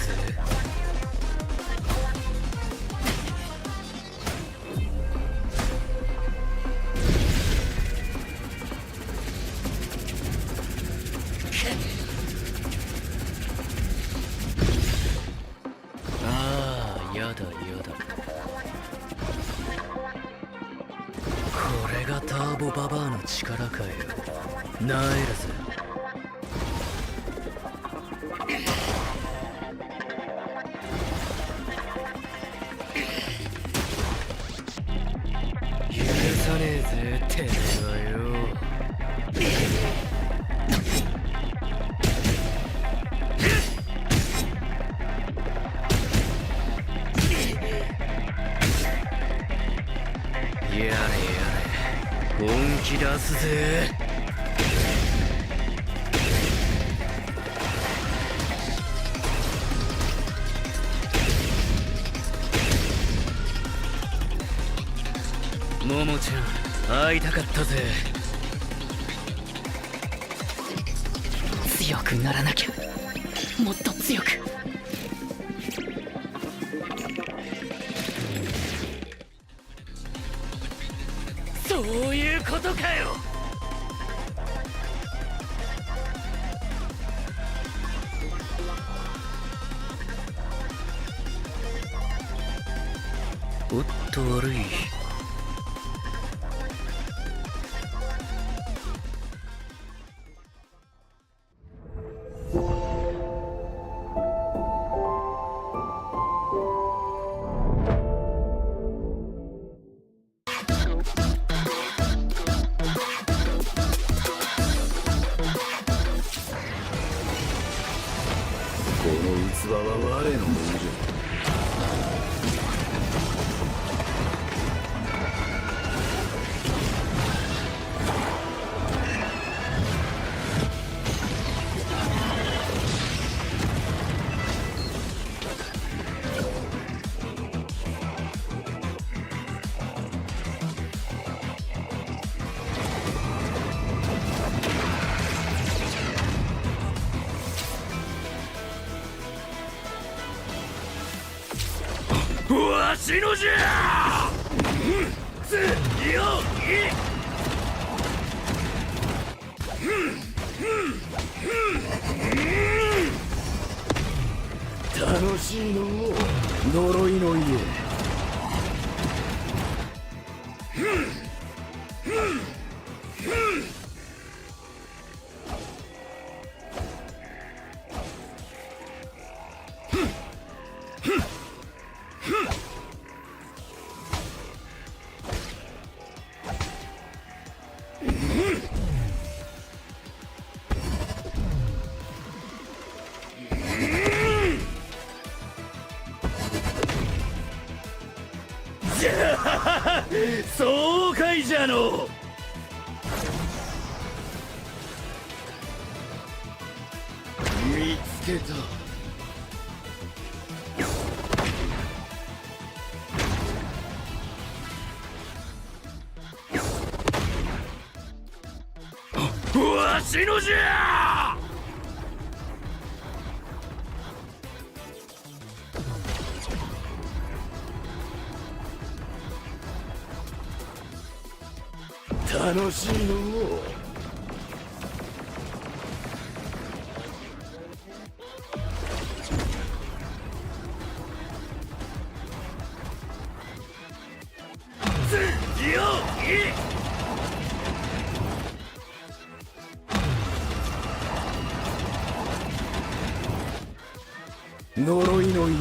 ぜ。ああ、やだやだ。これがターボババアの力かよ。なえるぜ。許さねえぜ、てめえはよ。やれやれ、本気出すぜ。ももちゃん、会いたかったぜ。強くならなきゃ、もっと強く。そういうことかよ。おっと悪い。この器は我のものじゃ。わしのじゃ。強い。楽しいのう、呪いの家。爽快じゃの。見つけた。わしのじゃ。楽しいのう。強い。呪いの家。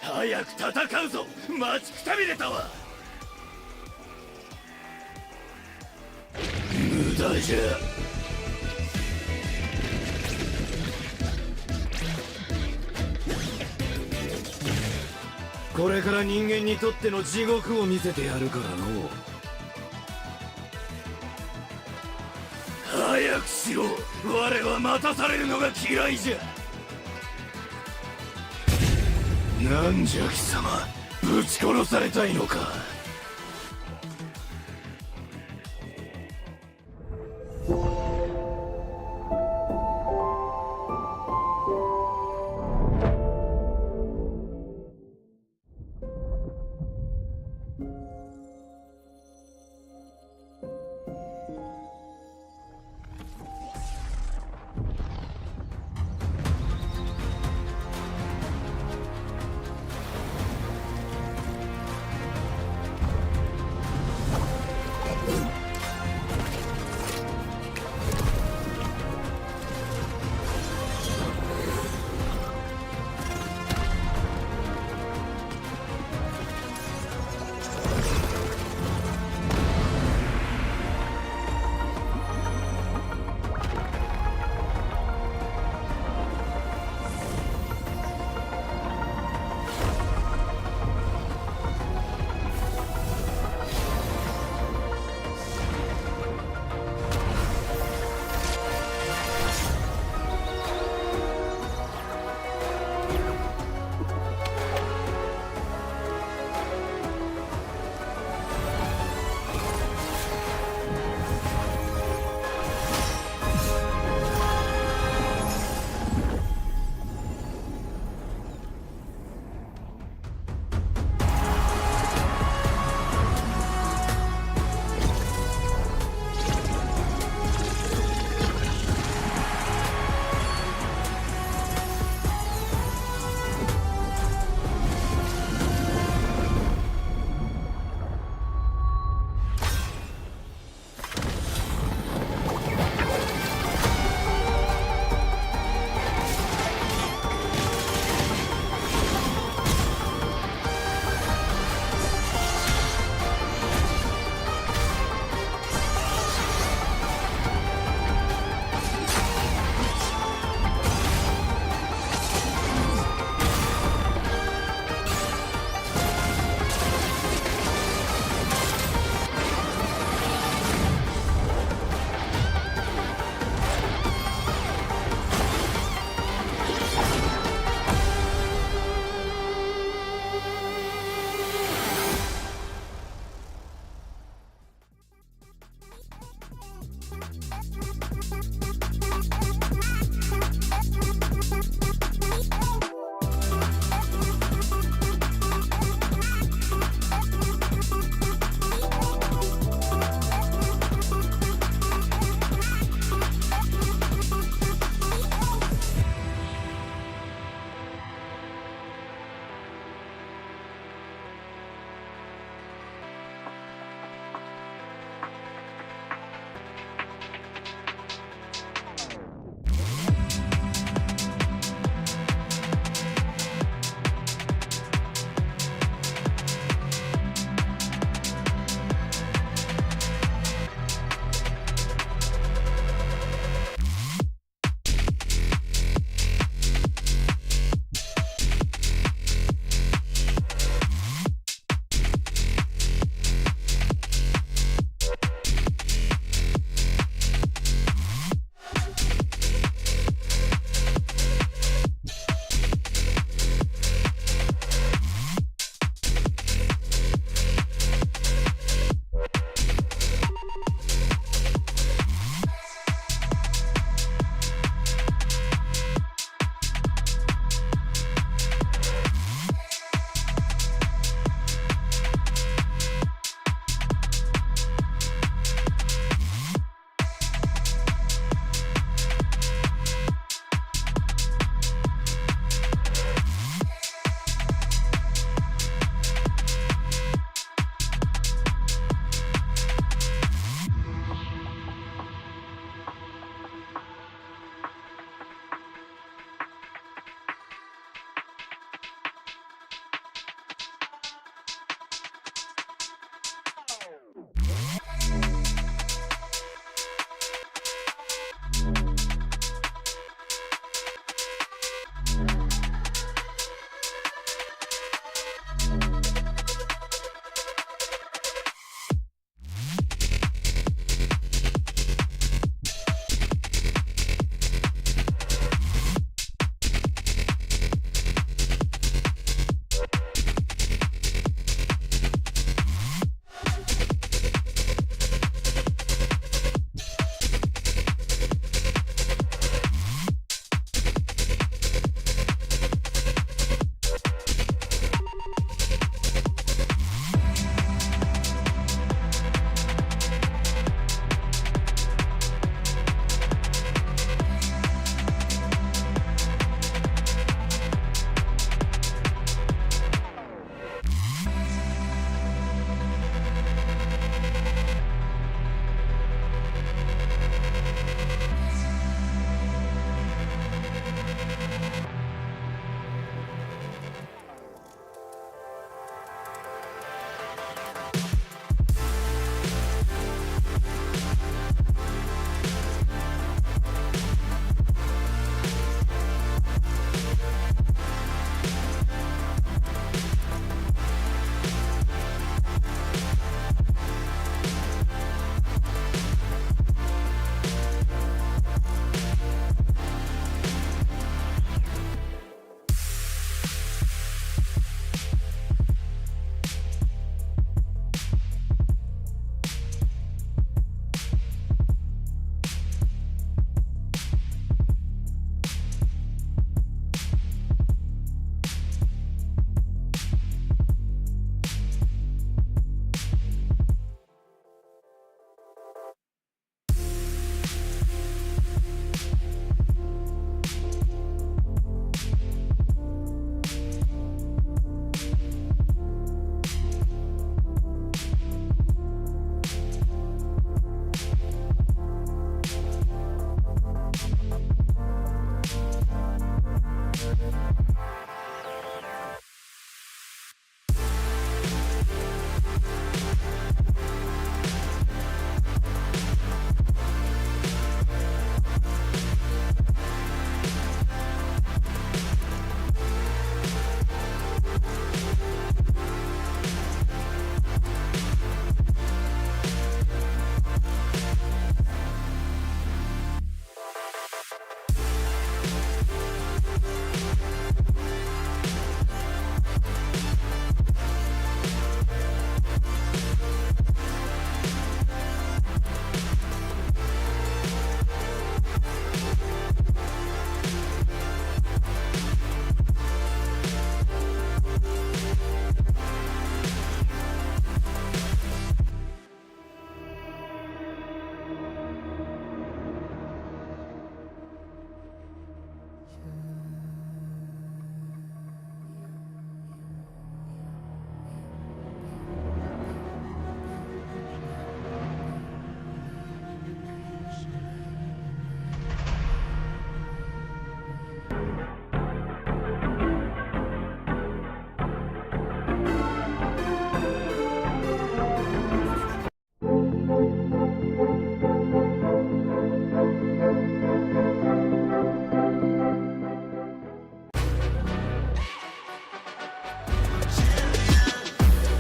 早く戦うぞ。待ちくたびれたわ。無駄じゃ。これから人間にとっての地獄を見せてやるからの。早くしろ。我は待たされるのが嫌いじゃ。なんじゃ貴様、ぶち殺されたいのか。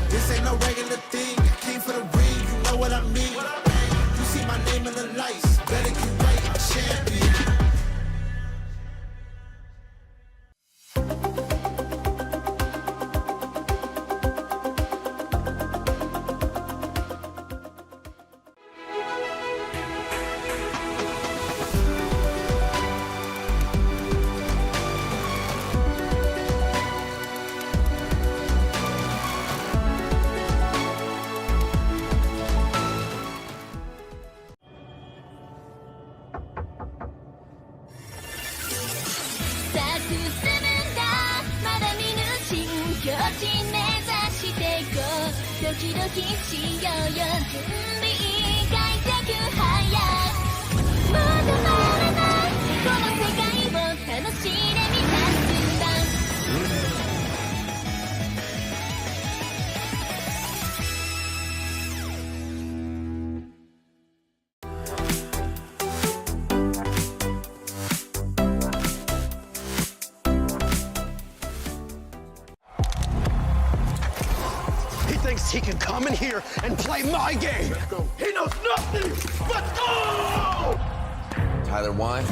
This ain't no regular thing. I came for the ring, you know what I mean. You see my name in the lights, better get right, I'm champion. He can come in here and play my game. He knows nothing. Let's go! Tyler, one,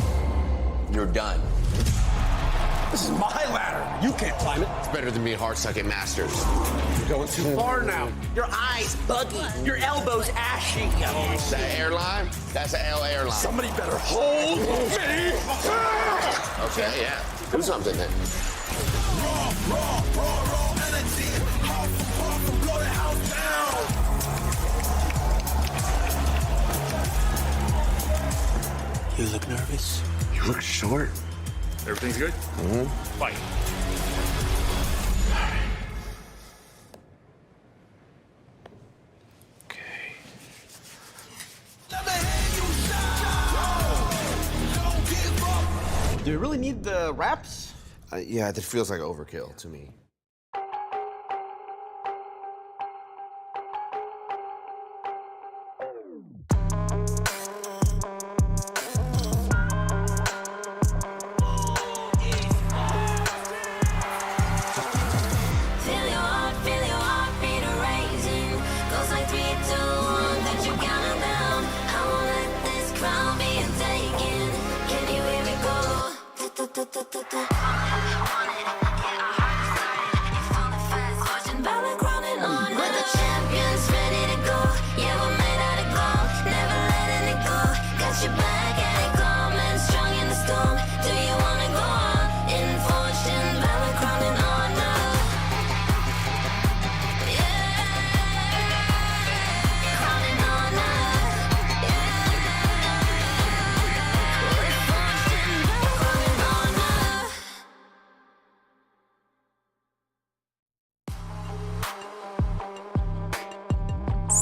you're done. This is my ladder. You can't climb it. It's better than being hard suck at Masters. You're going too far now. Your eyes buggy. Your elbows ashy. That airline, that's an L airline. Somebody better hold me. Okay, yeah. Do something then. Raw energy. Blow the house down. You look nervous. You look short. Everything's good? Mm-hmm. Fight. Okay. Do you really need the wraps? Yeah, that feels like overkill to me.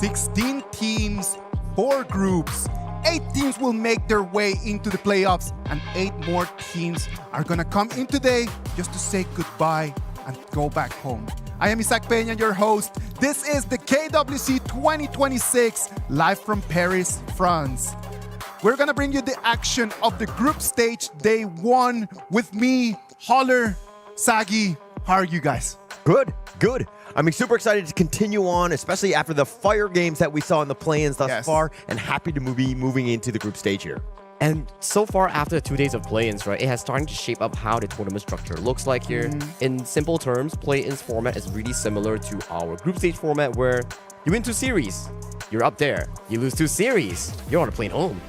$16 teams, 4 groups. 8 teams will make their way into the playoffs, and 8 more teams are gonna come in today just to say goodbye and go back home. I am Isaac Peña, your host. This is the KWC 2026, live from Paris, France. We're gonna bring you the action of the group stage day 1 with me, Holler, Sagi. How are you guys? Good. I'm super excited to continue on, especially after the fire games that we saw in the play-ins thus far, and happy to be moving into the group stage here. And so far, after the 2 days of play-ins, right, it has started to shape up how the tournament structure looks like here. In simple terms, play-ins format is really similar to our group stage format, where you win 2 series, you're up there. You lose 2 series, you're on a plane home.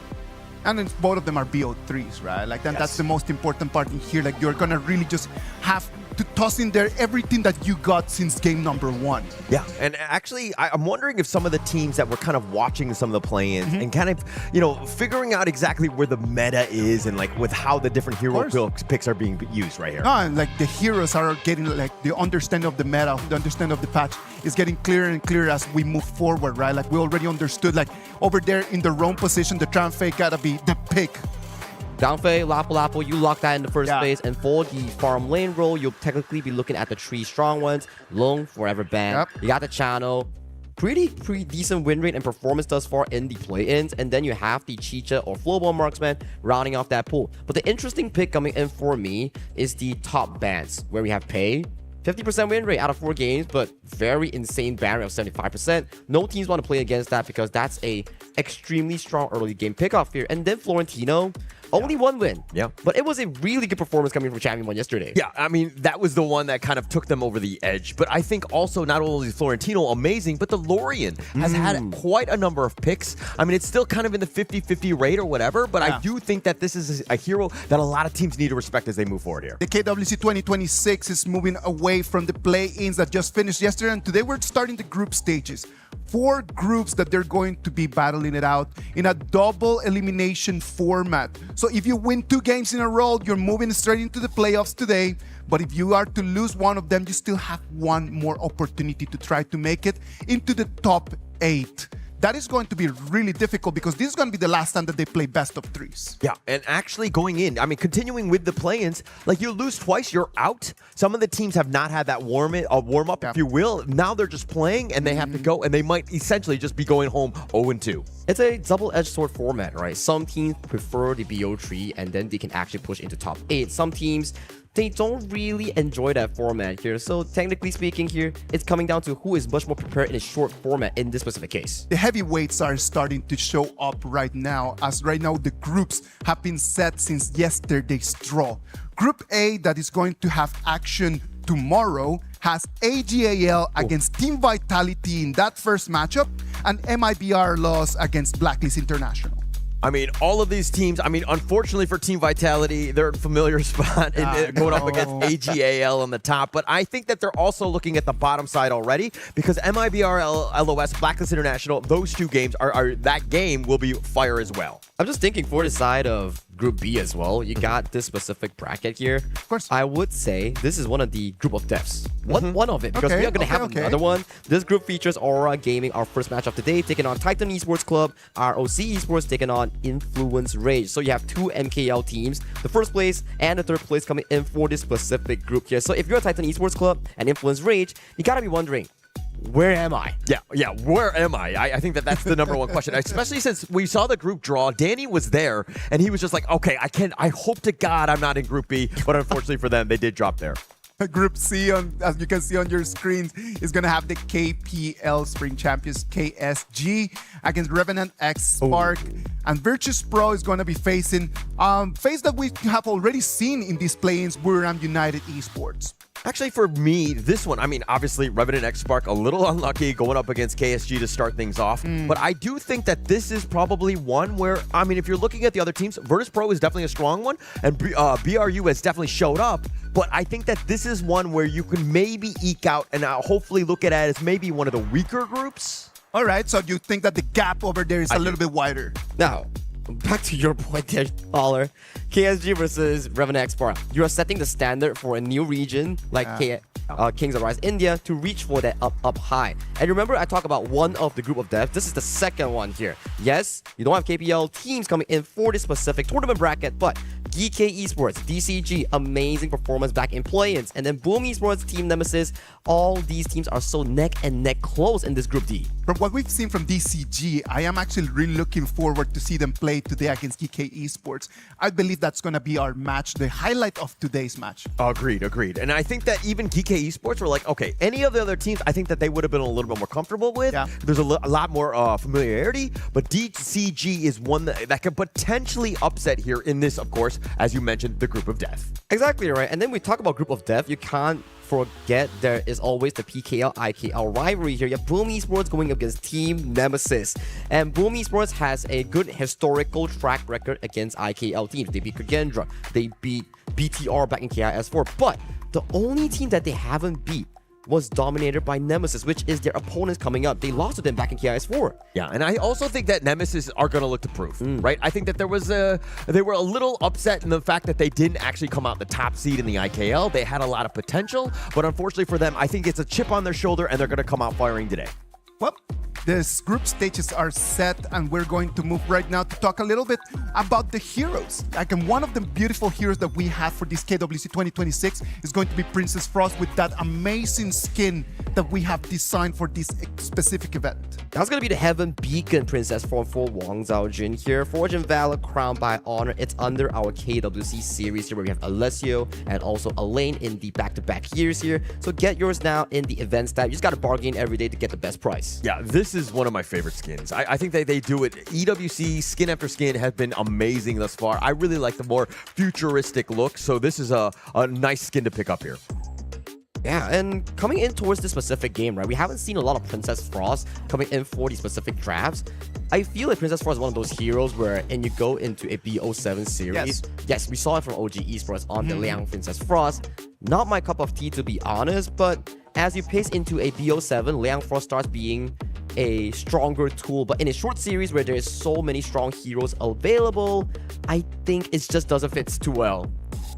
And then both of them are BO3s, right? Like that's the most important part in here. Like you're gonna really just have to toss in there everything that you got since game number 1. Yeah, and actually, I'm wondering if some of the teams that were kind of watching some of the play-ins and kind of, you know, figuring out exactly where the meta is and like with how the different hero picks are being used right here. No, and like the heroes are getting like the understanding of the meta, the understanding of the patch is getting clearer and clearer as we move forward, right? Like we already understood, like over there in the roam position, the Tramfei gotta be the pick. Downfei, Lapu, you lock that in the first phase, and for the farm lane role, you'll technically be looking at the 3 strong ones. Long, forever ban. You got the channel. Pretty decent win rate and performance thus far in the play-ins, and then you have the Chicha or Flowball Marksman rounding off that pool. But the interesting pick coming in for me is the top bans, where we have Pei, 50% win rate out of 4 games, but very insane ban rate of 75%. No teams want to play against that because that's a extremely strong early game pickoff here. And then Florentino, only 1 win. Yeah. But it was a really good performance coming from Champion 1 yesterday. Yeah, I mean, that was the one that kind of took them over the edge. But I think also not only is Florentino amazing, but the Lorian has had quite a number of picks. I mean, it's still kind of in the 50-50 rate or whatever, but I do think that this is a hero that a lot of teams need to respect as they move forward here. The KWC 2026 is moving away from the play-ins that just finished yesterday, and today we're starting the group stages. 4 groups that they're going to be battling it out in a double elimination format. So if you win 2 games in a row, you're moving straight into the playoffs today. But if you are to lose one of them, you still have 1 more opportunity to try to make it into the top 8. That is going to be really difficult because this is going to be the last time that they play best of 3s. Yeah, and actually going in, I mean, continuing with the play-ins, like you lose twice, you're out. Some of the teams have not had that warm-up, if you will. Now they're just playing and they have to go, and they might essentially just be going home 0-2. It's a double-edged sword format, right? Some teams prefer the BO3 and then they can actually push into top 8. Some teams, they don't really enjoy that format here. So technically speaking here, it's coming down to who is much more prepared in a short format in this specific case. The heavyweights are starting to show up right now, as right now the groups have been set since yesterday's draw. Group A, that is going to have action tomorrow, has AGAL against Team Vitality in that first matchup, and MIBR loss against Blacklist International. I mean, all of these teams, I mean, unfortunately for Team Vitality, they're in a familiar spot in going up against AGAL on the top. But I think that they're also looking at the bottom side already because MIBR LOS, Blacklist International, those 2 games that game will be fire as well. I'm just thinking for the side of Group B as well, you got this specific bracket here. Of course. I would say this is one of the group of deaths. One of it, because we are going to have another one. This group features Aurora Gaming, our first match of the day, taking on Titan Esports Club, ROC Esports taking on Influence Rage. So you have 2 MKL teams, the first place and the third place coming in for this specific group here. So if you're a Titan Esports Club and Influence Rage, you gotta be wondering, where am I? Yeah, where am I? I think that's the number 1 question, especially since we saw the group draw. Danny was there, and he was just like, okay, I hope to God I'm not in Group B, but unfortunately for them, they did drop there. Group C, as you can see on your screens, is going to have the KPL Spring Champions KSG against Revenant X Spark. And Virtus Pro is going to be facing face that we have already seen in these play-ins, Buriram United Esports. Actually, for me, this one, I mean, obviously, Revenant X Spark, a little unlucky going up against KSG to start things off. But I do think that this is probably one where, I mean, if you're looking at the other teams, Virtus Pro is definitely a strong one, and BRU has definitely showed up. But I think that this is one where you can maybe eke out and hopefully look at it as maybe one of the weaker groups. All right, so you think that the gap over there is a little bit wider? Now, back to your point there, Caller. KSG versus Revenant X Spark. You are setting the standard for a new region like Kings of Rise India to reach for that up high. And remember, I talked about one of the group of death. This is the second one here. Yes, you don't have KPL teams coming in for this specific tournament bracket, but Geekay Esports, DCG, amazing performance back in play-ins, and then Boom Esports, Team Nemesis. All these teams are so neck and neck close in this Group D. From what we've seen from DCG, I am actually really looking forward to see them play today against Geekay Esports. I believe that's going to be our match, the highlight of today's match. Agreed. And I think that even Geekay Esports were like, okay, any of the other teams, I think that they would have been a little bit more comfortable with. Yeah. There's a lot more familiarity, but DCG is one that can potentially upset here in this, of course, as you mentioned, the Group of Death. Exactly right. And then we talk about Group of Death. You can't forget there is always the PKL IKL rivalry here. You have Boom Esports going up against Team Nemesis, and Boom Esports has a good historical track record against IKL teams. They beat Kagendra, they beat BTR back in KIS4, but the only team that they haven't beat was dominated by Nemesis, which is their opponents coming up. They lost to them back in KIS4. Yeah, and I also think that Nemesis are going to look to prove, right? I think that they were a little upset in the fact that they didn't actually come out the top seed in the IKL. They had a lot of potential, but unfortunately for them, I think it's a chip on their shoulder, and they're going to come out firing today. Well, these group stages are set, and we're going to move right now to talk a little bit about the heroes. Like, and one of the beautiful heroes that we have for this KWC 2026 is going to be Princess Frost with that amazing skin that we have designed for this specific event. That's going to be the Heaven Beacon Princess for Wang Zhaojun here. Forge and Valor, Crowned by Honor. It's under our KWC series here where we have Alessio and also Elaine in the back-to-back years here. So get yours now in the events tab. You just got to bargain every day to get the best price. Yeah, this is one of my favorite skins. I think that they do it. EWC, skin after skin, has been amazing thus far. I really like the more futuristic look, so this is a nice skin to pick up here. Yeah, and coming in towards this specific game, right, we haven't seen a lot of Princess Frost coming in for these specific drafts. I feel like Princess Frost is one of those heroes where, and you go into a BO7 series. Yes, we saw it from OG Esports on the Liang Princess Frost. Not my cup of tea, to be honest, but as you pace into a BO7, Liang Frost starts being a stronger tool. But in a short series where there's so many strong heroes available, I think it just doesn't fit too well.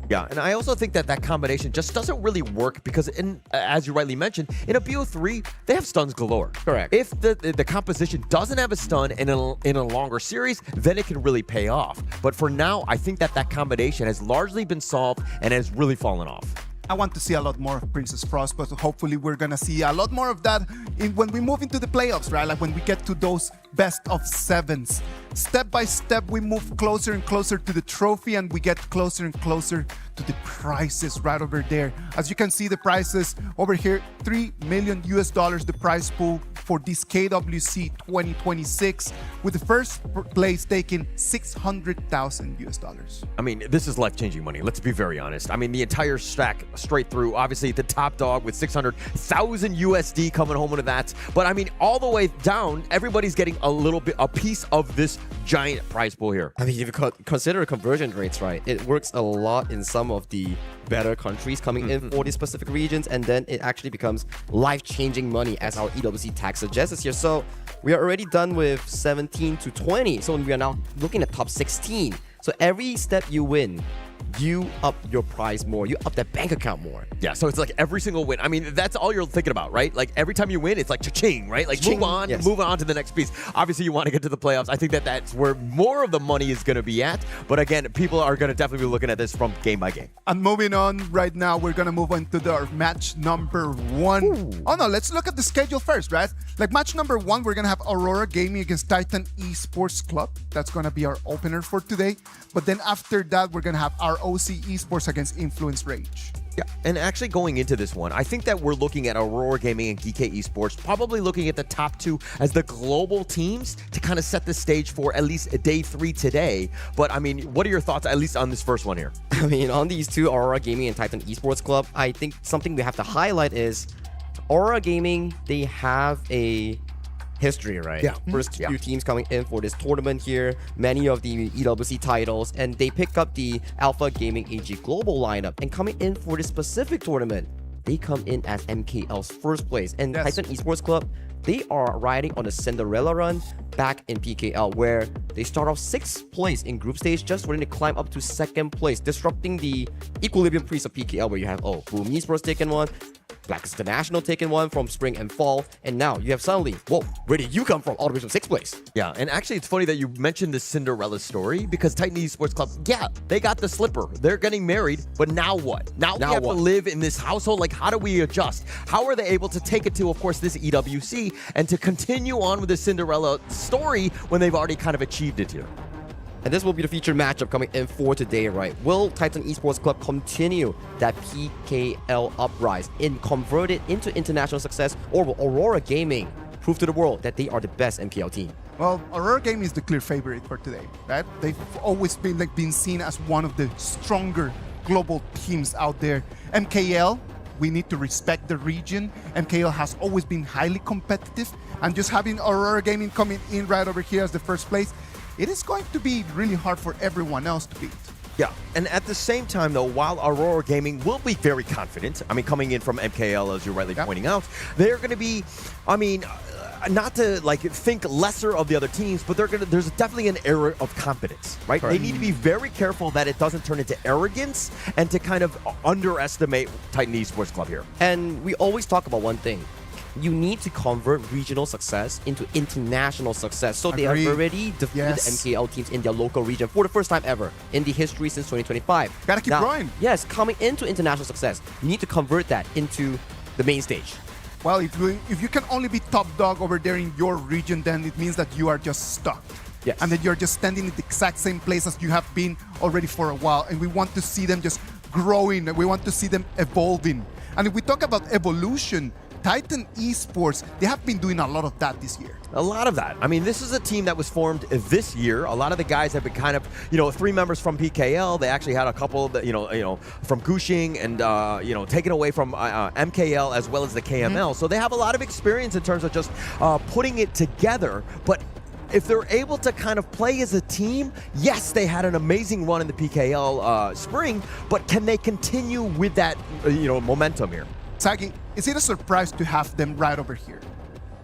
Yeah, and I also think that that combination just doesn't really work because, as you rightly mentioned, in a BO3, they have stuns galore. Correct. If the composition doesn't have a stun in a longer series, then it can really pay off. But for now, I think that combination has largely been solved and has really fallen off. I want to see a lot more of Princess Frost, but hopefully we're gonna see a lot more of that when we move into the playoffs, right? Like when we get to those best of sevens. Step by step, we move closer and closer to the trophy, and we get closer and closer to the prizes right over there. As you can see, the prizes over here, $3 million, the prize pool for this KWC 2026, with the first place taking $600,000. I mean, this is life-changing money. Let's be very honest. I mean, the entire stack straight through. Obviously, the top dog with $600,000 USD coming home into that. But I mean, all the way down, everybody's getting a piece of this giant prize pool here. I mean, if you consider conversion rates, right, it works a lot in some of the better countries coming in for these specific regions, and then it actually becomes life-changing money, as our EWC tag suggests here. So we are already done with 17 to 20, so we are now looking at top 16. So every step you win, you up your prize more, you up that bank account more. Yeah, so it's like every single win. I mean, that's all you're thinking about, right? Like every time you win, it's like cha-ching, right? Like move on to the next piece. Obviously, you want to get to the playoffs. I think that that's where more of the money is going to be at. But again, people are going to definitely be looking at this from game by game. And moving on right now, we're going to move on to our match number 1. Ooh. Oh no, let's look at the schedule first, right? Like match number 1, we're going to have Aurora Gaming against Titan Esports Club. That's going to be our opener for today. But then after that, we're going to have our OC Esports against Influence Rage. Yeah, and actually going into this one, I think that we're looking at Aurora Gaming and Geekay Esports, probably looking at the top 2 as the global teams to kind of set the stage for at least day 3 today. But I mean, what are your thoughts, at least on this first one here? I mean, on these two, Aurora Gaming and Titan Esports Club, I think something we have to highlight is Aurora Gaming, they have a history, right? Yeah. First few teams coming in for this tournament here, many of the EWC titles, and they pick up the Alpha Gaming AG Global lineup, and coming in for this specific tournament, they come in as MKL's first place. And Titan Esports Club, they are riding on a Cinderella run back in PKL, where they start off 6th place in group stage, just wanting to climb up to 2nd place, disrupting the equilibrium priest of PKL, where you have, Boom Esports taking one, Blackest International taking one from spring and fall, and now you have suddenly, whoa, where did you come from? All the way from 6th place. Yeah, and actually it's funny that you mentioned this Cinderella story because Titan Esports Club, yeah, they got the slipper. They're getting married, but now what? Now we have to live in this household. Like, how do we adjust? How are they able to take it to, of course, this EWC and to continue on with the Cinderella story when they've already kind of achieved it here? And this will be the featured matchup coming in for today, right? Will Titan Esports Club continue that PKL uprise and convert it into international success, or will Aurora Gaming prove to the world that they are the best MPL team? Well, Aurora Gaming is the clear favorite for today, right? They've always been seen as one of the stronger global teams out there. MKL, we need to respect the region. MKL has always been highly competitive, and just having Aurora Gaming coming in right over here as the first place, it is going to be really hard for everyone else to beat. Yeah, and at the same time, though, while Aurora Gaming will be very confident, I mean, coming in from MKL, as you're rightly pointing out, they're going to be, I mean, not to like think lesser of the other teams, but there's definitely an air of confidence, right? Correct. They need to be very careful that it doesn't turn into arrogance and to kind of underestimate Titan Esports Club here. And we always talk about one thing. You need to convert regional success into international success. So they have already defeated MKL teams in their local region for the first time ever in the history since 2025. Gotta keep growing. Yes, coming into international success, you need to convert that into the main stage. Well, if you can only be top dog over there in your region, then it means that you are just stuck. Yes. And that you're just standing in the exact same place as you have been already for a while. And we want to see them just growing. We want to see them evolving. And if we talk about evolution, Titan Esports, they have been doing a lot of that this year. A lot of that. I mean, this is a team that was formed this year. A lot of the guys have been kind of, 3 members from PKL. They actually had a couple that, from Gushing and, taken away from MKL as well as the KML. So they have a lot of experience in terms of just putting it together. But if they're able to kind of play as a team, yes, they had an amazing run in the PKL spring, but can they continue with that, momentum here? Sagi, is it a surprise to have them right over here?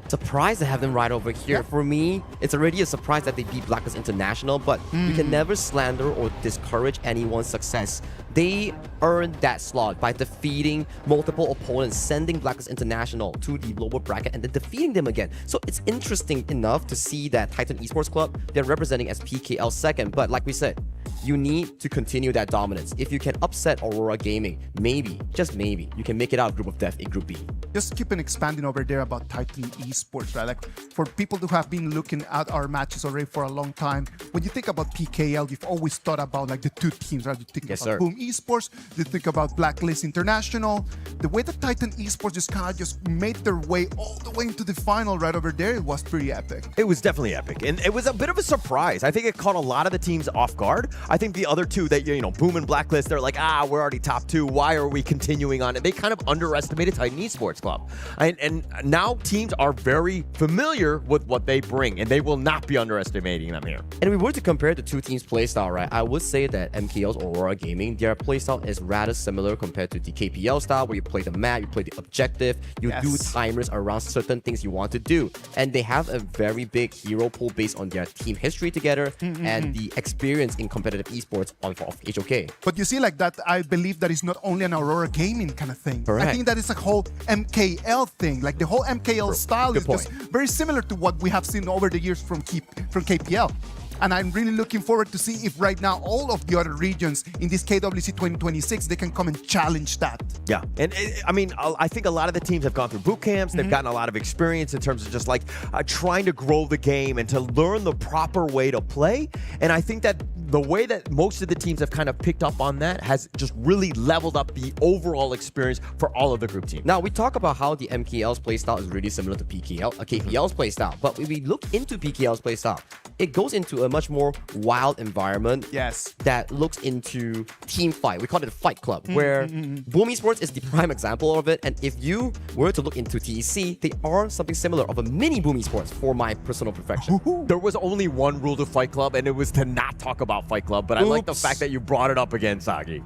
Surprised to have them right over here. For me, it's already a surprise that they beat Blackest International, but you can never slander or discourage anyone's success. They earned that slot by defeating multiple opponents, sending Blackest International to the lower bracket and then defeating them again. So it's interesting enough to see that Titan Esports Club, they're representing as PKL second, but like we said, you need to continue that dominance. If you can upset Aurora Gaming, maybe, just maybe, you can make it out of Group of Death in Group B. Just keep on expanding over there about Titan Esports, right? Like, for people who have been looking at our matches already for a long time, when you think about PKL, you've always thought about like the two teams, right? You think about Boom Esports, you think about Blacklist International. The way that Titan Esports just made their way all the way into the final right over there, it was pretty epic. It was definitely epic, and it was a bit of a surprise. I think it caught a lot of the teams off guard. I think the other two that, Boom and Blacklist, they're like, we're already top 2. Why are we continuing on? And they kind of underestimated Titan Esports Club. And now teams are very familiar with what they bring, and they will not be underestimating them here. And if we were to compare the two teams' playstyle, right, I would say that MKL's Aurora Gaming, their playstyle is rather similar compared to the KPL style, where you play the map, you play the objective, you do timers around certain things you want to do. And they have a very big hero pool based on their team history together and the experience in competitive esports on HOK. But you see, like that, I believe that is not only an Aurora Gaming kind of thing. Correct. I think that is a whole MKL thing. Like the whole MKL style is just very similar to what we have seen over the years from KPL. And I'm really looking forward to see if right now all of the other regions in this KWC 2026, they can come and challenge that. Yeah, and I mean, I think a lot of the teams have gone through boot camps. They've gotten a lot of experience in terms of just like trying to grow the game and to learn the proper way to play. And I think that the way that most of the teams have kind of picked up on that has just really leveled up the overall experience for all of the group teams. Now, we talk about how the MKL's playstyle is really similar to KPL's playstyle, but when we look into PKL's playstyle, it goes into a much more wild environment that looks into team fight. We call it a fight club, where Boom Esports is the prime example of it. And if you were to look into TEC, they are something similar of a mini Boom Esports for my personal perfection. There was only one rule to Fight Club, and it was to not talk about about Fight Club, but I like the Oops. fact that you brought it up again, Sagi.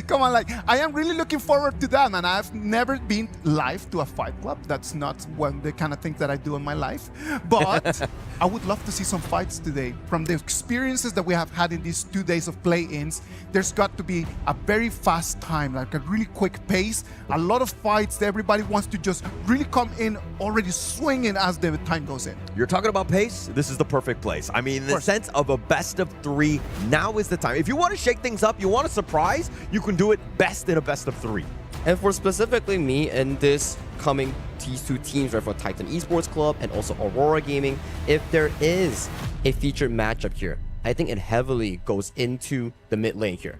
Come on, like, I am really looking forward to that, man. I've never been live to a Fight Club. That's not one of the kind of things that I do in my life. But I would love to see some fights today. From the experiences that we have had in these 2 days of play-ins, there's got to be a very fast time, like a really quick pace. A lot of fights. Everybody wants to just really come in already swinging as the time goes in. You're talking about pace? This is the perfect place. I mean, in the sense of a best of 3, now is the time. If you want to shake things up, you want a surprise, you can do it best in a best of 3. And for specifically me in this coming these 2 teams, right, for Titan Esports Club and also Aurora Gaming, if there is a featured matchup here, I think it heavily goes into the mid lane here.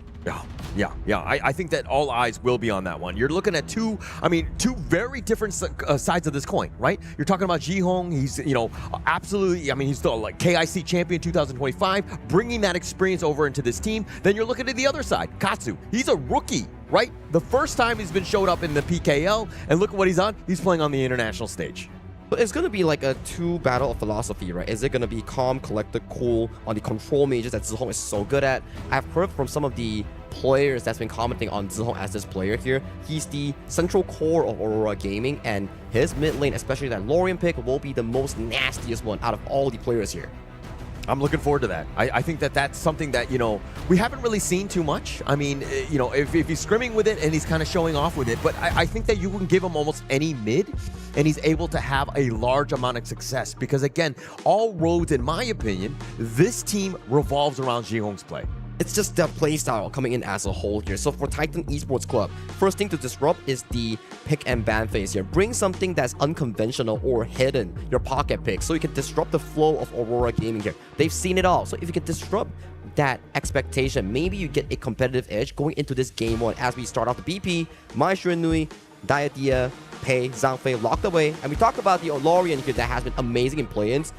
Yeah. I think that all eyes will be on that one. You're looking at two very different sides of this coin, right? You're talking about Jihong. He's, absolutely, he's the KIC champion 2025, bringing that experience over into this team. Then you're looking at the other side, Katsu. He's a rookie, right? The first time he's been showed up in the PKL, and look at what he's on. He's playing on the international stage. But it's going to be like a 2 battle of philosophy, right? Is it going to be calm, collected, cool on the control mages that Zihong is so good at? I've heard from some of the players that's been commenting on Zihong as this player here. He's the central core of Aurora Gaming, and his mid lane, especially that Lorien pick, will be the most nastiest one out of all the players here. I'm looking forward to that. I think that that's something that, we haven't really seen too much. I mean, if he's scrimming with it and he's kind of showing off with it, but I think that you can give him almost any mid and he's able to have a large amount of success because, again, all roads, in my opinion, this team revolves around Jihong's play. It's just the playstyle coming in as a whole here. So for Titan Esports Club, first thing to disrupt is the pick and ban phase here. Bring something that's unconventional or hidden, your pocket pick, so you can disrupt the flow of Aurora Gaming here. They've seen it all. So if you can disrupt that expectation, maybe you get a competitive edge going into this game 1 as we start off the BP, Mai Shiranui, Diadia, Pei, Zhangfei locked away. And we talked about the Lorien here that has been amazing in play-ins.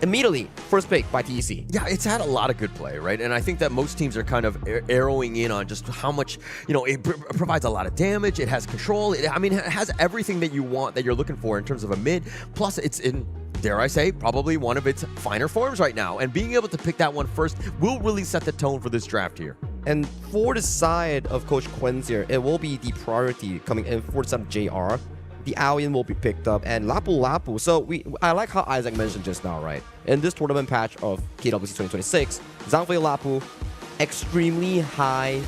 Immediately, first pick by TEC. Yeah, it's had a lot of good play, right? And I think that most teams are kind of arrowing in on just how much, it provides a lot of damage. It has control. It has everything that you want, that you're looking for in terms of a mid. Plus, it's in, dare I say, probably one of its finer forms right now. And being able to pick that one first will really set the tone for this draft here. And for the side of Coach Quinn's here, it will be the priority coming in for the side of JR. The Alien will be picked up, and Lapu Lapu. So I like how Isaac mentioned just now, right? In this tournament patch of KWC 2026, Zhangfei Lapu, extremely high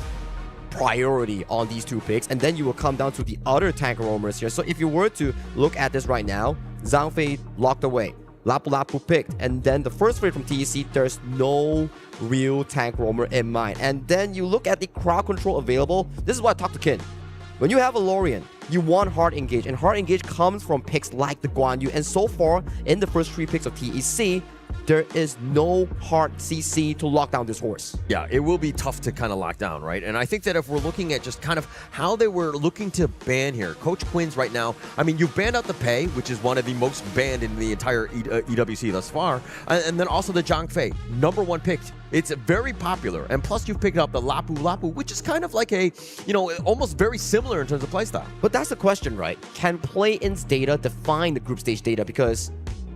priority on these 2 picks, and then you will come down to the other tank roamers here. So if you were to look at this right now, Zhangfei locked away, Lapu Lapu picked, and then the first trade from TEC, there's no real tank roamer in mind. And then you look at the crowd control available. This is why I talked to Kin. When you have a Lorien, you want hard engage, and hard engage comes from picks like the Guan Yu. And so far, in the first 3 picks of TEC, there is no hard CC to lock down this horse. Yeah, it will be tough to kind of lock down, right? And I think that if we're looking at just kind of how they were looking to ban here, Coach Quinn's right now, you banned out the Pei, which is one of the most banned in the entire EWC thus far, and then also the Zhangfei, #1 picked. It's very popular, and plus you've picked up the Lapu Lapu, which is kind of like a, almost very similar in terms of playstyle. But that's the question, right? Can play-ins data define the group stage data? Because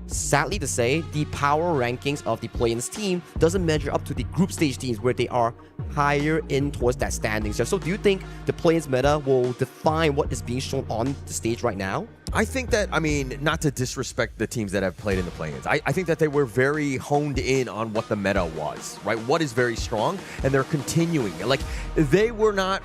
sadly to say, the power rankings of the play-ins team doesn't measure up to the group stage teams where they are higher in towards that standings. So do you think the play-ins meta will define what is being shown on the stage right now? I think that, not to disrespect the teams that have played in the play-ins, I think that they were very honed in on what the meta was, right? What is very strong, and they're continuing. They were not,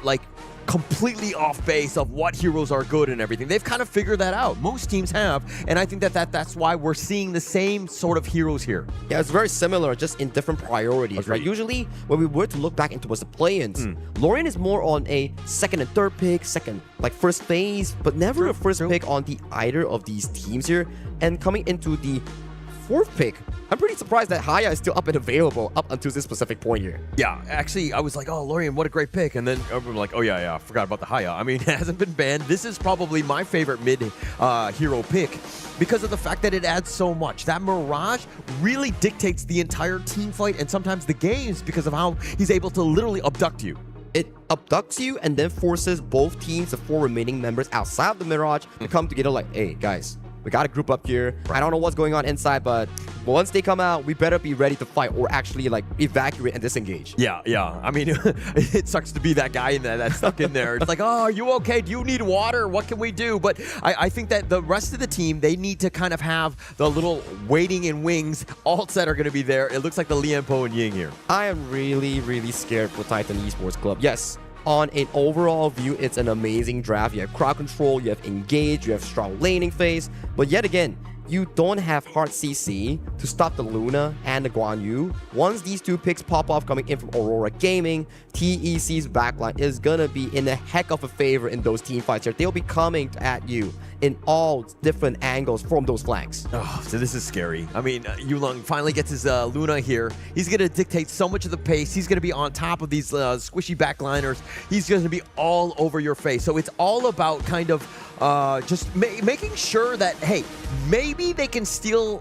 completely off base of what heroes are good and everything. They've kind of figured that out. Most teams have, and I think that's why we're seeing the same sort of heroes here. Yeah, it's very similar, just in different priorities, Agreed. right? Usually, when we were to look back into the play-ins, Lorien is more on a second and third pick, first phase, but never a first pick on either of these teams here. And coming into the 4th pick, I'm pretty surprised that Haya is still up and available up until this specific point here. Yeah, actually, I was like, oh, Lorien, what a great pick. And then I'm like, oh, yeah, I forgot about the Haya. It hasn't been banned. This is probably my favorite mid hero pick because of the fact that it adds so much. That Mirage really dictates the entire team fight and sometimes the games because of how he's able to literally abduct you. It abducts you and then forces both teams, the 4 remaining members outside of the Mirage, to come together like, hey, guys, We got to group up here. I don't know what's going on inside, but once they come out, we better be ready to fight or actually like evacuate and disengage. Yeah. I mean, it sucks to be that guy in there that's stuck in there. It's like, oh, are you okay? Do you need water? What can we do? But I think that the rest of the team, they need to kind of have the little waiting in wings alts that are going to be there. It looks like the Lianpo and Ying here. I am really, really scared for Titan Esports Club. Yes, on an overall view, it's an amazing draft. You have crowd control, you have engage, you have strong laning phase, but yet again, you don't have hard CC to stop the Luna and the Guan Yu. Once these two picks pop off coming in from Aurora Gaming, TEC's backline is gonna be in a heck of a favor in those team fights here. They'll be coming at you in all different angles from those flanks. Oh, so this is scary. I mean, Yulong finally gets his Luna here. He's going to dictate so much of the pace. He's going to be on top of these squishy backliners. He's going to be all over your face. So it's all about kind of just making sure that, hey, maybe they can steal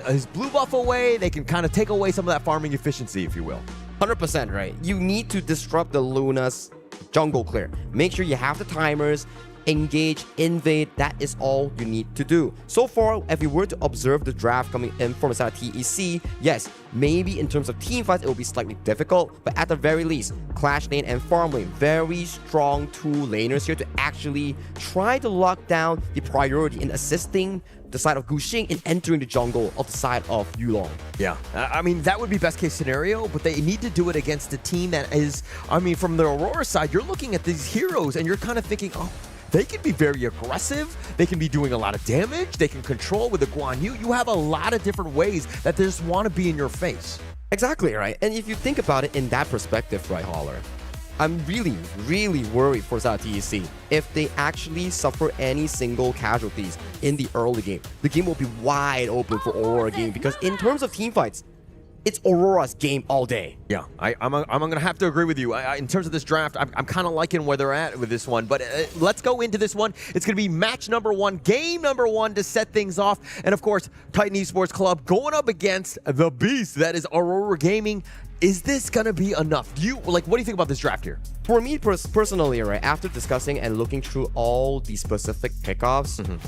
his blue buff away. They can kind of take away some of that farming efficiency, if you will. 100% right. You need to disrupt the Luna's jungle clear. Make sure you have the timers. Engage, invade, that is all you need to do. So far, if you were to observe the draft coming in from inside TEC, yes, maybe in terms of team fights, it will be slightly difficult, but at the very least, Clash Lane and Farm Lane, very strong two laners here to actually try to lock down the priority in assisting the side of Guxing in entering the jungle of the side of Yulong. Yeah, I mean, that would be best case scenario, but they need to do it against a team that is, I mean, from the Aurora side, you're looking at these heroes and you're kind of thinking, oh, they can be very aggressive. They can be doing a lot of damage. They can control with the Guan Yu. You have a lot of different ways that they just want to be in your face. Exactly, right? And if you think about it in that perspective, right, Holler, I'm really, really worried for South TEC. If they actually suffer any single casualties in the early game, the game will be wide open for Aurora Gaming because in terms of team fights, it's Aurora's game all day. Yeah, I'm going to have to agree with you. In terms of this draft, I'm kind of liking where they're at with this one. But let's go into this one. It's going to be match number 1, game number 1 to set things off. And of course, Titan Esports Club going up against the beast that is Aurora Gaming. Is this going to be enough? What do you think about this draft here? For me personally, right, after discussing and looking through all the specific pickoffs,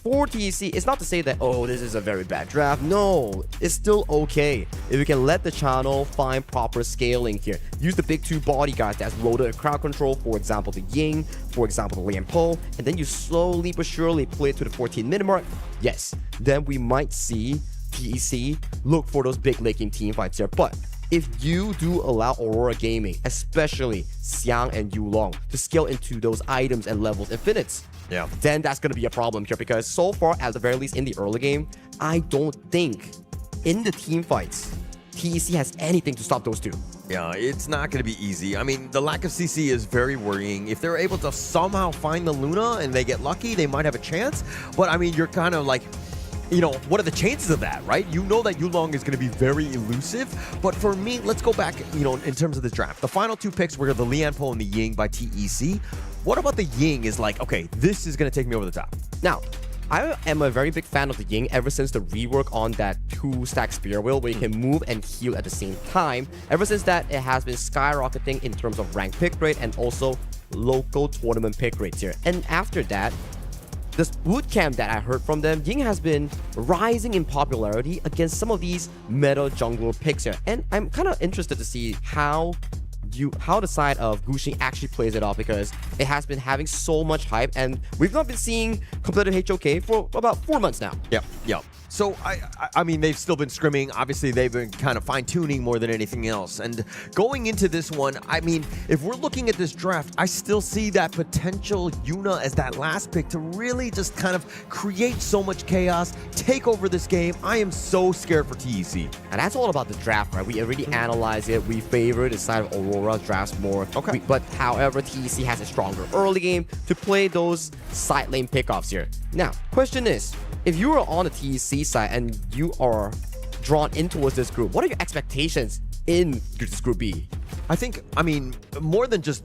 for TEC, it's not to say that, oh, this is a very bad draft. No, it's still okay. If you can let the channel find proper scaling here. Use the big two bodyguards that's loaded crowd control, for example, the Ying, for example, the Lianpo, and then you slowly but surely play it to the 14-minute mark. Yes, then we might see TEC look for those big laking team fights here. But if you do allow Aurora Gaming, especially Xiang and Yulong, to scale into those items and levels infinites, then that's going to be a problem here because so far, at the very least in the early game, I don't think in the team fights, TEC has anything to stop those two. Yeah, it's not going to be easy. I mean, the lack of CC is very worrying. If they're able to somehow find the Luna and they get lucky, they might have a chance. But I mean, you're kind of like, you know, what are the chances of that, right? You know that Yulong is going to be very elusive. But for me, let's go back, you know, in terms of this draft. The final 2 picks were the Lianpo and the Ying by TEC. What about the Ying is like, okay, this is going to take me over the top? Now, I am a very big fan of the Ying ever since the rework on that 2-stack spear wheel where you can move and heal at the same time. Ever since that, it has been skyrocketing in terms of rank pick rate and also local tournament pick rates here. And after that, this bootcamp that I heard from them, Ying has been rising in popularity against some of these meta jungler picks here. And I'm kind of interested to see how the side of Guxing actually plays it off because it has been having so much hype and we've not been seeing competitive HOK for about 4 months now. Yep. So, I mean, they've still been scrimming. Obviously, they've been kind of fine-tuning more than anything else. And going into this one, I mean, if we're looking at this draft, I still see that potential Yuna as that last pick to really just kind of create so much chaos, take over this game. I am so scared for TEC. And that's all about the draft, right? We already analyzed it. We favor the side of Aurora drafts more. Okay. But however, TEC has a stronger early game to play those side lane pickoffs here. Now, question is, if you are on the TEC side and you are drawn in towards this group, what are your expectations in this group B? I mean, more than just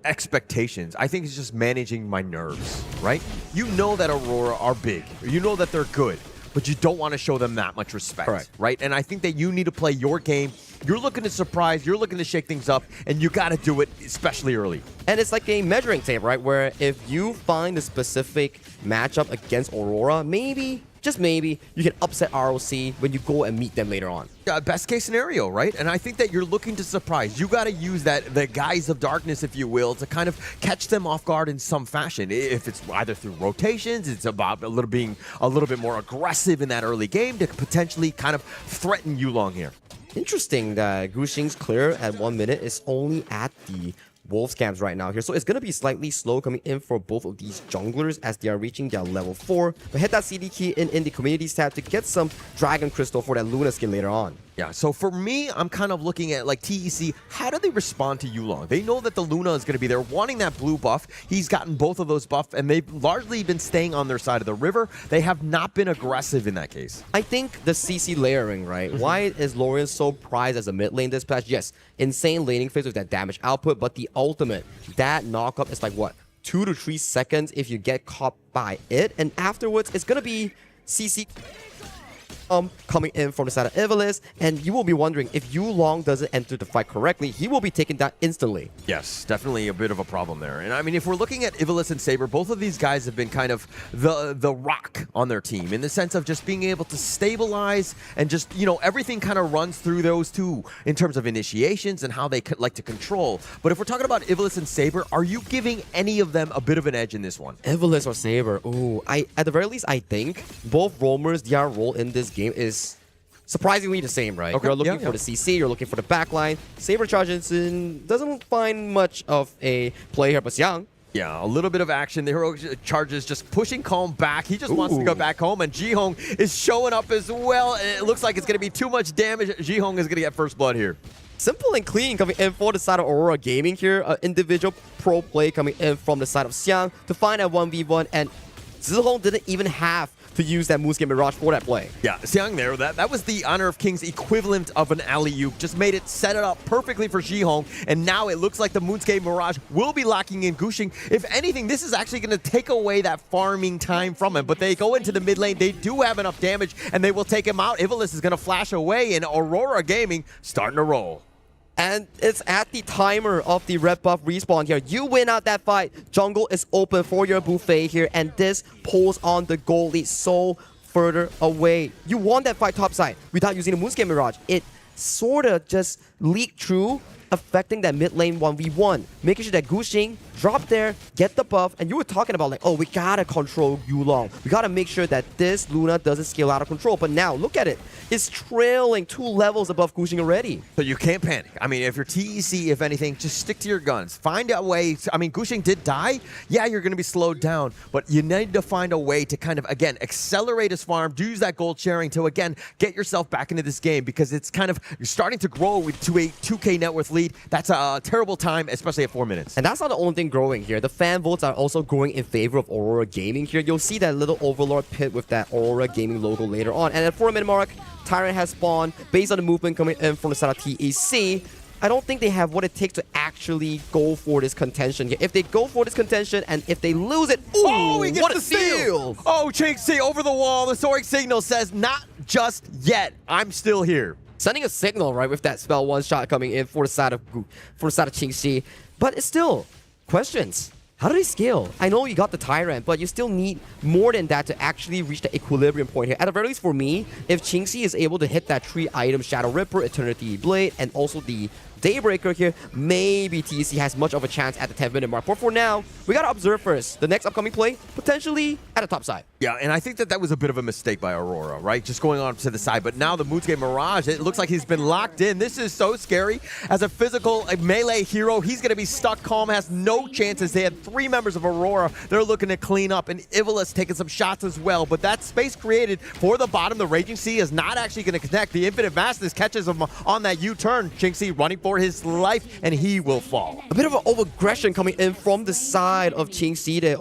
expectations, I think it's just managing my nerves, right? You know that Aurora are big. You know that they're good, but you don't want to show them that much respect, right? And I think that you need to play your game You're looking to surprise, you're looking to shake things up, and you got to do it, especially early. And it's like a measuring tape, right? Where if you find a specific matchup against Aurora, maybe, just maybe, you can upset ROC when you go and meet them later on. Best case scenario, right? And I think that you're looking to surprise. You got to use that, the guise of darkness, if you will, to kind of catch them off guard in some fashion. If it's either through rotations, it's about being a little bit more aggressive in that early game to potentially kind of threaten Yulong here. Interesting that Guxing's clear at 1 minute is only at the Wolves camps right now here. So it's going to be slightly slow coming in for both of these junglers as they are reaching their level 4. But hit that CD key in the communities tab to get some Dragon Crystal for that Luna skin later on. Yeah, so for me, I'm kind of looking at like TEC, how do they respond to Yulong? They know that the Luna is going to be there, wanting that blue buff. He's gotten both of those buffs, and they've largely been staying on their side of the river. They have not been aggressive in that case. I think the CC layering, right? Why is Lorian so prized as a mid lane this patch? Yes, insane laning phase with that damage output, but the ultimate, that knockup is like what? 2 to 3 seconds if you get caught by it, and afterwards, it's going to be CC coming in from the side of Ivalice, and you will be wondering if Yulong doesn't enter the fight correctly, he will be taken down instantly. Yes, definitely a bit of a problem there. And I mean, if we're looking at Ivalice and Saber, both of these guys have been kind of the rock on their team in the sense of just being able to stabilize and just, you know, everything kind of runs through those two in terms of initiations and how they like to control. But if we're talking about Ivalice and Saber, are you giving any of them a bit of an edge in this one? Ivalice or Saber? Ooh, at the very least, I think both roamers, their role in this game is surprisingly the same, right? Okay, You're looking for the CC, you're looking for the backline. Saber charges in, doesn't find much of a play here, but Xiang. Yeah, a little bit of action. The hero charges just pushing Calm back. He just wants to go back home, and Jihong is showing up as well. And it looks like it's going to be too much damage. Jihong is going to get first blood here. Simple and clean coming in for the side of Aurora Gaming here. Individual pro play coming in from the side of Xiang to find a 1v1, and Zihong didn't even have to use that Moonscape Mirage for that play. Yeah, Xiang there, that was the Honor of Kings equivalent of an alley-oop. Just made it, set it up perfectly for Jihong, and now it looks like the Moonscape Mirage will be locking in Guxing. If anything, this is actually going to take away that farming time from him, but they go into the mid lane, they do have enough damage, and they will take him out. Ivalice is going to flash away, and Aurora Gaming starting to roll. And it's at the timer of the red buff respawn here. You win out that fight. Jungle is open for your buffet here, and this pulls on the goal lead so further away. You won that fight topside without using the Moonscape Mirage. It sort of just leaked through, affecting that mid lane 1v1, making sure that Guxing drop there, get the buff, and you were talking about like, oh, we gotta control Yulong. We gotta make sure that this Luna doesn't scale out of control. But now, look at it. It's trailing 2 levels above Guxing already. So you can't panic. I mean, if you're TEC, if anything, just stick to your guns. Find a way. I mean, Guxing did die. Yeah, you're gonna be slowed down, but you need to find a way to kind of, again, accelerate his farm, use that gold sharing to, again, get yourself back into this game, because it's kind of, you're starting to grow to a 2K net worth lead. That's a terrible time, especially at 4 minutes. And that's not the only thing growing here. The fan votes are also growing in favor of Aurora Gaming here. You'll see that little Overlord pit with that Aurora Gaming logo later on. And at 4-minute mark, Tyrant has spawned based on the movement coming in from the side of TEC. I don't think they have what it takes to actually go for this contention here. If they go for this contention and if they lose it, ooh, oh, he gets what the a steal! Oh, Chinxi over the wall. The Soaring Signal says, not just yet. I'm still here. Sending a signal, right, with that spell one shot coming in for the side of Qingxi. But it's still questions. How do they scale? I know you got the Tyrant, but you still need more than that to actually reach the equilibrium point here. At the very least for me, if Qingxi is able to hit that 3-item Shadow Ripper, Eternity Blade, and also the Daybreaker here, maybe TEC has much of a chance at the 10-minute mark. But for now, we gotta observe first. The next upcoming play, potentially at the top side. Yeah, and I think that was a bit of a mistake by Aurora, right? Just going on to the side. But now the Moonscape Mirage, it looks like he's been locked in. This is so scary. As a physical melee hero, he's going to be stuck. Calm has no chances. They had 3 members of Aurora they're looking to clean up, and Ivalice taking some shots as well. But that space created for the bottom, the Raging Sea is not actually going to connect. The Infinite Vastness catches him on that U-turn. Qingxi running for his life, and he will fall. A bit of an over-aggression coming in from the side of Qingxi there.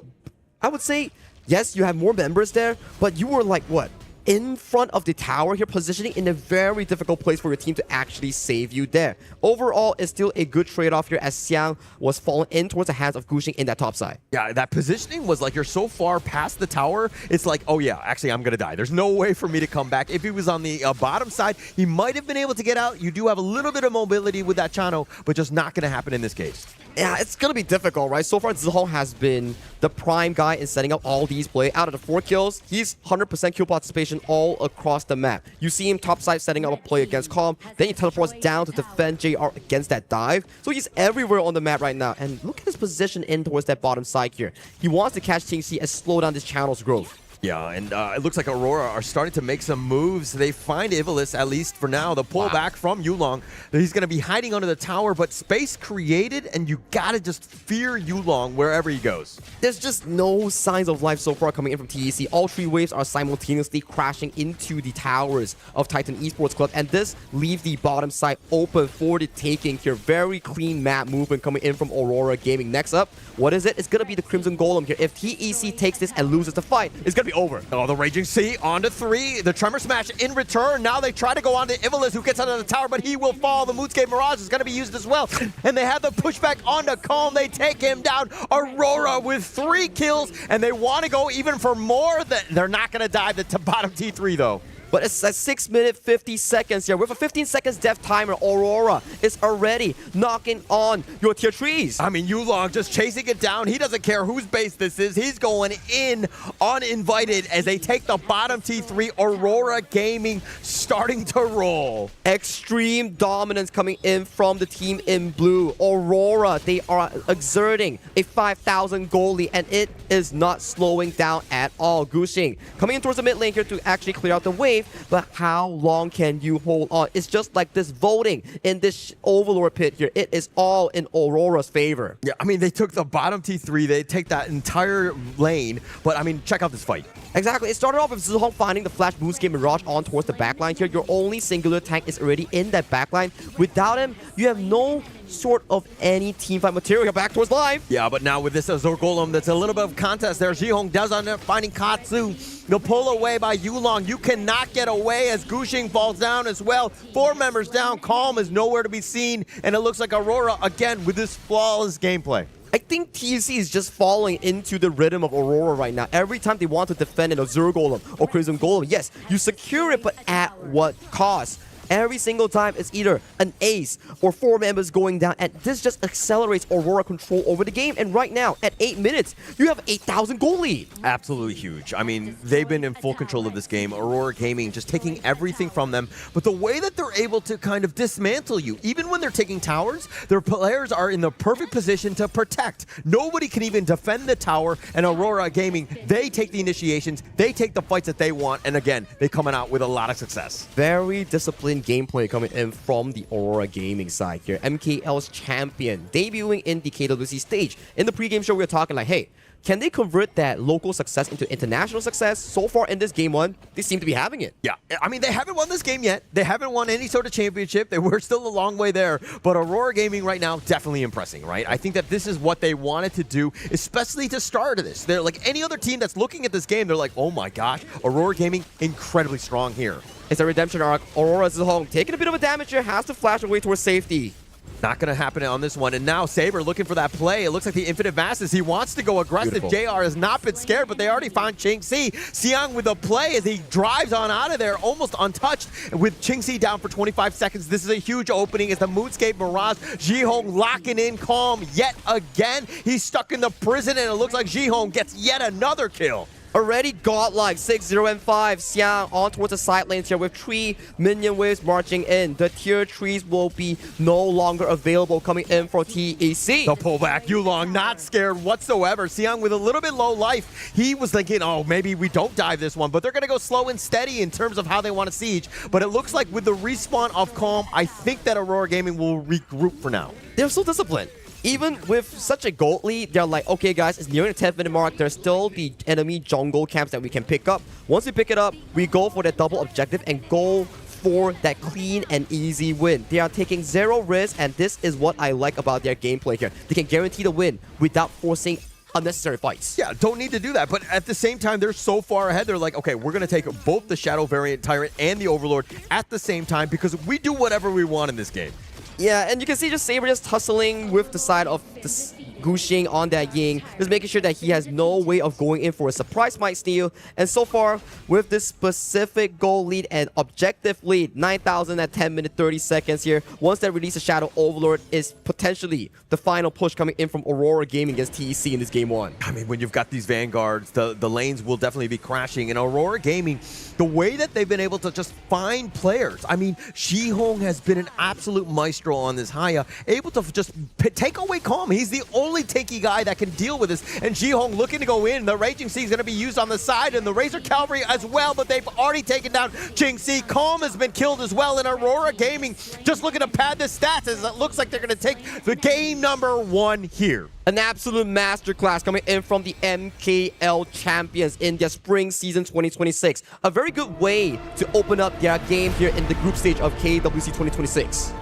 I would say, yes, you have more members there, but you were like, what, in front of the tower here, positioning in a very difficult place for your team to actually save you there. Overall, it's still a good trade-off here as Xiang was falling in towards the hands of Gushing in that top side. Yeah, that positioning was like you're so far past the tower, it's like, oh yeah, actually I'm gonna die. There's no way for me to come back. If he was on the bottom side, he might have been able to get out. You do have a little bit of mobility with that channel, but just not gonna happen in this case. Yeah, it's gonna be difficult, right? So far, Zihong has been the prime guy in setting up all these plays. Out of the 4 kills, he's 100% kill participation all across the map. You see him top side setting up a play against Calm, then he teleports down to defend JR against that dive. So he's everywhere on the map right now. And look at his position in towards that bottom side here. He wants to catch Ting and slow down this channel's growth. Yeah, and it looks like Aurora are starting to make some moves. They find Ivalice, at least for now. The pullback from Yulong. He's going to be hiding under the tower, but space created, and you got to just fear Yulong wherever he goes. There's just no signs of life so far coming in from TEC. All 3 waves are simultaneously crashing into the towers of Titan Esports Club, and this leaves the bottom side open for the taking here. Very clean map movement coming in from Aurora Gaming. Next up, what is it? It's going to be the Crimson Golem here. If TEC takes this and loses the fight, it's going to be over. Oh, the Raging Sea onto 3. The Tremor Smash in return. Now they try to go on to Ivalice, who gets under the tower, but he will fall. The Moonscape Mirage is going to be used as well. And they have the pushback onto Calm. They take him down. Aurora with 3 kills, and they want to go even for more. They're not going to die the bottom T3, though. But it's at 6 minutes 50 seconds here. With a 15 seconds death timer, Aurora is already knocking on your tier 3s. I mean, Yulong just chasing it down. He doesn't care whose base this is. He's going in uninvited as they take the bottom T3. Aurora Gaming starting to roll. Extreme dominance coming in from the team in blue. Aurora, they are exerting a 5,000 goal lead, and it is not slowing down at all. Gushing coming in towards the mid lane here to actually clear out the wave. But how long can you hold on? It's just like this voting in this Overlord pit here. It is all in Aurora's favor. Yeah, I mean, they took the bottom T3. They take that entire lane. But, I mean, check out this fight. Exactly. It started off with Zihong finding the Flash Moonscape Mirage on towards the backline here. Your only singular tank is already in that backline. Without him, you have no sort of any teamfight material. You're back towards live. Yeah, but now with this Azure Golem, that's a little bit of contest there. Jihong does end up finding Katsu. The pull away by Yulong. You cannot get away as Gushing falls down as well. 4 members down. Calm is nowhere to be seen. And it looks like Aurora, again, with this flawless gameplay. I think TEC is just falling into the rhythm of Aurora right now. Every time they want to defend an Azure Golem or Crimson Golem, yes, you secure it, but at what cost? Every single time it's either an ace or 4 members going down, and this just accelerates Aurora control over the game. And right now, at 8 minutes, you have 8,000 goal lead. Absolutely huge. I mean, they've been in full control of this game. Aurora Gaming just taking everything from them. But the way that they're able to kind of dismantle you, even when they're taking towers, their players are in the perfect position to protect. Nobody can even defend the tower, and Aurora Gaming, they take the initiations, they take the fights that they want, and again, they coming out with a lot of success. Very disciplined gameplay coming in from the Aurora Gaming side here. MKL's champion debuting in the KWC stage. In the pregame show, we were talking like, hey, can they convert that local success into international success? So far in this game 1, they seem to be having it. Yeah, I mean, they haven't won this game yet. They haven't won any sort of championship. We're still a long way there. But Aurora Gaming right now, definitely impressing, right? I think that this is what they wanted to do, especially to start this. They're like any other team that's looking at this game, they're like, oh my gosh, Aurora Gaming, incredibly strong here. It's a redemption arc. Aurora Zihong taking a bit of a damage here, has to flash away towards safety. Not going to happen on this one. And now Saber looking for that play. It looks like the Infinite Masses. He wants to go aggressive. Beautiful. JR has not been scared, but they already found Qingxi. Xiang with the play as he drives on out of there, almost untouched, with Qingxi down for 25 seconds. This is a huge opening as the Moonscape Mirage. Jihong locking in Calm yet again. He's stuck in the prison, and it looks like Jihong gets yet another kill. Already godlike, 6-0 and 5. Xiang on towards the side lanes here with 3 minion waves marching in. The tier 3s will be no longer available coming in for TEC. The pullback, Yulong not scared whatsoever. Xiang with a little bit low life. He was thinking, oh, maybe we don't dive this one, but they're going to go slow and steady in terms of how they want to siege. But it looks like with the respawn of Calm, I think that Aurora Gaming will regroup for now. They're so disciplined. Even with such a gold lead, they're like, okay guys, it's nearing the 10th minute mark. There's still the enemy jungle camps that we can pick up. Once we pick it up, we go for that double objective and go for that clean and easy win. They are taking 0 risk, and this is what I like about their gameplay here. They can guarantee the win without forcing unnecessary fights. Yeah, don't need to do that. But at the same time, they're so far ahead. They're like, okay, we're going to take both the Shadow Variant Tyrant and the Overlord at the same time because we do whatever we want in this game. Yeah, and you can see just Saber just hustling with the side of the Gushing on that Ying, just making sure that he has no way of going in for a surprise might steal. And so far, with this specific goal lead and objective lead, 9,000 at 10 minutes 30 seconds here. Once that release of Shadow Overlord is potentially the final push coming in from Aurora Gaming against TEC in this game 1. I mean, when you've got these Vanguards, the lanes will definitely be crashing. And Aurora Gaming, the way that they've been able to just find players. I mean, Jihong has been an absolute maestro on this Haya, able to just take away Calm. He's the only tanky guy that can deal with this. And Jihong looking to go in. The Raging Sea is going to be used on the side, and the Razor Cavalry as well, but they've already taken down Jingxi. Calm has been killed as well, and Aurora Gaming just looking to pad the stats as it looks like they're going to take the game number 1 here. An absolute masterclass coming in from the MKL champions in their spring season 2026. A very good way to open up their game here in the group stage of KWC 2026.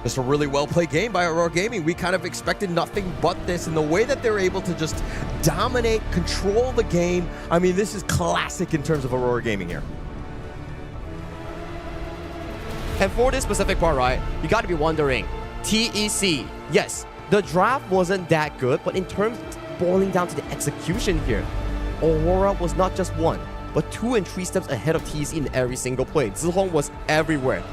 Just a really well-played game by Aurora Gaming. We kind of expected nothing but this, and the way that they're able to just dominate, control the game. I mean, this is classic in terms of Aurora Gaming here. And for this specific part, right, you got to be wondering, TEC, yes, the draft wasn't that good, but in terms of boiling down to the execution here, Aurora was not just 1, but 2 and 3 steps ahead of TEC in every single play. Zihong was everywhere.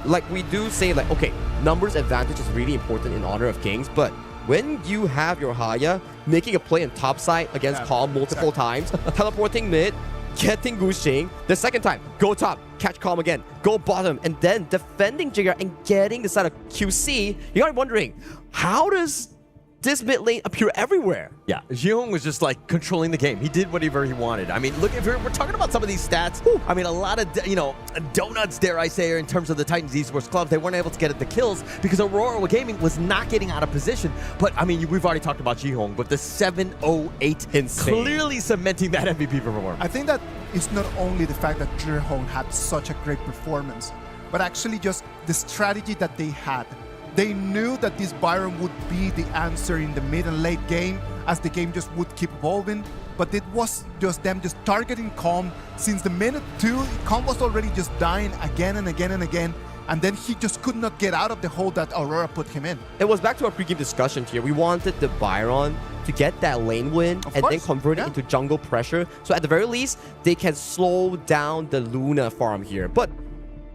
Like we do say, like, okay, numbers advantage is really important in Honor of Kings, but when you have your Haya making a play in top side against Calm multiple times, teleporting mid, getting Gushing, the second time, go top, catch Calm again, go bottom, and then defending Jigger and getting the side of QC, you gotta be wondering, how does this mid lane appear everywhere? Yeah, Jihong was just like controlling the game. He did whatever he wanted. I mean, look, if we're talking about some of these stats, I mean, a lot of, donuts, dare I say, in terms of the Titans Esports Club, they weren't able to get at the kills because Aurora Gaming was not getting out of position. But, I mean, we've already talked about Jihong, but the 708 insane, clearly cementing that MVP performance. I think that it's not only the fact that Jihong had such a great performance, but actually just the strategy that they had. They knew that this Byron would be the answer in the mid and late game as the game just would keep evolving, but it was just them just targeting Calm since the minute 2. Calm was already just dying again and again and again, and then he just could not get out of the hole that Aurora put him in. It was back to our pre-game discussion here. We wanted the Byron to get that lane win and then convert it into jungle pressure. So at the very least, they can slow down the Luna farm here. But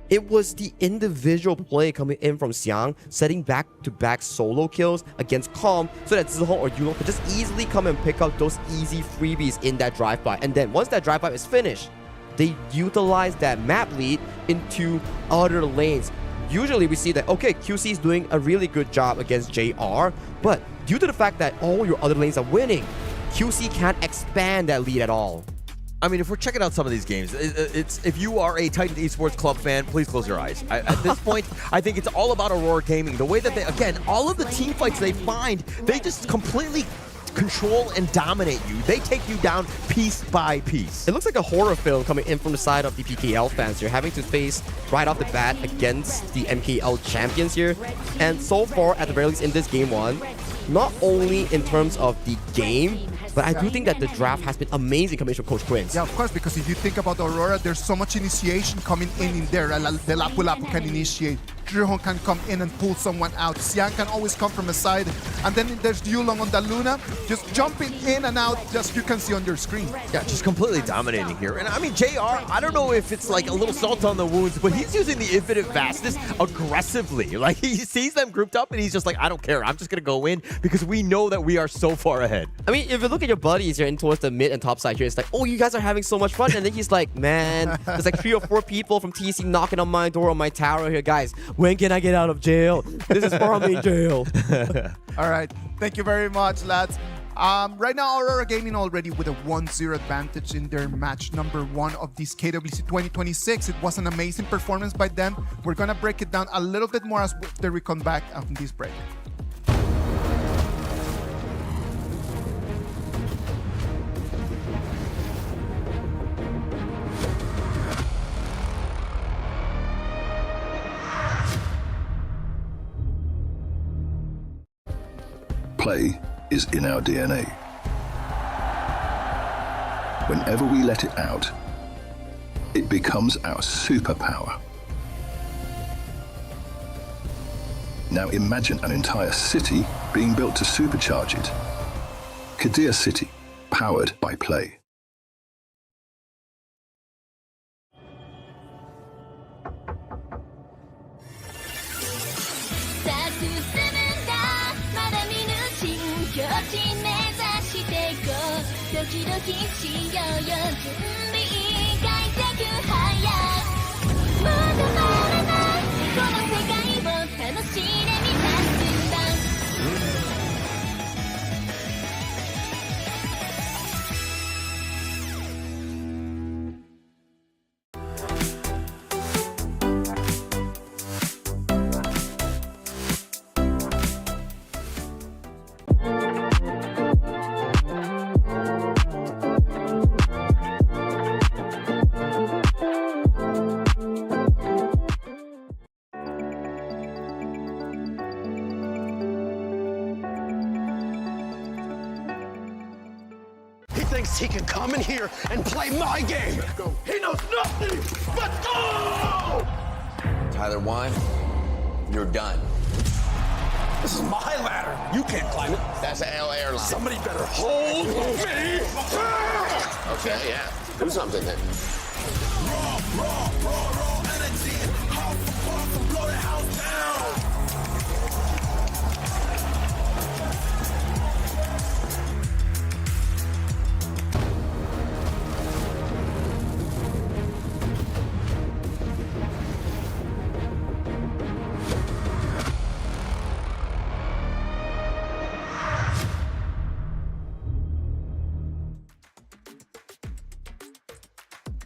it was the individual play coming in from Xiang, setting back-to-back solo kills against Calm so that Zihong or Yulong could just easily come and pick up those easy freebies in that drive-by. And then once that drive-by is finished, they utilize that map lead into other lanes. Usually we see that, okay, QC is doing a really good job against JR, but due to the fact that all your other lanes are winning, QC can't expand that lead at all. I mean, if we're checking out some of these games, it's if you are a Titan Esports Club fan, please close your eyes. At this point, I think it's all about Aurora Gaming. The way that they, again, all of the team fights they find, they just completely control and dominate you. They take you down piece by piece. It looks like a horror film coming in from the side of the PKL fans. You're having to face right off the bat against the MKL champions here. And so far, at the very least in this game 1, not only in terms of the game, but I do think that the draft has been amazing coming from Coach Quince. Yeah, of course, because if you think about Aurora, there's so much initiation coming in there. The Lapu Lapu can initiate. Jihong can come in and pull someone out. Xiang can always come from a side. And then there's Yulong on the Luna, just jumping in and out, just you can see on your screen. Yeah, just completely dominating here. And I mean, JR, I don't know if it's like a little salt on the wounds, but he's using the infinite vastness aggressively. Like, he sees them grouped up and he's just like, I don't care. I'm just going to go in because we know that we are so far ahead. I mean, if you look at your buddies here in towards the mid and top side here, it's like, oh, you guys are having so much fun. And then he's like, man, there's like 3 or 4 people from TC knocking on my door on my tower here, guys. When can I get out of jail? This is farming jail. All right. Thank you very much, lads. Right now, Aurora Gaming already with a 1-0 advantage in their match number 1 of this KWC 2026. It was an amazing performance by them. We're going to break it down a little bit more after we come back from this break. Play is in our DNA. Whenever we let it out, it becomes our superpower. Now imagine an entire city being built to supercharge it. Kadir City, powered by play. He thinks he can come in here and play my game. He knows nothing but go! Tyler Wine, you're done. This is my ladder. You can't climb it. That's an L airline. Somebody better hold me. Okay, yeah. Do something then. Raw energy. House for parts, blow the house down.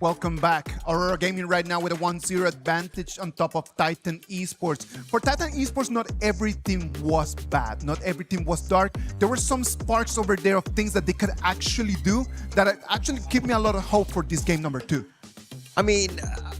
Welcome back. Aurora Gaming right now with a 1-0 advantage on top of Titan Esports. For Titan Esports, not everything was bad. Not everything was dark. There were some sparks over there of things that they could actually do that actually give me a lot of hope for this game number 2. I mean,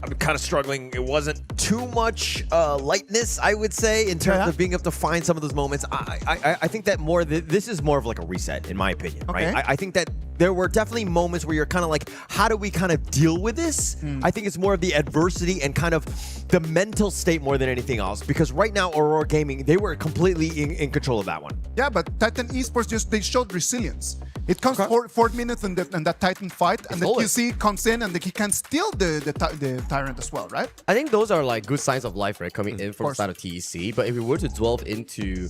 I'm kind of struggling. It wasn't too much lightness, I would say, in terms of being able to find some of those moments. I think that this is more of like a reset, in my opinion, right? I think that there were definitely moments where you're kind of like, how do we kind of deal with this? I think it's more of the adversity and kind of the mental state more than anything else. Because right now, Aurora Gaming, they were completely in control of that one. Yeah, but Titan Esports they showed resilience. It comes 4 minutes in that Titan fight, and the QC comes in and he can steal the Tyrant as well, right? I think those are like good signs of life, right? Coming in from the side of TEC. But if we were to delve into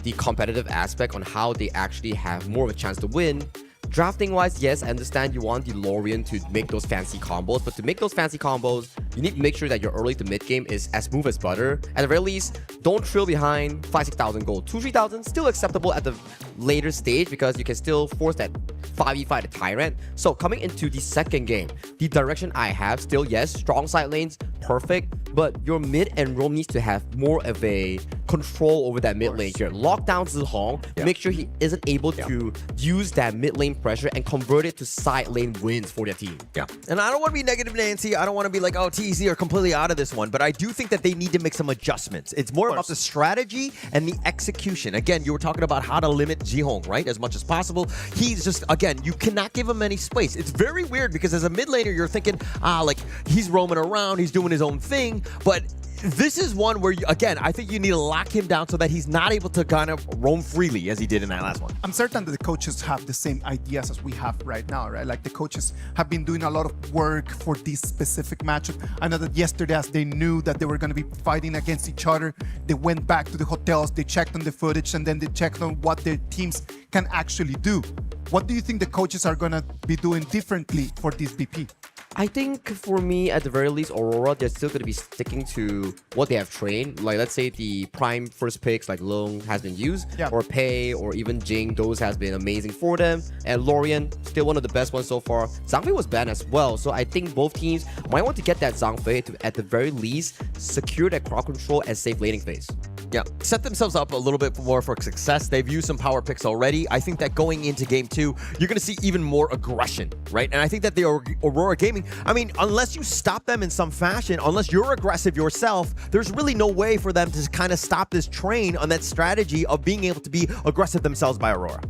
the competitive aspect on how they actually have more of a chance to win, drafting wise, yes, I understand you want the Lorien to make those fancy combos, but to make those fancy combos, you need to make sure that your early to mid game is as smooth as butter. At the very least, don't trail behind 5,000-6,000 gold. 2,000-3,000 still acceptable at the later stage because you can still force that 5v5 the Tyrant. So coming into the second game, the direction I have still, yes, strong side lanes, perfect, but your mid and roam needs to have more of a control over that mid lane here. Lock down Zihong, make sure he isn't able to use that mid lane pressure and convert it to side lane wins for their team. Yeah, and I don't want to be negative, Nancy. I don't want to be like, oh, TEC are completely out of this one, but I do think that they need to make some adjustments. It's more about the strategy and the execution. Again, you were talking about how to limit Zihong, right, as much as possible. He's just, again, you cannot give him any space. It's very weird because as a mid laner, you're thinking, like, he's roaming around, he's doing his own thing, but this is one where, again, I think you need to lock him down so that he's not able to kind of roam freely as he did in that last one. I'm certain that the coaches have the same ideas as we have right now, right? Like the coaches have been doing a lot of work for this specific matchup. I know that yesterday, as they knew that they were going to be fighting against each other, they went back to the hotels, they checked on the footage, and then they checked on what their teams can actually do. What do you think the coaches are going to be doing differently for this BP? I think for me, at the very least, Aurora, they're still going to be sticking to what they have trained. Like, let's say the prime first picks like Long has been used, or Pei, or even Jing, those has been amazing for them. And Lorien, still one of the best ones so far. Zhangfei was banned as well, so I think both teams might want to get that Zhangfei to, at the very least, secure that crowd control and safe laning phase. Yeah, set themselves up a little bit more for success. They've used some power picks already. I think that going into game 2, you're going to see even more aggression, right? And I think that the Aurora Gaming, I mean, unless you stop them in some fashion, unless you're aggressive yourself, there's really no way for them to kind of stop this train on that strategy of being able to be aggressive themselves by Aurora.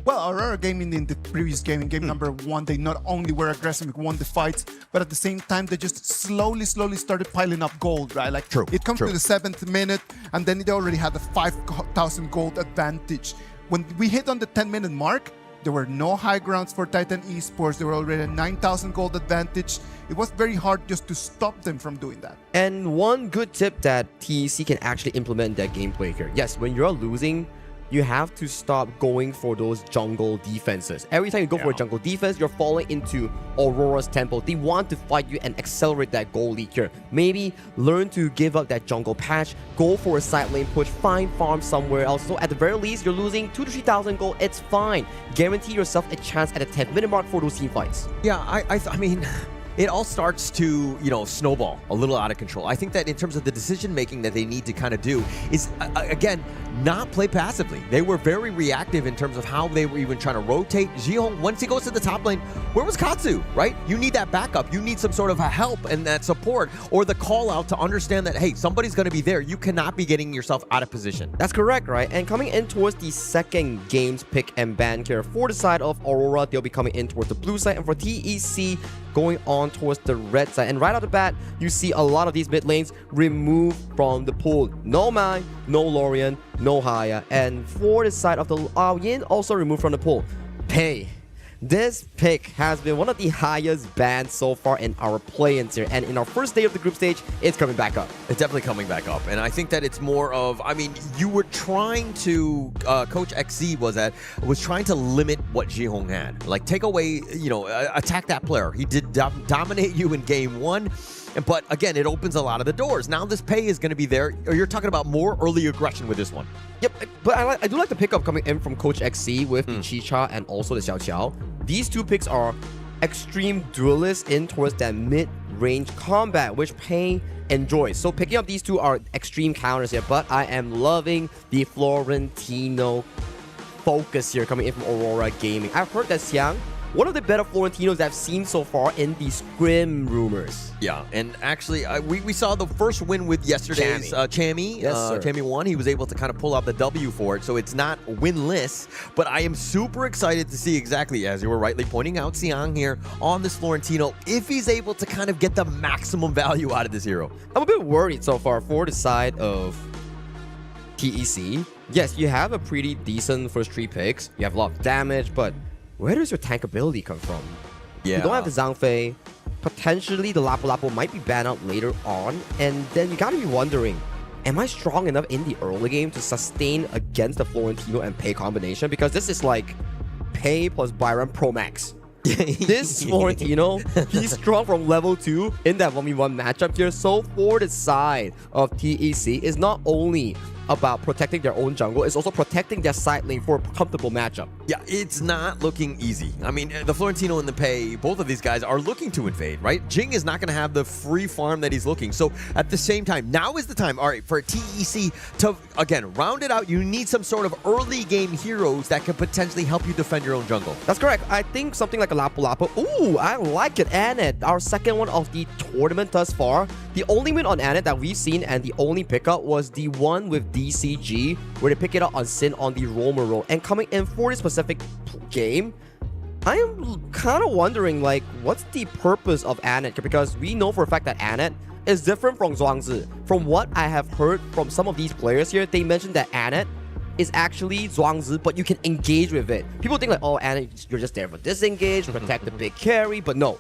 Well, Aurora Gaming in the previous game, in game number 1, they not only were aggressive, won the fights, but at the same time, they just slowly started piling up gold, right? Like, it comes to the 7th minute, and then they already had a 5,000 gold advantage. When we hit on the 10-minute mark, there were no high grounds for Titan Esports. They were already a 9,000 gold advantage. It was very hard just to stop them from doing that. And one good tip that TEC can actually implement in their gameplay here. Yes, when you're losing, you have to stop going for those jungle defenses. Every time you go for a jungle defense, you're falling into Aurora's tempo. They want to fight you and accelerate that goal lead here. Maybe learn to give up that jungle patch, go for a side lane push, find farm somewhere else. So at the very least, you're losing 2,000 to 3,000 gold. It's fine. Guarantee yourself a chance at a 10-minute mark for those team fights. Yeah, I mean, it all starts to, snowball a little out of control. I think that in terms of the decision-making that they need to kind of do is, again, not play passively. They were very reactive in terms of how they were even trying to rotate. Jihong, once he goes to the top lane, where was Katsu, right? You need that backup. You need some sort of a help and that support or the call out to understand that, hey, somebody's going to be there. You cannot be getting yourself out of position. That's correct, right? And coming in towards the second game's pick and ban here, for the side of Aurora, they'll be coming in towards the blue side, and for TEC, going on towards the red side. And right off the bat, you see a lot of these mid lanes removed from the pool. No Mai, no Lorian, no Haya. And for the side of the Yin, also removed from the pool. Pei. This pick has been one of the highest bans so far in our play-ins here. And in our first day of the group stage, it's coming back up. It's definitely coming back up. And I think that it's more of, I mean, you were trying to, Coach XZ was trying to limit what Jihong had. Like, take away, attack that player. He did dominate you in game 1. But again, it opens a lot of the doors. Now this Pei is going to be there. Or you're talking about more early aggression with this one. Yep, but I do like the pickup coming in from Coach XC with the Chicha and also the Xiao Qiao. These two picks are extreme duelists in towards that mid-range combat, which Pei enjoys. So picking up these two are extreme counters here, but I am loving the Florentino focus here coming in from Aurora Gaming. I've heard that Xiang, one of the better Florentinos I've seen so far in the scrim rumors. Yeah, and actually, we saw the first win with yesterday's Chammy. Yes, sir. Chammy won. He was able to kind of pull out the W for it, so it's not winless. But I am super excited to see exactly, as you were rightly pointing out, Xiang here on this Florentino, if he's able to kind of get the maximum value out of this hero. I'm a bit worried so far for the side of TEC. Yes, you have a pretty decent first 3 picks. You have a lot of damage, but where does your tank ability come from? Yeah. You don't have the Zhang Fei. Potentially, the Lapu Lapu might be banned out later on. And then you gotta be wondering, am I strong enough in the early game to sustain against the Florentino and Pei combination? Because this is like Pei plus Byron Pro Max. This Florentino, he's strong from level 2 in that 1v1 matchup here. So for the side of TEC is not only about protecting their own jungle, it's also protecting their side lane for a comfortable matchup. Yeah, it's not looking easy. I mean, the Florentino and the Pei, both of these guys are looking to invade, right? Jing is not going to have the free farm that he's looking. So at the same time, now is the time, all right, for TEC to, again, round it out. You need some sort of early game heroes that can potentially help you defend your own jungle. That's correct. I think something like a Lapu Lapu. Ooh, I like it. Anet, our second one of the tournament thus far. The only win on Anet that we've seen and the only pickup was the one with DCG, where they pick it up on Sin on the Roamer role. And coming in for this specific game, I am kind of wondering, like, what's the purpose of Anet? Because we know for a fact that Anet is different from Zhuangzi. From what I have heard from some of these players here, they mentioned that Anet is actually Zhuangzi, but you can engage with it. People think like, oh, Anet, you're just there for disengage, protect the big carry, but no.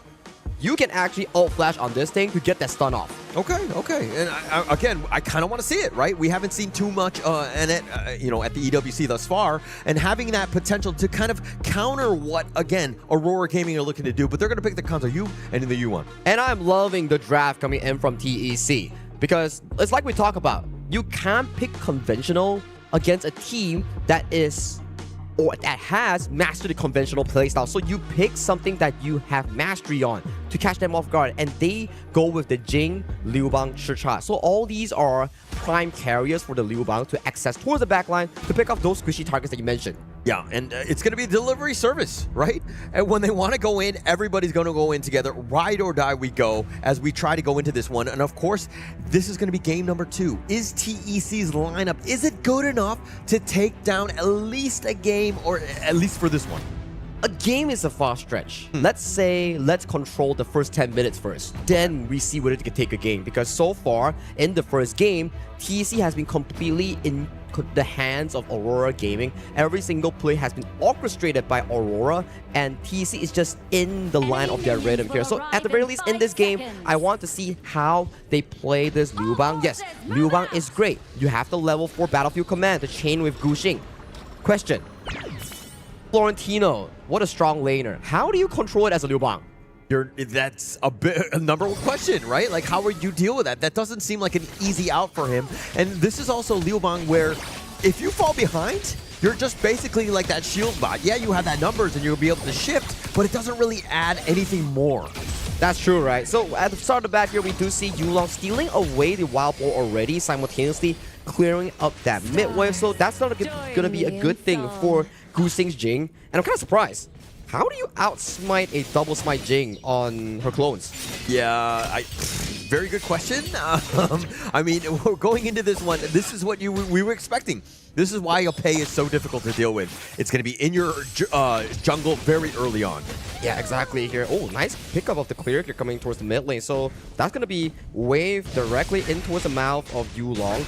You can actually ult flash on this thing to get that stun off. Okay. And again, I kind of want to see it, right? We haven't seen too much Anet, at the EWC thus far, and having that potential to kind of counter what, again, Aurora Gaming are looking to do, but they're going to pick the counter U and in the U1. And I'm loving the draft coming in from TEC, because it's like we talk about, you can't pick conventional against a team that is, or that has mastered the conventional playstyle. So you pick something that you have mastery on to catch them off guard, and they go with the Jing, Liu Bang, Shicha. So all these are prime carriers for the Liu Bang to access towards the backline to pick off those squishy targets that you mentioned. Yeah, and it's going to be delivery service, right? And when they want to go in, everybody's going to go in together. Ride or die we go as we try to go into this one. And of course, this is going to be game number 2. Is TEC's lineup, is it good enough to take down at least a game, or at least for this one? A game is a far stretch. Let's control the first 10 minutes first. Then we see whether it can take a game. Because so far, in the first game, TEC has been completely in the hands of Aurora Gaming. Every single play has been orchestrated by Aurora, and TEC is just in the line of their rhythm here. So at the very least, in this game, I want to see how they play this Liu Bang. Yes, Liu Bang is great. You have the level 4 Battlefield Command to chain with Guxing. Question. Florentino, what a strong laner. How do you control it as a Liu Bang? That's a number one question, right? Like, how would you deal with that? That doesn't seem like an easy out for him. And this is also Liu Bang where if you fall behind, you're just basically like that shield bot. Yeah, you have that numbers and you'll be able to shift, but it doesn't really add anything more. That's true, right? So at the start of the back here, we do see Yulong stealing away the wild boar already, simultaneously clearing up that mid wave. So that's not gonna be a good thing for Guxing's Jing. And I'm kind of surprised. How do you outsmite a double smite Jing on her clones? Yeah, very good question. I mean, we're going into this one. This is what we were expecting. This is why Pei is so difficult to deal with. It's going to be in your jungle very early on. Yeah, exactly here. Oh, nice pickup of the clear here coming towards the mid lane. So that's going to be wave directly in towards the mouth of Yulong.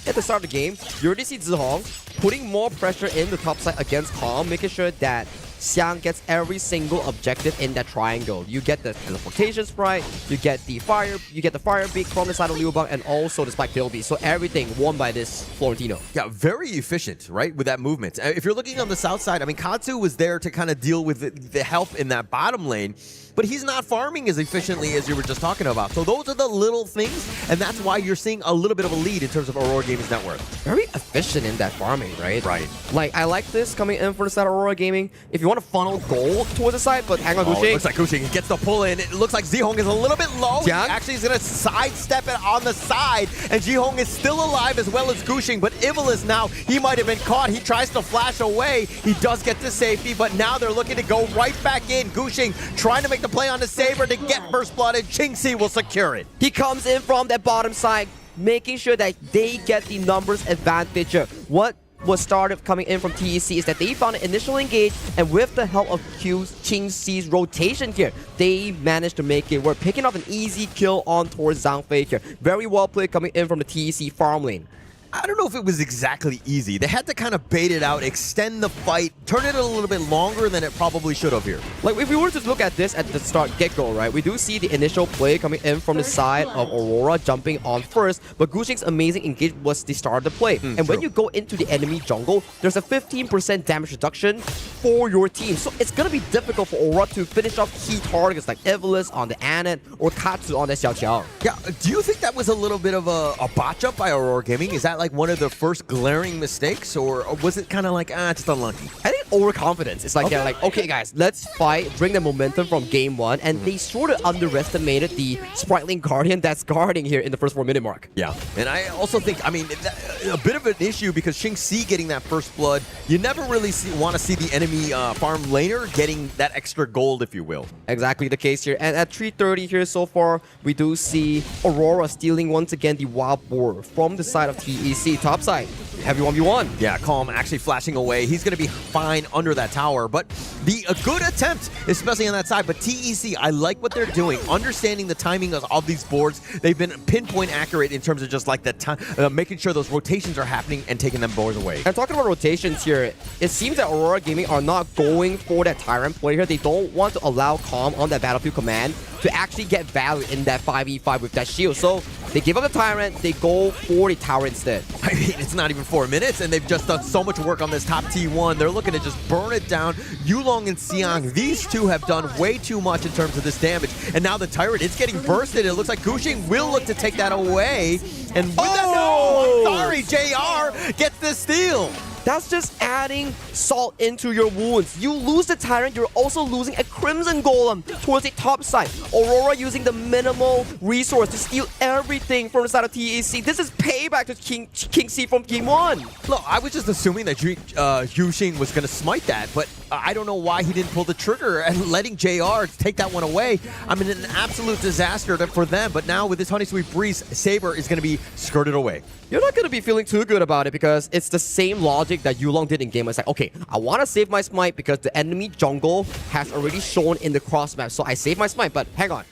At the start of the game, you already see Zihong putting more pressure in the top side against Calm, making sure that Xiang gets every single objective in that triangle. You get the teleportation sprite, you get the fire beak from the side of Liu Bang, and also the spike Bilby. So everything won by this Florentino. Yeah, very efficient, right, with that movement. If you're looking on the south side, I mean, Katsu was there to kind of deal with the help in that bottom lane, but he's not farming as efficiently as you were just talking about. So those are the little things, and that's why you're seeing a little bit of a lead in terms of Aurora Gaming's net worth. Very efficient in that farming, right? Right. Like, I like this coming in for the side of Aurora Gaming. If you want to funnel gold towards the side, but hang on, Guxing. It looks like Guxing gets the pull in. It looks like Zihong is a little bit low. He Jiang actually is going to sidestep it on the side, and Zihong is still alive as well as Guxing, but Ivalis now, he might have been caught. He tries to flash away. He does get to safety, but now they're looking to go right back in. Guxing trying to make the play on the Saber to get First Blood, and Qingxi will secure it. He comes in from that bottom side, making sure that they get the numbers advantage here. What was started coming in from TEC is that they found an initial engage, and with the help of Qingxi's rotation here, they managed to make it work, picking up an easy kill on towards Zhang Fei here. Very well played coming in from the TEC farm lane. I don't know if it was exactly easy. They had to kind of bait it out, extend the fight, turn it a little bit longer than it probably should have here. Like, if we were to look at this at the start get-go, right, we do see the initial play coming in from the side of Aurora jumping on first, but Guxing's amazing engage was the start of the play. And when you go into the enemy jungle, there's a 15% damage reduction for your team. So it's going to be difficult for Aurora to finish off key targets like Evalis on the Anet or Katsu on the Xiao Qiao. Yeah, do you think that was a little bit of a botch up by Aurora Gaming? Is that like one of the first glaring mistakes, or was it kind of like, just unlucky? I think overconfidence. It's like, they're like, okay guys, let's fight, bring the momentum from game one, and they sort of underestimated the Spriteling Guardian that's guarding here in the first 4-minute mark. Yeah, and I also think, I mean, a bit of an issue because Qingxi getting that first blood, you never really want to see the enemy farm laner getting that extra gold, if you will. Exactly the case here. And at 3:30 here so far, we do see Aurora stealing once again the wild boar from the side of TEC. Top side, heavy 1v1. Yeah, Calm actually flashing away. He's going to be fine under that tower, but a good attempt, especially on that side. But TEC, I like what they're doing, understanding the timing of these boards. They've been pinpoint accurate in terms of just like the time, making sure those rotations are happening and taking them boards away. And talking about rotations here, it seems that Aurora Gaming are not going for that Tyrant play here. They don't want to allow Calm on that Battlefield Command to actually get value in that 5v5 with that shield. So they give up the Tyrant, they go for the tower instead. I mean, it's not even 4 minutes, and they've just done so much work on this top T1. They're looking to just burn it down. Yulong and Xiang, these two have done way too much in terms of this damage. And now the Tyrant, it's getting bursted. It looks like Guxing will look to take that away. And with that, no, I'm sorry, JR gets the steal. That's just adding salt into your wounds. You lose the Tyrant, you're also losing a Crimson Golem towards the top side. Aurora using the minimal resource to steal everything from the side of TEC. This is payback to King C from Game 1. Look, I was just assuming that Yuxing was going to smite that, but I don't know why he didn't pull the trigger and letting JR take that one away. I mean, an absolute disaster for them, but now with this Honey Sweet Breeze, Saber is going to be skirted away. You're not going to be feeling too good about it because it's the same logic that Yulong did in game. It's like, okay, I want to save my smite because the enemy jungle has already shown in the cross map, so I save my smite, but hang on.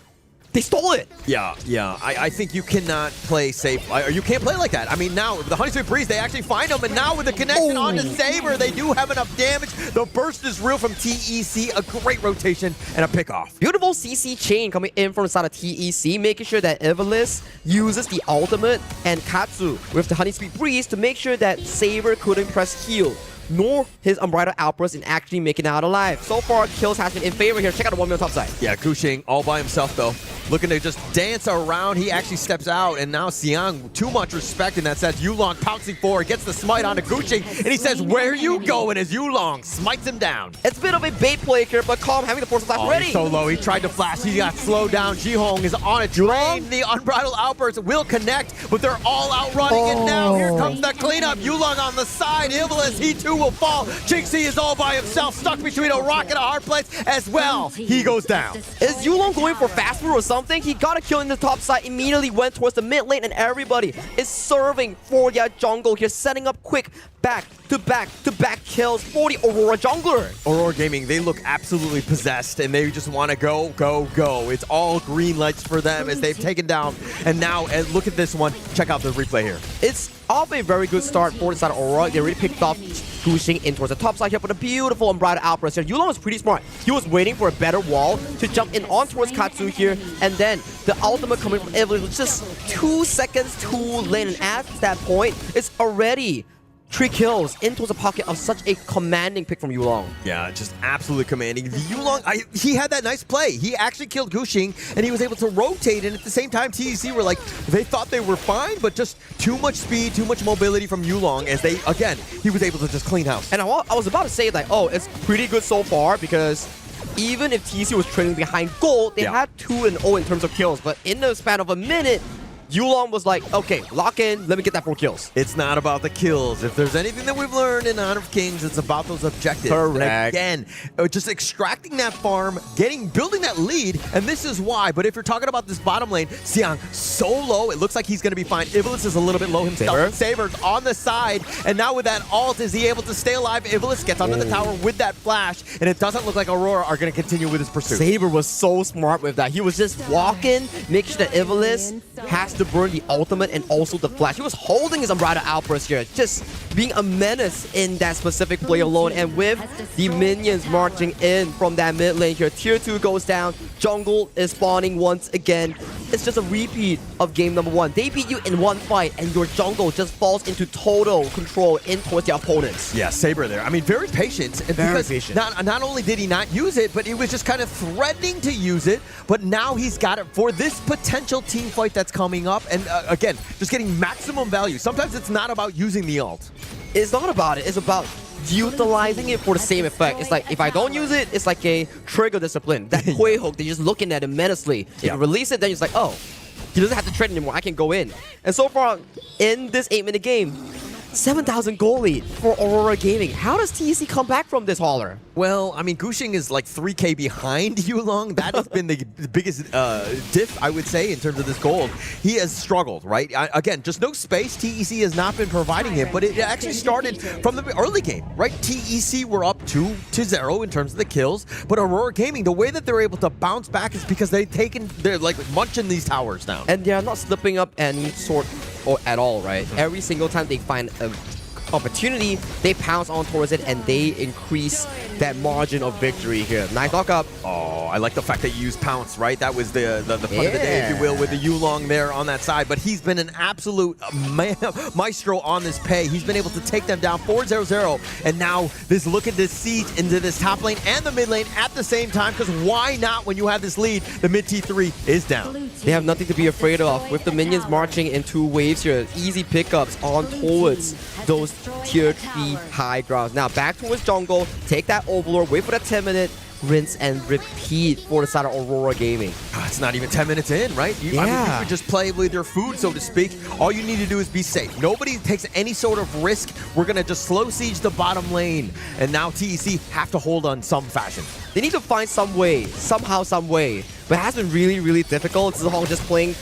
They stole it! Yeah. I think you cannot play safe. You can't play like that. I mean, now, with the Honey Sweet Breeze, they actually find him, and now with the connection onto Saber, they do have enough damage. The burst is real from TEC. A great rotation and a pick-off. Beautiful CC chain coming in from the side of TEC, making sure that Ivalice uses the ultimate and Katsu with the Honey Sweet Breeze to make sure that Saber couldn't press heal, nor his Unbridled Outburst in actually making it out alive. So far, kills has been in favor here. Check out the 1 on top side. Yeah, Gushing all by himself, though. Looking to just dance around. He actually steps out, and now Xiang, too much respect in that sense. Yulong pouncing forward, gets the smite onto Gushing, and he says, "Where are you going?" as Yulong smites him down. It's a bit of a bait play here, but Calm having the force flash ready. He's so low. He tried to flash. He got slowed down. Jihong is on a train. The Unbridled Outburst will connect, but they're all out running, and now here comes the cleanup. Yulong on the side. Ivalice, he too will fall. Jinxie is all by himself, stuck between a rock and a hard place as well. He goes down. Is Yulong going for fast food or something? He got a kill in the top side, immediately went towards the mid lane, and everybody is serving for their jungle here, setting up quick back-to-back kills for the Aurora jungler. Aurora Gaming, they look absolutely possessed, and they just want to go. It's all green lights for them as they've taken down. And now, look at this one. Check out the replay here. It's off a very good start for the side of Aurora. They already picked off Gushing in towards the top side here, but a beautiful Unbridled Outburst here. Yulong was pretty smart. He was waiting for a better wall to jump in on towards Katsu here, and then the ultimate coming from Evelyn was just 2 seconds too late, and at that point, it's already 3 kills into the pocket of such a commanding pick from Yulong. Yeah, just absolutely commanding. The Yulong, he had that nice play. He actually killed Gushing, and he was able to rotate, and at the same time, TEC were like, they thought they were fine, but just too much speed, too much mobility from Yulong as they, again, he was able to just clean house. And I was about to say, like, oh, it's pretty good so far, because even if TEC was trailing behind gold, they had 2-0 in terms of kills, but in the span of a minute, Yulong was like, okay, lock in, let me get that 4 kills. It's not about the kills. If there's anything that we've learned in Honor of Kings, it's about those objectives. Correct. Again, just extracting that farm, building that lead, and this is why. But if you're talking about this bottom lane, Xiang so low, it looks like he's going to be fine. Ivalice is a little bit low himself. Saber's on the side, and now with that ult, is he able to stay alive? Ivalice gets onto the tower with that flash, and it doesn't look like Aurora are going to continue with his pursuit. Saber was so smart with that. He was just walking, making sure that Ivalice has to burn the ultimate and also the flash. He was holding his Unbridled Outburst here, just being a menace in that specific play alone. And with the minions marching in from that mid lane here, tier 2 goes down, jungle is spawning once again. It's just a repeat of game number 1. They beat you in one fight, and your jungle just falls into total control in towards the opponents. Yeah, Saber there. I mean, very patient. Very patient. Not only did he not use it, but he was just kind of threatening to use it, but now he's got it for this potential team fight that's coming up. And again, just getting maximum value. Sometimes it's not about using the ult. It's not about it. It's about utilizing it for the same effect. It's like, if I don't use it, it's like a trigger discipline. That Koi hook, they're just looking at it menacingly. If you release it, then it's like, oh, he doesn't have to trade anymore. I can go in. And so far, in this 8-minute game, 7,000 goal lead for Aurora Gaming. How does TEC come back from this hauler? Well, I mean, Gushing is like 3K behind Yulong. That has been the biggest diff, I would say, in terms of this gold. He has struggled, right? Again, just no space. TEC has not been providing him, but it actually started from the early game, right? TEC were up 2-0 in terms of the kills, but Aurora Gaming, the way that they're able to bounce back is because they're like munching these towers down. And they're not slipping up any sort or at all, right? Every single time they find a opportunity, they pounce on towards it, and they increase that margin of victory here. Nice knock up. Oh, I like the fact that you use pounce, right? That was the fun of the day, if you will, with the Yulong there on that side. But he's been an absolute maestro on this pay. He's been able to take them down 4-0-0. And now this look at this siege into this top lane and the mid lane at the same time, because why not when you have this lead? The mid T3 is down. They have nothing to be afraid of. With the minions marching in 2 waves here, easy pickups on towards those tier 3 high grounds. Now back towards jungle, take that Overlord, wait for that 10-minute, rinse and repeat for the side of Aurora Gaming. It's not even 10 minutes in, right? I mean, you could just play with your food, so to speak. All you need to do is be safe. Nobody takes any sort of risk. We're going to just slow siege the bottom lane. And now TEC have to hold on some fashion. They need to find some way, somehow, some way. But it has been really, really difficult. Zihong just playing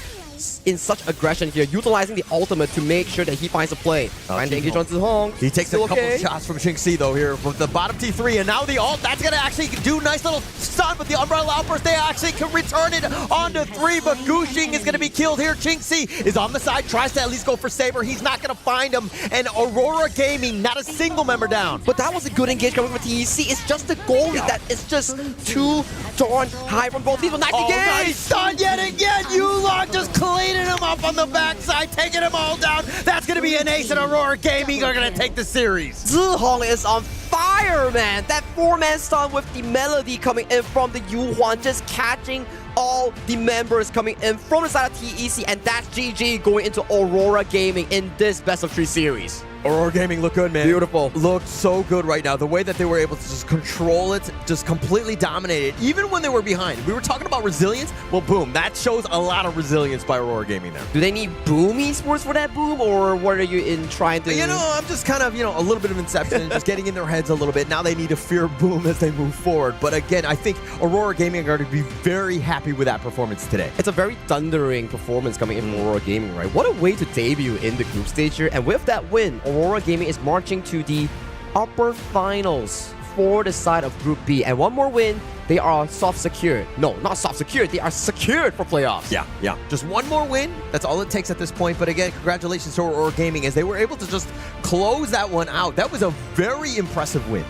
in such aggression here, utilizing the ultimate to make sure that he finds a play. Trying to engage on Zihong. He takes a couple of shots from Xingxi though here from the bottom T3, and now the ult, that's gonna actually do nice little stun with the Umbrella Outburst. They actually can return it onto 3, but Gushing is gonna be killed here. Xingxi is on the side, tries to at least go for Saber. He's not gonna find him, and Aurora Gaming, not a single member down. But that was a good engage coming from TEC. It's just the goalie that is just too darn high from both people. Nice engage! Nice stun yet again! Yulong just cleaning him up on the backside, taking him all down. That's gonna be an ace, and Aurora Gaming are gonna take the series. Zihong is on fire, man. That 4-man stun with the Melody coming in from the Yuhuan, just catching all the members coming in from the side of TEC, and that's GG going into Aurora Gaming in this best of 3 series. Aurora Gaming look good, man. Beautiful. Looked so good right now. The way that they were able to just control it, just completely dominate it, even when they were behind. We were talking about resilience. Well, boom. That shows a lot of resilience by Aurora Gaming there. Do they need boom esports for that boom, or what are you in trying to... You know, I'm just kind of, you know, a little bit of inception, just getting in their heads a little bit. Now they need to fear boom as they move forward. But again, I think Aurora Gaming are going to be very happy with that performance today. It's a very thundering performance coming in from Aurora Gaming, right? What a way to debut in the group stage here. And with that win, Aurora Gaming is marching to the upper finals for the side of Group B. And one more win, they are soft secured. No, not soft secured. They are secured for playoffs. Yeah. Just one more win. That's all it takes at this point. But again, congratulations to Aurora Gaming as they were able to just close that one out. That was a very impressive win.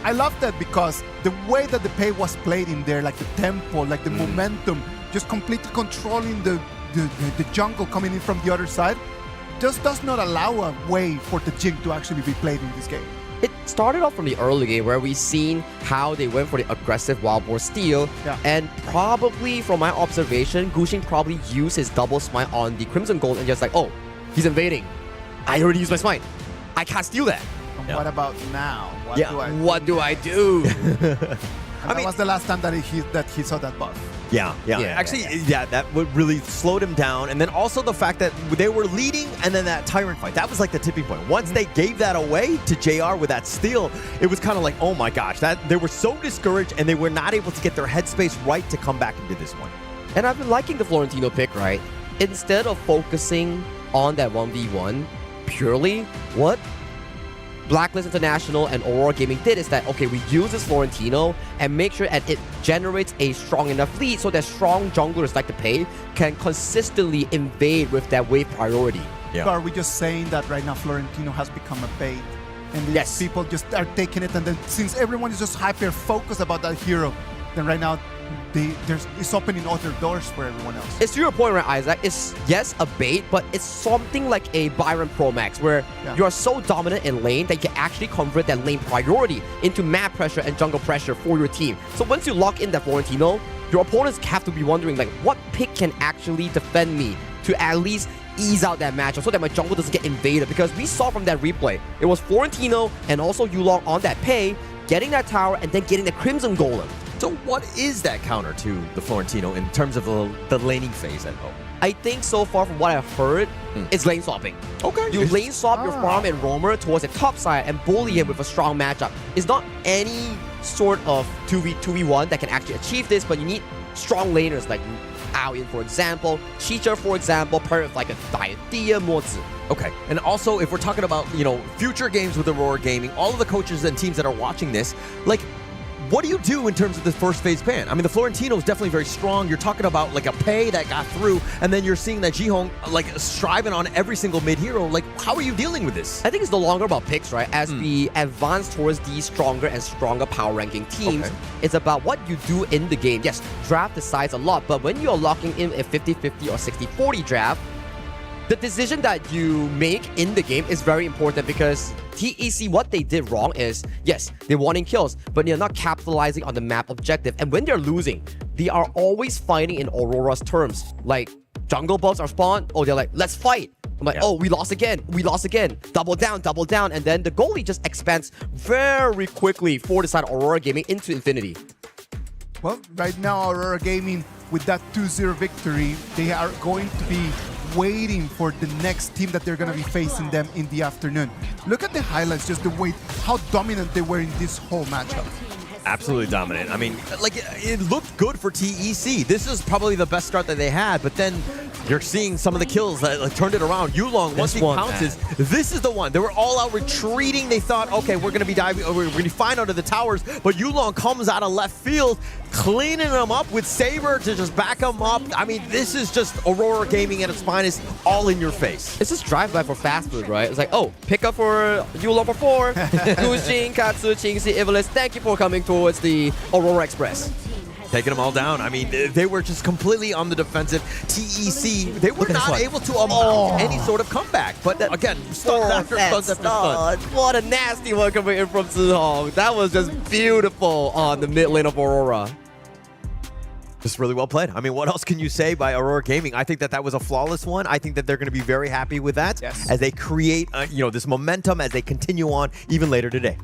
I love that because the way that the pay was played in there, like the tempo, like the momentum, just completely controlling the jungle coming in from the other side, just does not allow a way for the Jing to actually be played in this game. It started off from the early game where we've seen how they went for the aggressive Wild Boar steal, and probably from my observation, Gushing probably used his double smite on the Crimson Gold and just like, oh, he's invading. I already used my smite. I can't steal that. And what about now? What do I do? That was the last time that he saw that buff. Yeah. Actually, that would really slowed him down. And then also the fact that they were leading and then that Tyrant fight, that was like the tipping point. Once they gave that away to JR with that steal, it was kind of like, oh my gosh, that they were so discouraged and they were not able to get their headspace right to come back into this one. And I've been liking the Florentino pick, right? Instead of focusing on that 1v1 purely, what Blacklist International and Aurora Gaming did is that, okay, we use this Florentino and make sure that it generates a strong enough lead so that strong junglers like the Pei can consistently invade with that wave priority. So are we just saying that right now Florentino has become a bait? And people just are taking it, and then since everyone is just hyper-focused about that hero, then right now it's opening other doors for everyone else. It's to your point, right, Isaac? It's, yes, a bait, but it's something like a Byron Pro Max, where you are so dominant in lane that you can actually convert that lane priority into map pressure and jungle pressure for your team. So once you lock in that Florentino, your opponents have to be wondering, like, what pick can actually defend me to at least ease out that matchup so that my jungle doesn't get invaded? Because we saw from that replay, it was Florentino and also Yulong on that Pei, getting that tower and then getting the Crimson Golem. So what is that counter to the Florentino in terms of the laning phase at home? I think so far from what I've heard, it's lane swapping. Okay. You lane swap your farm and roamer towards the top side and bully him with a strong matchup. It's not any sort of 2v1 that can actually achieve this, but you need strong laners like Aoyin, for example, Chicha, for example, paired with like a Diathea, Mozi. Okay, and also if we're talking about, you know, future games with Aurora Gaming, all of the coaches and teams that are watching this, like, what do you do in terms of this first phase ban? I mean, the Florentino is definitely very strong. You're talking about like a Pei that got through, and then you're seeing that Jihong like striving on every single mid hero. Like, how are you dealing with this? I think it's no longer about picks, right? As we advance towards these stronger and stronger power ranking teams, it's about what you do in the game. Yes, draft decides a lot, but when you're locking in a 50-50 or 60-40 draft, the decision that you make in the game is very important, because TEC, what they did wrong is, yes, they're wanting kills, but they're not capitalizing on the map objective. And when they're losing, they are always fighting in Aurora's terms. Like, jungle buffs are spawned, oh, they're like, let's fight. I'm like, oh, we lost again. Double down. And then the goalie just expands very quickly for the side of Aurora Gaming into infinity. Well, right now, Aurora Gaming, with that 2-0 victory, they are going to be waiting for the next team that they're going to be facing them in the afternoon. Look at the highlights, just the way, how dominant they were in this whole matchup. Absolutely dominant. I mean, like, it looked good for TEC. This is probably the best start that they had, but then you're seeing some of the kills that turned it around. Yulong, once he pounces, this is the one. They were all out retreating. They thought, okay, we're going to be diving, we're going to be fine under the towers, but Yulong comes out of left field, cleaning them up with Saber to just back them up. I mean, this is just Aurora Gaming at its finest, all in your face. It's just drive-by for fast food, right? It's like, oh, pick up for Yulong for 4. Gushin, Katsu, Qingxi, Ivalis, thank you for coming towards the Aurora Express. Taking them all down. I mean, they were just completely on the defensive. TEC, they were not able to amount any sort of comeback. But again, stuns after stuns after stuns. What a nasty one coming in from Zihong. That was just beautiful on the mid lane of Aurora. Just really well played. I mean, what else can you say by Aurora Gaming? I think that that was a flawless one. I think that they're going to be very happy with that as they create, this momentum as they continue on even later today.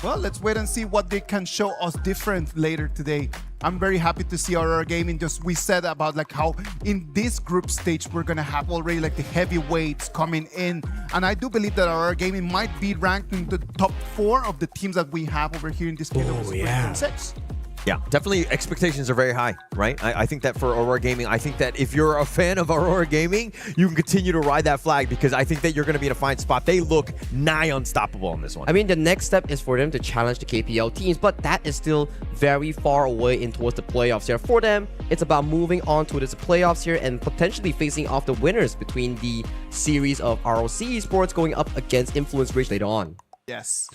Well, let's wait and see what they can show us different later today. I'm very happy to see Aurora Gaming. Just we said about like how in this group stage we're gonna have already like the heavyweights coming in, and I do believe that Aurora Gaming might be ranked in the top 4 of the teams that we have over here in this Kingdom 6. Yeah, definitely expectations are very high, right? I think that for Aurora Gaming, I think that if you're a fan of Aurora Gaming, you can continue to ride that flag because I think that you're going to be in a fine spot. They look nigh unstoppable on this one. I mean, the next step is for them to challenge the KPL teams, but that is still very far away in towards the playoffs here. For them, it's about moving on to the playoffs here and potentially facing off the winners between the series of ROC Esports going up against Influence Bridge later on. Yes.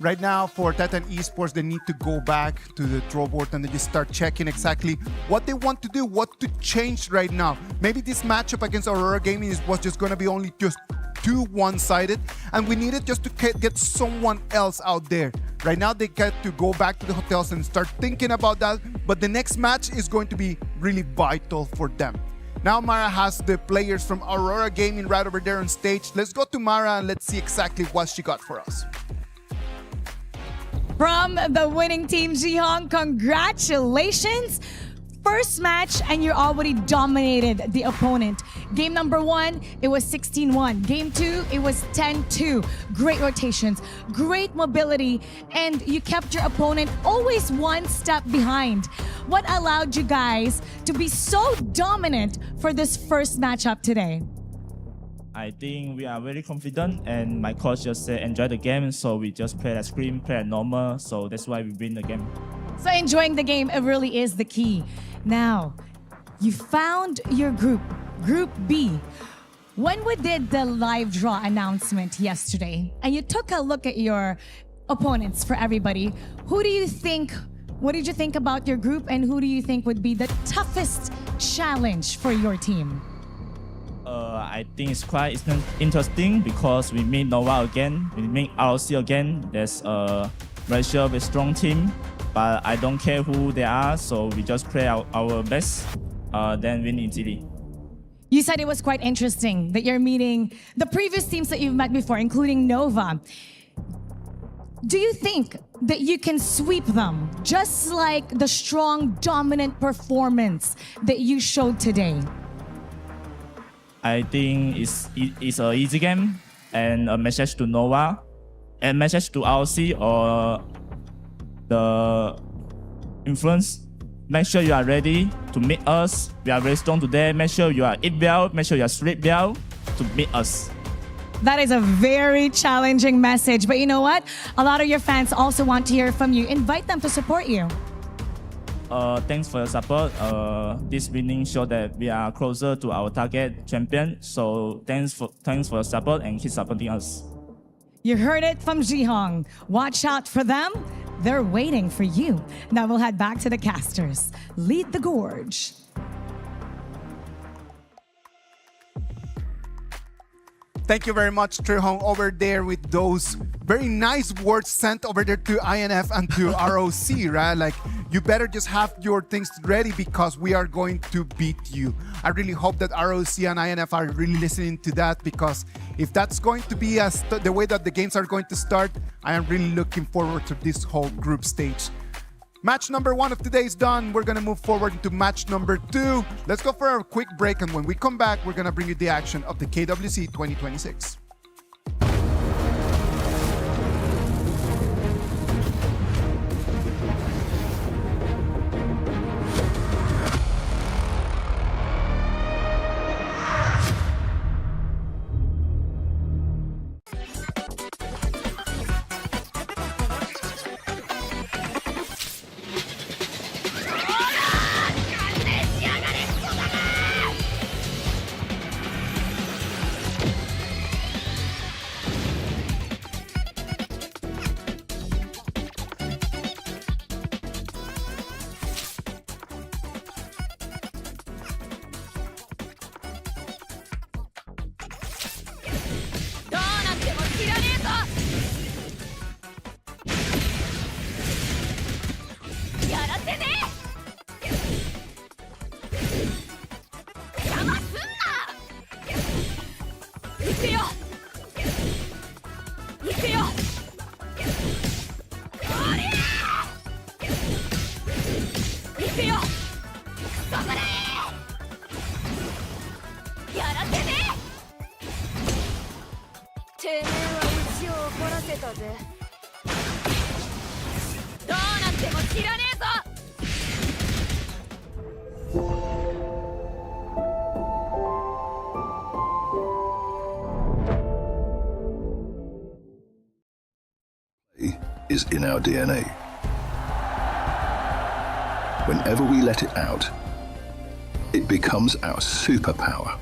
Right now, for Titan Esports, they need to go back to the draw board and they just start checking exactly what they want to do, what to change right now. Maybe this matchup against Aurora Gaming was just going to be only just too one-sided, and we needed just to get someone else out there. Right now, they get to go back to the hotels and start thinking about that, but the next match is going to be really vital for them. Now Mara has the players from Aurora Gaming right over there on stage. Let's go to Mara and let's see exactly what she got for us. From the winning team, Jihong, congratulations! First match and you already dominated the opponent. Game number 1, it was 16-1. Game 2, it was 10-2. Great rotations, great mobility, and you kept your opponent always one step behind. What allowed you guys to be so dominant for this first matchup today? I think we are very confident, and my coach just said enjoy the game, so we just play at screen, play at normal, so that's why we win the game. So enjoying the game, it really is the key. Now, you found your group, Group B. When we did the live draw announcement yesterday, and you took a look at your opponents for everybody, what did you think about your group, and who do you think would be the toughest challenge for your team? I think it's quite interesting because we meet Nova again, we meet ROC again. There's a Malaysia with strong team, but I don't care who they are, so we just play our best, then win easily. You said it was quite interesting that you're meeting the previous teams that you've met before, including Nova. Do you think that you can sweep them, just like the strong, dominant performance that you showed today? I think it's an easy game, and a message to Nova, and message to ROC or the Influence. Make sure you are ready to meet us. We are very strong today. Make sure you are eat well, make sure you are sleep well to meet us. That is a very challenging message, but you know what? A lot of your fans also want to hear from you. Invite them to support you. Thanks for your support. This winning show that we are closer to our target champion. So thanks for your support and keep supporting us. You heard it from Jihong. Watch out for them. They're waiting for you. Now we'll head back to the casters. Lead the gorge. Thank you very much, Trihong, over there with those very nice words sent over there to INF and to ROC, right? Like, you better just have your things ready because we are going to beat you. I really hope that ROC and INF are really listening to that, because if that's going to be the way that the games are going to start, I am really looking forward to this whole group stage. Match number 1 of today is done. We're going to move forward into match number 2. Let's go for a quick break, and when we come back, we're going to bring you the action of the KWC 2026. Is in our DNA. Whenever we let it out, it becomes our superpower.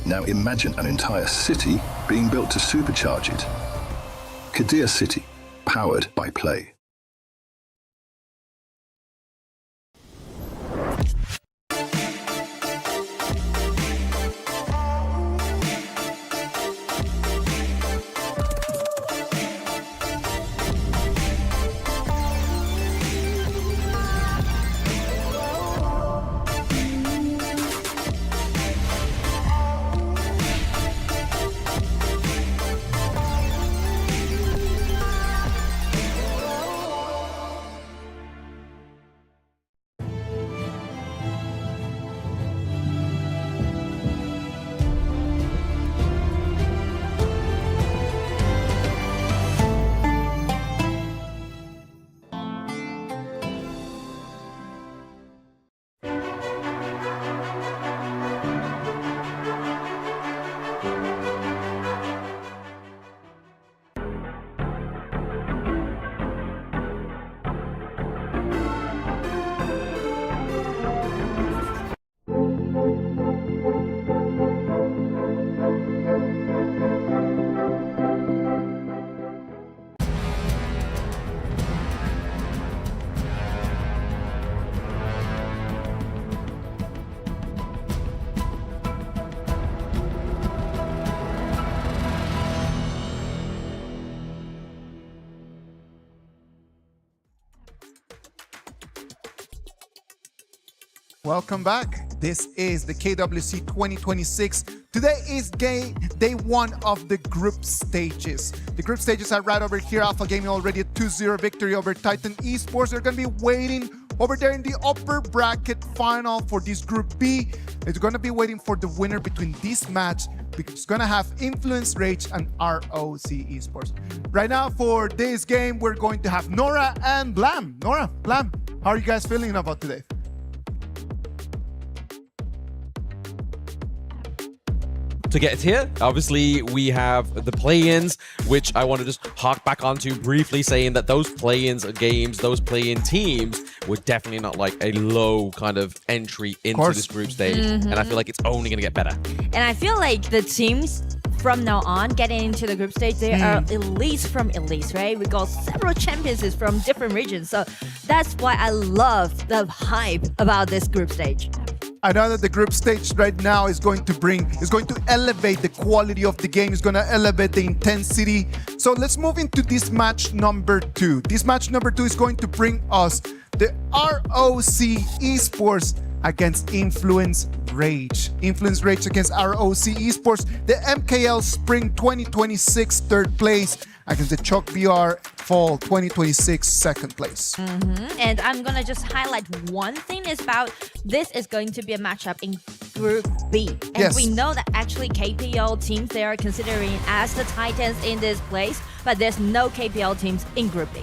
Now imagine an entire city being built to supercharge it. Geekay City, powered by play. Welcome back. This is the KWC 2026. Today is day 1 of the group stages. The group stages are right over here. Alpha Gaming already a 2-0 victory over Titan Esports. They're going to be waiting over there in the upper bracket final for this group B. It's going to be waiting for the winner between this match, because it's going to have Influence Rage and ROC Esports. Right now for this game, we're going to have Nora and Blam. Nora, Blam, how are you guys feeling about today? To get here, obviously we have the play-ins, which I want to just hark back onto briefly, saying that those play-ins games, those play-in teams were definitely not like a low kind of entry into this group stage. And I feel like it's only going to get better. And I feel like the teams from now on getting into the group stage, they are elites from elites, right? We got several champions from different regions. So that's why I love the hype about this group stage. I know that the group stage right now is going to elevate the quality of the game, is going to elevate the intensity. So let's move into this match number 2. This match number 2 is going to bring us the ROC Esports against Influence Rage. Influence Rage against ROC Esports. The MKL Spring 2026 third place against the Chalk BR Fall 2026 second place. And I'm gonna just highlight one thing is about this is going to be a matchup in Group B. And we know that actually KPL teams they are considering as the Titans in this place, but there's no KPL teams in Group B.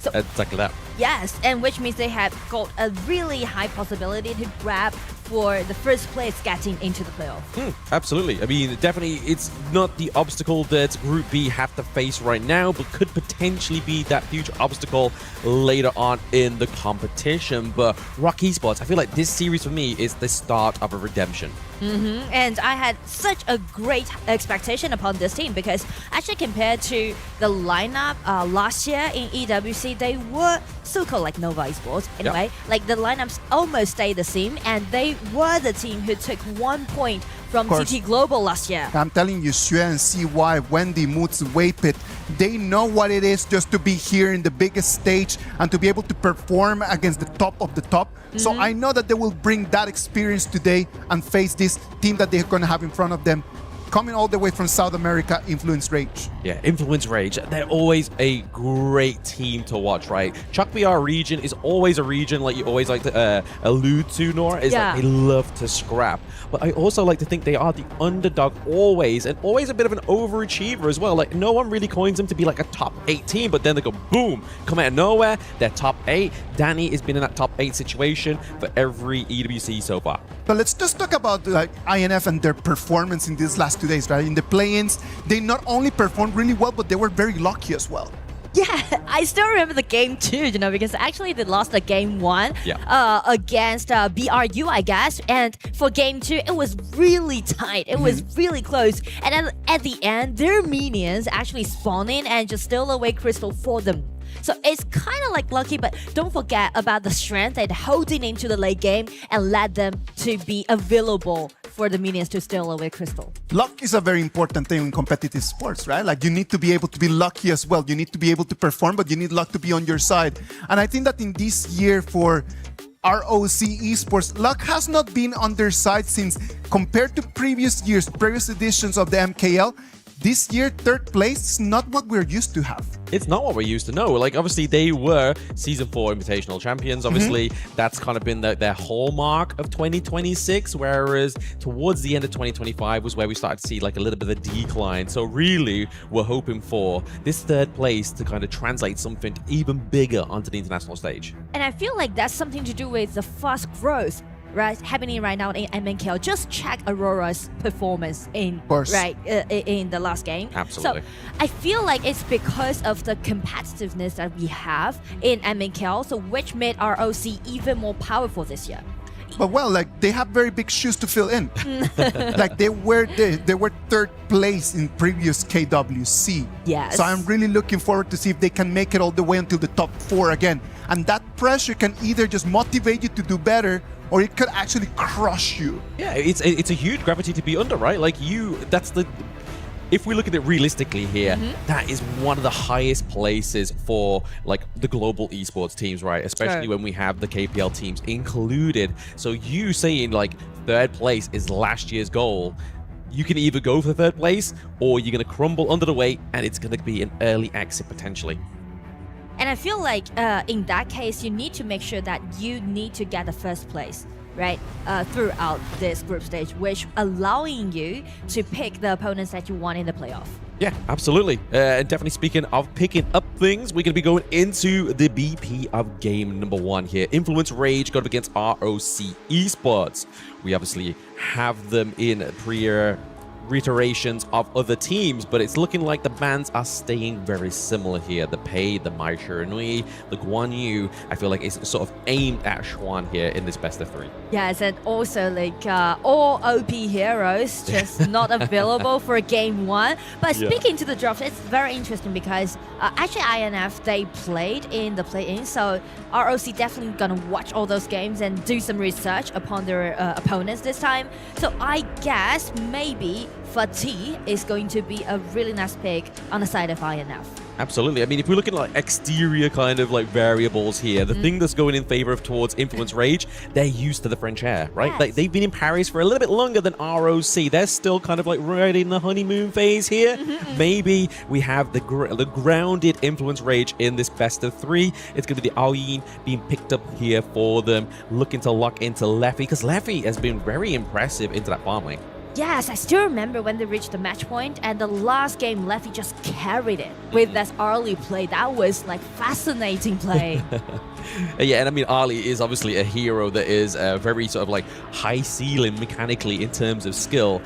So exactly that. Yes, and which means they have got a really high possibility to grab for the first place getting into the playoff. Absolutely. I mean, definitely it's not the obstacle that Group B have to face right now, but could potentially be that huge obstacle later on in the competition. But Rock Esports, I feel like this series for me is the start of a redemption. And I had such a great expectation upon this team because actually compared to the lineup last year in EWC, they were so-called like Nova Esports. Anyway, like the lineups almost stayed the same and they were the team who took 1 point from TT Global last year. I'm telling you, Xue and CY, Wendy, Moots, Waypit, they know what it is just to be here in the biggest stage and to be able to perform against the top of the top. So I know that they will bring that experience today and face this team that they're going to have in front of them. Coming all the way from South America, Influence Rage. Yeah, Influence Rage. They're always a great team to watch, right? Chuck BR region is always a region like you always like to allude to, Nora, is like they love to scrap. But I also like to think they are the underdog always, and always a bit of an overachiever as well. Like, no one really coins them to be like a top 8 team, but then they go, boom, come out of nowhere, they're top 8. Danny has been in that top 8 situation for every EWC so far. But let's just talk about like INF and their performance in these last 2 days, right? In the play-ins, they not only performed really well, but they were very lucky as well. Yeah, I still remember the game too, you know, because actually they lost the game 1 against BRU, I guess. And for game 2, it was really tight. It was really close. And then at the end, their minions actually spawn in and just steal away Crystal for them. So it's kind of like lucky, but don't forget about the strength and holding into the late game and let them to be available for the minions to steal away Crystal. Luck is a very important thing in competitive sports, right? Like you need to be able to be lucky as well. You need to be able to perform, but you need luck to be on your side. And I think that in this year for ROC Esports, luck has not been on their side since compared to previous years, previous editions of the MKL. This year, third place is not what we're used to have. It's not what we're used to know. Like, obviously, they were Season 4 Invitational Champions. Obviously, that's kind of been their hallmark of 2026, whereas towards the end of 2025 was where we started to see like a little bit of a decline. So really, we're hoping for this third place to kind of translate something even bigger onto the international stage. And I feel like that's something to do with the fast growth happening right now in MNKL. Just check Aurora's performance in in the last game. Absolutely. So I feel like it's because of the competitiveness that we have in MNKL, so which made ROC even more powerful this year. But well, like they have very big shoes to fill in. Like they were third place in previous KWC. Yes. So I'm really looking forward to see if they can make it all the way until the top 4 again. And that pressure can either just motivate you to do better, or it could actually crush you. Yeah, it's a huge gravity to be under, right? Like if we look at it realistically here, that is one of the highest places for like the global esports teams, right? Especially when we have the KPL teams included. So you saying like third place is last year's goal, you can either go for third place or you're going to crumble under the weight and it's going to be an early exit potentially. And I feel like in that case, you need to make sure that you need to get the first place, right, throughout this group stage, which allowing you to pick the opponents that you want in the playoff. Yeah, absolutely. And definitely speaking of picking up things, we're going to be going into the BP of game number 1 here. Influence Rage going up against ROC Esports. We obviously have them in reiterations of other teams, but it's looking like the bans are staying very similar here. The Pei, the Mai Shiranui, the Guan Yu, I feel like it's sort of aimed at Xuan here in this best of 3. Yes, and also like all OP heroes just not available for game 1. But speaking to the drops, it's very interesting because actually INF, they played in the play-in, so ROC definitely gonna watch all those games and do some research upon their opponents this time. So I guess maybe Fatih is going to be a really nice pick on the side of INF. Absolutely. I mean, if we're looking at like exterior kind of like variables here, the thing that's going in favor of towards Influence Rage, they're used to the French air, right? Yes. Like they've been in Paris for a little bit longer than ROC. They're still kind of like right in the honeymoon phase here. Maybe we have the grounded Influence Rage in this best of 3. It's going to be the Aoyin being picked up here for them, looking to lock into Leffy, because Leffy has been very impressive into that farm lane. Yes, I still remember when they reached the match point, and the last game, Leffy just carried it with that early play. That was like fascinating play. Yeah, and I mean, Ali is obviously a hero that is very sort of like high ceiling mechanically in terms of skill.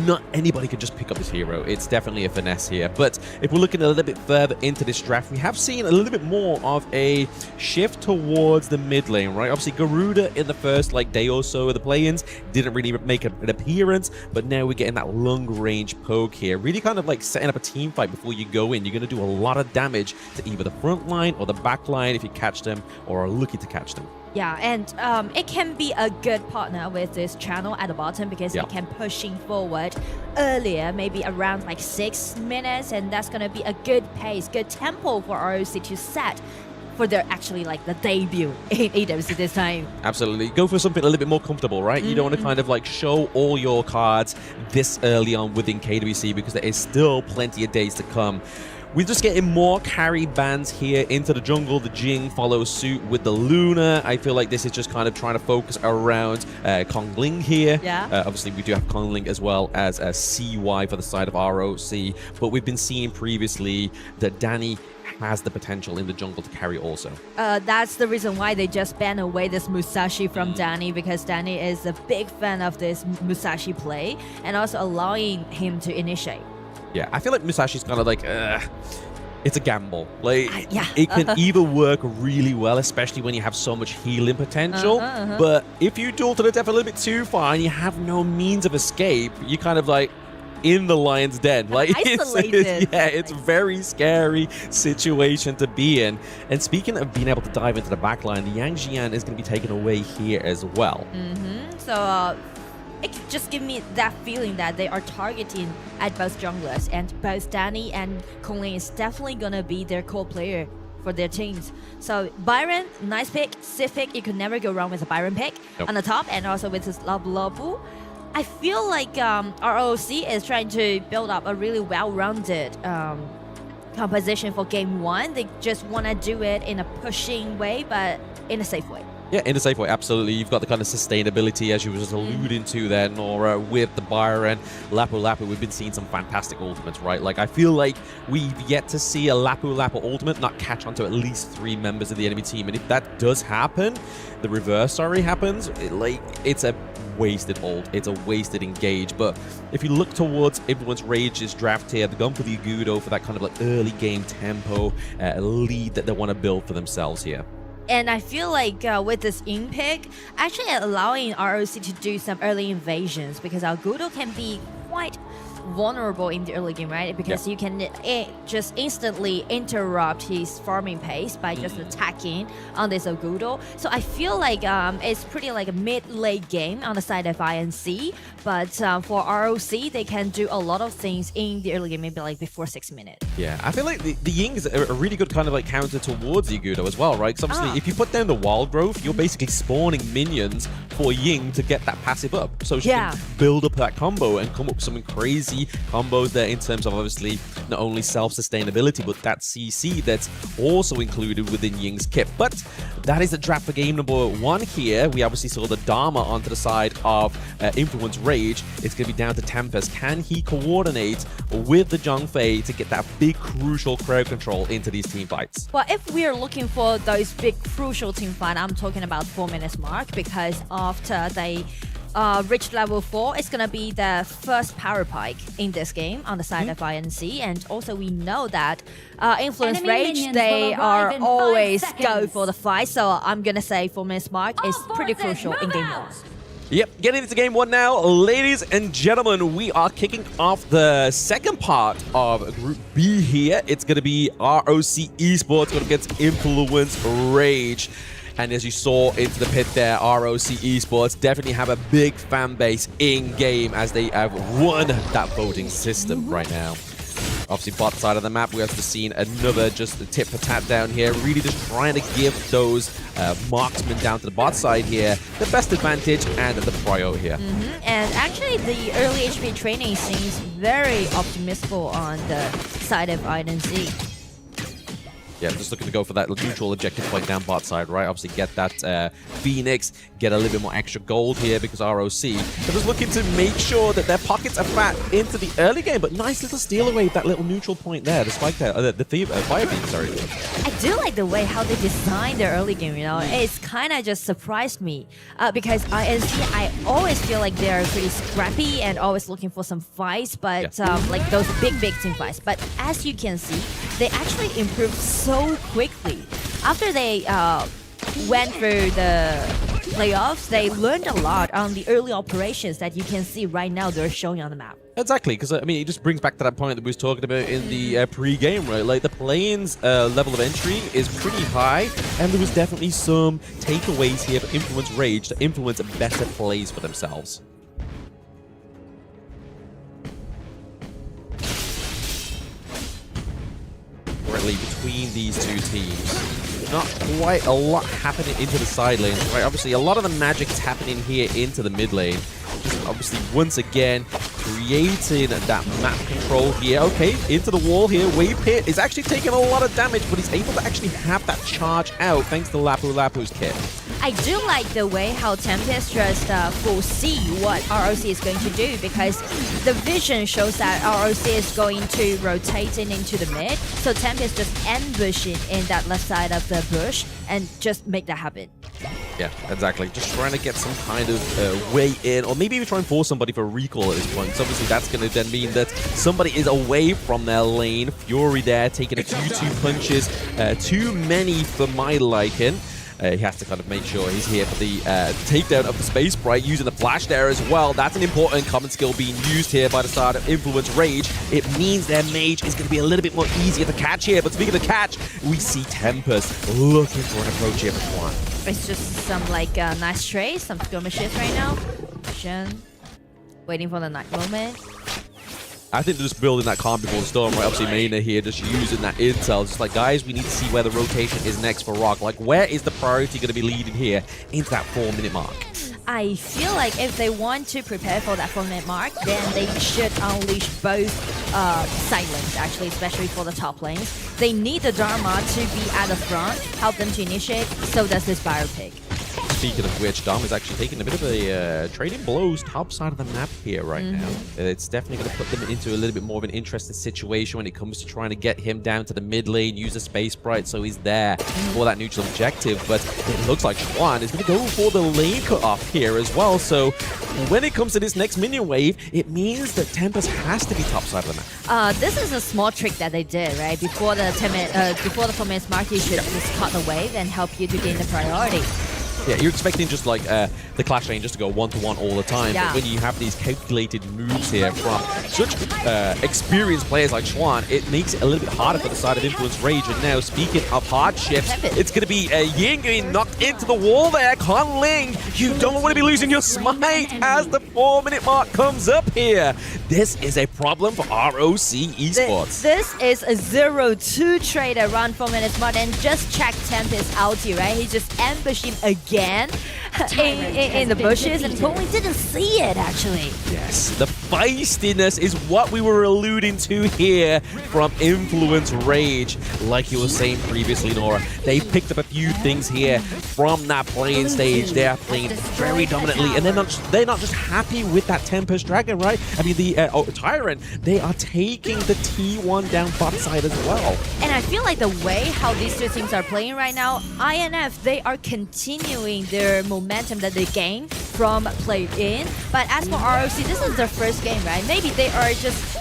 Not anybody can just pick up this hero. It's definitely a finesse here. But if we're looking a little bit further into this draft, we have seen a little bit more of a shift towards the mid lane, right? Obviously, Garuda in the first like day or so of the play-ins didn't really make an appearance, but now we're getting that long range poke here, really kind of like setting up a team fight before you go in. You're going to do a lot of damage to either the front line or the back line if you catch them or are looking to catch them. Yeah, and it can be a good partner with this channel at the bottom because it can pushing forward earlier, maybe around like 6 minutes, and that's going to be a good pace, good tempo for ROC to set for their actually like the debut in AWC this time. Absolutely. Go for something a little bit more comfortable, right? You don't want to kind of like show all your cards this early on within KWC because there is still plenty of days to come. We're just getting more carry bans here into the jungle. The Jing follows suit with the Luna. I feel like this is just kind of trying to focus around Kong Ling here. Obviously, we do have Kong Ling as well as CY for the side of ROC. But we've been seeing previously that Danny has the potential in the jungle to carry also. That's the reason why they just banned away this Musashi from Danny, because Danny is a big fan of this Musashi play and also allowing him to initiate. Yeah, I feel like Musashi's kind of like, it's a gamble. Like, it can either work really well, especially when you have so much healing potential, but if you duel to the death a little bit too far and you have no means of escape, you kind of like in the lion's den. Like, it's a very scary situation to be in. And speaking of being able to dive into the backline, the Yang Jian is going to be taken away here as well. So it just gives me that feeling that they are targeting at both junglers, and both Danny and Kong Ling is definitely gonna be their core player for their teams. So Byron, nice pick. Civic, you could never go wrong with a Byron pick on the top, and also with his Labu. I feel like ROC is trying to build up a really well-rounded composition for game 1. They just want to do it in a pushing way, but in a safe way. Yeah, in a safe way, absolutely. You've got the kind of sustainability, as you were just alluding to there, Nora, with the Byron. Lapu Lapu, we've been seeing some fantastic ultimates, right? Like, I feel like we've yet to see a Lapu Lapu ultimate not catch onto at least 3 members of the enemy team. And if that does happen, the reverse, happens, it's a wasted ult. It's a wasted engage. But if you look towards Influence Rage's draft here, they've gone for the Agudo for that kind of like early game tempo lead that they want to build for themselves here. And I feel like with this in pick, actually allowing ROC to do some early invasions, because Agudo can be quite vulnerable in the early game, right? Because you can just instantly interrupt his farming pace by just attacking on this Agudo. So I feel like it's pretty like a mid-late game on the side of INC, but for ROC, they can do a lot of things in the early game, maybe like before 6 minutes. Yeah, I feel like the Ying is a really good kind of like counter towards the Agudo as well, right? Because obviously, if you put down the Wild Growth, you're basically spawning minions for Ying to get that passive up. So she can build up that combo and come up with something crazy combos there in terms of obviously not only self-sustainability, but that CC that's also included within Ying's kit. But that is the draft for game number 1 here. We obviously saw the Dharma onto the side of Influence Rage. It's going to be down to Tempest. Can he coordinate with the Zhongfei to get that big crucial crowd control into these team fights? Well, if we are looking for those big crucial team fight, I'm talking about 4 minutes mark, because after they reach level 4, it's gonna be the first power pike in this game on the side of INC. And also we know that Influence Enemy Rage, minions they will arrive are in 5 always go seconds. for the fight. So I'm gonna say 4-minute mark is pretty crucial in game 1. Yep, getting into game 1 now. Ladies and gentlemen, we are kicking off the second part of Group B here. It's going to be ROC Esports going against Influence Rage. And as you saw into the pit there, ROC Esports definitely have a big fan base in-game as they have won that voting system right now. Obviously, bot side of the map, we have seen another just tip for tat down here. Really just trying to give those marksmen down to the bot side here the best advantage and the prio here. And actually, the early HP training seems very optimistic on the side of INC. Yeah, just looking to go for that neutral objective point down bot side, right? Obviously get that Phoenix, get a little bit more extra gold here because ROC. They're just looking to make sure that their pockets are fat into the early game, but nice little steal away that little neutral point there, the spike there, the fire beam, sorry. I do like the way how they designed their early game, you know? It's kind of just surprised me because INC, I always feel like they're pretty scrappy and always looking for some fights, but like those big team fights. But as you can see, they actually improved so quickly. After they went through the playoffs, they learned a lot on the early operations that you can see right now they're showing on the map. Exactly, because I mean, it just brings back to that point that we was talking about in the pre-game, right? Like the play-in's level of entry is pretty high, and there was definitely some takeaways here for Influence Rage to influence better plays for themselves. Currently between these two teams, not quite a lot happening into the side lanes, right? Obviously, a lot of the magic is happening here into the mid lane. Just obviously, once again, creating that map control here. Okay, into the wall here. Wave Pit is actually taking a lot of damage, but he's able to actually have that charge out thanks to Lapu Lapu's kit. I do like the way how Tempest just foresee what ROC is going to do, because the vision shows that ROC is going to rotate into the mid. So Tempest just ambushing in that left side of the bush and just make that happen. Yeah, exactly. Just trying to get some kind of way in, or maybe even try and force somebody for a recall at this point. So obviously that's going to then mean that somebody is away from their lane. Fury there, taking a few punches. Too many for my liking. He has to kind of make sure he's here for the takedown of the Space Sprite, using the flash there as well. That's an important common skill being used here by the side of Influence Rage. It means their mage is going to be a little bit more easier to catch here. But speaking of the catch, we see Tempest looking for an approach here for Swan. It's just some like nice trace, some skirmishes right now. Waiting for the night moment. I think they're just building that calm before the storm, right? Obviously, Mayna here just using that intel. Just like, guys, we need to see where the rotation is next for Rock. Like, where is the priority going to be leading here into that 4-minute mark? I feel like if they want to prepare for that 4-minute mark, then they should unleash both side lanes, actually, especially for the top lanes. They need the Dharma to be at the front, help them to initiate, so does this Biopig. Speaking of which, Dom is actually taking a bit of a trading blows top side of the map here right now. It's definitely going to put them into a little bit more of an interesting situation when it comes to trying to get him down to the mid lane, use the Space Sprite so he's there for that neutral objective. But it looks like Swan is going to go for the lane cut off here as well. So when it comes to this next minion wave, it means that Tempest has to be top side of the map. This is a small trick that they did, right? Before the 4 minutes mark, you should just cut the wave and help you to gain the priority. Yeah, you're expecting just like the Clash lane just to go one-to-one all the time. Yeah. But when you have these calculated moves here from such experienced players like Schwan, it makes it a little bit harder for the side of Influence Rage. And now, speaking of hardships, it's going to be Ying getting knocked into the wall there. Con Ling, you don't want to be losing your smite as the 4-minute mark comes up here. This is a problem for ROC Esports. This is a 0-2 trade around 4 minutes mark, and just check Tempest ulti, right? He just ambushed him again in the bushes, and Pony didn't see it, actually. Yes, the feistiness is what we were alluding to here from Influence Rage. Like you were saying previously, Nora, they picked up a few things here from that playing stage. They are playing very dominantly, and they're not just happy with that Tempest Dragon, right? I mean, the Tyrant, they are taking the T1 down bot side as well. And I feel like the way how these two teams are playing right now, INF, they are continuing their momentum that they gained from play-in. But as for ROC, this is their first game, right? Maybe they are just,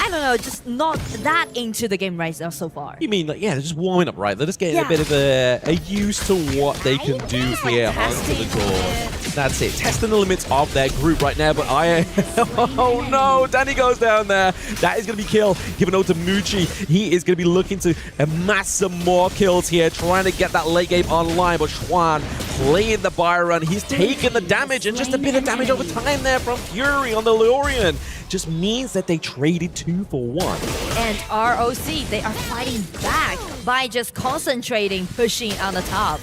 I don't know, just not that into the game right now so far. You mean, like, yeah, they're just warming up, right? They're just getting a bit of a used to what they can do here onto the court. That's it, testing the limits of their group right now, but oh no, Danny goes down there. That is going to be kill. Given over to Muchi, he is going to be looking to amass some more kills here, trying to get that late game online, but Xuan playing the Byron. He's taking the damage, and just a bit of damage over time there from Fury on the Lurian. Just means that they traded 2 for 1. And ROC, they are fighting back by just concentrating, pushing on the top.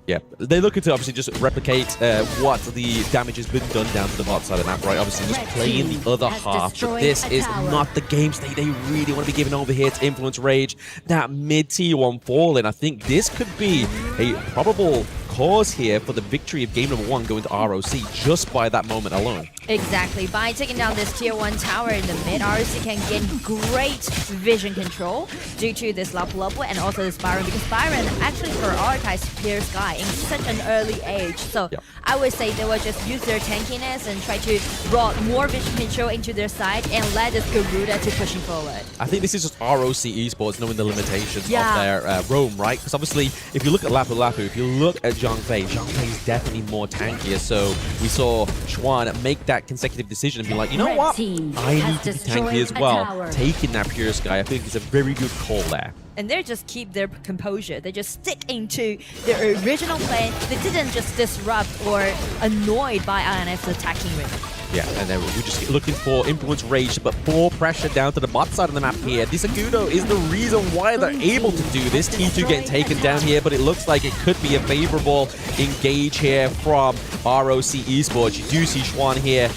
Yeah, they're looking to obviously just replicate what the damage has been done down to the bot side of the map, right? Obviously just playing the other half, but this is not the game state they really want to be giving over here to Influence Rage. That mid-tier one falling, I think this could be a probable cause here for the victory of game number 1 going to ROC just by that moment alone. Exactly. By taking down this tier 1 tower in the mid, ROC can gain great vision control due to this Lapu Lapu and also this Byron, because Byron actually prioritized Pierce Sky in such an early age. So I would say they will just use their tankiness and try to draw more vision control into their side and let this Garuda to pushing forward. I think this is just ROC Esports knowing the limitations of their roam, right? Because obviously, if you look at Lapu Lapu, if you look at Zhangfei is definitely more tankier. So we saw Xuan make that consecutive decision and be like, you know what? I need to be tanky as well. Taking that Pure Sky, I think is a very good call there. And they just keep their composure. They just stick into their original play. They didn't just disrupt or annoyed by INF's attacking rhythm. Yeah, and then we're just looking for Influence Rage, but more pressure down to the bot side of the map here. This Agudo is the reason why they're able to do this. T2 getting taken down here, but it looks like it could be a favorable engage here from ROC Esports. You do see Xuan here,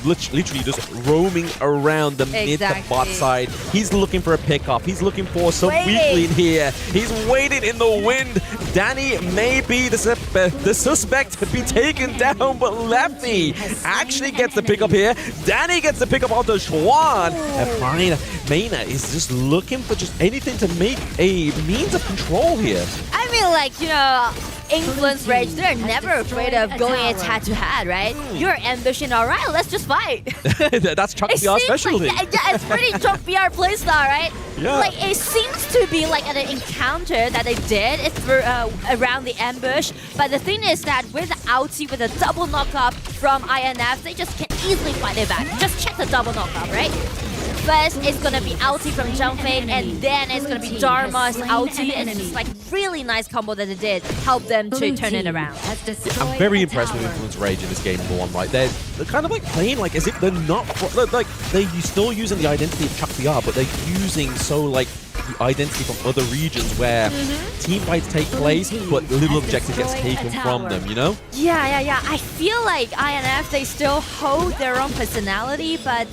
literally just roaming around the mid to bot side. He's looking for a pickup. He's looking for some weakling here. He's waiting in the wind. Danny may be the suspect to be taken down, but Lefty actually gets the pickup here. Danny gets the pickup onto Xuan. And Maina is just looking for just anything to make a means of control here. I mean, like, you know, Influence Rage, they're never afraid of going head-to-head, right? You're ambition, all right, let's just fight. That's Chuck BR specialty. Like, yeah, it's pretty Chuck BR playstyle, right? Yeah. Like, it seems to be like an encounter that they did around the ambush. But the thing is that with ulti, with a double knockup from INF, they just can easily fight it back. Just check the double knockup, right? First, it's gonna be ulti from Zhangfei, and then it's gonna be Dharma's ulti, and it's like really nice combo that they did, help them to turn it around. I'm very impressed with Influence Rage in this game, number 1, right? They're kind of like playing like as if they're not, like they're still using the identity of Chuck BR, but they're using like the identity from other regions where team fights take place, but little objective gets taken from them, you know? Yeah. I feel like INF, they still hold their own personality, but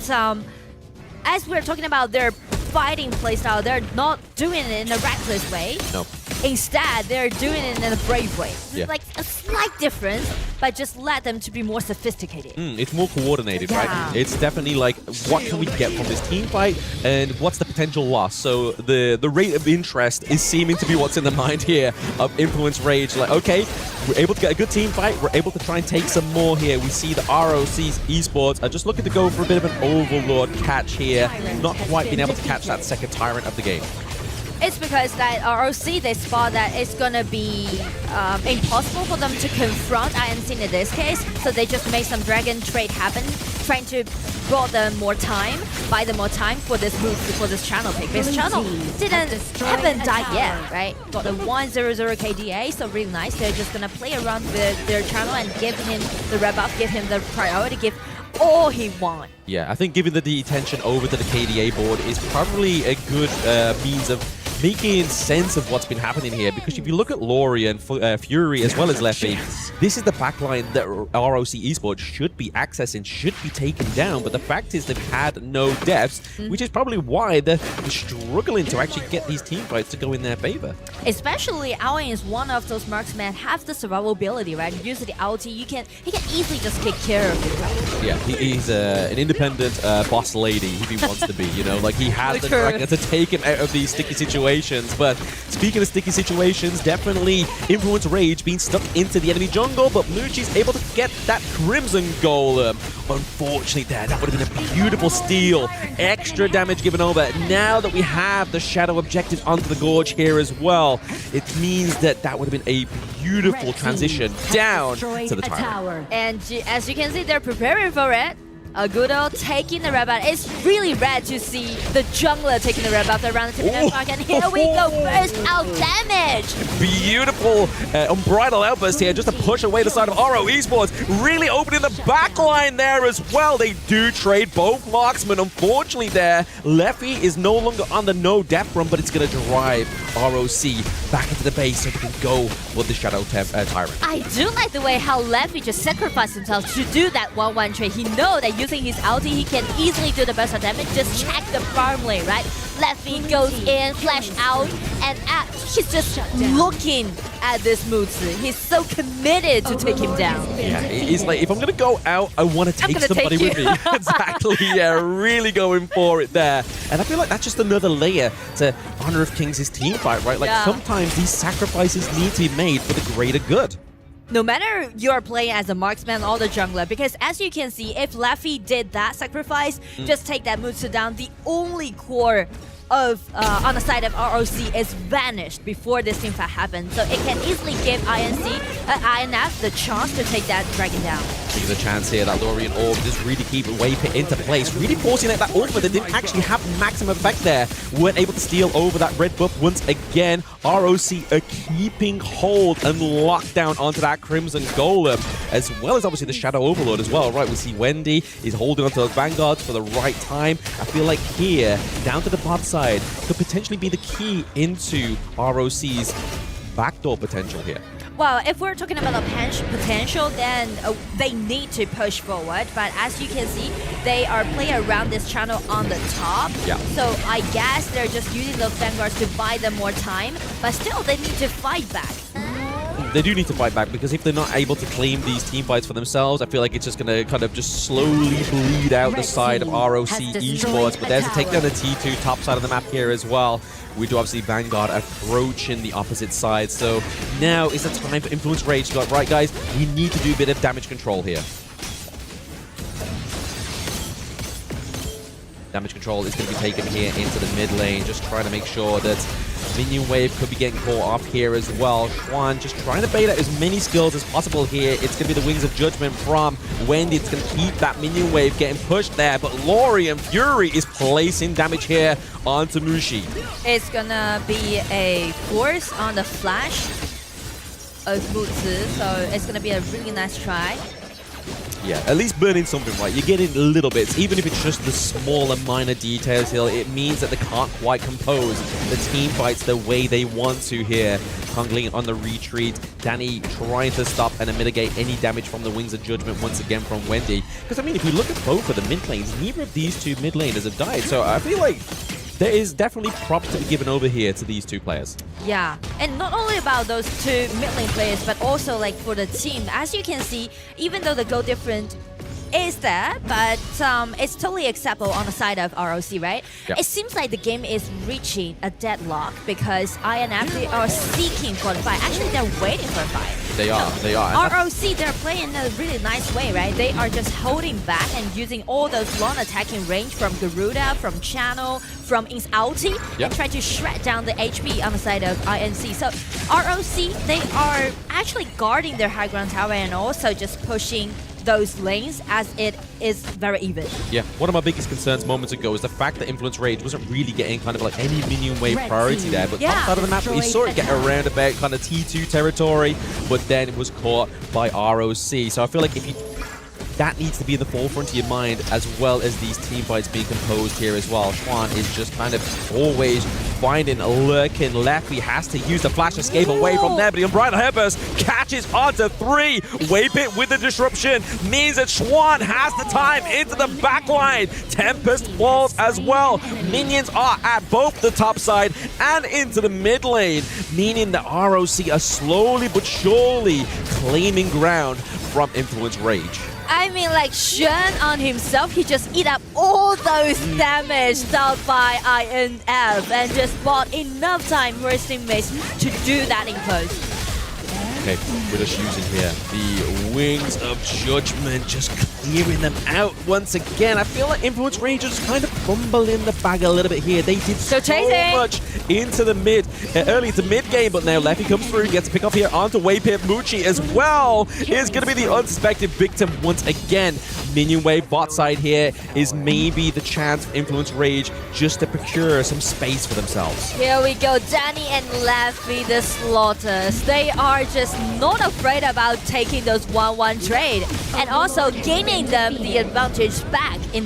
as we're talking about their fighting playstyle, they're not doing it in a reckless way. No. Instead, they're doing it in a brave way. Yeah. Like a slight difference, but just let them to be more sophisticated. It's more coordinated, right? It's definitely like, what can we get from this team fight, and what's the potential loss? So the rate of interest is seeming to be what's in the mind here of Influence Rage. Like, okay, we're able to get a good team fight. We're able to try and take some more here. We see the ROC's Esports are just looking to go for a bit of an Overlord catch here. Not quite being able to catch that second Tyrant of the game. It's because that ROC, they spot that it's gonna be impossible for them to confront INC in this case, so they just make some dragon trade happen, trying to brought them more time, buy them more time for this move, for this channel pick. This channel haven't died yet, right? Got a 100 KDA, so really nice. They're just gonna play around with their channel and give him the rebuff, give him the priority, give all he wants. Yeah, I think giving the attention over to the KDA board is probably a good means of making sense of what's been happening here. Because if you look at Laurie and Fury as well as Leffy, this is the backline that ROC Esports should be accessing, should be taken down. But the fact is they've had no deaths, which is probably why they're struggling to actually get these team fights to go in their favor. Especially Alan is one of those marksmen have the survivability, right? Use the ulti, he can easily just take care of it. Yeah, he's an independent boss lady if he wants to be, you know, like he has the dragon to take him out of these sticky situations. But speaking of sticky situations, definitely Influence Rage being stuck into the enemy jungle, but Mushi's able to get that Crimson Golem. Unfortunately that would have been a beautiful steal. Extra damage given over. Now that we have the shadow objective onto the Gorge here as well, it means that would have been a beautiful transition down to the tower. And as you can see, they're preparing for it. Agudo taking the red buff. It's really rare to see the jungler taking the red buff around the tip mark. And here we go, burst out damage. Beautiful unbridled outburst here just to push away the side of RO Esports. Really opening the backline there as well. They do trade both marksmen. Unfortunately there, Leffy is no longer on the no death run, but it's going to drive ROC back into the base so they can go for the Shadow Tyrant. I do like the way how Leffy just sacrificed himself to do that 1-1 trade. He knows that using his ulti, he can easily do the burst of damage. Just check the farm lane, right? Leffy goes in, flash out, and he's just looking at this Mutsu. He's so committed to take him down. Yeah, he's like, if I'm going to go out, I want to take somebody with me. Exactly, yeah, really going for it there. And I feel like that's just another layer to Honor of Kings' team fight, right? Like sometimes these sacrifices need to be made for the greater good. No matter you're playing as a marksman or the jungler, because as you can see, if Leffy did that sacrifice, just take that Mutsu down, the only core of on the side of ROC is vanished before this team fight happens. So it can easily give INF the chance to take that dragon down. There's a chance here that Lorien Orb just really keep Wave Pit into place, really forcing out that ultimate that didn't actually have maximum effect there. Weren't able to steal over that red buff once again. ROC are keeping hold and locked down onto that Crimson Golem, as well as obviously the Shadow Overlord as well, right? We see Wendy is holding onto those Vanguards for the right time. I feel like here, down to the bot side, could potentially be the key into ROC's backdoor potential here. Well, if we're talking about the potential, then they need to push forward. But as you can see, they are playing around this channel on the top. Yeah. So I guess they're just using those Vanguards to buy them more time. But still, they need to fight back. They do need to fight back, because if they're not able to claim these team fights for themselves, I feel like it's just going to kind of just slowly bleed out the side of ROC Esports. But there's a takedown to T2, top side of the map here as well. We do obviously Vanguard approaching the opposite side. So now is the time for Influence Rage to go, right guys, we need to do a bit of damage control here. Damage control is going to be taken here into the mid lane, just trying to make sure that minion wave could be getting caught off here as well. Xuan just trying to bait out as many skills as possible here. It's going to be the Wings of Judgment from Wendy. It's going to keep that minion wave getting pushed there, but Laurie and Fury is placing damage here onto Mushi. It's going to be a force on the flash of Mutsu, so it's going to be a really nice try. Yeah, at least burning something, right? You're getting little bits, even if it's just the small and minor details here. It means that they can't quite compose the team fights the way they want to here. Kongling on the retreat. Danny trying to stop and mitigate any damage from the Wings of Judgment once again from Wendy. Because, I mean, if you look at both of the mid lanes, neither of these two mid laners have died. So I feel like there is definitely props to be given over here to these two players. Yeah, and not only about those two mid lane players, but also like for the team. As you can see, even though the goal difference is there, but it's totally acceptable on the side of ROC, right? Yep. It seems like the game is reaching a deadlock because INF, they are seeking for the fight. Actually, they're waiting for a fight. They are. ROC, they're playing in a really nice way, right? They are just holding back and using all those long attacking range from Garuda, from Channel, from his ulti, and try to shred down the HP on the side of INC. So ROC, they are actually guarding their high ground tower and also just pushing those lanes as it is very even. Yeah, one of my biggest concerns moments ago is the fact that Influence Rage wasn't really getting kind of like any minion wave priority there, but top side of the map, we saw it get around about kind of T2 territory, but then it was caught by ROC. So I feel like if you that needs to be in the forefront of your mind, as well as these team fights being composed here as well. Schwan is just kind of always finding a lurking left. He has to use the flash escape away from there, but the Unbridled Headburst catches onto 3. Whip with the disruption means that Schwan has the time into the backline. Tempest falls as well. Minions are at both the top side and into the mid lane, meaning the ROC are slowly but surely claiming ground from Influence Rage. I mean, like, Shen on himself, he just eat up all those damage dealt by INF and just bought enough time for his teammates to do that in close. Okay, we're just using here the Wings of Judgment, just clearing them out once again. I feel like Influence Rage just kind of fumbling the bag a little bit here. They did so much into the early to mid game, but now Leffy comes through, gets a pick off here onto Waypip. Muchi as well is going to be the unsuspected victim once again. Minion wave bot side here is maybe the chance for Influence Rage just to procure some space for themselves. Here we go, Danny and Leffy, the Slaughters. They are just not afraid about taking those 1-1 trade and also gaining them the advantage back in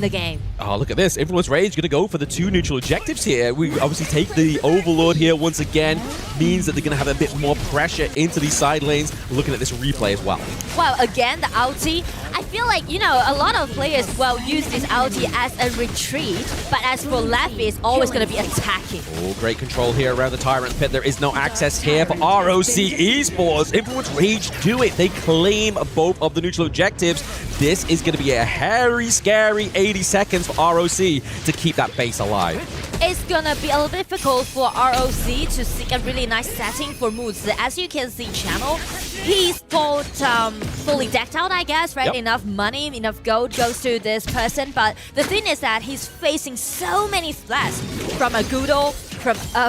the game. Oh, look at this. Influence Rage going to go for the 2 neutral objectives here. We obviously take the Overlord here once again. Means that they're going to have a bit more pressure into these side lanes. Looking at this replay as well. Well, again, the ulti, I feel like, you know, a lot of players use this ulti as a retreat, but as for Leffy, it's always going to be attacking. Oh, great control here around the Tyrant Pit. There is no access here for ROC Esports. Influence Rage do it. They claim both of the neutral objectives. This is going to be a hairy, scary 80 seconds for ROC to keep that base alive. It's gonna be a little difficult for ROC to seek a really nice setting for Moods. As you can see, Channel, he's got fully decked out, I guess, right? Yep. Enough money, enough gold goes to this person, but the thing is that he's facing so many threats from a Gudo,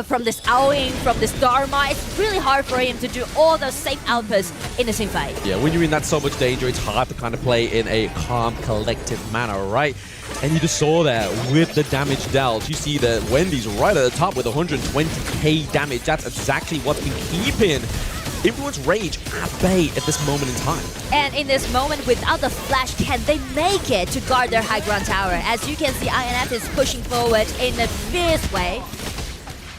from this Owing, from this Dharma. It's really hard for him to do all those safe outputs in the same fight. Yeah, when you're in that so much danger, it's hard to kind of play in a calm, collective manner, right? And you just saw that with the damage dealt. You see that Wendy's right at the top with 120k damage. That's exactly what's been keeping Influence Rage at bay at this moment in time. And in this moment, without the flash, can they make it to guard their high ground tower? As you can see, INF is pushing forward in a fierce way.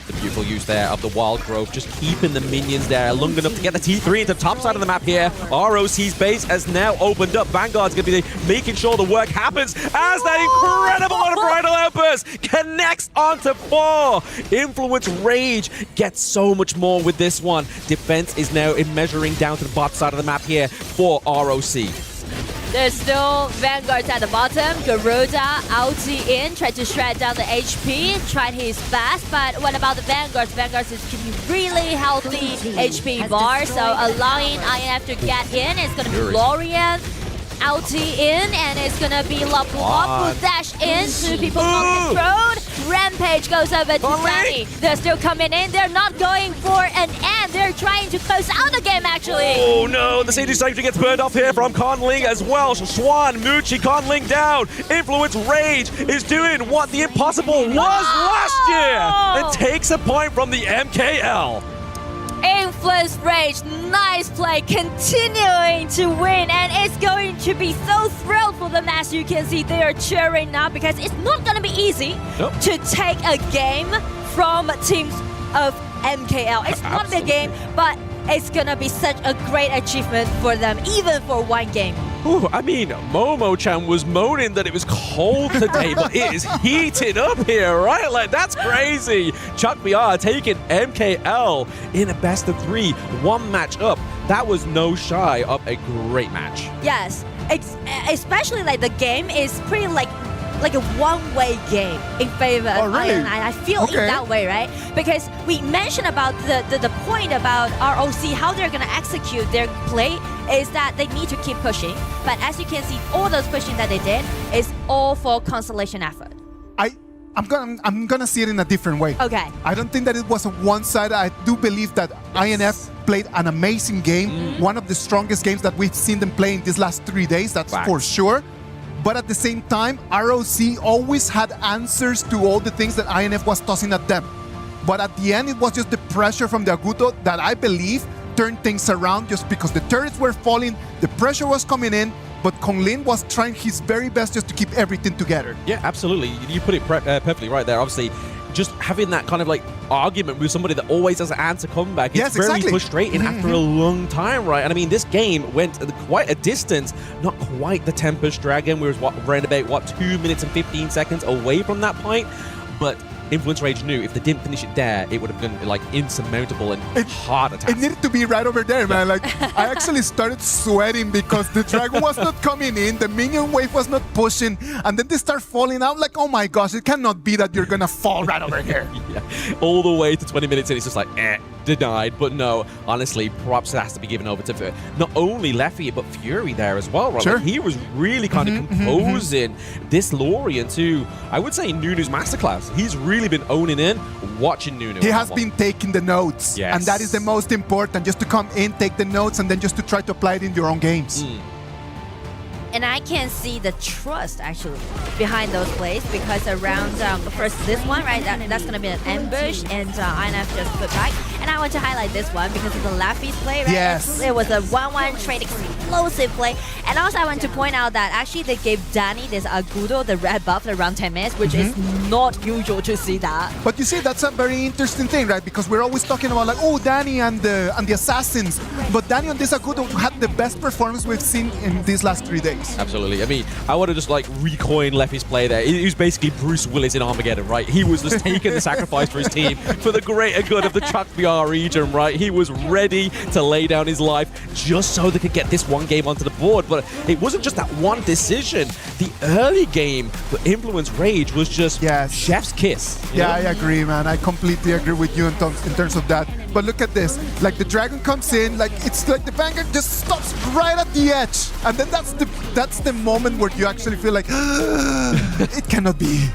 The beautiful use there of the Wild Growth, just keeping the minions there long enough to get the T3 into the top side of the map here. ROC's base has now opened up. Vanguard's going to be making sure the work happens as that incredible Unbridled Outburst connects onto 4. Influence Rage gets so much more with this one. Defense is now measuring down to the bot side of the map here for ROC. There's still Vanguards at the bottom. Garuda, ulti in, tried to shred down the HP, tried his best, but what about the Vanguards? Vanguards is keeping really healthy HP bar, so allowing INF to get in. It's going to be Lorian, ulti in, and it's going to be Lop who dash in to people on the road. Rampage goes over to Sunny. They're still coming in. They're not going for an end. They're trying to close out the game, actually. Oh, no. The City Sanctuary gets burned off here from Conling as well. Swan, Muchi, Conling down. Influence Rage is doing what the impossible was last year and takes a point from the MKL. Influence Rage, nice play, continuing to win, and it's going to be so thrilled for them. As you can see, they are cheering now because it's not going to be easy to take a game from teams of MKL. It's not a big game, but it's going to be such a great achievement for them, even for one game. Ooh, I mean, Momo-chan was moaning that it was cold today, but it is heating up here, right? Like, that's crazy. Chuck BR taking MKL in a best of 3, 1 match up. That was no shy of a great match. Yes, especially like the game is pretty like a one-way game in favor of INI. I feel it that way, right? Because we mentioned about the point about ROC, how they're going to execute their play is that they need to keep pushing. But as you can see, all those pushing that they did is all for consolation effort. I'm gonna see it in a different way. Okay. I don't think that it was a one-sided. I do believe that INF played an amazing game, one of the strongest games that we've seen them play in these last 3 days. That's for sure. But at the same time, ROC always had answers to all the things that INF was tossing at them. But at the end, it was just the pressure from the Aguto that I believe turned things around, just because the turrets were falling, the pressure was coming in, but Konglin was trying his very best just to keep everything together. Yeah, absolutely. You put it perfectly right there. Obviously, just having that kind of like argument with somebody that always has an answer comeback, it's very frustrating after a long time, right? And I mean, this game went quite a distance, not quite the Tempest Dragon. We were around about 2 minutes and 15 seconds away from that point, but Influence Rage knew if they didn't finish it there, it would have been like insurmountable and hard attack. It needed to be right over there, man. Like, I actually started sweating because the dragon was not coming in, the minion wave was not pushing, and then they start falling out. Like, oh my gosh, it cannot be that you're gonna fall right over here. Yeah, all the way to 20 minutes in, it's just like, denied. But no, honestly, props has to be given over to not only Leffy, but Fury there as well, right? Sure. Like, he was really kind of composing this Lorien to, I would say, Nunu's masterclass. He's really been owning in, watching Nunu. He has been taking the notes, and that is the most important, just to come in, take the notes, and then just to try to apply it in your own games. And I can see the trust actually behind those plays, because around first this one, right, that's going to be an ambush, and INF just put back. And I want to highlight this one because of the Laffy's play, right? Yes. It was a 1-1 trade explosive play. And also I want to point out that actually they gave Danny this Agudo, the red buff, around 10 minutes, which is not usual to see that. But you see, that's a very interesting thing, right? Because we're always talking about like, oh, Danny and the assassins. But Danny on this Agudo had the best performance we've seen in these last 3 days. Absolutely. I mean, I want to just like recoin Leffy's play there. He was basically Bruce Willis in Armageddon, right? He was just taking the sacrifice for his team for the greater good of the Chuck VR region, right? He was ready to lay down his life just so they could get this one game onto the board. But it wasn't just that one decision. The early game for Influence Rage was just chef's kiss. Yeah, I agree, man. I completely agree with you in terms of that. But look at this. Like, the dragon comes in, like, it's like the Vanguard just stops right at the edge. And then that's the moment where you actually feel like, it cannot be.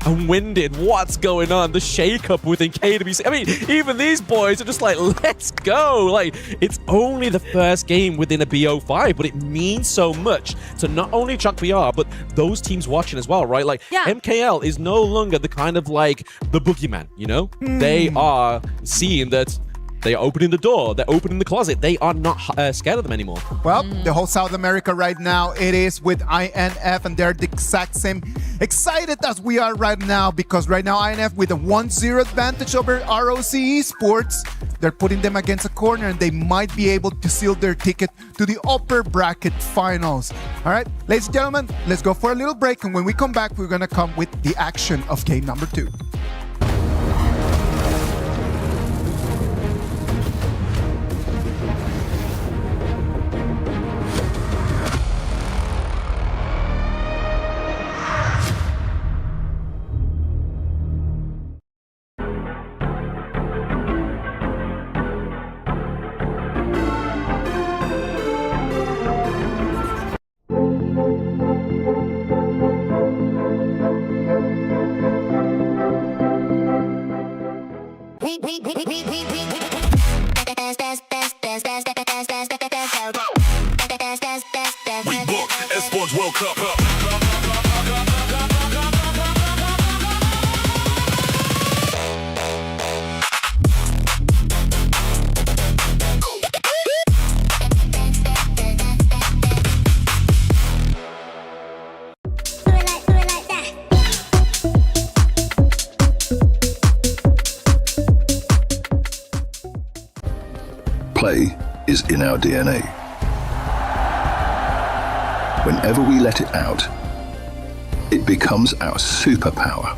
And Winded, what's going on? The shake-up within KWC. I mean, even these boys are just like, let's go. Like, it's only the first game within a BO5, but it means so much to not only Chuck VR, but those teams watching as well, right? Like, MKL is no longer the kind of like the boogeyman, you know? They are seeing that they are opening the door, they're opening the closet. They are not scared of them anymore. Well, the whole South America right now, it is with INF, and they're the exact same excited as we are right now, because right now INF with a 1-0 advantage over ROC Esports. They're putting them against a corner, and they might be able to seal their ticket to the upper bracket finals. All right, ladies and gentlemen, let's go for a little break, and when we come back, we're gonna come with the action of game number 2. Esports World Cup. Play is in our DNA. Whenever we let it out, it becomes our superpower.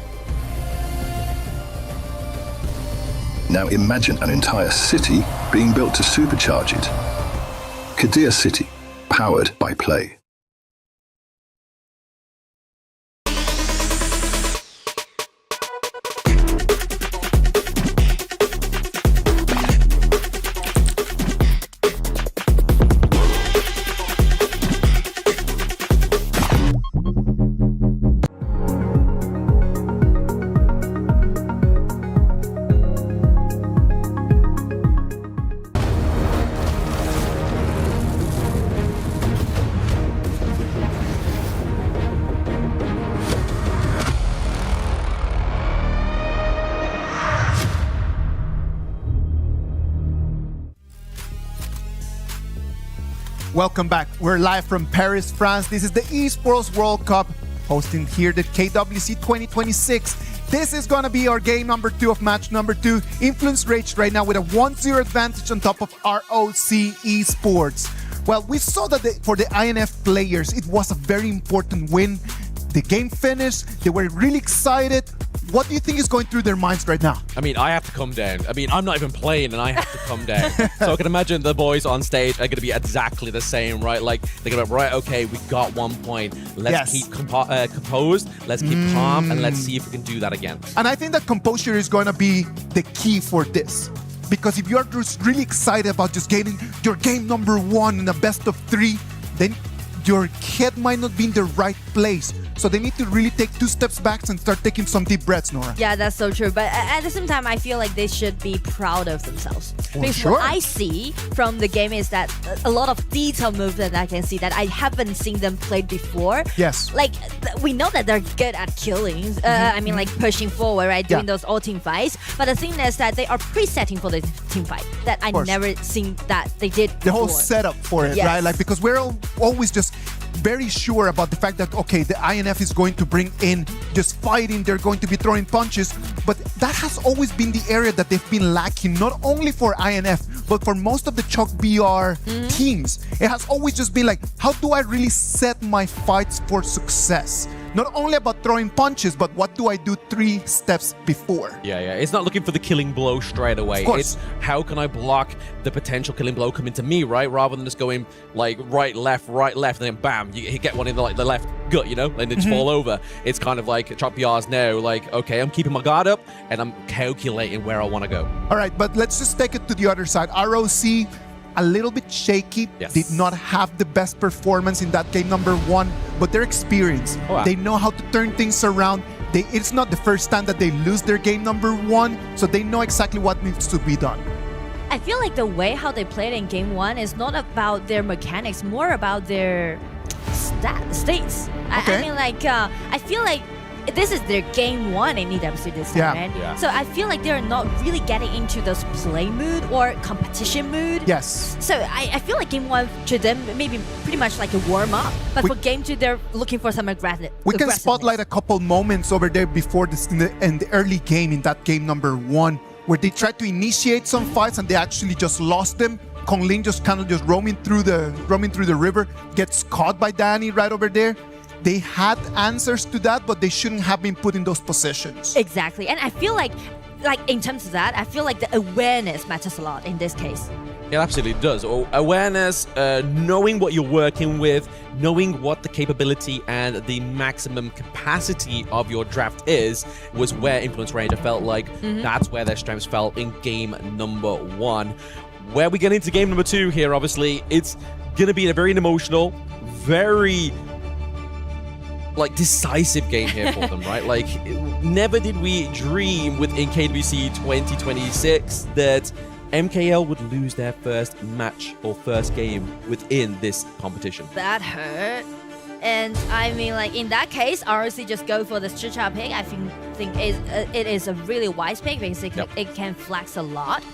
Now imagine an entire city being built to supercharge it. Kadir City, powered by play. Welcome back. We're live from Paris, France. This is the Esports World Cup, hosting here the KWC 2026. This is going to be our game number 2 of match number 2. Influence Rage right now with a 1-0 advantage on top of ROC Esports. Well, we saw that for the INF players, it was a very important win. The game finished. They were really excited. What do you think is going through their minds right now? I mean, I have to come down. I mean, I'm not even playing and I have to come down. So I can imagine the boys on stage are going to be exactly the same, right? Like, they're going to be, right, okay, we got 1 point. Let's keep composed, let's keep calm, and let's see if we can do that again. And I think that composure is going to be the key for this. Because if you're just really excited about just getting your game number 1 in a best of 3, then your head might not be in the right place. So they need to really take 2 steps back and start taking some deep breaths, Nora. Yeah, that's so true. But at the same time, I feel like they should be proud of themselves. Because sure. what I see from the game is that a lot of detail moves that I can see that I haven't seen them play before. Yes. Like, we know that they're good at killing. I mean, like pushing forward, right? Doing those all team fights. But the thing is that they are presetting for the team fight. That I never seen that they did before. The whole setup for it, right? Like, because we're always just very sure about the fact that, okay, the INF is going to bring in just fighting, they're going to be throwing punches, but that has always been the area that they've been lacking, not only for INF, but for most of the Chalk BR teams. It has always just been like, how do I really set my fights for success? Not only about throwing punches, but what do I do 3 steps before? Yeah. It's not looking for the killing blow straight away. It's how can I block the potential killing blow coming to me, right? Rather than just going like right, left, and then bam, you get one in the left gut, you know, and it's fall over. It's kind of like Chalk BR's now, like, okay, I'm keeping my guard up and I'm calculating where I want to go. All right, but let's just take it to the other side. ROC, a little bit shaky, did not have the best performance in that game number 1, but they're experienced. They know how to turn things around. It's not the first time that they lose their game number 1, so they know exactly what needs to be done. I feel like the way how they played in game 1 is not about their mechanics, more about their states. I mean, like, I feel like this is their game 1 in EWC this time, right? So I feel like they're not really getting into those play mood or competition mood. Yes. So I feel like game 1 to them maybe pretty much like a warm up, but for game 2 they're looking for some aggressive. We can spotlight a couple moments over there before this in the early game in that game number 1, where they tried to initiate some fights and they actually just lost them. Kong Ling just kind of just roaming through the river, gets caught by Danny right over there. They had answers to that, but they shouldn't have been put in those positions. Exactly. And I feel like in terms of that, I feel like the awareness matters a lot in this case. It absolutely does. Awareness, knowing what you're working with, knowing what the capability and the maximum capacity of your draft is, was where Influence Ranger felt like that's where their strengths felt in game number 1. Where we get into game number 2 here, obviously, it's going to be a very emotional, very decisive game here for them, right? Like, never did we dream within KWC 2026 that MKL would lose their first match or first game within this competition. That hurt. And I mean, like, in that case, ROC just go for the Chicha pick. I think it is a really wise pick because it can flex a lot.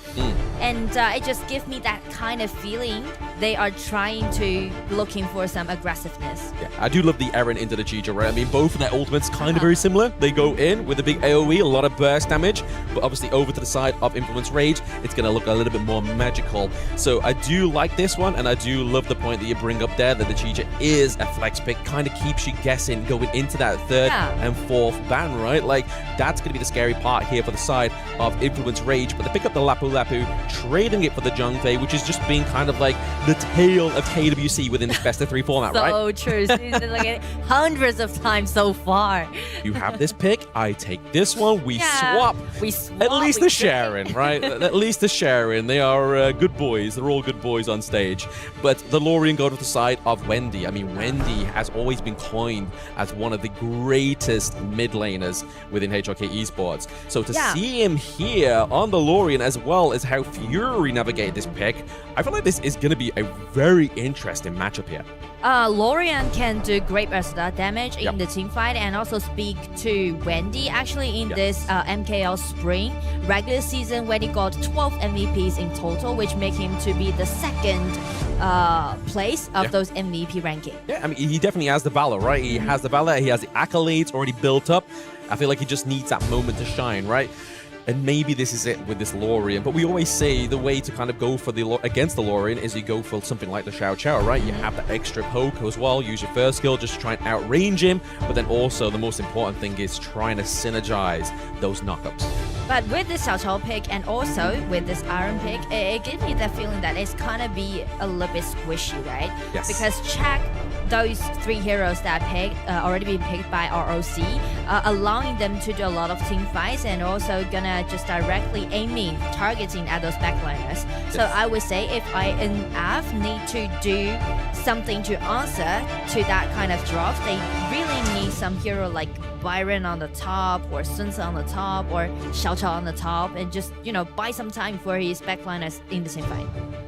And it just gives me that kind of feeling they are trying to looking for some aggressiveness. Yeah, I do love the Eren into the Chicha, right? I mean, both of their ultimates kind of very similar. They go in with a big AoE, a lot of burst damage, but obviously over to the side of Influence Rage, it's going to look a little bit more magical. So I do like this one, and I do love the point that you bring up there, that the Chicha is a flex pick, kind of keeps you guessing going into that 3rd and 4th ban, right? Like, that's going to be the scary part here for the side of Influence Rage, but they pick up the Lapu Lapu, trading it for the Jungfei, which is just being kind of like the tail of KWC within this best of 3 format, right? So true. Like hundreds of times so far. You have this pick, I take this one, we swap. At least the sharing, right? At least the sharing. They are good boys. They're all good boys on stage. But the Lorien go to the side of Wendy. I mean, Wendy has always been coined as one of the greatest mid laners within HOK Esports. So to see him here on the Lorien, as well as how Fury navigated this pick, I feel like this is going to be a very interesting matchup here. Lorian can do great versatile damage in the team fight and also speak to Wendy. Actually, in this MKL spring regular season, Wendy got 12 MVPs in total, which make him to be the second place of those MVP ranking. Yeah, I mean, he definitely has the Valor, right? He has the Valor, he has the accolades already built up. I feel like he just needs that moment to shine, right? And maybe this is it with this Lorian. But we always say the way to kind of go for against the Lorian is you go for something like the Xiao Qiao, right? You have that extra poke as well. Use your first skill just to try and outrange him. But then also the most important thing is trying to synergize those knockups. But with this Xiao Qiao pick and also with this Iron pick, it gives me that feeling that it's kind of be a little bit squishy, right? Yes. Because check those 3 heroes that picked already been picked by ROC, allowing them to do a lot of team fights and also gonna just directly aiming, targeting at those backliners. Yes. So I would say if INF need to do something to answer to that kind of drop, they really need some hero like Byron on the top or Sun Tzu on the top or Xiao Qiao on the top and just, you know, buy some time for his backliners in the same fight.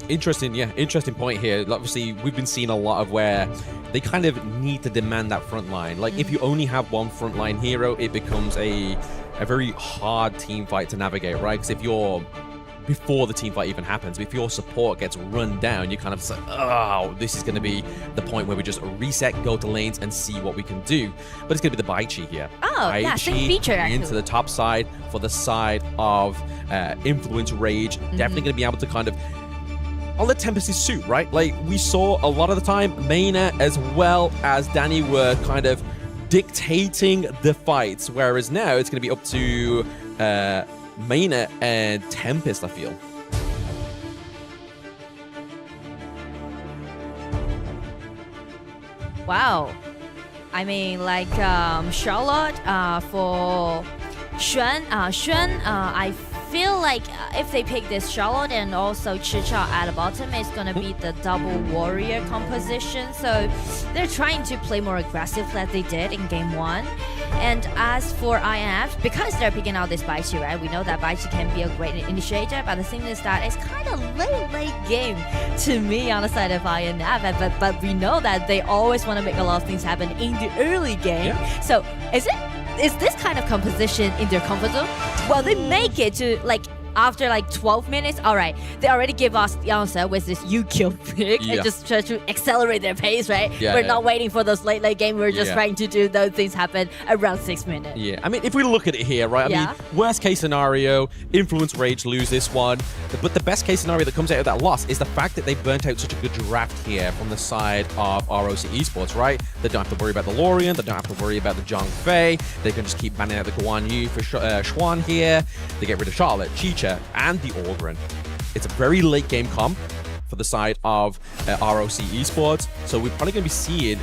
Interesting, yeah, interesting point here. Obviously, we've been seeing a lot of where they kind of need to demand that front line. Like, if you only have one frontline hero, it becomes a very hard team fight to navigate, right? Because if you're before the team fight even happens, if your support gets run down, you kind of say, oh, this is going to be the point where we just reset, go to lanes, and see what we can do. But it's going to be the Baichi here. Oh, yeah, same feature, actually. Into the top side for the side of Influence Rage. Definitely going to be able to kind of I'll let Tempest's suit, right? Like, we saw a lot of the time, Mayna as well as Danny were kind of dictating the fights, whereas now it's going to be up to Mayna and Tempest, I feel. Wow. I mean, like, Charlotte for Xuan, I feel like if they pick this Charlotte and also Chicha at the bottom, it's gonna be the double warrior composition. So they're trying to play more aggressive like they did in game 1. And as for INF, because they're picking out this Baichi, right? We know that Baichi can be a great initiator, but the thing is that it's kind of late game to me on the side of INF. But we know that they always want to make a lot of things happen in the early game. Yeah. So is this kind of composition in their comfort zone? Well, they make it to like after like 12 minutes, all right, they already give us the answer with this kill pick and just try to accelerate their pace, right? We're not waiting for those late game. We're just trying to do those things happen around 6 minutes. Yeah, I mean, if we look at it here, right? I mean, worst case scenario, Influence Rage lose this one. But the best case scenario that comes out of that loss is the fact that they burnt out such a good draft here from the side of ROC Esports, right? They don't have to worry about the Lorian. They don't have to worry about the Zhang Fei. They can just keep banning out the Guan Yu for Xuan here. They get rid of Charlotte, Chicha, and the Ogryn. It's a very late game comp for the side of ROC Esports, so we're probably going to be seeing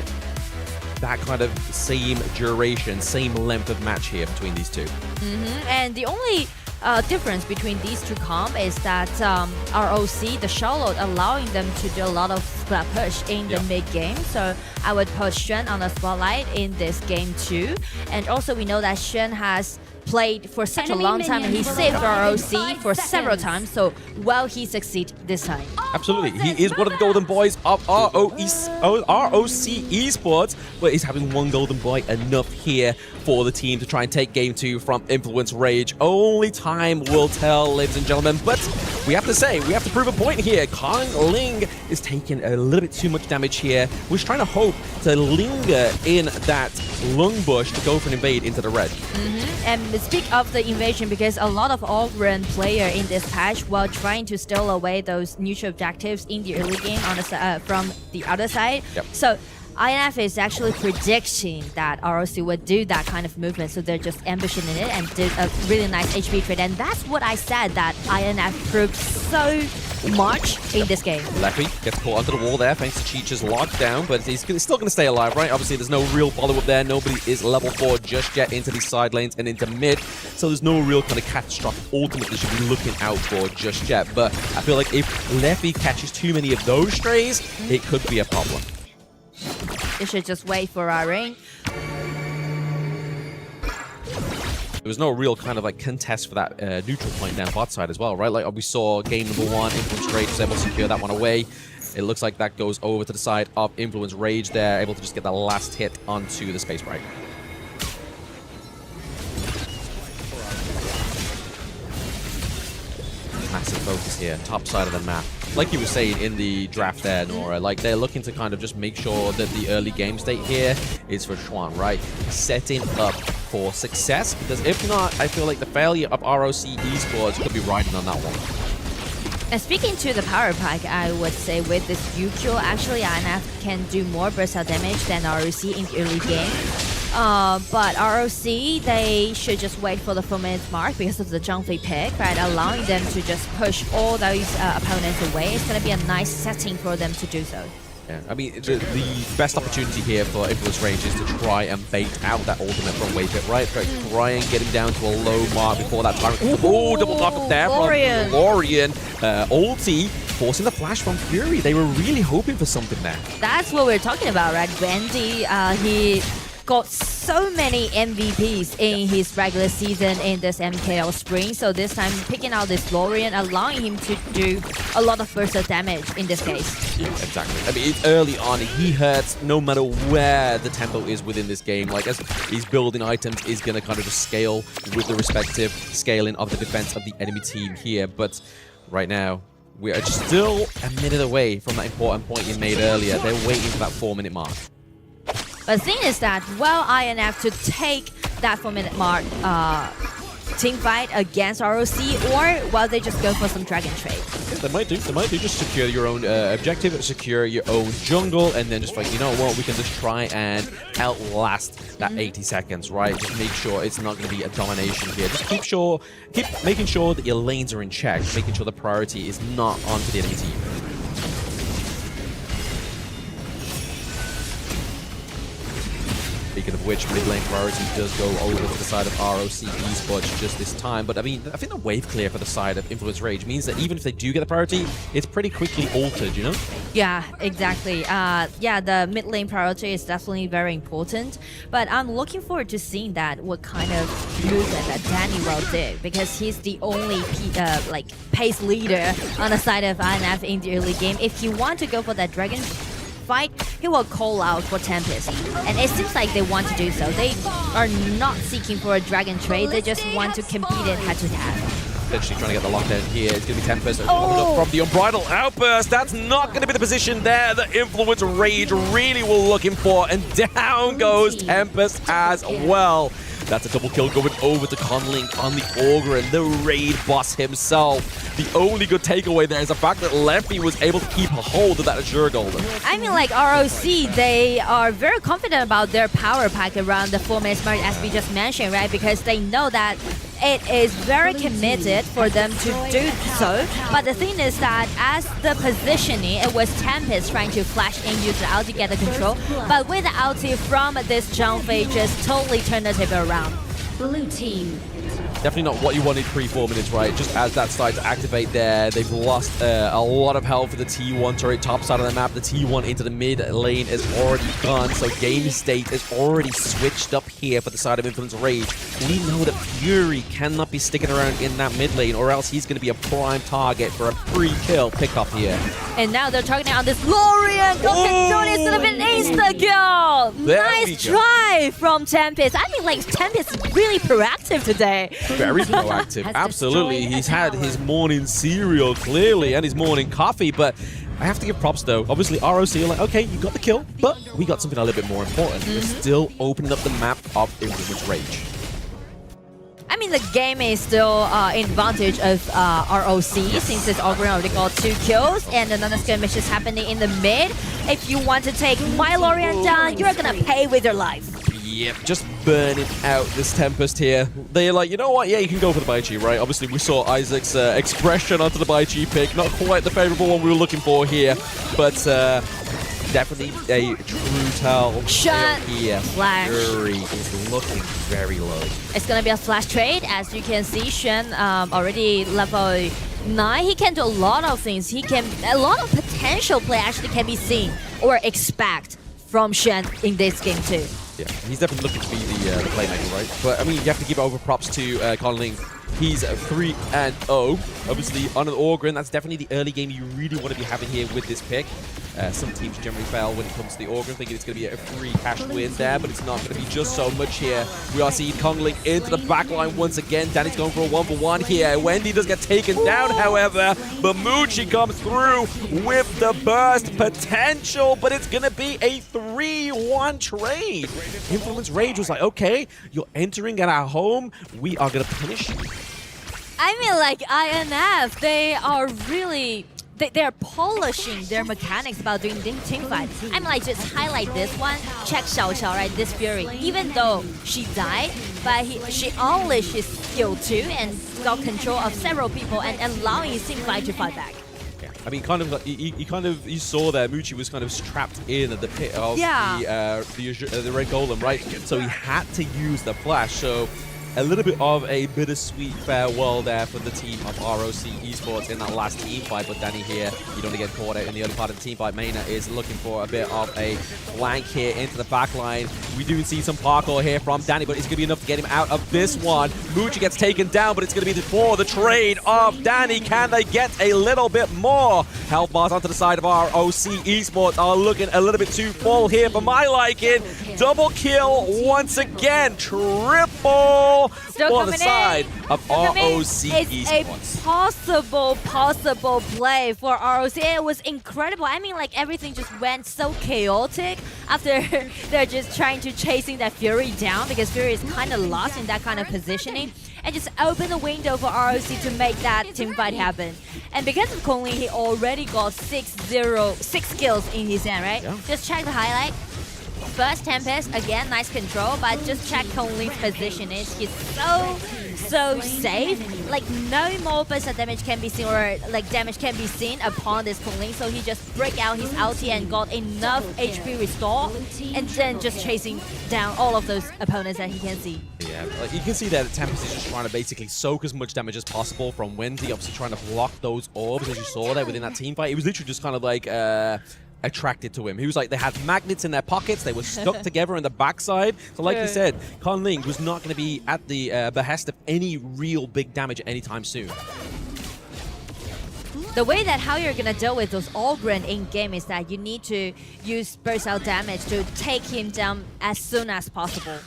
that kind of same duration, same length of match here between these two. And the only difference between these two comp is that ROC, the Charlotte, allowing them to do a lot of splat push in the mid game. So I would put Xuan on the spotlight in this game too. And also we know that Xuan has played for such a long time and he saved ROC for several times, so well, he succeed this time. Absolutely, he is one of the golden boys of ROC Esports, but he's having one golden boy enough here for the team to try and take game 2 from Influence Rage. Only time will tell, ladies and gentlemen, but we have to say, we have to prove a point here. Kong Ling is taking a little bit too much damage here. We're trying to hope to linger in that lung bush to go for an invade into the red. And speak of the invasion, because a lot of Ogryn player in this patch while trying to steal away those neutral objectives in the early game on the from the other side. So INF is actually predicting that ROC would do that kind of movement, so they're just ambushing in it and did a really nice HP trade. And that's what I said, that INF proved so much in this game. Leffy gets caught onto the wall there thanks to Cheech's lockdown, but he's still going to stay alive, right? Obviously, there's no real follow-up there. Nobody is level 4 just yet into these side lanes and into mid, so there's no real kind of catastrophic ultimate that should be looking out for just yet. But I feel like if Leffy catches too many of those strays, it could be a problem. You should just wait for our ring. There was no real kind of like contest for that neutral point down bot side as well, right? Like we saw game number 1, Influence Rage was able to secure that one away. It looks like that goes over to the side of Influence Rage there, able to just get the last hit onto the Space Sprite. Massive focus here, top side of the map. Like you were saying in the draft there, Nora, like they're looking to kind of just make sure that the early game state here is for Chuan, right? Setting up for success, because if not, I feel like the failure of ROC Esports could be riding on that one. And speaking to the power pack, I would say with this UQ, actually INF can do more versatile damage than ROC in the early game. But ROC, they should just wait for the 4-minute mark because of the Zhangfei pick, right? Allowing them to just push all those opponents away. It's going to be a nice setting for them to do so. Yeah, I mean, the best opportunity here for Influence Rage is to try and bait out that ultimate from Wave Hit, right? Try and get him down to a low mark before that time. Oh, double knock up there from Lorian. Ulti forcing the flash from Fury. They were really hoping for something there. That's what we're talking about, right? Wendy, he got so many MVPs in his regular season in this MKL Spring. So this time, picking out this Lorian, allowing him to do a lot of versatile damage in this case. Yeah, exactly. I mean, it's early on. He hurts no matter where the tempo is within this game. Like, as he's building items, is going to kind of just scale with the respective scaling of the defense of the enemy team here. But right now, we are still a minute away from that important point you made earlier. They're waiting for that 4-minute mark. But the thing is that, well, INF to take that 4-minute mark team fight against ROC, or, well, they just go for some Dragon Trade. Yeah, they might do. Just secure your own objective, secure your own jungle, and then just like, you know what, we can just try and outlast that 80 seconds, right? Just make sure it's not going to be a domination here. Just keep making sure that your lanes are in check, making sure the priority is not onto the enemy team. Speaking of which, mid lane priority does go over to the side of ROC Esports just this time. But I mean, I think the wave clear for the side of Influence Rage means that even if they do get the priority, it's pretty quickly altered, you know? Yeah, exactly. Yeah, the mid lane priority is definitely very important. But I'm looking forward to seeing that, what kind of movement that Danny will do, because he's the only pace leader on the side of INF in the early game. If you want to go for that Dragon fight, he will call out for Tempest. And it seems like they want to do so. They are not seeking for a Dragon trade, they just want to compete it head-to-head. Potentially trying to get the lockdown here. It's going to be Tempest coming up from the Unbridled Outburst. That's not going to be the position there that Influence Rage really were looking for. And down goes Tempest as well. That's a double kill going over to Conlink on the Augur, the raid boss himself. The only good takeaway there is the fact that Lefty was able to keep a hold of that Azure Gold. I mean, like ROC, they are very confident about their power pack around the 4-minute mark, as we just mentioned, right? Because they know that it is very committed for them to do so. But the thing is that as the positioning, it was Tempest trying to flash in, use the ulti to get the control. But with the ulti from this Zhangfei, just totally turned the table around. Blue team. Definitely not what you wanted pre-4 minutes, right? Just as that started to activate there, they've lost a lot of health for the T1 turret, top side of the map. The T1 into the mid lane is already gone, so game state is already switched up here for the side of Influence Rage. We know that Fury cannot be sticking around in that mid lane, or else he's going to be a prime target for a pre-kill pickup here. And now they're targeting on this Lorian. Instead of an insta-kill. Nice try from Tempest. I mean, like, Tempest is really proactive today. Very proactive, absolutely. He's had his morning cereal, clearly, and his morning coffee, but I have to give props, though. Obviously, ROC are like, okay, you got the kill, but we got something a little bit more important. We're still opening up the map of Influence Rage. I mean, the game is still in advantage of ROC, since this Augur already got 2 kills, and another skirmish is happening in the mid. If you want to take my Lorian down, you're gonna pay with your life. Yep, just burning out this Tempest here. They're like, you know what? Yeah, you can go for the Baichi, right? Obviously, we saw Isaac's expression onto the Baichi pick. Not quite the favorable one we were looking for here, but definitely a true tell. Shot here. Flash. Fury is looking very low. It's gonna be a flash trade. As you can see, Shen already level 9. He can do a lot of things. A lot of potential play actually can be seen or expect from Shen in this game too. Yeah, he's definitely looking to be the playmaker, right? But I mean, you have to give over props to Conlink He's 3-0. Obviously, on an Orgrin, that's definitely the early game you really want to be having here with this pick. Some teams generally fail when it comes to the Orgrin, thinking it's going to be a free cash win there, but it's not going to be just so much here. We are seeing Kongling into the backline once again. Danny's going for a 1-for-1 here. Wendy does get taken down, however, but Moochie comes through with the burst potential, but it's going to be a 3-1 trade. Influence Rage was like, okay, you're entering at our home. We are going to punish you. I mean, like, INF, they are really... They're polishing their mechanics about doing team fights. I'm like, just highlight this one. Check Xiao Xiao, right? This Fury. Even though she died, but she unleashed his skill too and got control of several people and allowing his team fight to fight back. Yeah. I mean, kind of, you saw there, Moochie was kind of trapped in the pit of the Red Golem, right? So he had to use the flash. So a little bit of a bittersweet farewell there for the team of ROC Esports in that last team fight. But Danny here, you don't get caught out in the early part of the team fight. Maina is looking for a bit of a flank here into the back line. We do see some parkour here from Danny, but it's going to be enough to get him out of this one. Moochie gets taken down, but it's going to be for the trade of Danny. Can they get a little bit more? Health bars onto the side of ROC Esports are looking a little bit too full here for my liking. Double kill once again. Triple for the side of ROC Esports. A possible play for ROC. It was incredible. I mean, like, everything just went so chaotic after they're just trying to chasing that Fury down, because Fury is kind of lost in that kind of positioning, and just open the window for ROC to make that team fight happen. And because of Kongling, he already got 6 kills in his hand, right? Yeah. Just check the highlight. First Tempest, again, nice control, but just check Kongling's position. He's so safe. Like, no more burst damage can be seen, or like damage can be seen upon this Kongling, so he just break out his ulti and got enough HP restore, and then just chasing down all of those opponents that he can see. Yeah, like, you can see that Tempest is just trying to basically soak as much damage as possible from Wendy, obviously trying to block those orbs, as you saw there within that team fight. It was literally just kind of like attracted to him. He was like, they had magnets in their pockets, they were stuck together in the backside. So like you said, Kongling was not going to be at the behest of any real big damage anytime soon. The way that how you're gonna deal with those Orgrin in game is that you need to use burst out damage to take him down as soon as possible.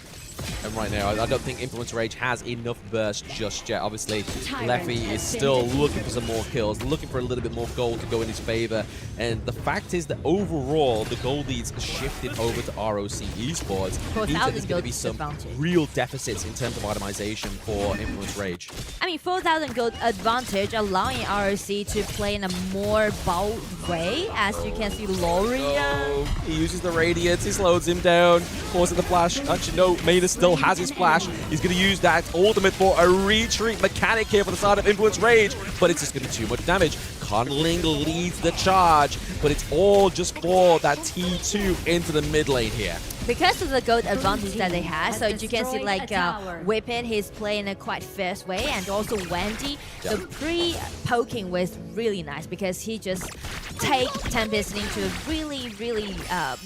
And right now, I don't think Influence Rage has enough burst just yet. Obviously, Leffy is still looking for some more kills, looking for a little bit more gold to go in his favor. And the fact is that overall, the gold leads shifted over to ROC Esports. Means that there's going to be some real deficits in terms of itemization for Influence Rage. I mean, 4,000 gold advantage, allowing ROC to play in a more bold way. As you can see, Loria. He uses the Radiance, he slows him down, forcing the flash. Actually, no, Maina still has his flash. He's going to use that ultimate for a retreat mechanic here for the side of Influence Rage, but it's just going to be too much damage. Kongling leads the charge, but it's all just for that T2 into the mid lane here. Because of the gold advantage that they have, so you can see like Whippet, he's playing a quite fierce way, and also Wendy, the pre-poking was really nice because he just take Tempest into a really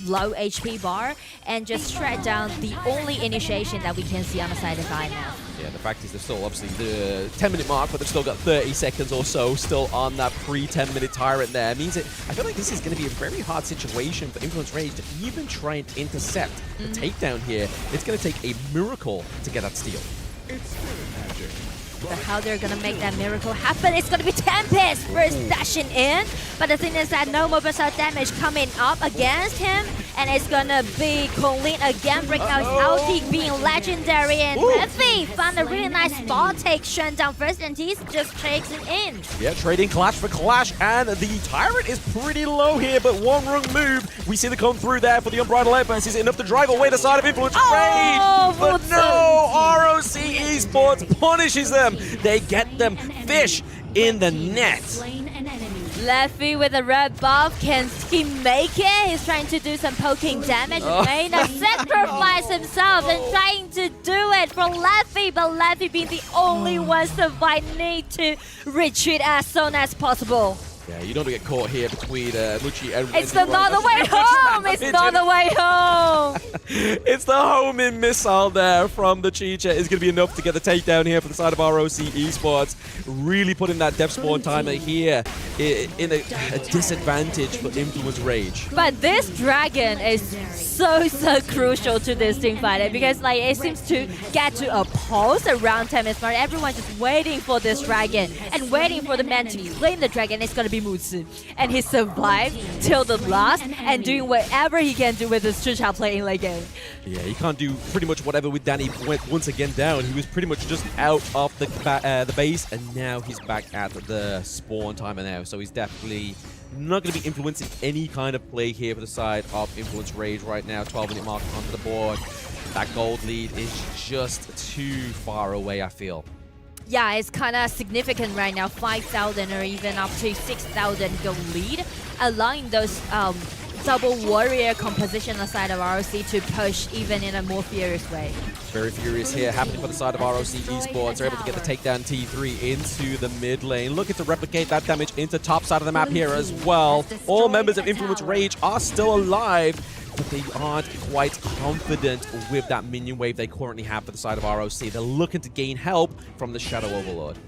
low HP bar and just shred down the only initiation that we can see on the side of INF. Yeah, the fact is they're still obviously the 10-minute mark, but they've still got 30 seconds or so still on that pre-10-minute tyrant there. It means that I feel like this is going to be a very hard situation for Influence Rage to even try and intercept the takedown here. It's going to take a miracle to get that steal. But how they're gonna make that miracle happen? It's gonna be Tempest first dashing in, but the thing is that no more burst damage coming up against him, and it's gonna be Kongling again breaking out his ulti, being legendary, and Leffy found a really nice spot take, shut down first, and he's just chasing in. Yeah, trading clash for clash, and the tyrant is pretty low here, but one wrong move. We see the come through there for the Unbridled Advance. Is it enough to drive away the side of Influence Rage? But no, ROC Esports punishes them. They get them fish in the net. Leffy with a red buff, can he make it? He's trying to do some poking damage. Maina sacrifice himself and trying to do it for Leffy, but Leffy being the only one surviving, need to retreat as soon as possible. Yeah, you don't get caught here between Muchi and It's not the way home! It's not the way home! It's the homing missile there from the Chicha is going to be enough to get the takedown here for the side of ROC Esports. Really putting that depth spawn timer here in a disadvantage for Influence Rage. But this dragon is so crucial to this team fight because like it seems to get to a pulse around 10 minutes mark. Everyone's just waiting for this dragon and waiting for the man to claim the dragon. It's gonna be Mutsu. And he survived till the last and doing whatever he can do with his Chucha play in late game. Yeah, he can't do pretty much whatever with Danny went once again down. He was pretty much just out of the base and now he's back at the spawn timer now. So he's definitely not going to be influencing any kind of play here for the side of Influence Rage right now. 12-minute mark onto the board. That gold lead is just too far away, I feel. Yeah, it's kind of significant right now. 5,000 or even up to 6,000 gold lead, allowing those double warrior composition aside of ROC to push even in a more furious way. Very furious here, happening for the side of ROC Esports. They're able to get the takedown T3 into the mid lane. Looking to replicate that damage into top side of the map here as well. All members of Influence Rage are still alive, but they aren't quite confident with that minion wave they currently have for the side of ROC. They're looking to gain help from the Shadow Overlord.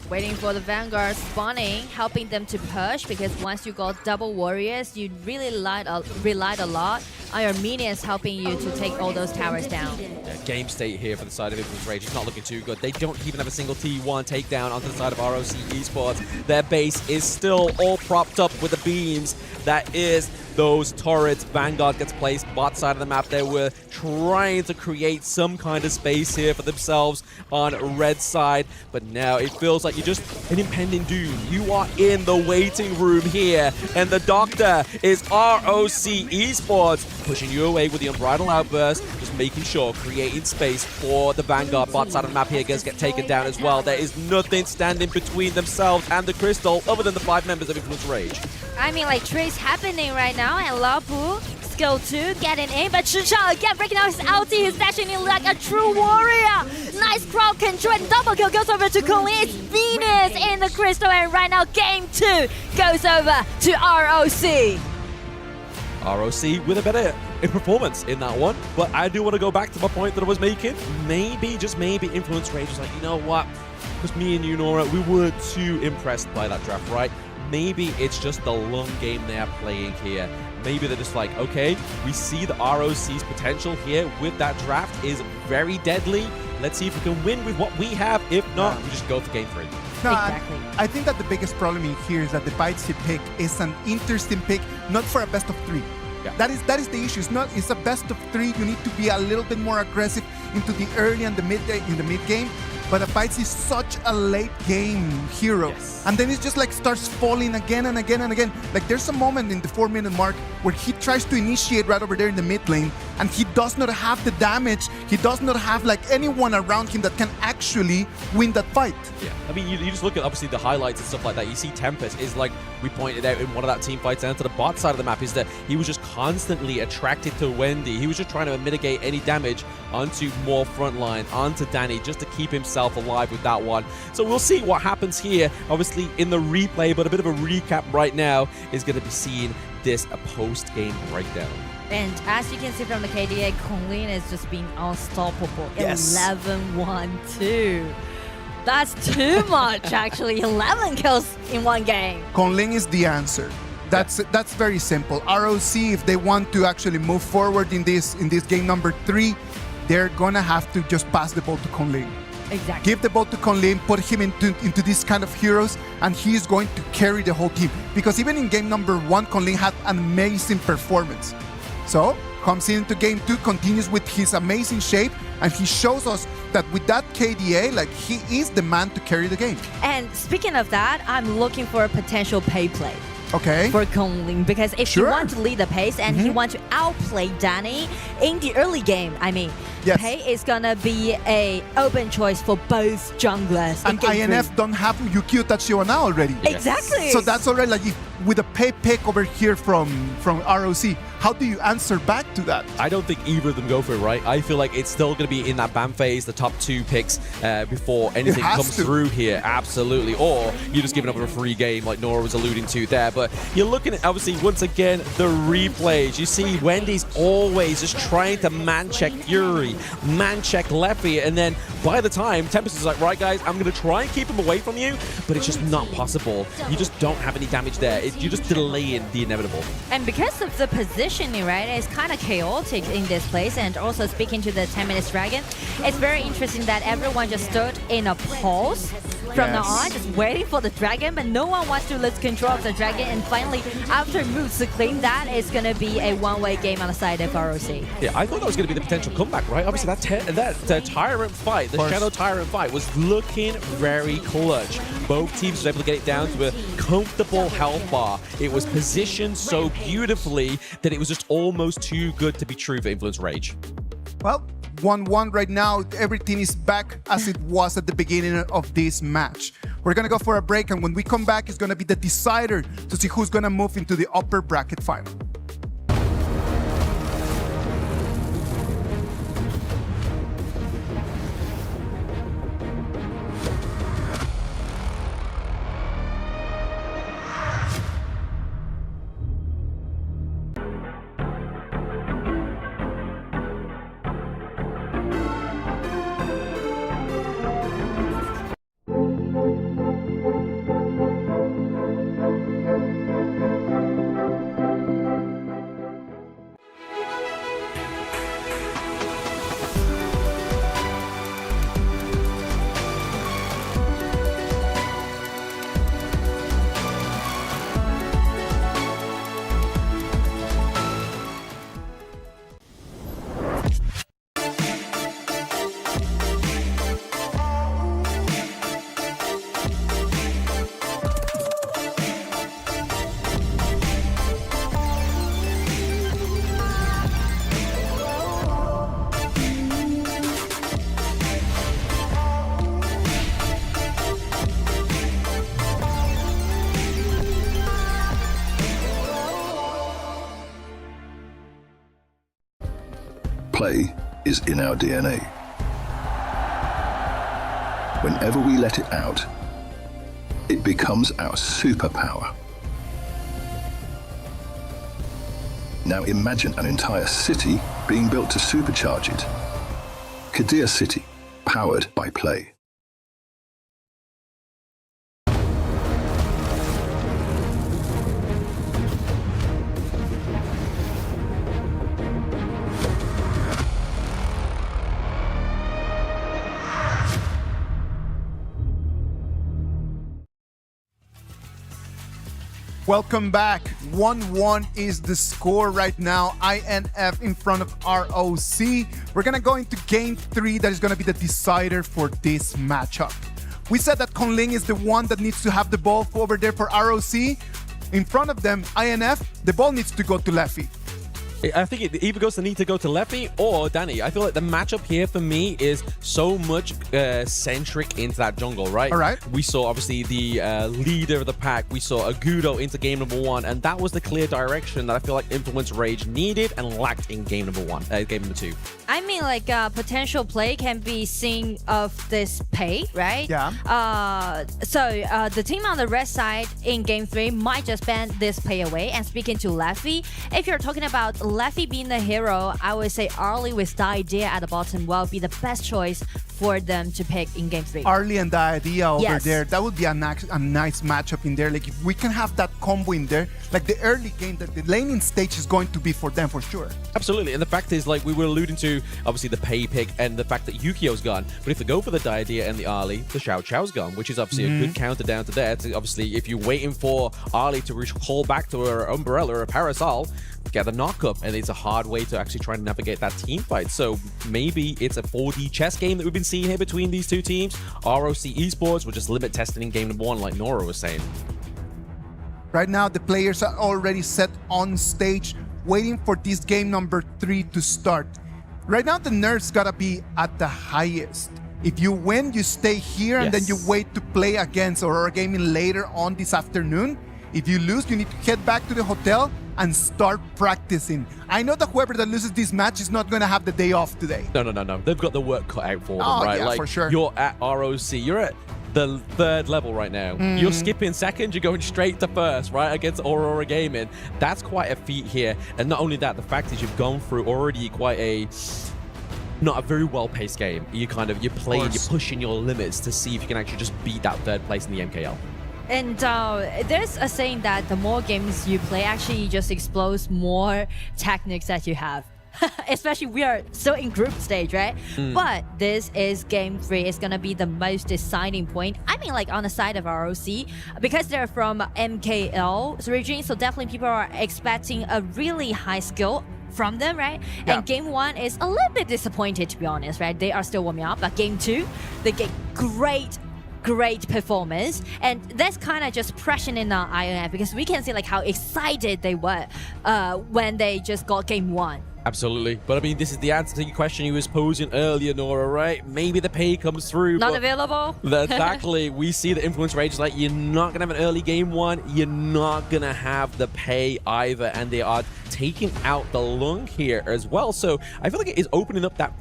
Waiting for the Vanguard spawning, helping them to push, because once you got double warriors, you really relied a lot on your minions helping you to take all those towers down. Yeah, game state here for the side of Influence Rage. It's not looking too good. They don't even have a single T1 takedown onto the side of ROC Esports. Their base is still all propped up with the beams. That is those turrets. Vanguard gets placed bot side of the map. They were trying to create some kind of space here for themselves on red side, but now it feels like you're just an impending doom. You are in the waiting room here, and the doctor is ROC Esports, pushing you away with the Unbridled Outburst, just making sure, creating space for the Vanguard. Bot side of the map here gets taken down as well. There is nothing standing between themselves and the Crystal other than the 5 members of Influence Rage. I mean, like, trade's happening right now, and Lapu, skill 2, getting in, but Chucha again breaking out his ulti. He's dashing in like a true warrior. Nice crowd control, and double kill goes over to Kunlin. It's Venus in the Crystal, and right now game 2 goes over to ROC. ROC with a better performance in that one, but I do want to go back to my point that I was making. Maybe, just maybe, Influence Rage was like, you know what? Because me and you, Nora, we were too impressed by that draft, right? Maybe it's just the long game they're playing here. Maybe they're just like, okay, we see the ROC's potential here with that draft is very deadly. Let's see if we can win with what we have. If not, we just go for game 3. No, exactly. I think that the biggest problem in here is that the Bitesy pick is an interesting pick, not for a best of 3. Yeah. That is the issue. It's a best of 3. You need to be a little bit more aggressive into the early and the mid game. But the Bites is such a late game hero. Yes. And then it's just like starts falling again and again and again. Like there's a moment in the 4-minute mark where he tries to initiate right over there in the mid lane and he does not have the damage. He does not have like anyone around him that can actually win that fight. Yeah, I mean, you just look at obviously the highlights and stuff like that. You see Tempest is like we pointed out in one of that team fights down to the bot side of the map is that he was just constantly attracted to Wendy. He was just trying to mitigate any damage onto more frontline, onto Danny, just to keep himself alive with that one. So we'll see what happens here. Obviously in the replay, but a bit of a recap right now is going to be seeing this a post-game breakdown. And as you can see from the KDA, Kunlin is just being unstoppable. Yes. 11-1-2. That's too much, actually. 11 kills in one game. Kunlin is the answer. That's very simple. ROC, if they want to actually move forward in this game number 3, they're gonna have to just pass the ball to Kunlin. Exactly. Give the ball to Kunlin, put him into these kind of heroes, and he's going to carry the whole team. Because even in game number 1, Kunlin had an amazing performance. So, comes into game 2, continues with his amazing shape, and he shows us that with that KDA, like, he is the man to carry the game. And speaking of that, I'm looking for a potential pay play. Okay. For Kunlin, because if Sure. he wants to lead the pace and he wants to outplay Danny in the early game, I mean, Yes. Pei is gonna be a open choice for both junglers. And INF don't have Yukio Tachibana already. Exactly. So that's already like, if with a pay pick over here from ROC. How do you answer back to that? I don't think either of them go for it, right? I feel like it's still going to be in that ban phase, the top 2 picks before anything comes through here. Absolutely. Or you're just giving up a free game like Nora was alluding to there. But you're looking at, obviously, once again, the replays. You see Wendy's always just trying to man-check Yuri, man-check Leffy, and then by the time Tempest is like, right, guys, I'm going to try and keep him away from you, but it's just not possible. You just don't have any damage there. You're just delaying the inevitable. And because of the positioning, right, it's kind of chaotic in this place. And also speaking to the 10 minutes dragon, it's very interesting that everyone just stood in a pause from now on, just waiting for the dragon, but no one wants to lose control of the dragon. And finally, after moves to claim that, it's going to be a one-way game on the side of ROC. Yeah, I thought that was going to be the potential comeback, right? Obviously, that Tyrant fight, the Shadow Tyrant fight, was looking very clutch. Both teams were able to get it down to a comfortable health bar. It was positioned so beautifully that it was just almost too good to be true for Influence Rage. Well, 1-1 right now. Everything is back as it was at the beginning of this match. We're going to go for a break, and when we come back, it's going to be the decider to see who's going to move into the upper bracket final. Play is in our DNA. Whenever we let it out, it becomes our superpower. Now imagine an entire city being built to supercharge it. Kadir City, powered by play. Welcome back. 1-1 is the score right now. INF in front of ROC. We're going to go into game 3. That is going to be the decider for this matchup. We said that Konling is the one that needs to have the ball over there for ROC. In front of them, INF, the ball needs to go to Leffy. I think it either goes to need to go to Leffy or Danny. I feel like the matchup here for me is so much centric into that jungle, right? All right. We saw obviously the leader of the pack. We saw Agudo into game number 1, and that was the clear direction that I feel like Influence Rage needed and lacked in game number 2. I mean, like potential play can be seen of this pay, right? Yeah. So the team on the red side in game 3 might just ban this pay away. And speaking to Leffy, if you're talking about Leffy being the hero, I would say Arlie with the idea at the bottom will be the best choice for them to pick in game 3. Arlie and the idea over there, that would be a nice matchup in there. Like if we can have that combo in there, like the early game, that the laning stage is going to be for them for sure. Absolutely, and the fact is, like we were alluding to, obviously the pay pick and the fact that Yukio's gone. But if they go for the Diadea and the Arlie, the Xiao Chao's gone, which is obviously a good counter down to there. To obviously, if you're waiting for Arlie to recall back to her umbrella or a parasol, get the knock-up, and it's a hard way to actually try and navigate that team fight. So maybe it's a 4D chess game that we've been seeing here between these two teams. ROC Esports will just limit testing in game number 1, like Nora was saying. Right now, the players are already set on stage, waiting for this game number 3 to start. Right now, the nerves gotta be at the highest. If you win, you stay here, and then you wait to play against Aurora Gaming later on this afternoon. If you lose, you need to head back to the hotel and start practicing. I know that whoever that loses this match is not going to have the day off today. No. They've got the work cut out for them, right? Yeah, like, for sure. You're at ROC. You're at the 3rd level right now. You're skipping 2nd, you're going straight to 1st, right, against Aurora Gaming. That's quite a feat here. And not only that, the fact is you've gone through already quite a not a very well-paced game. You're playing, you're pushing your limits to see if you can actually just beat that 3rd place in the MKL. And there's a saying that the more games you play, actually you just expose more techniques that you have. Especially we are still in group stage, right? But this is game 3. It's gonna be the most deciding point. I mean, like on the side of ROC, because they're from MKL region, so definitely people are expecting a really high skill from them, right? Yeah. And game 1 is a little bit disappointed, to be honest, right? They are still warming up, but game 2, they get great performance, and that's kind of just pressuring in our INF because we can see like how excited they were when they just got game 1. Absolutely. But I mean, this is the answer to your question you was posing earlier, Nora, right? Maybe the pay comes through. Not available? Exactly. We see the influence rage is like, you're not going to have an early game 1. You're not going to have the pay either. And they are taking out the lung here as well. So I feel like it is opening up that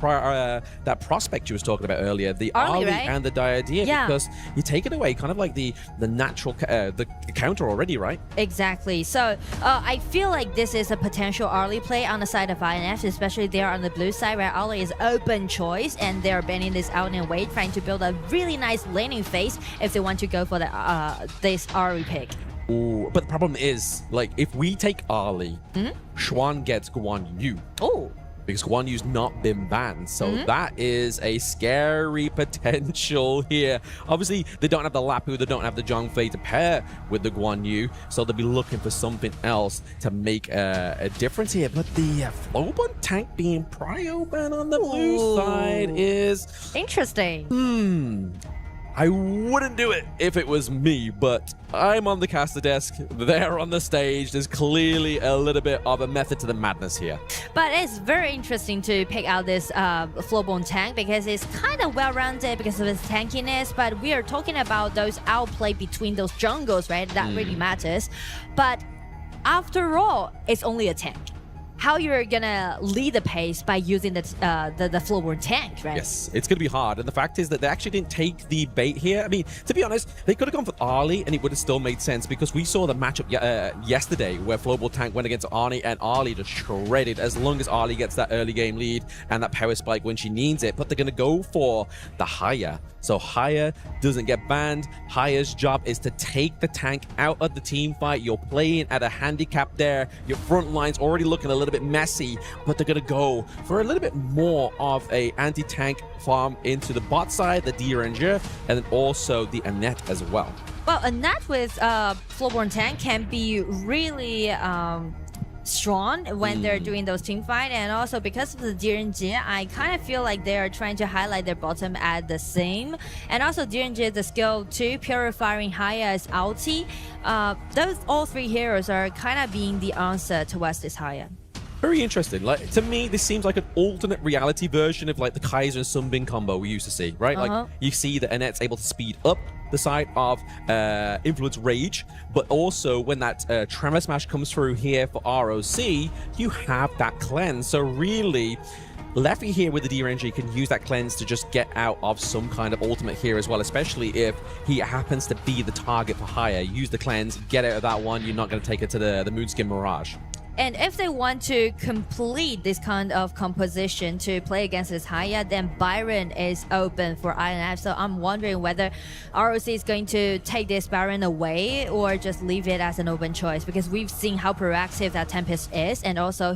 prospect you was talking about earlier, the Ali right? and the Diadem, Yeah. because you're taking away kind of like the natural the counter already, right? Exactly. So I feel like this is a potential early play on the side of INF, especially there on the blue side where Ali is open choice and they're banning this out and wait, trying to build a really nice laning phase if they want to go for the this Ari pick. Ooh, but the problem is, like, if we take Ali, Xuan gets Guan Yu. Oh. Because Guan Yu's not been banned. So that is a scary potential here. Obviously, they don't have the Lapu, they don't have the Zhongfei to pair with the Guan Yu. So they'll be looking for something else to make a difference here. But the Flowbun tank being prio ban on the blue side is... interesting. I wouldn't do it if it was me, but I'm on the caster desk, they're on the stage. There's clearly a little bit of a method to the madness here. But it's very interesting to pick out this Flowbone tank because it's kind of well-rounded because of its tankiness, but we are talking about those outplay between those jungles, right? That really matters. But after all, it's only a tank. How you're gonna lead the pace by using the Flowborn tank, right? Yes, it's gonna be hard. And the fact is that they actually didn't take the bait here. I mean, to be honest, they could have gone for Ali and it would have still made sense because we saw the matchup yesterday where Flowball tank went against Arnie and Ali just shredded as long as Ali gets that early game lead and that power spike when she needs it. But they're gonna go for the Haya. So Haya doesn't get banned. Haya's job is to take the tank out of the team fight. You're playing at a handicap there. Your front line's already looking a little bit messy, but they're gonna go for a little bit more of a anti-tank farm into the bot side, the D-Ranger, and then also the Annette as well. Well, Annette with Flowborn tank can be really strong when they're doing those team fight, and also because of the DRNG, I kind of feel like they're trying to highlight their bottom at the same, and also DRNG the skill 2 purifying Haya's ulti. Those all 3 heroes are kind of being the answer towards this Haya. Very interesting. Like, to me, this seems like an alternate reality version of like the Kaiser and Sunbin combo we used to see, right? Like, you see that Annette's able to speed up the side of Influence Rage, but also when that Tremor Smash comes through here for ROC, you have that cleanse. So really, Leffy here with the DRNG can use that cleanse to just get out of some kind of ultimate here as well, especially if he happens to be the target for Haya. Use the cleanse, get out of that one, you're not going to take it to the Moonskin Mirage. And if they want to complete this kind of composition to play against this Haya, then Byron is open for INF. So I'm wondering whether ROC is going to take this Byron away or just leave it as an open choice, because we've seen how proactive that Tempest is, and also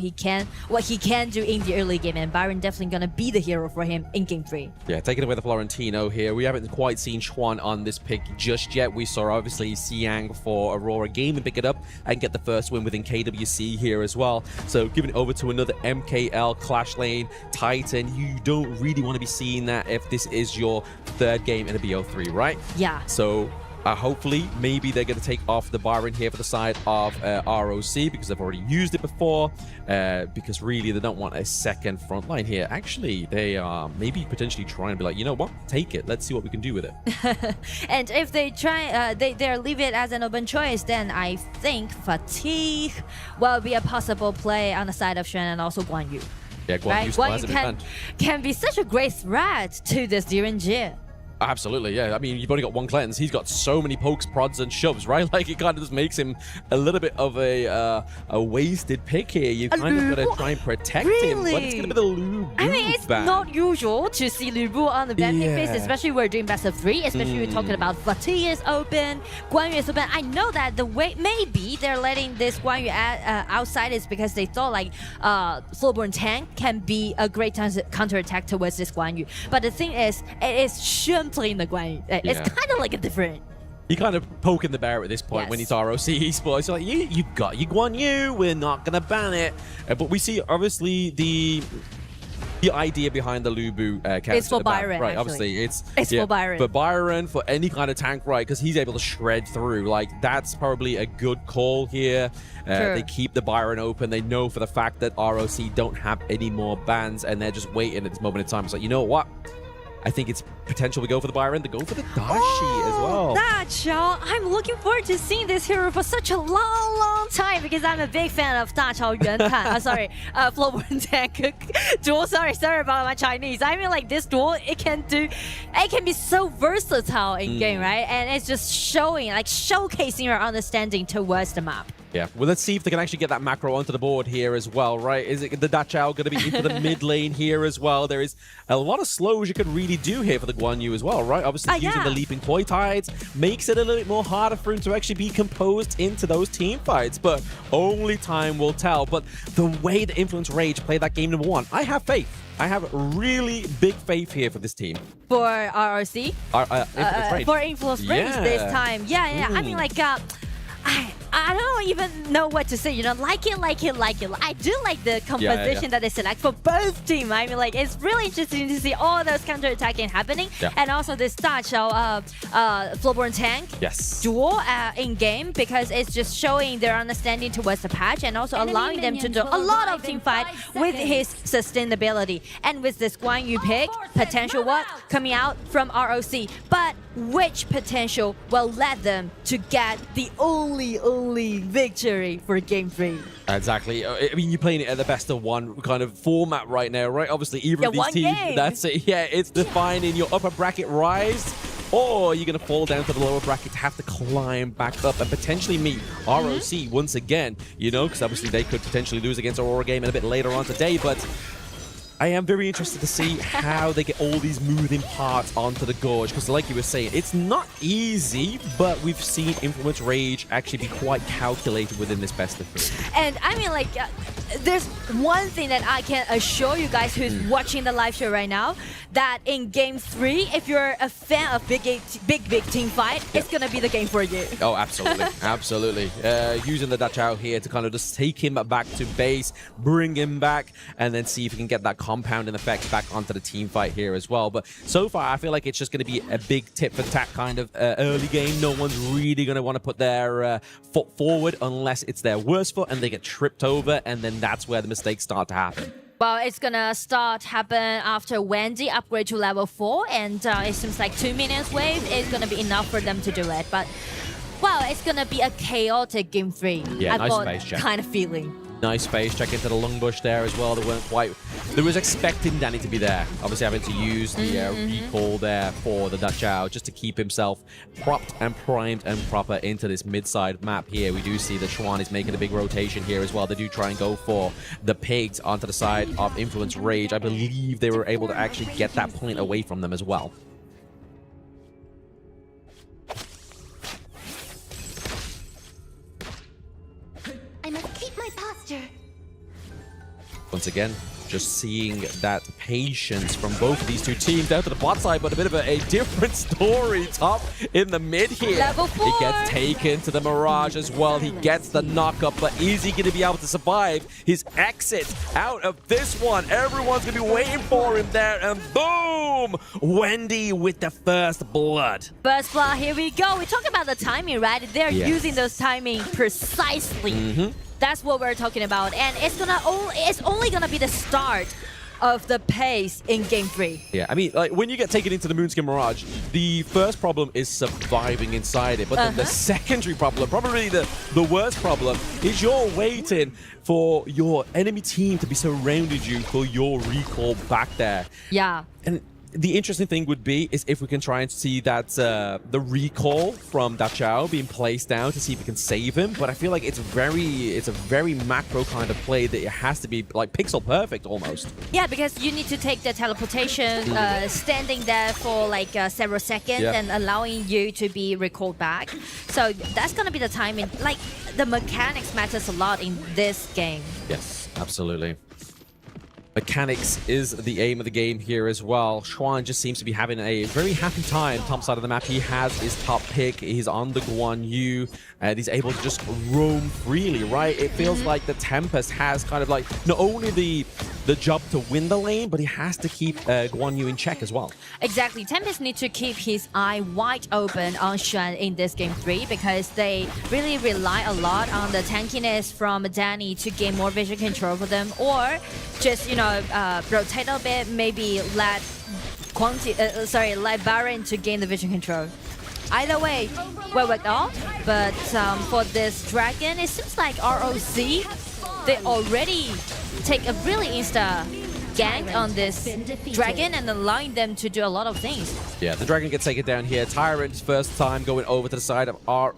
what he can do in the early game, and Byron definitely gonna be the hero for him in game 3. Yeah, taking away the Florentino here. We haven't quite seen Xuan on this pick just yet. We saw obviously Siang for Aurora Gaming pick it up and get the first win within KWC here as well. So giving it over to another MKL Clash Lane Titan. You don't really want to be seeing that if this is your 3rd game in a BO3, right? Yeah. So Hopefully, maybe they're going to take off the Byron here for the side of ROC because they've already used it before. Because really, they don't want a second front line here. Actually, they are maybe potentially trying to be like, you know what? Take it. Let's see what we can do with it. And if they try, they leave it as an open choice, then I think Fatigue will be a possible play on the side of Shen and also Guan Yu. Yeah, Guan Yu still hasn't been banned. Can be such a great threat to this Direnji. Absolutely, yeah. I mean, you've only got one cleanse. He's got so many pokes, prods, and shoves, right? Like, it kind of just makes him a little bit of a wasted pick here. You kind of got to try and protect him, but it's going to be the Lu Bu I mean, it's ban. not usual to see Lu Bu on the ban pick phase, especially we're doing best of 3, especially we're talking about Fatigue is open, Guan Yu is open. I know that the way, maybe they're letting this Guan Yu outside is because they thought like Full-Born Tank can be a great counter-attack towards this Guan Yu. But the thing is, it is playing the Guan Yu. It's kind of like a different. You kind of poking the bear at this point when it's ROC Esports. You're like, you got your Guan Yu. We're not gonna ban it. But we see obviously the idea behind the Lu Bu counter. It's for Byron, right? actually. Obviously, it's for Byron. For Byron, for any kind of tank, right? Because he's able to shred through. Like, that's probably a good call here. They keep the Byron open. They know for the fact that ROC don't have any more bans, and they're just waiting at this moment in time. It's like, you know what? I think it's potential to go for the Byron, to go for the Dashi as well. Dachao, I'm looking forward to seeing this hero for such a long time because I'm a big fan of Dachao Yuan Tan. Full-Born Tank duel. Sorry about my Chinese. I mean, like, this duel, it can be so versatile in game, right? And it's just showcasing your understanding towards the map. Yeah, well, let's see if they can actually get that macro onto the board here as well, right? Is it the Dachao going to be into the mid lane here as well? There is a lot of slows you could really do here for the Guan Yu as well, right? Obviously, using the Leaping Koi Tides makes it a little bit more harder for him to actually be composed into those team fights, but only time will tell. But the way the Influence Rage played that game number 1, I have faith. I have really big faith here for this team. For RRC? Influence Rage. For Influence Rage this time. Yeah. I mean, like, I don't even know what to say, you know, like it. I do like the composition that they select for both teams. I mean, like, it's really interesting to see all those counter-attacking happening. And also this Dachao Full-Born Tank duel in-game, because it's just showing their understanding towards the patch and also allowing them to do a lot of team fight with his sustainability. And with this Guan Yu pick, potential what? Coming out from ROC. But which potential will let them to get the only victory for Game 3? Exactly. I mean, you're playing it at the best of 1 kind of format right now, right? Obviously, either of these teams, that's it. Yeah, it's defining your upper bracket rise, or you're going to fall down to the lower bracket to have to climb back up and potentially meet ROC once again, you know, because obviously they could potentially lose against Aurora game a bit later on today, but I am very interested to see how they get all these moving parts onto the Gorge, because like you were saying, it's not easy, but we've seen Influence Rage actually be quite calculated within this best of 3. And I mean, like, there's one thing that I can assure you guys who's watching the live show right now, that in Game 3, if you're a fan of big team fight, it's going to be the game for you. Oh, absolutely. Absolutely. Using the Dachao here to kind of just take him back to base, bring him back, and then see if he can get that compounding effect back onto the team fight here as well. But so far, I feel like it's just going to be a big tip for tack kind of early game. No one's really going to want to put their foot forward unless it's their worst foot and they get tripped over, and then that's where the mistakes start to happen. Well, it's gonna happen after Wendy upgrade to level 4, and it seems like 2 minions wave is gonna be enough for them to do it. But, well, it's gonna be a chaotic Game 3. Yeah, I've nice got space check. kind of feeling. Nice space check into the lung bush there as well. They weren't quite... They was expecting Danny to be there. Obviously having to use the recall there for the Dachao just to keep himself propped and primed and proper into this mid-side map here. We do see that Chuan is making a big rotation here as well. They do try and go for the pigs onto the side of Influence Rage. I believe they were able to actually get that point away from them as well. I must keep my posture. Once again, Just seeing that patience from both of these two teams down to the bot side, but a bit of a different story. Top in the mid here. Level 4. He gets taken to the Mirage as well. He gets the knock-up, but is he going to be able to survive his exit out of this one? Everyone's going to be waiting for him there, and boom! Wendy with the first blood. First blood, here we go. We talk about the timing, right? They're using those timing precisely. That's what we're talking about, and it's only gonna be the start of the pace in Game 3. Yeah, I mean, like, when you get taken into the Moonskin Mirage, the first problem is surviving inside it, but then the secondary problem, probably the worst problem, is you're waiting for your enemy team to be surrounded you for your recall back there. Yeah. And the interesting thing would be is if we can try and see that the recall from Dachau being placed down to see if we can save him. But I feel like it's a very macro kind of play that it has to be like pixel perfect almost. Yeah, because you need to take the teleportation, standing there for like several seconds and allowing you to be recalled back. So that's gonna be the timing. Like the mechanics matters a lot in this game. Yes, absolutely. Mechanics is the aim of the game here as well. Xuan just seems to be having a very happy time top side of the map. He has his top pick. He's on the Guan Yu, and he's able to just roam freely, right? It feels like the Tempest has kind of like not only the job to win the lane, but he has to keep Guan Yu in check as well. Exactly. Tempest needs to keep his eye wide open on Xuan in this Game 3 because they really rely a lot on the tankiness from Danny to gain more vision control for them, or just, you know, rotate a bit, maybe let Baron to gain the vision control. Either way, well worked out. But for this Dragon, it seems like ROC, they already take a really insta gank on this Dragon and allowing them to do a lot of things. Yeah, the Dragon gets taken down here. Tyrant's first time going over to the side of ROC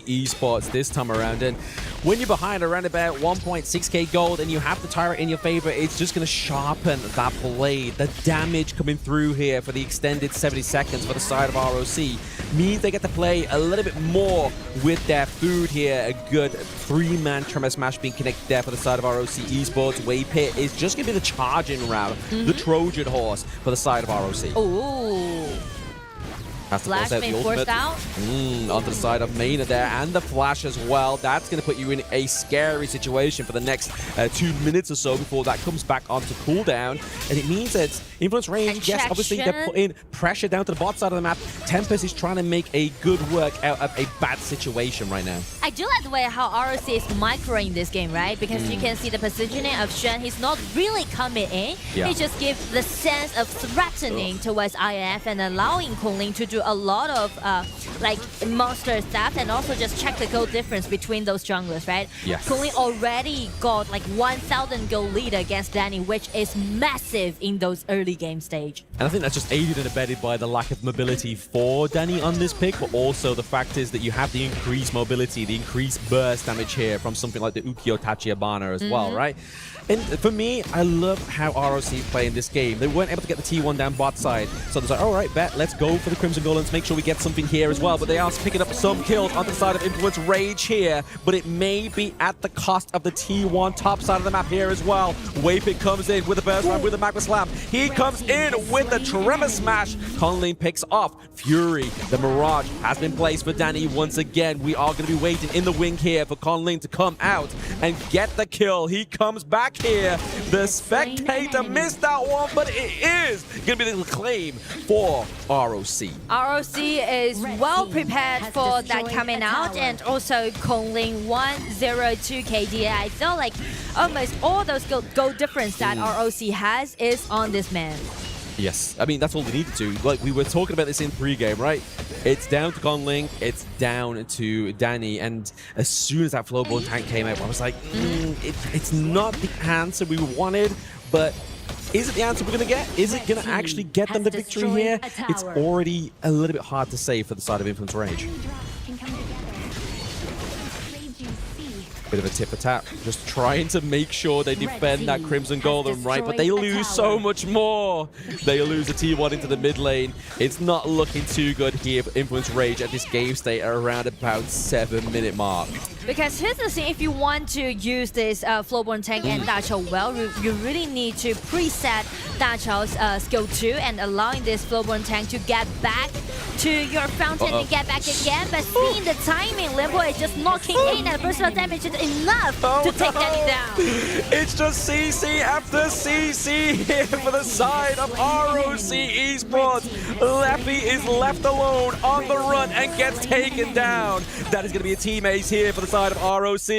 Esports this time around. And when you're behind around about 1.6k gold and you have the Tyrant in your favor, it's just going to sharpen that blade. The damage coming through here for the extended 70 seconds for the side of ROC means they get to play a little bit more with their food here. A good 3-man Tremor Smash being connected there for the side of ROC Esports. Wave Pit is just going to be the charging route, the Trojan horse for the side of ROC. Ooh. Has to Flash force out being the forced ultimate. out. Onto the side of Maina there, and the flash as well. That's going to put you in a scary situation for the next 2 minutes or so before that comes back onto cooldown. And it means that Influence range, yes, obviously they're putting pressure down to the bot side of the map. Tempest is trying to make a good work out of a bad situation right now. I do like the way how ROC is microing this game, right? Because you can see the positioning of Xuan. He's not really coming in. Yeah. He just gives the sense of threatening towards IF and allowing Kunling to do a lot of like monster stuff and also just check the gold difference between those junglers, right? Yes. Kunling already got like 1,000 gold lead against Danny, which is massive in those early game stage. And I think that's just aided and abetted by the lack of mobility for Danny on this pick, but also the fact is that you have the increased mobility, the increased burst damage here from something like the Ukiyo Tachibana as well, right? And for me, I love how ROC play in this game. They weren't able to get the T1 down bot side, so they're like, all right, bet, let's go for the Crimson Golems, make sure we get something here as well. But they are picking up some kills on the side of Influence Rage here, but it may be at the cost of the T1 top side of the map here as well. Waypick comes in with a burst round with a Magma Slam. He comes in with the Tremor Smash. Conley picks off Fury. The Mirage has been placed for Danny once again. We are going to be waiting in the wing here for Conley to come out and get the kill. He comes back here. The Spectator missed that one, but it is going to be the claim for ROC. ROC is well prepared for that coming out, and also Kunling 102 KD. I feel like almost all those gold difference that ROC has is on this man. Yes, I mean, that's all they needed to. Like, we were talking about this in pre-game, right? It's down to Conling, it's down to Danny, and as soon as that Flowborn tank came out, I was like, it's not the answer we wanted, but is it the answer we're going to get? Is it going to actually get them the victory here? It's already a little bit hard to say for the side of Influence Rage. Bit of a tip tap, just trying to make sure they defend that Crimson Golem, right? But they lose so much more. They lose a T1 into the mid lane. It's not looking too good here for Influence Rage at this game state at around about 7-minute mark. Because here's the thing, if you want to use this Flowborn tank and Da Chao well, you really need to preset Da Chao's skill 2 and allowing this Flowborn tank to get back to your fountain and get back again. But seeing the timing, Limbo is just knocking in and personal damage is enough to take Danny down. It's just CC after CC here for the side of ROC Esports. Leffy is left alone on the run and gets taken down. That is going to be a team ace here for the side of ROC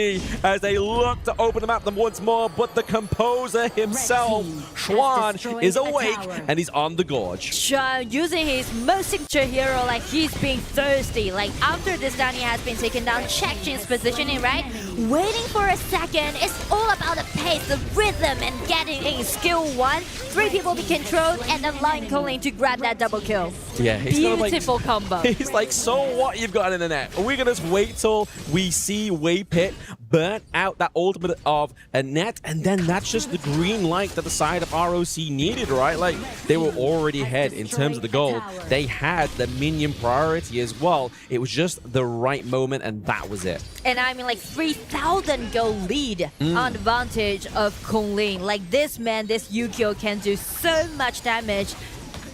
as they look to open the map them once more, but the composer himself, Xuan, is awake and he's on the gorge. Xuan using his most signature hero, like he's being thirsty. Like after this Danny has been taken down, check Jin's positioning, right? Waiting for a second. It's all about the pace, the rhythm, and getting in skill 1. 3 people be controlled and allowing Colleen to grab that double kill. Yeah, he's beautiful combo. He's like, so what you've got in the net? We're gonna just wait till we see Waypit burn out that ultimate of a net, and then that's just the green light that the side of ROC needed, right? Like, they were already ahead in terms of the gold. They had the minion priority as well. It was just the right moment, and that was it. And I mean, like 3,000 gold lead on advantage of Kunlin. Like this man, this Yukio can do so much damage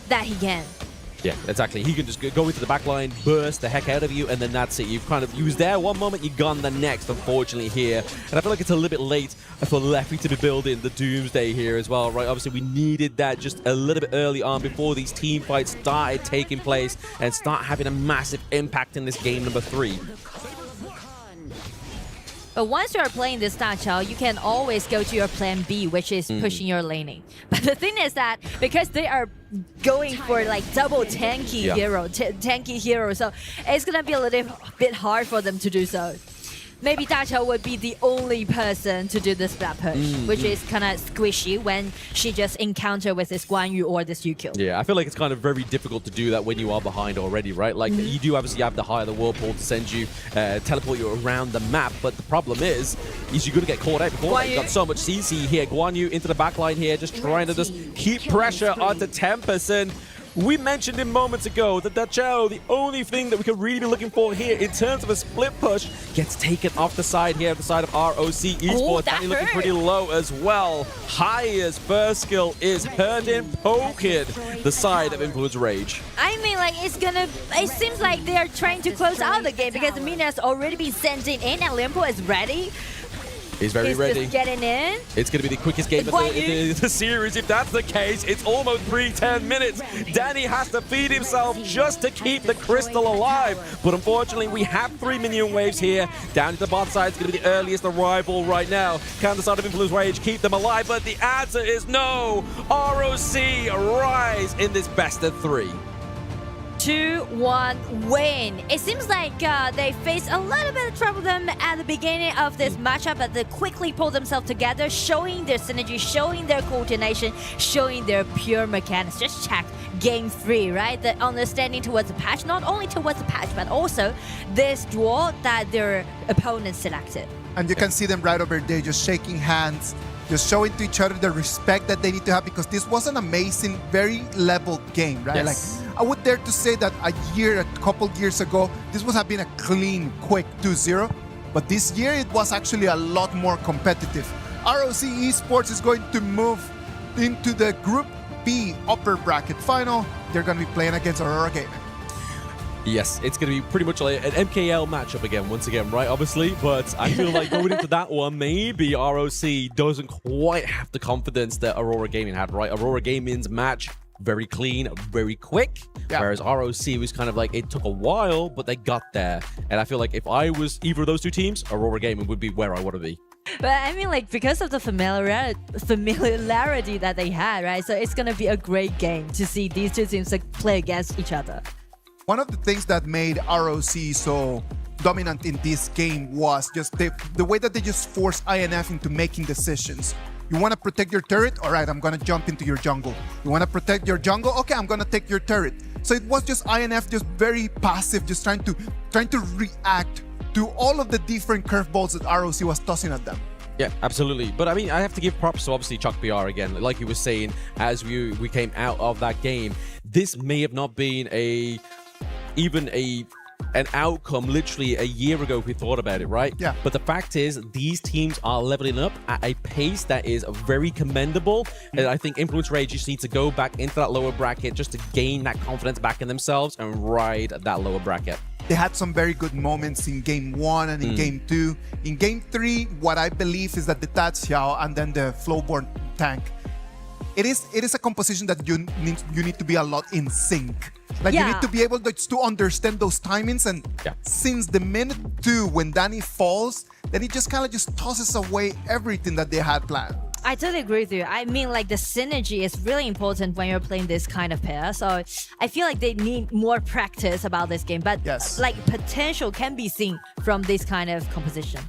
that he can. Yeah, exactly. He can just go into the back line, burst the heck out of you, and then that's it. You've kind of, you was there one moment, you're gone the next, unfortunately, here. And I feel like it's a little bit late for Leffy to be building the Doomsday here as well, right? Obviously, we needed that just a little bit early on before these team fights started taking place and start having a massive impact in this game number 3. But once you are playing this Da Chao, you can always go to your plan B, which is pushing your laning. But the thing is that because they are going for like double tanky hero, so it's gonna be a little bit hard for them to do so. Maybe Da Chao would be the only person to do this flat push, which is kind of squishy when she just encounter with this Guan Yu or this Yukio. Yeah, I feel like it's kind of very difficult to do that when you are behind already, right? Like, you do obviously have the High of the Whirlpool to send you, teleport you around the map, but the problem is you're going to get caught out before. You've got so much CC here. Guan Yu into the backline here, just trying to just keep pressure onto Tempest. And we mentioned in moments ago that Da Chao, the only thing that we could really be looking for here in terms of a split push, gets taken off the side here, the side of ROC Esports. Danny looking pretty low as well. Highest first skill is hurting, poking the side of Influence Rage. I mean, like, it seems like they are trying to close out the game because the minion has already been sent in and Limpo is ready. He's very ready. Just getting in. It's going to be the quickest game of the series. If that's the case, it's almost 10 minutes. Danny has to feed himself just to keep the crystal alive. But unfortunately, we have 3 minion waves here. Down to the bot side, it's going to be the earliest arrival right now. Can the side of Influence Rage keep them alive? But the answer is no. ROC rise in this best of 3. 2-1 win. It seems like they faced a little bit of trouble them at the beginning of this matchup, but they quickly pulled themselves together, showing their synergy, showing their coordination, showing their pure mechanics. Just check game 3, right? The understanding towards the patch, not only towards the patch, but also this duel that their opponents selected. And you can see them right over there just shaking hands, just showing to each other the respect that they need to have, because this was an amazing, very leveled game, right? Yes. Like, I would dare to say that a couple years ago, this would have been a clean, quick 2-0. But this year, it was actually a lot more competitive. ROC Esports is going to move into the Group B upper bracket final. They're going to be playing against Aurora Gaming. Yes, it's going to be pretty much like an MKL matchup again, once again, right? Obviously, but I feel like going into that one, maybe ROC doesn't quite have the confidence that Aurora Gaming had, right? Aurora Gaming's match, very clean, very quick, whereas ROC was kind of like, it took a while, but they got there. And I feel like if I was either of those two teams, Aurora Gaming would be where I want to be. But I mean, like, because of the familiarity that they had, right? So it's going to be a great game to see these two teams like, play against each other. One of the things that made ROC so dominant in this game was just the way that they just forced INF into making decisions. You want to protect your turret? All right, I'm going to jump into your jungle. You want to protect your jungle? Okay, I'm going to take your turret. So it was just INF just very passive, just trying to react to all of the different curveballs that ROC was tossing at them. Yeah, absolutely. But I mean, I have to give props to obviously Chuck BR again. Like you were saying, as we came out of that game, this may have not been an outcome literally a year ago if we thought about it, right? Yeah. But the fact is, these teams are leveling up at a pace that is very commendable. And I think Influence Rage just needs to go back into that lower bracket just to gain that confidence back in themselves and ride that lower bracket. They had some very good moments in Game 1 and in Game 2. In Game 3, what I believe is that the Tat Xiao and then the Flowborn tank, it is a composition that you need to be a lot in sync. Like you need to be able to understand those timings. And since the minute 2 when Danny falls, then he just kind of just tosses away everything that they had planned. I totally agree with you. I mean, like, the synergy is really important when you're playing this kind of pair. So I feel like they need more practice about this game. But like, potential can be seen from this kind of composition.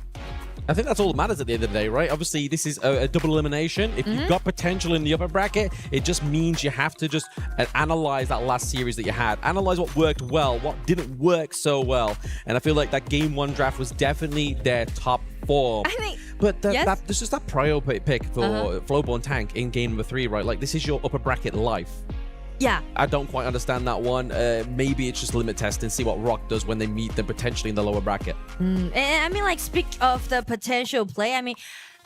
I think that's all that matters at the end of the day, right? Obviously, this is a double elimination. If you've got potential in the upper bracket, it just means you have to just analyze that last series that you had. Analyze what worked well, what didn't work so well. And I feel like that Game 1 draft was definitely their top form. I think, but there's just that prio pick for Flowborn Tank in Game number 3, right? Like, this is your upper bracket life. Yeah. I don't quite understand that one. Maybe it's just limit test and see what Rock does when they meet them potentially in the lower bracket. And I mean, like, speak of the potential play, I mean,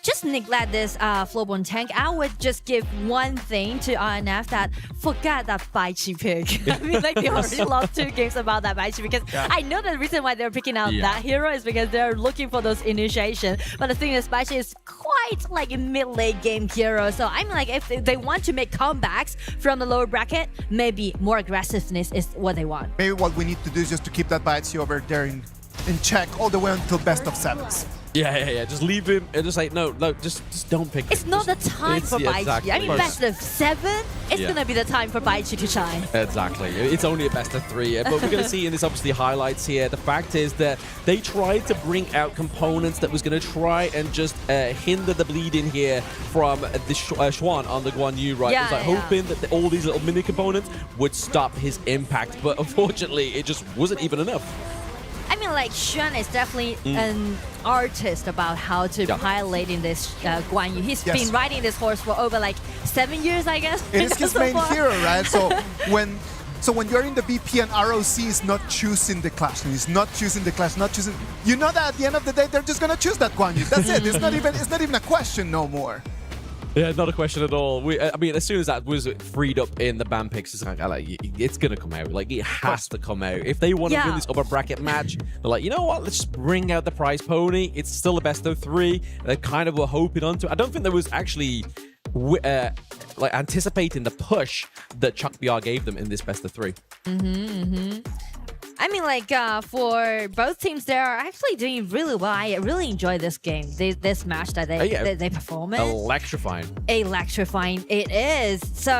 just neglect this Flowborn tank. I would just give one thing to RNF, that forget that Baichi pick. I mean, like, they already lost 2 games about that Baichi, because I know the reason why they're picking out that hero is because they're looking for those initiation. But the thing is, Baichi is quite like a mid-late game hero. So I mean, like, if they want to make comebacks from the lower bracket, maybe more aggressiveness is what they want. Maybe what we need to do is just to keep that Baichi over there in check all the way until best of 7s. Yeah. Just leave him and just like, no, just don't pick him. It's not the time for Baichi. Exactly. I mean, best of 7, it's going to be the time for Baichi to shine. Exactly. It's only a best of 3. But we're going to see in this, obviously, highlights here. The fact is that they tried to bring out components that was going to try and just hinder the bleeding here from the Xuan on the Guan Yu, right? Yeah, it was like hoping that all these little mini components would stop his impact. But unfortunately, it just wasn't even enough. I mean, like, Xuan is definitely an artist about how to pilot in this Guan Yu. He's been riding this horse for over like 7 years, I guess. It is his main hero, right? So when you're in the VP and ROC is not choosing the clash, and he's not choosing the clash, you know that at the end of the day they're just gonna choose that Guan Yu. That's it. It's not even a question no more. Yeah, not a question at all. I mean, as soon as that was freed up in the ban picks, it's going to come out. Like, it has to come out. If they want to win this upper bracket match, they're like, you know what? Let's just bring out the prize pony. It's still a best of 3. They kind of were hoping onto it. I don't think there was actually like anticipating the push that Chuck BR gave them in this best of 3. I mean, like, for both teams, they are actually doing really well. I really enjoy this game, this match that they perform in. Electrifying it is. So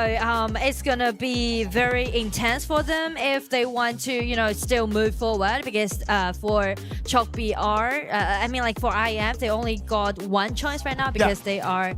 it's gonna be very intense for them if they want to, you know, still move forward, because for Chuck BR, I mean, like, for IM, they only got one choice right now because they are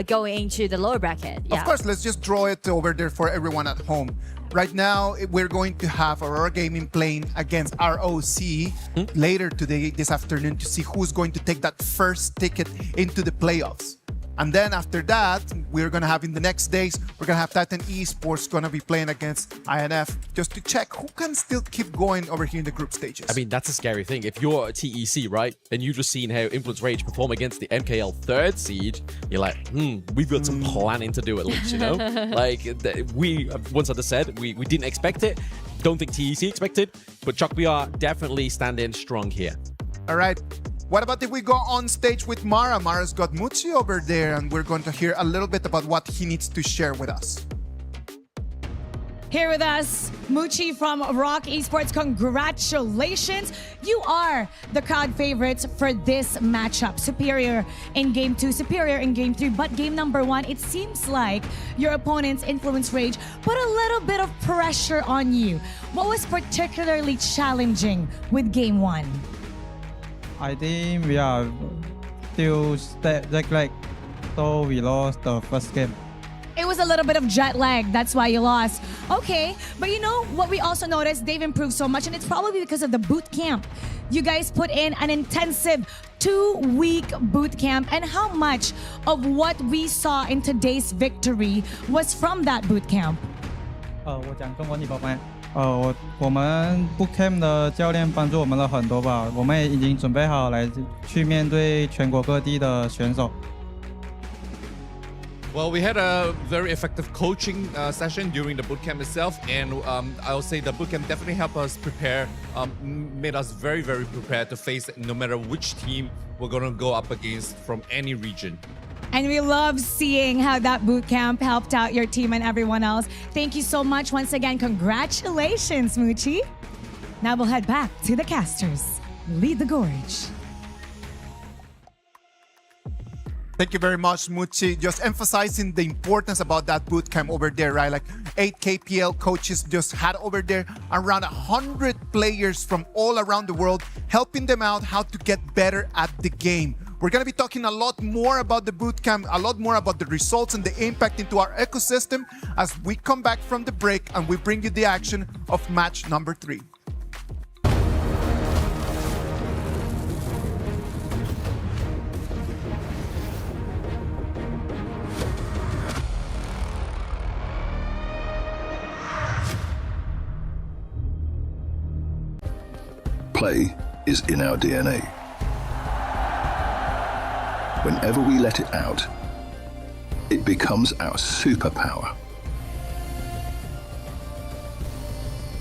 going into the lower bracket. Of course, let's just draw it over there for everyone at home. Right now, we're going to have Aurora Gaming playing against ROC later today, this afternoon, to see who's going to take that first ticket into the playoffs. And then after that, we're going to have in the next days, we're going to have Titan Esports going to be playing against INF just to check who can still keep going over here in the group stages. I mean, that's a scary thing. If you're a TEC, right, and you've just seen how Influence Rage perform against the MKL 3rd seed, you're like, we've got some planning to do at least, you know? Like, we, once I just said, we didn't expect it. Don't think TEC expected, but Chuck BR definitely standing strong here. All right. What about if we go on stage with Mara? Mara's got Muchi over there, and we're going to hear a little bit about what he needs to share with us. Here with us, Muchi from Rock Esports. Congratulations. You are the crowd favorites for this matchup. Superior in Game 2, superior in Game 3. But Game number 1, it seems like your opponent's Influence Rage put a little bit of pressure on you. What was particularly challenging with Game 1? I think we are still jet lag, so we lost the first game. It was a little bit of jet lag, that's why you lost. Okay, but you know what we also noticed? They've improved so much, and it's probably because of the boot camp. You guys put in an intensive 2-week boot camp, and how much of what we saw in today's victory was from that boot camp? 我讲中文你宝贝。我们 bootcamp 的教练帮助我们了很多吧，我们也已经准备好来去面对全国各地的选手。Well, we had a very effective coaching session during the bootcamp itself, and I will say the bootcamp definitely helped us prepare, made us very, very prepared to face no matter which team we're going to go up against from any region. And we love seeing how that boot camp helped out your team and everyone else. Thank you so much once again. Congratulations, Moochie. Now we'll head back to the casters. Lead the gorge. Thank you very much, Muchi. Just emphasizing the importance about that boot camp over there, right? Like 8 KPL coaches just had over there around 100 players from all around the world, helping them out how to get better at the game. We're going to be talking a lot more about the bootcamp, a lot more about the results and the impact into our ecosystem as we come back from the break and we bring you the action of match number 3. Play is in our DNA. Whenever we let it out, it becomes our superpower.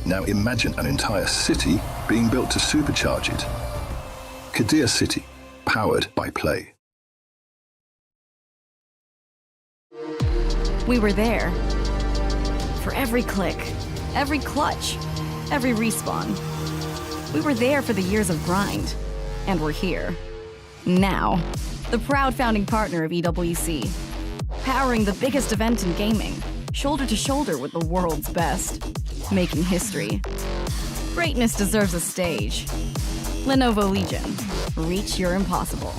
Now imagine an entire city being built to supercharge it. Geekay City, powered by play. We were there. For every click, every clutch, every respawn. We were there for the years of grind, and we're here. Now, the proud founding partner of EWC, powering the biggest event in gaming, shoulder to shoulder with the world's best, making history. Greatness deserves a stage. Lenovo Legion, reach your impossible.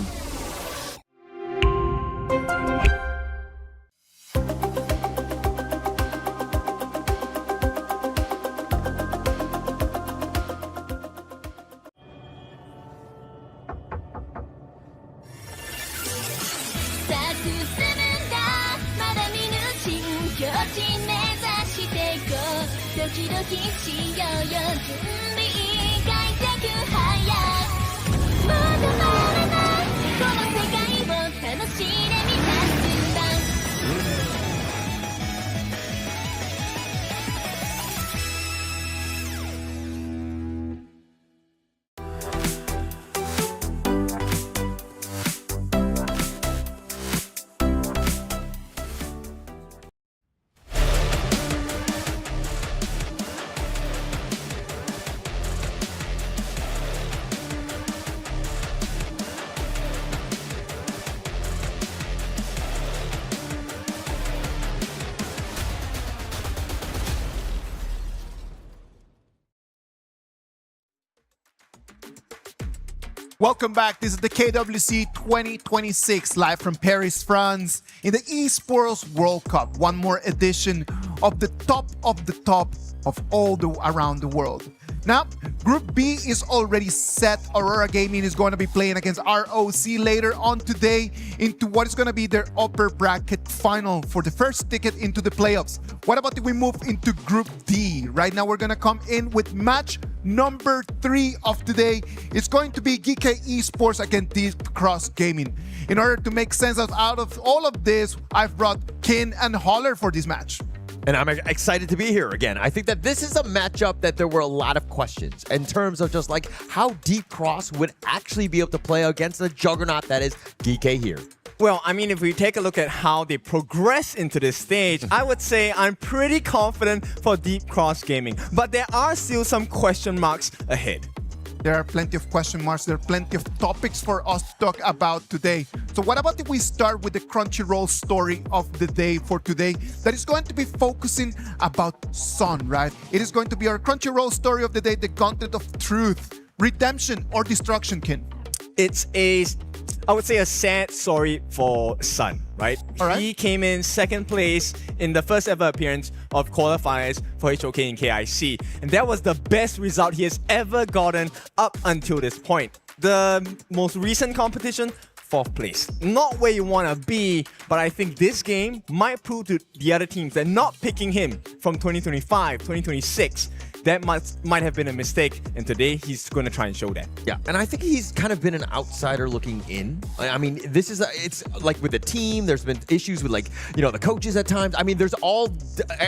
Welcome back. This is the KWC 2026 live from Paris, France in the Esports World Cup. One more edition of the top of all around the world. Now, Group B is already set. Aurora Gaming is going to be playing against ROC later on today into what is going to be their upper bracket final for the first ticket into the playoffs. What about if we move into Group D? Right now, we're going to come in with match number 3 of today. It's going to be Geekay Esports against Deep Cross Gaming. In order to make sense out of all of this, I've brought Kin and Holler for this match. And I'm excited to be here again. I think that this is a matchup that there were a lot of questions in terms of just like how Deep Cross would actually be able to play against the juggernaut that is Geekay here. Well, I mean, if we take a look at how they progress into this stage, I would say I'm pretty confident for Deep Cross Gaming. But there are still some question marks ahead. There are plenty of question marks. There are plenty of topics for us to talk about today. So what about if we start with the Crunchyroll story of the day for today that is going to be focusing about Sun, right? It is going to be our Crunchyroll story of the day, the Gauntlet of Truth, Redemption or Destruction, Kin. it's I would say a sad story for Sun, right? He came in second place in the first ever appearance of qualifiers for HOK and KIC. And that was the best result he has ever gotten up until this point. The most recent competition, 4th place. Not where you want to be, but I think this game might prove to the other teams that not picking him from 2025, 2026, that might have been a mistake, and today he's going to try and show that. Yeah, and I think he's kind of been an outsider looking in. I mean, it's like with the team, there's been issues with the coaches at times. I mean, there's all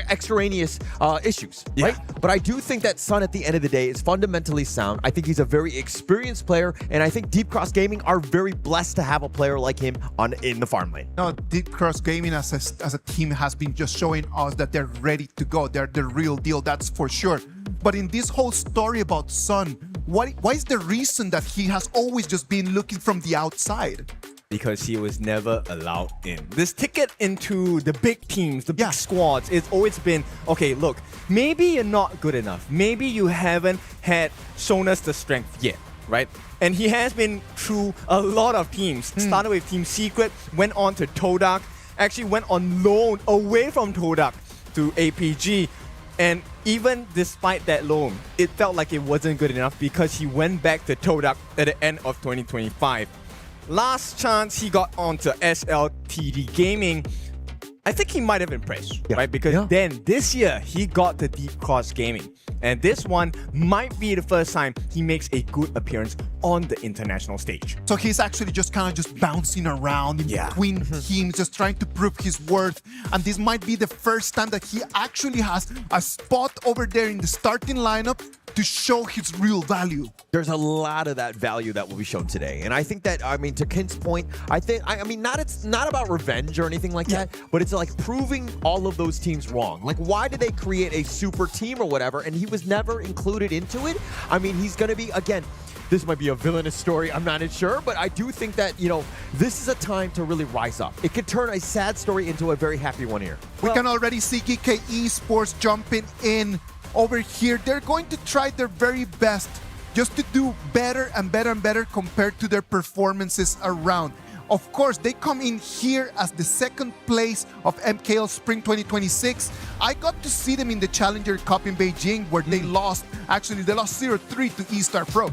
extraneous issues, right? But I do think that Sun at the end of the day is fundamentally sound. I think he's a very experienced player, and I think Deep Cross Gaming are very blessed to have a player like him in the farm lane. No, Deep Cross Gaming as a team has been just showing us that they're ready to go. They're the real deal, that's for sure. But in this whole story about Sun, why is the reason that he has always just been looking from the outside? Because he was never allowed in. This ticket into the big teams, the big squads, it's always been, okay, look, maybe you're not good enough. Maybe you haven't shown us the strength yet, right? And he has been through a lot of teams. Started with Team Secret, went on to Todak, actually went on loan away from Todak to APG. And even despite that loan, it felt like it wasn't good enough because he went back to Todak at the end of 2025. Last chance he got onto SLTD Gaming, I think he might have impressed, right? Because then this year he got the Deep Cross Gaming. And this one might be the first time he makes a good appearance on the international stage. So he's actually just kind of bouncing around in between teams, just trying to prove his worth. And this might be the first time that he actually has a spot over there in the starting lineup to show his real value. There's a lot of that value that will be shown today. And I think that, to Kin's point, it's not about revenge or anything like that, but it's like proving all of those teams wrong. Like, why did they create a super team or whatever, and he was never included into it? I mean, he's going to be, again, this might be a villainous story, I'm not sure, but I do think that, this is a time to really rise up. It could turn a sad story into a very happy one here. We can already see Geekay Esports jumping in over here. They're going to try their very best just to do better and better and better compared to their performances around. Of course, they come in here as the second place of MKL Spring 2026. I got to see them in the Challenger Cup in Beijing where they lost. Actually, they lost 0-3 to E-Star Pro.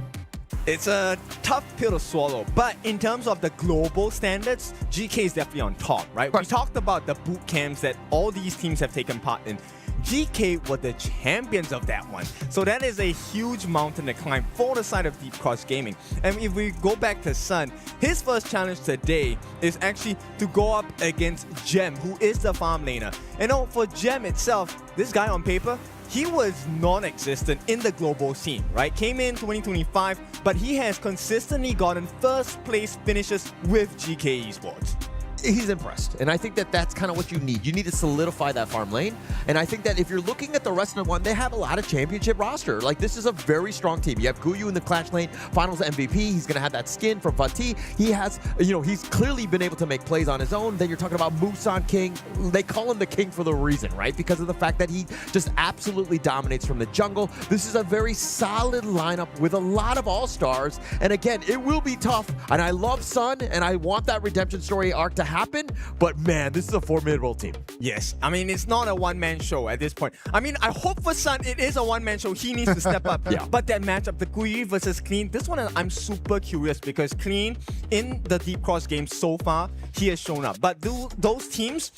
It's a tough pill to swallow, but in terms of the global standards, GK is definitely on top, right? We talked about the boot camps that all these teams have taken part in. GK were the champions of that one. So that is a huge mountain to climb for the side of Deep Cross Gaming. And if we go back to Sun, his first challenge today is actually to go up against Gem, who is the farm laner. And for Gem itself, this guy on paper, he was non-existent in the global scene, right? Came in 2025, but he has consistently gotten first place finishes with Geekay Esports. He's impressed, and I think that that's kind of what you need. You need to solidify that farm lane, and I think that if you're looking at the rest of the one, they have a lot of championship roster. Like, this is a very strong team. You have Guyu in the Clash lane, Finals MVP. He's going to have that skin from Vati. He has, he's clearly been able to make plays on his own. Then you're talking about Musan King. They call him the king for the reason, right? Because of the fact that he just absolutely dominates from the jungle. This is a very solid lineup with a lot of all-stars, and again, it will be tough, and I love Sun, and I want that redemption story arc to happen, but man, this is a formidable team. Yes, I mean, it's not a one-man show at this point. I mean, I hope for Sun it is a one-man show. He needs to step up. But that matchup, the Guyu versus Clean, this one I'm super curious because Clean in the Deep Cross game so far, he has shown up. But those teams,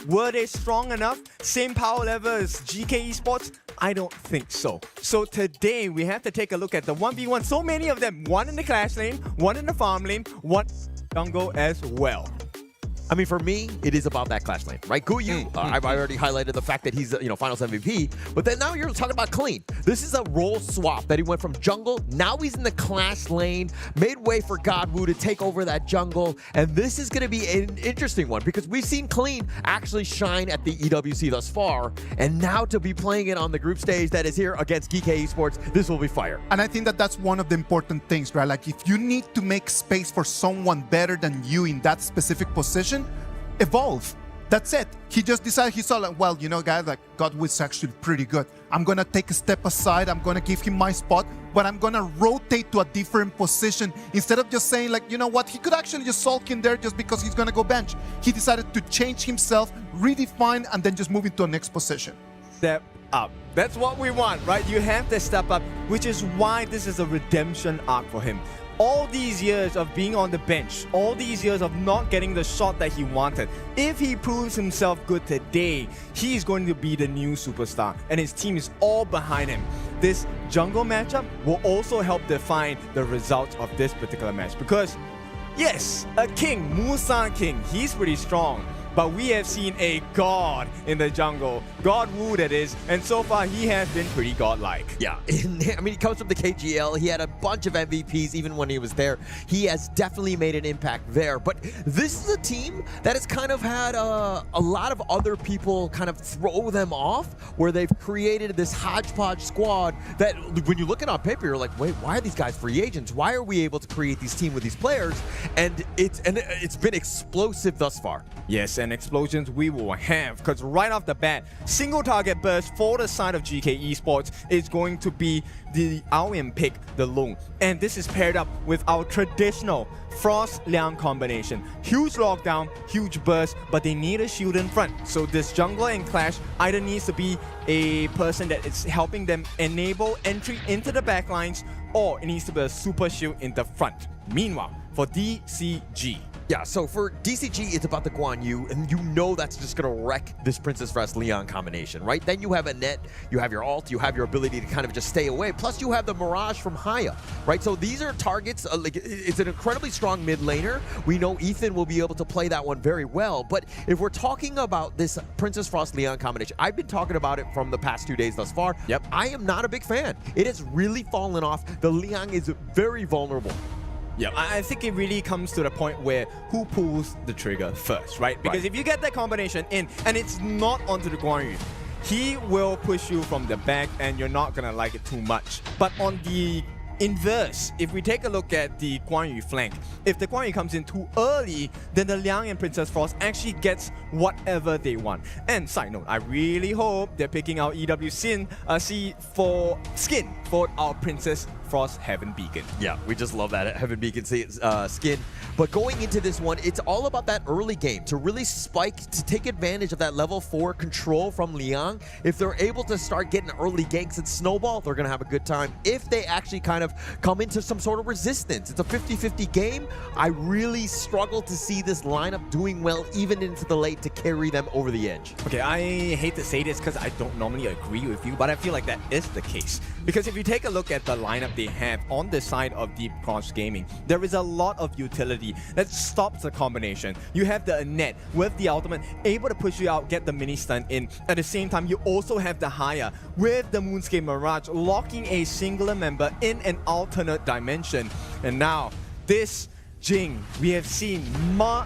were they strong enough? Same power level as Geekay Esports? I don't think so. So today we have to take a look at the 1v1. So many of them, one in the Clash lane, one in the farm lane, one jungle as well. I mean, for me, it is about that Clash lane, right? Guyu, I've already highlighted the fact that he's, Finals MVP, but then now you're talking about Clean. This is a role swap that he went from jungle, now he's in the Clash lane, made way for Godwoo to take over that jungle, and this is going to be an interesting one because we've seen Clean actually shine at the EWC thus far, and now to be playing it on the group stage that is here against Geekay Esports, this will be fire. And I think that that's one of the important things, right? Like, if you need to make space for someone better than you in that specific position, evolve. That's it. He just decided, he saw like, well, guys, like Godwoo is actually pretty good. I'm going to take a step aside. I'm going to give him my spot. but I'm gonna rotate to a different position. Instead of just saying, like, you know what, he could actually just sulk in there just because he's gonna go bench. He decided to change himself, redefine, and then just move into the next position. Step up. That's what we want, right? You have to step up, which is why this is a redemption arc for him. All these years of being on the bench, all these years of not getting the shot that he wanted, if he proves himself good today, he is going to be the new superstar, and his team is all behind him. This jungle matchup will also help define the results of this particular match, because yes, a king, Musan King, he's pretty strong. But we have seen a god in the jungle, God Wu that is, and so far he has been pretty godlike. Yeah, I mean, he comes from the KGL. He had a bunch of MVPs even when he was there. He has definitely made an impact there. But this is a team that has kind of had a lot of other people kind of throw them off, where they've created this hodgepodge squad that when you look at it on paper, you're like, wait, why are these guys free agents? Why are we able to create these teams with these players? And it's been explosive thus far. Yes, and explosions we will have, because right off the bat, single target burst for the side of Geekay Esports is going to be the Aoyan pick, the Lung. And this is paired up with our traditional Frost Liang combination. Huge lockdown, huge burst, but they need a shield in front. So this jungler and Clash either needs to be a person that is helping them enable entry into the backlines, or it needs to be a super shield in the front. Meanwhile, for DCG, yeah, so for DCG, it's about the Guan Yu, and you know that's just going to wreck this Princess Frost Leon combination, right? Then you have a net, you have your ult, you have your ability to kind of just stay away, plus you have the Mirage from Haya, right? So these are targets, like it's an incredibly strong mid laner. We know Ethan will be able to play that one very well, but if we're talking about this Princess Frost Leon combination, I've been talking about it from the past 2 days thus far. Yep. I am not a big fan. It has really fallen off. The Liang is very vulnerable. Yeah, I think it really comes to the point where who pulls the trigger first, right? Because if you get that combination in and it's not onto the Guan Yu, he will push you from the back and you're not gonna like it too much. But on the inverse, if we take a look at the Guan Yu flank, if the Guan Yu comes in too early, then the Liang and Princess Frost actually gets whatever they want. And side note, I really hope they're picking out EW Sin for skin for our Princess Frost Heaven Beacon. Yeah, we just love that Heaven Beacon skin. But going into this one, it's all about that early game to really spike, to take advantage of that level 4 control from Liang. If they're able to start getting early ganks and snowball, they're going to have a good time. If they actually kind of come into some sort of resistance, it's a 50-50 game. I really struggle to see this lineup doing well even into the late to carry them over the edge. Okay, I hate to say this because I don't normally agree with you, but I feel like that is the case. Because if you take a look at the lineup they have on the side of Deep Cross Gaming, there is a lot of utility that stops the combination. You have the net with the ultimate able to push you out, get the mini stun in. At the same time, you also have the Haya with the Moonscape Mirage locking a singular member in an alternate dimension. And now this Jing, we have seen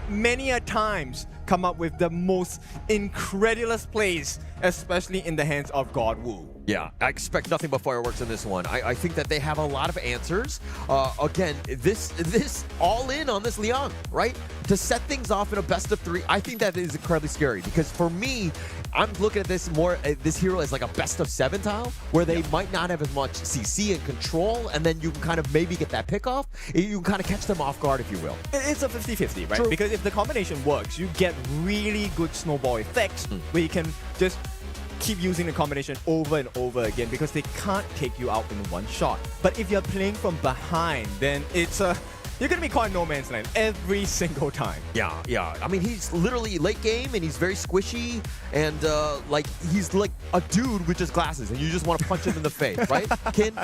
many a times come up with the most incredulous plays, especially in the hands of God Wu. Yeah, I expect nothing but fireworks in this one. I think that they have a lot of answers. Again, this all in on this Liang, right? To set things off in a best of 3, I think that is incredibly scary because for me, I'm looking at this more, this hero as like a best of 7 tile, where they might not have as much CC and control, and then you can kind of maybe get that pick off. You can kind of catch them off guard, if you will. It's a 50-50, right? True. Because if the combination works, you get really good snowball effects where you can just keep using the combination over and over again because they can't take you out in one shot. But if you're playing from behind, then it's you're gonna be caught in no man's land every single time. Yeah. I mean, he's literally late game and he's very squishy and like he's like a dude with just glasses and you just want to punch him in the face, right, Kin?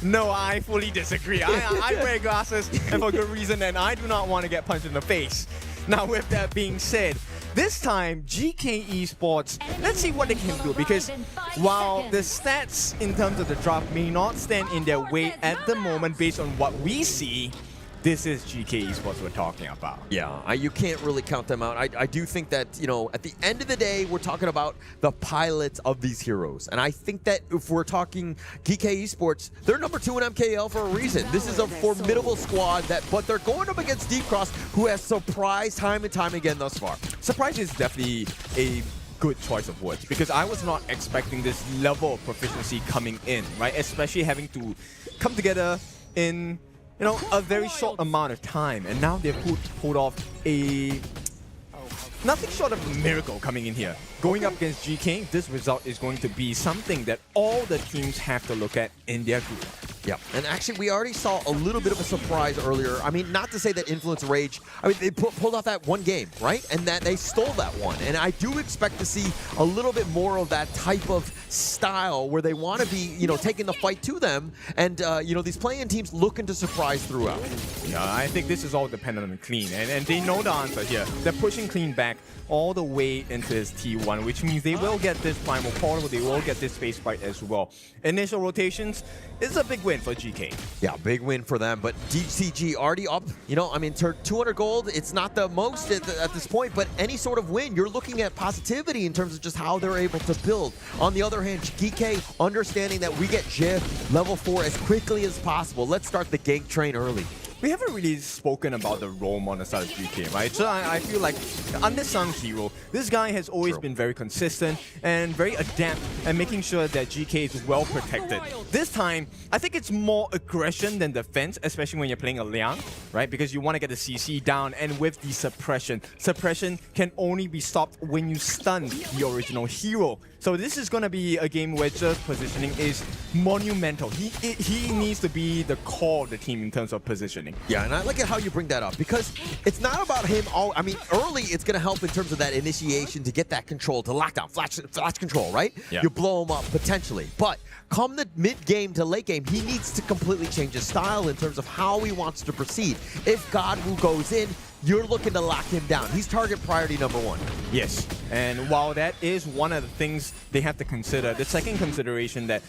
No, I fully disagree. I wear glasses and for good reason, and I do not want to get punched in the face. Now, with that being said, this time, Geekay Esports, let's see what they can do, because while the stats in terms of the draft may not stand in their way at the moment based on what we see, this is Geekay Esports we're talking about. Yeah, you can't really count them out. I do think that, you know, at the end of the day, we're talking about the pilots of these heroes. And I think that if we're talking Geekay Esports, they're number 2 in MKL for a reason. This is a formidable squad, but they're going up against Deep Cross, who has surprised time and time again thus far. Surprise is definitely a good choice of words because I was not expecting this level of proficiency coming in, right? Especially having to come together in, a very short amount of time. And now they've pulled off a nothing short of a miracle coming in here. Going up against Geekay, this result is going to be something that all the teams have to look at in their group. Yeah, and actually we already saw a little bit of a surprise earlier. I mean, not to say that Influence Rage, I mean, they pulled off that one game, right? And that they stole that one. And I do expect to see a little bit more of that type of style where they want to be, taking the fight to them. And, these play-in teams looking to surprise throughout. Yeah, I think this is all dependent on Clean. And they know the answer here. They're pushing Clean back all the way into his T1, which means they will get this Primal Portal, they will get this Space Fight as well. Initial rotations is a big win for Geekay. Yeah, big win for them, but DCG already up, 200 gold, it's not the most at this point, but any sort of win, you're looking at positivity in terms of just how they're able to build. On the other hand, Geekay understanding that we get Jih level 4 as quickly as possible. Let's start the gank train early. We haven't really spoken about the roam on the side of Geekay, right? So I feel like unsung hero, this guy has always been very consistent and very adept at making sure that Geekay is well protected. This time, I think it's more aggression than defense, especially when you're playing a Liang, right? Because you want to get the CC down, and with the suppression can only be stopped when you stun the original hero. So this is going to be a game where just positioning is monumental. He needs to be the core of the team in terms of positioning. Yeah, and I like it how you bring that up because it's not about him. Early it's going to help in terms of that initiation to get that control, to lock down, flash control, right? Yeah. You blow him up potentially. But come the mid-game to late game, he needs to completely change his style in terms of how he wants to proceed. If Godwu goes in, you're looking to lock him down. He's target priority #1. Yes, and while that is one of the things they have to consider, the second consideration that,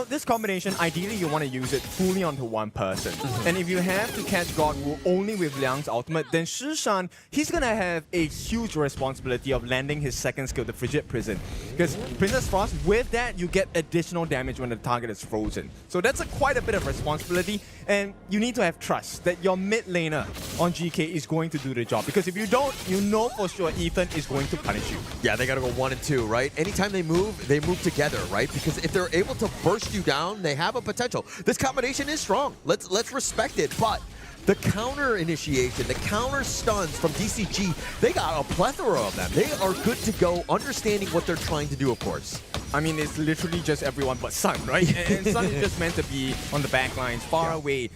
this combination, ideally you want to use it fully onto one person. And if you have to catch Godwu only with Liang's ultimate, then Shishan, he's going to have a huge responsibility of landing his second skill, the Frigid Prison. Because Princess Frost, with that, you get additional damage when the target is frozen. So that's quite a bit of responsibility, and you need to have trust that your mid laner on Geekay is going to do the job. Because if you don't, you know for sure Ethan is going to punish you. Yeah, they got to go 1 and 2, right? Anytime they move together, right? Because if they're able to burst you down, they have a potential. This combination is strong. Let's respect it. But the counter initiation, the counter stuns from DCG, they got a plethora of them. They are good to go, understanding what they're trying to do, of course. I mean, it's literally just everyone but Sun, right? And Sun is just meant to be on the back lines, far away,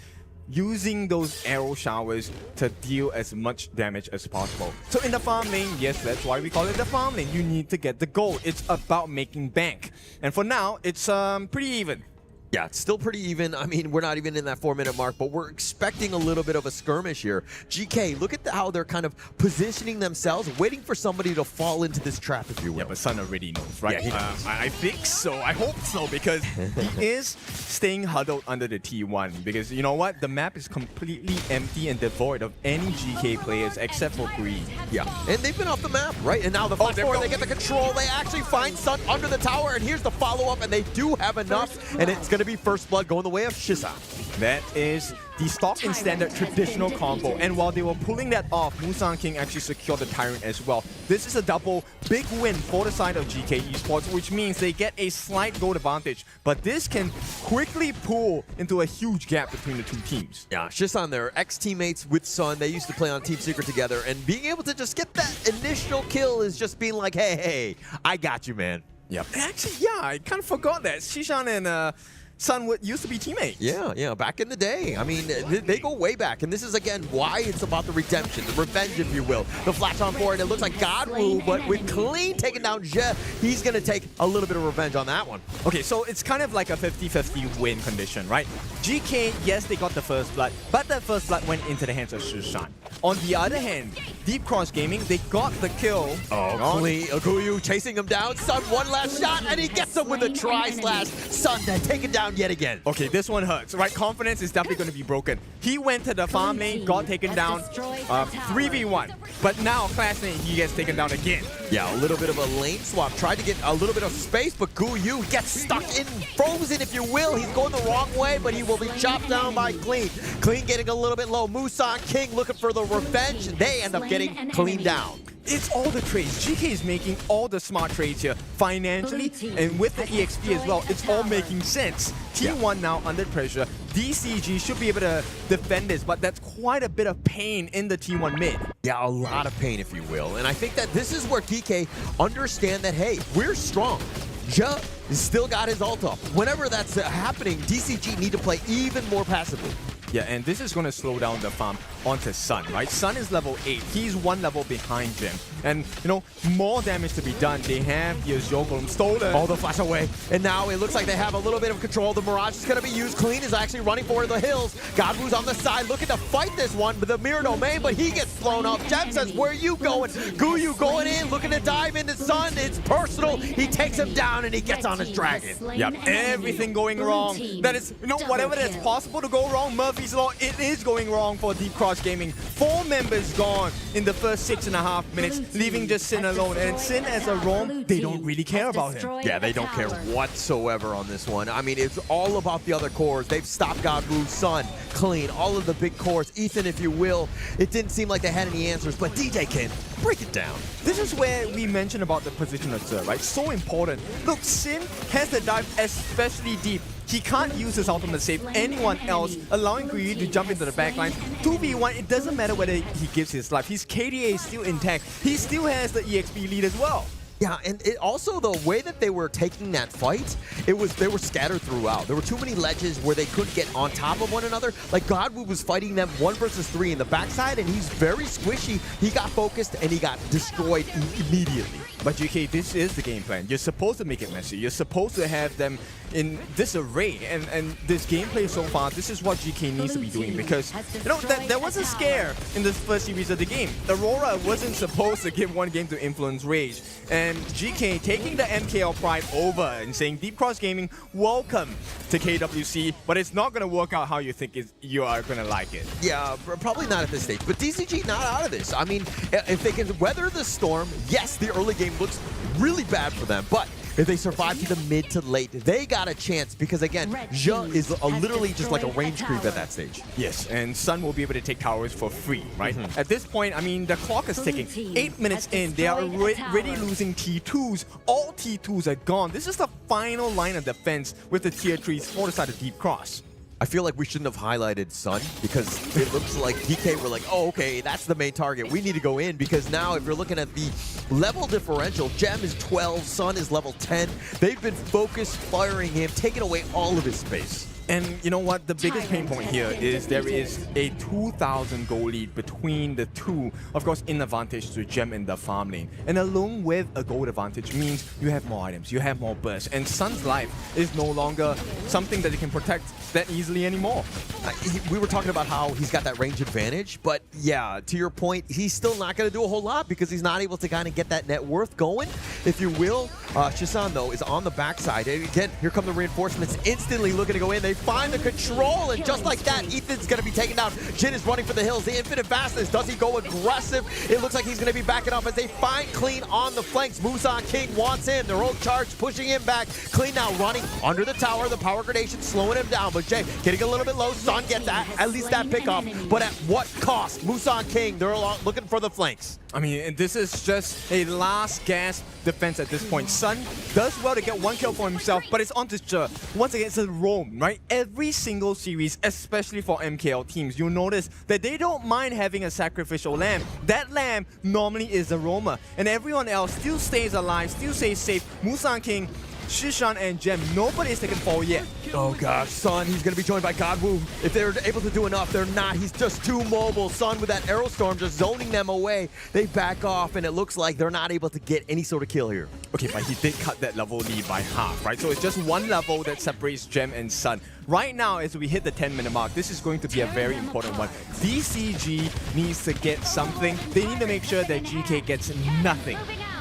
using those arrow showers to deal as much damage as possible. So in the farm lane, yes, that's why we call it the farm lane. You need to get the gold. It's about making bank. And for now, it's pretty even. Yeah, it's still pretty even. I mean, we're not even in that 4-minute mark, but we're expecting a little bit of a skirmish here. Geekay, look at how they're kind of positioning themselves, waiting for somebody to fall into this trap, if you will. Yeah, but Sun already knows, right? Yeah, I think so. I hope so, because he is staying huddled under the T1. Because you know what? The map is completely empty and devoid of any Geekay players except for Green. Yeah, and they've been off the map, right? And now the flash forward, they get the control. They actually find Sun under the tower, and here's the follow-up, and they do have enough, and it's going to be first blood going the way of Shisa. That is the stock and standard traditional combo, and while they were pulling that off, Musang King actually secured the Tyrant as well. This is a double big win for the side of Geekay Esports, which means they get a slight gold advantage, but this can quickly pull into a huge gap between the two teams. Yeah, Shisan, their ex-teammates with Sun, they used to play on Team Secret together, and being able to just get that initial kill is just being like, hey, I got you, man. Yep. Actually, yeah, I kind of forgot that. Shishan and Sun used to be teammates. Yeah, back in the day. I mean, they go way back, and this is, again, why it's about the redemption, the revenge, if you will. The flash on board, it looks like Godwu, but with Clean taking down Jih, he's going to take a little bit of revenge on that one. Okay, so it's kind of like a 50-50 win condition, right? Geekay, yes, they got the first blood, but that first blood went into the hands of Shishan. On the other hand, Deep Cross Gaming, they got the kill. Oh, Clean, Aguyu chasing him down. Sun, one last shot, and he gets him with a tri-slash. Sun then taken down yet again. Okay, this one hurts, right? Confidence is definitely going to be broken. He went to the farm lane, got taken down, 3v1. But now, Clash lane, he gets taken down again. Yeah, a little bit of a lane swap. Tried to get a little bit of space, but Guyu gets stuck in, frozen, if you will. He's going the wrong way, but he will be chopped down by Clean. Clean getting a little bit low. Musang King looking for the revenge. They end up getting Clean down. it's all the trades. GK is making all the smart trades here financially, and with the EXP as well, it's all making sense. T1 now under pressure. DCG should be able to defend this, but that's quite a bit of pain in the T1 mid. Yeah, a lot of pain, if you will. And I think that this is where Geekay understand that, hey, we're strong. Ja still got his ult up. Whenever that's happening, DCG need to play even more passively. Yeah, and this is going to slow down the farm onto Sun, right? Sun is level 8. He's 1 level behind Jim. And, you know, more damage to be done. They have the Azure Golem stolen. All the flash away. And now it looks like they have a little bit of control. The Mirage is going to be used. Clean is actually running for the hills. Godwoo's on the side looking to fight this one with the Mirror Domain, but he gets flown up. Jem says, where are you going? Guyu going in, looking to dive into Sun. It's personal. He takes him down and he gets on his dragon. Yep, everything going wrong. That is, you know, whatever that's possible to go wrong, Murphy's Law, it is going wrong for Deep Cross Gaming. 4 members gone in the first 6.5 minutes, leaving just Sin alone. And Sin as a roam, they don't really care about him. Yeah, they don't care whatsoever on this one. I mean, it's all about the other cores. They've stopped Godwoo, Sun, Clean, all of the big cores. Ethan, if you will. It didn't seem like they had any answers, but DJ can break it down. This is where we mentioned about the position of Sir, right? So important. Look, Sin has the dive especially deep. He can't use his ultimate to save anyone else, allowing Guyu to jump into the backline. 2v1, it doesn't matter whether he gives his life. His KDA is still intact. He still has the EXP lead as well. Yeah, and it also the way that they were taking that fight, they were scattered throughout. There were too many ledges where they couldn't get on top of one another. Like Godwoo was fighting them 1 versus 3 in the backside, and he's very squishy. He got focused and he got destroyed immediately. But GK, this is the game plan. You're supposed to make it messy. You're supposed to have them in this array. And this gameplay so far, this is what GK needs to be doing, because, you know, there was a scare in this first series of the game. Aurora wasn't supposed to give one game to Influence Rage. And GK taking the MKL pride over and saying, Deep Cross Gaming, welcome to KWC, but it's not going to work out how you think you are going to like it. Yeah, probably not at this stage. But DCG not out of this. I mean, if they can weather the storm, yes, the early game looks really bad for them, but if they survive to the mid to late, they got a chance, because again, Ja is literally just like a range creep at that stage. Yes, and Sun will be able to take towers for free, right? At this point, I mean, the clock is ticking. 8 minutes in, they are already losing T2s. All T2s are gone. This is the final line of defense with the tier 3s for the side of Deep Cross. I feel like we shouldn't have highlighted Sun, because it looks like DK were like, oh, okay, that's the main target. We need to go in, because now if you're looking at the level differential, Gem is 12, Sun is level 10. They've been focused firing him, taking away all of his space. And you know what? The biggest pain point here is there is a 2,000 gold lead between the two. Of course, in advantage to Gem in the farm lane. And along with a gold advantage means you have more items, you have more bursts. And Sun's life is no longer something that they can protect that easily anymore. We were talking about how he's got that range advantage, but yeah, to your point, he's still not going to do a whole lot, because he's not able to kind of get that net worth going, if you will. Shisan, though, is on the backside. And again, here come the reinforcements, instantly looking to go in. They find the control, and just like that, Ethan's going to be taken down. Jin is running for the hills. The infinite fastness. Does he go aggressive? It looks like he's going to be backing off as they find Clean on the flanks. Musan King wants him. Their own charge pushing him back. Clean now running under the tower. The power gradation slowing him down, but Jay getting a little bit low. Sun gets at least that pickoff, but at what cost? Musan King, they're looking for the flanks. I mean, this is just a last gasp defense at this point. Sun does well to get 1 kill for himself, but it's onto Ja. Once again, it's a roam, right? Every single series, especially for MKL teams, you'll notice that they don't mind having a sacrificial lamb. That lamb normally is a roamer, and everyone else still stays alive, still stays safe. Musan King, Shishan, and Gem, nobody is taken fall yet. Oh gosh, Sun, he's going to be joined by Godwoo. If they're able to do enough, they're not. He's just too mobile. Sun with that arrow storm just zoning them away. They back off, and it looks like they're not able to get any sort of kill here. Okay, but he did cut that level lead by half, right? So it's just 1 level that separates Gem and Sun. Right now, as we hit the 10-minute mark, this is going to be a very important one. DCG needs to get something. They need to make sure that GK gets nothing.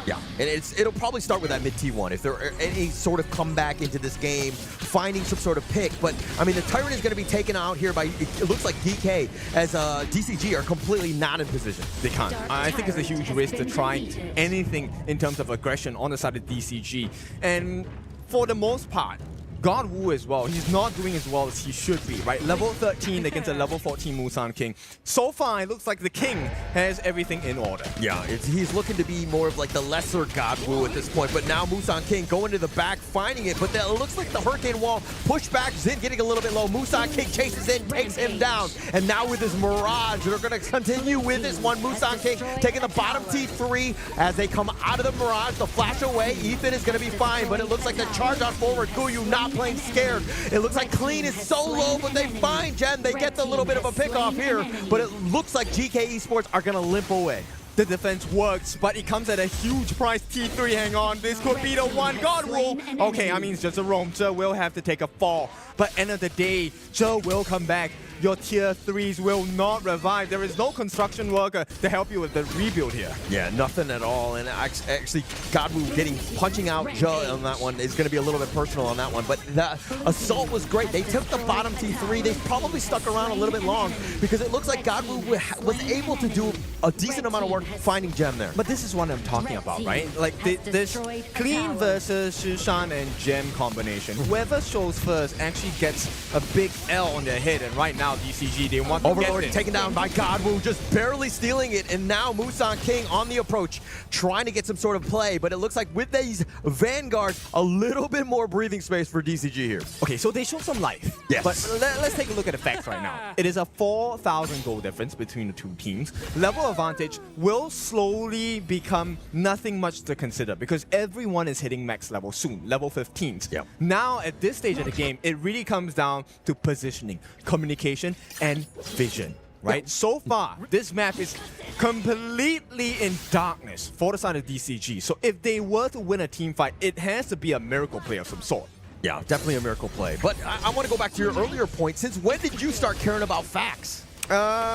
Yeah, and it'll probably start with that mid T1 if there are any sort of comeback into this game, finding some sort of pick. But I mean, the Tyrant is going to be taken out here by, it looks like Geekay, as DCG are completely not in position. They can't. I think it's a huge risk to try anything in terms of aggression on the side of DCG. And for the most part, God Wu as well, he's not doing as well as he should be, right? Level 13 against a level 14 Musan King. So far, it looks like the King has everything in order. Yeah, he's looking to be more of like the lesser God Wu at this point, but now Musan King going to the back, finding it, but it looks like the Hurricane Wall push back, Zin getting a little bit low. Musan King chases in, takes him down, and now with his Mirage, they're going to continue with this one. Musan King taking the bottom T3 as they come out of the Mirage, the flash away. Ethan is going to be fine, but it looks like the charge on forward. Guyu not playing scared. It looks like Clean is so low, but they find Gen. They get the little bit of a pick off here, but it looks like Geekay Esports are going to limp away. The defense works, but it comes at a huge price. T3, hang on, this could be the one. God rule. Okay, I mean, it's just a roam. Zhe will have to take a fall. But end of the day, Zhe will come back. Your tier 3s will not revive. There is no construction worker to help you with the rebuild here. Yeah, nothing at all. And actually, Godwu punching out Zhe on that one is going to be a little bit personal on that one. But the assault was great. They took the bottom T3. They probably stuck around a little bit long because it looks like Godwu was able to do a decent amount of work finding Gem there. But this is what I'm talking about, right? Like this Clean versus Shishan and Gem combination. Whoever shows first actually gets a big L on their head, and right now DCG, they want to Overlord get taken down by Godwu, just barely stealing it, and now Musan King on the approach, trying to get some sort of play, but it looks like with these Vanguards, a little bit more breathing space for DCG here. Okay, so they show some life. Yes. But let's take a look at the facts right now. It is a 4,000 goal difference between the two teams. Level advantage will slowly become nothing much to consider because everyone is hitting max level soon, level 15s. Yep. Now, at this stage of the game, it really comes down to positioning, communication, and vision. Right? So far, this map is completely in darkness for the side of DCG. So if they were to win a team fight, it has to be a miracle play of some sort. Yeah, definitely a miracle play. But I want to go back to your earlier point. Since when did you start caring about facts?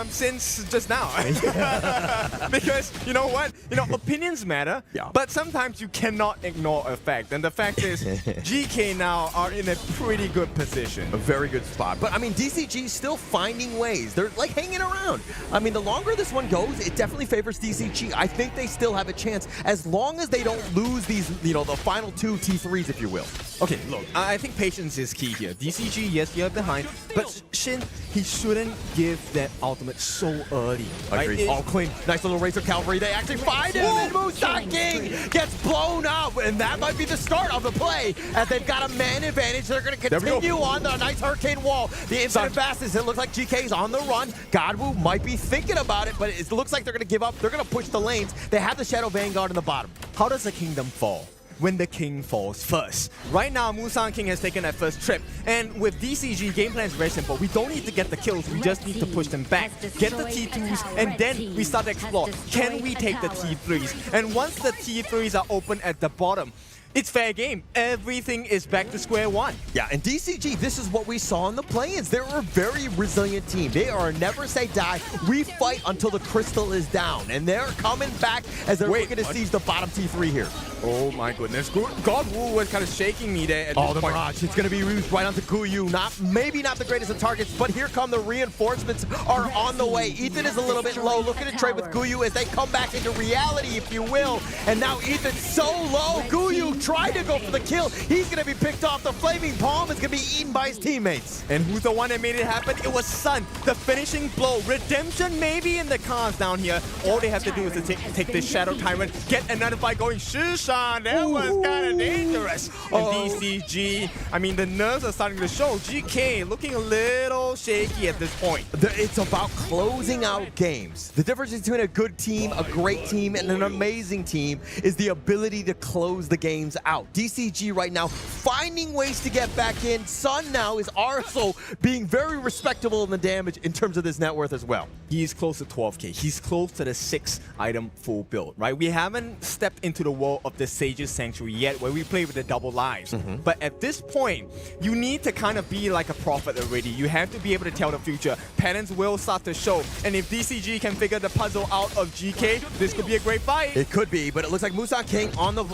Since just now. Because, you know what? You know, opinions matter, but sometimes you cannot ignore a fact. And the fact is, Geekay now are in a pretty good position. A very good spot. But, I mean, DCG still finding ways. They're, like, hanging around. I mean, the longer this one goes, it definitely favors DCG. I think they still have a chance as long as they don't lose these, you know, the final two T3s, if you will. Okay, look, I think patience is key here. DCG, yes, you're behind, but Shin, he shouldn't give that ultimate so early. Right? Agreed. All clean. Nice little Razor Cavalry. They actually find him, and Musan King gets blown up, and that might be the start of the play as they've got a man advantage. They're going to continue on the nice Hurricane Wall. The infinite fastest. It looks like GK's on the run. Godwu might be thinking about it, but it looks like they're going to give up. They're going to push the lanes. They have the Shadow Vanguard in the bottom. How does the kingdom fall? When the king falls first. Right now, Musan King has taken that first trip. And with DCG, game plan is very simple. We don't need to get the kills, we just need to push them back. Get the T2s, and then we start to explore. Can we take the T3s? And once the T3s are open at the bottom, it's fair game. Everything is back to square one. Yeah, and DCG, this is what we saw in the play-ins. They're a very resilient team. They are a never say die. We fight until the crystal is down. And they're coming back as they're looking to seize the bottom T3 here. Oh my goodness. God Wu was kind of shaking me there at this the point. Mirage. It's going to be used right onto Guyu. Maybe not the greatest of targets, but here come the reinforcements are on the way. Ethan is a little bit low, looking to trade with Guyu as they come back into reality, if you will. And now Ethan's so low. Guyu tried to go for the kill. He's going to be picked off. The Flaming Palm is going to be eaten by his teammates. And who's the one that made it happen? It was Sun. The finishing blow. Redemption maybe in the cards down here. All they have to do is to take this Shadow Tyrant, get another fight going. Shishan, that was kind of dangerous. And DCG, I mean, the nerves are starting to show. GK looking a little shaky at this point. It's about closing out games. The difference between a good team, a great team, and an amazing team is the ability to close the games out. DCG right now finding ways to get back in. Sun now is also being very respectable in the damage in terms of this net worth as well. He's close to 12k. He's close to the 6-item full build, right? We haven't stepped into the world of the Sage's Sanctuary yet where we play with the double lives. But at this point, you need to kind of be like a prophet already. You have to be able to tell the future. Patterns will start to show. And if DCG can figure the puzzle out of GK, this could be a great fight. It could be, but it looks like Musan King on the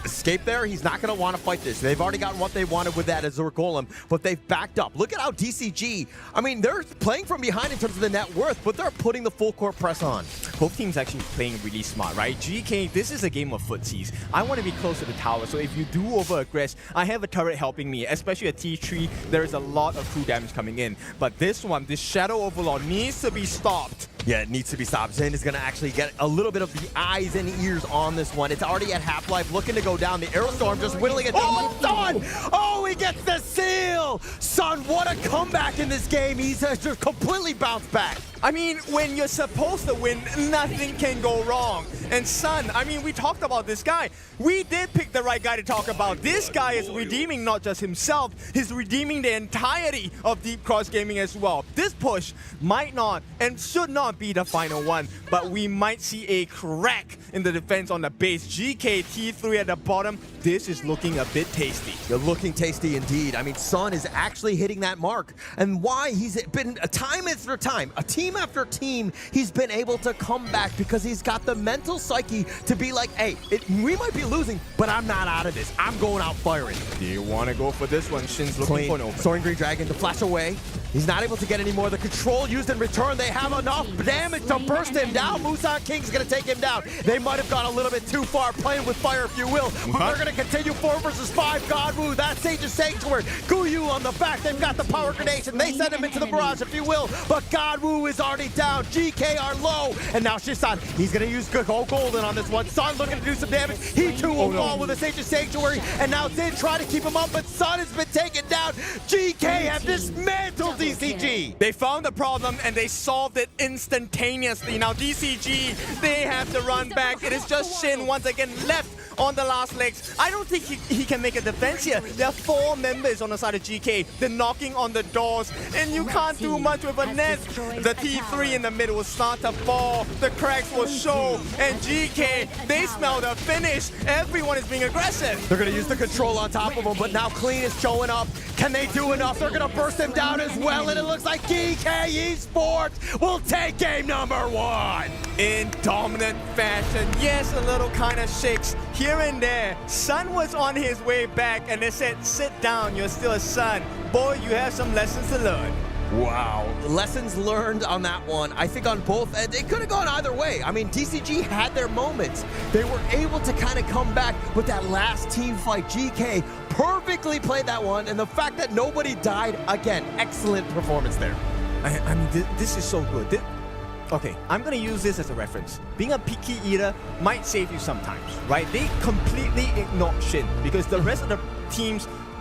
escape right there. He's not going to want to fight this. They've already gotten what they wanted with that Azure Golem, but they've backed up. Look at how DCG, I mean, they're playing from behind in terms of the net worth, but they're putting the full court press on. Both teams actually playing really smart, right? GK, this is a game of footsies. I want to be close to the tower, so if you do over-aggress, I have a turret helping me, especially at T3, there is a lot of true damage coming in. But this one, this Shadow Overlord needs to be stopped. Yeah, it needs to be stopped. Zen is going to actually get a little bit of the eyes and ears on this one. It's already at half-life, looking to go down. The Aerostorm just whittling it down. Oh, Sun! Oh, he gets the seal! Sun, what a comeback in this game. He's just completely bounced back. I mean, when you're supposed to win, nothing can go wrong. And Sun, I mean, we talked about this guy. We did pick the right guy to talk about. This guy is redeeming not just himself, he's redeeming the entirety of Deep Cross Gaming as well. This push might not and should not be the final one, but we might see a crack in the defense on the base. GK T3 at the bottom. This is looking a bit tasty. They're looking tasty indeed. I mean, Sun is actually hitting that mark. And why? He's been time after time, a team after team, he's been able to come back because he's got the mental psyche to be like, hey, we might be losing, but I'm not out of this. I'm going out firing. Do you want to go for this one? Shin's looking for an open. Soaring Green Dragon to flash away. He's not able to get any more. The control used in return. They have enough damage to burst him down. Musan King's going to take him down. They might have gone a little bit too far playing with fire, if you will. But they're going to continue 4 versus 5. Godwoo, that Sage's Sanctuary. Guyu on the back. They've got the power grenades, and they send him into the barrage, if you will. But Godwoo is already down. GK are low. And now Shisan, he's going to use Golden on this one. Sun looking to do some damage. He too will fall with a Sage's Sanctuary. And now Zin trying to keep him up, but Sun has been taken down. GK have dismantled DCG. They found the problem and they solved it instantaneously. Now DCG, they have to run back. It is just Shin once again left on the last legs. I don't think he can make a defense here. There are 4 members on the side of GK. They're knocking on the doors and you can't do much with a net. The T3 in the middle will start to fall. The cracks will show and GK, they smell the finish. Everyone is being aggressive. They're going to use the control on top of him, but now Clean is showing up. Can they do enough? They're going to burst him down as well, and it looks like Geekay Esports will take game number 1. In dominant fashion. Yes, a little kind of shakes here and there. Sun was on his way back, and they said, sit down, you're still a Sun. Boy, you have some lessons to learn. Wow. Lessons learned on that one. I think on both ends, it could have gone either way. I mean, DCG had their moments. They were able to kind of come back with that last team fight. GK perfectly played that one, and the fact that nobody died, again, excellent performance there. I mean, this is so good. Okay, I'm gonna use this as a reference. Being a picky eater might save you sometimes, right? They completely ignored Shin because the rest of the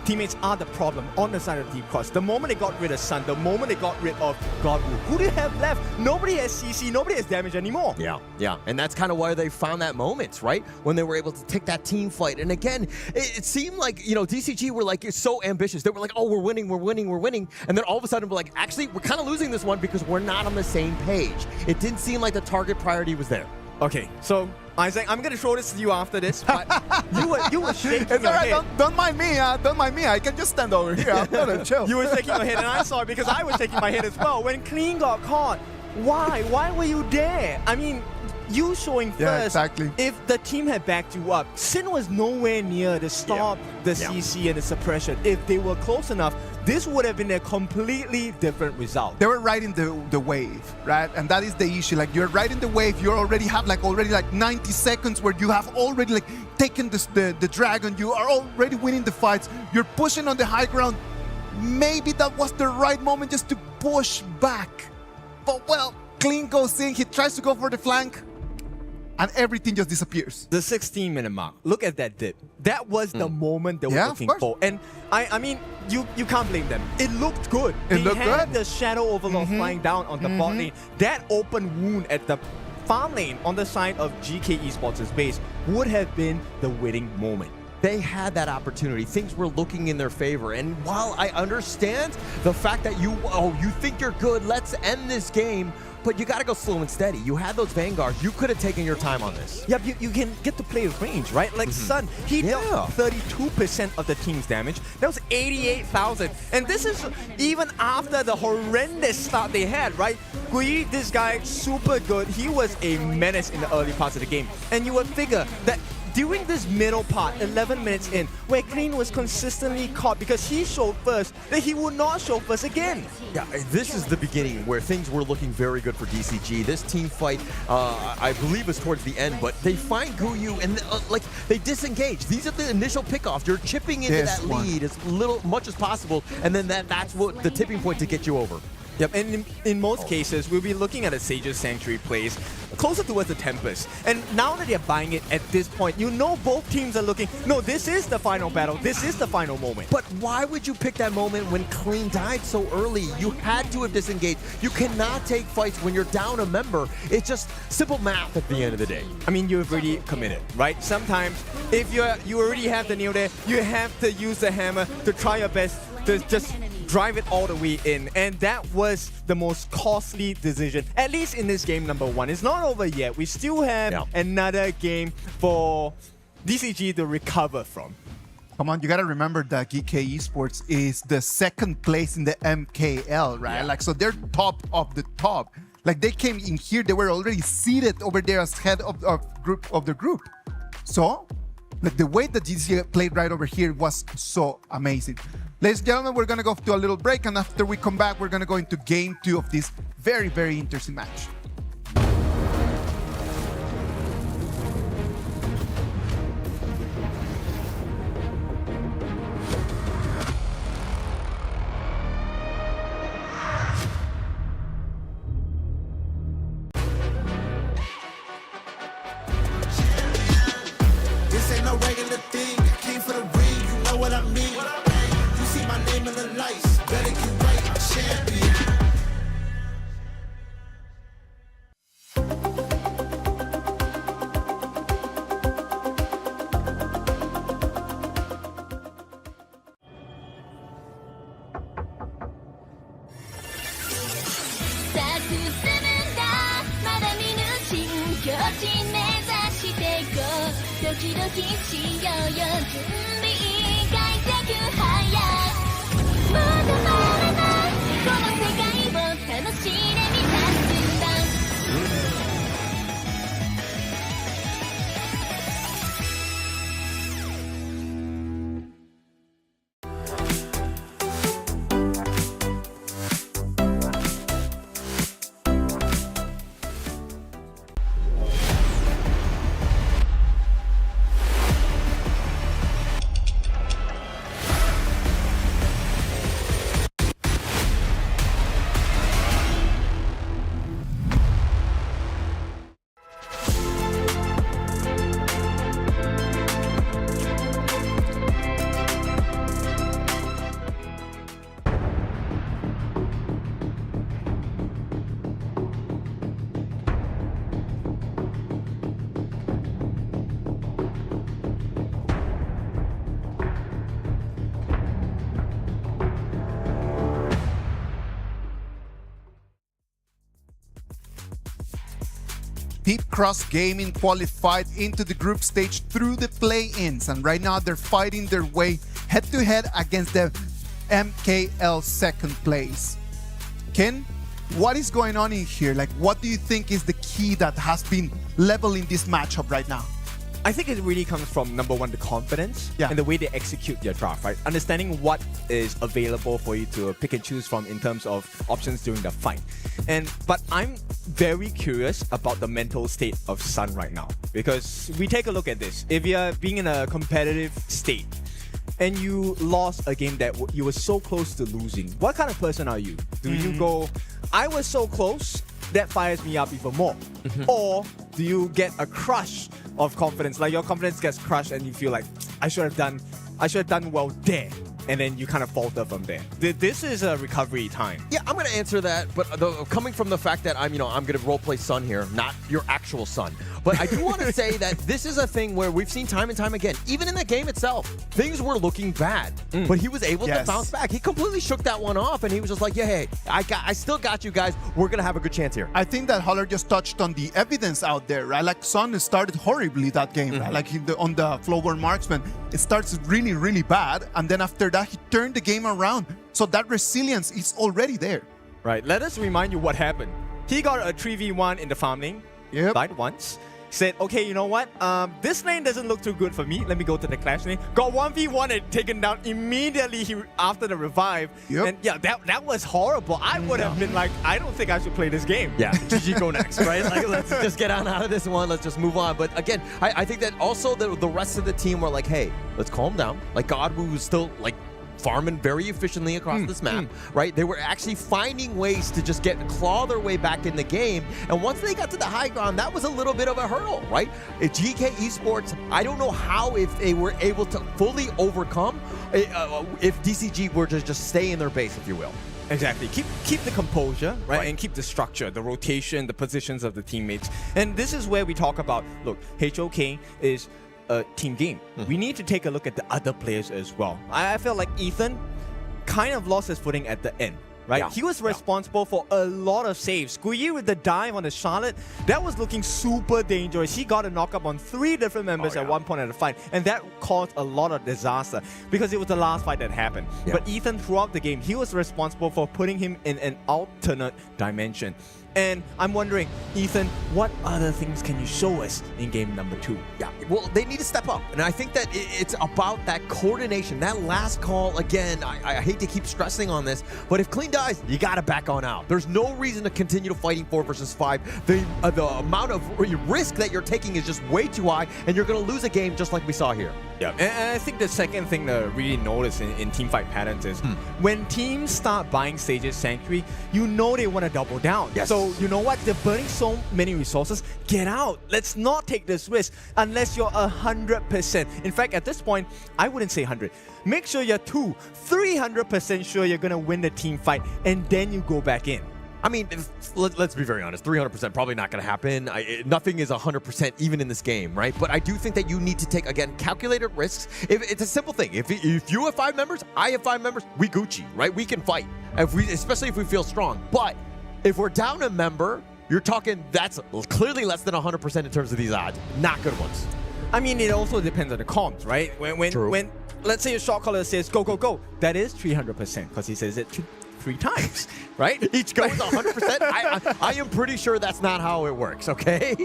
teammates are the problem on the side of Deep Cross. The moment they got rid of Sun, the moment they got rid of Godwoo, who do they have left? Nobody has CC, nobody has damage anymore. Yeah, and that's kind of why they found that moment, right? When they were able to take that team fight. And again, it seemed like, you know, DCG were like so ambitious. They were like, oh, we're winning. And then all of a sudden we're like, actually, we're kind of losing this one because we're not on the same page. It didn't seem like the target priority was there. Okay, so Isaac, I'm gonna throw this to you after this, but you were shaking it's your all right, head. Don't mind me, don't mind me. I can just stand over here. I'm gonna chill. You were shaking your head, and I saw it because I was shaking my head as well. When Clean got caught, why? Why were you there? I mean, you showing first. Yeah, exactly. If the team had backed you up, Sin was nowhere near to stop the CC and the suppression. If they were close enough, this would have been a completely different result. They were riding the wave, right? And that is the issue. Like, you're riding the wave, you already have like 90 seconds where you have already like taken the dragon, you are already winning the fights, you're pushing on the high ground. Maybe that was the right moment just to push back. But well, Clean goes in, he tries to go for the flank, and everything just disappears. The 16-minute mark. Look at that dip. That was the moment they were looking for. And I mean, you can't blame them. It looked good. It looked good. The Shadow Overlord flying down on the bot lane. That open wound at the farm lane on the side of GK Esports' base would have been the winning moment. They had that opportunity. Things were looking in their favor. And while I understand the fact that you think you're good, let's end this game, but you got to go slow and steady. You had those Vanguards. You could have taken your time on this. Yeah, you can get to play with range, right? Like Sun, he dealt 32% of the team's damage. That was 88,000. And this is even after the horrendous start they had, right? Gui, this guy, super good. He was a menace in the early parts of the game. And you would figure that during this middle part, 11 minutes in, where Clean was consistently caught because he showed first, that he would not show first again. Yeah, this is the beginning where things were looking very good for DCG. This team fight, I believe, is towards the end, but they find Guyu and like they disengage. These are the initial pickoffs. You're chipping into that lead as much as possible, and then that's what the tipping point to get you over. Yep, and in most cases, we'll be looking at a Sage's Sanctuary plays closer towards the Tempest. And now that they're buying it at this point, you know both teams are looking, no, this is the final battle, this is the final moment. But why would you pick that moment when Clean died so early? You had to have disengaged. You cannot take fights when you're down a member. It's just simple math at the end of the day. I mean, you've already committed, right? Sometimes, if you already have the nail there, you have to use the hammer to try your best to just drive it all the way in, and that was the most costly decision, at least in this game number 1. It's not over yet. We still have another game for DCG to recover from. Come on, you gotta remember that Geekay Esports is the 2nd place in the MKL, right? Yeah. Like, so they're top of the top. Like, they came in here, they were already seated over there as head of the group. So, like, the way that DCG played right over here was so amazing. Ladies and gentlemen, we're gonna go to a little break, and after we come back, we're gonna go into game 2 of this very, very interesting match. This ain't no regular thing. I came for the ring, you know what I mean. You see my name in the lights, better get right, I'm champion. Deep Cross Gaming qualified into the group stage through the play-ins, and right now they're fighting their way head-to-head against the MKL 2nd place. Ken, what is going on in here? Like, what do you think is the key that has been leveling this matchup right now? I think it really comes from, number 1, the confidence and the way they execute their draft, right? Understanding what is available for you to pick and choose from in terms of options during the fight. But I'm very curious about the mental state of Sun right now, because we take a look at this. If you're being in a competitive state and you lost a game that you were so close to losing, what kind of person are you? Do you go, I was so close, that fires me up even more? Or do you get a crush of confidence, like your confidence gets crushed and you feel like, I should have done well there, and then you kind of falter from there? This is a recovery time. Yeah, I'm going to answer that, but coming from the fact that I'm going to roleplay Sun here, not your actual son. But I do want to say that this is a thing where we've seen time and time again, even in the game itself, things were looking bad, but he was able to bounce back. He completely shook that one off, and he was just like, yeah, hey, I still got you guys. We're going to have a good chance here. I think that Holler just touched on the evidence out there, right? Like, Sun started horribly that game, right? Like, on the Flower Marksman, it starts really, really bad, and then after that, he turned the game around. So that resilience is already there. Right, let us remind you what happened. He got a 3v1 in the farm lane, died once, said, okay, you know what? This lane doesn't look too good for me. Let me go to the Clash lane. Got 1v1 and taken down immediately after the revive. And yeah, that was horrible. I would have been like, I don't think I should play this game. Yeah, GG go next, right? Like, let's just get on out of this one. Let's just move on. But again, I think that also the rest of the team were like, hey, let's calm down. Like, Godwoo was still like farming very efficiently across this map, right? They were actually finding ways to just claw their way back in the game. And once they got to the high ground, that was a little bit of a hurdle, right? If GK Esports, I don't know how if they were able to fully overcome if DCG were to just stay in their base, if you will. Exactly. Keep the composure, right? And keep the structure, the rotation, the positions of the teammates. And this is where we talk about, look, HOK is a team game. We need to take a look at the other players as well. I felt like Ethan kind of lost his footing at the end, right? Yeah. He was responsible for a lot of saves. Guyi with the dive on the Charlotte, that was looking super dangerous. He got a knock-up on 3 different members at one point of the fight, and that caused a lot of disaster because it was the last fight that happened. But Ethan, throughout the game, he was responsible for putting him in an alternate dimension. And I'm wondering, Ethan, what other things can you show us in game number 2? Yeah, well, they need to step up. And I think that it's about that coordination, that last call. Again, I hate to keep stressing on this, but if Clean dies, you got to back on out. There's no reason to continue to fighting 4 versus 5. The amount of risk that you're taking is just way too high, and you're going to lose a game just like we saw here. Yeah, and I think the second thing to really notice in teamfight patterns is when teams start buying Sage's Sanctuary, you know they want to double down. Yes. So you know what? They're burning so many resources. Get out. Let's not take this risk unless you're 100%. In fact, at this point, I wouldn't say 100. Make sure you're 300% sure you're going to win the team fight, and then you go back in. I mean, let's be very honest. 300% probably not going to happen. Nothing is 100% even in this game, right? But I do think that you need to take, again, calculated risks. It's a simple thing. If you have 5 members, I have 5 members, we Gucci, right? We can fight, especially if we feel strong. But if we're down a member, you're talking that's clearly less than 100% in terms of these odds. Not good ones. I mean, it also depends on the comms, right? When let's say a shot caller says go, go, go, that is 300% because he says it 3 times, right? Each go is 100%. I am pretty sure that's not how it works, okay?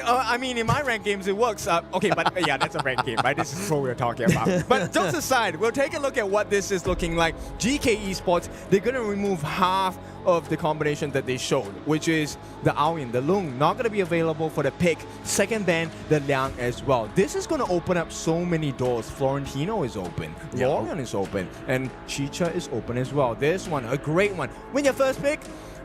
I mean, in my ranked games, it works. Okay, but yeah, that's a ranked game, right? This is what we're talking about. But jokes aside, we'll take a look at what this is looking like. GK Esports, they're going to remove half of the combination that they showed, which is the Aoyin, the Lung, not going to be available for the pick. Second ban, the Liang as well. This is going to open up so many doors. Florentino is open, Lorian is open, and Chicha is open as well. This one, a great one. Win your first pick,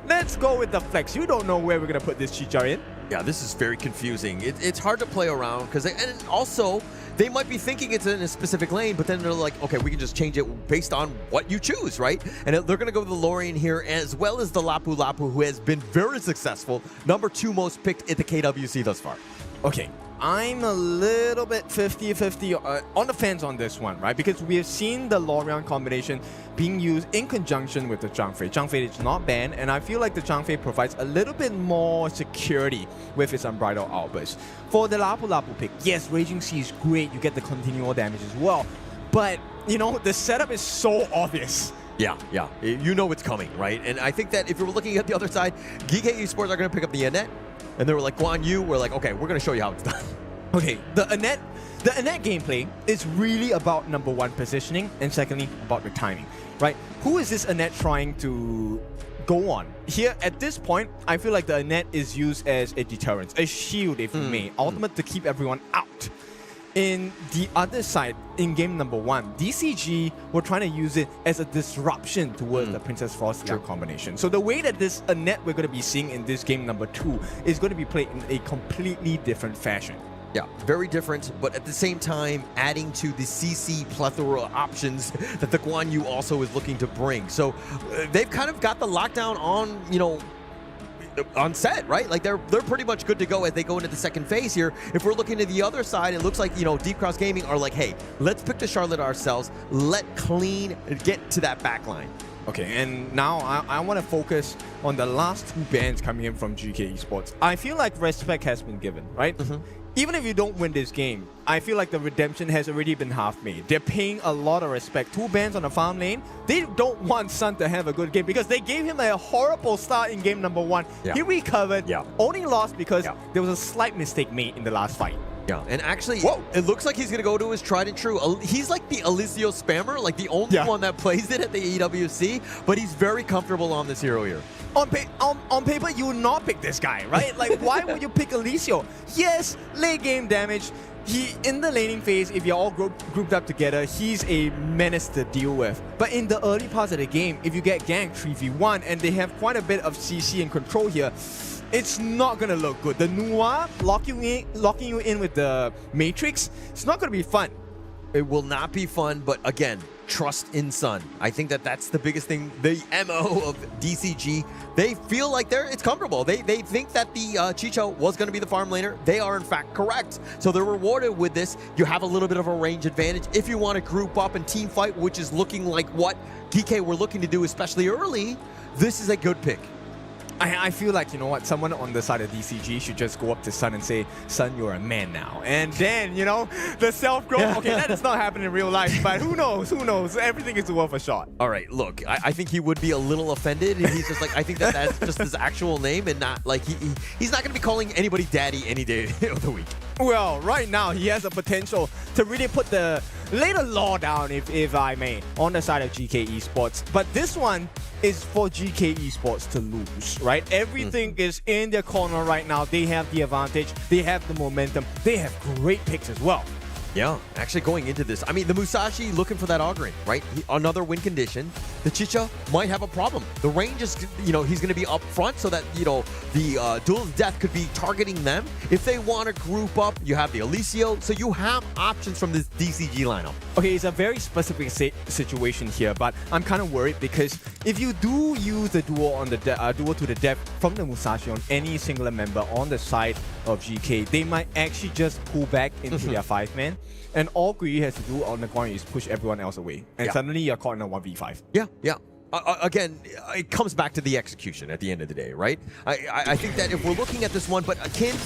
let's go with the flex. You don't know where we're going to put this Chicha in. Yeah, this is very confusing. It's hard to play around because, and also, they might be thinking it's in a specific lane, but then they're like, okay, we can just change it based on what you choose, right? And they're going to go with the Lorian here, as well as the Lapu Lapu, who has been very successful. Number 2 most picked at the KWC thus far. Okay, I'm a little bit 50-50 on the fence on this one, right? Because we have seen the Lorian combination being used in conjunction with the Zhangfei. Zhangfei is not banned, and I feel like the Zhangfei provides a little bit more security with its Unbridled Outburst. For the Lapu Lapu pick, yes, Raging Sea is great. You get the continual damage as well. But, you know, the setup is so obvious. Yeah, you know it's coming, right? And I think that if you're looking at the other side, Geekay Esports are going to pick up the Annette, and they were like, Guan Yu, we're like, okay, we're going to show you how it's done. Okay, the Annette gameplay is really about number 1, positioning, and secondly, about the timing, right? Who is this Annette trying to go on? Here, at this point, I feel like the Annette is used as a deterrent, a shield, if you may, ultimate to keep everyone out. In the other side, in game number 1, DCG were trying to use it as a disruption towards the Princess Frost combination. So the way that this Annette we're going to be seeing in this game number 2 is going to be played in a completely different fashion. Yeah, very different, but at the same time, adding to the CC plethora options that the Guan Yu also is looking to bring. So they've kind of got the lockdown on, you know, on set, right? Like they're pretty much good to go as they go into the second phase here. If we're looking to the other side, it looks like, you know, Deep Cross Gaming are like, hey, let's pick the Charlotte ourselves. Let Clean get to that back line. Okay, and now I want to focus on the last 2 bans coming in from GK Esports. I feel like respect has been given, right? even if you don't win this game, I feel like the redemption has already been half made. They're paying a lot of respect. 2 bans on the farm lane. They don't want Sun to have a good game because they gave him a horrible start in game number 1. Yeah. He recovered, only lost because Yeah. there was a slight mistake made in the last fight. Yeah, and actually, it looks like he's going to go to his tried and true. He's like the Alizio spammer, like the only one that plays it at the EWC, but he's very comfortable on this hero here. On paper, you would not pick this guy, right? Like, why would you pick Alizio? Yes, late game damage. He, in the laning phase, if you're all grouped up together, he's a menace to deal with. But in the early parts of the game, if you get ganked 3v1 and they have quite a bit of CC and control here, it's not gonna look good. The Noir locking you in with the Matrix, it's not gonna be fun. It will not be fun, but again, trust in Sun. I think that that's the biggest thing. The MO of DCG, they feel like it's comfortable. They think that the Chicho was going to be the farm laner. They are in fact correct. So they're rewarded with this. You have a little bit of a range advantage. If you want to group up and team fight, which is looking like what Geekay were looking to do, especially early, this is a good pick. I feel like, you know what, someone on the side of DCG should just go up to Sun and say, Sun, you're a man now. And then, you know, the self-growth, okay, that does not happen in real life, but who knows, everything is worth a shot. All right, look, I think he would be a little offended. He's just like, I think that that's just his actual name and not like, he's not going to be calling anybody daddy any day of the week. Well, right now, he has a potential to really lay the law down, if I may, on the side of Geekay Esports. But this one is for Geekay Esports to lose, right? Everything is in their corner right now. They have the advantage. They have the momentum. They have great picks as well. Yeah, actually going into this, I mean, the Musashi looking for that auguring, right? Another win condition. The Chicha might have a problem. The range is, you know, he's going to be up front so that, you know, the Duel of Death could be targeting them. If they want to group up, you have the Alizio. So you have options from this DCG lineup. Okay, it's a very specific situation here, but I'm kind of worried because if you do use the duel on the duel to the death from the Musashi on any singular member on the side of GK, they might actually just pull back into their 5-man. And all Gui has to do on the ground is push everyone else away. And suddenly you're caught in a 1v5. Yeah. Again, it comes back to the execution at the end of the day, right? I think that if we're looking at this one, but Kin,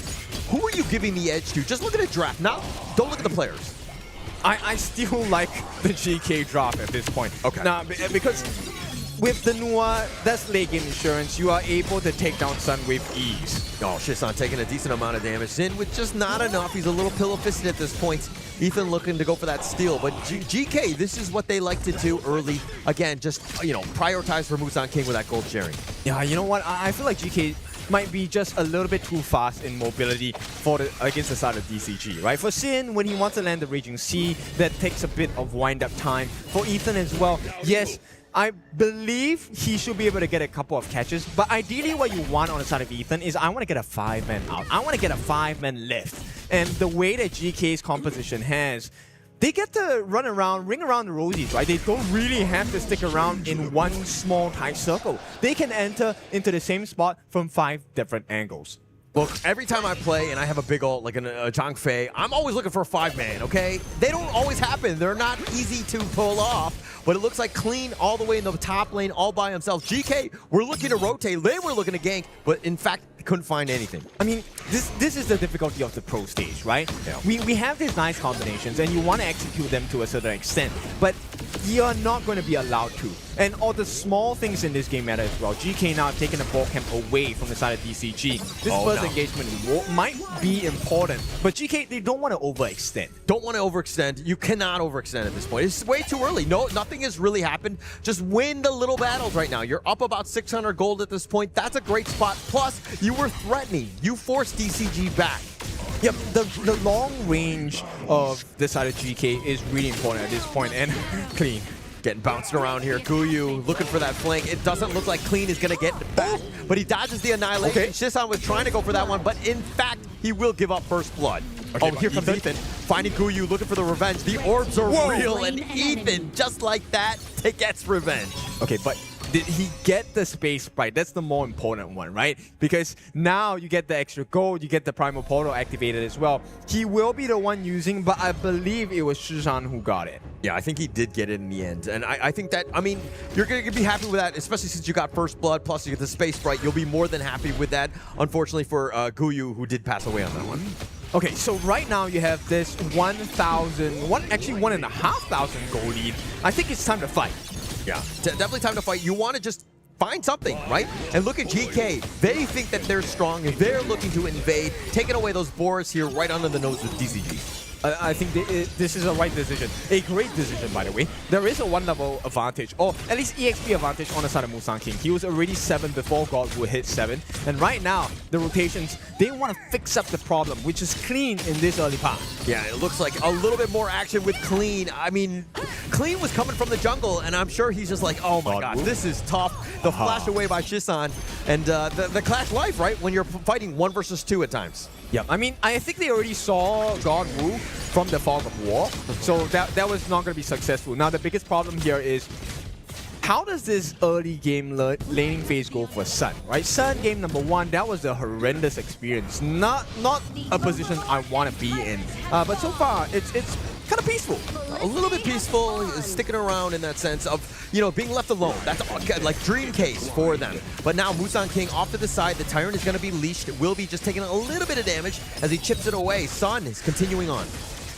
who are you giving the edge to? Just look at the draft. Now, don't look at the players. I still like the GK draft at this point. Okay. Now, because with the Noir, that's late game insurance. You are able to take down Sun with ease. Oh, Shisan taking a decent amount of damage. Zin with just not enough. He's a little pillow-fisted at this point. Ethan looking to go for that steal. But GK, this is what they like to do early. Again, just, you know, prioritize for Musan King with that gold sharing. Yeah, you know what? I feel like GK might be just a little bit too fast in mobility against the side of DCG, right? For Sin, when he wants to land the Raging Sea, that takes a bit of wind-up time. For Ethan as well, yes, I believe he should be able to get a couple of catches, but ideally what you want on the side of Ethan is I want to get a 5-man out. I want to get a 5-man lift. And the way that GK's composition has, they get to run around, ring around the rosies, right? They don't really have to stick around in one small tight circle. They can enter into the same spot from 5 different angles. Look, every time I play and I have a big ult like a Zhang Fei, I'm always looking for a 5-man, okay? They don't always happen. They're not easy to pull off, but it looks like Clean all the way in the top lane all by himself. GK, we're looking to rotate. They were looking to gank, but in fact, couldn't find anything. I mean, this is the difficulty of the pro stage, right? Yeah. We have these nice combinations and you want to execute them to a certain extent, but you're not going to be allowed to. And all the small things in this game matter as well. GK now taking the ball camp away from the side of DCG. This first engagement might be important, but GK, they don't want to overextend. Don't want to overextend. You cannot overextend at this point. It's way too early. No, nothing has really happened. Just win the little battles right now. You're up about 600 gold at this point. That's a great spot. Plus, you were threatening. You forced DCG back. Yep, the long range of the side of GK is really important at this point, and Clean. Getting bounced around here. Guyu looking for that flank. It doesn't look like Clean is going to get back, but he dodges the annihilation. Okay. Shisan was trying to go for that one, but in fact, he will give up first blood. Okay, here comes Ethan. Finding Guyu, looking for the revenge. The orbs are real, and Ethan, just like that, gets revenge. Okay, but did he get the space sprite? That's the more important one, right? Because now you get the extra gold, you get the primal portal activated as well. He will be the one using, but I believe it was Shisan who got it. Yeah, I think he did get it in the end. And I think that, I mean, you're going to be happy with that, especially since you got first blood, plus you get the space sprite. You'll be more than happy with that. Unfortunately for Guyu, who did pass away on that one. Okay, so right now you have this 1,500 goal lead. I think it's time to fight. Yeah, definitely time to fight. You want to just find something, right? And look at Geekay. They think that they're strong and they're looking to invade, taking away those boars here right under the nose with DCG. I think this is a right decision. A great decision, by the way. There is a 1-level advantage, or at least EXP advantage on the side of Musang King. He was already 7 before God would hit 7. And right now, the rotations, they want to fix up the problem, which is Clean in this early part. Yeah, it looks like a little bit more action with Clean. I mean, Clean was coming from the jungle, and I'm sure he's just like, oh my god, this is tough. The flash away by Shisan, and the clash life, right? When you're fighting 1 versus 2 at times. Yeah, I mean, I think they already saw God Wu from the Fog of War, so that was not going to be successful. Now, the biggest problem here is, how does this early game laning phase go for Sun, right? Sun game number 1, that was a horrendous experience. Not a position I want to be in. But so far, it's kind of peaceful. A little bit peaceful, sticking around in that sense of, you know, being left alone. That's like dream case for them. But now Musang King off to the side. The Tyrant is going to be leashed. It will be just taking a little bit of damage as he chips it away. Sun is continuing on.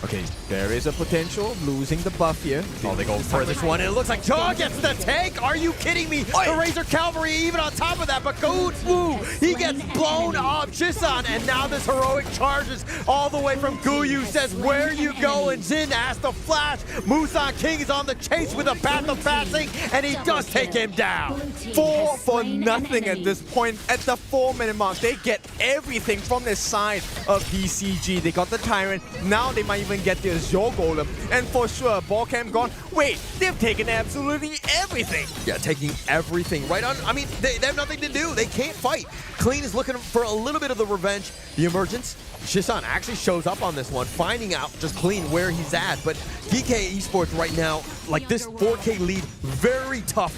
Okay, there is a potential losing the buff here. Oh, they go for this one, and it looks like Jaw gets the take. Are you kidding me? The Razor Cavalry even on top of that, but Wu, he gets blown up. Shisan, and now this heroic charges all the way from Guyu, says, where you going? Jin asks the flash. Musang King is on the chase with a path of passing, and he does take him down. 4 for nothing at this point. At the 4-minute mark, they get everything from the side of DCG. They got the Tyrant. Now they might even get the Azure Golem. And for sure, Ballcam gone. Wait, they've taken absolutely everything. Yeah, taking everything right on. I mean, they have nothing to do. They can't fight. Clean is looking for a little bit of the revenge. The emergence. Shisan actually shows up on this one, finding out just Clean where he's at. But Geekay Esports right now, like this 4K lead, very tough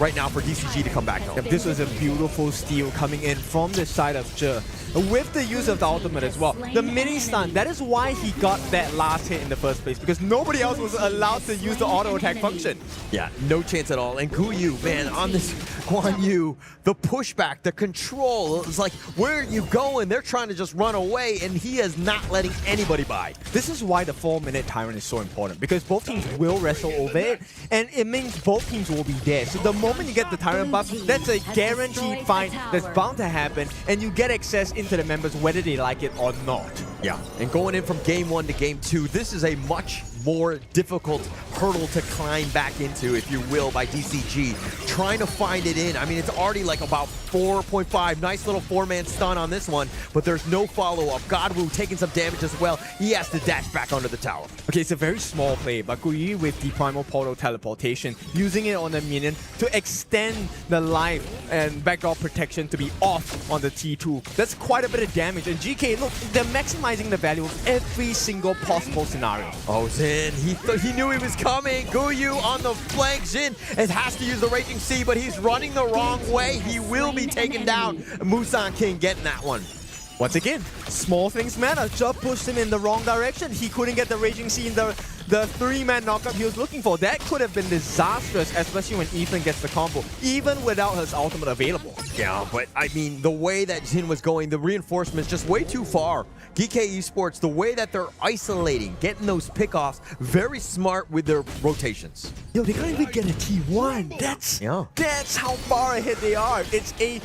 right now for DCG to come back home. This was a beautiful steal coming in from the side of Zhe, with the use of the ultimate as well. The mini stun, that is why he got that last hit in the first place, because nobody else was allowed to use the auto attack function. Yeah, no chance at all. And Guyu, man, on this Guan Yu, the pushback, the control, it's like, where are you going? They're trying to just run away, and he is not letting anybody by. This is why the 4-minute Tyrant is so important, because both teams will wrestle over it, and it means both teams will be there. So the moment you get the Tyrant buff, that's a guaranteed fight that's bound to happen, and you get access into the members whether they like it or not. Yeah, and going in from game 1 to game 2, this is a much more difficult hurdle to climb back into, if you will, by DCG. Trying to find it in. I mean, it's already like about 4.5. Nice little 4-man stun on this one, but there's no follow-up. Godwu taking some damage as well. He has to dash back under the tower. Okay, it's a very small play, but Guyu with the Primal Portal teleportation, using it on the minion to extend the life and backdoor protection to be off on the T2. That's quite a bit of damage. And GK, look, they're maximizing the value of every single possible scenario. Oh, Zin, he knew he was coming. Guyu on the flank. Zin has to use the Raging Sea, but he's running the wrong way. He will be taken down. Musang King getting that one. Once again, small things matter. Just pushed him in the wrong direction. He couldn't get the Raging Sea in the 3-man knockup he was looking for. That could have been disastrous, especially when Ethan gets the combo, even without his ultimate available. Yeah, but I mean, the way that Jin was going, the reinforcements just way too far. Geekay Esports, the way that they're isolating, getting those pickoffs, very smart with their rotations. Yo, they can't even get a T1. That's how far ahead they are. It's a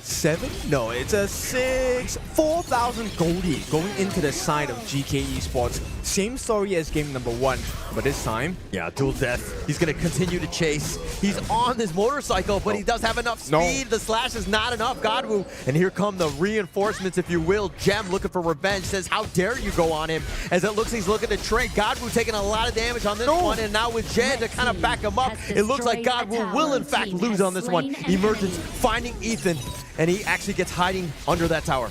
7? No, it's a 6. 4,000 goldie going into the side of Geekay Esports. Same story as game number 1, but this time, yeah, dual death. He's going to continue to chase. He's on his motorcycle, but he does have enough speed. The slash is not enough. Godwu, and here come the reinforcements, if you will. Gem looking for revenge, says, how dare you go on him? As it looks, he's looking to trade. Godwu taking a lot of damage on this one, and now with Jen to kind of back him up, it looks like Godwu will in fact lose on this one. Emergence finding Ethan, and he actually gets hiding under that tower.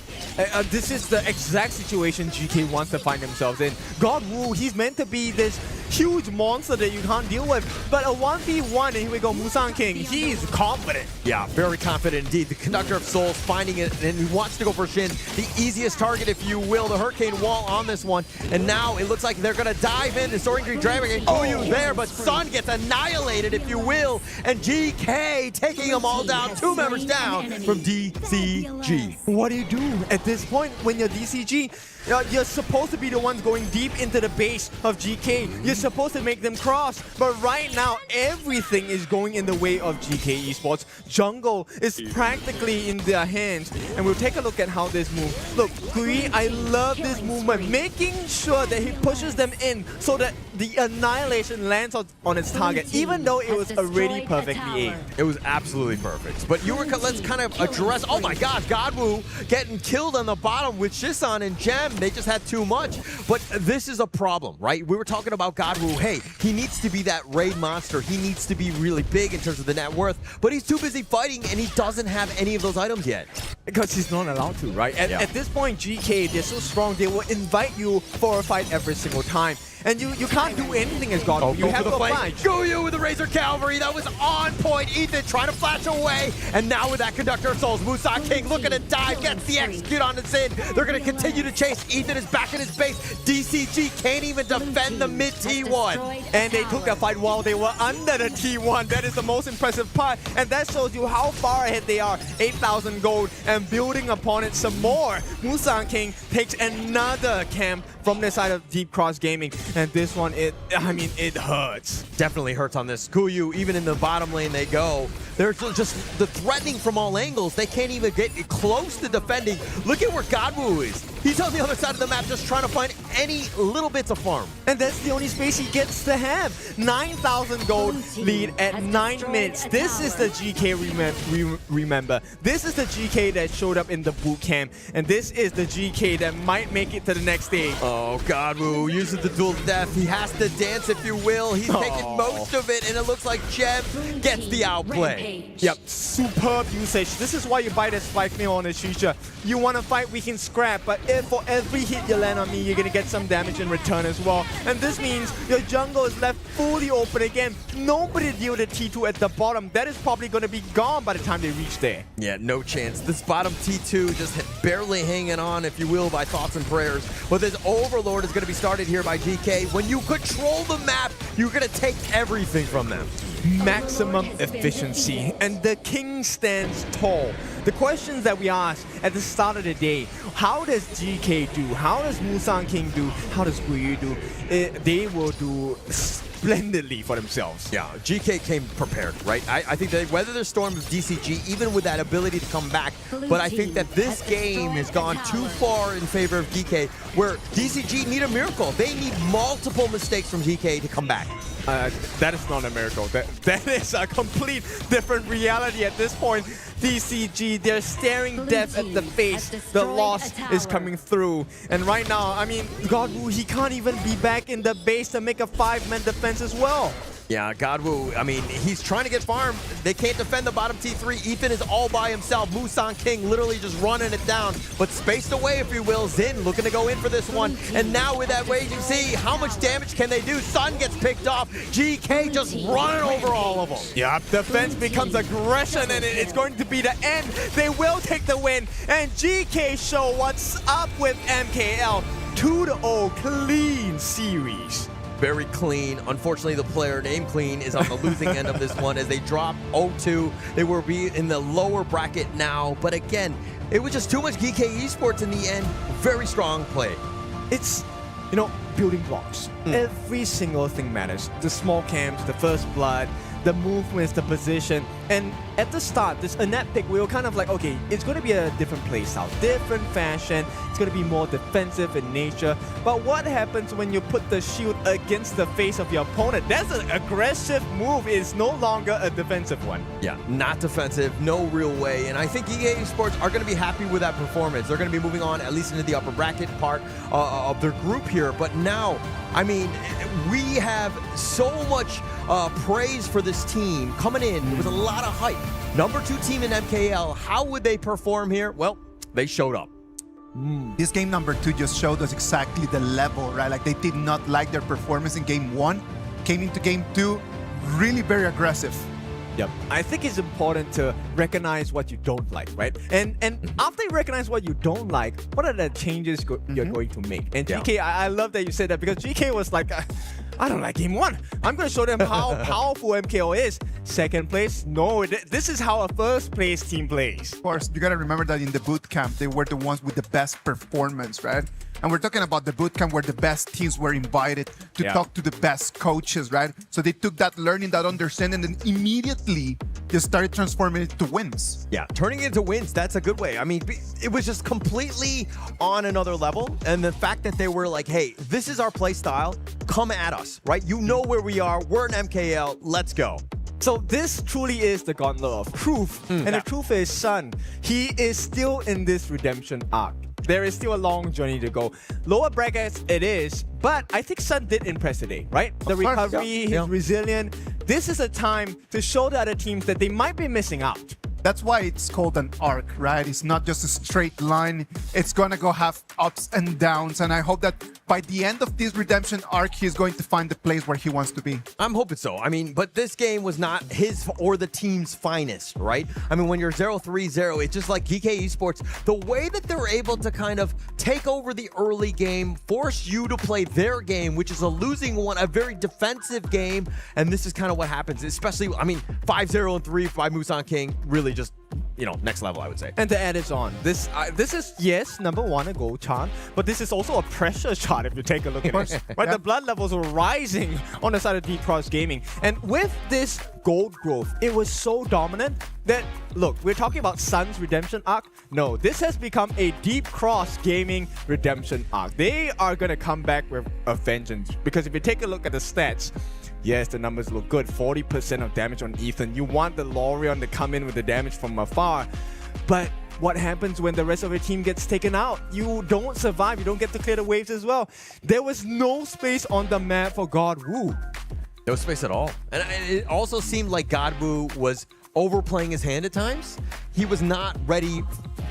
This is the exact situation GK wants to find themselves in. Godwu, he's meant to be this huge monster that you can't deal with, but a 1v1, and here we go, Musang King, he's confident. Yeah, very confident indeed. The Conductor of Souls finding it, and he wants to go for Shin. The easiest target, if you will, the Hurricane Wall on this one. And now it looks like they're going to dive in. The Soaring Green Dragon and Guyu there, but Sun gets annihilated, if you will. And GK taking them all down. 2 members down from DCG. What do you do at this point when you're DCG? You're supposed to be the ones going deep into the base of GK. You're supposed to make them cross. But right now, everything is going in the way of GK Esports. Jungle is practically in their hands. And we'll take a look at how this moves. Look, Gui, I love this movement. Making sure that he pushes them in so that the annihilation lands on its target, even though it was already perfectly aimed. It was absolutely perfect. But let's kind of address, oh my gosh, Godwoo getting killed on the bottom with Shisan and Gem. They just had too much. But this is a problem, right? We were talking about Godwoo. Hey, he needs to be that raid monster. He needs to be really big in terms of the net worth. But he's too busy fighting, and he doesn't have any of those items yet. Because he's not allowed to, right? At this point, GK, they're so strong, they will invite you for a fight every single time. And you can't do anything as God. You have to fight. Goyu with the Razor Cavalry. That was on point. Ethan trying to flash away. And now with that Conductor of Souls, Musan King looking to dive. Gets the execute on the Zin. They're going to continue to chase. Ethan is back in his base. DCG can't even defend the mid T1. And they took that fight while they were under the T1. That is the most impressive part. And that shows you how far ahead they are. 8,000 gold and building upon it some more. Musan King takes another camp from the side of Deep Cross Gaming. And this one, it hurts. Definitely hurts on this. Goyu, even in the bottom lane they go. They're just the threatening from all angles. They can't even get close to defending. Look at where Godwoo is. He's on the other side of the map just trying to find any little bits of farm. And that's the only space he gets to have. 9,000 gold lead at 9 minutes. This is the GK remember. This is the GK that showed up in the boot camp. And this is the GK that might make it to the next stage. Oh, Godwoo uses the dual death. He has to dance, if you will. He's taking most of it, and it looks like Gem gets the outplay. Yep, superb usage. This is why you buy the spike mail on the Shisha. You want to fight, we can scrap, but if for every hit you land on me, you're going to get some damage in return as well. And this means your jungle is left fully open again. Nobody deal with T2 at the bottom. That is probably going to be gone by the time they reach there. Yeah, no chance. This bottom T2 just barely hanging on, if you will, by thoughts and prayers. But this Overlord is going to be started here by GK. When you control the map, you're going to take everything from them. Maximum efficiency, and the king stands tall. The questions that we asked at the start of the day, how does GK do? How does Musan King do? How does Guyu do? They will do splendidly for themselves. Yeah, GK came prepared, right? I think they weathered the storm of DCG, even with that ability to come back. But I think that this game has gone too far in favor of GK, where DCG need a miracle. They need multiple mistakes from GK to come back. That is not a miracle. That is a complete different reality at this point. DCG, they're staring death at the face. The loss is coming through. And right now, I mean, Godwoo, he can't even be back in the base to make a 5-man defense as well. Yeah, Godwoo, I mean, he's trying to get farm. They can't defend the bottom T3. Ethan is all by himself. Musan King literally just running it down, but spaced away, if you will. Zin looking to go in for this one. And now with that wage, you see how much damage can they do. Sun gets picked off. GK just running over all of them. Yeah, defense becomes aggression, and it's going to be the end. They will take the win. And GK show what's up with MKL. 2-0 clean series. Very clean. Unfortunately, the player named Clean is on the losing end of this one as they drop 0-2. They will be in the lower bracket now. But again, it was just too much Geekay Esports in the end. Very strong play. It's, you know, building blocks. Every single thing matters. The small camps, the first blood, the movements, the position. And at the start, this Annette pick, we were kind of like, okay, it's going to be a different playstyle, different fashion. It's going to be more defensive in nature. But what happens when you put the shield against the face of your opponent? That's an aggressive move. It's no longer a defensive one. Yeah, not defensive, no real way. And I think Geekay Esports are going to be happy with that performance. They're going to be moving on at least into the upper bracket part of their group here. But now, I mean, we have so much praise for this team coming in with a lot of hype. Number 2 team in MKL, how would they perform here? Well, they showed up. This game number 2 just showed us exactly the level, right? Like, they did not like their performance in game 1, came into game 2, really very aggressive. Yep. I think it's important to recognize what you don't like, right? And after you recognize what you don't like, what are the changes you're going to make? And GK, I love that you said that, because GK was like, I don't like game 1. I'm going to show them how powerful MKO is. Second place, no, this is how a first place team plays. Of course, you gotta remember that in the boot camp, they were the ones with the best performance, right? And we're talking about the boot camp where the best teams were invited to talk to the best coaches, right? So they took that learning, that understanding, and immediately just started transforming it to wins. Yeah, turning it into wins, that's a good way. I mean, it was just completely on another level. And the fact that they were like, hey, this is our play style, come at us, right? You know where we are, we're an MKL, let's go. So this truly is the gauntlet of truth. And the truth is, Sun, he is still in this redemption arc. There is still a long journey to go. Lower brackets, it is, but I think Sun did impress today, right? The recovery, he's resilient. This is a time to show the other teams that they might be missing out. That's why it's called an arc, right? It's not just a straight line. It's gonna go have ups and downs, and I hope that by the end of this redemption arc, he's going to find the place where he wants to be. I'm hoping so. I mean, but this game was not his or the team's finest, right? I mean, when you're 0-3-0, it's just like Geekay Esports, the way that they're able to kind of take over the early game, force you to play their game, which is a losing one, a very defensive game, and this is kind of what happens, especially, I mean, 5-0-3 by Musan King, really just, you know, next level, I would say. And to add it on, this is, yes, number 1, a gold chart, but this is also a pressure chart if you take a look at it. Right? The blood levels were rising on the side of Deep Cross Gaming. And with this gold growth, it was so dominant that, look, we're talking about Sun's redemption arc. No, this has become a Deep Cross Gaming redemption arc. They are going to come back with a vengeance, because if you take a look at the stats, yes, the numbers look good. 40% of damage on Ethan. You want the Lorion to come in with the damage from afar. But what happens when the rest of your team gets taken out? You don't survive. You don't get to clear the waves as well. There was no space on the map for God Wu. No space at all. And it also seemed like God Wu was overplaying his hand at times. He was not ready,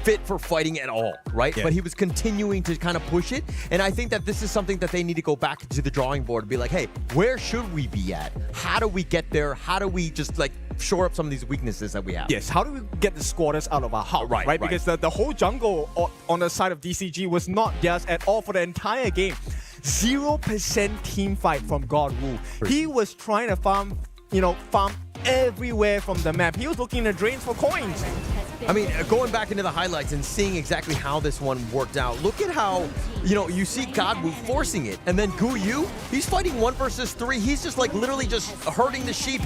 fit for fighting at all, right? But he was continuing to kind of push it. And I think that this is something that they need to go back to the drawing board and be like, hey, where should we be at? How do we get there? How do we just like shore up some of these weaknesses that we have? Yes, how do we get the squatters out of our house? Right. Because the whole jungle on the side of DCG was not just at all for the entire game. 0% team fight from God Wu. He was trying to farm everywhere from the map. He was looking at drains for coins. I mean, going back into the highlights and seeing exactly how this one worked out, look at how, you see Godwu forcing it, and then Guyu, he's fighting 1 versus 3. He's just like literally just herding the sheep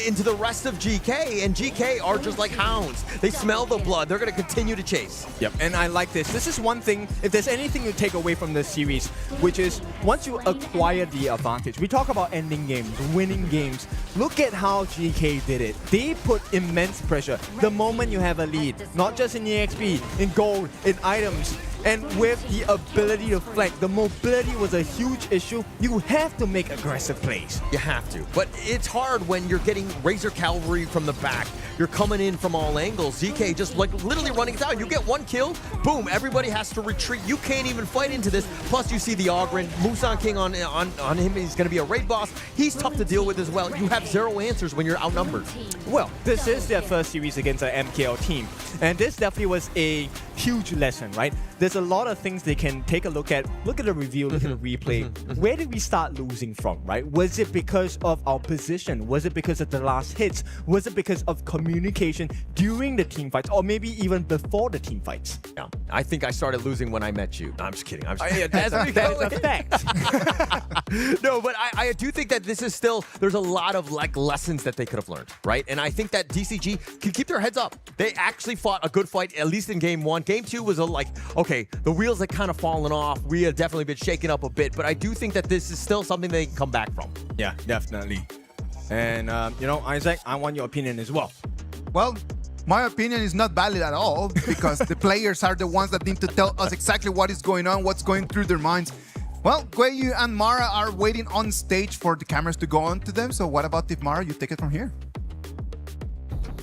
into the rest of GK, and GK are just like hounds. They smell the blood. They're going to continue to chase. Yep, and I like this. This is one thing, if there's anything you take away from this series, which is once you acquire the advantage, we talk about ending games, winning games. Look at how GK did it. They put immense pressure the moment you have a lead. Not just in EXP, in gold, in items, and with the ability to flank. The mobility was a huge issue. You have to make aggressive plays. You have to. But it's hard when you're getting Razor Cavalry from the back. You're coming in from all angles. ZK just like literally running down. You get 1 kill, boom, everybody has to retreat. You can't even fight into this. Plus you see the Ogren, Musan King on him. He's going to be a raid boss. He's tough to deal with as well. You have 0 answers when you're outnumbered. Well, this is their first series against an MKL team. And this definitely was a huge lesson, right? There's a lot of things they can take a look at. Look at the review, look at the replay. Where did we start losing from, right? Was it because of our position? Was it because of the last hits? Was it because of communication during the team fights? Or maybe even before the team fights? Yeah, I think I started losing when I met you. No, I'm just kidding. That is a fact. No, but I do think that this is still, there's a lot of like lessons that they could have learned, right? And I think that DCG can keep their heads up. They actually fought a good fight, at least in game 1. Game 2 was okay, the wheels had kind of fallen off. We have definitely been shaken up a bit, but I do think that this is still something they can come back from. Yeah, definitely. And, Isaac, I want your opinion as well. Well, my opinion is not valid at all because the players are the ones that need to tell us exactly what is going on, what's going through their minds. Well, Guiyu and Mara are waiting on stage for the cameras to go on to them. So what about if Mara, you take it from here?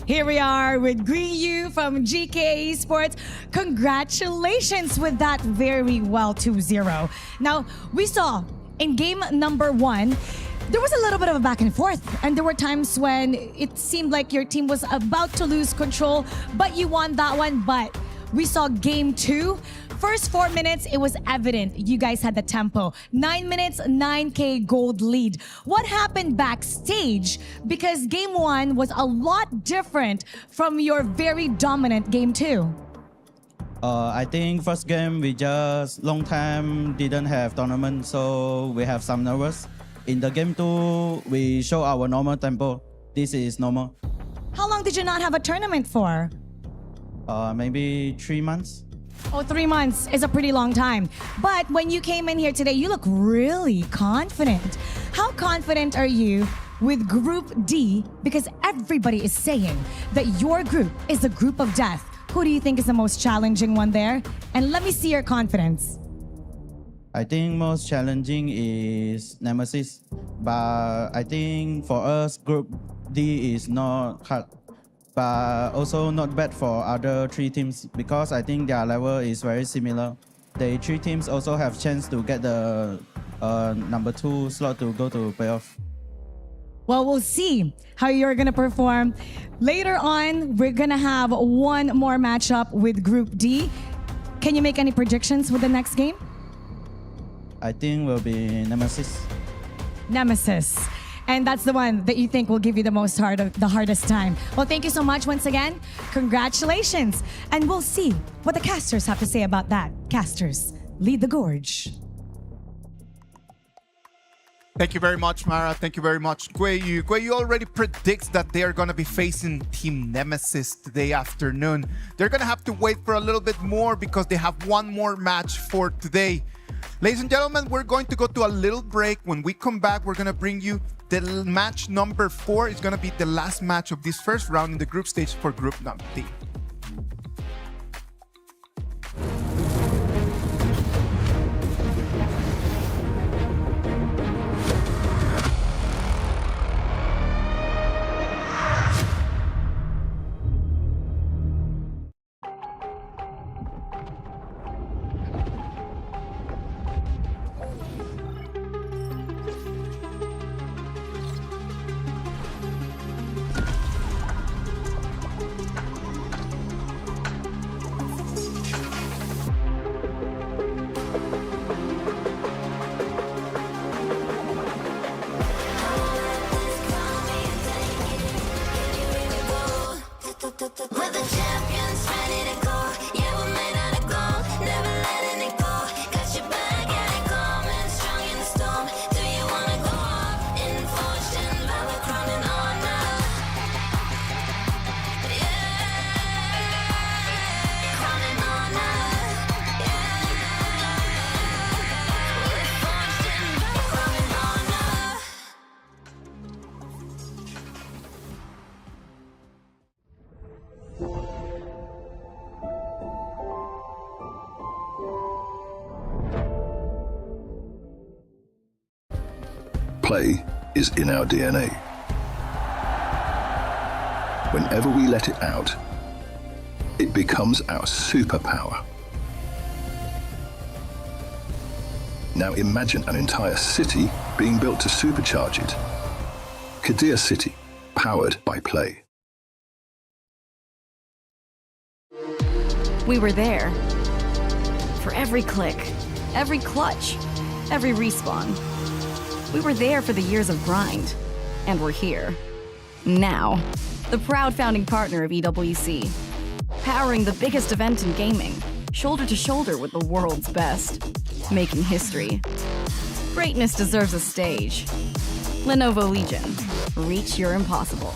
Here we are with Guiyu from Geekay Esports. Congratulations with that very well 2-0. Now, we saw in game number 1, there was a little bit of a back and forth, and there were times when it seemed like your team was about to lose control, but you won that one. But we saw game 2, First 4 minutes, it was evident you guys had the tempo. 9 minutes, 9K gold lead. What happened backstage? Because game 1 was a lot different from your very dominant game 2. I think first game we just long time didn't have tournament, so we have some nervous. In the game 2, we show our normal tempo. This is normal. How long did you not have a tournament for? Maybe 3 months. Oh, 3 months is a pretty long time. But when you came in here today, you look really confident. How confident are you with Group D? Because everybody is saying that your group is a group of death. Who do you think is the most challenging one there? And let me see your confidence. I think most challenging is NMSS, but I think for us, Group D is not hard, but also not bad for other 3 teams because I think their level is very similar. The 3 teams also have chance to get the number 2 slot to go to playoff. Well, we'll see how you're going to perform. Later on, we're going to have one more matchup with Group D. Can you make any predictions with the next game? I think will be NMSS. Nemesis. And that's the one that you think will give you the hardest time. Well, thank you so much once again. Congratulations. And we'll see what the casters have to say about that. Casters, lead the gorge. Thank you very much, Mara. Thank you very much, Guiyu. Guiyu already predicts that they are going to be facing Team Nemesis today afternoon. They're going to have to wait for a little bit more because they have one more match for today. Ladies and gentlemen, we're going to go to a little break. When we come back, we're going to bring you the match number 4. It's going to be the last match of this first round in the group stage for Group D. We're the champions, ready to go. Yeah, we're made out of gold, never letting it go. Got your back, yeah, they coming, strong in the storm. Do you wanna go up in fortune, Valor, crown and honor? Yeah, crown and honor. Yeah, we're fortune, Valor, crown and honor. Play is in our DNA. Whenever we let it out, it becomes our superpower. Now imagine an entire city being built to supercharge it. Geekay City, powered by play. We were there. For every click, every clutch, every respawn. We were there for the years of grind, and we're here. Now, the proud founding partner of EWC, powering the biggest event in gaming, shoulder to shoulder with the world's best, making history. Greatness deserves a stage. Lenovo Legion, reach your impossible.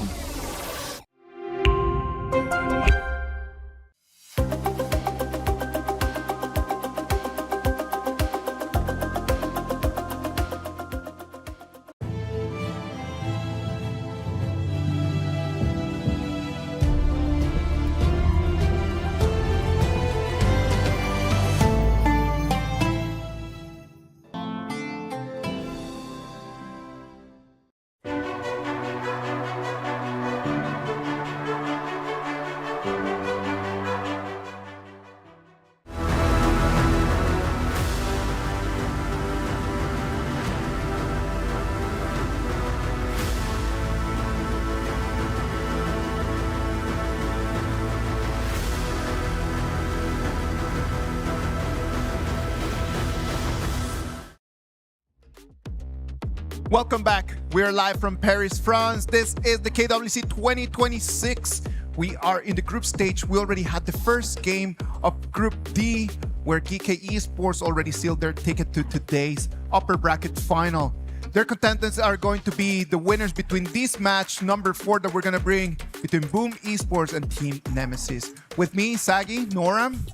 Welcome back. We're live from Paris, France. This is the KWC 2026. We are in the group stage. We already had the first game of Group D, where Geekay Esports already sealed their ticket to today's upper bracket final. Their contenders are going to be the winners between this match, number 4 that we're going to bring between Boom Esports and Team Nemesis. With me, Sagi, Noram,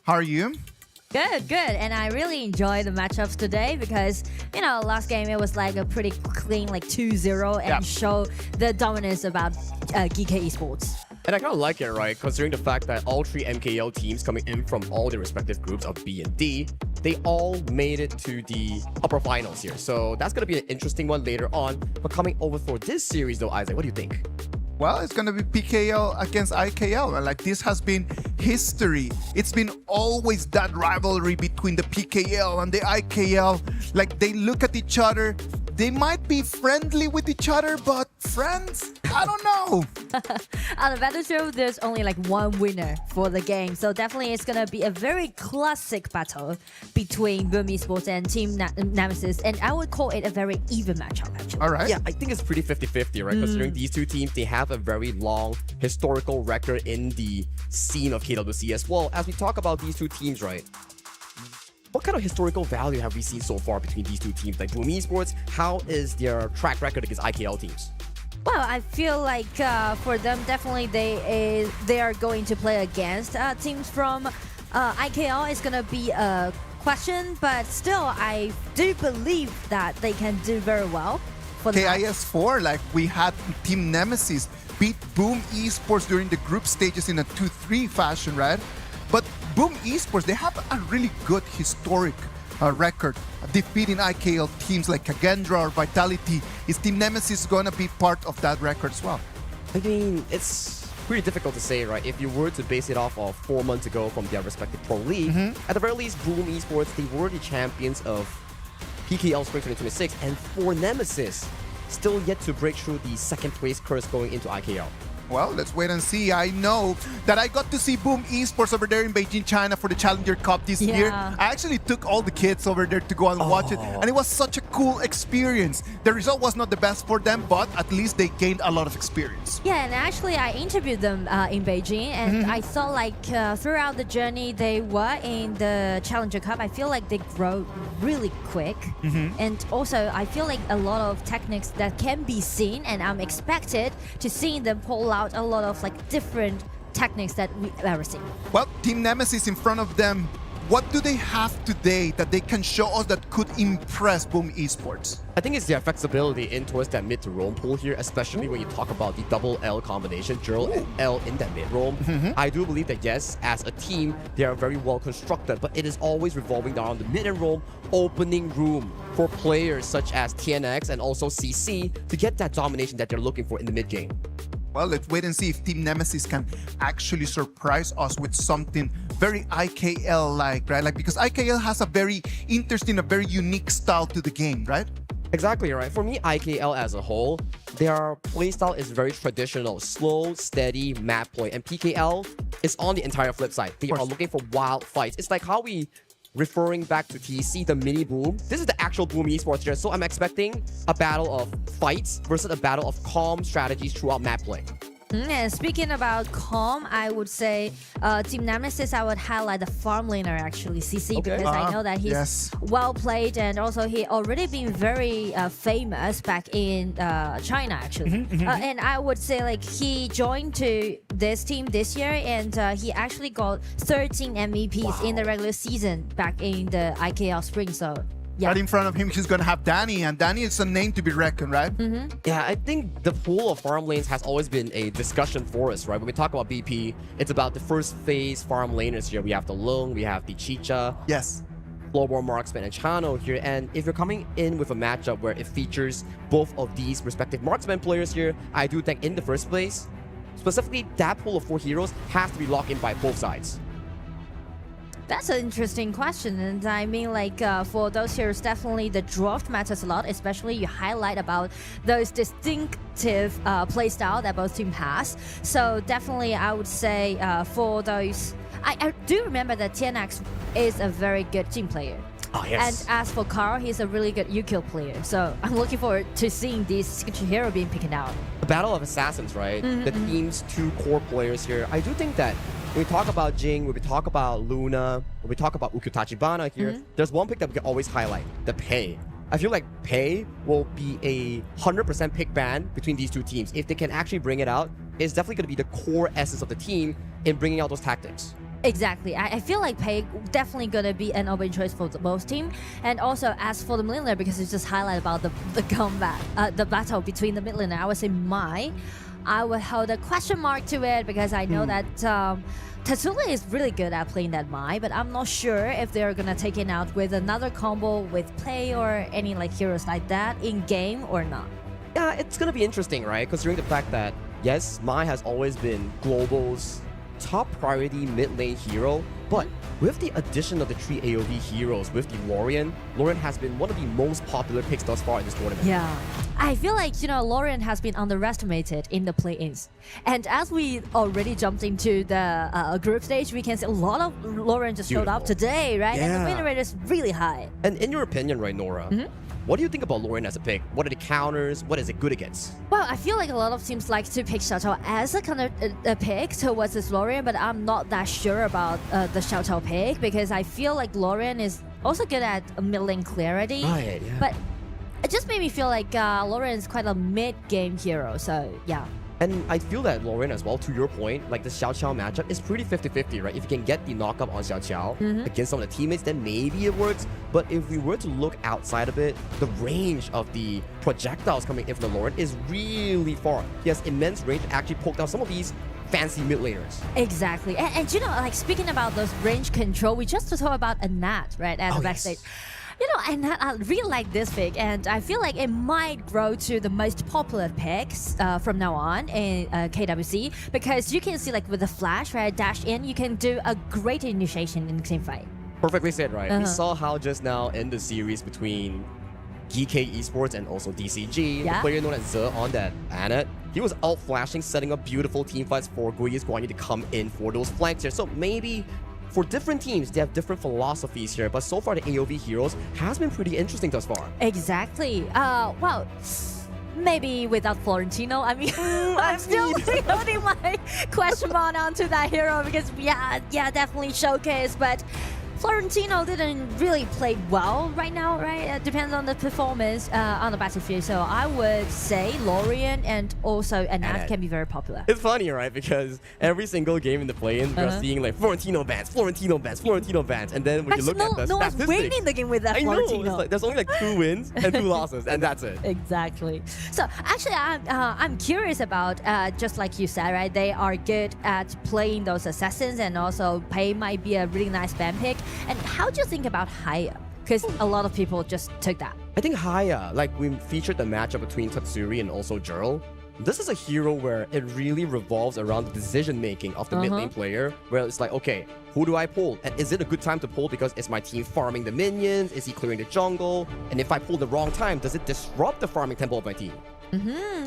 how are you? Good. And I really enjoy the matchups today because, last game it was like a pretty clean, like 2-0 and show the dominance about Geekay Esports. And I kind of like it, right? Considering the fact that all 3 MKL teams coming in from all their respective groups of B and D, they all made it to the upper finals here. So that's going to be an interesting one later on. But coming over for this series though, Isaac, what do you think? Well, it's going to be PKL against IKL. Like, this has been history. It's been always that rivalry between the PKL and the IKL. Like, they look at each other. They might be friendly with each other, but friends? I don't know. On the battlefield, there's only like one winner for the game. So definitely it's going to be a very classic battle between Boom Esports and Team Nemesis. And I would call it a very even matchup, actually. All right. Yeah, I think it's pretty 50-50, right? Considering these 2 teams, they have a very long historical record in the scene of KWC as well. As we talk about these 2 teams, right? What kind of historical value have we seen so far between these 2 teams? Like Boom Esports, how is their track record against IKL teams? Well, I feel like for them, definitely they are going to play against teams from IKL. It's going to be a question, but still, I do believe that they can do very well. For KIS4, like we had Team Nemesis beat Boom Esports during the group stages in a 2-3 fashion, right? But Boom Esports, they have a really good historic record defeating IKL teams like Kagendra or Vitality. Is Team Nemesis going to be part of that record as well? I mean, it's pretty difficult to say, right? If you were to base it off of 4 months ago from their respective pro league, at the very least, Boom Esports, they were the champions of PKL Spring 2026, and for Nemesis, still yet to break through the 2nd place curse going into IKL. Well, let's wait and see. I know that I got to see Boom Esports over there in Beijing, China for the Challenger Cup this year. I actually took all the kids over there to go and watch it, and it was such a cool experience. The result was not the best for them, but at least they gained a lot of experience. Yeah, and actually I interviewed them in Beijing, and I thought like throughout the journey they were in the Challenger Cup, I feel like they grow really quick. And also I feel like a lot of techniques that can be seen, and I'm expected to see them pull out a lot of like different techniques that we've ever seen. Well, Team Nemesis in front of them, what do they have today that they can show us that could impress Boom Esports? I think it's their flexibility in towards that mid to roam pool here, especially when you talk about the double L combination, Gerald and L in that mid roam. I do believe that yes, as a team, they are very well constructed, but it is always revolving around the mid and roam, opening room for players such as TNX and also CC to get that domination that they're looking for in the mid game. Well, let's wait and see if Team Nemesis can actually surprise us with something very IKL-like, right? Like, because IKL has a very interesting, a very unique style to the game, right? Exactly, right? For me, IKL as a whole, their playstyle is very traditional, slow, steady map play. And PKL is on the entire flip side. They are looking for wild fights. It's like how we referring back to TC, the mini Boom. This is the actual Boom Esports here, so I'm expecting a battle of fights versus a battle of calm strategies throughout map play. And speaking about calm, I would say Team Nemesis, I would highlight the farm laner actually, CC, because I know that he's well played, and also he already been very famous back in China actually. And I would say like he joined to this team this year, and he actually got 13 MVPs in the regular season back in the IKL Spring. So yeah. Right in front of him, he's going to have Danny, and Danny is a name to be reckoned, right? Yeah, I think the pool of farm lanes has always been a discussion for us, right? When we talk about BP, it's about the first phase farm laners here. We have the Lung, we have the Chicha. Yes. Floorborn Marksman and Chano here. And if you're coming in with a matchup where it features both of these respective Marksman players here, I do think in the first place, specifically that pool of 4 heroes has to be locked in by both sides. That's an interesting question, and I mean like for those heroes, definitely the draft matters a lot, especially you highlight about those distinctive playstyle that both teams has. So definitely I would say for those, I do remember that TNX is a very good team player. Oh, yes. And as for Carl, he's a really good UQ player. So I'm looking forward to seeing this signature hero being picked out. The Battle of Assassins, right? The team's two core players here. I do think that when we talk about Jing, when we talk about Luna, when we talk about Ukutachibana here, there's one pick that we can always highlight, the Pei. I feel like Pei will be a 100% pick band between these two teams. If they can actually bring it out, it's definitely going to be the core essence of the team in bringing out those tactics. Exactly. I feel like Pei definitely gonna be an open choice for both team. And also as for the mid laner, because it's just highlight about the combat, the battle between the mid laner, I would say I would hold a question mark to it because I know that Tatsula is really good at playing that Mai, but I'm not sure if they're gonna take it out with another combo with Pei or any like heroes like that in game or not. Yeah, it's gonna be interesting, right? Considering the fact that yes, Mai has always been Global's top priority mid lane hero, but with the addition of the 3 AoV heroes with the Lorien has been one of the most popular picks thus far in this tournament. Yeah, I feel like, Lorien has been underestimated in the play-ins. And as we already jumped into the group stage, we can see a lot of Lorien just showed up today, right? And the win rate is really high. And in your opinion, right, Nora, what do you think about Lorien as a pick? What are the counters? What is it good against? Well, I feel like a lot of teams like to pick Xiao Chao as a kind of a pick towards this Lorien, but I'm not that sure about the Xiao Chao pick because I feel like Lorien is also good at mid lane clarity. Right, yeah. But it just made me feel like Lorien is quite a mid-game hero, so yeah. And I feel that Lorien as well, to your point, like the Xiao Chao matchup is pretty 50-50, right? If you can get the knockup on Xiao Chao against some of the teammates, then maybe it works. But if we were to look outside of it, the range of the projectiles coming in from the Lorien is really far. He has immense range to actually poke down some of these fancy mid laners. Exactly. And like speaking about those range control, we just talked about Anat, right, at the backstage. And I really like this pick, and I feel like it might grow to the most popular picks from now on in KWC, because you can see like with the flash, right, dash in, you can do a great initiation in the team fight. Perfectly said, right? We saw how just now in the series between Geekay Esports and also DCG, the player known as Ze on that Anet, he was out flashing, setting up beautiful team fights for Guiyu's Guanyu to come in for those flanks here. So maybe for different teams, they have different philosophies here, but so far the AoV heroes has been pretty interesting thus far. Exactly. Well, maybe without Florentino. I mean, I'm still holding my question mark onto that hero because yeah, definitely showcase, but Florentino didn't really play well right now, right? It depends on the performance on the battlefield. So I would say Lorien and also Anat can be very popular. It's funny, right? Because every single game in the play-in, we're seeing like Florentino bans, and then when you look at the no one's statistics, winning the game with that Florentino. I know, it's like, there's only like 2 wins and 2 losses, and that's it. Exactly. So actually, I'm curious about just like you said, right? They are good at playing those assassins, and also Pei might be a really nice ban pick. And how do you think about Haya? Because a lot of people just took that. I think Haya, like we featured the matchup between Tatsuri and also Jurl. This is a hero where it really revolves around the decision making of the mid lane player, where it's like, okay, who do I pull? And is it a good time to pull because is my team farming the minions? Is he clearing the jungle? And if I pull the wrong time, does it disrupt the farming tempo of my team?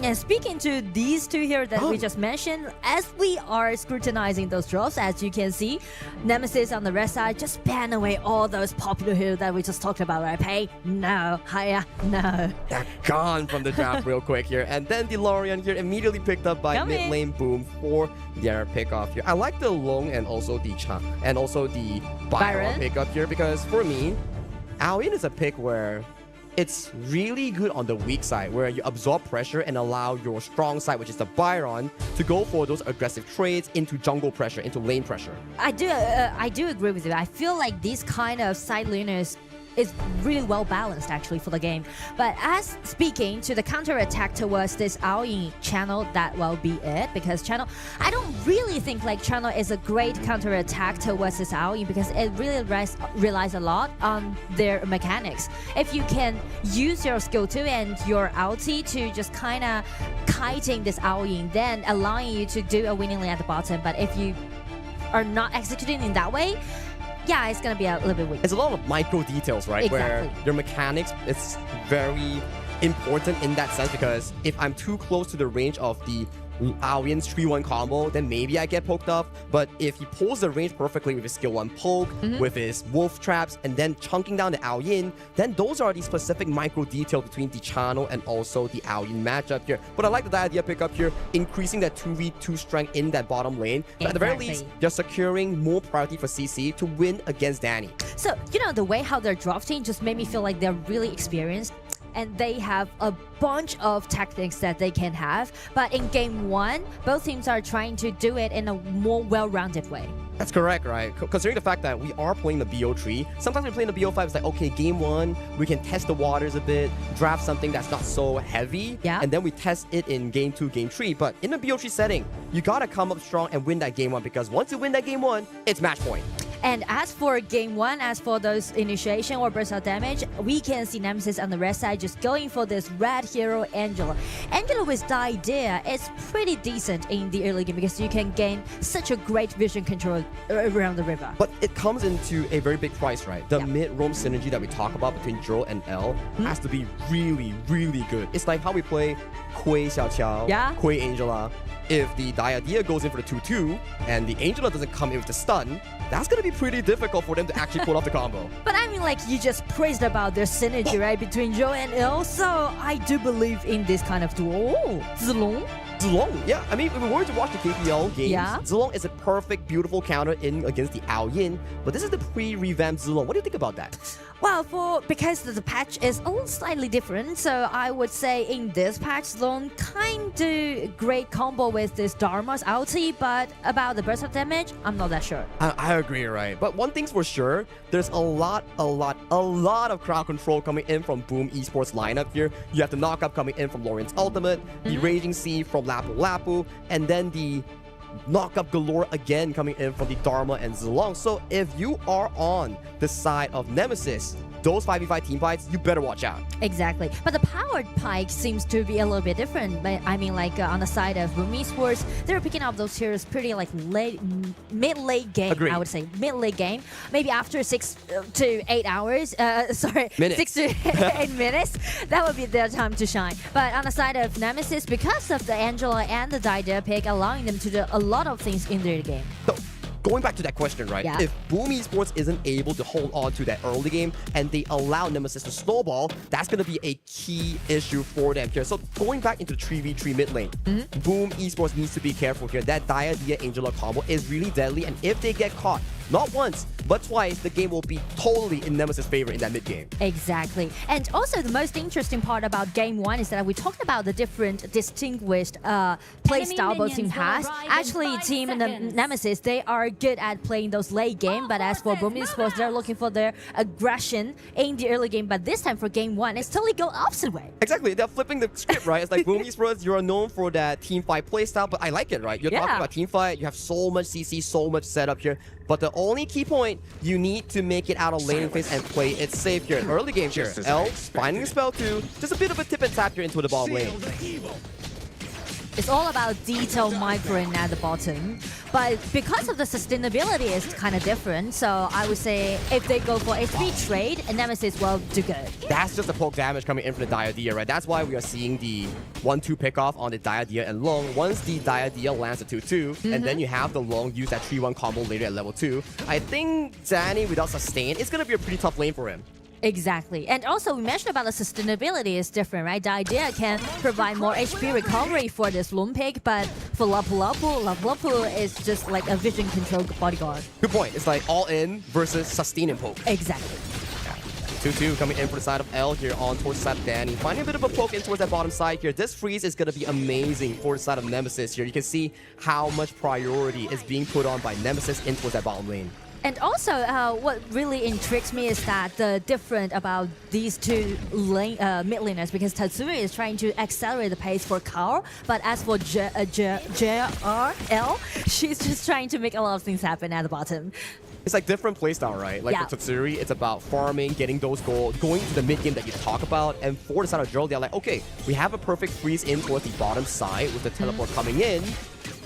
And speaking to these two here that we just mentioned, as we are scrutinizing those drops, as you can see, Nemesis on the red side just ban away all those popular heroes that we just talked about, right? Pei, no. Haya, no. They're gone from the draft real quick here. And then the Lorien here immediately picked up by mid lane Boom for their pickoff here. I like the Long and also the Cha and also the Byron pickup here because for me, Aoyin is a pick where it's really good on the weak side, where you absorb pressure and allow your strong side, which is the Byron, to go for those aggressive trades into jungle pressure, into lane pressure. I do agree with you. I feel like these kind of side laners is really well balanced actually for the game. But as speaking to the counter attack towards this Aoyin channel, that will be it. Because channel, I don't really think like channel is a great counter attack towards this Aoyin because it really relies a lot on their mechanics. If you can use your skill 2 and your ulti to just kind of kiting this Aoyin, then allowing you to do a winning lane at the bottom. But if you are not executing in that way, yeah, it's gonna be a little bit weak. It's a lot of micro details, right? Exactly. Where your mechanics is very important in that sense because if I'm too close to the range of the Aoyin's 3-1 combo, then maybe I get poked off. But if he pulls the range perfectly with his skill 1 poke, with his wolf traps, and then chunking down the Aoyin, then those are the specific micro details between the channel and also the Aoyin matchup here. But I like the idea pickup here, increasing that 2v2 strength in that bottom lane. But at the very least, they're securing more priority for CC to win against Danny. So, you know, the way how they're drafting just made me feel like they're really experienced. And they have a bunch of tactics that they can have. But in game 1, both teams are trying to do it in a more well-rounded way. That's correct, right? Considering the fact that we are playing the BO3, sometimes we're playing the BO5, it's like, okay, game 1, we can test the waters a bit, draft something that's not so heavy, and then we test it in game 2, game 3. But in the BO3 setting, you gotta come up strong and win that game 1, because once you win that game 1, it's match point. And as for game 1, as for those initiation or burst out damage, we can see Nemesis on the red side just going for this red hero Angela. Angela with the idea is pretty decent in the early game because you can gain such a great vision control around the river. But it comes into a very big price, right? The mid-roam synergy that we talk about between Zhou and L has to be really, really good. It's like how we play Kui Xiaoqiao, Kui Angela. If the Diadea goes in for the 2-2 and the Angela doesn't come in with the stun, that's going to be pretty difficult for them to actually pull off the combo. But I mean, like, you just praised about their synergy, right, between Zhou and Il, so I do believe in this kind of duo. Oh, Zilong? Zilong, yeah. I mean, if we were to watch the KPL games, Zilong is a perfect, beautiful counter in against the Aoyin, but this is the pre-revamped Zilong. What do you think about that? Well, because the patch is a little slightly different, so I would say in this patch, Zilong kind of great combo with this Dharma's ulti, but about the burst of damage, I'm not that sure. I agree, right? But one thing's for sure, there's a lot of crowd control coming in from Boom Esports lineup here. You have the knockup coming in from Lawrence Ultimate, the Raging Sea from Lapu Lapu, and then the knockup galore again coming in from the Dharma and Zilong. So if you are on the side of Nemesis, those 5v5 team fights, you better watch out. Exactly. But the powered pike seems to be a little bit different. But I mean, like on the side of Boom Esports, they're picking up those heroes pretty like mid-late game. Agreed. I would say mid-late game. Maybe after 6 to 8 hours. Minutes. 6 to 8 minutes. That would be their time to shine. But on the side of Nemesis, because of the Angela and the Diadea pick, allowing them to do a lot of things in their game. So, going back to that question, right? Yeah. If Boom Esports isn't able to hold on to that early game and they allow Nemesis to snowball, that's going to be a key issue for them here. So going back into the 3v3 mid lane, Boom Esports needs to be careful here. That Diadea Angela combo is really deadly, and if they get caught, not once, but twice, the game will be totally in Nemesis' favor in that mid game. Exactly. And also the most interesting part about game 1 is that we talked about the different distinguished play style both team has. Actually, team Nemesis, they are good at playing those late game, but as for Boom Esports, they're looking for their aggression in the early game. But this time for game 1, it's totally go opposite way. Exactly. They're flipping the script, right? It's like Boom Esports, you're known for that team fight play style, but I like it, right? You're talking about team fight, you have so much CC, so much setup here. But the only key point, you need to make it out of laning phase and play it safe here. Early game here. L, finding spell 2, just a bit of a tip and tap here into the bottom lane. It's all about detail microing at the bottom. But because of the sustainability is kind of different, so I would say if they go for HP trade, Nemesis will do good. That's just the poke damage coming in from the Diadea, right? That's why we are seeing the 1-2 pickoff on the Diadea and Long. Once the Diadea lands a 2-2, and then you have the Long use that 3-1 combo later at level 2, I think Danny without sustain, it's going to be a pretty tough lane for him. Exactly. And also, we mentioned about the sustainability is different, right? The idea can provide more HP recovery for this Loom pick, but for Lapu Lapu is just like a vision control bodyguard. Good point. It's like all in versus sustain and poke. Exactly. 2-2 coming in for the side of L here on towards the side of Danny. Finding a bit of a poke in towards that bottom side here. This freeze is going to be amazing for the side of Nemesis here. You can see how much priority is being put on by Nemesis in towards that bottom lane. And also, what really intrigues me is that the different about these two mid laners, because Tatsumi is trying to accelerate the pace for Carl, but as for JRL, she's just trying to make a lot of things happen at the bottom. It's like different playstyle, right? Like for Tatsuri, it's about farming, getting those goals, going to the mid game that you talk about. And for the side of Joel, they're like, okay, we have a perfect freeze in towards the bottom side with the teleport coming in.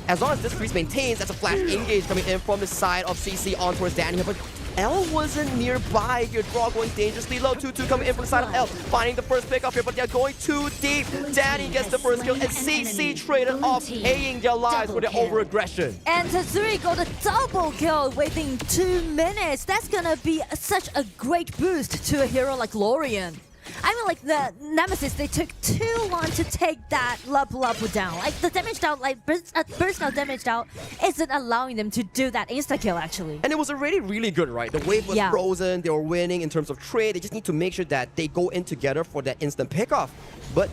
As long as this freeze maintains, that's a flash engage coming in from the side of CC on towards Danny. But L wasn't nearby here. Draw going dangerously low. 2-2 coming in from the side of L. Finding the first pick up here, but they're going too deep. Danny gets the first kill, and CC traded off, paying their lives for their over-aggression. And Tatsuri got a double kill within 2 minutes. That's gonna be such a great boost to a hero like Lorian. I mean, like, the Nemesis, they took too long to take that Lapu down. Like, the damage down, like, personal damage down isn't allowing them to do that insta-kill, actually. And it was already really good, right? The wave was frozen, they were winning in terms of trade. They just need to make sure that they go in together for that instant pickoff. But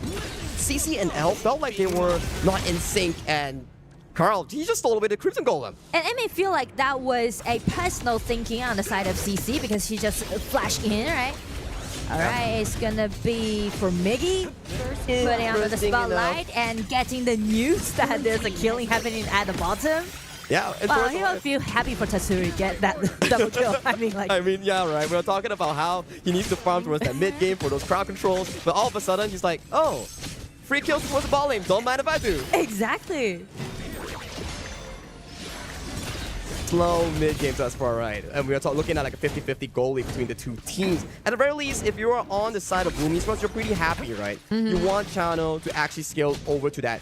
CC and L felt like they were not in sync, and Carl, he just stole away the Crimson Golem. And it may feel like that was a personal thinking on the side of CC because he just flashed in, right? Alright, it's gonna be for Miggy, putting under the spotlight and getting the news that there's a killing happening at the bottom. Yeah, well, he'll feel happy for Tatsuri get that double kill. I mean, yeah, right. We're talking about how he needs to farm towards that mid game for those crowd controls, but all of a sudden he's like, oh, free kills towards the ball lane. Don't mind if I do. Exactly. Slow mid-game thus far, right? And we are looking at like a 50-50 goalie between the two teams. At the very least, if you are on the side of Boom Esports, you're pretty happy, right? You want Channel to actually scale over to that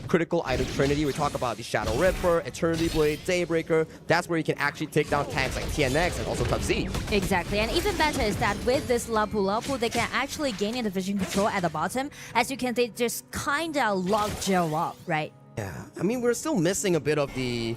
critical item trinity. We talk about the Shadow Ripper, Eternity Blade, Daybreaker. That's where you can actually take down tanks like TNX and also Top-Z. Exactly, and even better is that with this Lapu, they can actually gain the vision control at the bottom. As you can, they just kinda lock gel up, right? Yeah, I mean, we're still missing a bit of the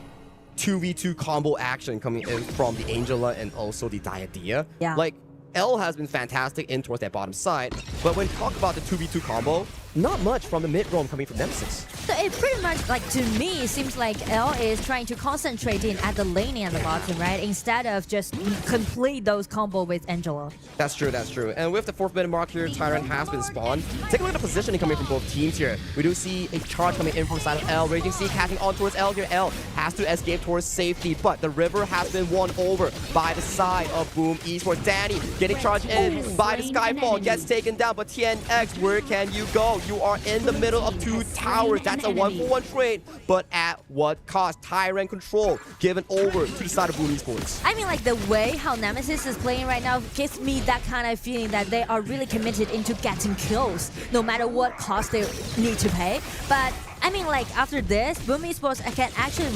2v2 combo action coming in from the Angela and also the Diadea. Yeah. Like, L has been fantastic in towards that bottom side, but when you talk about the 2v2 combo, not much from the mid roam coming from Nemesis. So it pretty much, like, to me, it seems like L is trying to concentrate in at the laning at the bottom, right? Instead of just complete those combo with Angela. That's true, that's true. And with the 4th minute mark here, Tyrant has been spawned. Take a look at the positioning coming from both teams here. We do see a charge coming in from the side of L. Raging Sea catching on towards L here. L has to escape towards safety, but the river has been won over by the side of Boom Esports. Danny getting charged in by the Skyfall, gets taken down, but TNX, where can you go? You are in the middle of 2 towers. That's a 1-for-1 trade, but at what cost? Tyrant control given over to the side of Boom Esports. I mean, like, the way how Nemesis is playing right now gives me that kind of feeling that they are really committed into getting kills, no matter what cost they need to pay. But I mean, like, after this, Boom Esports can actually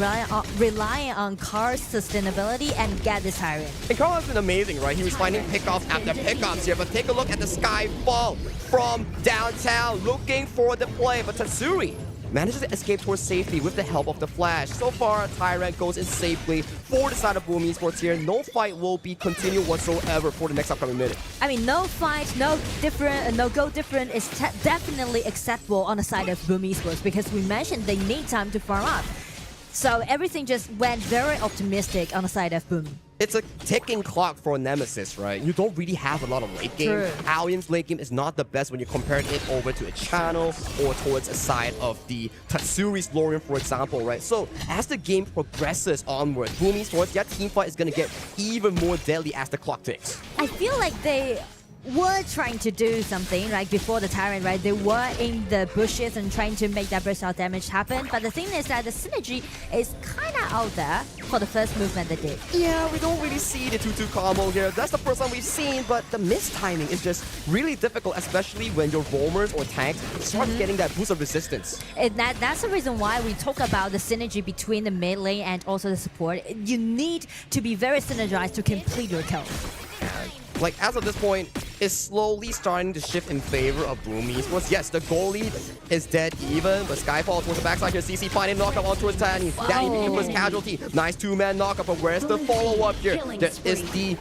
rely on Carl's sustainability and get this Tyrant. And Carl has been amazing, right? He was finding pickoffs after pickoffs here, but take a look at the Skyfall from downtown, looking for the play, but Tatsuri manages to escape towards safety with the help of the flash. So far, Tyrant goes in safely for the side of Boom Esports here. No fight will be continued whatsoever for the next upcoming minute. I mean, no fight, no go different is definitely acceptable on the side of Boom Esports because we mentioned they need time to farm up. So everything just went very optimistic on the side of Boom. It's a ticking clock for Nemesis, right? You don't really have a lot of late game. True. Allian's late game is not the best when you compare it over to a Channel or towards a side of the Tatsuri's Lorian, for example, right? So as the game progresses onward, Boom Esports, their team fight is going to get even more deadly as the clock ticks. I feel like they were trying to do something, right, before the Tyrant, right? They were in the bushes and trying to make that burst out damage happen. But the thing is that the synergy is kind of out there for the first movement they did. Yeah, we don't really see the 2-2 combo here. That's the first time we've seen, but the mistiming is just really difficult, especially when your roamers or tanks start getting that boost of resistance. And that's the reason why we talk about the synergy between the mid lane and also the support. You need to be very synergized to complete your kill. Like, as of this point, it's slowly starting to shift in favor of Boom Esports. Yes, the goalie is dead even, but Skyfall towards the backside here. CC finding knockup on towards Danny. Danny the first casualty. Nice 2-man knockup, but where's the follow-up here? There is the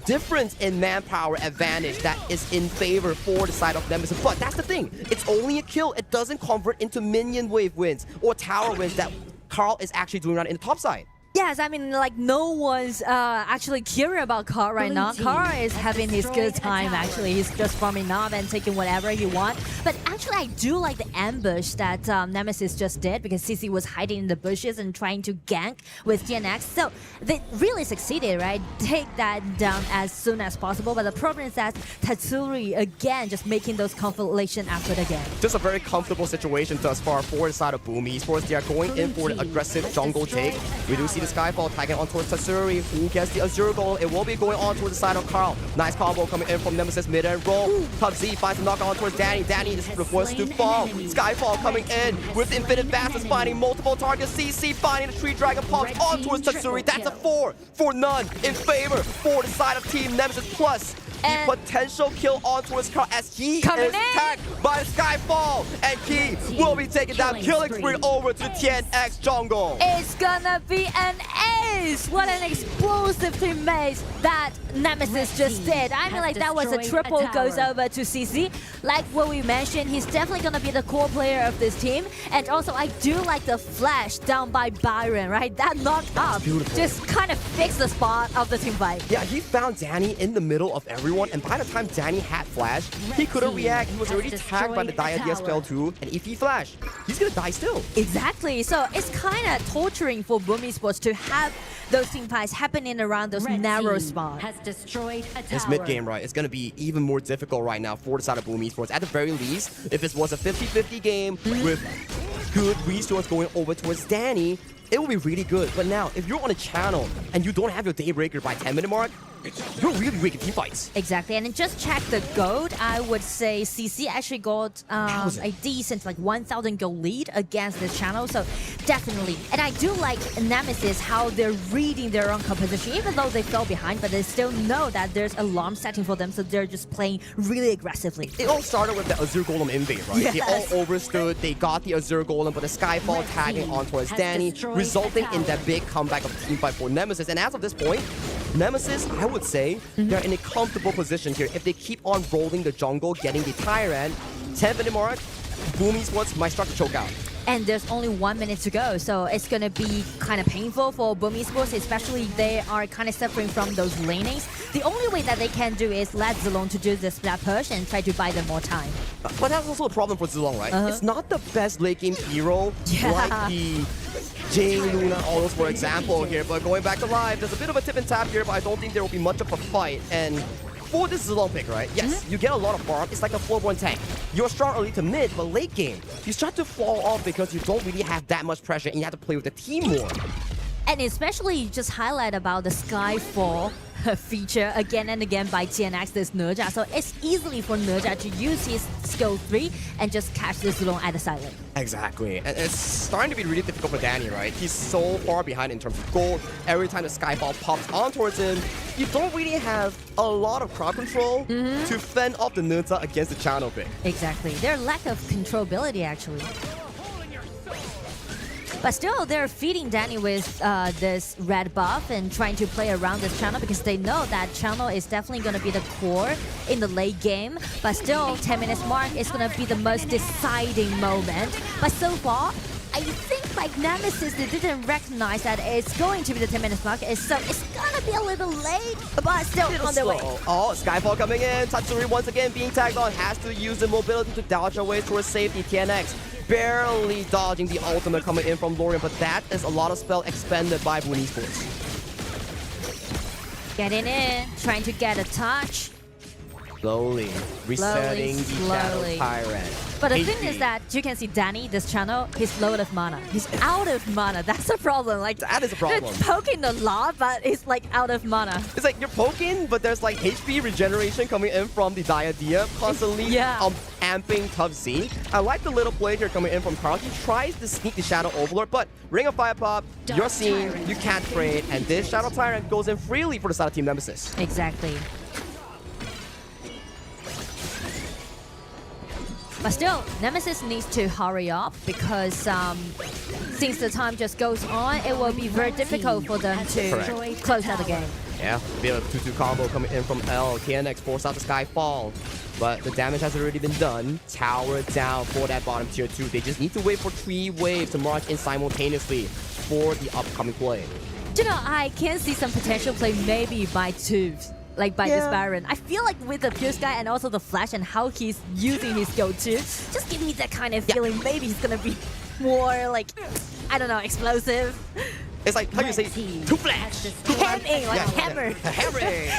difference in manpower advantage that is in favor for the side of Nemesis. But that's the thing. It's only a kill. It doesn't convert into minion wave wins or tower wins that Carl is actually doing right in the top side. Yes, I mean, like, no one's actually curious about Carl right now. Carl is having his good time, actually. He's just farming up and taking whatever he wants. But actually, I do like the ambush that Nemesis just did because CC was hiding in the bushes and trying to gank with TNX. So they really succeeded, right? Take that down as soon as possible. But the problem is that Tatsuri, again, just making those conflation effort again. Just a very comfortable situation thus far for the side of Boom Esports. They are going in for the aggressive jungle take. We do see the Skyfall tagging on towards Tatsuri, who gets the Azure goal. It will be going on towards the side of Carl. Nice combo coming in from Nemesis mid-end roll. Top Z finds a knock on towards Danny. Danny is forced to fall. Skyfall coming in with infinite fastness, finding multiple targets. CC finding the Tree Dragon pops on towards Tatsuri. That's a 4 for none in favor for the side of Team Nemesis. Plus the potential kill on towards Carl as he is tagged by the Skyfall, and he will be taking that killing spree over to TNX jungle. It's gonna be an ace! What an explosive teammate that Nemesis just did. I mean, like, that was a triple goes over to CC. Like what we mentioned, he's definitely gonna be the core player of this team. And also, I do like the flash down by Byron, right? That knock up just kind of fixed the spot of the team fight. Yeah, he found Danny in the middle of everyone, and by the time Danny had flash, he couldn't react. He was already tagged by the Diadea spell too, and if he flashed, he's gonna die still. Exactly. So it's kind of torturing for Boom Esports to have those team fights happening around those narrow spots. It's mid-game, right? It's gonna be even more difficult right now for the side of Boom Esports. At the very least, if it was a 50-50 game with good resource going over towards Danny, it will be really good. But now, if you're on a channel and you don't have your Daybreaker by 10-minute mark, you're really weak in team fights. Exactly, and then just check the gold. I would say CC actually got a decent, like 1,000 gold lead against this channel, so definitely. And I do like Nemesis, how they're reading their own composition, even though they fell behind, but they still know that there's alarm setting for them, so they're just playing really aggressively. It all started with the Azure Golem invade, right? Yes. They all overstood, they got the Azure Golem, but the Skyfall tagging on towards Danny, resulting in that big comeback of team fight for Nemesis. And as of this point, Nemesis, I would say, they're in a comfortable position here. If they keep on rolling the jungle, getting the Tyrant, 10-minute mark, Boom Esports might start to choke out. And there's only 1 minute to go, so it's gonna be kind of painful for Boom Esports, especially they are kind of suffering from those lanings. The only way that they can do is let Zilong to do the splat push and try to buy them more time. But that's also a problem for Zilong, right? It's not the best late game hero like the Jane, Luna, all those for example here. But going back to live, there's a bit of a tip and tap here, but I don't think there will be much of a fight. And for this Zilong pick, right? Yes, you get a lot of farm. It's like a floorborne tank. You're strong early to mid, but late game, you start to fall off because you don't really have that much pressure and you have to play with the team more. And especially just highlight about the Skyfall feature again and again by TNX, this Nerja. So it's easily for Nerja to use his skill 3 and just catch this Zilong at the side lane. Exactly. And it's starting to be really difficult for Danny, right? He's so far behind in terms of gold. Every time the Skyfall pops on towards him, you don't really have a lot of crowd control to fend off the Nerja against the channel pick. Exactly. Their lack of controllability, actually. But still, they're feeding Danny with this red buff and trying to play around this channel because they know that channel is definitely going to be the core in the late game. But still, 10 minutes mark is going to be the most deciding moment. But so far, I think like Nemesis, they didn't recognize that it's going to be the 10 minutes mark. So it's going to be a little late, but still on their way. Oh, Skyfall coming in. Tatsuri once again being tagged on. Has to use the mobility to dodge away towards safety. TNX barely dodging the ultimate coming in from Lorian, but that is a lot of spell expended by Boom Esports. Getting in, trying to get a touch. Slowly resetting the Shadow Tyrant. But the thing is that you can see Danny, this channel, he's low of mana. He's out of mana. That's the problem. Like, that is a problem. They're poking a lot, but it's like out of mana. It's like you're poking, but there's like HP regeneration coming in from the Diadea, constantly amping Tough Z. I like the little play here coming in from Carl. He tries to sneak the Shadow Overlord, but Ring of Fire pop, you're seen, you can't trade, and this Shadow Tyrant goes in freely for the side of Team Nemesis. Exactly. But still, Nemesis needs to hurry up because since the time just goes on, it will be very difficult for them to close out the game. Yeah, a bit of 2-2 combo coming in from L. TNX forced out the Skyfall, but the damage has already been done. Tower down for that bottom tier 2. They just need to wait for 3 waves to march in simultaneously for the upcoming play. You know, I can see some potential play maybe by Tubes. Like by this Baron. I feel like with the Pure Sky and also the Flash and how he's using his go-to, just give me that kind of feeling maybe he's gonna be more like, I don't know, explosive. It's like how you say, too flash. Hammering, like hammer. Hammering.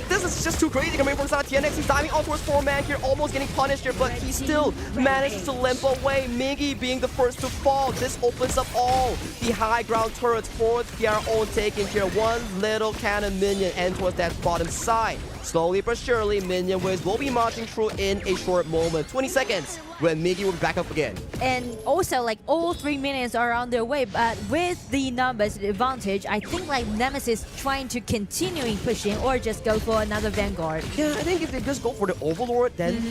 This is just too crazy coming from side of TNX. He's diving on towards 4-man here, almost getting punished here, but he still manages to limp away. Miggy being the first to fall. This opens up all the high ground turrets for their own taking here. One little cannon minion and towards that bottom side. Slowly but surely, minion waves will be marching through in a short moment. 20 seconds when Miggy will be back up again. And also, like, all 3 minions are on their way, but with the numbers advantage, I think like Nemesis trying to continue pushing or just go for another Vanguard. Yeah, I think if they just go for the Overlord, then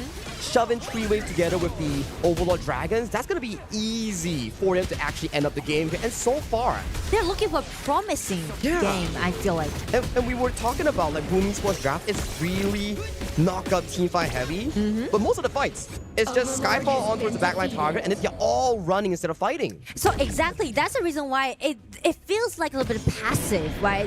shove in 3 waves together with the Overlord Dragons, that's going to be easy for them to actually end up the game. And so far, they're looking for a promising game, I feel like. And we were talking about like Boom Esports draft, it's really knockup teamfight heavy, but most of the fights, it's just Skyfall on towards the backline target, and they're all running instead of fighting. So exactly, that's the reason why it feels like a little bit passive, right?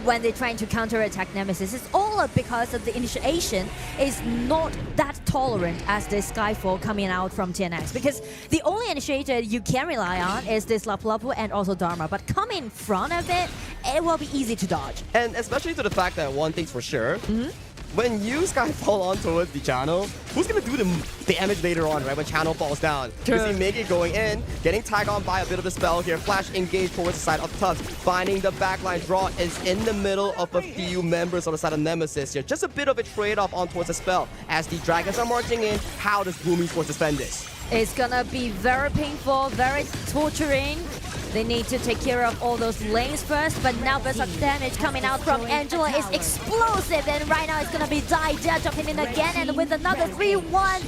When they're trying to counterattack Nemesis, it's all because of the initiation is not that tolerant as the Skyfall coming out from TNX, because the only initiator you can rely on is this Lapu Lapu and also Dharma, but come in front of it, it will be easy to dodge. And especially to the fact that one thing's for sure, when you Skyfall on towards the channel, who's gonna do the damage later on, right? When channel falls down. You see Miggy going in, getting tagged on by a bit of a spell here. Flash engaged towards the side of Tufts. Finding the backline draw is in the middle of a few members on the side of Nemesis here. Just a bit of a trade-off on towards the spell. As the Dragons are marching in, how does Boom Esports defend this? It's gonna be very painful, very torturing. They need to take care of all those lanes first, but now Berserk damage coming out from Angela is explosive, and right now it's gonna be Die Dead jumping in again, and with another 3-1,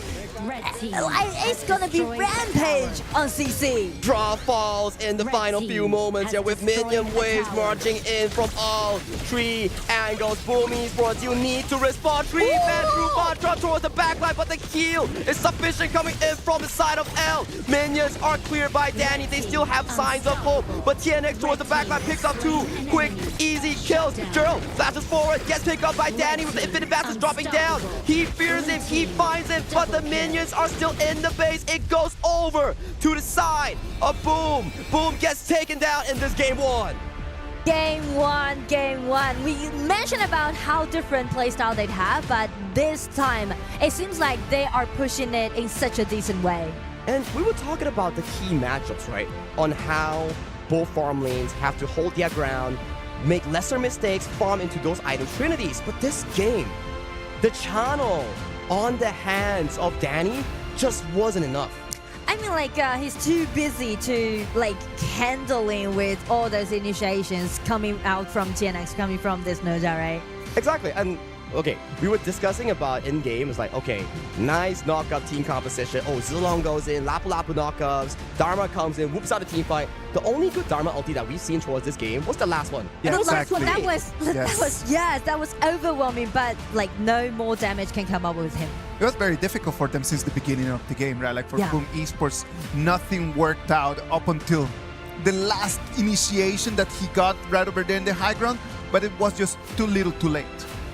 it's gonna be Rampage on CC. Draw falls in the final few moments here with minion waves marching in from all 3 angles. Boom Esports, you need to respond. 3-man through drop towards the backline, but the kill is sufficient coming in from the side of L. Minions are cleared by Danny. They still have signs of hope, but TNX towards the backline picks up 2 quick, easy kills. Gerald flashes forward, gets picked up by Danny with the Infinite Bastards dropping down. He fears him, he finds him, but the minions are still in the base. It goes over to the side of Boom. Boom gets taken down in this game 1. Game one. We mentioned about how different playstyle they'd have, but this time, it seems like they are pushing it in such a decent way. And we were talking about the key matchups, right? On how both farm lanes have to hold their ground, make lesser mistakes, farm into those item trinities. But this game, the channel on the hands of Danny just wasn't enough. I mean, like, he's too busy to, like, handling with all those initiations coming out from TNX, coming from this Noja, right? Exactly, and okay, we were discussing about in-game, it's like, okay, nice knockup team composition. Oh, Zilong goes in, Lapu Lapu knockups, Dharma comes in, whoops out the team fight. The only good Dharma ulti that we've seen towards this game was the last one. Yeah, the exactly. last one, that was overwhelming, but, like, no more damage can come up with him. It was very difficult for them since the beginning of the game, right? Like for Yeah. Boom Esports, nothing worked out up until the last initiation that he got right over there in the high ground, but it was just too little too late.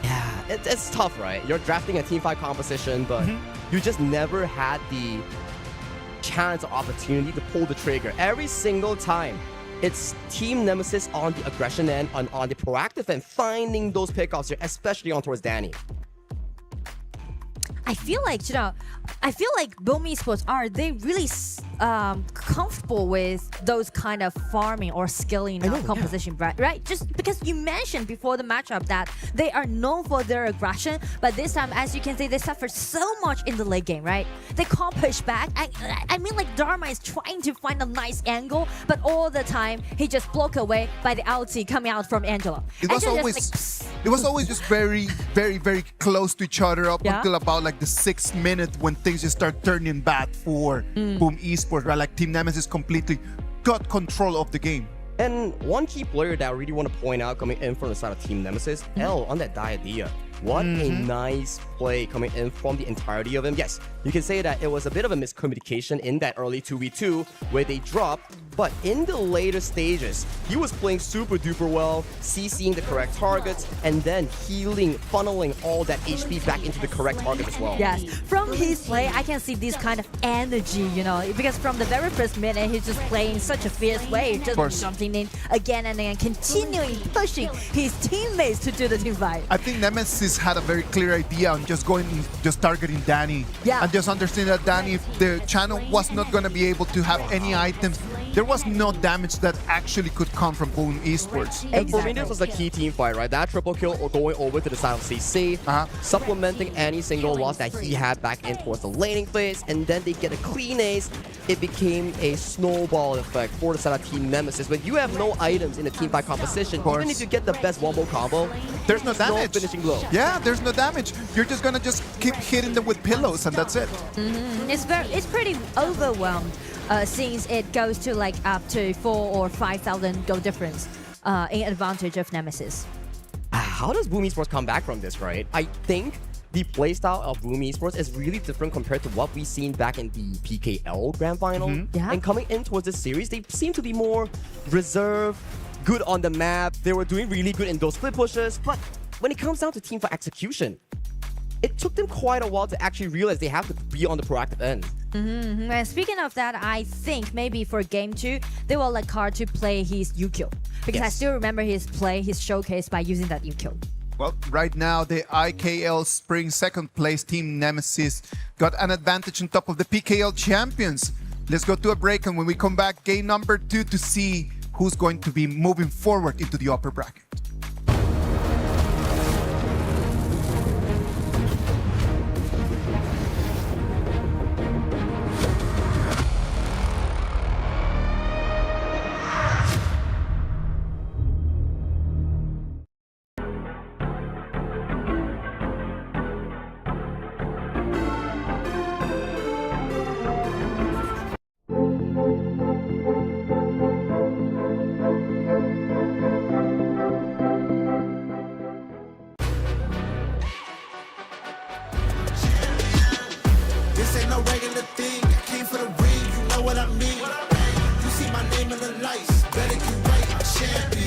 Yeah, it's tough, right? You're drafting a team fight composition, but you just never had the chance or opportunity to pull the trigger. Every single time, it's Team Nemesis on the aggression end, on the proactive end, finding those pickoffs here, especially on towards Danny. I feel like, Boom Esports they really comfortable with those kind of farming or scaling composition, right? Just because you mentioned before the matchup that they are known for their aggression, but this time, as you can see, they suffered so much in the late game, right? They can't push back. I mean, like, Dharma is trying to find a nice angle, but all the time, he just blocked away by the ulti coming out from Angela. It was always just very, very, very close to each other up until about like the 6th minute when things just start turning bad for Boom Esports, right? Like Team Nemesis completely got control of the game. And one key player that I really want to point out coming in from the side of Team Nemesis, L on that Diadea. What a nice play coming in from the entirety of him. Yes, You can say that it was a bit of a miscommunication in that early 2v2 where they dropped, but in the later stages, he was playing super duper well, CCing the correct targets, and then healing, funneling all that HP back into the correct target as well. Yes, from his play, I can see this kind of energy, you know, because from the very first minute, he's just playing such a fierce way, just jumping in again and again, continuing pushing his teammates to do the team fight. I think Nemesis had a very clear idea on just targeting Danny. Yeah. And just understanding that Danny, if the channel was not going to be able to have any items, there was no damage that actually could come from Boom Esports. And for me, this was a key team fight, right? That triple kill or going over to the side of CC, supplementing any single loss that he had back in towards the laning phase, and then they get a clean ace. It became a snowball effect for the side of Team Nemesis. When you have no items in the team fight composition, even if you get the best wombo combo, there's no damage. Finishing blow. Yeah, there's no damage. You're just gonna keep hitting them with pillows, and that's it. It's pretty overwhelmed since it goes to like up to 4,000 or 5,000 goal difference in advantage of Nemesis. How does Boom Esports come back from this, right? I think the playstyle of Boom Esports is really different compared to what we've seen back in the PKL Grand Final. Yeah. And coming in towards this series, they seem to be more reserved, good on the map. They were doing really good in those split pushes, but when it comes down to team fight execution, it took them quite a while to actually realize they have to be on the proactive end. And speaking of that, I think maybe for game 2, they will like hard to play his UQ. Because I still remember his play, his showcase by using that UQ. Well, right now, the IKL Spring second place team Nemesis got an advantage on top of the PKL champions. Let's go to a break, and when we come back, game number 2 to see who's going to be moving forward into the upper bracket. This ain't no regular thing. I came for the ring, you know what I mean. You see my name in the lights, better get right, I'm champion.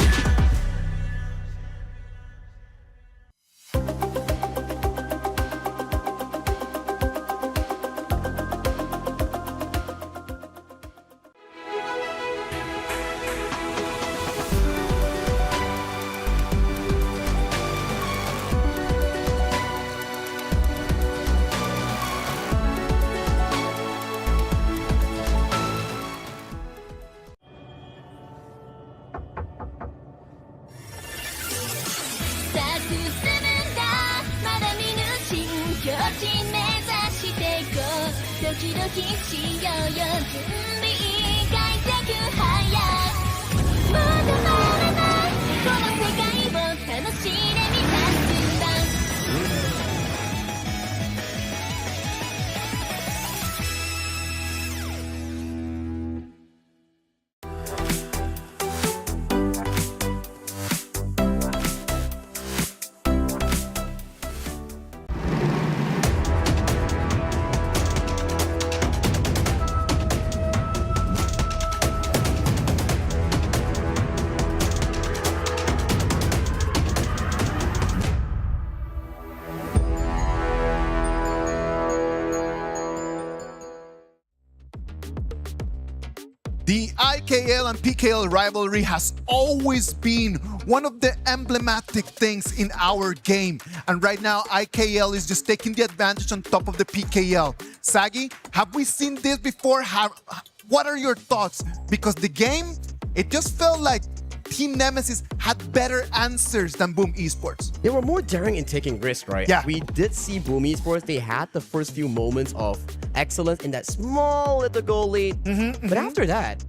The IKL and PKL rivalry has always been one of the emblematic things in our game. And right now, IKL is just taking the advantage on top of the PKL. Sagi, have we seen this before? What are your thoughts? Because the game, it just felt like Team Nemesis had better answers than Boom Esports. They were more daring in taking risks, right? Yeah. We did see Boom Esports, they had the first few moments of excellence in that small little goal lead. But after that,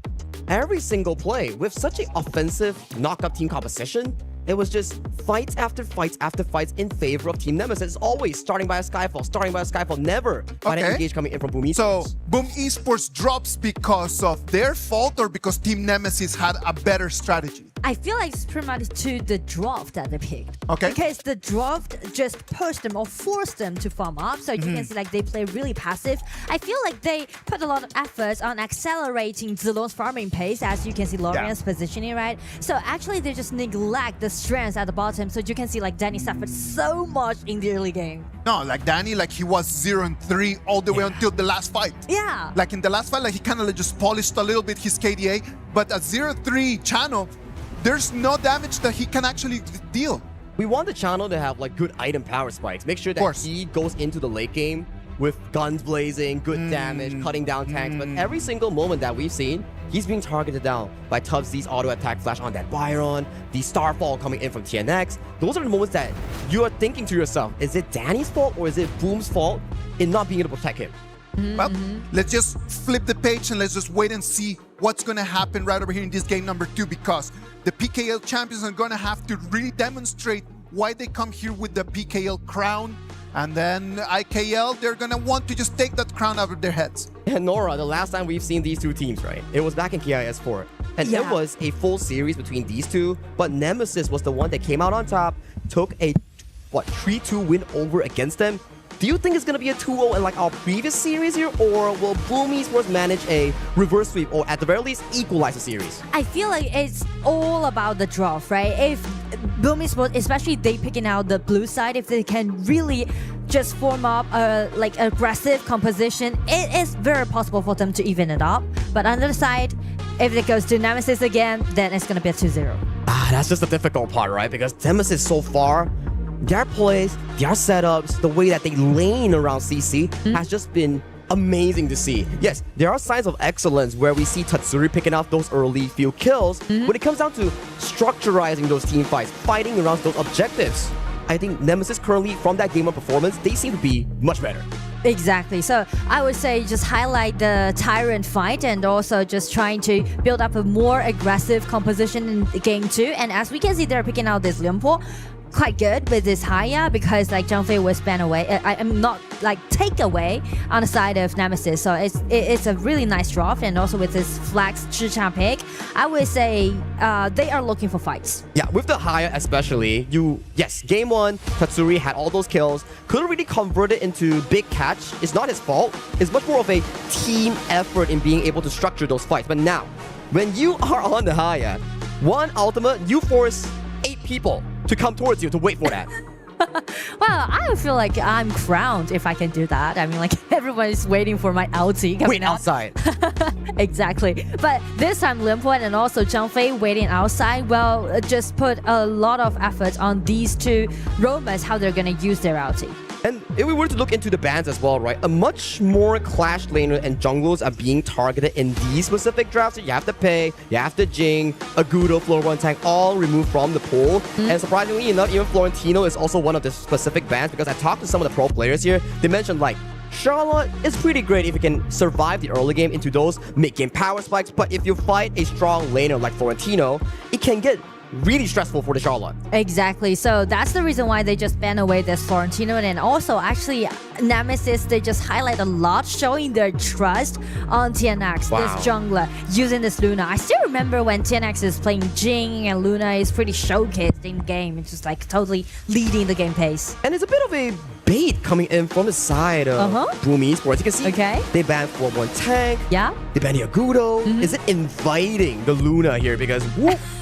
every single play with such an offensive knockup team composition, it was just fights after fights after fights in favor of Team Nemesis. Always starting by a Skyfall, never by an engage coming in from Boom Esports. So, Boom Esports drops because of their fault or because Team Nemesis had a better strategy? I feel like it's pretty much to the draft that they picked. Okay. Because the draft just pushed them or forced them to farm up. So you can see like they play really passive. I feel like they put a lot of efforts on accelerating Zilong's farming pace, as you can see Lorian's positioning, right? So actually they just neglect the strengths at the bottom. So you can see like Danny suffered so much in the early game. No, like Danny, like he was 0-3 all the way until the last fight. Yeah. Like in the last fight, like he kind of like just polished a little bit his KDA, but at 0-3 channel, there's no damage that he can actually deal. We want the channel to have like good item power spikes. Make sure that he goes into the late game with guns blazing, good damage, cutting down tanks. But every single moment that we've seen, he's being targeted down by Tubsy's auto attack flash on that Byron, the Starfall coming in from TNX. Those are the moments that you are thinking to yourself, is it Danny's fault or is it Boom's fault in not being able to protect him? Well, let's just flip the page and let's just wait and see what's going to happen right over here in this game number 2, because the PKL champions are going to have to really demonstrate why they come here with the PKL crown. And then IKL, they're going to want to just take that crown out of their heads. And Nora, the last time we've seen these two teams, right? It was back in KIS4. And it was a full series between these two. But NMSS was the one that came out on top, took a, 3-2 win over against them. Do you think it's going to be a 2-0 in like our previous series here? Or will Boom Esports manage a reverse sweep or at the very least equalize the series? I feel like it's all about the draft, right? If Boom Esports, especially they picking out the blue side, if they can really just form up a like aggressive composition, it is very possible for them to even it up. But on the other side, if it goes to NMSS again, then it's going to be a 2-0. That's just the difficult part, right? Because NMSS so far, their plays, their setups, the way that they lane around CC has just been amazing to see. Yes, there are signs of excellence where we see Tatsuri picking up those early few kills. When it comes down to structurizing those team fights, fighting around those objectives, I think NMSS currently, from that game of performance, they seem to be much better. Exactly. So I would say just highlight the Tyrant fight and also just trying to build up a more aggressive composition in game 2. And as we can see, they're picking out this Lianpo quite good with this Haya, because like Zhang Fei was banned away. I'm not like take away on the side of NMSS. So it's a really nice draft, and also with this Flax Chicha pick, I would say they are looking for fights. Yeah, with the Haya especially, yes, game 1, Tatsuri had all those kills, couldn't really convert it into big catch. It's not his fault. It's much more of a team effort in being able to structure those fights. But now, when you are on the Haya, one ultimate, you force 8 people to come towards you to wait for that. Well, I feel like I'm crowned if I can do that. I mean, like everyone is waiting for my ulti coming out. Outside. Exactly. But this time, Limpo and also Zhang Fei waiting outside. Well, just put a lot of effort on these two roamers, how they're gonna use their ulti. And if we were to look into the bans as well, right, a much more Clash laner and junglers are being targeted in these specific drafts. You have to Pei, you have to Jing, Agudo, Florent Tank, all removed from the pool. And surprisingly enough, even Florentino is also one of the specific bans, because I talked to some of the pro players here. They mentioned like, Charlotte is pretty great if you can survive the early game into those mid-game power spikes, but if you fight a strong laner like Florentino, it can get really stressful for the Charlotte. Exactly. So that's the reason why they just ban away this Florentino. And also, actually, NMSS, they just highlight a lot, showing their trust on TNX, this jungler, using this Luna. I still remember when TNX is playing Jing and Luna is pretty showcased in game. It's just like totally leading the game pace. And it's a bit of a bait coming in from the side of Boom Esports. You can see they banned for one tank. Yeah. They banned the Agudo. Is it inviting the Luna here? Because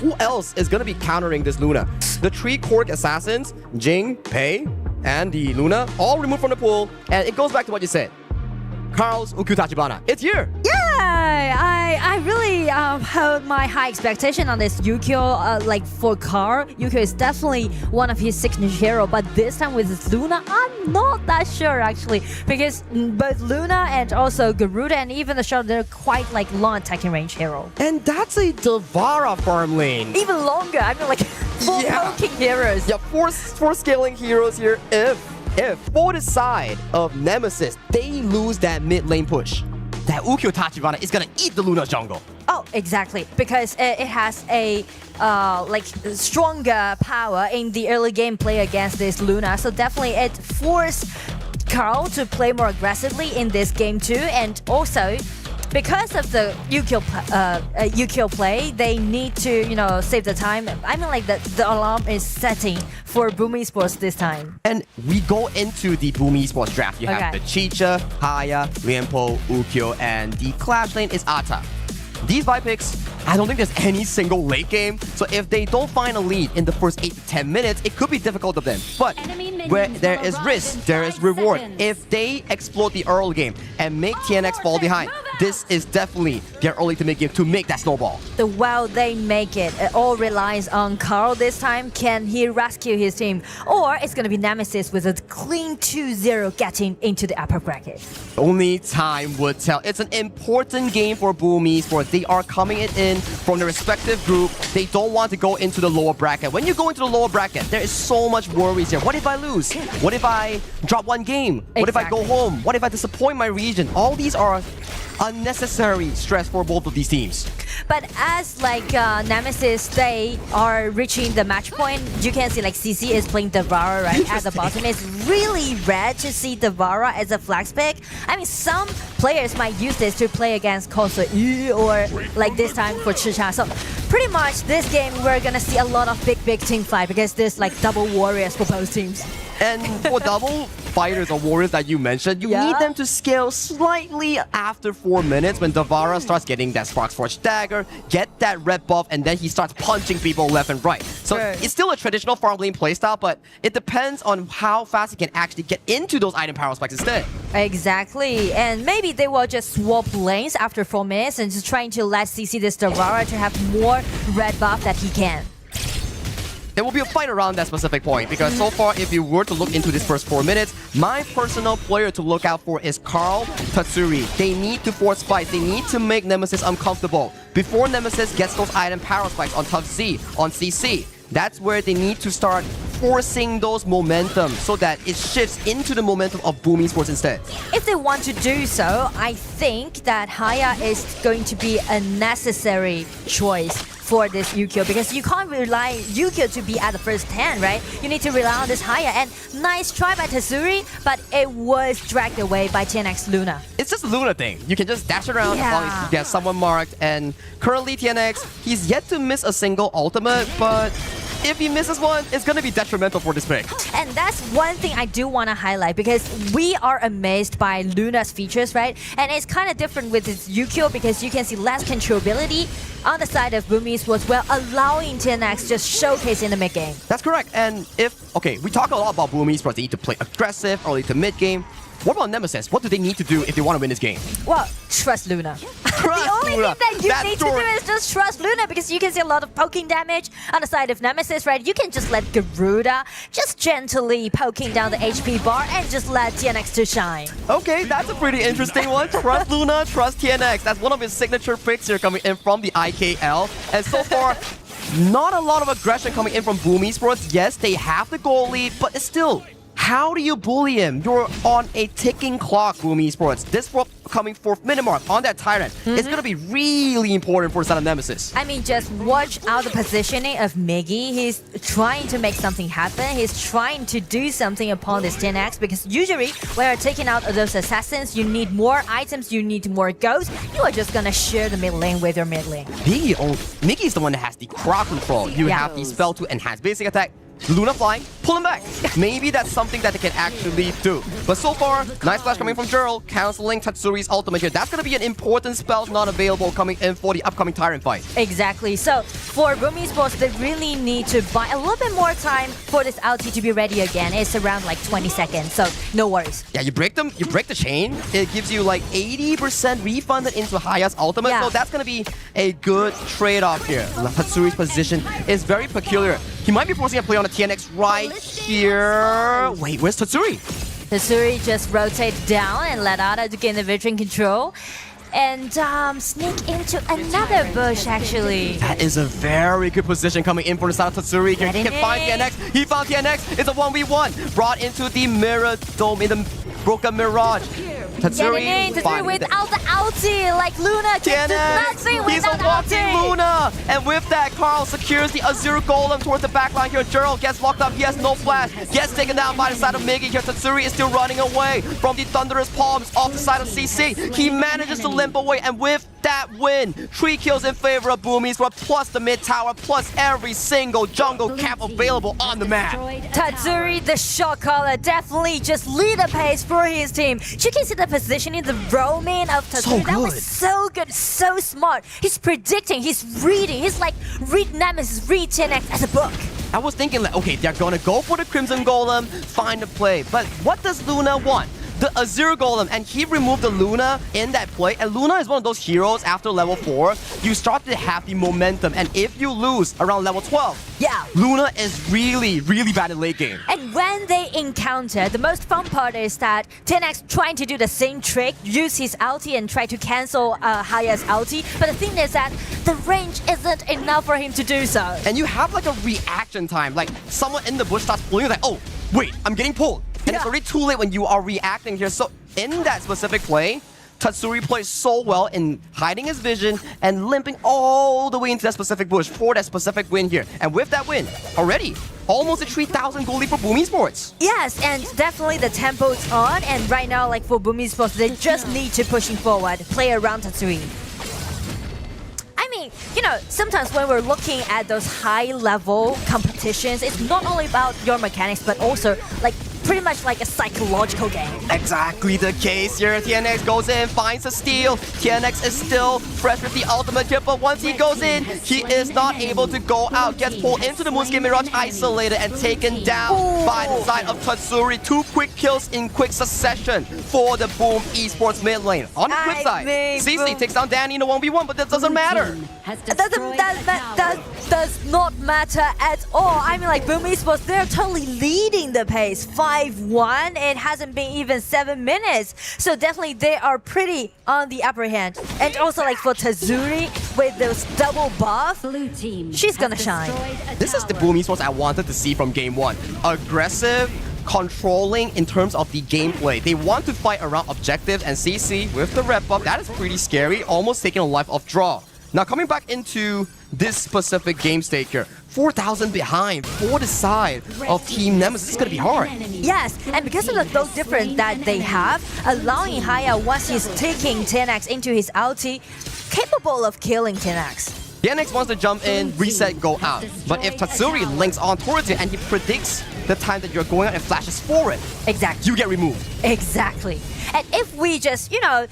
who else is going to be countering this Luna? The 3 Korg assassins, Jing, Pei, and the Luna, all removed from the pool. And it goes back to what you said. Carl's Ukyu Tachibana. It's here. Yeah, I really held my high expectation on this Yukio. Like for Carl, Yukio is definitely one of his signature hero. But this time with this Luna, I'm not that sure actually, because both Luna and also Garuda and even the Shadow, they're quite like long attacking range hero. And that's a Devara farm lane. Even longer. I mean like 4 poking heroes. Yeah, 4 scaling heroes here. If for the side of NMSS, they lose that mid lane push, that Ukyo Tachibana is gonna eat the Luna jungle. Oh, exactly. Because it has a like stronger power in the early game play against this Luna. So definitely it forced Carl to play more aggressively in this game too. And also, because of the UQ play, they need to, save the time. I mean, like the alarm is setting for Boom Esports this time. And we go into the Boom Esports draft. You have the Chicha, Haya, Lianpo, Ukyo, and the Clash lane is Ata. These 5 picks, I don't think there's any single late game. So if they don't find a lead in the first 8 to 10 minutes, it could be difficult of them. But where there is risk, there is reward. If they explode the early game and make TNX fall behind, this is definitely their early to mid game to make that snowball. So while they make it, it all relies on Carl this time. Can he rescue his team? Or it's going to be Nemesis with a clean 2-0 getting into the upper bracket. Only time would tell. It's an important game for Boom Esports. They are coming in from their respective group. They don't want to go into the lower bracket. When you go into the lower bracket, there is so much worries here. What if I lose? What if I drop one game? What if I go home? What if I disappoint my region? All these are unnecessary stress for both of these teams. But as Nemesis, they are reaching the match point. You can see CC is playing Devara right at the bottom. It's really rare to see Devara as a flex pick. I mean, some players might use this to play against Koso or this time for Chicha. So pretty much this game we're gonna see a lot of big team fight because there's double warriors for both teams. And for double fighters or warriors that you mentioned, you need them to scale slightly after 4 minutes when Devara starts getting that Sparks Forge dagger, get that red buff, and then he starts punching people left and right. So it's still a traditional farm lane playstyle, but it depends on how fast he can actually get into those item power spikes instead. Exactly, and maybe they will just swap lanes after 4 minutes and just trying to let CC this Devara to have more red buff that he can. There will be a fight around that specific point because so far, if you were to look into this first 4 minutes, my personal player to look out for is Carl, Tatsuri. They need to force fights. They need to make Nemesis uncomfortable. Before Nemesis gets those item power spikes on Tough Z, on CC, that's where they need to start forcing those momentum so that it shifts into the momentum of Boom Esports instead. If they want to do so, I think that Haya is going to be a necessary choice for this Yukio because you can't rely Yukio to be at the first 10, right? You need to rely on this Haya, and nice try by Tatsuri, but it was dragged away by TNX Luna. It's just a Luna thing. You can just dash around as long as you get someone marked, and currently TNX, he's yet to miss a single ultimate, but if he misses one, it's going to be detrimental for this pick. And that's one thing I do want to highlight because we are amazed by Luna's features, right? And it's kind of different with its Yukio because you can see less controllability on the side of Boom Esports while allowing TNX just showcase in the mid game. That's correct. And we talk a lot about Boom Esports. They need to play aggressive early to mid game. What about Nemesis? What do they need to do if they want to win this game? Well, trust Luna. The only thing that you need to do is just trust Luna because you can see a lot of poking damage on the side of Nemesis, right? You can just let Garuda just gently poking down the HP bar and just let TNX to shine. Okay, that's a pretty interesting one. Trust Luna, trust TNX. That's one of his signature picks here coming in from the IKL. And so far, not a lot of aggression coming in from Boom Esports. Yes, they have the goal lead, but it's still... How do you bully him? You're on a ticking clock, Boom Esports. This coming 4th minute mark on that Tyrant is going to be really important for the side of Nemesis. I mean, just watch out the positioning of Miggy. He's trying to make something happen. He's trying to do something upon this 10x because usually when you're taking out those assassins, you need more items, you need more ghosts. You are just going to share the mid lane with your mid lane. Miggy is the one that has the crowd control. You have the spell to enhance basic attack. Luna flying, pull him back. Maybe that's something that they can actually do. But so far, nice flash coming from Gerald, canceling Tatsuri's ultimate here. That's going to be an important spell not available coming in for the upcoming Tyrant fight. Exactly. So for Boom Esports, they really need to buy a little bit more time for this LT to be ready again. It's around 20 seconds, so no worries. Yeah, you break the chain. It gives you 80% refunded into Haya's ultimate. So that's going to be a good trade-off here. Tatsuri's position is very peculiar. He might be forcing a play on the TNX right here. Wait, where's Tatsuri? Tatsuri just rotates down and let Ada to gain the veteran control. And sneak into another bush, actually. That is a very good position coming in for the side of Tatsuri. He can find TNX. He found TNX. It's a 1v1. Brought into the Mirror Dome in the Broken Mirage. Tatsuri Tatsuri without the ulti, like Luna can do nothing He's a without walking ulti. Luna! And with that, Carl secures the Azure Golem towards the backline here. Gerald gets locked up, he has no flash. Gets taken down by the side of Miggy here. Tatsuri is still running away from the thunderous palms off the side of CC. He manages to limp away, and with that win, 3 kills in favor of Boom Esports, plus the mid tower, plus every single jungle camp available on the map. Tatsuri, the shot caller, definitely just lead the pace for his team. You can see the positioning, the roaming of Tatsuri. That was so good, so smart. He's predicting, he's reading. He's like, read Nemesis, read 10x as a book. I was thinking like, okay, they're gonna go for the Crimson Golem, find the play. But what does Luna want? The Azure Golem, and he removed the Luna in that play. And Luna is one of those heroes after level 4. You start to have the momentum, and if you lose around level 12, yeah, Luna is really, really bad at late game. And when they encounter, the most fun part is that 10x trying to do the same trick, use his ulti and try to cancel Haya's ulti. But the thing is that the range isn't enough for him to do so. And you have like a reaction time, like someone in the bush starts pulling you, like, oh, wait, I'm getting pulled. And it's already too late when you are reacting here. So in that specific play, Tatsuri plays so well in hiding his vision and limping all the way into that specific bush for that specific win here. And with that win, already, almost a 3,000 goal lead for Boom Esports. Yes, and definitely the tempo's on. And right now, like for Boom Esports, they just need to pushing forward, play around Tatsuri. I mean, you know, sometimes when we're looking at those high-level competitions, it's not only about your mechanics, but also like pretty much like a psychological game. Exactly the case here. TNX goes in, finds a steal. TNX is still fresh with the ultimate here, but once he goes in, he is not able to go out. Gets pulled into the Moonscape Mirage, isolated and taken down by the side of Tatsuri. 2 quick kills in quick succession for the Boom Esports mid lane. On the flip side, CC takes down Danny in a 1v1, but that doesn't matter. That does not matter at all. I mean, like Boom Esports, they're totally leading the pace. 5-1. It hasn't been even 7 minutes. So definitely they are pretty on the upper hand. And also like for Tatsuri with those double buff, she's gonna shine. This is the Boom Esports I wanted to see from game 1. Aggressive, controlling in terms of the gameplay. They want to fight around objectives, and CC with the red buff, that is pretty scary, almost taking a life of draw. Now coming back into this specific game state here, 4,000 behind for the side of Team Nemesis. It's gonna be hard. Yes, and because of the build difference that they have, allowing Haya, once he's taking 10x into his ulti, capable of killing 10x. TNX wants to jump in, reset, go out. But if Tatsuri links on towards you and he predicts the time that you're going out and flashes forward, exactly, you get removed. Exactly. And if we just, you know,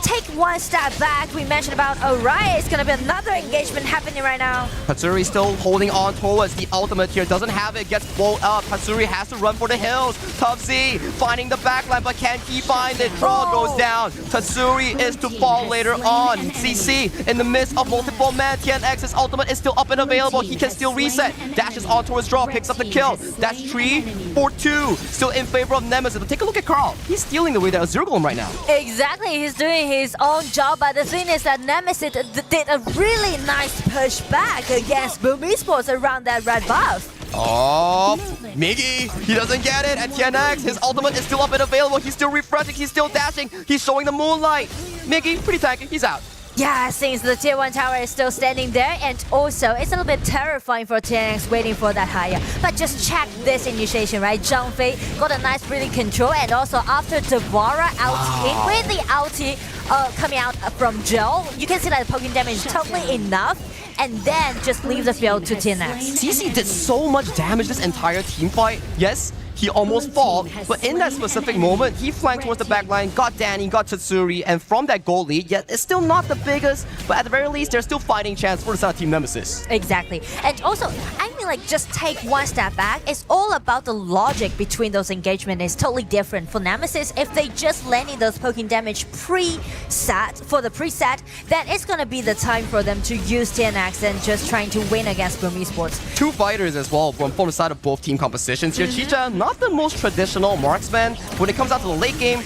take one step back, we mentioned about Aurora, it's gonna be another engagement happening right now. Tatsuri still holding on towards the ultimate here, doesn't have it, gets blown up. Tatsuri has to run for the hills. Tough Z finding the backline, but can't he find it? Draw goes down. Tatsuri is to fall later on. CC in the midst of multiple men. TNX's ultimate is still up and available. He can still reset. Dashes on towards Draw, picks up the kill. That's 3 for 2. Still in favor of Nemesis. But take a look at Carl. He's stealing the way that Azure Golem right now. Exactly, he's doing his own job, but the thing is that Nemesis did a really nice push back against Boom Esports around that red buff. Oh, Miggy, he doesn't get it. And TNX, his ultimate is still up and available. He's still refreshing, he's still dashing, he's showing the moonlight. Miggy, pretty tanky, he's out. Yeah, since the tier 1 tower is still standing there, and also it's a little bit terrifying for TNX waiting for that higher. But just check this initiation, right? Zhang Fei got a nice breathing control, and also after Devora ulti, with the ulti coming out from Joe, you can see that the poking damage is totally enough, and then just leave the field to TNX. CC did so much damage this entire team fight. Yes, he almost fought, but in that specific moment, he flanked towards the backline, got Danny, got Tatsuri, and from that goal lead, yet it's still not the biggest, but at the very least, there's still fighting chance for the side of Team Nemesis. Exactly. And also, I mean, like, just take one step back. It's all about the logic between those engagements. It's totally different. For Nemesis, if they just landing those poking damage preset, for the preset, then it's gonna be the time for them to use TNX and just trying to win against Boom Esports. 2 fighters as well from the side of both team compositions here. Chicha, not the most traditional marksman. When it comes out to the late game,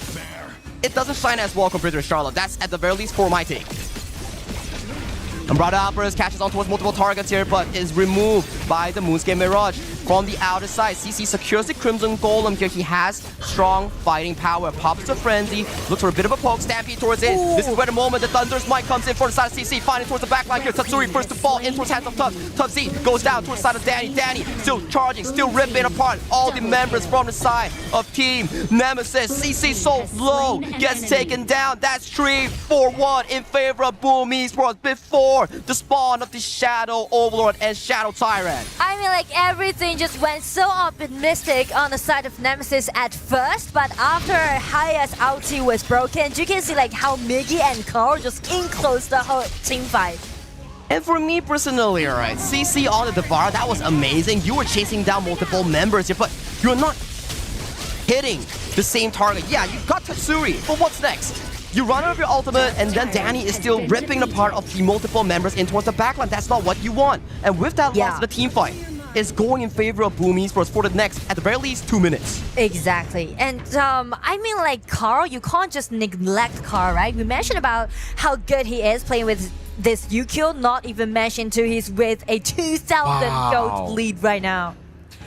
it doesn't shine as well compared to Charlotte. That's at the very least for my take. Umbrella Alvarez catches on towards multiple targets here, but is removed by the Moonscape Mirage. from the outer side. CC secures the Crimson Golem here. He has strong fighting power. Pops to Frenzy. Looks for a bit of a poke. Stampede towards it. This is where the moment the Thunder's Might comes in for the side of CC. Finding towards the back line here. Tatsuri first to fall in towards hands of Tubbs. Tubbs Z goes down towards the side of Danny. Danny still charging, still ripping apart all the members from the side of Team Nemesis. CC so low. Gets taken down. That's 3-4-1 in favor of Boom Esports before the spawn of the Shadow Overlord and Shadow Tyrant. I mean, like, everything just went so optimistic on the side of Nemesis at first, but after Haya's ulti was broken, you can see like how Miggy and Carl just enclosed the whole team fight. And for me personally, alright, CC on the Devourer, that was amazing. You were chasing down multiple members here, but you're not hitting the same target. Yeah, you got Tatsuri, but what's next? You run out of your ultimate, and then Danny is still ripping apart of the multiple members in towards the backline. That's not what you want. And with that loss of the team fight, it's going in favor of Boom Esports for the next, at the very least, 2 minutes. Exactly. And I mean, like, Carl, you can't just neglect Carl, right? We mentioned about how good he is playing with this Yukio, not even mentioned to he's with a 2,000 gold lead right now.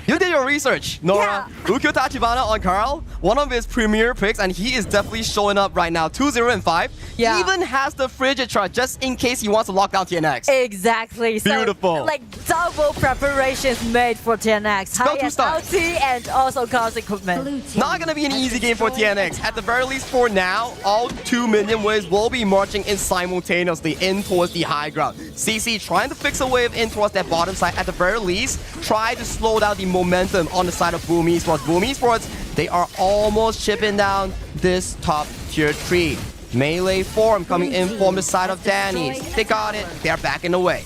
You did your research, Nora. Ukyo Tachibana on Carl, one of his premier picks, and he is definitely showing up right now. 2-0-5. Yeah. He even has the Frigid chart just in case he wants to lock down TNX. Exactly. Beautiful. So, like, double preparations made for TNX. Highest ulti and also Carl's equipment. Not gonna be an easy game for TNX. At the very least for now, all 2 minion waves will be marching in simultaneously in towards the high ground. CC trying to fix a wave in towards that bottom side. At the very least, try to slow down the momentum on the side of Boom Esports. Boom Esports, they are almost chipping down this top tier tree. Melee form coming in from the side of Danny's. They got it. They're backing away.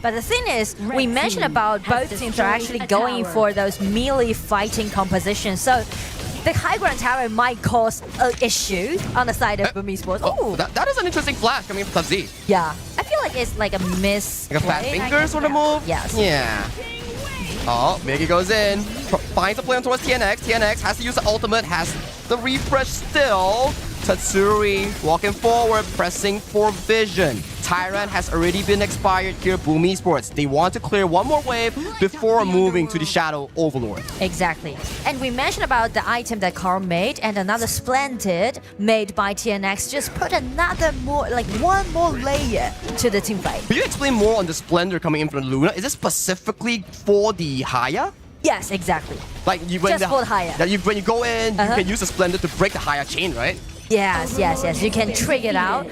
But the thing is, we mentioned about both teams are actually going for those melee fighting compositions. So the high ground tower might cause an issue on the side of Boom Esports. Oh, that is an interesting flash coming from Z. Yeah, I feel like it's like a miss. Like a fat finger sort of move? Yes. Yeah. Oh, Miggy goes in, finds a play towards TNX. TNX has to use the ultimate, has the refresh still. Tatsuri walking forward, pressing for vision. Tyrant has already been expired here, Boom Esports. They want to clear one more wave before moving to the Shadow Overlord. Exactly. And we mentioned about the item that Carl made and another Splendid made by TNX. Just put another more, like one more layer to the team fight. Can you explain more on the Splendor coming in from Luna? Is this specifically for the Haya? Yes, exactly. Like when just for the Haya. When you go in, you can use the Splendor to break the Haya chain, right? Yes, yes, yes. You can trigger it out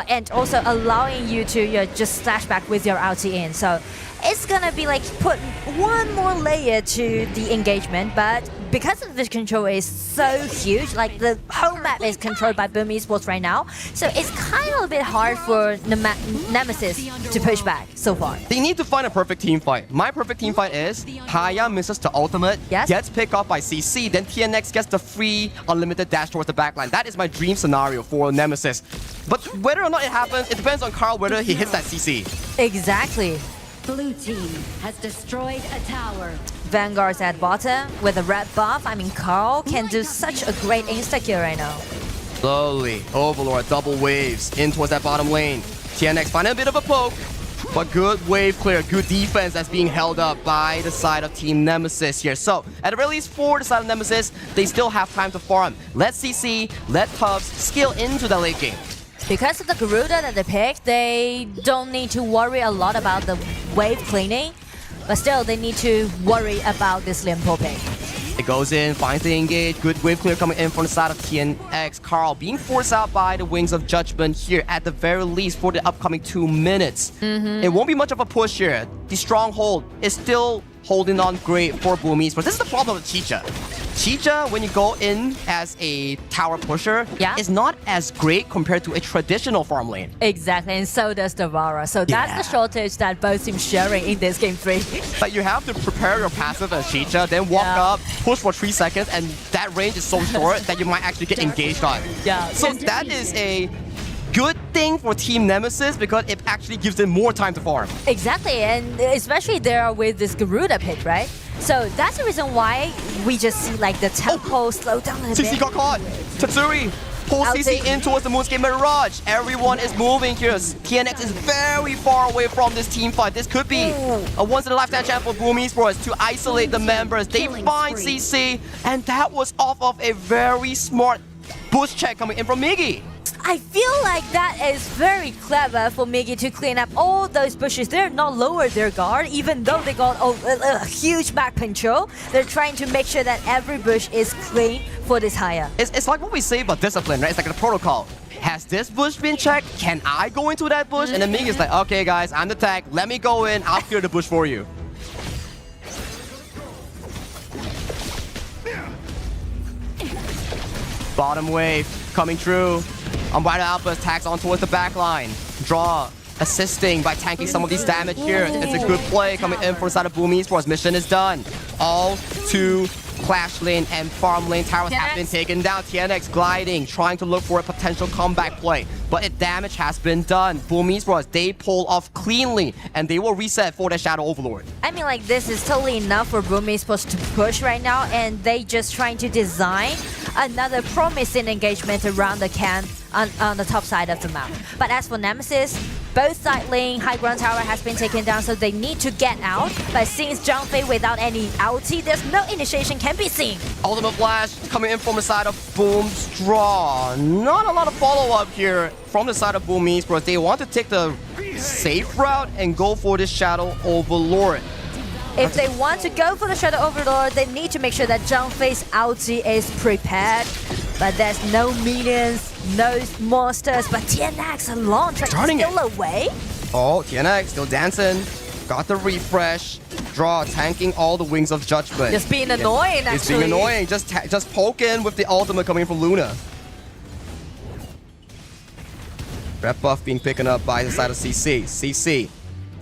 and also allowing you to just slash back with your ulti in. So it's gonna be like put one more layer to the engagement, but because the vision control is so huge, like the whole map is controlled by Boom Esports right now, so it's kind of a bit hard for Nemesis to push back so far. They need to find a perfect team fight. My perfect team fight is Haya misses the ultimate, gets picked off by CC, then TNX gets the free unlimited dash towards the backline. That is my dream scenario for Nemesis. But whether or not it happens, it depends on Carl whether he hits that CC. Exactly. Blue team has destroyed a tower. Vanguard's at bottom with a red buff. I mean, Carl can do such a great insta-kill right now. Slowly, Overlord double waves in towards that bottom lane. TNX finding a bit of a poke, but good wave clear, good defense that's being held up by the side of Team Nemesis here. So, at the very least for the side of Nemesis, they still have time to farm. Let CC, let Tubbs skill into the late game. Because of the Garuda that they picked, they don't need to worry a lot about the wave cleaning, but still they need to worry about this Limpo pick. It goes in, finds the engage, good wave clear coming in from the side of TNX. Carl being forced out by the Wings of Judgment here at the very least for the upcoming 2 minutes. It won't be much of a push here. The stronghold is still holding on great for Boom Esports. This is the problem with Chicha. Chicha, when you go in as a tower pusher, is not as great compared to a traditional farm lane. Exactly, and so does Aurora. So that's the shortage that both teams sharing in this game 3. But you have to prepare your passive as Chicha, then walk up, push for 3 seconds, and that range is so short that you might actually get engaged on. So that is a good thing for Team Nemesis because it actually gives them more time to farm. Exactly, and especially there with this Garuda pick, right? So that's the reason why we just see like the tempo slow down a bit. CC got caught. Tatsuri Pull CC in towards the Moonscape Mirage. Everyone is moving here. TNX is very far away from this team fight. This could be a once-in-a-lifetime chance for Boom Esports to isolate the members. They find CC, and that was off of a very smart bush check coming in from Miggy. I feel like that is very clever for Miggy to clean up all those bushes. They're not lower their guard, even though they got a huge back control. They're trying to make sure that every bush is clean for this hire. It's like what we say about discipline, right? It's like the protocol. Has this bush been checked? Can I go into that bush? And then Miggy's like, okay guys, I'm the tag. Let me go in. I'll clear the bush for you. Bottom wave coming through. Unbridled Outburst tags on towards the back line. Draw assisting by tanking some of these damage here. It's a good play coming in for the side of Boom Esports. Mission is done. All two Clash Lane and Farm Lane towers have been taken down. TNX gliding, trying to look for a potential comeback play. But damage has been done. Boom Esports, they pull off cleanly, and they will reset for the Shadow Overlord. I mean, like, this is totally enough for Boom Esports to push right now, and they just trying to design another promising engagement around the camp on the top side of the map. But as for Nemesis, both side lane, high ground tower has been taken down, so they need to get out. But since Zhangfei without any ulti, there's no initiation can be seen. Ultimate Flash coming in from the side of Boom's Draw. Not a lot of follow-up here from the side of Boom Esports. They want to take the safe route and go for this Shadow Overlord. If they want to go for the Shadow Overlord, they need to make sure that Zhangfei's ulti is prepared. But there's no minions, no monsters, but TNX and launch are still away. Oh, TNX still dancing. Got the refresh. Draw tanking all the Wings of Judgment. Just being annoying, actually. It's being annoying. Just poke in with the ultimate coming from Luna. Red buff being picked up by the side of CC. CC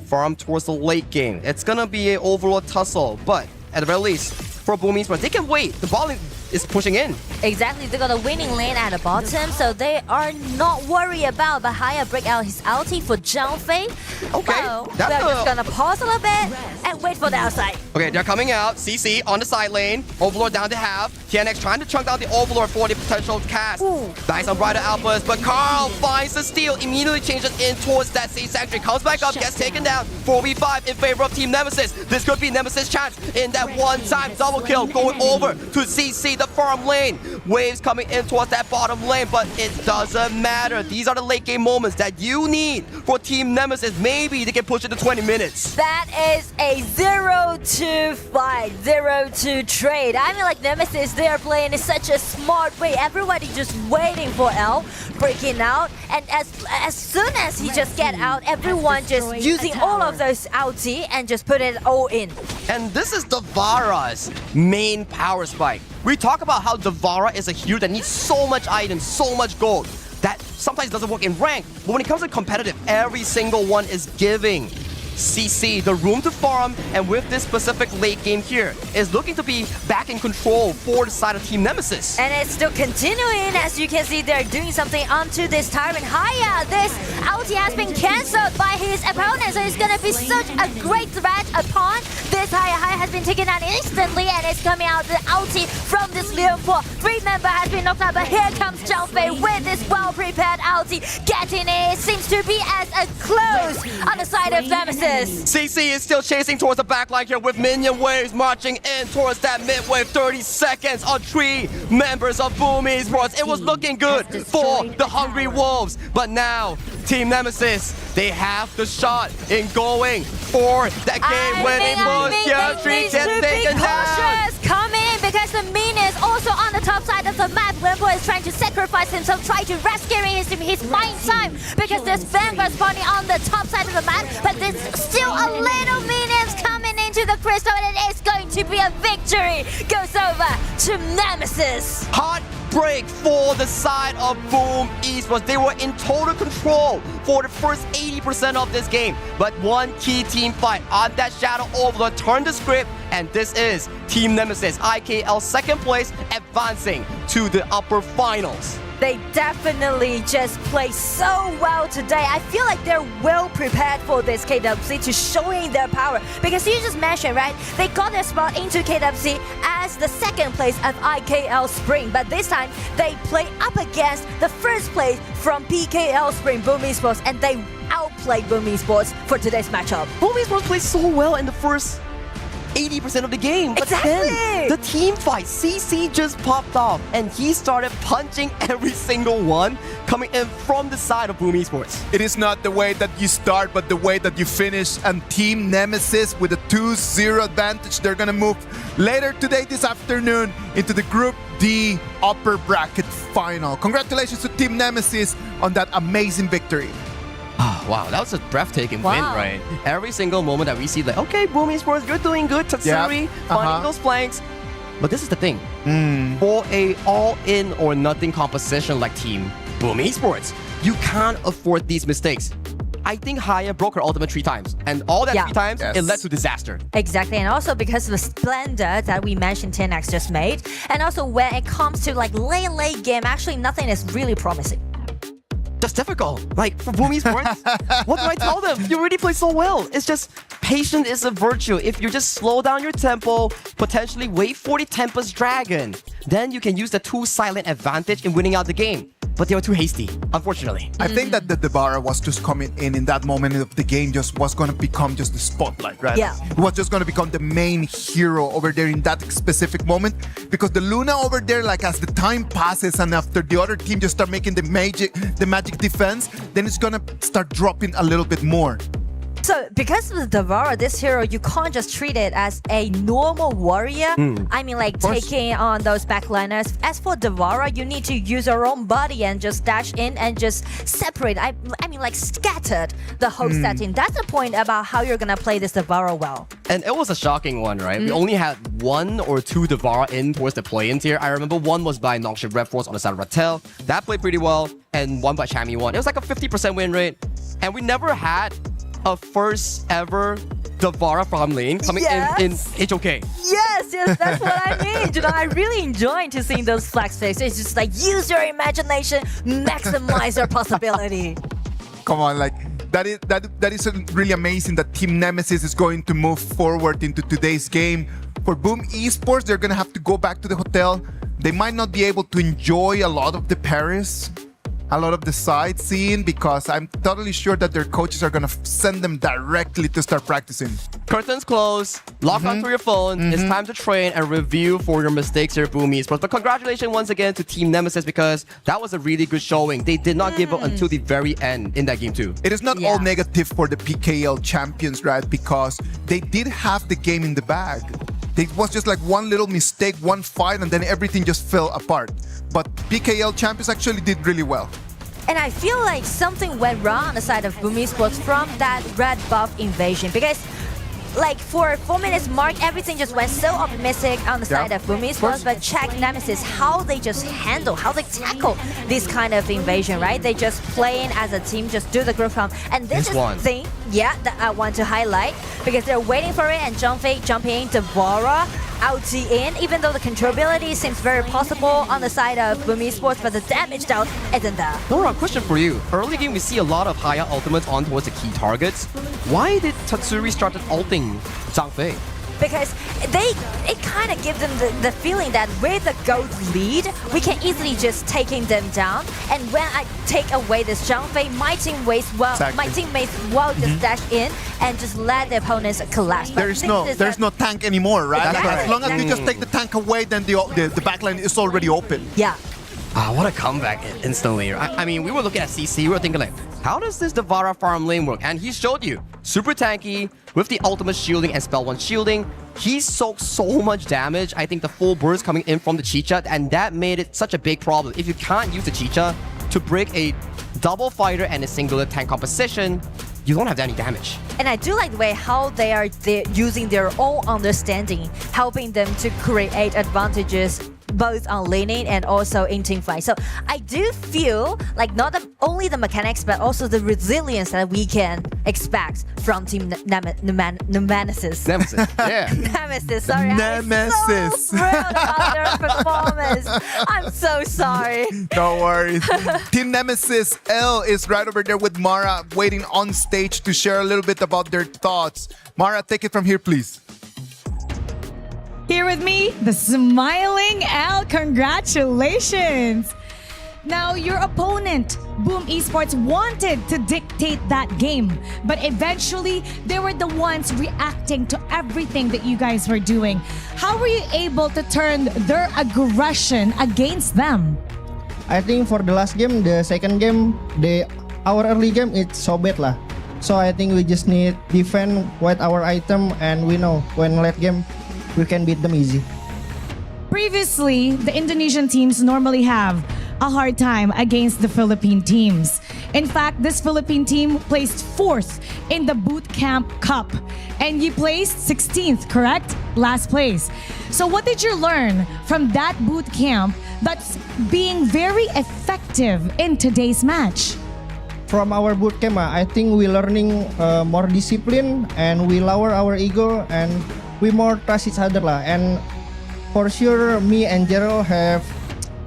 farm towards the late game. It's gonna be an Overlord tussle, but at the very least, for Boom Esports, they can wait. The ball is pushing in. Exactly, they got a winning lane at the bottom, so they are not worried about. But Haya break out his ulti for Zhangfei. Okay, so they're just gonna pause a little bit and wait for the outside. Okay, they're coming out. CC on the side lane. Overlord down to half. TNX trying to chunk down the Overlord for the potential cast. Nice Unbridled Outburst, but Carl finds the steal. Immediately changes in towards that Sage Sanctuary. Comes back up, gets taken down. 4v5 in favor of Team Nemesis. This could be Nemesis' chance in that one-time double kill. Going over to CC, the farm lane. Waves coming in towards that bottom lane, but it doesn't matter. These are the late game moments that you need for Team Nemesis. Maybe they can push it to 20 minutes. That is a 0-2 fight, 0-2 trade. I mean, like, Nemesis, they are playing in such a smart way. Everybody just waiting for L breaking out, and as soon as he just get out, everyone just using all of those ulti and just put it all in. And this is Devara's main power spike. We talk about how Devara is a hero that needs so much items, so much gold, that sometimes doesn't work in rank. But when it comes to competitive, every single one is giving CC the room to farm, and with this specific late game here, is looking to be back in control for the side of Team Nemesis. And it's still continuing. As you can see, they're doing something onto this Tyrant. Haya, this ulti has been cancelled by his opponent, so it's gonna be such a great threat upon this Haya. Haya has been taken out instantly, and it's coming out the ulti from this Leopold. 3 member has been knocked out, but here comes Zhangfei with this well-prepared ulti. Getting it seems to be as a close on the side of Nemesis. CC is still chasing towards the backline here with minion waves marching in towards that mid wave. 30 seconds on 3 members of Boom Esports. It was looking good for the Hungry Wolves, but now Team Nemesis, they have the shot in going for that game-winning push. Yeah, 3 gets taken down. Come in, because the minion is also on the top side of the map. Limbo is trying to sacrifice himself, trying to rescue his fine time, because there's Vanguard spawning on the top side of the map, but there's still a little minions coming into the crystal, and it is going to be a victory. Goes over to Nemesis. Heartbreak for the side of Boom Esports. They were in total control for the first 80% of this game, but one key team fight on that Shadow Overlord turned the script, and this is Team Nemesis, IKL second place, advancing to the upper finals. They definitely just play so well today. I feel like they're well prepared for this KWC to showing their power. Because you just mentioned, right? They got their spot into KWC as the second place of IKL Spring. But this time, they play up against the first place from PKL Spring, Boom Esports, and they outplayed Boom Esports for today's matchup. Boom Esports played so well in the first 80% of the game. But then the team fight, CC just popped off and he started punching every single one coming in from the side of Boom Esports. It is not the way that you start, but the way that you finish. And Team Nemesis with a 2-0 advantage. They're gonna move later today, this afternoon, into the Group D upper bracket final. Congratulations to Team Nemesis on that amazing victory. Oh, wow, that was a breathtaking win, right? Every single moment that we see, like, okay, Boom Esports, you're doing good, Tatsuri, finding those flanks. But this is the thing. For a all-in or nothing composition like Team Boom Esports, you can't afford these mistakes. I think Haya broke her ultimate 3 times. And all that 3 times, it led to disaster. Exactly, and also because of the splendor that we mentioned 10x just made. And also when it comes to like late game, actually nothing is really promising. That's difficult. Like, for Boom Esports, what do I tell them? You already play so well. It's just, patience is a virtue. If you just slow down your tempo, potentially wait for the Tempest Dragon, then you can use the 2 silent advantage in winning out the game. But they were too hasty, unfortunately. I think that the Devara was just coming in that moment of the game, just was going to become just the spotlight, right? Yeah. It was just going to become the main hero over there in that specific moment. Because the Luna over there, like as the time passes and after the other team just start making the magic defense, then it's going to start dropping a little bit more. So, because of the Devara, this hero, you can't just treat it as a normal warrior. I mean, like, taking on those backliners. As for Devara, you need to use your own body and just dash in and just separate. I mean, like, scattered the whole setting. That's the point about how you're gonna play this Devara well. And it was a shocking one, right? We only had 1 or 2 Devara in towards the play-in tier. I remember one was by Noxious Red Force on the side of Rattel. That played pretty well. And one by Chami won. It was like a 50% win rate. And we never had a first ever Devara from lane coming in HOK. Yes, that's what I mean. You know, I really enjoy to seeing those flex faces. It's just like, use your imagination, maximize your possibility. Come on, like, that is really amazing that Team Nemesis is going to move forward into today's game. For Boom Esports, they're going to have to go back to the hotel. They might not be able to enjoy a lot of the Paris, a lot of the sightseeing, because I'm totally sure that their coaches are going to send them directly to start practicing. Curtains closed, log onto your phone, it's time to train and review for your mistakes here at Boom Esports. But congratulations once again to Team Nemesis, because that was a really good showing. They did not give up until the very end in that game too. It is not all negative for the PKL champions, right? Because they did have the game in the bag. It was just like one little mistake, one fight, and then everything just fell apart. But PKL champions actually did really well. And I feel like something went wrong on the side of Boom Esports from that red buff invasion, because like for 4 minutes mark, everything just went so optimistic on the side of Boom Esports, but check Nemesis, how they just handle, how they tackle this kind of invasion, right? They just playing as a team, just do the group round. And this is the thing, that I want to highlight, because they're waiting for it and jumping in, Devara, ulti in, even though the controllability seems very possible on the side of Boom Esports, but the damage down isn't there. Laura, question for you. Early game, we see a lot of higher ultimates on towards the key targets. Why did Tatsuri start ulting Zhang Fei? Because it kind of gives them the feeling that with the GOAT lead, we can easily just taking them down. And when I take away this Zhang Fei, my teammates will just dash in and just let the opponents collapse. There's no tank anymore, right? As long as we just take the tank away, then the backline is already open. Yeah. What a comeback instantly. I mean, we were looking at CC, we were thinking like, how does this Devara farm lane work? And he showed you. Super tanky, with the ultimate shielding and spell 1 shielding. He soaked so much damage. I think the full burst coming in from the Chicha, and that made it such a big problem. If you can't use the Chicha to break a double fighter and a singular tank composition, you don't have any damage. And I do like the way how they're using their own understanding, helping them to create advantages both on laning and also in teamfight. So I do feel like not only the mechanics but also the resilience that we can expect from Team Nemesis. Nemesis, yeah. Nemesis, sorry. Nemesis. I'm so thrilled about their performance. I'm so sorry. No worries. Team Nemesis L is right over there with Mara, waiting on stage to share a little bit about their thoughts. Mara, take it from here, please. Here with me, the smiling L. Congratulations. Now, your opponent, Boom Esports, wanted to dictate that game, but eventually they were the ones reacting to everything that you guys were doing. How were you able to turn their aggression against them? I think for the last game, the second game, our early game, it's so bad lah. So I think we just need defend with our item, and we know when late game, we can beat them easy. Previously, the Indonesian teams normally have a hard time against the Philippine teams. In fact, this Philippine team placed 4th in the Boot Camp Cup, and you placed 16th, correct? Last place. So what did you learn from that boot camp that's being very effective in today's match? From our boot camp, I think we learning more discipline, and we lower our ego, and we more trust each other lah. And for sure, me and Jero have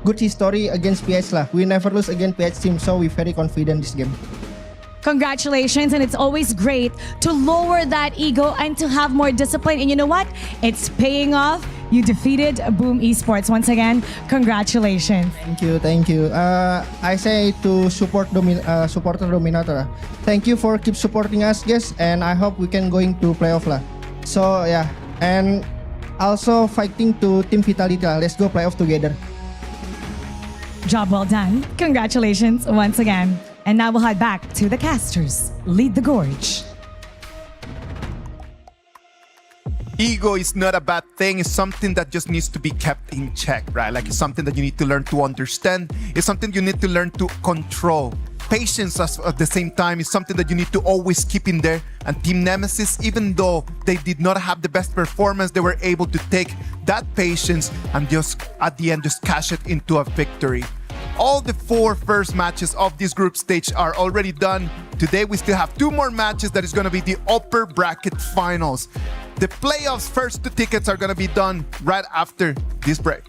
good history against PH lah. We never lose against PH team, so we're very confident this game. Congratulations, and it's always great to lower that ego and to have more discipline. And you know what? It's paying off. You defeated Boom Esports once again. Congratulations. Thank you. I say to supporter Dominator, thank you for keep supporting us, guys, and I hope we can going to playoff lah. So yeah, and also fighting to Team Vitality lah. Let's go playoff together. Job well done. Congratulations once again. And now we'll head back to the casters. Lead the gorge. Ego is not a bad thing. It's something that just needs to be kept in check, right? Like it's something that you need to learn to understand. It's something you need to learn to control. Patience at the same time is something that you need to always keep in there. And Team Nemesis, even though they did not have the best performance, they were able to take that patience and just at the end just cash it into a victory. All the 4 first matches of this group stage are already done. Today we still have 2 more matches that is going to be the upper bracket finals. The playoffs first 2 tickets are going to be done right after this break.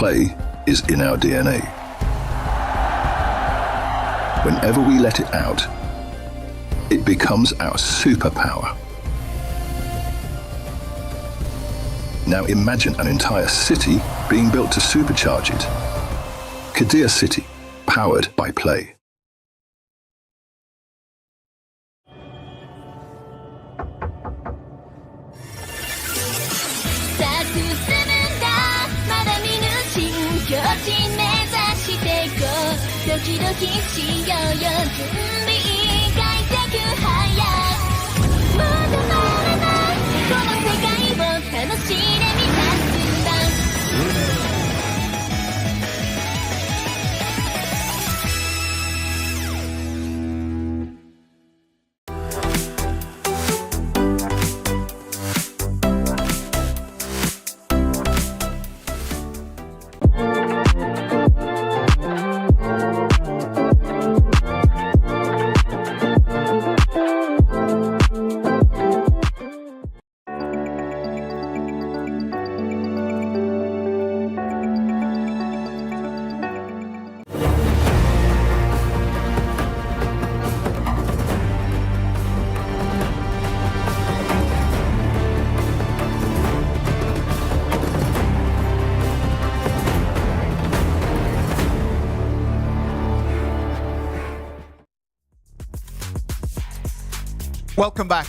Play is in our DNA. Whenever we let it out, it becomes our superpower. Now imagine an entire city being built to supercharge it. Geekay City, powered by play. Welcome back.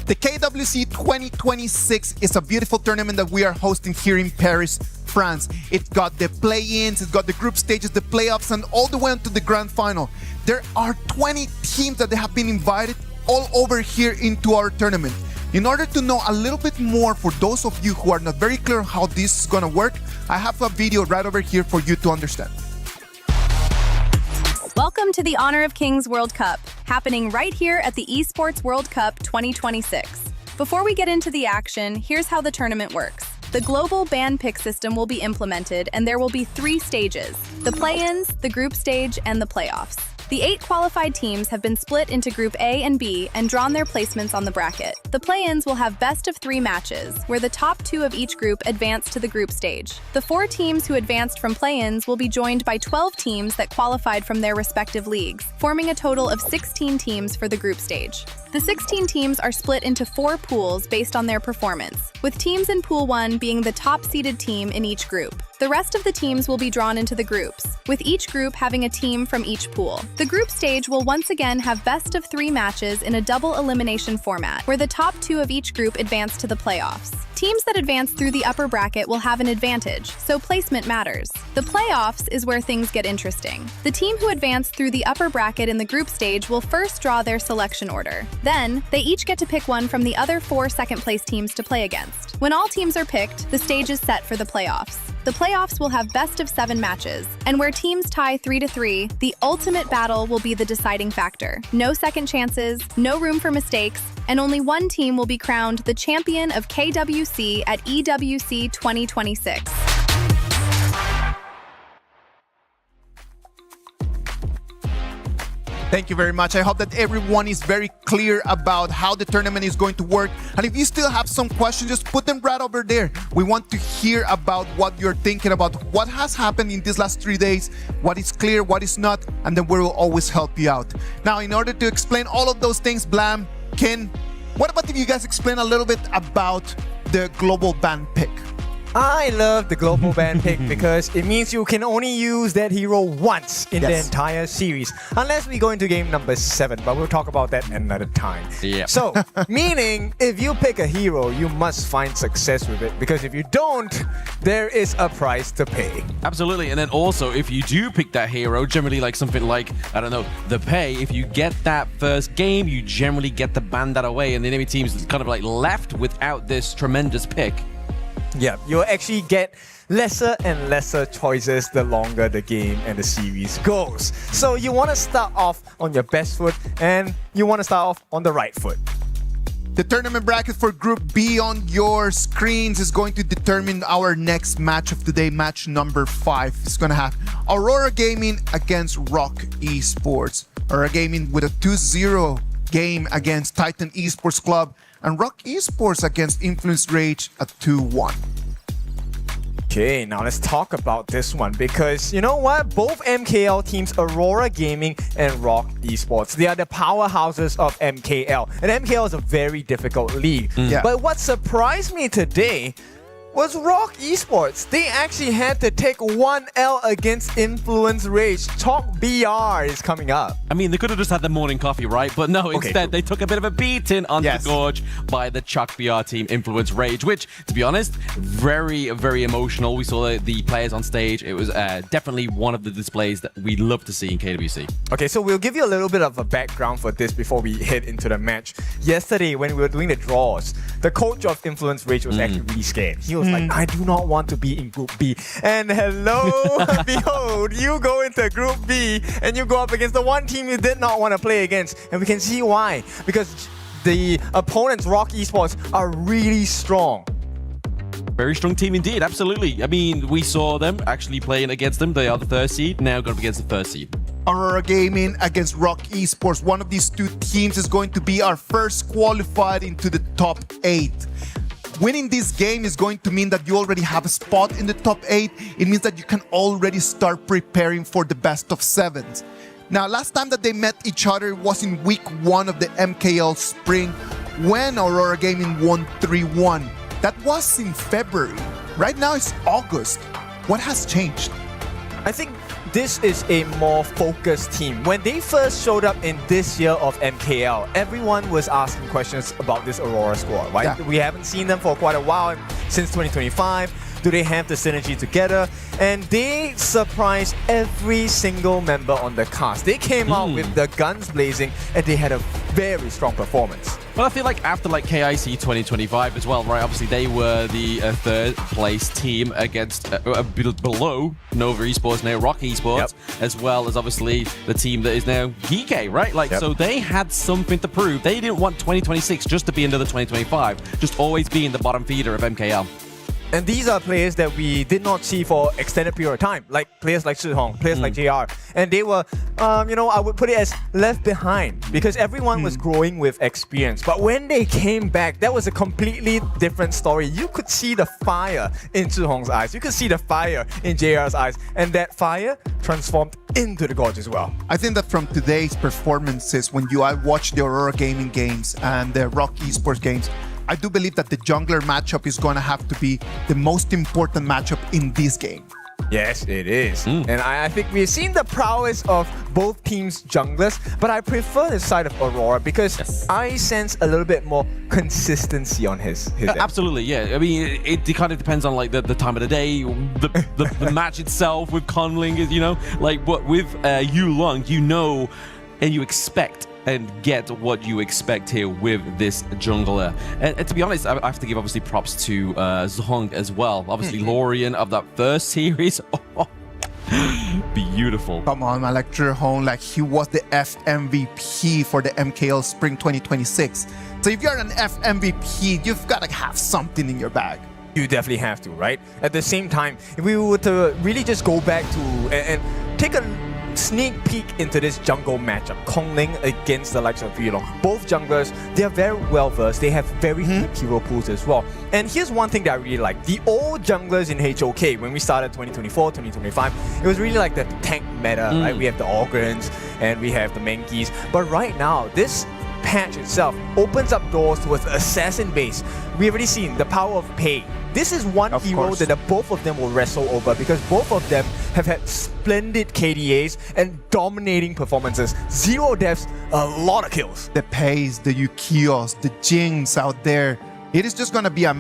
The KWC 2026 is a beautiful tournament that we are hosting here in Paris, France. It got the play-ins, it got the group stages, the playoffs, and all the way to the grand final. There are 20 teams that they have been invited all over here into our tournament. In order to know a little bit more for those of you who are not very clear on how this is going to work, I have a video right over here for you to understand. Welcome to the Honor of Kings World Cup, happening right here at the Esports World Cup 2026. Before we get into the action, here's how the tournament works. The global ban pick system will be implemented, and there will be 3 stages: the play-ins, the group stage, and the playoffs. The 8 qualified teams have been split into Group A and B and drawn their placements on the bracket. The play-ins will have best of 3 matches, where the top 2 of each group advance to the group stage. The 4 teams who advanced from play-ins will be joined by 12 teams that qualified from their respective leagues, forming a total of 16 teams for the group stage. The 16 teams are split into 4 pools based on their performance, with teams in Pool 1 being the top-seeded team in each group. The rest of the teams will be drawn into the groups, with each group having a team from each pool. The group stage will once again have best of 3 matches in a double-elimination format, where the top 2 of each group advance to the playoffs. Teams that advance through the upper bracket will have an advantage, so placement matters. The playoffs is where things get interesting. The team who advanced through the upper bracket in the group stage will first draw their selection order. Then, they each get to pick one from the other 4 second-place teams to play against. When all teams are picked, the stage is set for the playoffs. The playoffs will have best of 7 matches, and where teams tie 3-3, the ultimate battle will be the deciding factor. No second chances, no room for mistakes, and only one team will be crowned the champion of KWC at EWC 2026. Thank you very much. I hope that everyone is very clear about how the tournament is going to work. And if you still have some questions, just put them right over there. We want to hear about what you're thinking about, what has happened in these last 3 days, what is clear, what is not, and then we will always help you out. Now, in order to explain all of those things, Blam, Ken, what about if you guys explain a little bit about the global ban pick? I love the global ban pick because it means you can only use that hero once in the entire series, unless we go into game number 7, but we'll talk about that another time. Yeah. So, meaning if you pick a hero, you must find success with it, because if you don't, there is a price to pay. Absolutely. And then also, if you do pick that hero, generally like something like, I don't know, the pay, if you get that first game, you generally get to ban that away, and the enemy team is kind of like left without this tremendous pick. Yeah, you'll actually get lesser and lesser choices the longer the game and the series goes. So you want to start off on your best foot, and you want to start off on the right foot. The tournament bracket for Group B on your screens is going to determine our next match of the day, match number 5. It's going to have Aurora Gaming against Rock Esports. Aurora Gaming with a 2-0 game against Titan Esports Club, and Rock Esports against Influence Rage at 2-1. Okay, now let's talk about this one, because you know what? Both MKL teams, Aurora Gaming and Rock Esports, they are the powerhouses of MKL. And MKL is a very difficult league. Yeah. But what surprised me today was Rock Esports. They actually had to take 1 L against Influence Rage. Talk BR is coming up. I mean, they could have just had the morning coffee, right? But no, instead they took a bit of a beating on the gorge by the Chuck BR team, Influence Rage, which, to be honest, very, very emotional. We saw the players on stage. It was definitely one of the displays that we love to see in KWC. Okay, so we'll give you a little bit of a background for this before we head into the match. Yesterday, when we were doing the draws, the coach of Influence Rage was actually really scared. He was like, I do not want to be in Group B. And hello, behold, you go into Group B and you go up against the one team you did not want to play against. And we can see why. Because the opponents, Rock Esports, are really strong. Very strong team indeed, absolutely. I mean, we saw them actually playing against them. They are the 3rd seed, now going up against the 1st seed. Aurora Gaming against Rock Esports. One of these 2 teams is going to be our first qualified into the top 8. Winning this game is going to mean that you already have a spot in the top 8. It means that you can already start preparing for the best of 7s. Now, last time that they met each other was in week 1 of the MKL Spring, when Aurora Gaming won 3-1. That was in February. Right now it's August. What has changed? I think this is a more focused team. When they first showed up in this year of MKL, everyone was asking questions about this Aurora squad, right? Yeah. We haven't seen them for quite a while, since 2025. Do they have the synergy together? And they surprised every single member on the cast. They came out with the guns blazing, and they had a very strong performance. Well, I feel like after like KIC 2025 as well, right? Obviously, they were the third place team against below Nova Esports, now Rock Esports, as well as obviously the team that is now Geekay, right? Like, so they had something to prove. They didn't want 2026 just to be another 2025, just always being the bottom feeder of MKL. And these are players that we did not see for extended period of time, like players like Shihong, players like JR. And they were, I would put it as left behind because everyone was growing with experience. But when they came back, that was a completely different story. You could see the fire in Shihong's eyes. You could see the fire in JR's eyes. And that fire transformed into the Gorge as well. I think that from today's performances, when you watch the Aurora Gaming games and the Rock Esports games, I do believe that the jungler matchup is going to have to be the most important matchup in this game. Yes, it is. And I think we've seen the prowess of both teams' junglers, but I prefer the side of Aurora because I sense a little bit more consistency on his end. Absolutely, yeah. I mean, it kind of depends on like the time of the day, the match itself with Conling is, but with Yulong, and you expect and get what you expect here with this jungler. And to be honest, I have to give obviously props to Zhong as well. Obviously, Lorian of that first series. Beautiful. Come on, man. Like Zhong, like he was the FMVP for the MKL Spring 2026. So if you're an FMVP, you've got to have something in your bag. You definitely have to, right? At the same time, if we were to really just go back to and take a sneak peek into this jungle matchup, Conling against the likes of Yulong. Both junglers, they are very well versed. They have very deep hero pools as well. And here's one thing that I really like. The old junglers in HOK, when we started 2024, 2025, it was really like the tank meta, right? We have the Ogrins and we have the Menkeys. But right now, this patch itself opens up doors towards the assassin base. We've already seen the power of Pei. This is one hero that both of them will wrestle over because both of them have had splendid KDAs and dominating performances. 0 deaths, a lot of kills. The Peis, the Yukios, the Jings out there. It is just going to be a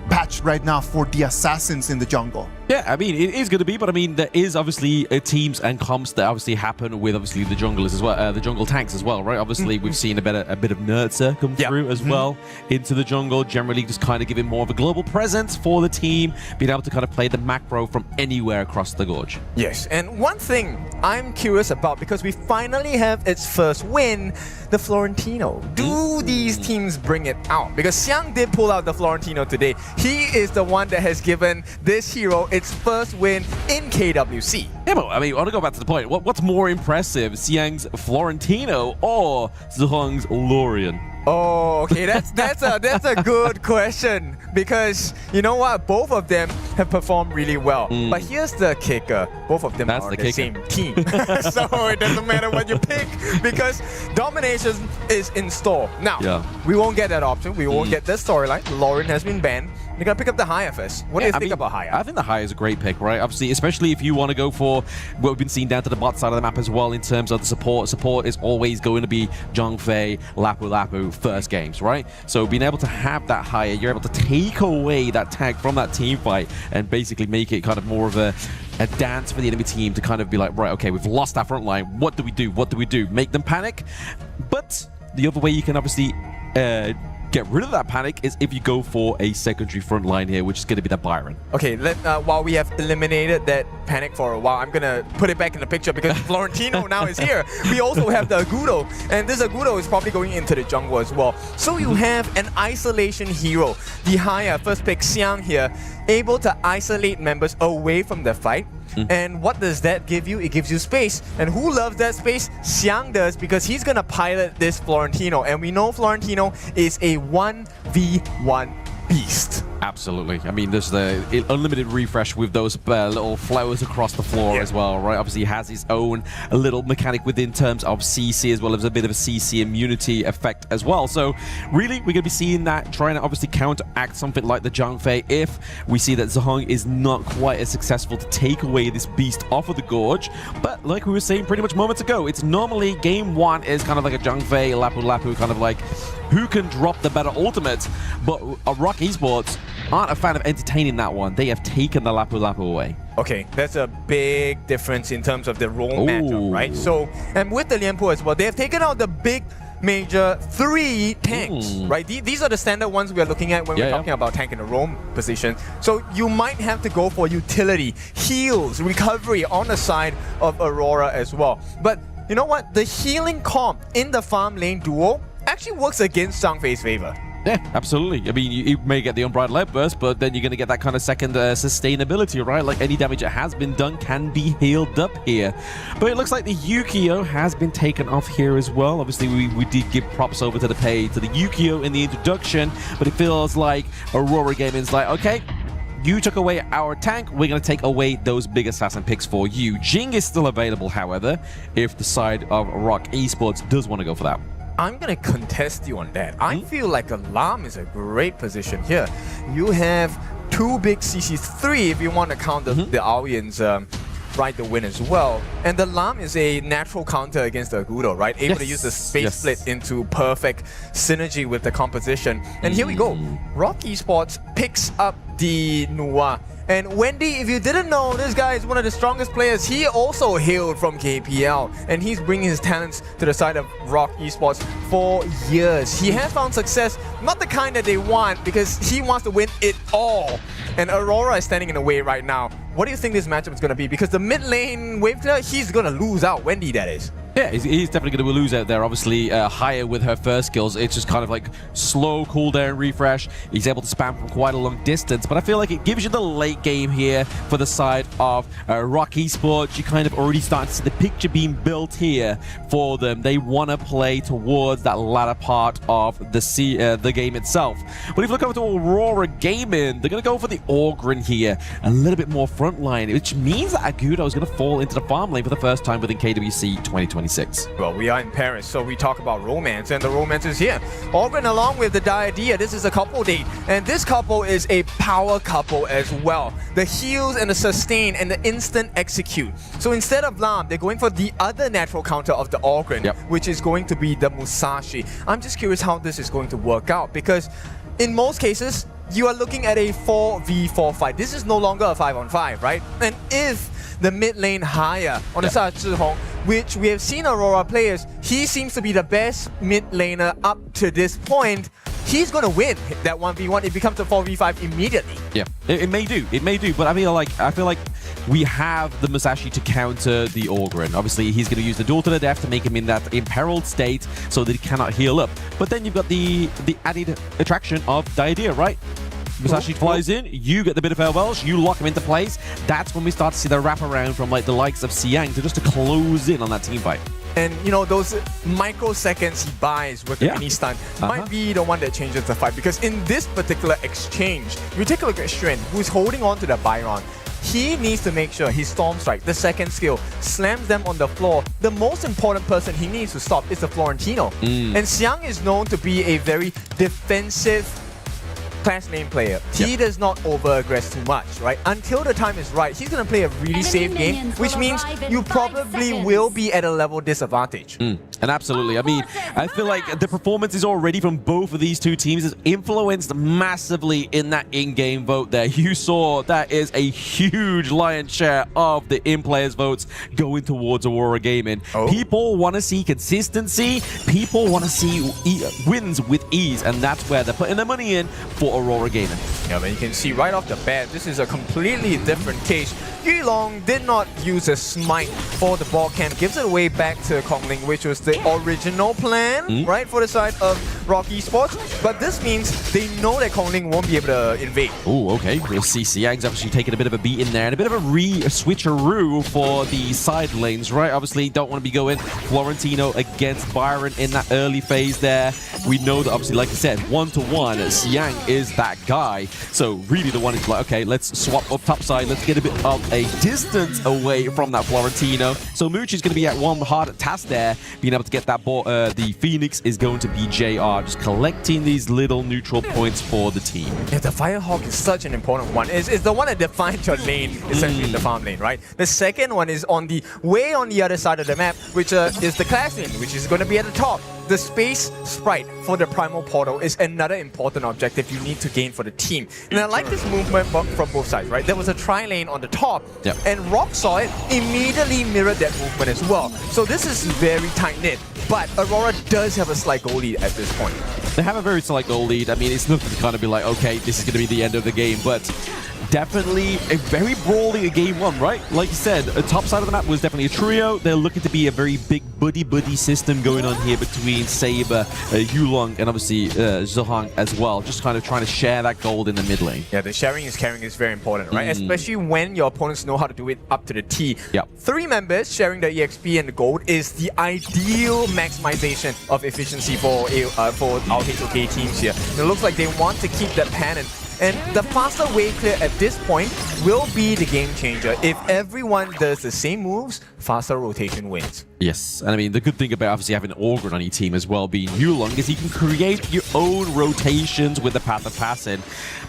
patch right now for the assassins in the jungle. Yeah, I mean, it is going to be, but I mean, there is obviously teams and comps that obviously happen with obviously the junglers as well, the jungle tanks as well, right? Obviously, we've seen a bit of Nurture come through as well into the jungle, generally just kind of giving more of a global presence for the team, being able to kind of play the macro from anywhere across the gorge. Yes, and one thing I'm curious about, because we finally have its first win, the Florentino. Do these teams bring it out? Because Xiang did pull out the Florentino today. He is the one that has given this hero its first win in KWC. Yeah, but I mean, I want to go back to the point. What's more impressive, Xiang's Florentino or Zhong's Lorian? Oh, okay, that's a good question, because you know what, both of them have performed really well. But here's the kicker: both of them are the same team, so it doesn't matter what you pick because domination is in store. Now, we won't get that option. We won't get this storyline. Lauren has been banned. They're gonna pick up the Haya first. What do you think about Haya? I think the Haya is a great pick, right? Obviously, especially if you want to go for what we've been seeing down to the bot side of the map as well in terms of the support. Support is always going to be Zhongfei, Lapu Lapu first games, right? So being able to have that Haya, you're able to take away that tag from that team fight and basically make it kind of more of a dance for the enemy team to kind of be like, right, okay, we've lost our front line. What do we do? What do we do? Make them panic? But the other way you can obviously get rid of that panic is if you go for a secondary front line here, which is going to be the Byron. Okay, while we have eliminated that panic for a while, I'm going to put it back in the picture because Florentino now is here. We also have the Agudo, and this Agudo is probably going into the jungle as well. So you have an isolation hero. The Haya, first pick Xiang here, able to isolate members away from the fight. And what does that give you? It gives you space. And who loves that space? Xiang does, because he's going to pilot this Florentino. And we know Florentino is a 1v1 beast. Absolutely. I mean, there's the unlimited refresh with those little flowers across the floor as well, right? Obviously, he has his own little mechanic within terms of CC, as well as a bit of a CC immunity effect as well. So, really, we're going to be seeing that, trying to obviously counteract something like the Zhang Fei if we see that Zhang is not quite as successful to take away this beast off of the Gorge. But, like we were saying pretty much moments ago, it's normally game one is kind of like a Zhang Fei, Lapu Lapu, kind of like who can drop the better ultimates. But Rock Esports aren't a fan of entertaining that one. They have taken the Lapu Lapu away. Okay, that's a big difference in terms of the role matchup, right? So, and with the Lianpo as well, they have taken out the big major 3 tanks, right? These are the standard ones we are looking at when we're talking about tank in the roam position. So you might have to go for utility, heals, recovery on the side of Aurora as well. But you know what? The healing comp in the farm lane duo actually works against Zhang Fei's favor. Yeah, absolutely. I mean, you may get the Unbridled Light Burst, but then you're going to get that kind of second sustainability, right? Like any damage that has been done can be healed up here. But it looks like the Yukio has been taken off here as well. Obviously, we did give props over to the Yukio in the introduction, but it feels like Aurora Gaming's like, okay, you took away our tank, we're going to take away those big assassin picks for you. Jing is still available, however, if the side of Rock Esports does want to go for that. I'm going to contest you on that. I feel like Alarm is a great position here. You have 2 big CC3 if you want to count the Aoyans ride the win as well. And the Lam is a natural counter against the Agudo, right? Able to use the space split into perfect synergy with the composition. And here we go. Rock Esports picks up the Nuwa. And Wendy, if you didn't know, this guy is one of the strongest players. He also hailed from KPL, and he's bringing his talents to the side of Rock Esports for years. He has found success, not the kind that they want, because he wants to win it all. And Aurora is standing in the way right now. What do you think this matchup is going to be? Because the mid lane wave clear, he's going to lose out. Wendy, that is. Yeah, he's definitely going to lose out there. Obviously, higher with her first skills. It's just kind of like slow cooldown refresh. He's able to spam from quite a long distance. But I feel like it gives you the late game here for the side of Rock Esports. You kind of already starting to see the picture being built here for them. They want to play towards that latter part of the game itself. But if you look over to Aurora Gaming, they're going to go for the Orgrin here. A little bit more frontline, which means that Agudo is going to fall into the farm lane for the first time within KWC 2026. Well, we are in Paris, so we talk about romance, and the romance is here. Orgrin along with the Diadea, this is a couple date, and this couple is a power couple as well. The heals and the sustain and the instant execute. So instead of Lam, they're going for the other natural counter of the Orgrin, which is going to be the Musashi. I'm just curious how this is going to work out, because in most cases, you are looking at a 4v4 fight. This is no longer a 5-on-5, right? And if the mid lane higher on the side of Zhihong, which we have seen Aurora players, he seems to be the best mid laner up to this point. He's going to win that 1v1. It becomes a 4v5 immediately. Yeah, it may do. It may do. But I feel like we have the Musashi to counter the Orgrin. Obviously, he's going to use the duel to the death to make him in that imperiled state so that he cannot heal up. But then you've got the added attraction of Diadea, right? Musashi flies in, you get the bit of farewells, you lock him into place. That's when we start to see the wraparound from like the likes of Siang to just to close in on that team fight. And you know, those microseconds he buys with the mini stun might be the one that changes the fight. Because in this particular exchange, if you take a look at Xuan, who's holding on to the Byron, he needs to make sure his Storm Strike, the second skill, slams them on the floor. The most important person he needs to stop is the Florentino. And Siang is known to be a very defensive class lane player. He does not over-aggress too much, right? Until the time is right, he's going to play a really safe game, which means you probably will be at a level disadvantage. And absolutely. I mean, I feel like the performances already from both of these two teams is influenced massively in that in-game vote there. You saw that is a huge lion's share of the in-players votes going towards Aurora Gaming. People want to see consistency. People want to see wins with ease, and that's where they're putting their money in for Aurora Gaming. Yeah, but you can see right off the bat, this is a completely different case. Yulong did not use a smite for the ball camp, gives it away back to Kongling, which was the original plan, right, for the side of Rock Esports, but this means they know that Kongling won't be able to invade. Oh, okay. We'll see Siang's actually taking a bit of a beat in there and a bit of a switcheroo for the side lanes, right? Obviously, don't want to be going Florentino against Byron in that early phase there. We know that, obviously, like I said, 1-to-1, Siang is that guy. So really the one is like, okay, let's swap up top side. Let's get a bit of a distance away from that Florentino. So Muchi's going to be at one hard task there, being able to get that ball. The Phoenix is going to be JR, just collecting these little neutral points for the team. Yeah, the Firehawk is such an important one. It's the one that defines your lane, essentially in the farm lane, right? The second one is on the way on the other side of the map, which is the class lane, which is going to be at the top. The space sprite for the Primal Portal is another important objective you need to gain for the team. And I like this movement from both sides, right? There was a tri-lane on the top, and Rock saw it, immediately mirrored that movement as well. So this is very tight-knit, but Aurora does have a slight goal lead at this point. They have a very slight goal lead. I mean, it's nothing to kind of be like, okay, this is going to be the end of the game, but definitely a very brawly game one, right? Like you said, the top side of the map was definitely a trio. They're looking to be a very big buddy system going on here between Saber, Yulong, and obviously Zhang as well. Just kind of trying to share that gold in the mid lane. Yeah, the sharing is caring is very important, right? Especially when your opponents know how to do it up to the T. Yep. 3 members sharing the EXP and the gold is the ideal maximization of efficiency for our HOK teams here. It looks like they want to keep that pattern. And the faster wave clear at this point will be the game changer. If everyone does the same moves, faster rotation wins. Yes, and I mean, the good thing about obviously having Orgren on your team as well, being Yulong, is you can create your own rotations with the Path of Passing.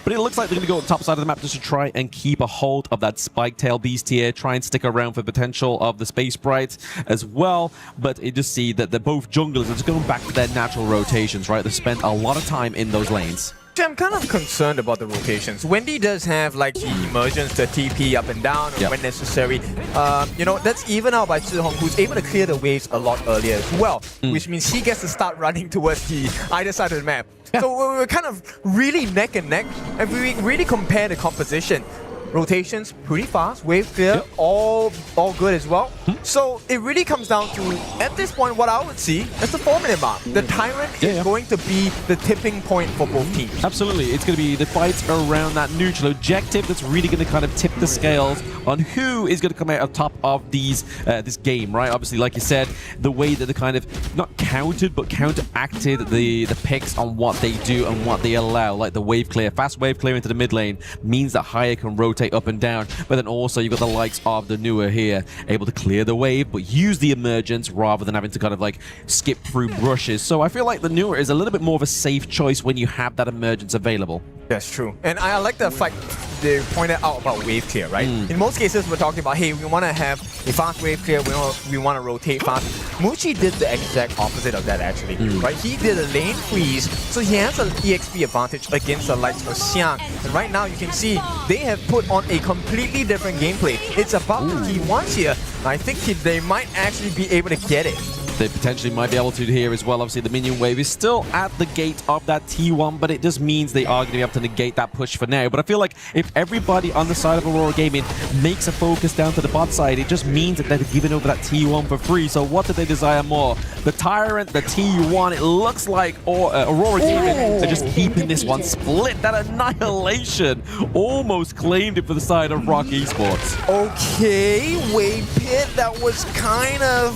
But it looks like they're going to go on the top side of the map just to try and keep a hold of that Spike Tail Beast here, try and stick around for the potential of the Space Bright as well. But you just see that they're both junglers are just going back to their natural rotations, right? They spent a lot of time in those lanes. I'm kind of concerned about the rotations. Wendy does have like the emergence, the TP up and down when necessary. You know, that's even out by Zhihong, who's able to clear the waves a lot earlier as well, which means he gets to start running towards the either side of the map. So we're kind of really neck and neck, and we really compare the composition. Rotations pretty fast, wave clear, all good as well. So it really comes down to, at this point, what I would see as the 4-minute mark. The Tyrant is going to be the tipping point for both teams. Absolutely, it's going to be the fights around that neutral objective that's really going to kind of tip the scales on who is going to come out on top of these this game, right? Obviously, like you said, the way that they kind of not countered but counteracted the picks on what they do and what they allow, like the wave clear, fast wave clear into the mid lane means that Haya can rotate up and down, but then also you've got the likes of the Newer here able to clear the wave but use the emergence rather than having to kind of like skip through brushes. So I feel like the Newer is a little bit more of a safe choice when you have that emergence available. That's true. And I like the fact they pointed out about wave clear, right? In most cases, we're talking about, hey, we want to have a fast wave clear, we want to rotate fast. Muchi did the exact opposite of that, actually, right? He did a lane freeze, so he has an EXP advantage against the likes of Xiang. And right now, you can see they have put on a completely different gameplay. It's about the T1s here. I think they might actually be able to get it. They potentially might be able to here as well. Obviously, the minion wave is still at the gate of that T1, but it just means they are going to be able to negate that push for now. But I feel like if everybody on the side of Aurora Gaming makes a focus down to the bot side, it just means that they're giving over that T1 for free. So what do they desire more? The Tyrant, the T1, it looks like Aurora Gaming are just keeping this one split. That Annihilation almost claimed it for the side of Rock Esports. Okay, Wave Pit, that was kind of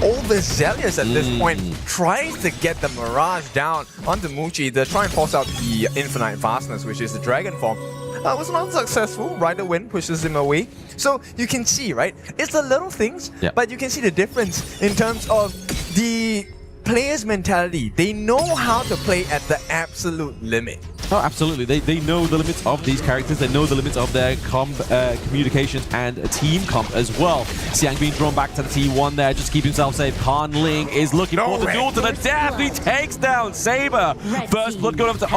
overzealous at this point. Tries to get the Mirage down onto Muchi to try and force out the Infinite Vastness, which is the Dragon form. Was not successful. Rider Wind pushes him away. So you can see, right? It's the little things, but you can see the difference in terms of the players' mentality. They know how to play at the absolute limit. Oh, absolutely. They know the limits of these characters. They know the limits of their communications and team comp as well. Xiang being drawn back to the T1 there, just keep himself safe. Han Ling is looking for the duel to the death. He takes down Saber. First blood going up to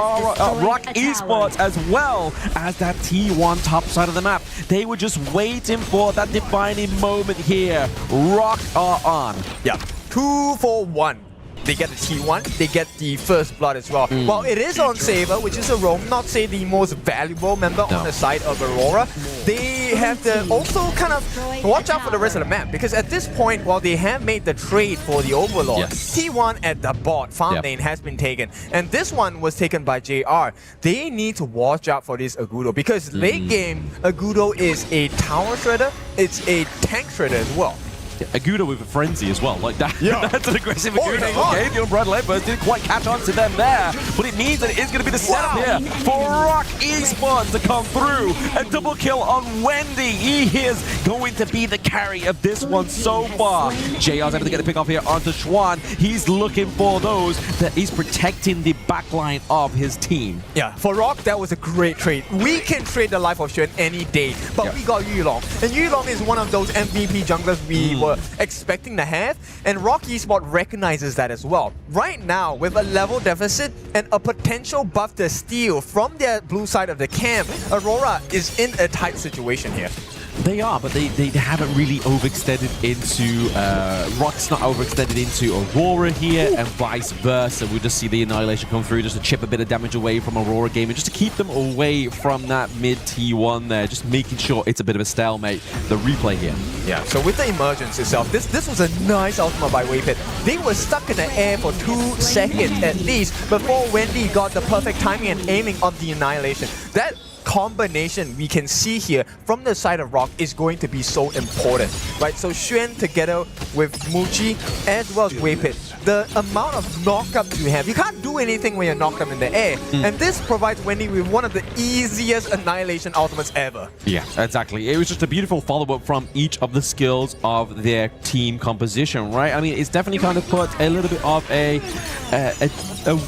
Rock Esports as well as that T1 top side of the map. They were just waiting for that defining moment here. Rock are on. Yeah, 2 for 1. they get the T1, they get the first blood as well. While it is on Saber, which is a roam, not say the most valuable member on the side of Aurora, they have to also kind of watch out for the rest of the map, because at this point, while they have made the trade for the Overlord, T1 at the bot farm lane has been taken, and this one was taken by JR. They need to watch out for this Agudo, because late game, Agudo is a tower shredder, it's a tank shredder as well. Agudo with a frenzy as well, like that. That's an aggressive Agudo. Okay, the Umbrella Ledburst didn't quite catch on to them there, but it means that it is going to be the setup here for Rock Esports to come through. A double kill on Wendy. He is going to be the carry of this one so far. JR's able to get the pick off here onto Schwan. He's looking for those that he's protecting the backline of his team. Yeah, for Rock, that was a great trade. We can trade the life of Xuan any day, but we got Yulong, and Yulong is one of those MVP junglers we were expecting to have, and Rock Esports recognizes that as well. Right now, with a level deficit and a potential buff to steal from their blue side of the camp, Aurora is in a tight situation here. They are, but they haven't really overextended into... Rock's not overextended into Aurora here, and vice versa. We'll just see the Annihilation come through just to chip a bit of damage away from Aurora Gaming, just to keep them away from that mid T1 there, just making sure it's a bit of a stalemate. The replay here. Yeah, so with the emergence itself, this was a nice ultimate by Waypit. They were stuck in the air for 2 seconds at least before Wendy got the perfect timing and aiming of the Annihilation. That combination we can see here from the side of Rock is going to be so important, right? So Xuan together with Muchi as well as Waypit, the amount of knockups you have, you can't do anything when you're knocked up in the air, and this provides Wendy with one of the easiest Annihilation ultimates ever. Yeah, exactly. It was just a beautiful follow-up from each of the skills of their team composition, right? I mean, it's definitely kind of put a little bit of a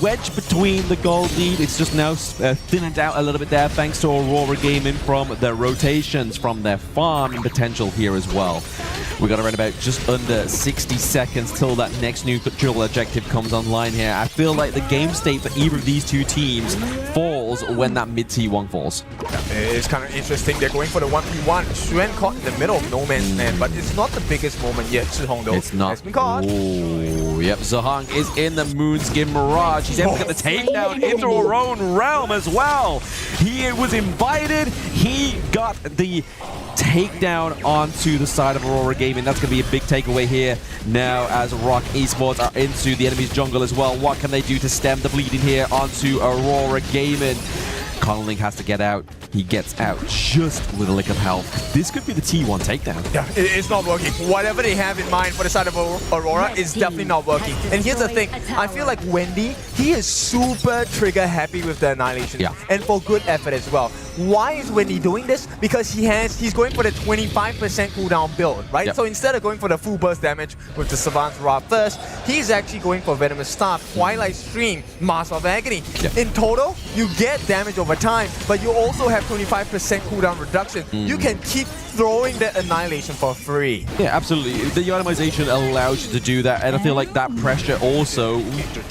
wedge between the gold lead. It's just now thinned out a little bit there thanks to Aurora Gaming from their rotations, from their farming potential here as well. We got around about just under 60 seconds till that next new dual objective comes online here. I feel like the game state for either of these two teams falls when that mid T1 falls. Yeah, it's kind of interesting. They're going for the 1v1. Xuan caught in the middle of no man's land, but it's not the biggest moment yet. Zhihong though it's not. Has been caught. Ooh, yep, Zhihong is in the Moonskin Mirage. He's able to get the takedown into her own realm as well. He was invited. He got the takedown onto the side of Aurora Gaming. That's going to be a big takeaway here now as Rock Esports are into the enemy's jungle as well. What can they do to stem the bleeding here onto Aurora Gaming? Conlink has to get out. He gets out just with a lick of health. This could be the T1 takedown. Yeah, it's not working. Whatever they have in mind for the side of Aurora is definitely not working. And here's the thing. I feel like Wendy, he is super trigger happy with the Annihilation. Yeah. And for good effort as well. Why is Wendy doing this? Because he's going for the 25% cooldown build, right? Yep. So instead of going for the full burst damage with the Savant's Ra first, he's actually going for Venomous Staff, Twilight Stream, Mask of Agony. Yep. In total, you get damage over time, but you also have 25% cooldown reduction. You can keep throwing the Annihilation for free. Yeah, absolutely. The Untimization allows you to do that, and I feel like that pressure also,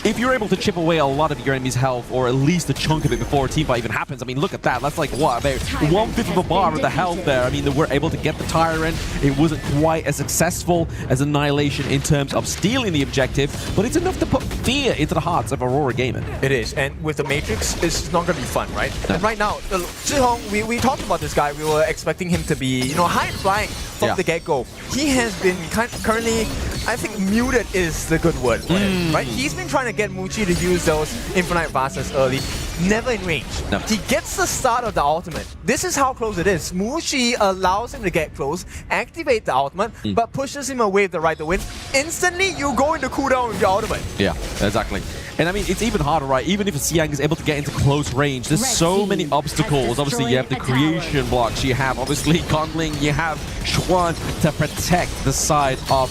if you're able to chip away a lot of your enemy's health, or at least a chunk of it before a teamfight even happens, I mean, look at that. That's like, what, about 1/5 of a bar of the health there. I mean, they were able to get the Tyrant. It wasn't quite as successful as Annihilation in terms of stealing the objective, but it's enough to put fear into the hearts of Aurora Gaming. It is, and with the Matrix, it's not going to be fun, right? No. And right now, Zhihong, we talked about this guy. We were expecting him to be, high flying from the get-go. He has been currently, I think muted is the good word for him, right? He's been trying to get Muchi to use those Infinite Vases early, never in range. No. He gets the start of the ultimate. This is how close it is. Muchi allows him to get close, activate the ultimate, but pushes him away with the right to win. Instantly, you go into cooldown with your ultimate. Yeah, exactly. And I mean, it's even harder, right? Even if a Xiang is able to get into close range, there's so many obstacles. Obviously, you have the creation blocks. You have, obviously, Conling. You have Schwan to protect the side of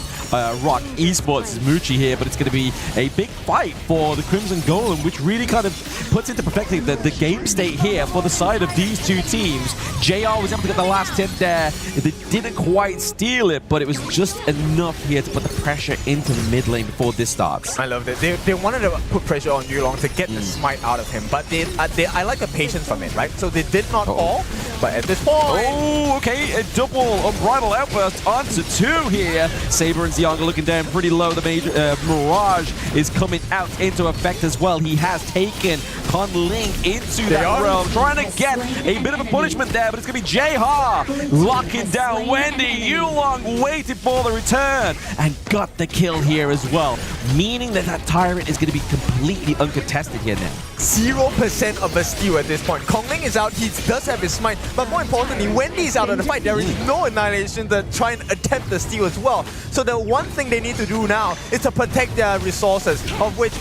Rock Esports' Muchi here, but it's going to be a big fight for the Crimson Golem, which really kind of puts into perspective the game state here for the side of these two teams. JR was able to get the last hit there. They didn't quite steal it, but it was just enough here to put the pressure into the mid lane before this starts. I love it. They wanted to put pressure on Yulong to get the smite out of him, but I like the patience from it, right? So they did not all, But at this point... Oh, okay, a double unbridled outburst onto 2 here. Saber and Xiang are looking down pretty low. The major Mirage is coming out into effect as well. He has taken Conling into that realm, trying to get a bit of a punishment there, but it's going to be Jha locking down Wendy. Yulong waited for the return and got the kill here as well, meaning that that Tyrant is going to be completely uncontested here now. 0% of a steal at this point. Conling is out, he does have his smite, but more importantly, Wendy is out of the fight. There is no Annihilation to try and attempt the steal as well. So the one thing they need to do now is to protect their resources, of which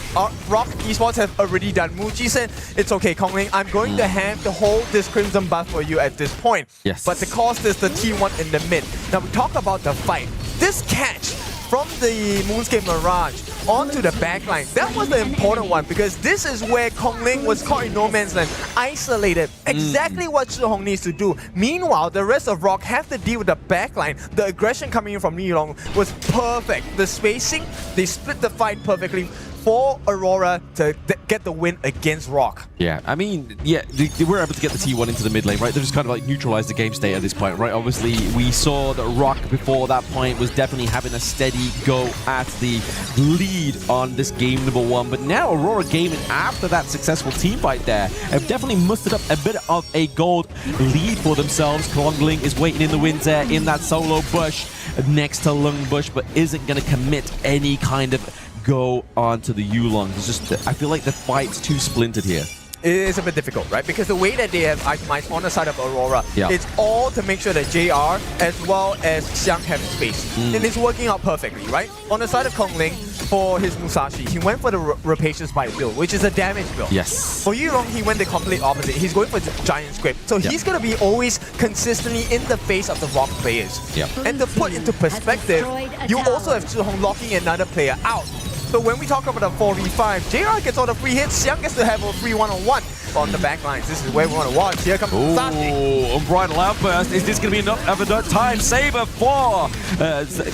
Rock Esports have already done. Muji said, it's okay, Conling, I'm going to have to hold this Crimson buff for you at this point. Yes. But the cost is the T1 in the mid. Now we talk about the fight. This catch from the Moonscape Mirage onto the backline, that was the important one, because this is where Conling was caught in no man's land, isolated. Exactly what Zhihong needs to do. Meanwhile, the rest of Rock have to deal with the backline. The aggression coming in from Yulong was perfect. The spacing, they split the fight perfectly for Aurora to get the win against Rock. Yeah, I mean, yeah, they were able to get the T1 into the mid lane, right? They just kind of like neutralized the game state at this point, right? Obviously, we saw that Rock before that point was definitely having a steady go at the lead on this game number 1, but now Aurora Gaming, after that successful team fight there, have definitely mustered up a bit of a gold lead for themselves. Conling is waiting in the winds there in that solo bush next to Lung Bush, but isn't going to commit any kind of go on to the Yulong. It's just, I feel like the fight's too splintered here. It is a bit difficult, right? Because the way that they have itemized on the side of Aurora, it's all to make sure that JR as well as Xiang have space. And it's working out perfectly, right? On the side of Conling, for his Musashi, he went for the Rapacious Bite build, which is a damage build. Yes. For Yulong, he went the complete opposite. He's going for the Giant Script. So he's going to be always consistently in the face of the Rock players. And to put into perspective, you also have Zhihong locking another player out. So when we talk about a 4v5, JR gets all the free hits, Xiang gets to have a free one-on-one on the backlines. This is where we want to watch. Here comes Musashi. Oh, Unbridled Outburst. Is this going to be enough of a time saver for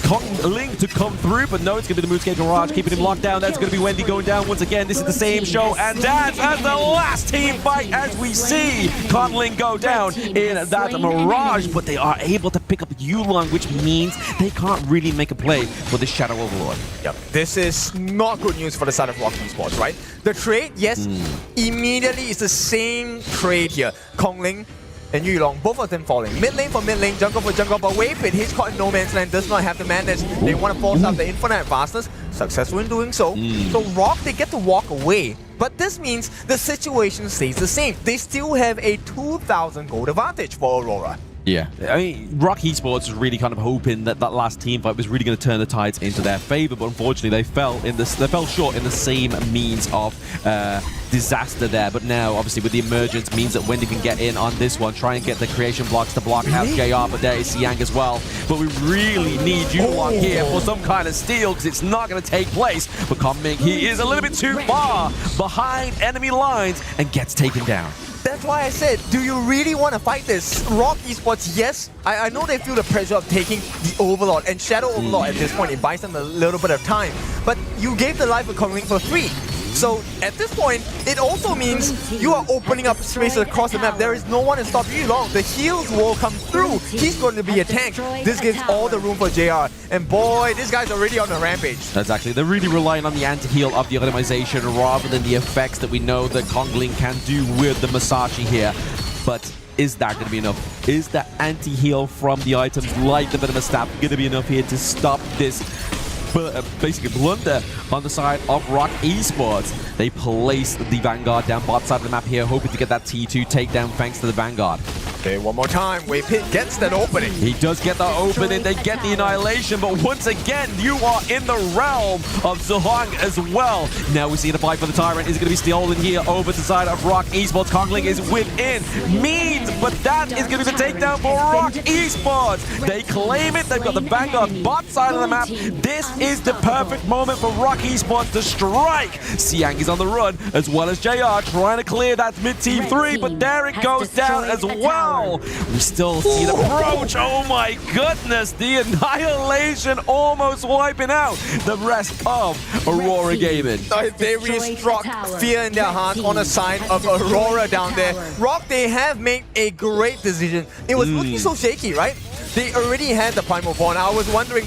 Conling to come through? But no, it's going to be the Moonscape Mirage keeping him locked down. That's going to be Wendy going down once again. This is the same show and dance as the last team fight as we see Conling go down in that Mirage. But they are able to pick up Yulong, which means they can't really make a play for the Shadow Overlord. Yep. This is not good news for the side of Rock Esports, right? The trade, yes, immediately is the same trade here. Conling and Yulong, both of them falling. Mid lane for mid lane, jungle for jungle, but Waypit, he's caught in no man's land, does not have the manage. They want to force out the infinite fastness, successful in doing so. So Rock, they get to walk away. But this means the situation stays the same. They still have a 2,000 gold advantage for Aurora. Yeah, I mean, Rock Esports was really kind of hoping that that last team fight was really going to turn the tides into their favor, but unfortunately they fell short in the same means of disaster there. But now, obviously, with the emergence, means that Wendy can get in on this one, try and get the creation blocks to block out JR, but there is Xiang as well. But we really need Yulong here for some kind of steal, because it's not going to take place. But Conling, he is a little bit too far behind enemy lines and gets taken down. That's why I said, do you really want to fight this? Rock Esports, yes, I know they feel the pressure of taking the Overlord, and Shadow Overlord at this point, it buys them a little bit of time. But you gave the life of Conling for free. So at this point, it also means you are opening up spaces across the map. There is no one to stop you long. The heals will come through. He's going to be a tank. This gives all the room for JR. And boy, this guy's already on the rampage. Exactly. They're really relying on the anti-heal of the optimization rather than the effects that we know that Conling can do with the Musashi here. But is that going to be enough? Is the anti-heal from the items like the Venomous Staff going to be enough here to stop this basically blunder on the side of Rock Esports? They place the Vanguard down bot side of the map here, hoping to get that T2 takedown thanks to the Vanguard. Okay, one more time. Waypit gets that opening. He does get the opening. They get the annihilation, but once again, you are in the realm of Zhihong as well. Now we see the fight for the Tyrant is going to be stolen here over to the side of Rock Esports. Conling is within means, but that is going to be the takedown for Rock Esports. They claim it. They've got the Vanguard bot side of the map. This is the perfect moment for Rock Esports to strike. Xiang is on the run, as well as JR trying to clear that mid team 3, but there it goes down as well. now. We still see the approach. Oh my goodness. The Annihilation almost wiping out the rest of Aurora Gaming. They really struck fear in their heart on the side of Aurora down there. Rock, they have made a great decision. It was looking so shaky, right? They already had the Primal Bond. I was wondering,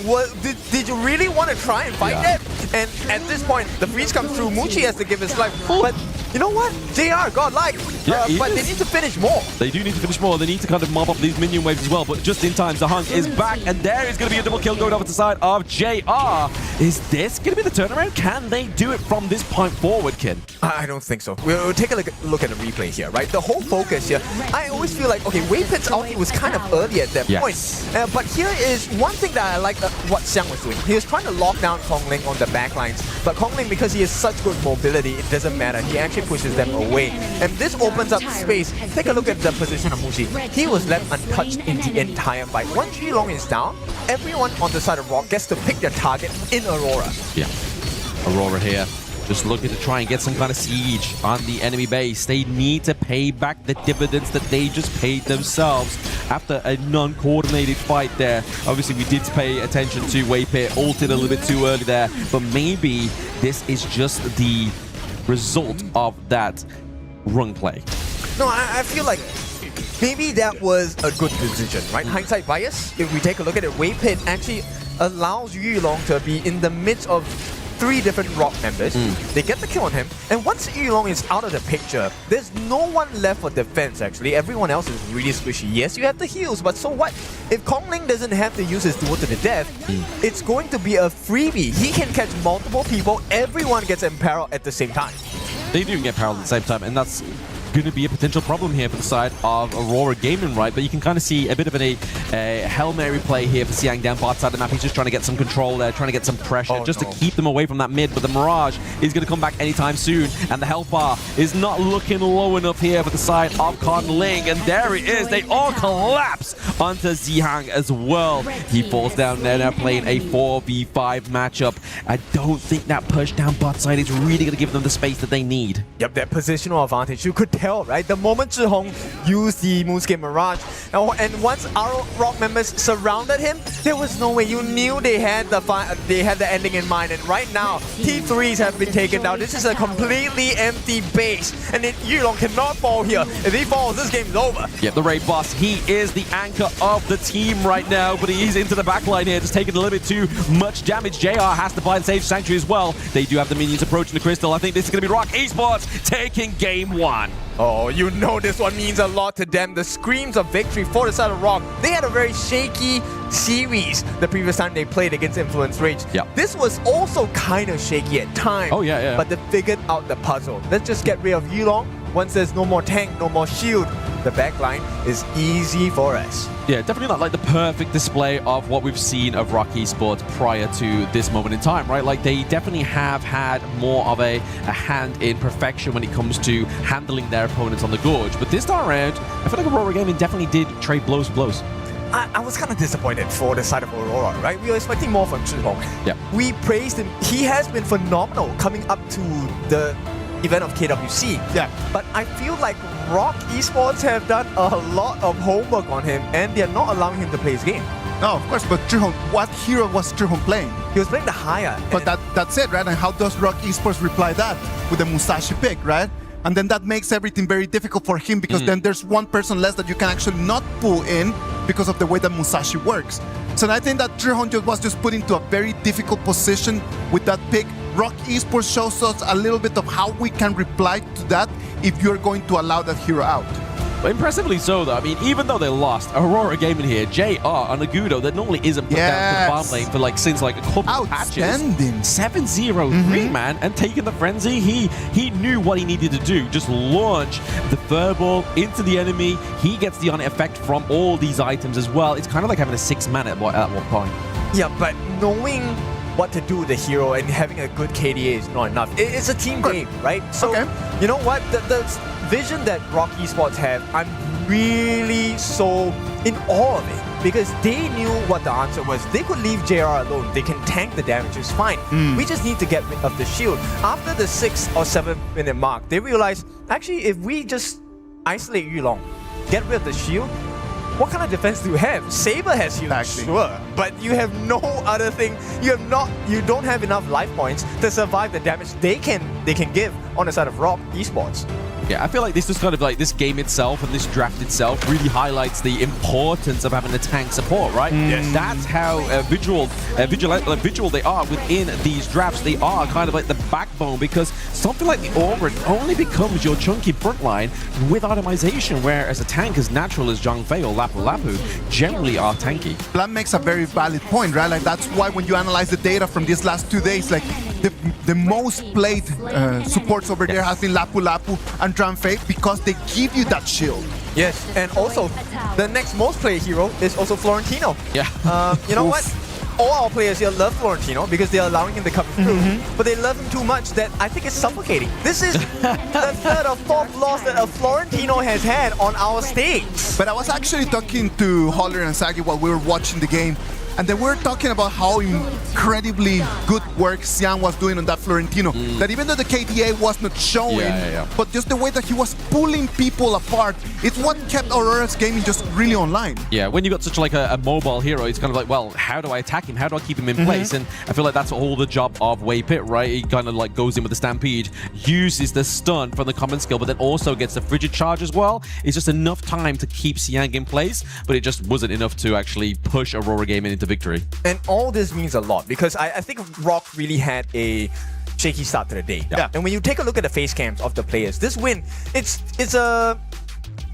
did you really want to try and fight that? And at this point, the freeze comes through. Muchi has to give his life. But you know what? JR, godlike. But they need to finish more. They do need to finish more. They need to kind of mop up these minion waves as well. But just in time, Zahang is back. And there is going to be a double kill going over to the side of JR. Is this going to be the turnaround? Can they do it from this point forward, Kin? I don't think so. We'll take a look at the replay here, right? The whole focus here, I always feel like, okay, Waypit's ulti was kind of early at that point. But here is one thing that I like what Xiang was doing. He was trying to lock down Kongling on the backlines. But Kongling, because he has such good mobility, it doesn't matter. He actually pushes them away. And this opens up space. Take a look at the position of Mushi. He was left untouched in the entire fight. Once Yulong is down, everyone on the side of Rock gets to pick their target in Aurora. Yeah. Aurora here. Just looking to try and get some kind of siege on the enemy base. They need to pay back the dividends that they just paid themselves after a non-coordinated fight there. Obviously, we did pay attention to Waypit, ulted a little bit too early there, but maybe this is just the result of that run play. No, I feel like maybe that was a good decision, right? Hindsight bias. If we take a look at it, Waypit actually allows Yulong to be in the midst of 3 different Rock members. They get the kill on him, and once Yulong is out of the picture, there's no one left for defense actually. Everyone else is really squishy. Yes, you have the heals, but so what? If Kongling doesn't have to use his duel to the death, it's going to be a freebie. He can catch multiple people, everyone gets imperiled at the same time. They do get imperiled at the same time, and that's going to be a potential problem here for the side of Aurora Gaming, right? But you can kind of see a bit of a Hail Mary play here for Xiang down bot side of the map. He's just trying to get some control there, trying to get some pressure to keep them away from that mid. But the Mirage is going to come back anytime soon, and the health bar is not looking low enough here for the side of Kongling. And there it is. They all collapse onto Zihang as well. He falls down there now playing a 4v5 matchup. I don't think that push down bot side is really going to give them the space that they need. Yep, that positional advantage. You could tell, right? The moment Zhihong used the Moonscape Mirage, and once our Rock members surrounded him, there was no way. You knew they had the ending in mind. And right now, T3s have been taken down. This is a completely empty base, and Yulong cannot fall here. If he falls, this game's over. Yeah, the raid boss, he is the anchor of the team right now, but he's into the backline here, just taking a little bit too much damage. JR has to buy and save Sanctuary as well. They do have the minions approaching the crystal. I think this is going to be Rock Esports taking game 1. Oh, you know this one means a lot to them. The screams of victory for the side of Rock. They had a very shaky series the previous time they played against Influence Rage. This was also kind of shaky at times. Oh, yeah. But they figured out the puzzle. Let's just get rid of Yulong. Once there's no more tank, no more shield, the backline is easy for us. Yeah, definitely not like the perfect display of what we've seen of Rock Esports prior to this moment in time, right? Like, they definitely have had more of a hand in perfection when it comes to handling their opponents on the Gorge. But this time around, I feel like Aurora Gaming definitely did trade blows for blows. I was kind of disappointed for the side of Aurora, right? We were expecting more from Zhihong. Yeah. We praised him. He has been phenomenal coming up to the event of KWC. Yeah. But I feel like Rock Esports have done a lot of homework on him, and they're not allowing him to play his game. No, of course, but Zhihong, what hero was Zhihong playing? He was playing the higher. But that's it, right? And how does Rock Esports reply that? With the Musashi pick, right? And then that makes everything very difficult for him, because then there's one person less that you can actually not pull in because of the way that Musashi works. So I think that Zhihong was just put into a very difficult position with that pick. Rock Esports shows us a little bit of how we can reply to that if you're going to allow that hero out. But impressively so, though. I mean, even though they lost, Aurora Gaming here, JR on Agudo, that normally isn't put down to farm lane for like since like a couple of patches. 7-0-3, man, and taking the frenzy, he knew what he needed to do. Just launch the furball into the enemy. He gets the on-it effect from all these items as well. It's kind of like having a 6-man at one point. Yeah, but knowing what to do with the hero and having a good KDA is not enough. It's a team game, right? So, you know what? The vision that Rock Esports have, I'm really so in awe of it, because they knew what the answer was. They could leave JR alone. They can tank the damage. It's fine. We just need to get rid of the shield. After the 6 or 7 minute mark, they realized, actually, if we just isolate Yulong, get rid of the shield, what kind of defense do you have? Saber has shield, sure, but you have no other thing. You don't have enough life points to survive the damage they can give on the side of Rock Esports. Yeah, I feel like this is kind of like this game itself and this draft itself really highlights the importance of having a tank support, right? Yes. That's how vigilant they are within these drafts. They are kind of like the backbone, because something like the Aurora only becomes your chunky front line with itemization, whereas a tank as natural as Zhang Fei or Lapu Lapu generally are tanky. Plan makes a very valid point, right? Like that's why when you analyze the data from these last 2 days, like the most played supports over there has been Lapu Lapu and Zhang Fei, because they give you that shield. Yes, and also the next most played hero is also Florentino. Yeah. You know what? All our players here love Florentino because they're allowing him to come through, but they love him too much that I think it's suffocating. This is the third or fourth loss that a Florentino has had on our stage. But I was actually talking to Holler and Sagi while we were watching the game, and they were talking about how incredibly good work Xiang was doing on that Florentino. That even though the KDA was not showing, but just the way that he was pulling people apart, it's what kept Aurora's gaming just really online. Yeah, when you got such like a mobile hero, it's kind of like, well, how do I attack him? How do I keep him in place? And I feel like that's all the job of Wei Pit, right? He kind of like goes in with the Stampede, uses the stun from the common skill, but then also gets the Frigid Charge as well. It's just enough time to keep Xiang in place, but it just wasn't enough to actually push Aurora gaming into victory. And all this means a lot, because I think Rock really had a shaky start to the day. Yeah. And when you take a look at the face cams of the players, this win, it's a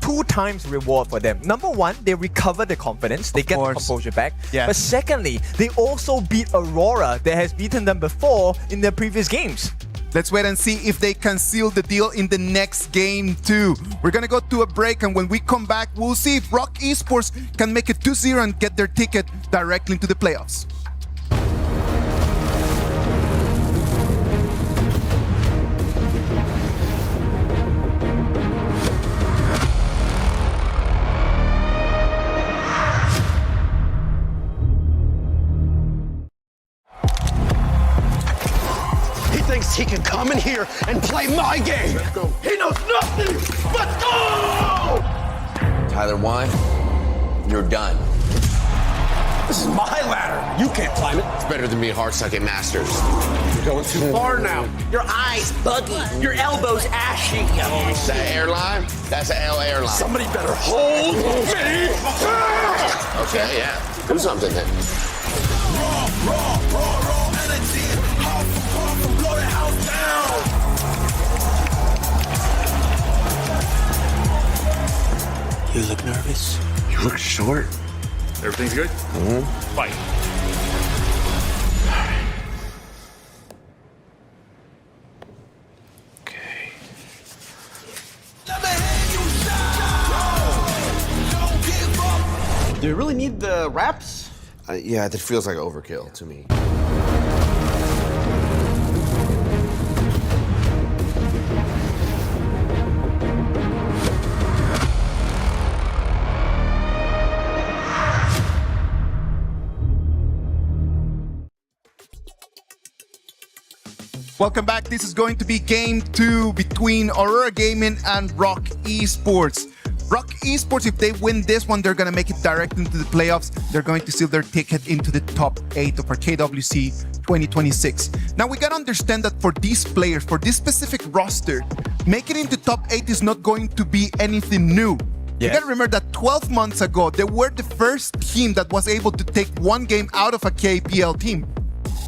2 times reward for them. Number one, they recover the confidence, they get the composure back. Yes. But secondly, they also beat Aurora that has beaten them before in their previous games. Let's wait and see if they can seal the deal in the next game too. We're gonna go to a break, and when we come back, we'll see if Rock Esports can make it 2-0 and get their ticket directly into the playoffs. Thinks he can come in here and play my game. Let's go. He knows nothing. Let's go! Tyler, why? You're done. This is my ladder. You can't climb it. It's better than being hard-sucking masters. You're going too far now. Your eyes buggy. Your elbows ashy. Is that airline? That's an L airline. Somebody better hold me. Okay, yeah. Do something then. Raw energy. Blow the house down. You look nervous. You look short. Everything's good? Fight. Okay. Do you really need the wraps? Yeah, that feels like overkill to me. Welcome back. This is going to be game 2 between Aurora Gaming and Rock Esports. Rock Esports, if they win this one, they're going to make it direct into the playoffs. They're going to seal their ticket into the top 8 of our KWC 2026. Now, we got to understand that for these players, for this specific roster, making it into top 8 is not going to be anything new. Yes. You got to remember that 12 months ago, they were the first team that was able to take one game out of a KPL team.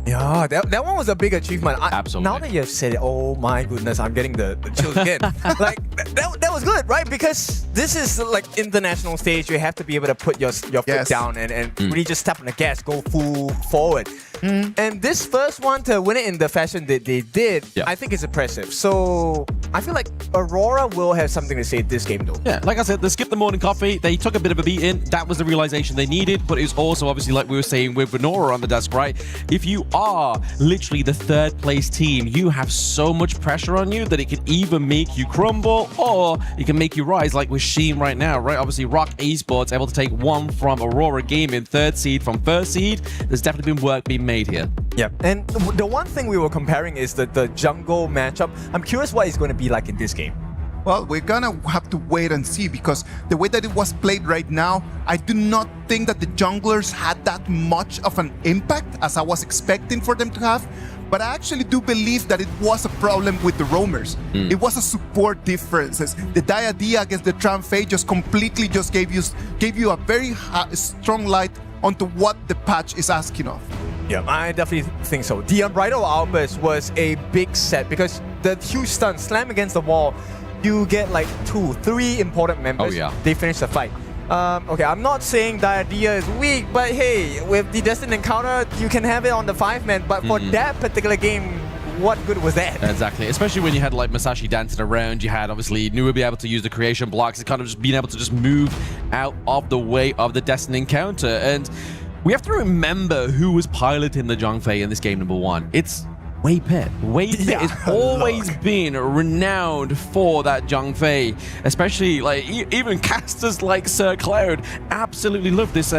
Yeah, that one was a big achievement. Absolutely. Now that you've said it, oh my goodness, I'm getting the chills again. Like, that was good, right? Because this is like international stage. You have to be able to put your foot down and really just step on the gas, go full forward. And this first one to win it in the fashion that they did, I think is impressive. So I feel like Aurora will have something to say this game though. Yeah, like I said, they skipped the morning coffee. They took a bit of a beating. That was the realization they needed, but it's also obviously like we were saying with Aurora on the desk, right? If you are literally the 3rd place team, you have so much pressure on you that it can either make you crumble or it can make you rise, like with Sheem right now, right? Obviously, Rock Esports able to take 1 from Aurora Gaming, 3rd seed from 1st seed. There's definitely been work being made here. Yeah, and the one thing we were comparing is the jungle matchup. I'm curious what it's going to be like in this game. Well, we're gonna have to wait and see, because the way that it was played right now, I do not think that the junglers had that much of an impact as I was expecting for them to have. But I actually do believe that it was a problem with the roamers. It was a support differences. The Diadia against the Tramfei just completely just gave you a very strong light onto what the patch is asking of. Yeah, I definitely think so. The Unbridled Outburst was a big set because the huge stun slam against the wall, you get like 2, 3 important members. Oh, yeah. They finish the fight. Okay, I'm not saying Diadia is weak, but hey, with the Destined Encounter, you can have it on the 5-man, but for that particular game, what good was that? Exactly, especially when you had like Masashi dancing around, you had obviously Nua be able to use the creation blocks, and kind of just being able to just move out of the way of the Destined Encounter. And we have to remember who was piloting the Zhongfei in this game number 1. It's Wei Pit. Wei Pit has always been renowned for that Zhongfei, especially like even casters like Sir Cloud absolutely love this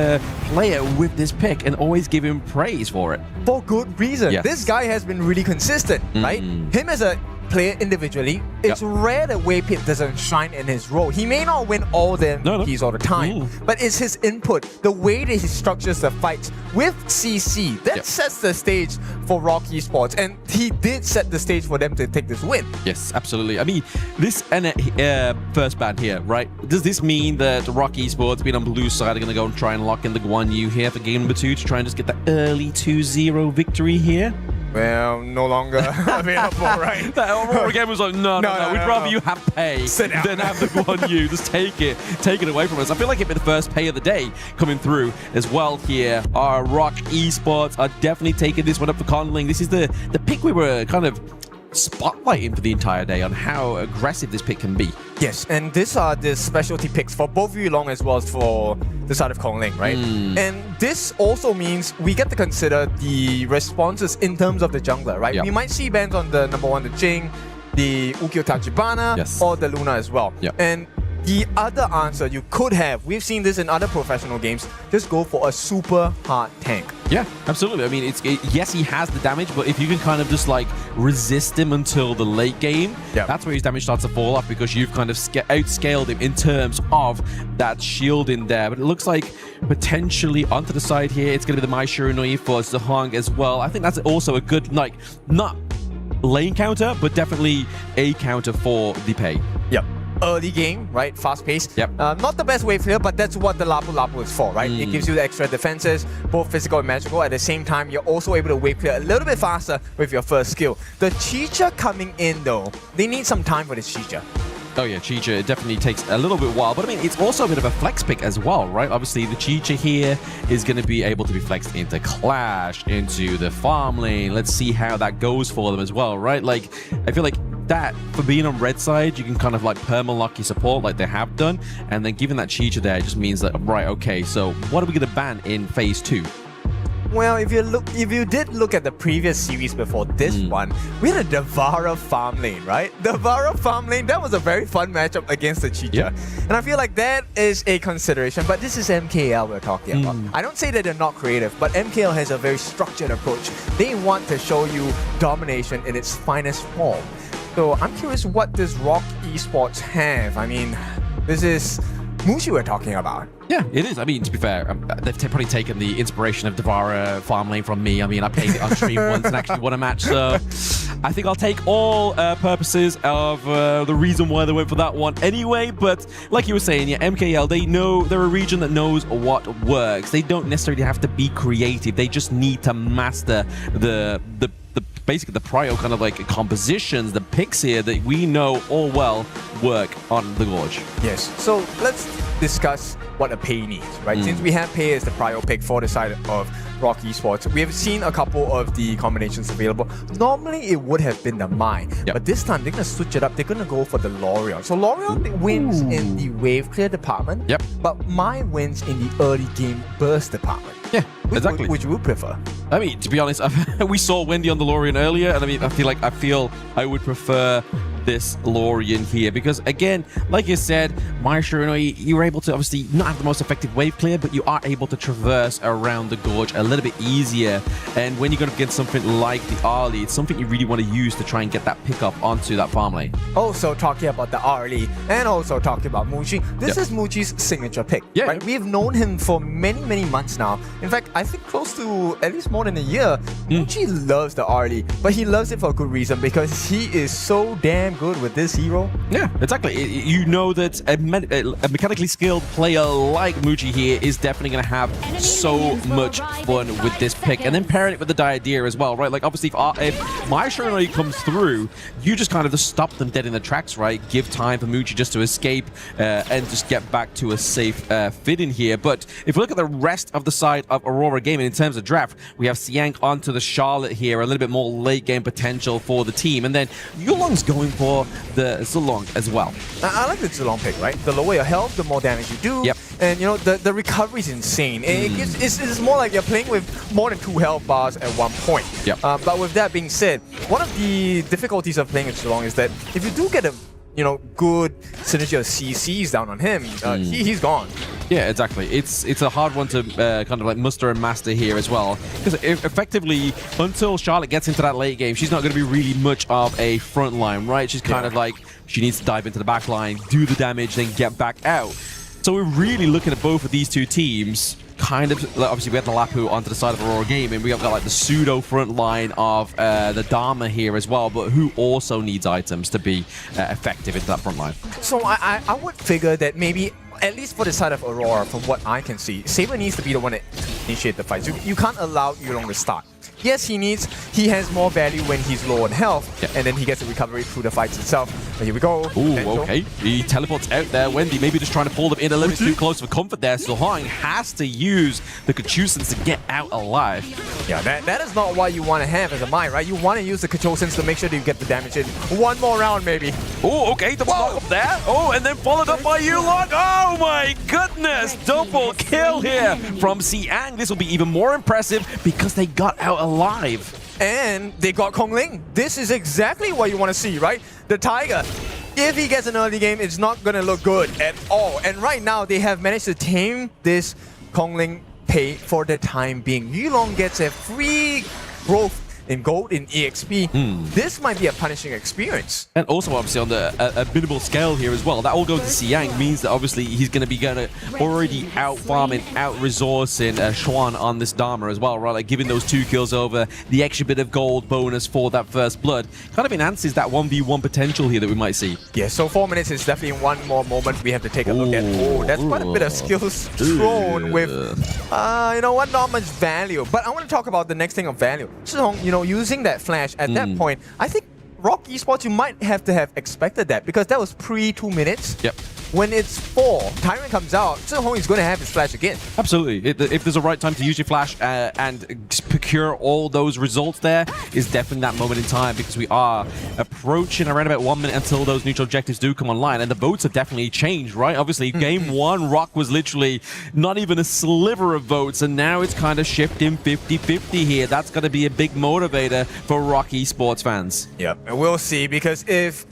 player with this pick and always give him praise for it. For good reason. Yes. This guy has been really consistent, right? Him as a player individually, it's rare that Wei Pit doesn't shine in his role. He may not win all the MVPs all the time, but it's his input, the way that he structures the fights with CC, that sets the stage for Rock Esports, and he did set the stage for them to take this win. Yes, absolutely. I mean, this first ban here, right? Does this mean that Rock Esports, being on blue side, are going to go and try and lock in the Guan Yu here for game number 2 to try and just get that early 2-0 victory here? Well, no longer available, right? That Aurora game was like, no, we'd rather you have pay than have the Guan Yu. Just take it away from us. I feel like it'd be the first pay of the day coming through as well here. Our Rock Esports are definitely taking this one up for Conling. This is the pick we were kind of spotlighting for the entire day on how aggressive this pick can be. Yes, and these are the specialty picks for both Yulong as well as for the side of Kongling, right? And this also means we get to consider the responses in terms of the jungler, right? We might see bans on the number 1, the Jing, the Ukyo Tachibana, or the Luna as well. And the other answer you could have, we've seen this in other professional games, just go for a super hard tank. Yeah, absolutely. I mean, yes, he has the damage, but if you can kind of just like resist him until the late game, that's where his damage starts to fall off, because you've kind of outscaled him in terms of that shield in there. But it looks like potentially onto the side here, it's going to be the Mai Shiranui for Zhong as well. I think that's also a good, like, not lane counter, but definitely a counter for the pay. Yep. Early game, right? Fast paced. Not the best wave clear, but that's what the Lapu Lapu is for, right? It gives you the extra defenses, both physical and magical. At the same time, you're also able to wave clear a little bit faster with your first skill. The Chicha coming in though, they need some time for this Chicha. Oh yeah, Chicha, it definitely takes a little bit while, but I mean, it's also a bit of a flex pick as well, right? Obviously, the Chicha here is going to be able to be flexed into Clash, into the farm lane. Let's see how that goes for them as well, right? Like, I feel like that, for being on red side, you can kind of like perma-lock your support like they have done, and then giving that Chicha there just means that, right, okay, so what are we going to ban in phase 2? Well, if you did look at the previous series before this one, we had a Devara farm lane, right? Devara farm lane, that was a very fun matchup against the Chicha. And I feel like that is a consideration, but this is MKL we're talking about. I don't say that they're not creative, but MKL has a very structured approach. They want to show you domination in its finest form. So I'm curious, what does Rock Esports have? I mean, this is Mushi we're talking about. Yeah, it is. I mean, to be fair, they've probably taken the inspiration of Devara farm lane from me. I mean, I played it on stream once and actually won a match, so I think I'll take all purposes of the reason why they went for that one anyway. But like you were saying, yeah, MKL, they know they're a region that knows what works. They don't necessarily have to be creative. They just need to master the basically the prio kind of like compositions, the picks here that we know all well work on the Gorge. Yes. So let's discuss what a pay needs, right? Since we have pay as the prio pick for the side of Rock Esports, we have seen a couple of the combinations available. Normally it would have been the Mai, but this time they're going to switch it up. They're going to go for the Lorion. So Lorion wins in the wave clear department, but Mai wins in the early game burst department. Yeah, exactly. Which you would prefer? I mean, to be honest, we saw Wendy on the Lorion earlier, and I mean, I feel I would prefer this Lorien here, because again, like you said, Maestro, you were able to obviously not have the most effective wave clear, but you are able to traverse around the gorge a little bit easier. And when you're going to get something like the Arlie, it's something you really want to use to try and get that pickup onto that farm lane. Also talking about the Arlie and also talking about Muji, this is Muji's signature pick. Yeah. Right? We've known him for many months now. In fact, I think close to at least more than a year. Muji loves the Arlie, but he loves it for a good reason, because he is so damn good with this hero. Yeah, exactly. You know that a mechanically skilled player like Muji here is definitely going to have so much fun with this pick, and then pairing it with the Diadea as well, right? Like obviously if Maestro comes through, you just kind of just stop them dead in the tracks, right? Give time for Muji just to escape and just get back to a safe fit in here. But if we look at the rest of the side of Aurora Gaming in terms of draft, we have Siang onto the Charlotte here, a little bit more late game potential for the team, and then Yulong's going for the Zulong as well. I like the Zulong pick, right? The lower your health, the more damage you do. Yep. And you know, the recovery is insane. It's more like you're playing with more than 2 health bars at one point. Yep. But with that being said, one of the difficulties of playing with Zulong is that if you do get a good synergy of CCs down on him, he's gone. Yeah, exactly. It's a hard one to kind of like muster and master here as well, because effectively, until Charlotte gets into that late game, she's not going to be really much of a front line, right? She's kind of like, she needs to dive into the back line, do the damage, then get back out. So we're really looking at both of these two teams. Kind of, obviously we have the Lapu onto the side of Aurora Gaming. We have got like the pseudo front line of the Dharma here as well, but who also needs items to be effective into that front line. So I would figure that maybe, at least for the side of Aurora, from what I can see, Saber needs to be the one that initiate the fight. So you can't allow Yulong to start. Yes, he has more value when he's low on health, and then he gets a recovery through the fights itself. But here we go. Ooh, okay. He teleports out there. Wendy maybe just trying to pull them in a little bit too close for comfort there. So Hong has to use the Kachusans to get out alive. Yeah, that is not what you want to have as a Mai, right? You want to use the Kachusans to make sure that you get the damage in. One more round, maybe. Oh, okay. Double knock up there. Oh, and then followed up by Yulong. Oh my goodness. Double kill here from Siang. This will be even more impressive because they got out alive. And they got Kong Ling. This is exactly what you want to see, right? The Tiger, if he gets an early game, it's not going to look good at all. And right now, they have managed to tame this Kong Ling pay for the time being. Yulong gets a free growth in gold, in EXP. This might be a punishing experience. And also, obviously, on a minimal scale here as well, that all goes to Siang, means that obviously he's going to be already out-farming, out-resourcing Xuan on this Dharma as well, right? Like giving those 2 kills over, the extra bit of gold bonus for that first blood, kind of enhances that 1v1 potential here that we might see. Yeah, so 4 minutes is definitely one more moment we have to take a look at. Oh, that's quite a bit of skills thrown with, you know what, not much value. But I want to talk about the next thing of value. So, using that flash at that point, I think Rock Esports, you might have to have expected that, because that was pre-2 minutes. Yep. When it's 4, Tyrant comes out, Zheng is going to have his flash again. Absolutely. If there's a right time to use your flash and procure all those results, there is definitely that moment in time, because we are approaching around about 1 minute until those neutral objectives do come online, and the votes have definitely changed, right? Obviously, game 1, Rock was literally not even a sliver of votes, and now it's kind of shifting 50-50 here. That's going to be a big motivator for Rock Esports fans. Yep, and we'll see, because if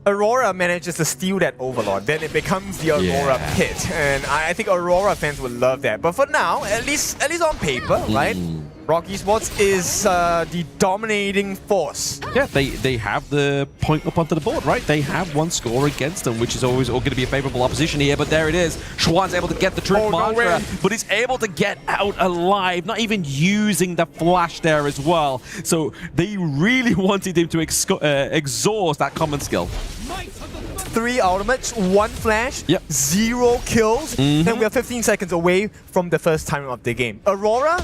Aurora manages to steal that Overlord, then it becomes the Aurora pit, and I think Aurora fans would love that. But for now, at least on paper, right? Rock Esports is the dominating force. Yeah, they have the point up onto the board, right? They have 1 score against them, which is always going to be a favorable opposition here. But there it is. Xuan's able to get the trick mantra, but he's able to get out alive, not even using the flash there as well. So they really wanted him to exhaust that common skill. 3 ultimates, 1 flash, 0 kills, and we are 15 seconds away from the first time of the game. Aurora,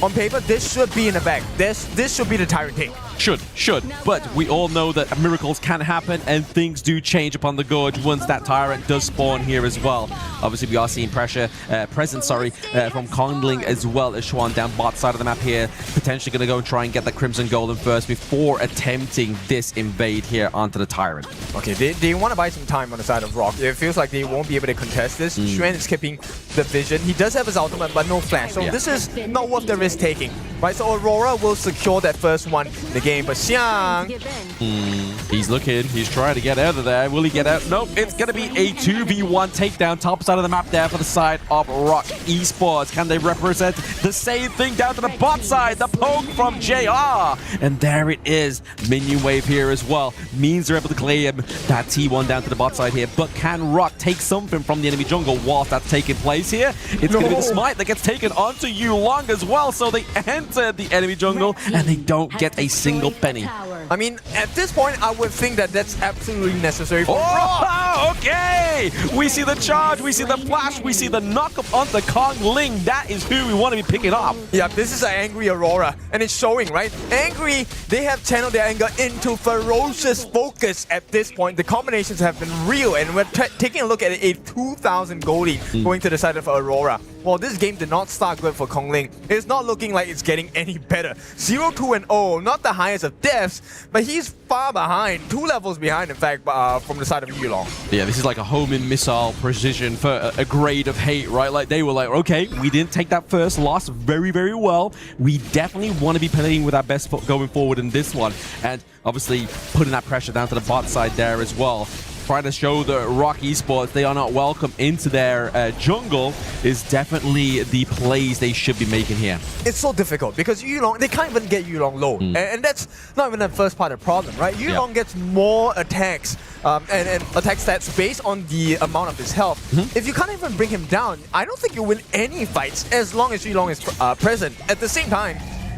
on paper, this should be in the bag. This should be the Tyrant take. Should. But we all know that miracles can happen and things do change upon the gorge once that Tyrant does spawn here as well. Obviously, we are seeing presence from Kongling as well as Xuan down bot side of the map here. Potentially going to go and try and get that Crimson Golden first before attempting this invade here onto the Tyrant. Okay, they want to buy some time on the side of Rock. It feels like they won't be able to contest this. Xuan is keeping the vision. He does have his ultimate, but no flash. So this is not worth the risk taking. Right, so Aurora will secure that first one in the game, but Xiang He's looking. He's trying to get out of there. Will he get out? Nope. It's going to be a 2v1 takedown. Top side of the map there for the side of Rock Esports. Can they represent the same thing down to the bot side? The poke from JR. And there it is. Minion wave here as well. Means they're able to claim that T1 down to the bot side here. But can Rock take something from the enemy jungle whilst that's taking place here? It's going to be the smite that gets taken onto Yulong as well. So they enter the enemy jungle and they don't get a single penny. I mean, at this point, I would think that that's absolutely necessary for Rock. Okay! We see the charge, we see the flash, we see the knock-up onto Kong Ling. That is who we want to be picking up. Yeah, this is an angry Aurora, and it's showing, right? Angry, they have channeled their anger into ferocious focus at this point. The combinations have been real, and we're taking a look at a 2,000 gold lead going to the side of Aurora. Well, this game did not start good for Kong Ling. It's not looking like it's getting any better. 0-2-0, not the highest of deaths, but he's far behind, 2 levels behind, in fact, from the side of Yulong. Yeah, this is like a homing missile precision for a grade of hate, right? Like, they were like, okay, we didn't take that first loss very, very well. We definitely want to be playing with our best foot going forward in this one. And obviously, putting that pressure down to the bot side there as well. Trying to show the Rock Esports they are not welcome into their jungle is definitely the plays they should be making here. It's so difficult because Yulong, they can't even get Yulong low. And that's not even the first part of the problem, right? Yulong gets more attacks and attack stats based on the amount of his health. If you can't even bring him down, I don't think you win any fights as long as Yulong is present. At the same time,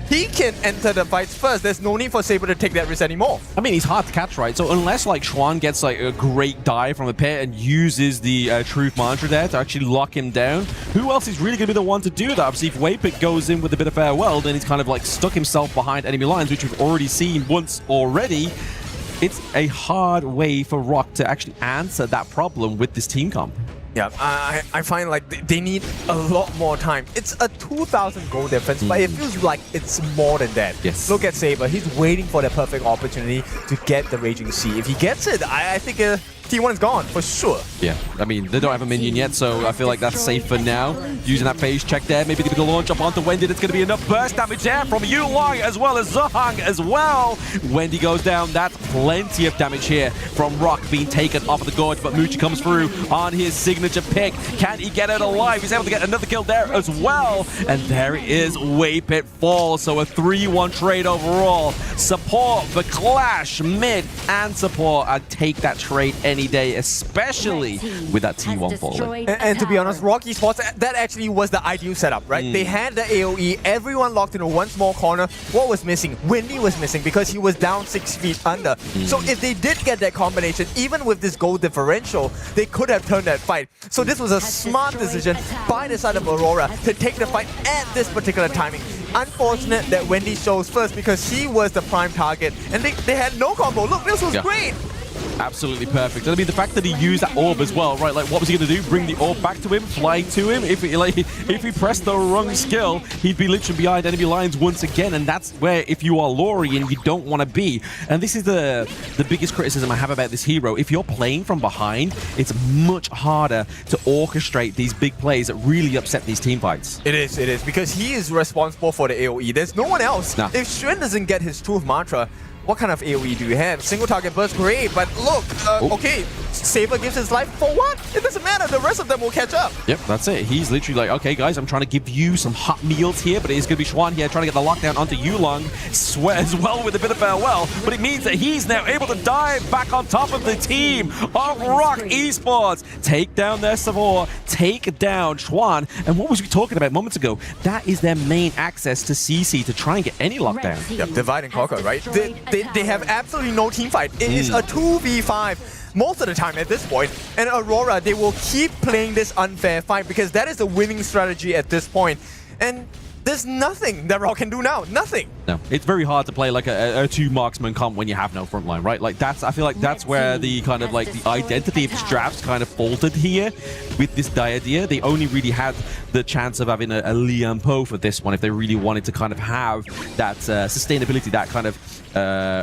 he can enter the fights first. There's no need for Saber to take that risk anymore. I mean, he's hard to catch, right? So unless like Chuan gets like a great dive from the pit and uses the Truth Mantra there to actually lock him down, who else is really going to be the one to do that? Obviously, if Waypick goes in with a bit of farewell, then he's kind of like stuck himself behind enemy lines, which we've already seen once already. It's a hard way for Rock to actually answer that problem with this team comp. Yeah, I find like they need a lot more time. It's a 2,000 gold difference, but it feels like it's more than that. Yes. Look at Saber. He's waiting for the perfect opportunity to get the Raging Sea. If he gets it, I think T1 is gone for sure. Yeah, I mean, they don't have a minion yet, so I feel like that's safe for now. Using that phase check there, maybe they're going to launch up onto Wendy. It's going to be enough burst damage there from Yulong as well as Zhang as well. Wendy goes down. That's plenty of damage here from Rock being taken off of the gorge, but Muchi comes through on his signature pick. Can he get out alive? He's able to get another kill there as well. And there it is. Waypit falls, so a 3-1 trade overall. Support the clash, mid and support. I'd take that trade any day, especially with that T1 falling. And to be honest, Rock Esports, that actually was the ideal setup, right? They had the AoE, everyone locked into one small corner. What was missing? Wendy was missing because he was down 6 feet under. So if they did get that combination, even with this gold differential, they could have turned that fight. So this was a smart decision by the side of Aurora to take the fight at this particular timing. Unfortunate that Wendy shows first because he was the prime target and they had no combo. Look, this was great. Absolutely perfect. I mean, the fact that he used that orb as well, right? Like, what was he going to do? Bring the orb back to him? Fly to him? If he pressed the wrong skill, he'd be literally behind enemy lines once again, and that's where, if you are Lorian, you don't want to be. And this is the biggest criticism I have about this hero. If you're playing from behind, it's much harder to orchestrate these big plays that really upset these team fights. It is, because he is responsible for the AoE. There's no one else. Nah. If Xuan doesn't get his Truth Mantra, what kind of AoE do you have? Single target burst, great, but look, okay, Saber gives his life for what? It doesn't matter, the rest of them will catch up. Yep, that's it. He's literally like, okay, guys, I'm trying to give you some hot meals here, but it's going to be Xuan here trying to get the lockdown onto Yulong. Sweat as well with a bit of farewell, but it means that he's now able to dive back on top of the team of Rock Esports. Take down their support, take down Xuan, and what was we talking about moments ago? That is their main access to CC to try and get any lockdown. Yep, divide and conquer, right? They have absolutely no team fight. It is a 2v5 most of the time at this point. And Aurora, they will keep playing this unfair fight because that is the winning strategy at this point. And there's nothing that Rock can do now. Nothing. No, it's very hard to play like a 2 marksman comp when you have no front line, right? Like I feel like that's where the kind of like the identity of Straps kind of faltered here with this idea. They only really had the chance of having a Liam Poe for this one if they really wanted to kind of have that sustainability, that kind of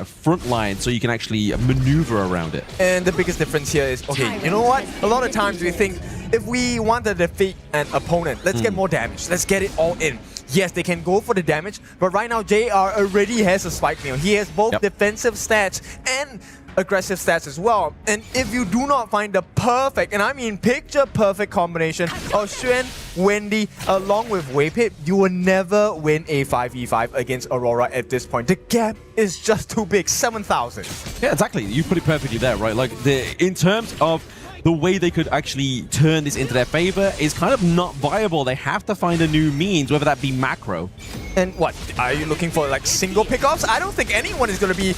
front line, so you can actually maneuver around it. And the biggest difference here is, okay, you know what? A lot of times we think if we want to defeat an opponent, let's get more damage. Let's get it all in. Yes, they can go for the damage, but right now JR already has a spike meal. He has both defensive stats and aggressive stats as well. And if you do not find the perfect, and I mean picture perfect combination of Xuan, Wendy, along with Waypit, you will never win a 5v5 against Aurora at this point. The gap is just too big, 7,000. Yeah, exactly. You put it perfectly there, right? Like, in terms of the way they could actually turn this into their favor is kind of not viable. They have to find a new means, whether that be macro. And what, are you looking for like single pickoffs? I don't think anyone is going to be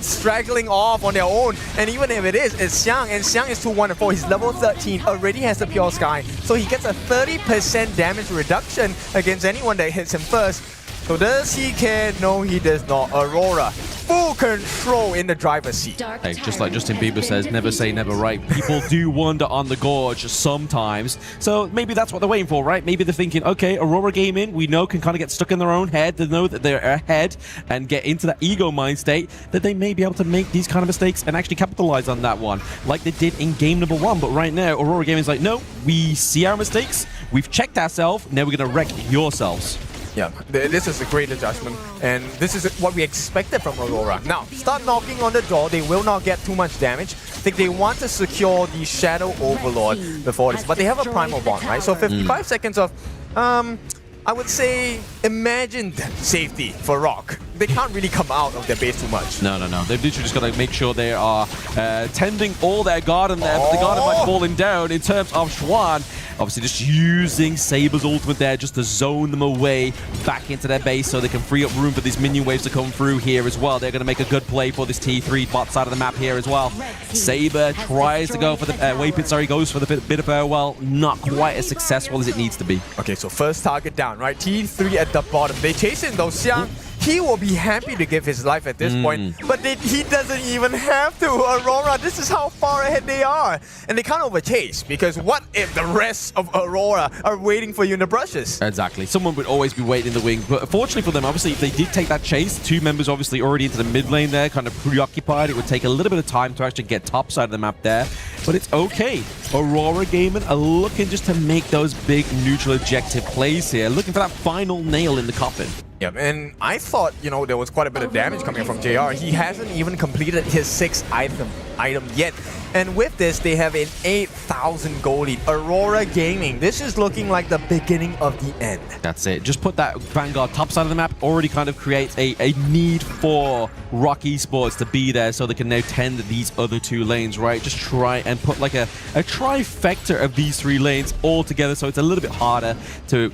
straggling off on their own. And even if it is, it's Xiang. And Xiang is 2-1-4. He's level 13, already has the Pure Sky. So he gets a 30% damage reduction against anyone that hits him first. So does he care? No, he does not. Aurora, full control in the driver's seat. Hey, just like Justin Bieber says, never say never, right? People do wander on the gorge sometimes. So maybe that's what they're waiting for, right? Maybe they're thinking, okay, Aurora Gaming, we know can kind of get stuck in their own head. They know that they're ahead and get into that ego mind state, that they may be able to make these kind of mistakes and actually capitalize on that one, like they did in game number 1. But right now, Aurora Gaming is like, no, we see our mistakes, we've checked ourselves, now we're going to wreck yourselves. Yeah, this is a great adjustment, and this is what we expected from Aurora. Now, start knocking on the door. They will not get too much damage. I think they want to secure the Shadow Overlord before this, but they have a Primal Bond, right? So 55 seconds of, I would say, imagined safety for Rock. They can't really come out of their base too much. No. They've literally just got to make sure they are tending all their garden there, but the garden might falling down. In terms of Xuan, obviously just using Saber's ultimate there just to zone them away back into their base so they can free up room for these minion waves to come through here as well. They're going to make a good play for this T3 bot side of the map here as well. Saber tries to go for the Waypit, goes for the bit of farewell. Not quite as successful as it needs to be. Okay, so first target down, right? T3 at the bottom. They chase in though. Xiang, he will be happy to give his life at this point, but he doesn't even have to. Aurora, this is how far ahead they are. And they can't overchase, because what if the rest of Aurora are waiting for you in the brushes? Exactly. Someone would always be waiting in the wing. But fortunately for them, obviously, they did take that chase. 2 members obviously already into the mid lane there, kind of preoccupied. It would take a little bit of time to actually get top side of the map there. But it's okay. Aurora Gaming are looking just to make those big neutral objective plays here, looking for that final nail in the coffin. Yeah, and I thought, there was quite a bit of damage coming from JR. He hasn't even completed his 6th item yet. And with this, they have an 8,000 gold lead. Aurora Gaming, this is looking like the beginning of the end. That's it. Just put that Vanguard top side of the map, already kind of creates a need for Rock Esports to be there so they can now tend these other 2 lanes, right? Just try and put like a trifecta of these 3 lanes all together so it's a little bit harder to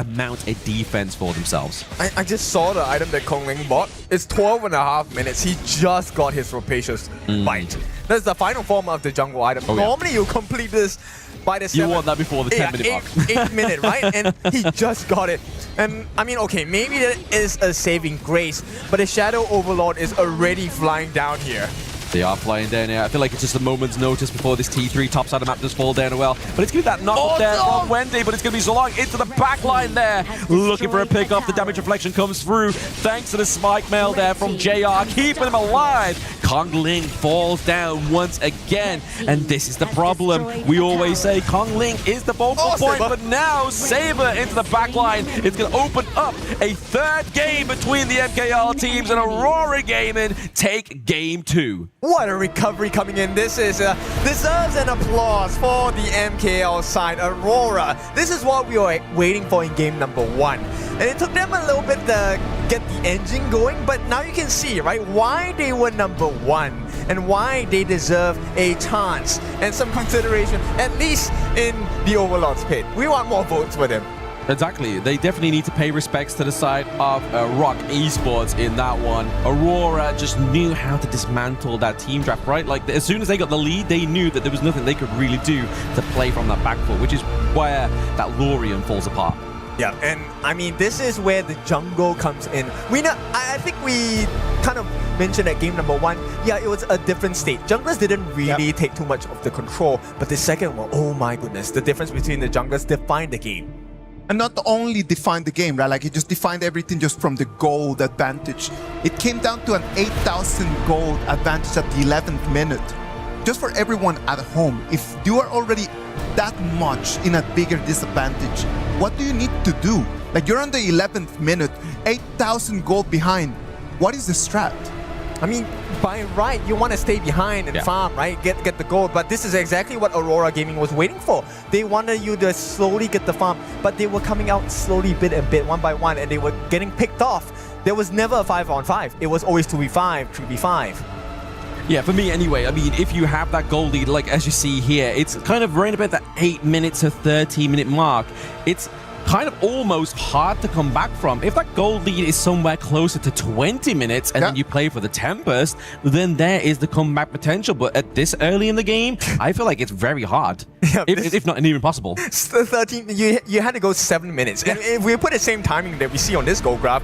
mount a defense for themselves. I just saw the item that Kong Ling bought. It's 12.5 minutes. He just got his Rapacious Bite. That's the final form of the jungle item. Normally you complete this by the 7th. You want that before the 10-minute mark. 8 minute, right? And he just got it. And I mean, okay, maybe that is a saving grace, but the Shadow Overlord is already flying down here. They are flying down here. I feel like it's just a moment's notice before this T3 top side of the map does fall down as well. But it's going to be that knock there from Wendy, but it's going to be Zolong into the back line there. Looking for a pick off. The damage reflection comes through thanks to the spike mail there from JR, keeping him alive. Kong Ling falls down once again. And this is the problem. We always say Kong Ling is the focal point, but now Saber into the back line. It's going to open up a 3rd game between the MKL teams, and Aurora Gaming take game 2. What a recovery coming in. This is deserves an applause for the MKL side. Aurora, this is what we were waiting for in game number 1. And it took them a little bit to get the engine going, but now you can see, right, why they were number 1 and why they deserve a chance and some consideration, at least in the Overlord's pit. We want more votes for them. Exactly. They definitely need to pay respects to the side of Rock Esports in that one. Aurora just knew how to dismantle that team draft, right? Like, as soon as they got the lead, they knew that there was nothing they could really do to play from that back foot, which is where that Lorien falls apart. Yeah, and I mean, this is where the jungle comes in. We know, I think we kind of mentioned at game number 1, yeah, it was a different state. Junglers didn't really take too much of the control, but the second one, oh my goodness, the difference between the junglers defined the game. And not only defined the game, right? Like, it just defined everything just from the gold advantage. It came down to an 8,000 gold advantage at the 11th minute. Just for everyone at home, if you are already that much in a bigger disadvantage, what do you need to do? Like, you're on the 11th minute, 8,000 gold behind. What is the strat? I mean, by right, you want to stay behind and farm, right? Get the gold. But this is exactly what Aurora Gaming was waiting for. They wanted you to slowly get the farm, but they were coming out slowly, bit and bit, one by one, and they were getting picked off. There was never a 5-on-5. It was always 2v5, 3v5. Yeah, for me anyway, I mean, if you have that goal lead, like as you see here, it's kind of right about that 8 minute to 13-minute mark. It's kind of almost hard to come back from. If that goal lead is somewhere closer to 20 minutes and then you play for the Tempest, then there is the comeback potential. But at this early in the game, I feel like it's very hard, if not even possible. 13, you had to go 7 minutes. And if we put the same timing that we see on this goal graph,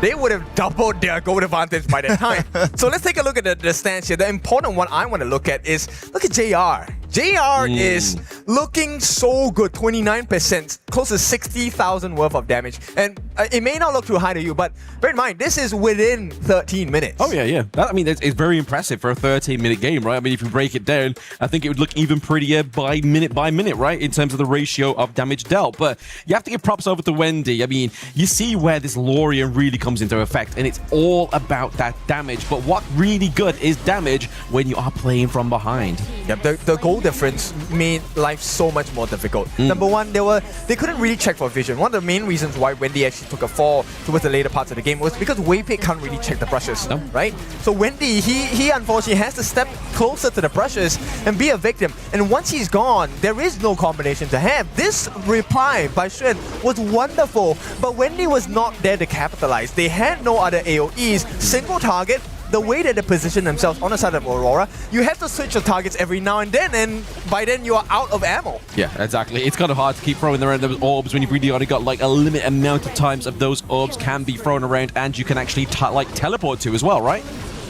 they would have doubled their goal advantage by that time. So let's take a look at the stats here. The important one I want to look at is, look at JR. JR is looking so good, 29%, close to 60,000 worth of damage. And it may not look too high to you, but bear in mind, this is within 13 minutes. Oh, yeah. I mean, it's very impressive for a 13-minute game, right? I mean, if you break it down, I think it would look even prettier by minute, right? In terms of the ratio of damage dealt. But you have to give props over to Wendy. I mean, you see where this Lorian really comes into effect, and it's all about that damage. But what really good is damage when you are playing from behind? Yep, the goal difference made life so much more difficult. Number one, they couldn't really check for vision. One of the main reasons why Wendy actually took a fall towards the later parts of the game was because Waypick can't really check the brushes, right? So Wendy, he unfortunately has to step closer to the brushes and be a victim. And once he's gone, there is no combination to have. This reply by Xuan was wonderful, but Wendy was not there to capitalize. They had no other AoEs, single target. The way that they position themselves on the side of Aurora, you have to switch your targets every now and then, and by then you are out of ammo. Yeah, exactly. It's kind of hard to keep throwing around those orbs when you've really only got like a limited amount of times of those orbs can be thrown around, and you can actually teleport to as well, right?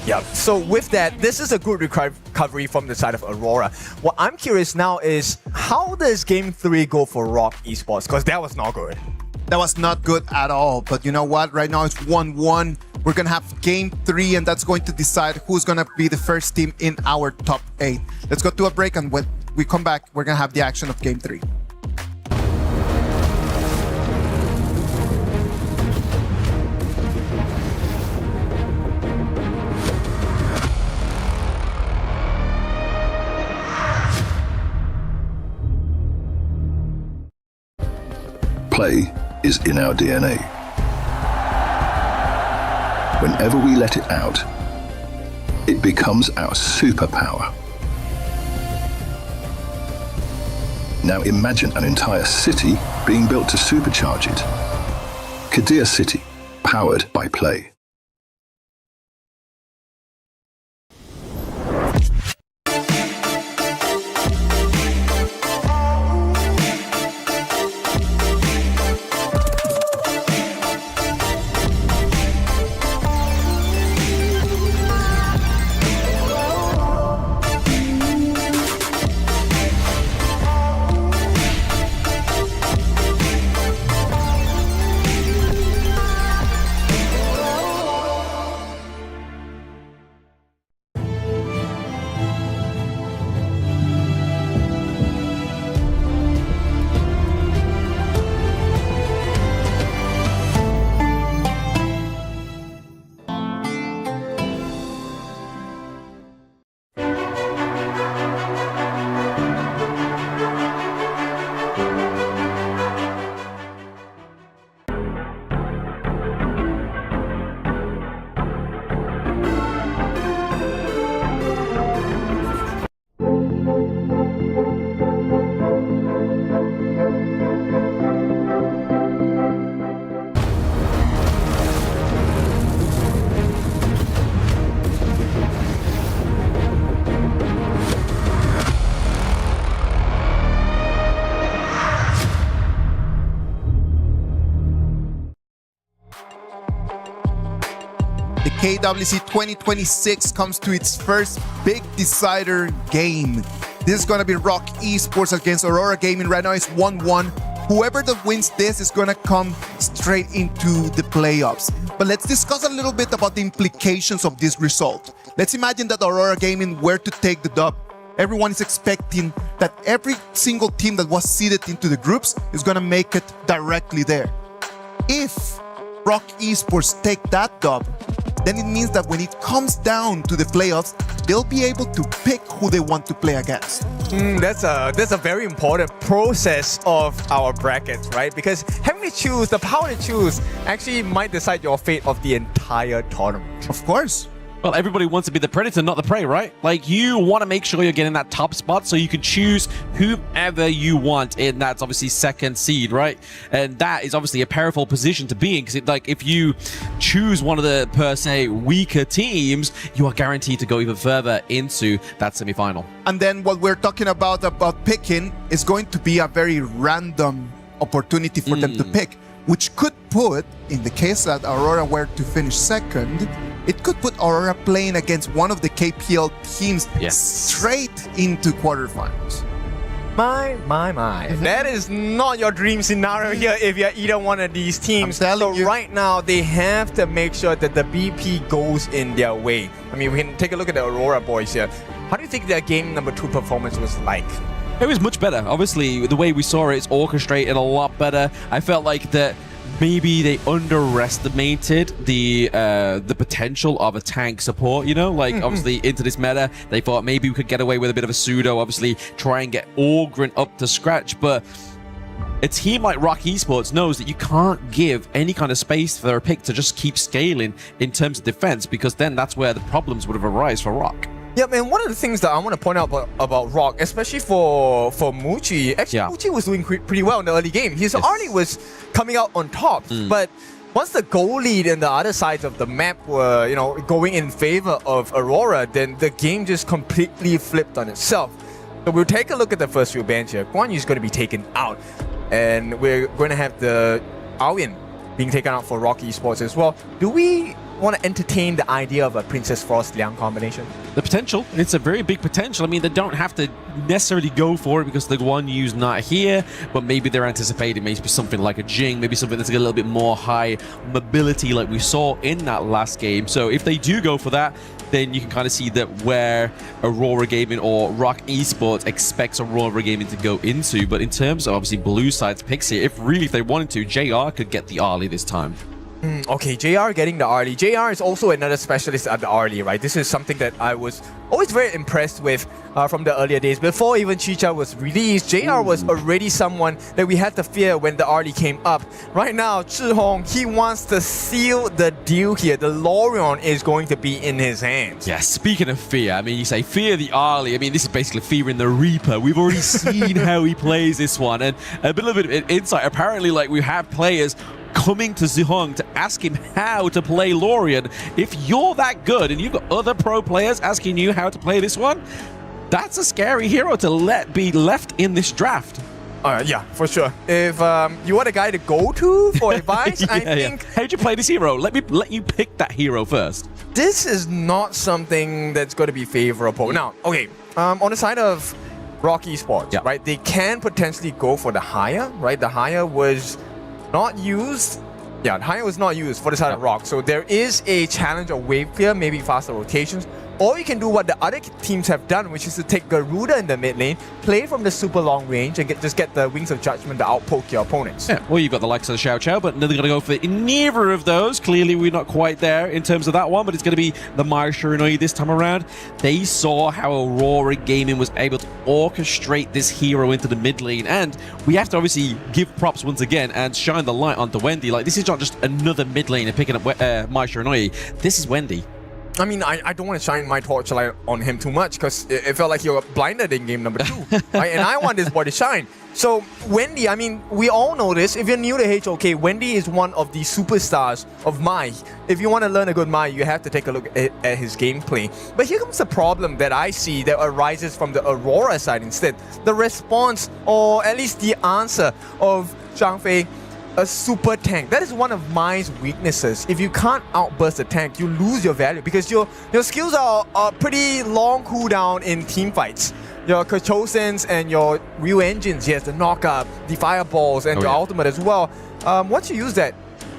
Yeah, so with that, this is a good recovery from the side of Aurora. What I'm curious now is, how does Game 3 go for Rock Esports? Because that was not good. That was not good at all. But you know what? Right now it's 1-1. We're going to have Game 3, and that's going to decide who's going to be the first team in our top 8. Let's go to a break, and when we come back, we're going to have the action of Game 3. Play is in our DNA. Whenever we let it out, it becomes our superpower. Now imagine an entire city being built to supercharge it. Kadir City, powered by play. The KWC 2026 comes to its first big decider game. This is going to be Rock Esports against Aurora Gaming. Right now it's 1-1. Whoever that wins this is going to come straight into the playoffs. But let's discuss a little bit about the implications of this result. Let's imagine that Aurora Gaming were to take the dub. Everyone is expecting that every single team that was seeded into the groups is going to make it directly there. If Rock Esports take that dub, then it means that when it comes down to the playoffs, they'll be able to pick who they want to play against. That's a very important process of our brackets, right? Because having to choose, the power to choose, actually might decide your fate of the entire tournament. Of course. Well, everybody wants to be the predator, not the prey, right? Like, you want to make sure you're getting that top spot so you can choose whomever you want, and that's obviously second seed, right? And that is obviously a powerful position to be in, because like, if you choose one of the, per se, weaker teams, you are guaranteed to go even further into that semi-final. And then what we're talking about picking is going to be a very random opportunity for them to pick, which could put, in the case that Aurora were to finish second, it could put Aurora playing against one of the KPL teams straight into quarterfinals. My. That is not your dream scenario here if you're either one of these teams. So right now, they have to make sure that the BP goes in their way. I mean, we can take a look at the Aurora boys here. How do you think their game number 2 performance was like? It was much better. Obviously, the way we saw it, it's orchestrated a lot better. I felt like that maybe they underestimated the potential of a tank support, you know? Like, obviously, into this meta, they thought maybe we could get away with a bit of a pseudo, obviously, try and get Orgrin up to scratch, but a team like Rock Esports knows that you can't give any kind of space for their pick to just keep scaling in terms of defense, because then that's where the problems would have arisen for Rock. Yeah, man, one of the things that I want to point out about Rock, especially for Muchi, actually Muchi was doing pretty well in the early game. His early was coming out on top, but once the goal lead and the other sides of the map were, you know, going in favor of Aurora, then the game just completely flipped on itself. So we'll take a look at the first few bans here. Guan Yu is going to be taken out, and we're going to have the Aoyan being taken out for Rock Esports as well. Do we want to entertain the idea of a Princess Frost Liang combination? The potential, it's a very big potential. I mean, they don't have to necessarily go for it because the Guan Yu's not here, but maybe they're anticipating maybe something like a Jing, maybe something that's a little bit more high mobility like we saw in that last game. So if they do go for that, then you can kind of see that where Aurora Gaming or Rock Esports expects Aurora Gaming to go into. But in terms of obviously blue side's picks here, if they wanted to, JR could get the early this time. Okay, JR getting the early. JR is also another specialist at the early, right? This is something that I was always very impressed with from the earlier days. Before even Chicha was released, JR was already someone that we had to fear when the early came up. Right now, Zhihong, he wants to seal the deal here. The Lorion is going to be in his hands. Yeah, speaking of fear, I mean, you say fear the early. I mean, this is basically fearing the Reaper. We've already seen how he plays this one. And a bit of insight, apparently, like, we have players coming to Zhihong to ask him how to play Lorian. If you're that good and you've got other pro players asking you how to play this one, that's a scary hero to be left in this draft. Yeah, for sure. If you want a guy to go to for advice, I think... How'd you play this hero? Let you pick that hero first. This is not something that's going to be favorable. Now, okay, on the side of Rock Esports, right, they can potentially go for the Haya, right? The Haya was not used. Yeah, Haya was not used for the side of Rock. So there is a challenge of wave clear, maybe faster rotations. Or you can do what the other teams have done, which is to take Garuda in the mid lane, play from the super long range, and just get the Wings of Judgment to outpoke your opponents. Yeah, well, you've got the likes of the Xiao Qiao, but they're going to go for neither of those. Clearly, we're not quite there in terms of that one, but it's going to be the Mai Shiranui this time around. They saw how Aurora Gaming was able to orchestrate this hero into the mid lane, and we have to obviously give props once again and shine the light onto Wendy. Like, this is not just another mid lane and picking up Mai Shiranui. This is Wendy. I mean, I don't want to shine my torchlight on him too much because it felt like he was blinded in game number 2. Right? And I want this boy to shine. So, Wendy, I mean, we all know this. If you're new to HOK, Wendy is one of the superstars of Mai. If you want to learn a good Mai, you have to take a look at his gameplay. But here comes the problem that I see that arises from the Aurora side instead. The response, or at least the answer of Zhang Fei, a super tank. That is one of Mai's weaknesses. If you can't outburst a tank, you lose your value because your skills are pretty long cooldown in team fights. Your Kachosens and your Ryu engines, yes, the knockup, the fireballs, and your ultimate as well. Once you use that,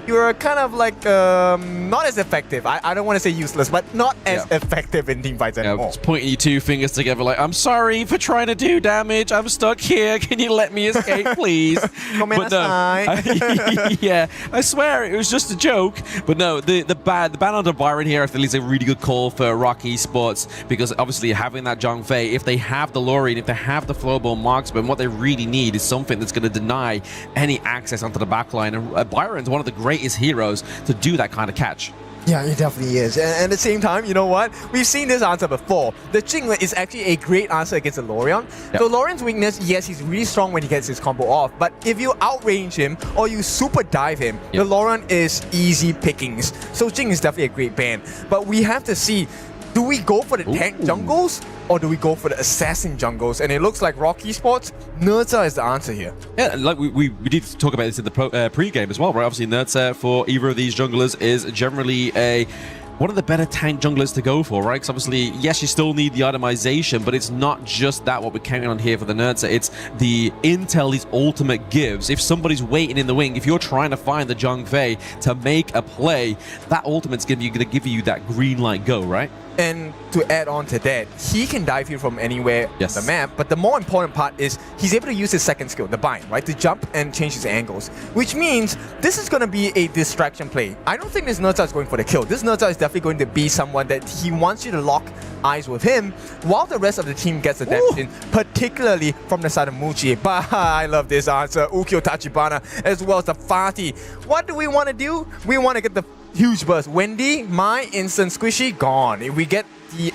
you're kind of like not as effective. I don't want to say useless, but not as effective in team fights anymore. Just pointing your two fingers together like, I'm sorry for trying to do damage. I'm stuck here. Can you let me escape, please? But no, yeah, I swear it was just a joke. But no, the ban on Byron here I feel is a really good call for Rock Esports, because obviously having that Zhang Fei, if they have the Lorien, if they have the Flowball Marksman, what they really need is something that's going to deny any access onto the backline. And Byron's one of the greatest heroes to do that kind of catch. Yeah, it definitely is. And at the same time, you know what? We've seen this answer before. The Jinglet is actually a great answer against the Lorien. So Lorien's weakness, yes, he's really strong when he gets his combo off. But if you outrange him or you super dive him, the Lorien is easy pickings. So Jing is definitely a great ban. But we have to see, do we go for the tank jungles or do we go for the assassin jungles? And it looks like Rock Esports, Nerdza is the answer here. Yeah, like we did talk about this in the pre-game as well, right? Obviously, Nerdza for either of these junglers is generally one of the better tank junglers to go for, right? Because obviously, yes, you still need the itemization, but it's not just that what we're counting on here for the Nerdza. It's the intel his ultimate gives. If somebody's waiting in the wing, if you're trying to find the Zhang Fei to make a play, that ultimate's going to give you that green light go, right? And to add on to that, he can dive here from anywhere on the map, but the more important part is he's able to use his second skill, the bind, right? To jump and change his angles, which means this is going to be a distraction play. I don't think this Nerdza is going for the kill. This Nerdza is definitely going to be someone that he wants you to lock eyes with him while the rest of the team gets the damage in, particularly from the side of Muji. But I love this answer. Ukyo Tachibana as well as the Fati. What do we want to do? We want to get the huge burst. Wendy, my instant squishy, gone. If we get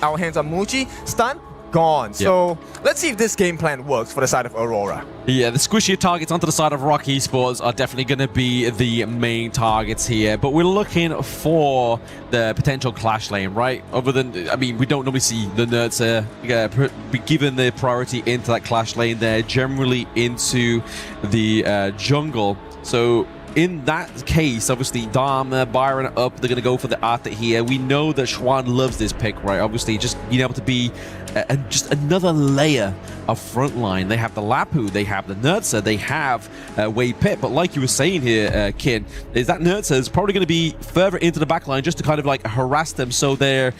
our hands on Muji, stun, gone. So let's see if this game plan works for the side of Aurora. Yeah, the squishier targets onto the side of Rock Esports are definitely going to be the main targets here, but we're looking for the potential clash lane, right? Other than, I mean, we don't normally see the Nerdza be given the priority into that clash lane. They're generally into the jungle. So in that case, obviously, Dharma, Byron up, they're going to go for the Arthur here. We know that Schwan loves this pick, right? Obviously, just being able to be just another layer of frontline. They have the Lapu, they have the Nerdza, they have Wei Pit. But like you were saying here, Kin, is that Nerdza is probably going to be further into the backline just to kind of like harass them so they're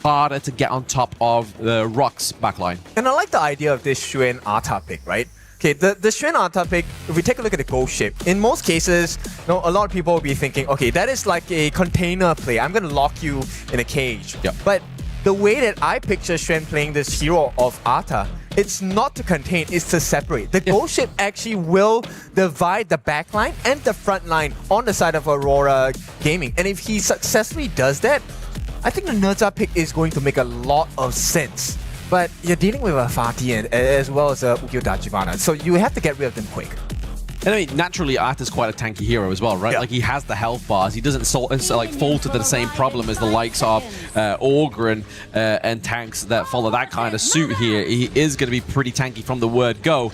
harder to get on top of the Rock's backline. And I like the idea of this Xuan Arta pick, right? Okay, the Xuan Arta pick, if we take a look at the ghost ship, in most cases, a lot of people will be thinking, okay, that is like a container play. I'm going to lock you in a cage. But the way that I picture Xuan playing this hero of Arta, it's not to contain, it's to separate. The ghost ship actually will divide the backline and the front line on the side of Aurora Gaming. And if he successfully does that, I think the Nerdza pick is going to make a lot of sense. But you're dealing with a Fatih as well as a Ukyo Tachibana, so you have to get rid of them quick. And I mean, naturally, Arthur's quite a tanky hero as well, right? Like, he has the health bars. He doesn't fall to the same problem as the likes of Orgren and tanks that follow that kind of suit here. He is going to be pretty tanky from the word go.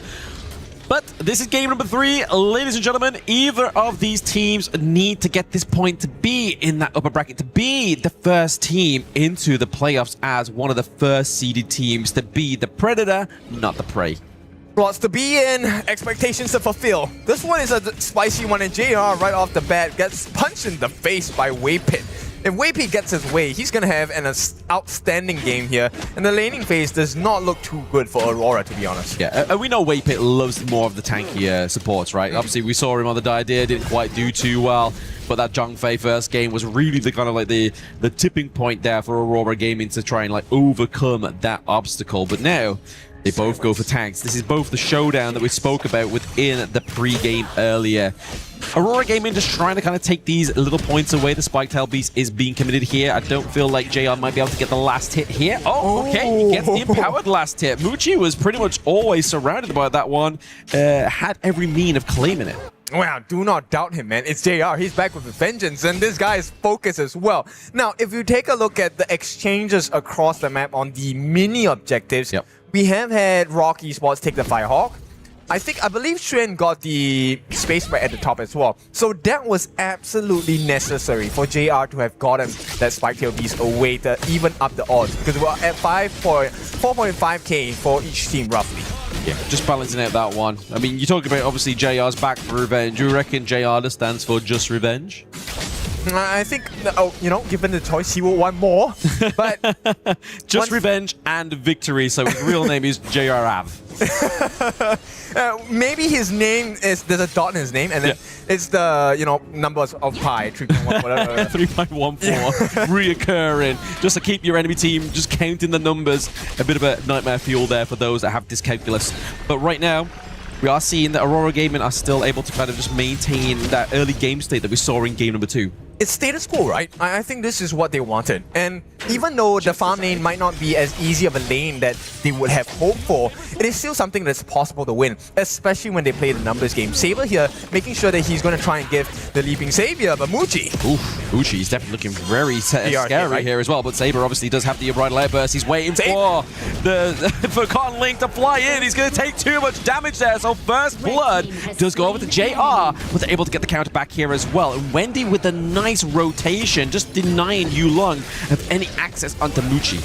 But this is game number 3. Ladies and gentlemen, either of these teams need to get this point to be in that upper bracket, to be the first team into the playoffs as one of the first seeded teams, to be the predator, not the prey. Lots to be in, expectations to fulfill. This one is a spicy one, and JR right off the bat gets punched in the face by Wei Pit. If Wei Pit gets his way, he's going to have an outstanding game here. And the laning phase does not look too good for Aurora, to be honest. Yeah, and we know Wei Pit loves more of the tanky supports, right? Obviously, we saw him on the Diadea, didn't quite do too well. But that Zhang Fei first game was really the kind of like the tipping point there for Aurora Gaming to try and like overcome that obstacle. But now they both go for tanks. This is both the showdown that we spoke about within the pre-game earlier. Aurora Gaming just trying to kind of take these little points away. The Spiketail Beast is being committed here. I don't feel like JR might be able to get the last hit here. Oh, okay, he gets the empowered last hit. Muchi was pretty much always surrounded by that one. Had every mean of claiming it. Wow, do not doubt him, man. It's JR. He's back with a vengeance, and this guy is focused as well. Now, if you take a look at the exchanges across the map on the mini objectives, we have had Rock Esports take the Firehawk. I believe Xuan got the space right at the top as well. So that was absolutely necessary for JR to have gotten that Spiketail Beast away to even up the odds, because we're at 4.5k for each team roughly. Yeah, just balancing out that one. I mean, you talk about obviously JR's back for revenge. Do you reckon JR stands for just revenge? I think, given the choice, he will want more. But just revenge and victory. So his real name is JR Av. Maybe his name is, there's a dot in his name, and then it's the numbers of pi, 3.1 whatever. 3.14 reoccurring, just to keep your enemy team just counting the numbers. A bit of a nightmare fuel there for those that have dyscalculus. But right now, we are seeing that Aurora Gaming are still able to kind of just maintain that early game state that we saw in game number 2. It's status quo, right? I think this is what they wanted. And even though the farm lane might not be as easy of a lane that they would have hoped for, it is still something that's possible to win, especially when they play the numbers game. Saber here, making sure that he's going to try and give the Leaping Savior, but Muchi. Oof, Muchi is definitely looking very scary here as well, but Saber obviously does have the Unbridled Outburst. He's waiting for Cotton Link to fly in. He's going to take too much damage there, so First Blood does go over to JR, but they're able to get the counter back here as well. And Wendy with a nice rotation, just denying Yulong of any access onto Muchi.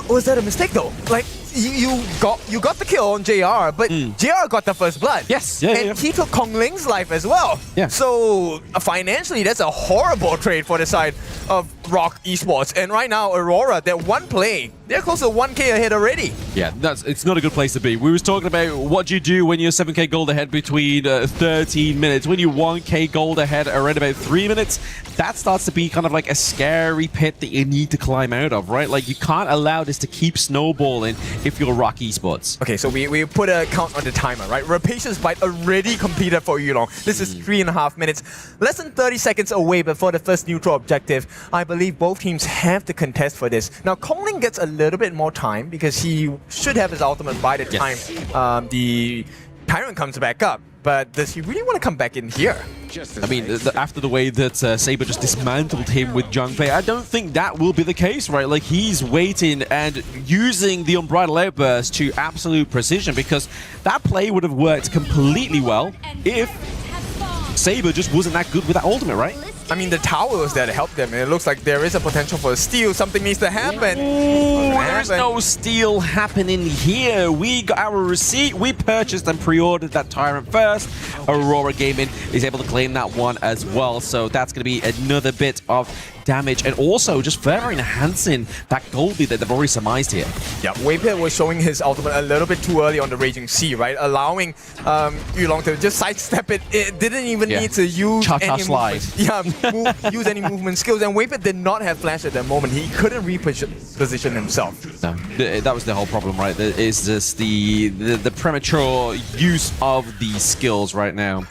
Was that a mistake though? Like, you got the kill on JR, but JR got the First Blood. Yes, and he took Kong Ling's life as well. Yeah. So financially, that's a horrible trade for the side of Rock Esports. And right now, Aurora, that one play, they're close to 1K ahead already. Yeah, it's not a good place to be. We was talking about what you do when you're 7K gold ahead between 13 minutes. When you're 1K gold ahead around about 3 minutes, that starts to be kind of like a scary pit that you need to climb out of, right? Like, you can't allow this to keep snowballing if you're Rock Esports. Okay, so we put a count on the timer, right? Rapacious Bite already completed for Yulong. This is 3.5 minutes. Less than 30 seconds away before the first neutral objective. I believe both teams have to contest for this. Now, Kongling gets a little bit more time because he should have his ultimate by the time the Tyrant comes back up. But does he really want to come back in here? I mean, after the way that Saber just dismantled him with Zhangfei, I don't think that will be the case, right? Like, he's waiting and using the Unbridled Outburst to absolute precision, because that play would have worked completely well if Saber just wasn't that good with that ultimate, right? I mean, the tower was there to help them, and it looks like there is a potential for a steal. Something needs to happen. There's no steal happening here. We got our receipt. We purchased and pre-ordered that Tyrant first. Aurora Gaming is able to claim that one as well. So that's going to be another bit of damage, and also just further enhancing that gold lead that they've already surmised here. Yeah, Waypit was showing his ultimate a little bit too early on the Raging Sea, right? Allowing Yulong to just sidestep it. It didn't even need to use any movement. Yeah, use any movement skills. And Waypit did not have flash at that moment. He couldn't reposition himself. No, that was the whole problem, right? It's just the premature use of these skills right now.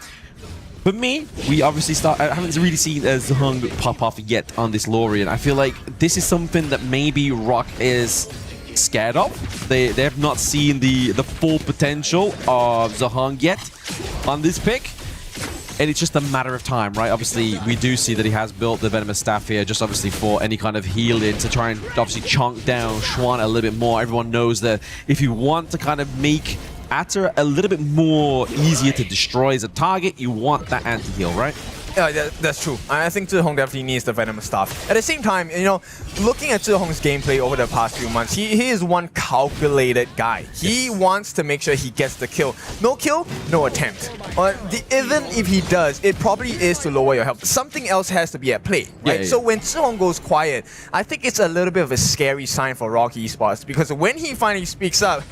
For me, we obviously I haven't really seen Zhang pop off yet on this Lorien. I feel like this is something that maybe Rock is scared of. They have not seen the full potential of Zhang yet on this pick. And it's just a matter of time, right? Obviously, we do see that he has built the Venomous Staff here, just obviously for any kind of healing, to try and obviously chunk down Xuan a little bit more. Everyone knows that if you want to kind of make Atter a little bit more easier to destroy as a target, you want that anti-heal, right? Yeah, that's true. I think Zhihong definitely needs the Venomous Staff. At the same time, looking at Zhihong's gameplay over the past few months, he is one calculated guy. He wants to make sure he gets the kill. No kill, no attempt. Even if he does, it probably is to lower your health. Something else has to be at play, right? So when Zhihong goes quiet, I think it's a little bit of a scary sign for Rock Esports, because when he finally speaks up,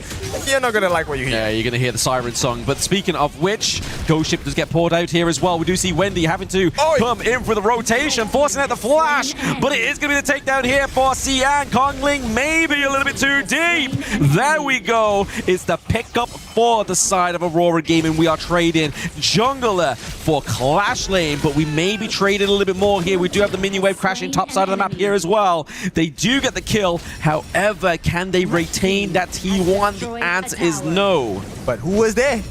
you're not going to like what you hear. Yeah, you're going to hear the siren song. But speaking of which, Ghost Ship does get poured out here as well. We do see Wendy having to come in for the rotation, forcing out the flash, but it is going to be the takedown here for Xian. Kongling maybe a little bit too deep. There we go. It's the pickup for the side of Aurora Gaming. We are trading Jungler for Clash Lane, but we may be trading a little bit more here. We do have the minion wave crashing top side of the map here as well. They do get the kill. However, can they retain that T1? The answer is no. But who was there?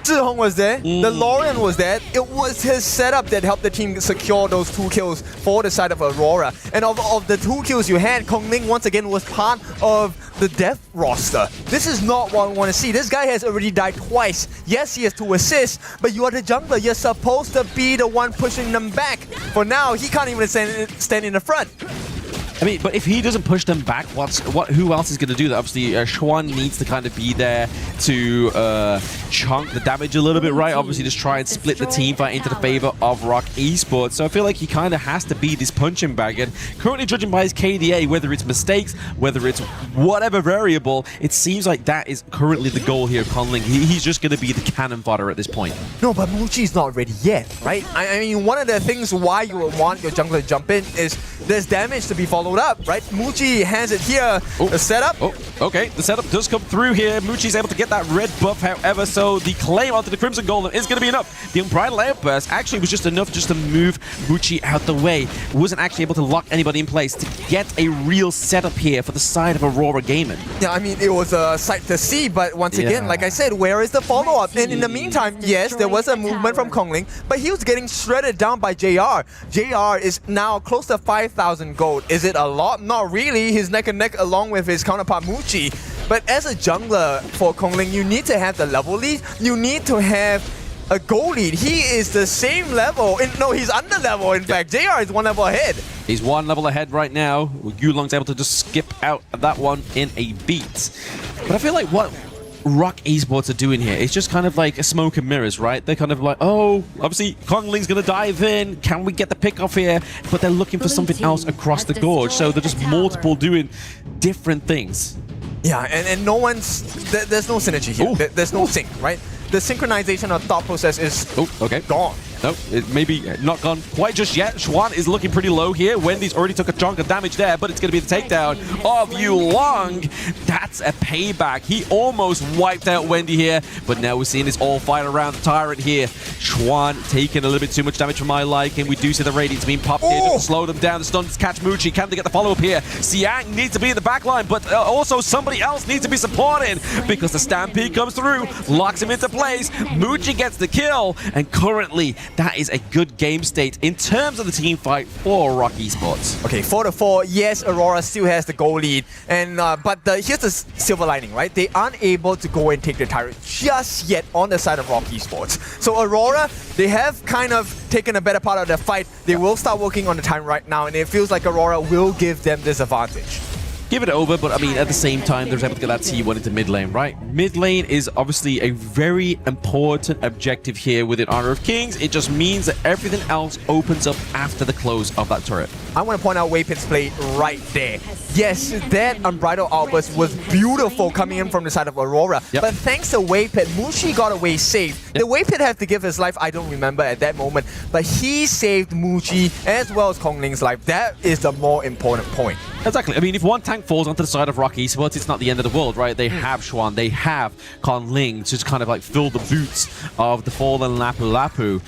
Zhihong was there, the Lorien was there. It was his setup that helped the team secure those 2 kills for the side of Aurora. And of the 2 kills you had, Kongling once again was part of the death roster. This is not what we want to see. This guy has already died twice. Yes, he has 2 assists, but you are the jungler. You're supposed to be the one pushing them back. For now, he can't even stand in the front. I mean, but if he doesn't push them back, who else is going to do that? Obviously, Schwan needs to kind of be there to chunk the damage a little bit, right? Obviously, just try and split the team fight into the favor of Rock Esports. So I feel like he kind of has to be this punching bag. And currently, judging by his KDA, whether it's mistakes, whether it's whatever variable, it seems like that is currently the goal here of Conling. He's just going to be the cannon fodder at this point. No, but Muchi's not ready yet, right? I mean, one of the things why you would want your jungler to jump in is there's damage to be followed up, right? Muchi has it here. The setup. Oh, okay. The setup does come through here. Muchi's able to get that red buff, however, so the claim onto the Crimson Golem is going to be enough. The Unbridled Outburst actually was just enough just to move Muchi out the way. Wasn't actually able to lock anybody in place to get a real setup here for the side of Aurora Gaming. Yeah, I mean, it was a sight to see, but once again, like I said, where is the follow-up? And in the meantime, yes, there was a movement from Conling, but he was getting shredded down by JR. JR is now close to 5,000 gold. Is it a lot? Not really. He's neck and neck along with his counterpart Muchi. But as a jungler for Conling, you need to have the level lead. You need to have a goal lead. He is the same level. No, he's under level, in fact. JR is one level ahead. He's one level ahead right now. Yulong's able to just skip out that one in a beat. But I feel like what Rock Esports are doing here is just kind of like a smoke and mirrors, right? They're kind of like, oh, obviously Congling's gonna dive in. Can we get the pick off here? But they're looking for something else across the gorge. So they're just multiple doing different things. Yeah, and no one's... There's no synergy here. There's no sync, right? The synchronization of thought process is gone. No, it may be not gone quite just yet. Schwan is looking pretty low here. Wendy's already took a chunk of damage there, but it's going to be the takedown of Yulong. That's a payback. He almost wiped out Wendy here, but now we're seeing this all fight around the Tyrant here. Schwan taking a little bit too much damage for my liking. We do see the Radiance being popped here just to slow them down. The stuns catch Muchi. Can they get the follow-up here? Siang needs to be in the back line, but also somebody else needs to be supporting because the Stampede comes through, locks him into place. Muchi gets the kill, and currently that is a good game state in terms of the team fight for Rock Esports. Okay, 4-4. Yes, Aurora still has the goal lead, and but here's the silver lining, right? They aren't able to go and take the Tyrant just yet on the side of Rock Esports. So Aurora, they have kind of taken a better part of the fight. They will start working on the Tyrant right now, and it feels like Aurora will give them this advantage. Give it over, but I mean, at the same time, they're able to get that T1 into mid lane, right? Mid lane is obviously a very important objective here within Honor of Kings. It just means that everything else opens up after the close of that turret. I want to point out Waypit's play right there. Yes, that Unbridled Outburst was beautiful coming in from the side of Aurora. But thanks to Waypit, Muchi got away safe. The Waypit had to give his life, I don't remember at that moment, but he saved Muchi as well as Kongling's life. That is the more important point. Exactly. I mean, if one tank falls onto the side of Rock Esports, it's not the end of the world, right? They have Schwan, they have Conling to just kind of like fill the boots of the fallen Lapu Lapu.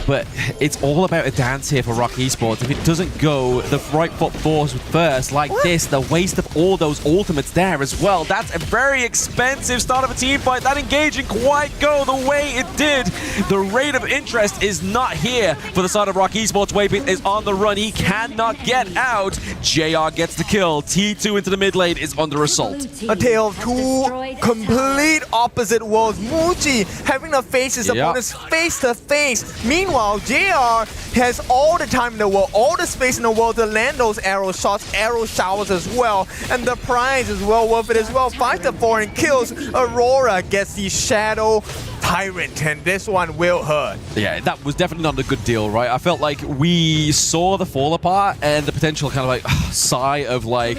But it's all about a dance here for Rock Esports. If it doesn't go the right foot first like this, the waste of all those ultimates there as well. That's a very expensive start of a team fight. That engage didn't quite go the way it did. The rate of interest is not here for the side of Rock Esports. Waypit is on the run. He cannot get out. JR gets the kill. T2 into the mid lane is under assault. A tale of two complete opposite worlds. Muchi having to face his opponents face to face. Meanwhile, JR has all the time in the world, all the space in the world to land those arrow shots, arrow showers as well. And the prize is well worth it as well. 5-4 and kills. Aurora gets the Shadow Tyrant, and this one will hurt. Yeah, that was definitely not a good deal, right? I felt like we saw the fall apart and the potential kind of like sigh of like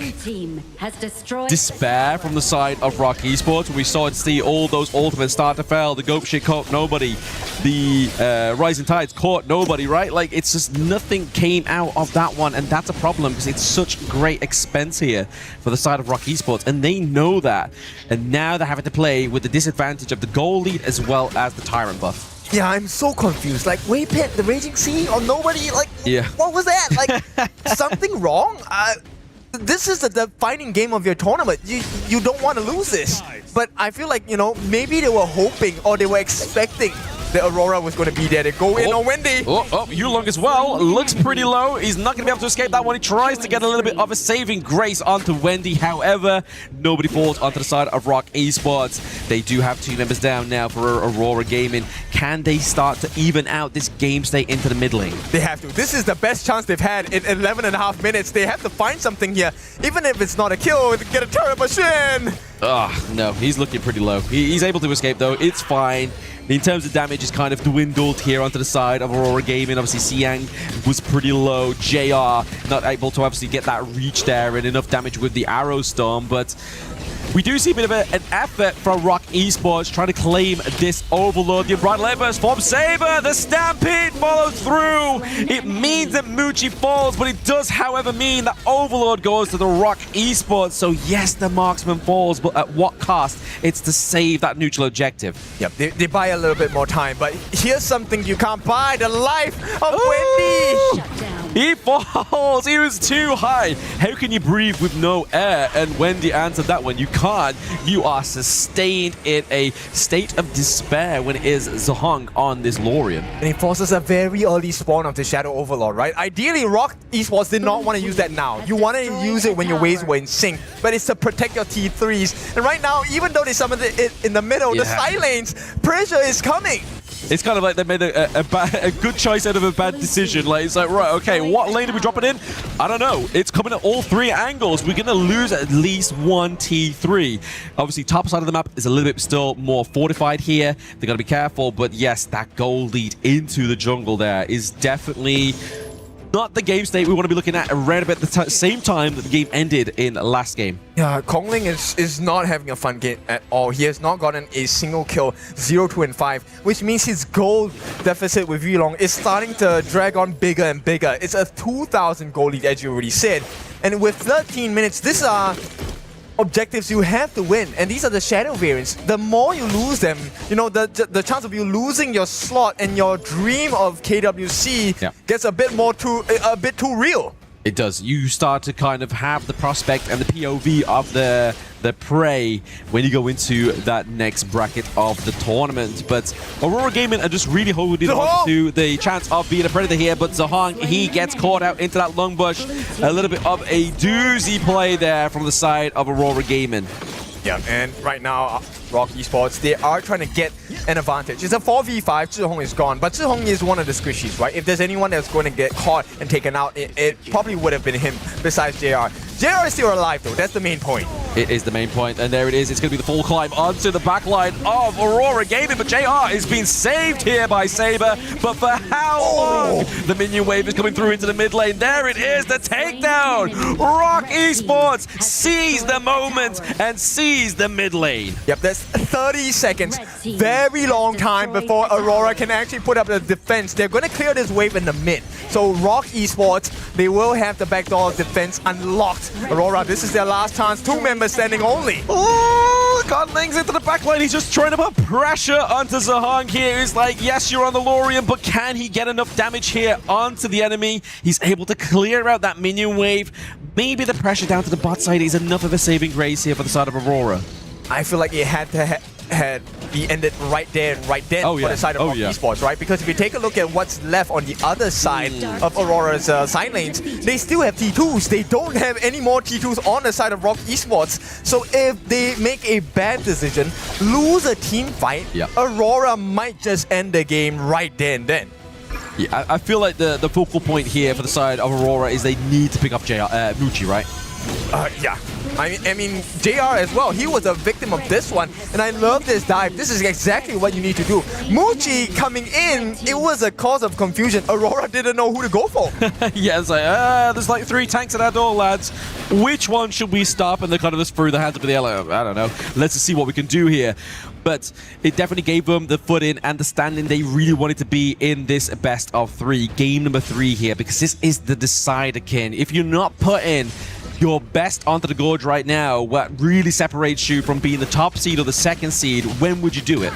despair from the side of Rock Esports. We saw it see all those ultimates start to fail. The Gope shit caught nobody. The Rising Tides caught nobody, right? Like, it's just nothing came out of that one, and that's a problem because it's such great expense here for the side of Rock Esports, and they know that. And now they're having to play with the disadvantage of the goal lead as well as the Tyrant buff. Yeah, I'm so confused. Like, Waypit, the Raging Sea, or nobody? Like, what was that? Like, something wrong? This is the defining game of your tournament. You don't want to lose this. But I feel like, you know, maybe they were hoping or they were expecting the Aurora was going to be there. They go in on Wendy. Oh, Yulong as well. Looks pretty low. He's not going to be able to escape that one. He tries to get a little bit of a saving grace onto Wendy. However, nobody falls onto the side of Rock Esports. They do have 2 members down now for Aurora Gaming. Can they start to even out this game state into the mid lane? They have to. This is the best chance they've had in 11.5 minutes. They have to find something here. Even if it's not a kill, get a turret machine. No, he's looking pretty low. He's able to escape though. It's fine. In terms of damage, is kind of dwindled here onto the side of Aurora Gaming. Obviously, Siang was pretty low. JR not able to obviously get that reach there and enough damage with the Arrow Storm, but we do see a bit of an effort from Rock Esports trying to claim this Overlord. The Unbridled Embers from Saber. The Stampede follows through. It means that Muchi falls, but it does, however, mean that Overlord goes to the Rock Esports. So yes, the Marksman falls, but at what cost? It's to save that neutral objective. Yep, they buy a little bit more time, but here's something you can't buy: the life of Wendy. He falls. He was too high. How can you breathe with no air? And Wendy answered that one. You can't. You are sustained in a state of despair when it is Zhong on this Lorien. And it forces a very early spawn of the Shadow Overlord, right? Ideally, Rock Esports did not want to use that now. You want to use it when your waves were in sync, but it's to protect your T3s. And right now, even though they summoned it in the middle, the side lanes, pressure is coming. It's kind of like they made a good choice out of a bad decision. Like, it's like, right, okay, what lane are we dropping in? I don't know. It's coming at all 3 angles. We're going to lose at least 1 T3. Obviously, top side of the map is a little bit still more fortified here. They've got to be careful. But yes, that gold lead into the jungle there is definitely not the game state we want to be looking at around about the same time that the game ended in last game. Yeah, Kongling is not having a fun game at all. He has not gotten a single kill, 0, 2, and 5, which means his gold deficit with Yulong is starting to drag on bigger and bigger. It's a 2,000 gold lead, as you already said. And with 13 minutes, these are objectives you have to win, and these are the shadow variants. The more you lose them, you know, the chance of you losing your slot and your dream of KWC gets a bit too real. It does. You start to kind of have the prospect and the POV of the prey when you go into that next bracket of the tournament. But Aurora Gaming are just really holding on to the chance of being a predator here. But Zhong, he gets caught out into that lung bush. A little bit of a doozy play there from the side of Aurora Gaming. Yeah, and right now, Rock Esports, they are trying to get an advantage. It's a 4v5, Zhihong is gone, but Zhihong is one of the squishies, right? If there's anyone that's going to get caught and taken out, it probably would have been him besides JR. JR is still alive though, that's the main point. It is the main point, and there it is. It's going to be the full climb onto the backline of Aurora Gaming, but JR is being saved here by Saber, but for how long? The minion wave is coming through into the mid lane. There it is, the takedown! Rock Esports seize the moment and seize the mid lane. Yep, that's 30 seconds. Very long time before Aurora can actually put up the defense. They're going to clear this wave in the mid. So Rock Esports, they will have the backdoor defense unlocked. Aurora, this is their last chance. 2 members standing only. Oh, Godling's into the backline. He's just trying to put pressure onto Zhong here. He's like, yes, you're on the Lorien, but can he get enough damage here onto the enemy? He's able to clear out that minion wave. Maybe the pressure down to the bot side is enough of a saving grace here for the side of Aurora. I feel like it had to be ended right there and right then for the side of Rock Esports, right? Because if you take a look at what's left on the other side of Aurora's side lanes, they still have T2s. They don't have any more T2s on the side of Rock Esports. So if they make a bad decision, lose a team fight, Aurora might just end the game right there and then. Yeah, I feel like the focal point here for the side of Aurora is they need to pick up Muchi, right? Yeah. I mean, JR as well, he was a victim of this one, and I love this dive. This is exactly what you need to do. Muchi coming in, it was a cause of confusion. Aurora didn't know who to go for. Yeah, it's like, there's like 3 tanks at our door, lads. Which one should we stop? And they kind of just threw their hands up in the air like, I don't know. Let's just see what we can do here. But it definitely gave them the footing and the standing they really wanted to be in this best of 3. Game number 3 here, because this is the decider, Kin. If you're not putting your best onto the gorge right now, what really separates you from being the top seed or the second seed, when would you do it?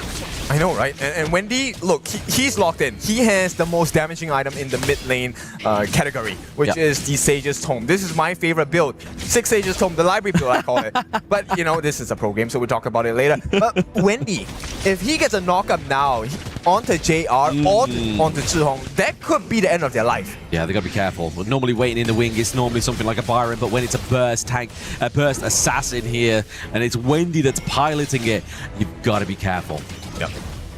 I know, right? And Wendy, look, he's locked in. He has the most damaging item in the mid lane category, which is the Sage's Tome. This is my favorite build. 6 Sage's Tome, the library build, I call it. But, you know, this is a pro game, so we'll talk about it later. But Wendy, if he gets a knockup now, onto JR or onto Zhihong, that could be the end of their life. Yeah, they got to be careful. But normally waiting in the wing is normally something like a Byron, but when it's a burst tank, a burst assassin here, and it's Wendy that's piloting it, you've got to be careful. Yep.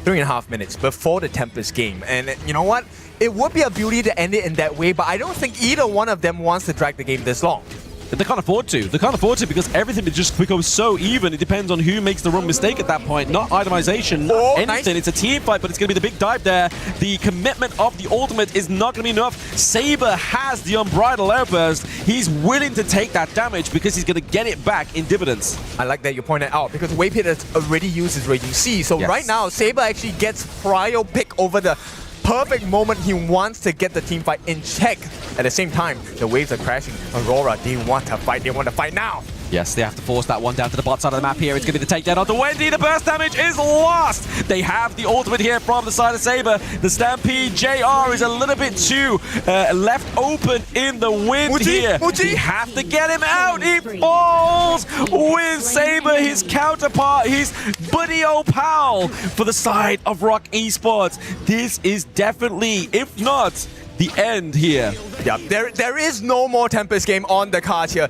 3.5 minutes before the Tempest game. And you know what? It would be a beauty to end it in that way, but I don't think either one of them wants to drag the game this long. They can't afford to. They can't afford to because everything just becomes so even. It depends on who makes the wrong mistake at that point. Not itemization, not anything. Nice. It's a team fight, but it's going to be the big dive there. The commitment of the ultimate is not going to be enough. Saber has the unbridled outburst. He's willing to take that damage because he's going to get it back in dividends. I like that you pointed out because Waypit has already used his Raging Sea. So right now, Saber actually gets prio pick over the perfect moment he wants to get the team fight in check. At the same time, the waves are crashing. Aurora, they want to fight. They want to fight now. Yes, they have to force that one down to the bot side of the map here. It's going to be the takedown onto Wendy. The burst damage is lost. They have the ultimate here from the side of Saber. The Stampede JR is a little bit too left open in the wind here. They have to get him out. He falls with Saber, his counterpart, his buddy pal for the side of Rock Esports. This is definitely, if not the end here. Yeah, there is no more Tempest game on the card here.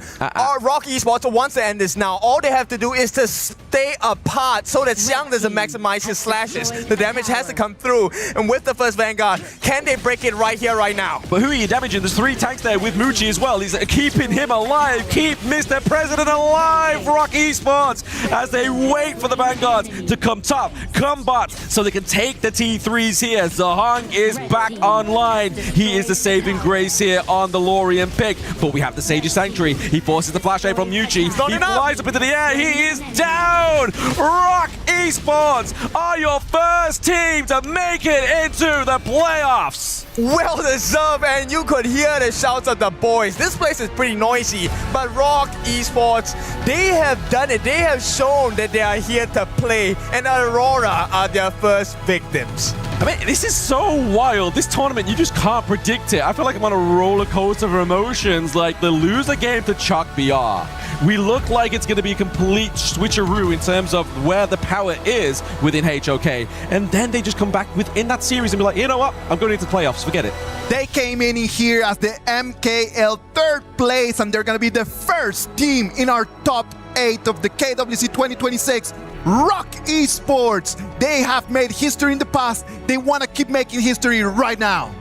Rock Esports wants to end this now. All they have to do is to stay apart so that Xiang doesn't maximize his slashes. The damage has to come through. And with the first Vanguard, can they break it right here, right now? But who are you damaging? There's 3 tanks there with Muchi as well. He's keeping him alive. Keep Mr. President alive, Rock Esports, as they wait for the Vanguards to come top, come bot, so they can take the T3s here. Zhihong is back online. He is the saving grace here on the Lorien pick, but we have the Sage's Sanctuary. He forces the flash A from Muchi. He flies up into the air. He is down. Rock Esports are your first team to make it into the playoffs. Well deserved, and you could hear the shouts of the boys. This place is pretty noisy, but Rock Esports, they have done it. They have shown that they are here to play, and Aurora are their first victims. I mean, this is so wild. This tournament, you just can't predict it. I feel like I'm on a roller coaster of emotions. Like the loser game to Chuck BR. We look like it's going to be a complete switcheroo in terms of where the power is within HOK. And then they just come back within that series and be like, you know what? I'm going into the playoffs. Forget it. They came in here as the MKL 3rd place, and they're going to be the first team in our top 8 of the KWC 2026. Rock Esports, they have made history in the past. They want to keep making history right now.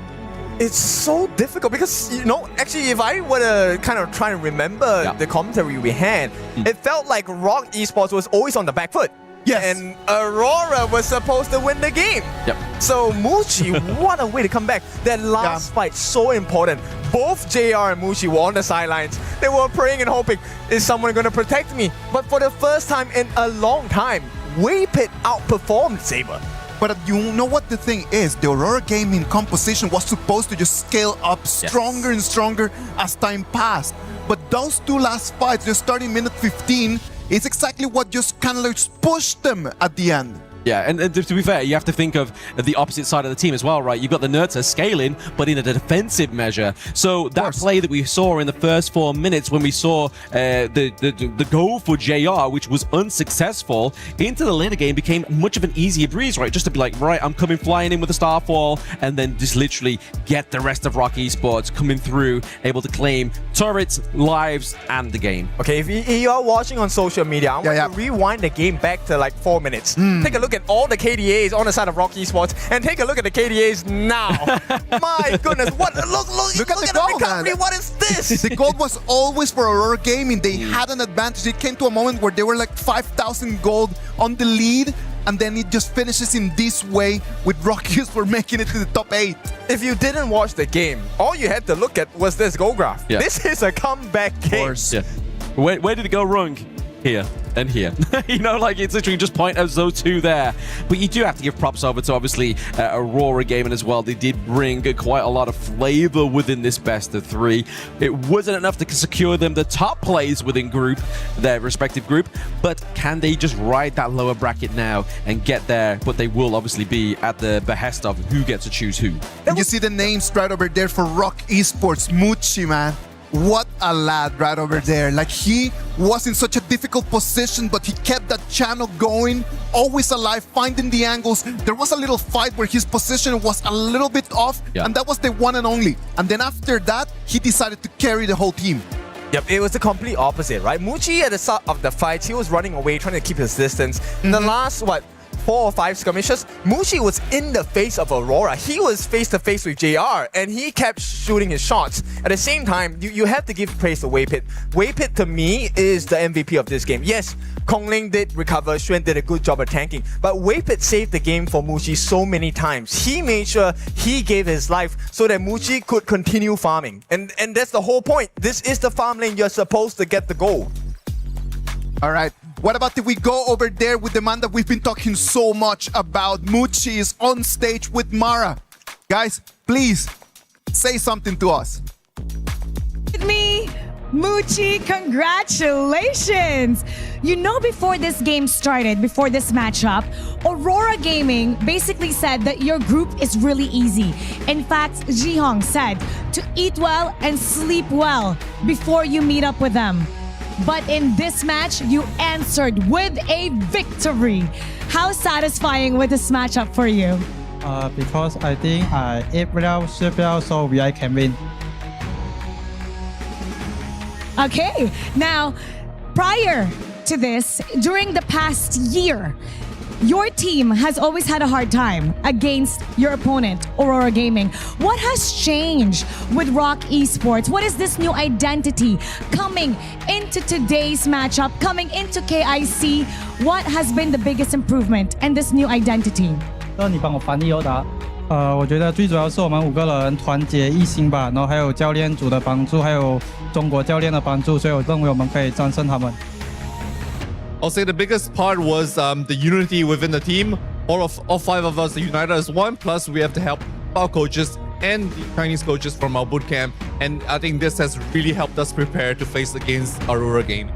It's so difficult because, you know, actually, if I were to kind of try and remember the commentary we had, it felt like Rock Esports was always on the back foot. Yes. And Aurora was supposed to win the game. Yep. So Muchi, what a way to come back. That last fight, so important. Both JR and Muchi were on the sidelines. They were praying and hoping, is someone going to protect me? But for the first time in a long time, Waypit outperformed Saber. But you know what the thing is? The Aurora game in composition was supposed to just scale up stronger and stronger as time passed. But those 2 last fights, just starting minute 15, is exactly what just kind of like pushed them at the end. Yeah, and to be fair, you have to think of the opposite side of the team as well, right? You've got the Nurta scaling, but in a defensive measure. So that play that we saw in the first 4 minutes when we saw the goal for JR, which was unsuccessful, into the later game became much of an easier breeze, right? Just to be like, right, I'm coming flying in with a Starfall, and then just literally get the rest of Rock Esports coming through, able to claim turrets, lives, and the game. Okay, if you are watching on social media, I want to rewind the game back to like 4 minutes. Take a look at all the KDAs on the side of Rock Esports and take a look at the KDAs now. My goodness, what look at the goal, recovery, man. What is this? The gold was always for Aurora Gaming. They had an advantage. It came to a moment where they were like 5,000 gold on the lead, and then it just finishes in this way with Rock Esports making it to the top 8. If you didn't watch the game, all you had to look at was this goal graph. Yeah. This is a comeback game. Yeah. Where did it go wrong? Here and here. You know, like it's literally just point as those 2 there. But you do have to give props over to obviously Aurora Gaming as well. They did bring quite a lot of flavor within this best of 3. It wasn't enough to secure them the top plays within their respective group, but can they just ride that lower bracket now and get there? But they will obviously be at the behest of who gets to choose who. And you see the names right over there for Rock Esports. Muchi, man. what a lad right over there. Like, he was in such a difficult position, but he kept that channel going, always alive, finding the angles. There was a little fight where his position was a little bit off, and that was the one and only. And then after that, he decided to carry the whole team. Yep, it was the complete opposite, right? Muchi at the start of the fight, he was running away, trying to keep his distance. In the last, 4 or 5 skirmishes, Muchi was in the face of Aurora. He was face to face with JR, and he kept shooting his shots. At the same time, you have to give praise to Waypit. Waypit, to me, is the MVP of this game. Yes, Kongling did recover, Xuan did a good job of tanking, but Waypit saved the game for Muchi so many times. He made sure he gave his life so that Muchi could continue farming. And that's the whole point. This is the farm lane. You're supposed to get the gold. All right. What about if we go over there with the man that we've been talking so much about? Muchi is on stage with Mara. Guys, please say something to us. With me, Muchi, congratulations! You know, before this game started, before this matchup, Aurora Gaming basically said that your group is really easy. In fact, Jihong said to eat well and sleep well before you meet up with them. But in this match, you answered with a victory. How satisfying was this matchup for you? Because I think I ate well, sleep well, so I can win. Okay, now, prior to this, during the past year, your team has always had a hard time against your opponent, Aurora Gaming. What has changed with Rock Esports? What is this new identity coming into today's matchup, coming into KIC? What has been the biggest improvement in this new identity? 你帮我翻译哦答。我觉得最主要是我们5个人团结一心吧，然后还有教练组的帮助，还有中国教练的帮助，所以我认为我们可以战胜他们。I'll say the biggest part was the unity within the team. All 5 of us are united as one. Plus, we have to help our coaches and the Chinese coaches from our bootcamp. And I think this has really helped us prepare to face against Aurora Gaming.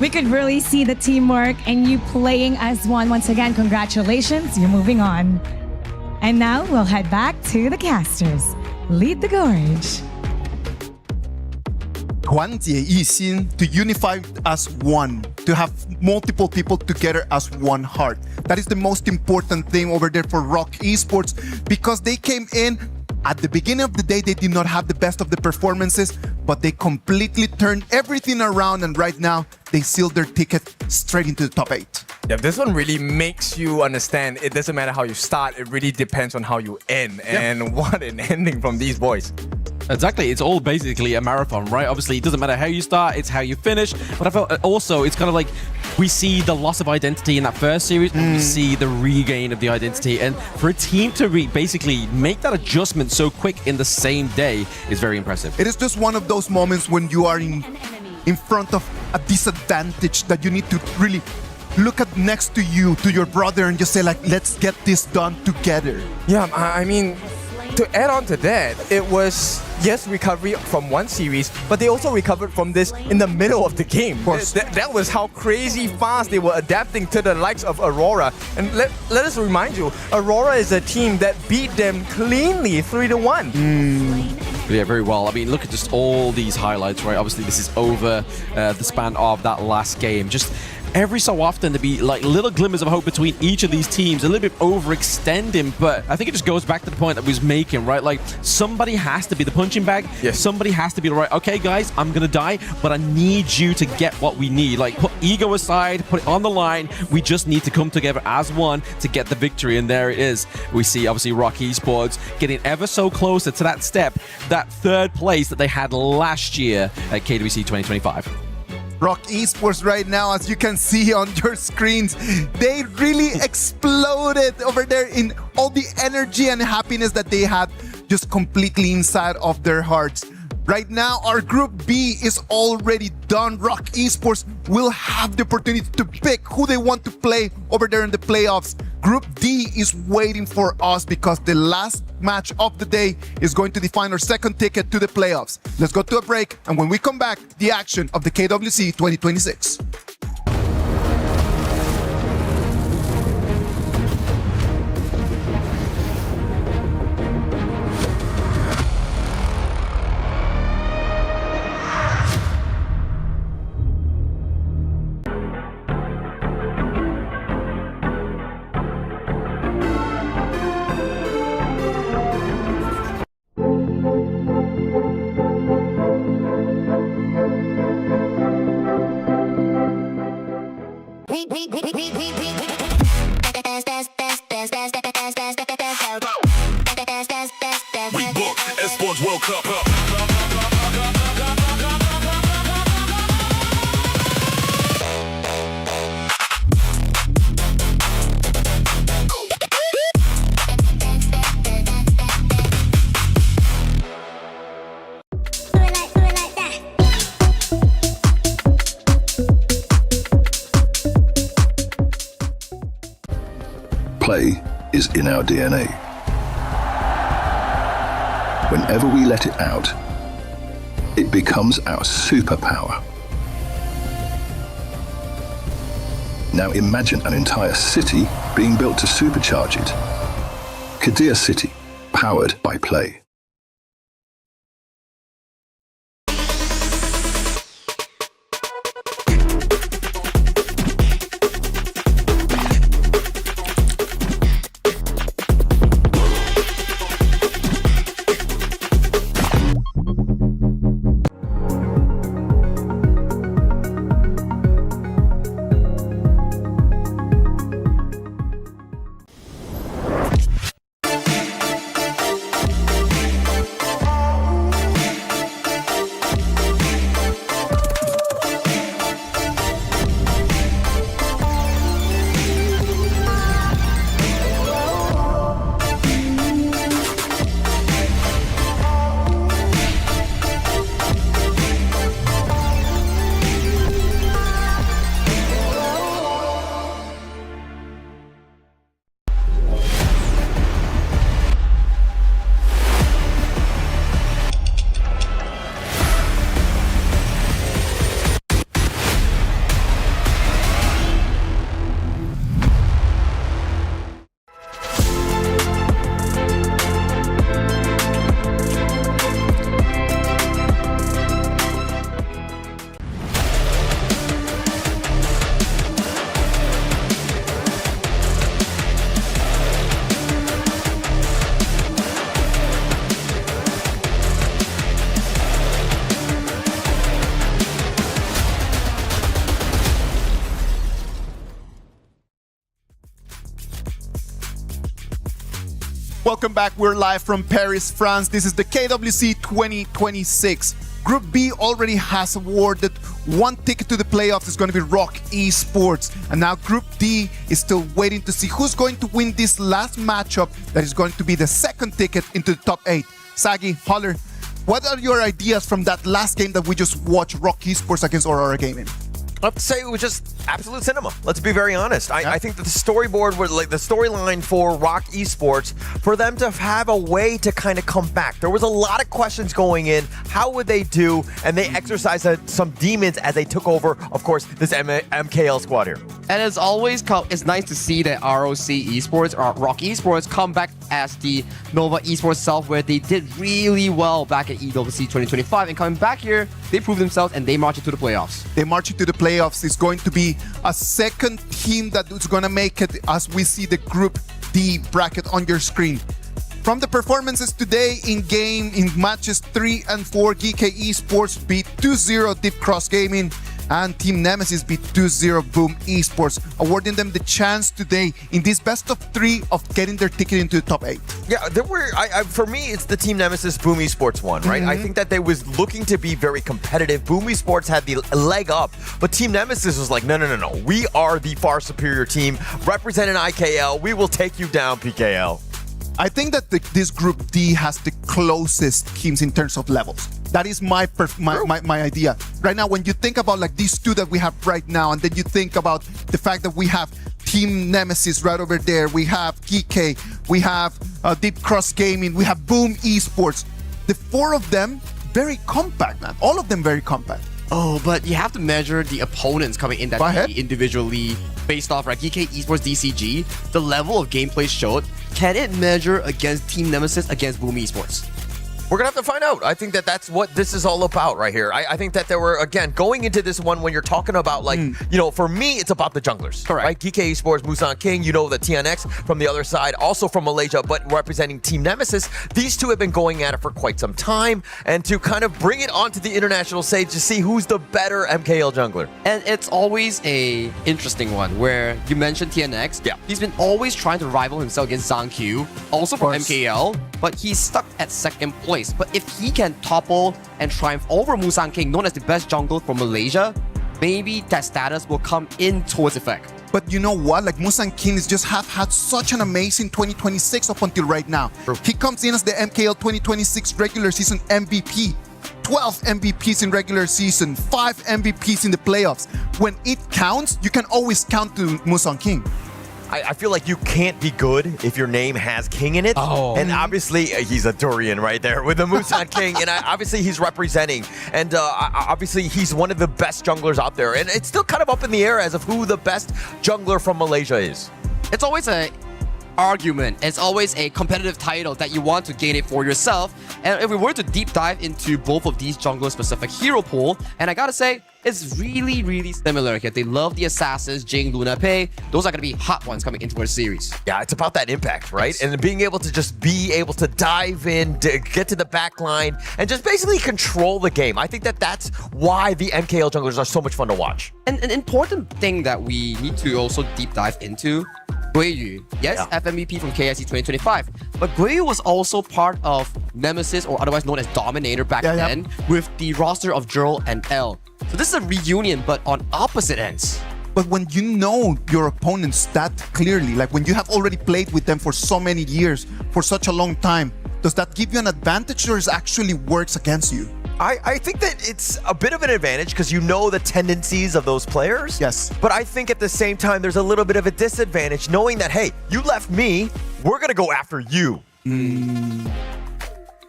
We could really see the teamwork and you playing as one. Once again, congratulations. You're moving on. And now we'll head back to the casters. Lead the gorge. 团结一心, to unify as one, to have multiple people together as one heart. That is the most important thing over there for Rock Esports, because they came in at the beginning of the day, they did not have the best of the performances, but they completely turned everything around, and right now they sealed their ticket straight into the top 8. Yeah, this one really makes you understand it doesn't matter how you start, it really depends on how you end. And what an ending from these boys. Exactly, it's all basically a marathon, right? Obviously, it doesn't matter how you start, it's how you finish. But I felt also, it's kind of like we see the loss of identity in that first series, and we see the regain of the identity. And for a team to basically make that adjustment so quick in the same day is very impressive. It is just one of those moments when you are in front of a disadvantage that you need to really look at next to you, to your brother, and just say like, let's get this done together. Yeah, I mean, to add on to that, it was, yes, recovery from one series, but they also recovered from this in the middle of the game. That was how crazy fast they were adapting to the likes of Aurora. And let us remind you, Aurora is a team that beat them cleanly 3-1. Yeah, very well. I mean, look at just all these highlights, right? Obviously, this is over the span of that last game. Just every so often to be like little glimmers of hope between each of these teams, a little bit overextending, but I think it just goes back to the point that we was making, right? Like, somebody has to be the punching bag. Yes. Somebody has to be right. Okay, guys, I'm gonna die, but I need you to get what we need. Like, put ego aside, put it on the line. We just need to come together as one to get the victory, and there it is. We see, obviously, Rock Esports getting ever so closer to that step, that 3rd place that they had last year at KWC 2025. Rock Esports right now, as you can see on your screens, they really exploded over there in all the energy and happiness that they had just completely inside of their hearts. Right now, our Group B is already done. Rock Esports will have the opportunity to pick who they want to play over there in the playoffs. Group D is waiting for us because the last match of the day is going to define our 2nd ticket to the playoffs. Let's go to a break, and when we come back, the action of the KWC 2026. World Cup. Play is in our DNA. Whenever we let it out, it becomes our superpower. Now imagine an entire city being built to supercharge it. Kadir City, powered by play. Welcome back. We're live from Paris, France. This is the KWC 2026. Group B already has awarded one ticket to the playoffs. It's going to be Rock Esports. And now Group D is still waiting to see who's going to win this last matchup that is going to be the second ticket into the top 8. Sagi, Holler, what are your ideas from that last game that we just watched, Rock Esports against Aurora Gaming? I have to say it was just absolute cinema. Let's be very honest. I think that the storyboard was like the storyline for Rock Esports, for them to have a way to kind of come back. There was a lot of questions going in. How would they do? And they exercised some demons as they took over, of course, this MKL squad here. And as always, it's nice to see that ROC Esports or Rock Esports come back as the Nova Esports self, where they did really well back at EWC 2025, and coming back here, they proved themselves and they march into the playoffs. They march into the playoffs. It's going to be a second team that is going to make it, as we see the Group D bracket on your screen. From the performances today in matches 3 and 4, Geekay Esports beat 2-0 Deep Cross Gaming, and Team Nemesis beat 2-0 Boom Esports, awarding them the chance today in this best of 3 of getting their ticket into the top 8. Yeah, there were. For me, it's the Team Nemesis Boom Esports one, right? I think that they was looking to be very competitive. Boom Esports had the leg up, but Team Nemesis was like, no. We are the far superior team. Representing IKL, we will take you down, PKL. I think that this Group D has the closest teams in terms of levels. That is my idea. Right now, when you think about like these two that we have right now, and then you think about the fact that we have Team Nemesis right over there, we have Geekay, we have Deep Cross Gaming, we have Boom Esports. The 4 of them, very compact, man. All of them very compact. Oh, but you have to measure the opponents coming in that individually based off, right? Geekay Esports DCG, the level of gameplay showed. Can it measure against Team Nemesis against Boom Esports? We're going to have to find out. I think that that's what this is all about right here. I think that there were, again, going into this one when you're talking about, like, you know, for me, it's about the junglers. Correct. Right? Geekay Esports, Musan King, you know, the TNX from the other side, also from Malaysia, but representing Team Nemesis. These two have been going at it for quite some time, and to kind of bring it onto the international stage to see who's the better MKL jungler. And it's always a interesting one where you mentioned TNX. Yeah. He's been always trying to rival himself against Zhang Q, also from MKL, but he's stuck at second place. choice. But if he can topple and triumph over Musang King, known as the best jungler from Malaysia, maybe that status will come in towards effect. But you know what? Like Musang King is just have had such an amazing 2026 up until right now. He comes in as the MKL 2026 regular season MVP. 12 MVPs in regular season, 5 MVPs in the playoffs. When it counts, you can always count to Musang King. I feel like you can't be good if your name has King in it. And obviously, he's a durian right there with the Musang King. And obviously, he's representing. And obviously, he's one of the best junglers out there. And it's still kind of up in the air as of who the best jungler from Malaysia is. It's always a argument. It's always a competitive title that you want to gain it for yourself. And if we were to deep dive into both of these jungler-specific hero pool, and I gotta say, it's really, really similar here. They love the assassins, Jing, Luna, Pei. Those are going to be hot ones coming into our series. Yeah, it's about that impact, right? Yes. And being able to just be able to dive in, to get to the back line, and just basically control the game. I think that that's why the MKL junglers are so much fun to watch. And an important thing that we need to also deep dive into, Guiyu. Yes, FMVP from KSC 2025. But Guiyu was also part of Nemesis, or otherwise known as Dominator back then, with the roster of Jurl and L. So this is a reunion, but on opposite ends. But when you know your opponents that clearly, like when you have already played with them for so many years, for such a long time, does that give you an advantage or it actually works against you? I think that it's a bit of an advantage because you know the tendencies of those players. Yes. But I think at the same time, there's a little bit of a disadvantage knowing that, hey, you left me, we're going to go after you.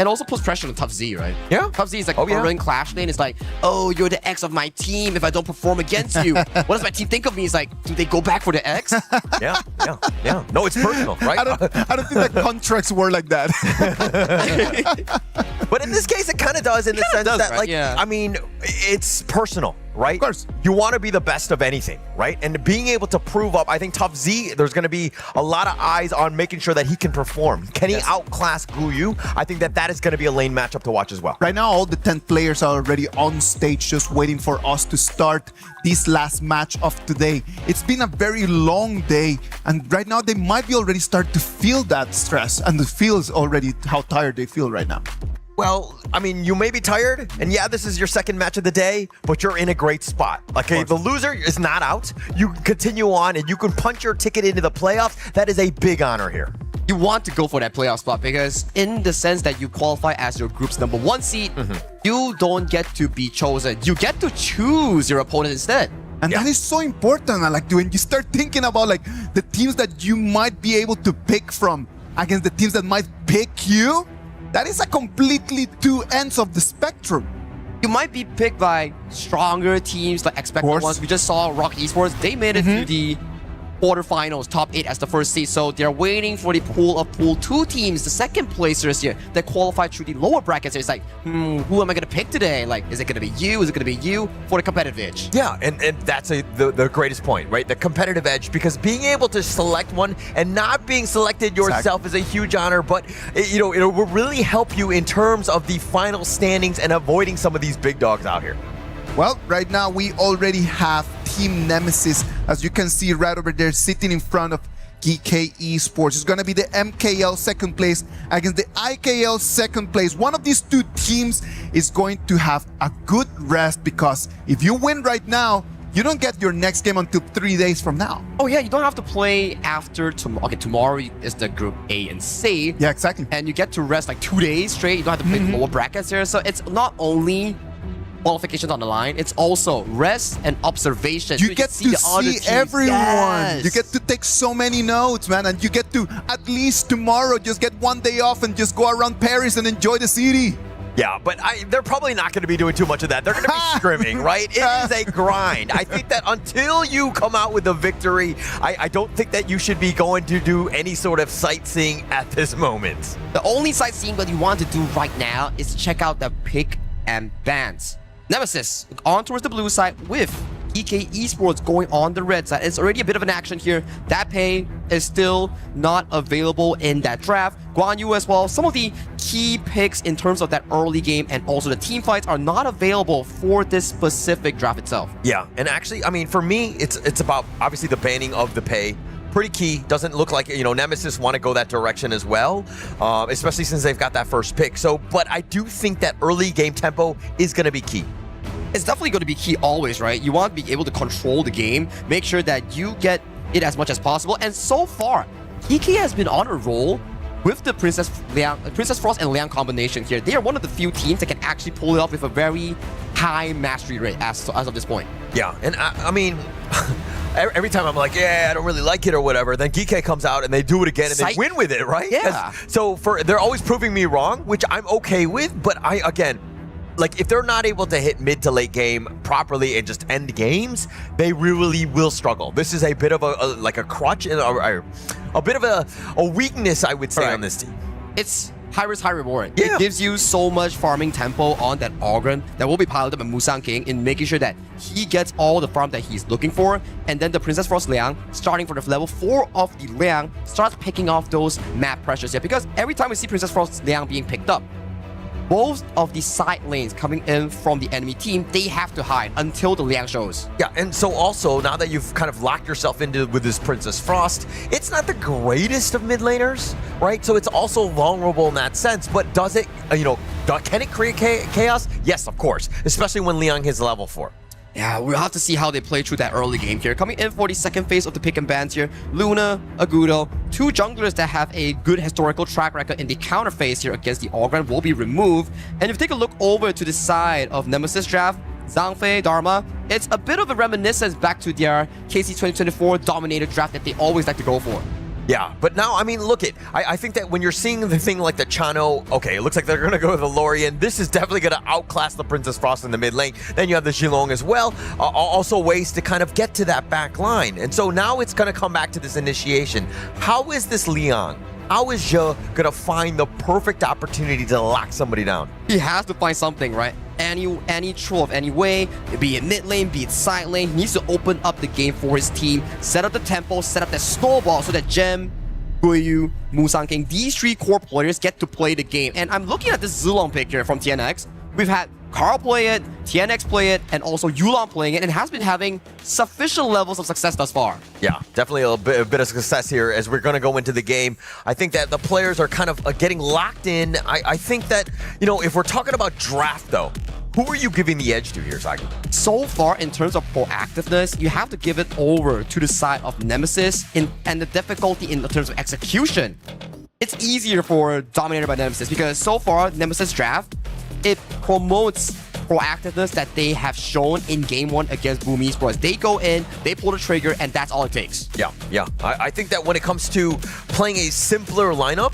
And also puts pressure on Tough Z, right? Yeah. Tough Z is like running Clash lane. It's like, oh, you're the X of my team if I don't perform against you. What does my team think of me? It's like, do they go back for the X? Yeah. No, it's personal, right? I don't think the contracts were like that. But in this case, it kind of does in the sense that, right? like, I mean, it's personal, right? Of course. You want to be the best of anything, right? And being able to prove up, I think Tough Z, there's going to be a lot of eyes on making sure that he can perform. Can he outclass Guiyu? I think that is going to be a lane matchup to watch as well. Right now, all the 10 players are already on stage just waiting for us to start this last match of today. It's been a very long day, and right now they might be already start to feel that stress and feels already how tired they feel right now. Well, I mean, you may be tired, and yeah, this is your second match of the day, but you're in a great spot. Okay, the loser is not out. You can continue on, and you can punch your ticket into the playoffs. That is a big honor here. You want to go for that playoff spot because in the sense that you qualify as your group's #1 seed, you don't get to be chosen. You get to choose your opponent instead. And that is so important. Like when you start thinking about like the teams that you might be able to pick from against the teams that might pick you, that is a completely two ends of the spectrum. You might be picked by stronger teams like expected ones. We just saw Rock Esports. They made it to the quarterfinals, top 8 as the first seed. So they're waiting for the pool of Pool 2 teams, the second placers here, that qualified through the lower brackets. It's like, who am I going to pick today? Like, is it going to be you? Is it going to be you for the competitive edge? Yeah, and that's the greatest point, right? The competitive edge, because being able to select one and not being selected yourself is a huge honor, but it will really help you in terms of the final standings and avoiding some of these big dogs out here. Well, right now we already have Team Nemesis, as you can see right over there, sitting in front of Geekay Esports. It's going to be the MKL second place against the IKL second place. One of these two teams is going to have a good rest because if you win right now, you don't get your next game until 3 days from now. Oh yeah, you don't have to play after tomorrow. Okay, tomorrow is the group A and C. Yeah, exactly. And you get to rest like 2 days straight. You don't have to play lower brackets here. So it's not only qualifications on the line, it's also rest and observation. You get to see everyone. Yes. You get to take so many notes, man, and you get to at least tomorrow just get 1 day off and just go around Paris and enjoy the city. Yeah, but they're probably not going to be doing too much of that. They're going to be scrimming, right? It is a grind. I think that until you come out with a victory, I don't think that you should be going to do any sort of sightseeing at this moment. The only sightseeing that you want to do right now is check out the pick and bans. Nemesis on towards the blue side with Geekay Esports going on the red side. It's already a bit of an action here. That pay is still not available in that draft. Guan Yu as well. Some of the key picks in terms of that early game and also the team fights are not available for this specific draft itself. Yeah, and actually, I mean, for me, it's about obviously the banning of the pay. pretty key. Doesn't look like, Nemesis want to go that direction as well, especially since they've got that first pick. So, but I do think that early game tempo is going to be key. It's definitely going to be key always, right? You want to be able to control the game, make sure that you get it as much as possible. And so far, Geekay has been on a roll with the Princess Frost and Liang combination here. They are one of the few teams that can actually pull it off with a very high mastery rate as of this point. Yeah, and I mean, every time I'm like, yeah, I don't really like it or whatever, then Geekay comes out and they do it again and they win with it, right? Yeah. So they're always proving me wrong, which I'm okay with, but like, if they're not able to hit mid to late game properly and just end games, they really will struggle. This is a bit of a crutch and a bit of a weakness, I would say, on this team. It's high risk, high reward. Yeah. It gives you so much farming tempo on that Ogren that will be piloted by Musang King in making sure that he gets all the farm that he's looking for. And then the Princess Frost Liang, starting from the level 4 of the Liang, starts picking off those map pressures here. Because every time we see Princess Frost Liang being picked up, both of the side lanes coming in from the enemy team, they have to hide until the Liang shows. Yeah, and so also, now that you've kind of locked yourself into with this Princess Frost, it's not the greatest of mid laners, right? So it's also vulnerable in that sense, but does it, can it create chaos? Yes, of course, especially when Liang hits level 4. Yeah, we'll have to see how they play through that early game here. Coming in for the second phase of the pick and bans here, Luna, Agudo, two junglers that have a good historical track record in the counter phase here against the Ogren will be removed. And if you take a look over to the side of Nemesis draft, Zhangfei, Dharma, it's a bit of a reminiscence back to their KC 2024 dominated draft that they always like to go for. Yeah, but now, I mean, look I think that when you're seeing the thing like the Chano, okay, it looks like they're going to go with the Lorien. This is definitely going to outclass the Princess Frost in the mid lane. Then you have the Zhilong as well. Also ways to kind of get to that back line. And so now it's going to come back to this initiation. How is this Liang? How is Zhe going to find the perfect opportunity to lock somebody down? He has to find something, right? Any troll of any way, be it mid lane, be it side lane, he needs to open up the game for his team, set up the tempo, set up that snowball so that Gem, Guiyu, Musang King, these three core players get to play the game. And I'm looking at this Zulong pick here from TNX. We've had Carl play it, TNX play it, and also Yulong playing it, and has been having sufficient levels of success thus far. Yeah, definitely a bit of success here as we're going to go into the game. I think that the players are kind of getting locked in. I think that, if we're talking about draft, though, who are you giving the edge to here, Sagi? So far, in terms of proactiveness, you have to give it over to the side of Nemesis, and the difficulty in terms of execution. It's easier for Dominated by Nemesis because so far, Nemesis draft, it promotes proactiveness that they have shown in game 1 against Boom Esports. They go in, they pull the trigger, and that's all it takes. Yeah. I think that when it comes to playing a simpler lineup,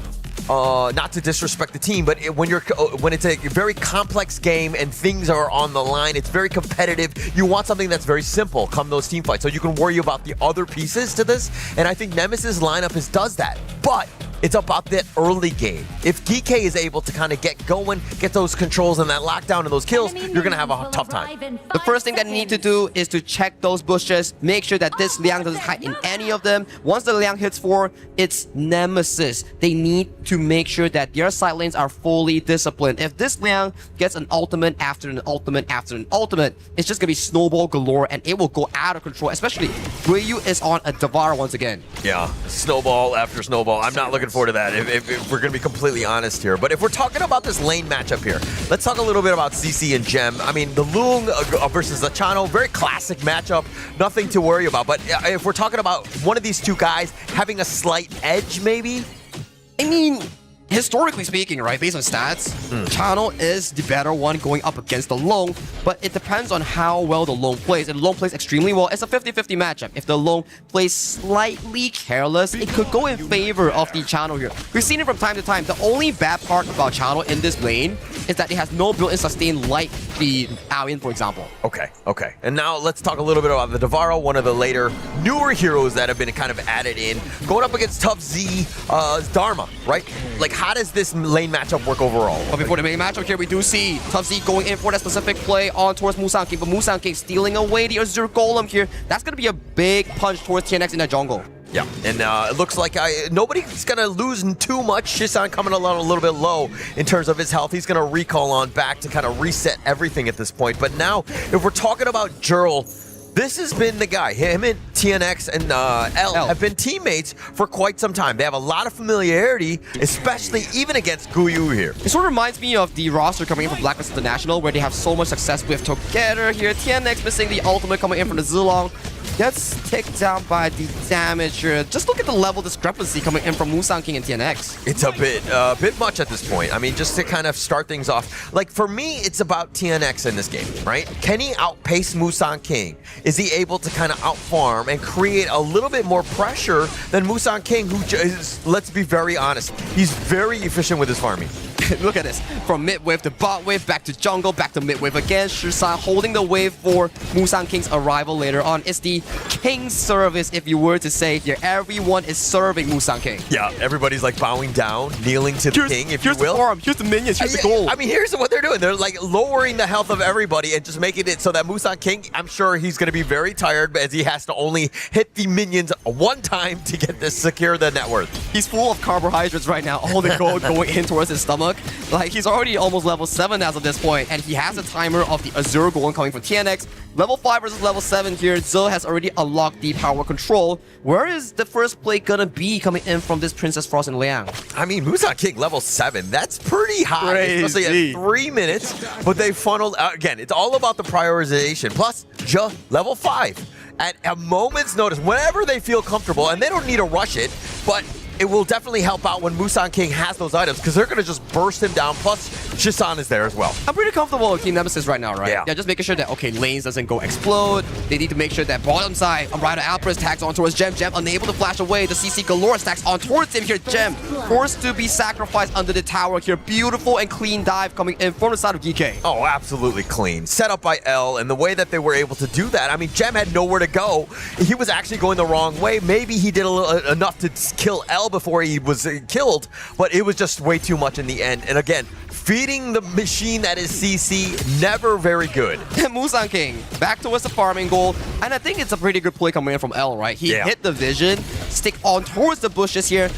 not to disrespect the team, but when it's a very complex game and things are on the line, it's very competitive. You want something that's very simple come those team fights, so you can worry about the other pieces to this. And I think Nemesis lineup does that, but it's about that early game. If Geekay is able to kind of get going, get those controls and that lockdown and those kills, you're going to have a tough time. The first thing that you need to do is to check those bushes, make sure that this Liang doesn't hide in any of them. Once the Liang hits 4, it's Nemesis. They need to make sure that their side lanes are fully disciplined. If this Liang gets an ultimate after an ultimate after an ultimate, it's just going to be snowball galore and it will go out of control, especially Guiyu is on a Devar once again. Yeah, snowball after snowball. I'm not looking forward to that if we're going to be completely honest here. But if we're talking about this lane matchup here, let's talk a little bit about CC and Gem. I mean, the Lung versus the Chano, very classic matchup, nothing to worry about. But if we're talking about one of these two guys having a slight edge, maybe? I mean, historically speaking, right, based on stats, Chano is the better one going up against the Long, but it depends on how well the Long plays. If the Long plays extremely well, it's a 50-50 matchup. If the Long plays slightly careless, it could go in favor of the Chano here. We've seen it from time to time. The only bad part about Chano in this lane is that it has no built-in sustain like the Aoyin, for example. Okay. And now let's talk a little bit about the Devaro, one of the later, newer heroes that have been kind of added in. Going up against Tough Z, Dharma, right? Like, how does this lane matchup work overall? But before the main matchup here, we do see Tough Z going in for that specific play on towards Musang King, but Musang King stealing away the Azure Golem here. That's going to be a big punch towards TNX in that jungle. Yeah, and it looks like nobody's going to lose too much. Shisan coming along a little bit low in terms of his health. He's going to recall on back to kind of reset everything at this point. But now, if we're talking about Jurl, This has been the guy. Him and TNX and L have been teammates for quite some time. They have a lot of familiarity, especially even against Guyu here. It sort of reminds me of the roster coming in from Blacklist International, where they have so much success with together here. TNX missing the ultimate coming in from the Zilong. Gets taken down by the damage here. Just look at the level discrepancy coming in from Musang King and TNX. It's a bit much at this point. I mean, just to kind of start things off. Like, for me, it's about TNX in this game, right? Can he outpace Musang King? Is he able to kind of outfarm and create a little bit more pressure than Musang King, who is, let's be very honest, he's very efficient with his farming. Look at this. From mid wave to bot wave, back to jungle, back to mid wave again. Shisan holding the wave for Musang King's arrival later on. It's the King's service, if you were to say here. Everyone is serving Musang King. Yeah, everybody's like bowing down, kneeling to the king, if you will. Here's the farm, here's the minions, here's the gold. I mean, here's what they're doing. They're like lowering the health of everybody and just making it so that Musang King, I'm sure he's going to be very tired as he has to only hit the minions one time to get this secure the net worth. He's full of carbohydrates right now. All the gold going in towards his stomach. Like, he's already almost level 7 as of this point, and he has a timer of the Azure Golem coming from TNX. Level 5 versus level 7 here. Zo has already unlocked the power control. Where is the first play gonna be coming in from this Princess Frost and Liang? I mean, Musang King level 7, that's pretty high, Crazy. especially at 3 minutes. But they funneled, again, it's all about the prioritization. Plus, level 5. At a moment's notice, whenever they feel comfortable, and they don't need to rush it, but it will definitely help out when Musang King has those items, because they're going to just burst him down. Plus, Shisan is there as well. I'm pretty comfortable with Team Nemesis right now, right? Yeah. Just making sure that, okay, lanes doesn't go explode. They need to make sure that bottom side, Unbridled Outburst tags on towards Gem. Gem unable to flash away. The CC Galore stacks on towards him here. Gem forced to be sacrificed under the tower here. Beautiful and clean dive coming in from the side of Geekay. Oh, absolutely clean. Set up by L, and the way that they were able to do that, I mean, Gem had nowhere to go. He was actually going the wrong way. Maybe he did enough to kill L before he was killed, but it was just way too much in the end. And again, feeding the machine that is CC, never very good. Musang King back towards the farming goal, and I think it's a pretty good play coming in from L, right? He hit the vision, stick on towards the bushes here,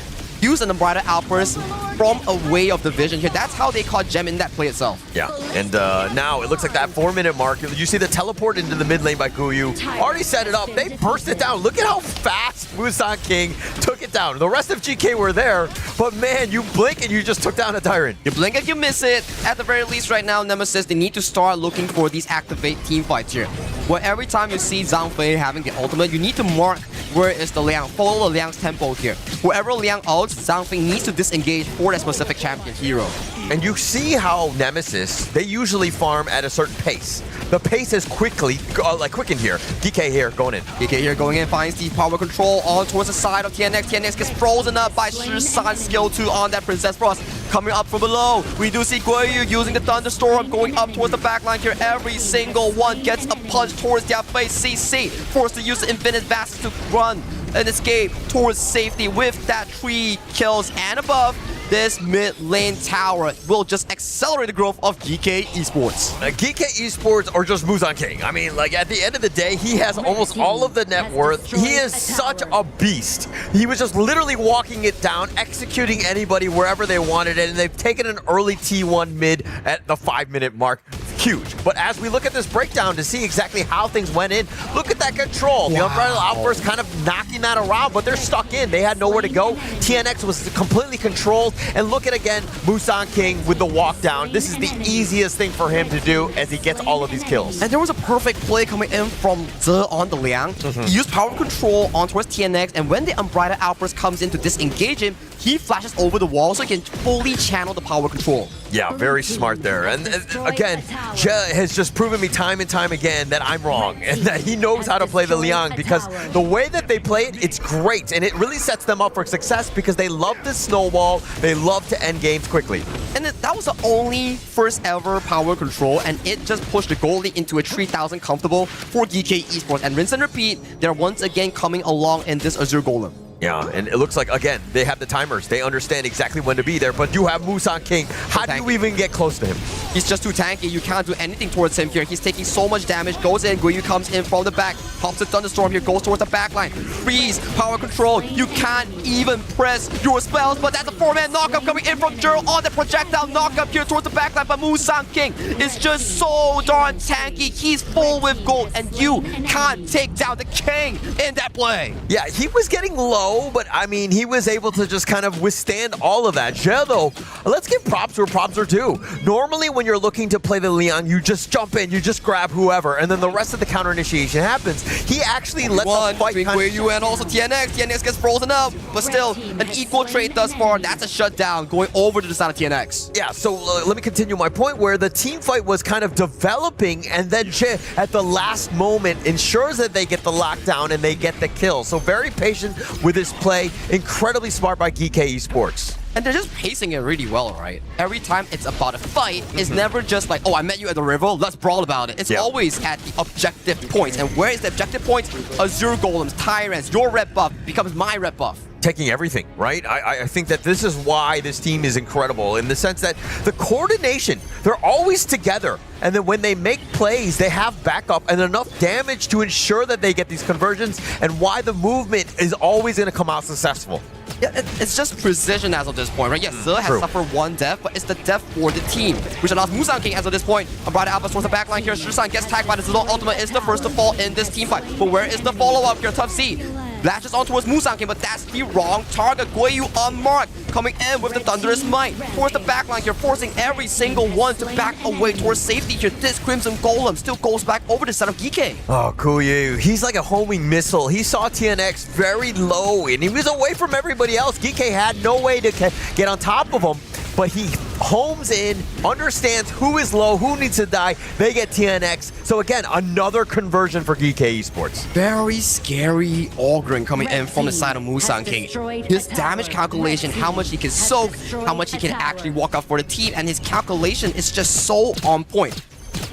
use an Unbridled Outburst from away of the vision here. That's how they caught Gem in that play itself. Yeah, and now it looks like that 4-minute mark. You see the teleport into the mid lane by Guyu. Already set it up. They burst it down. Look at how fast Musang King took it down. The rest of GK were there, but man, you blink and you just took down a Tyrant. You blink and you miss it. At the very least right now, Nemesis, they need to start looking for these activate team fights here. Where every time you see Zhang Fei having the ultimate, you need to mark where is the Liang. Follow the Liang's tempo here. Wherever Liang ults, Zhang Fei needs to disengage for that specific champion hero. And you see how Nemesis, they usually farm at a certain pace. The pace is quickened here. Geekay here, going in. Geekay here going in, finds the power control on towards the side of TNX. TNX gets frozen up by Shisan's skill 2 on that Princess Frost. Coming up from below, we do see Guyu using the Thunderstorm going up towards the backline here. Every single one gets a punch towards their face. CC forced to use the Infinite Vast to run and escape towards safety with that 3 kills and above. This mid lane tower will just accelerate the growth of Geekay Esports. Geekay Esports or just Musang King. I mean, like, at the end of the day, he has almost all of the net worth. He is such a beast. He was just literally walking it down, executing anybody wherever they wanted it, and they've taken an early T1 mid at the 5-minute mark. Huge. But as we look at this breakdown to see exactly how things went in, look at that control. The Unbridled Outburst kind of knocking that around, but they're stuck in. They had nowhere to go. TNX was completely controlled. And look at, again, Musang King with the walk down. This is the easiest thing for him to do as he gets all of these kills. And there was a perfect play coming in from Ze on the Liang. He used power control on towards TNX, and when the Unbridled Outburst comes in to disengage him, he flashes over the wall so he can fully channel the power control. Yeah, very smart there. And again, Je has just proven me time and time again that I'm wrong and that he knows how to play the Liang, because the way that they play it, it's great. And it really sets them up for success because they love to snowball. They love to end games quickly. And that was the only first ever power control, and it just pushed the goalie into a 3,000 comfortable for Geekay Esports. And rinse and repeat, they're once again coming along in this Azure Golem. Yeah, and it looks like, again, they have the timers. They understand exactly when to be there, but you have Musang King. How do you even get close to him? He's just too tanky. You can't do anything towards him here. He's taking so much damage. Goes in. Guiyu comes in from the back. Pops a Thunderstorm here. Goes towards the back line. Freeze. Power control. You can't even press your spells. But that's a 4-man knockup coming in from Jero on the projectile knockup here towards the back line. But Musang King is just so darn tanky. He's full with gold. And you can't take down the King in that play. Yeah, he was getting low, but I mean, he was able to just kind of withstand all of that. Jero, though, let's give props where props are due. Normally, when you're looking to play the Leon, you just jump in, you just grab whoever, and then the rest of the counter initiation happens. He actually let the fight between Guiyu and also TNX. TNX gets frozen up, but still an equal trade thus far. That's a shutdown going over to the side of TNX. Yeah, so let me continue my point where the team fight was kind of developing, and then Che, at the last moment, ensures that they get the lockdown and they get the kill. So very patient with his play. Incredibly smart by Geekay Esports. And they're just pacing it really well, right? Every time it's about a fight, it's never just like, oh, I met you at the river, let's brawl about it. It's always at the objective points. And where is the objective points? Azure Golems, Tyrants, your red buff becomes my red buff. Taking everything, right? I think that this is why this team is incredible in the sense that the coordination, they're always together. And then when they make plays, they have backup and enough damage to ensure that they get these conversions and why the movement is always going to come out successful. Yeah, it's just precision as of this point, right? Yes, Ze has suffered one death, but it's the death for the team, which allows Musang King as of this point. Umbrella Alpha towards the backline here. Shisan gets tagged by the Zillow Ultimate, is the first to fall in this team fight. But where is the follow-up here? Tough Z latches on towards Musang King, but that's the wrong target. Guiyu unmarked, coming in with the Thunderous Might towards the backline here, forcing every single one to back away towards safety here. This Crimson Golem still goes back over the side of Geekay. Oh, Guiyu, he's like a homing missile. He saw TNX very low, and he was away from everybody else. Geekay had no way to get on top of him, but he homes in, understands who is low, who needs to die. They get TNX. So again, another conversion for Geekay Esports. Very scary Ogren coming in from the side of Musang King. His damage calculation, how much he can soak, how much he can actually walk out for the team, and his calculation is just so on point.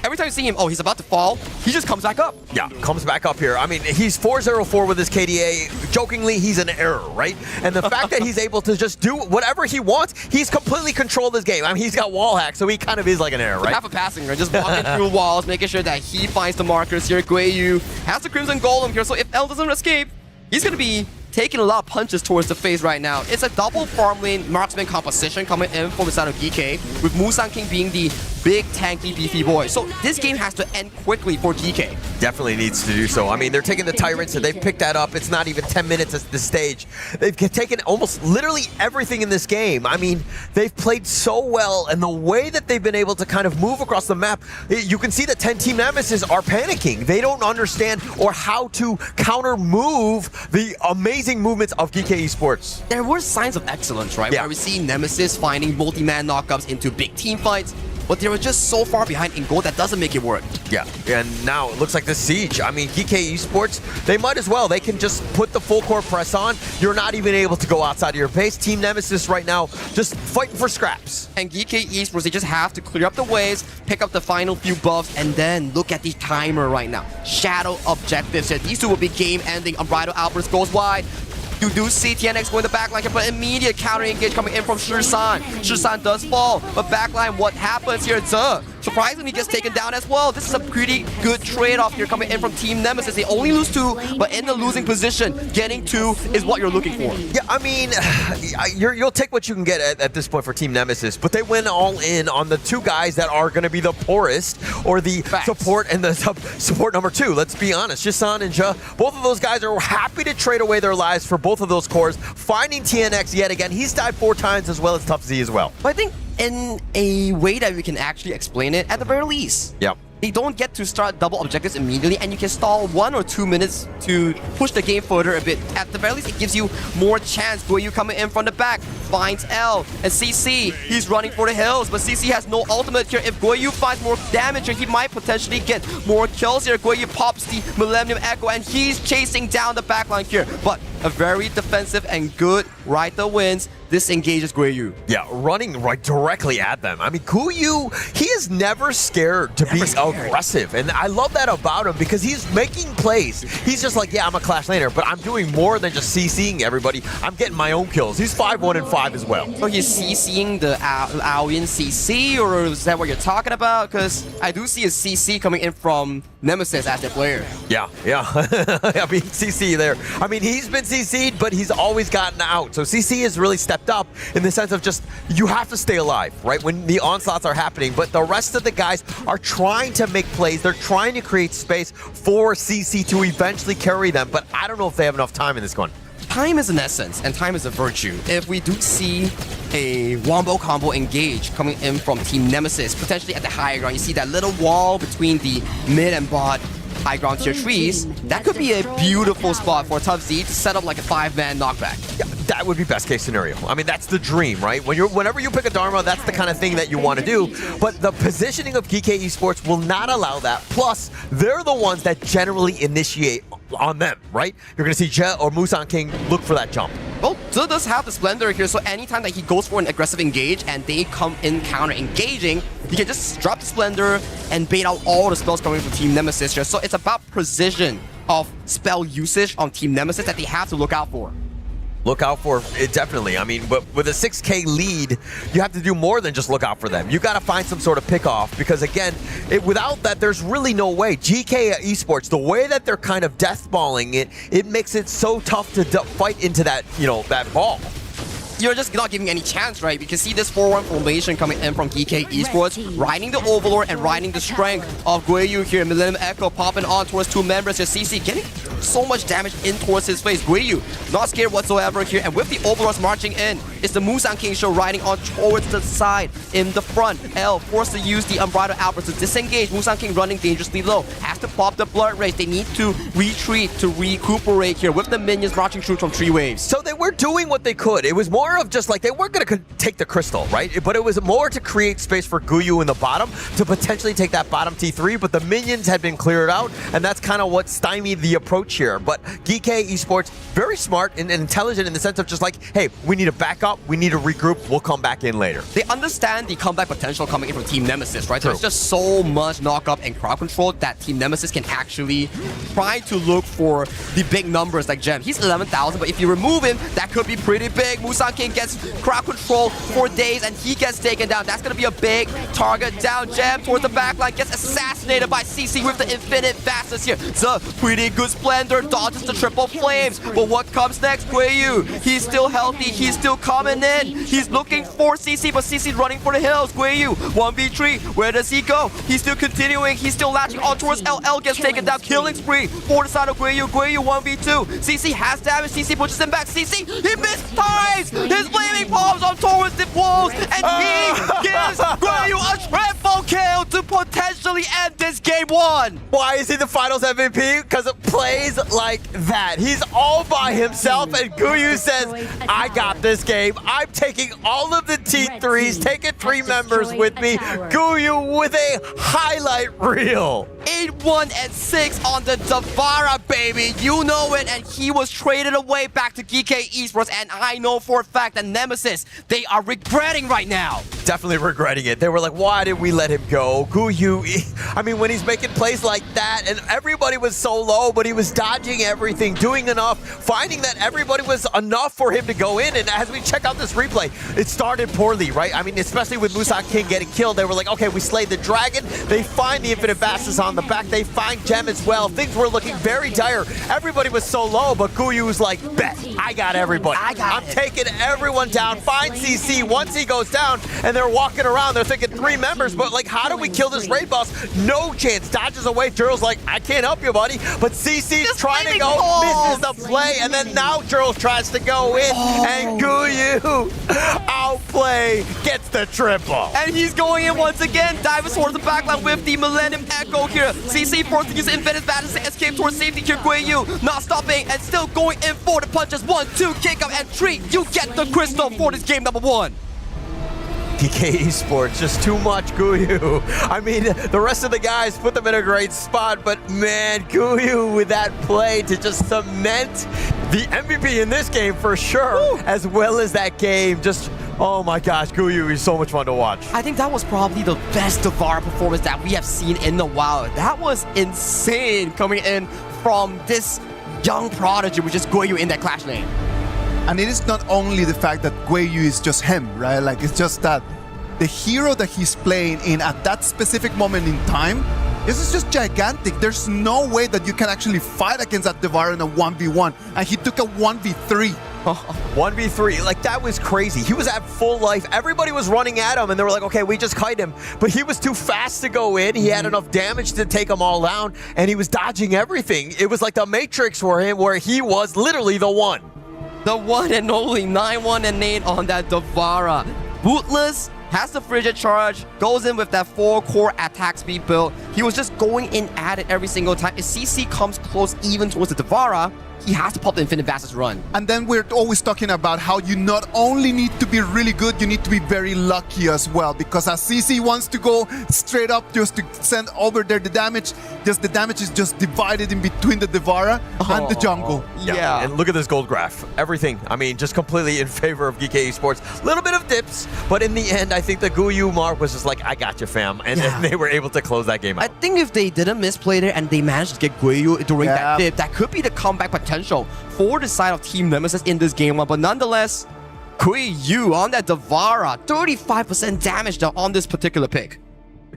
Every time you see him, oh, he's about to fall, he just comes back up. Yeah, comes back up here. I mean, he's 4-0-4 with his KDA. Jokingly, he's an error, right? And the fact that he's able to just do whatever he wants, he's completely controlled his game. I mean, he's got wall hack, so he kind of is like an error, right? Half a passing range, just walking through walls, making sure that he finds the markers here. Guiyu has the Crimson Golem here, so if L doesn't escape, he's going to be taking a lot of punches towards the face right now. It's a double farm lane marksman composition coming in from the side of Geekay, with Musang King being the big, tanky, beefy boy. So this game has to end quickly for Geekay. Definitely needs to do so. I mean, they're taking the Tyrants and they've picked that up. It's not even 10 minutes at this stage. They've taken almost literally everything in this game. I mean, they've played so well, and the way that they've been able to kind of move across the map, you can see that 10 Team Nemesis are panicking. They don't understand or how to counter move the amazing movements of Geekay Esports. There were signs of excellence, right? Yeah. Where we see Nemesis finding multi-man knockups into big team fights, but they were just so far behind in gold that doesn't make it work. Yeah, and now it looks like the Siege. I mean, Geekay Esports, they might as well. They can just put the full court press on. You're not even able to go outside of your base. Team Nemesis right now just fighting for scraps. And Geekay Esports, they just have to clear up the waves, pick up the final few buffs, and then look at the timer right now. Shadow objectives here. These two will be game ending. Unbridled Outburst goes wide. You do see TNX going the backline, but immediate counter engage coming in from Shisan. Shisan does fall, but backline, what happens here? Ze surprisingly gets taken down as well. This is a pretty good trade-off here coming in from Team Nemesis. They only lose 2, but in the losing position, getting 2 is what you're looking for. Yeah, I mean, you'll take what you can get at this point for Team Nemesis, but they went all in on the 2 guys that are going to be the poorest, or the support and the support number 2. Let's be honest, Shisan and Ja, both of those guys are happy to trade away their lives for both of those cores. Finding TNX yet again, he's died 4 times as well as Tough Z as well. But I think in a way that we can actually explain it, at the very least, yep, they don't get to start double objectives immediately, and you can stall 1 or 2 minutes to push the game further a bit. At the very least, it gives you more chance. Guiyu coming in from the back, finds L, and CC, he's running for the hills, but CC has no ultimate here. If Guiyu finds more damage here, he might potentially get more kills here. Guiyu pops the Millennium Echo, and he's chasing down the backline here, but a very defensive and good Raita wins. This engages Guiyu. Yeah, running right directly at them. I mean, Guiyu, he is never scared to be aggressive. And I love that about him because he's making plays. He's just like, yeah, I'm a Clash laner, but I'm doing more than just CCing everybody. I'm getting my own kills. He's 5-1 and 5 as well. So he's CCing the Aoyin CC, or is that what you're talking about? Because I do see a CC coming in from NMSS as their player. Yeah. I mean, CC there. I mean, he's been CC'd, but he's always gotten out. So CC has really stepped up in the sense of just, you have to stay alive, right? When the onslaughts are happening, but the rest of the guys are trying to make plays. They're trying to create space for CC to eventually carry them, but I don't know if they have enough time in this one. Time is an essence, and time is a virtue. If we do see a wombo combo engage coming in from Team Nemesis, potentially at the higher ground, you see that little wall between the mid and bot high ground tier trees, that could be a beautiful spot for TubZ to set up like a 5-man knockback. Yeah, that would be best case scenario. I mean, that's the dream, right? Whenever you pick a Dharma, that's the kind of thing that you want to do. But the positioning of Geekay Esports will not allow that. Plus, they're the ones that generally initiate on them, right? You're going to see Jet or Musan King look for that jump. Well, Zhe does have the Splendor here, so anytime that he goes for an aggressive engage and they come in counter-engaging, he can just drop the Splendor and bait out all the spells coming from Team Nemesis here. So it's about precision of spell usage on Team Nemesis that they have to look out for. Look out for it, definitely. I mean, but with a 6K lead, you have to do more than just look out for them. You got to find some sort of pick-off because, again, without that, there's really no way. Geekay Esports, the way that they're kind of deathballing it, it makes it so tough to fight into that, that ball. You're just not giving any chance, right? You can see this 4-1 formation coming in from Geekay Esports, riding the Overlord and riding the strength of Guiyu here. Millennium Echo popping on towards 2 members here. CC getting so much damage in towards his face. Guiyu not scared whatsoever here. And with the Overlords marching in, it's the Musan King show riding on towards the side in the front. L forced to use the Unbridled Outburst to disengage. Musan King running dangerously low. Has to pop the Blood Rage. They need to retreat to recuperate here with the minions marching through from 3 waves. So they were doing what they could. It was more of just like, they weren't going to take the crystal, right? But it was more to create space for Guiyu in the bottom to potentially take that bottom T3, but the minions had been cleared out, and that's kind of what stymied the approach here. But Geekay Esports, very smart and intelligent in the sense of just like, hey, we need to back up, we need to regroup, we'll come back in later. They understand the comeback potential coming in from Team Nemesis, right? True. There's just so much knock-up and crowd control that Team Nemesis can actually try to look for the big numbers like Gem. He's 11,000, but if you remove him, that could be pretty big. Musan King gets crowd control for days and he gets taken down. That's gonna be a big target down. Gem towards the backline gets assassinated by CC with the infinite fastness here. The pretty good Splendor dodges the triple flames. But what comes next? Guiyu, he's still healthy, he's still coming in. He's looking for CC, but CC's running for the hills. Guiyu, 1v3, where does he go? He's still continuing, he's still latching on towards LL, gets taken down, killing spree for the side of Guiyu. Guiyu 1v2, CC has damage, CC pushes him back, CC, he missed times! His flaming palms on towards the walls, and he gives Guiyu a triple kill to potentially end this game 1. Why is he the finals MVP? Because it plays like that. He's all by himself, and Guiyu says, I got this game. I'm taking all of the T3s, taking 3 members with me. Guiyu with a highlight reel. 8-1 and 6 on the Davara, baby. You know it, and he was traded away back to Geekay Esports, and I know for a fact that Nemesis, they are regretting right now. Definitely regretting it. They were like, why did we let him go? Guiyu, I mean, when he's making plays like that, and everybody was so low, but he was dodging everything, doing enough, finding that everybody was enough for him to go in, and as we check out this replay, it started poorly, right? I mean, especially with Musan King getting killed, they were like, okay, we slayed the dragon, they find the infinite fastness on the back, they find Gem as well. Things were looking very dire. Everybody was so low, but Guiyu was like, bet, I got everybody. I'm taking everyone down, find CC once he goes down, and they're walking around, they're thinking 3 members, but like, how do we kill this raid boss? No chance, dodges away, Jurl's like, I can't help you, buddy, but CC's trying to go, misses the play, and then now Jurl tries to go in, and Guiyu, outplay, gets the triple. And he's going in once again, diving towards the backline with the Millennium Echo here. CC forced to use infinite fastness to escape towards safety here. Guiyu not stopping and still going in for the punches. 1, 2, kick up, and 3. You get the crystal for this game number 1. Geekay Esports, just too much Guyu. I mean, the rest of the guys put them in a great spot, but man, Guyu with that play to just cement the MVP in this game for sure, as well as that game. Just, oh my gosh, Guyu is so much fun to watch. I think that was probably the best Devara performance that we have seen in a while. That was insane coming in from this young prodigy, which is Guyu in that Clash lane. And it is not only the fact that Guyu is just him, right? Like, it's just that the hero that he's playing in at that specific moment in time, this is just gigantic. There's no way that you can actually fight against that Devara in a 1v1. And he took a 1v3. 1v3, like that was crazy. He was at full life. Everybody was running at him and they were like, okay, we just kite him. But he was too fast to go in. He had enough damage to take them all down and he was dodging everything. It was like the Matrix for him where he was literally the one. The one and only 9-1 and 8 on that Devara. Bootless, has the frigid charge, goes in with that 4-core attack speed build. He was just going in at it every single time. If CC comes close even towards the Devara, he has to pop the Infinite Fastest run. And then we're always talking about how you not only need to be really good, you need to be very lucky as well. Because as CC wants to go straight up just to send over there the damage is just divided in between the Devara and the jungle. Yeah, and look at this gold graph. Everything, I mean, just completely in favor of Geekay Esports. Little bit of dips, but in the end, I think the Guyu mark was just like, I got you, fam. And they were able to close that game out. I think if they didn't misplay there and they managed to get Guyu during that dip, that could be the comeback potential for the side of Team Nemesis in this game one. But nonetheless, Guyu on that Devara, 35% damage though on this particular pick.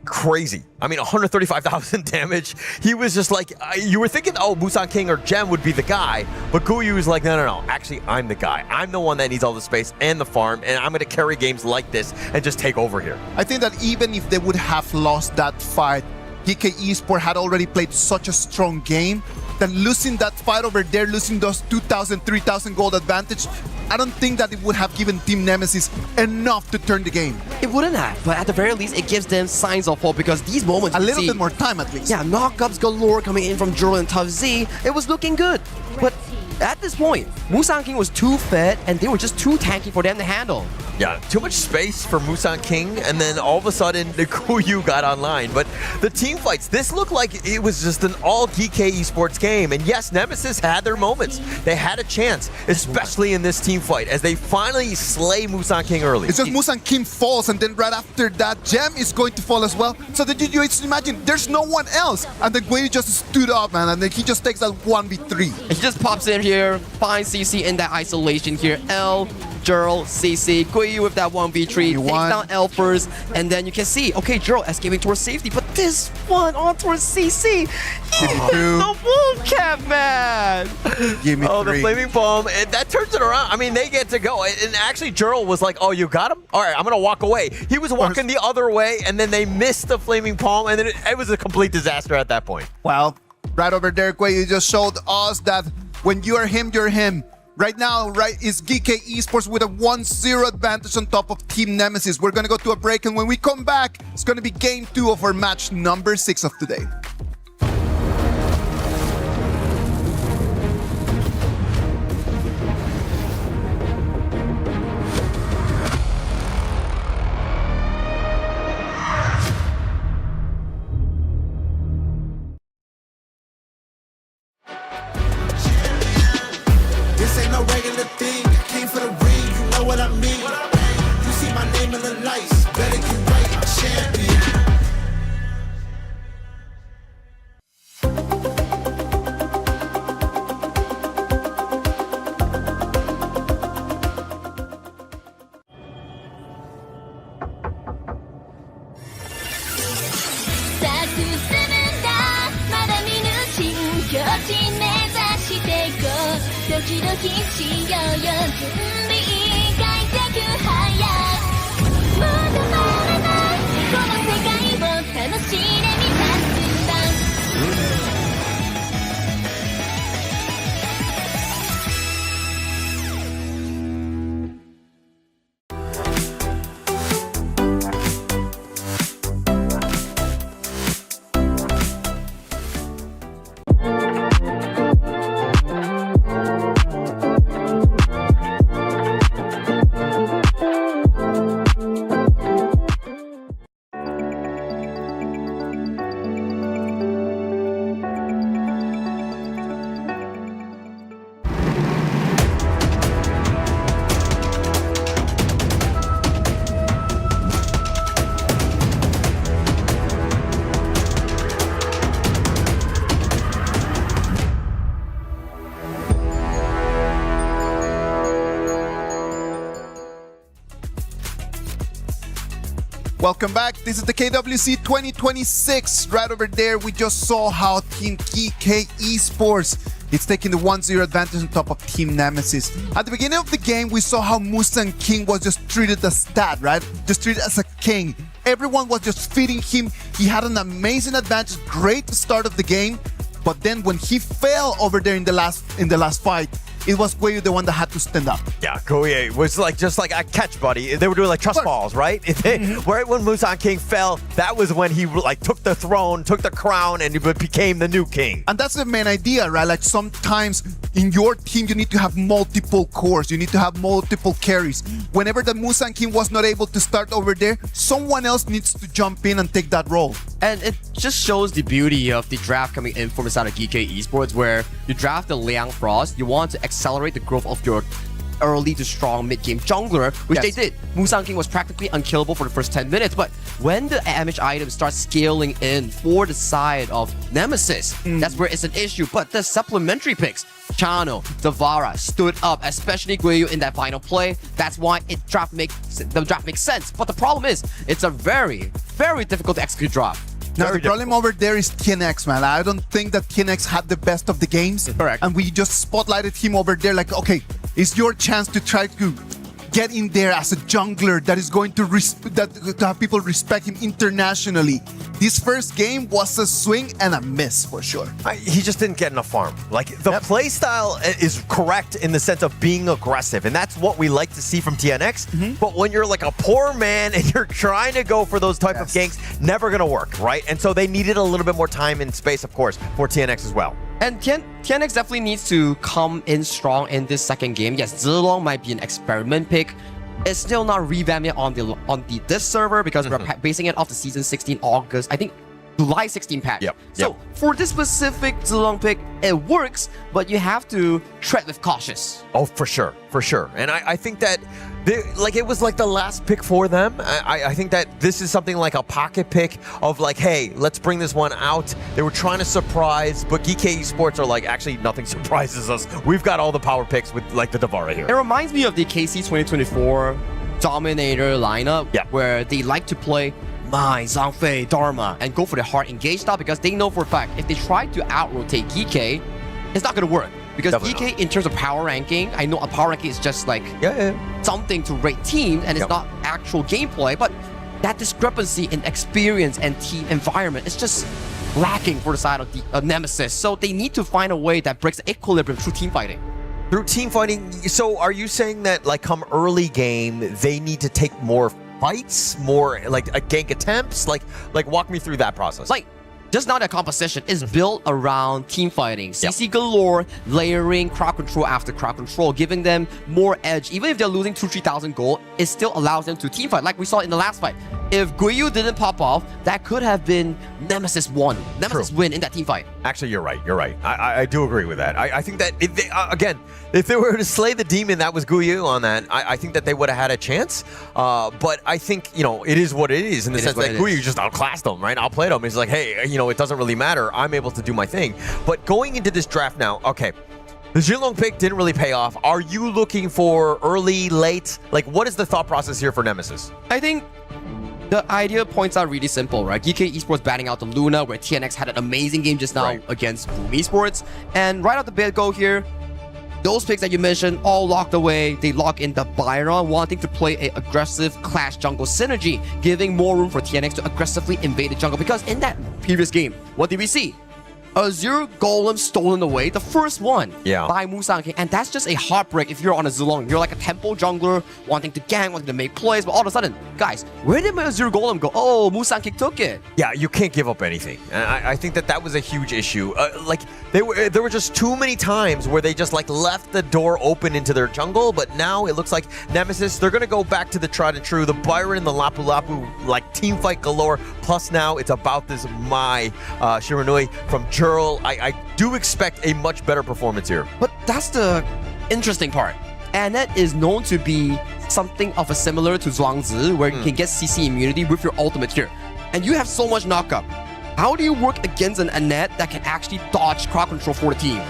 Crazy. I mean, 135,000 damage. He was just like, you were thinking, oh, Musang King or Gem would be the guy, but Guyu was like, no. Actually, I'm the guy. I'm the one that needs all the space and the farm, and I'm going to carry games like this and just take over here. I think that even if they would have lost that fight, Geekay Esports had already played such a strong game that losing that fight over there, losing those 2,000, 3,000 gold advantage, I don't think that it would have given Team Nemesis enough to turn the game. It wouldn't have, but at the very least, it gives them signs of hope because these moments... A little bit more time at least. Yeah, knockups galore coming in from Juro and Tough Z. It was looking good. But at this point, Musang King was too fed and they were just too tanky for them to handle. Yeah, too much space for Musang King, and then all of a sudden, the Guyu got online. But the team fights, this looked like it was just an all Geekay Esports game. And yes, Nemesis had their moments. They had a chance, especially in this team fight, as they finally slay Musang King early. It's just Musang King falls, and then right after that, Gem is going to fall as well. So then you just imagine, there's no one else. And then Guyu just stood up, man, and then he just takes that 1v3. He just pops in here, finds CC in that isolation here. L, Juro, CC, Guyu with that 1v3, takes down L first, and then you can see, okay, Juro escaping towards safety, but this one on towards CC, the wolf cap, man! Give me 3. The flaming bomb, that turns it around. I mean, they get to go. And actually, Juro was like, oh, you got him? All right, I'm going to walk away. He was walking the other way, and then they missed the flaming palm, and then it was a complete disaster at that point. Well, right over there, Guyu just showed us that when you are him, you're him. Right now, is Geekay Esports with a 1-0 advantage on top of Team Nemesis. We're going to go to a break, and when we come back, it's going to be game 2 of our match number 6 of today. This ain't no regular thing. I came for the ring, you know what I mean. You see my name in the lights, better get right, I'm champion. Welcome back. This is the KWC 2026. Right over there, we just saw how Team Geekay Esports is taking the 1-0 advantage on top of Team Nemesis. At the beginning of the game, we saw how Mustang King was just treated as stat, right? Just treated as a king. Everyone was just feeding him. He had an amazing advantage, great start of the game. But then when he fell over there in the last fight, it was Guiyu the one that had to stand up. Yeah, Guiyu was like just like a catch, buddy. They were doing like trust falls, right? Right when Mustang King fell, that was when he like took the throne, took the crown, and he became the new king. And that's the main idea, right? Like sometimes in your team, you need to have multiple cores. You need to have multiple carries. Whenever the Mustang King was not able to start over there, someone else needs to jump in and take that role. And it just shows the beauty of the draft coming in from inside of Geekay Esports, where you draft the Liang Frost, you want to accelerate the growth of your early to strong mid-game jungler, which they did. Mustang King was practically unkillable for the first 10 minutes, but when the damage items start scaling in for the side of Nemesis, that's where it's an issue. But the supplementary picks, Chano, Davara, stood up, especially Guiyu in that final play. That's why the draft makes sense. But the problem is, it's a very, very difficult to execute draft. Now, the problem over there is TNX, man. I don't think that TNX had the best of the games. Correct. And we just spotlighted him over there like, okay, it's your chance to try to get in there as a jungler that is going to have people respect him internationally. This first game was a swing and a miss for sure. He just didn't get enough farm. Like the play style is correct in the sense of being aggressive, and that's what we like to see from TNX. But when you're like a poor man and you're trying to go for those type of ganks, never gonna work, right? And so they needed a little bit more time and space, of course, for TNX as well. And TNX definitely needs to come in strong in this second game. Yes, Zilong might be an experiment pick. It's still not revamping on this server because we're basing it off the season 16 August, I think July 16 patch. So for this specific Zilong pick, it works, but you have to tread with cautious. Oh, for sure, for sure. And I think that it was like the last pick for them. I think that this is something like a pocket pick of like, hey, let's bring this one out. They were trying to surprise, but Geekay Esports are like, actually nothing surprises us. We've got all the power picks with like the Davara here. It reminds me of the KC 2024 Dominator lineup, where they like to play Mai, Zhangfei, Dharma, and go for the hard engage style because they know for a fact if they try to out-rotate Geekay, it's not going to work. Because Geekay, in terms of power ranking, I know a power ranking is just like something to rate teams and it's not actual gameplay, but that discrepancy in experience and team environment is just lacking for the side of the Nemesis. So they need to find a way that breaks the equilibrium through team fighting. Through team fighting, so are you saying that like come early game, they need to take more fights, more like gank attempts? Like walk me through that process. Like, just now that composition is built around team fighting. CC galore, layering crowd control after crowd control, giving them more edge. Even if they're losing 2,000-3,000 gold, it still allows them to team fight, like we saw in the last fight. If Guiyu didn't pop off, that could have been Nemesis won. Nemesis win in that team fight. Actually, you're right. You're right. I do agree with that. I think that, if they were to slay the demon that was Guiyu on that, I think that they would have had a chance. But I think, it is what it is in the sense that Guiyu just outclassed them, right? Outplayed them. He's like, hey, it doesn't really matter. I'm able to do my thing. But going into this draft now, okay, the Zilong pick didn't really pay off. Are you looking for early, late? Like, what is the thought process here for Nemesis? I think the idea points out really simple, right? Geekay Esports batting out the Luna, where TNX had an amazing game just now against Boom Esports. And right out the get-go here, those picks that you mentioned all locked away. They lock in the Byron, wanting to play an aggressive clash jungle synergy, giving more room for TNX to aggressively invade the jungle. Because in that previous game, what did we see? Azure Golem stolen away, the first one by Mustang King. And that's just a heartbreak if you're on a Zilong. You're like a tempo jungler, wanting to gank, wanting to make plays, but all of a sudden, guys, where did my Azure Golem go? Oh, Mustang King took it. Yeah, you can't give up anything. And I think that was a huge issue. There were just too many times where they just like left the door open into their jungle, but now it looks like Nemesis, they're gonna go back to the tried and true, the Byron, the Lapu Lapu, like team fight galore. Plus now it's about this Mai Shiranui from Jurl. I do expect a much better performance here. But that's the interesting part. Annette is known to be something of a similar to Zhuangzi, where you can get CC immunity with your ultimate here. And you have so much knockup. How do you work against an Annette that can actually dodge crowd control for the team?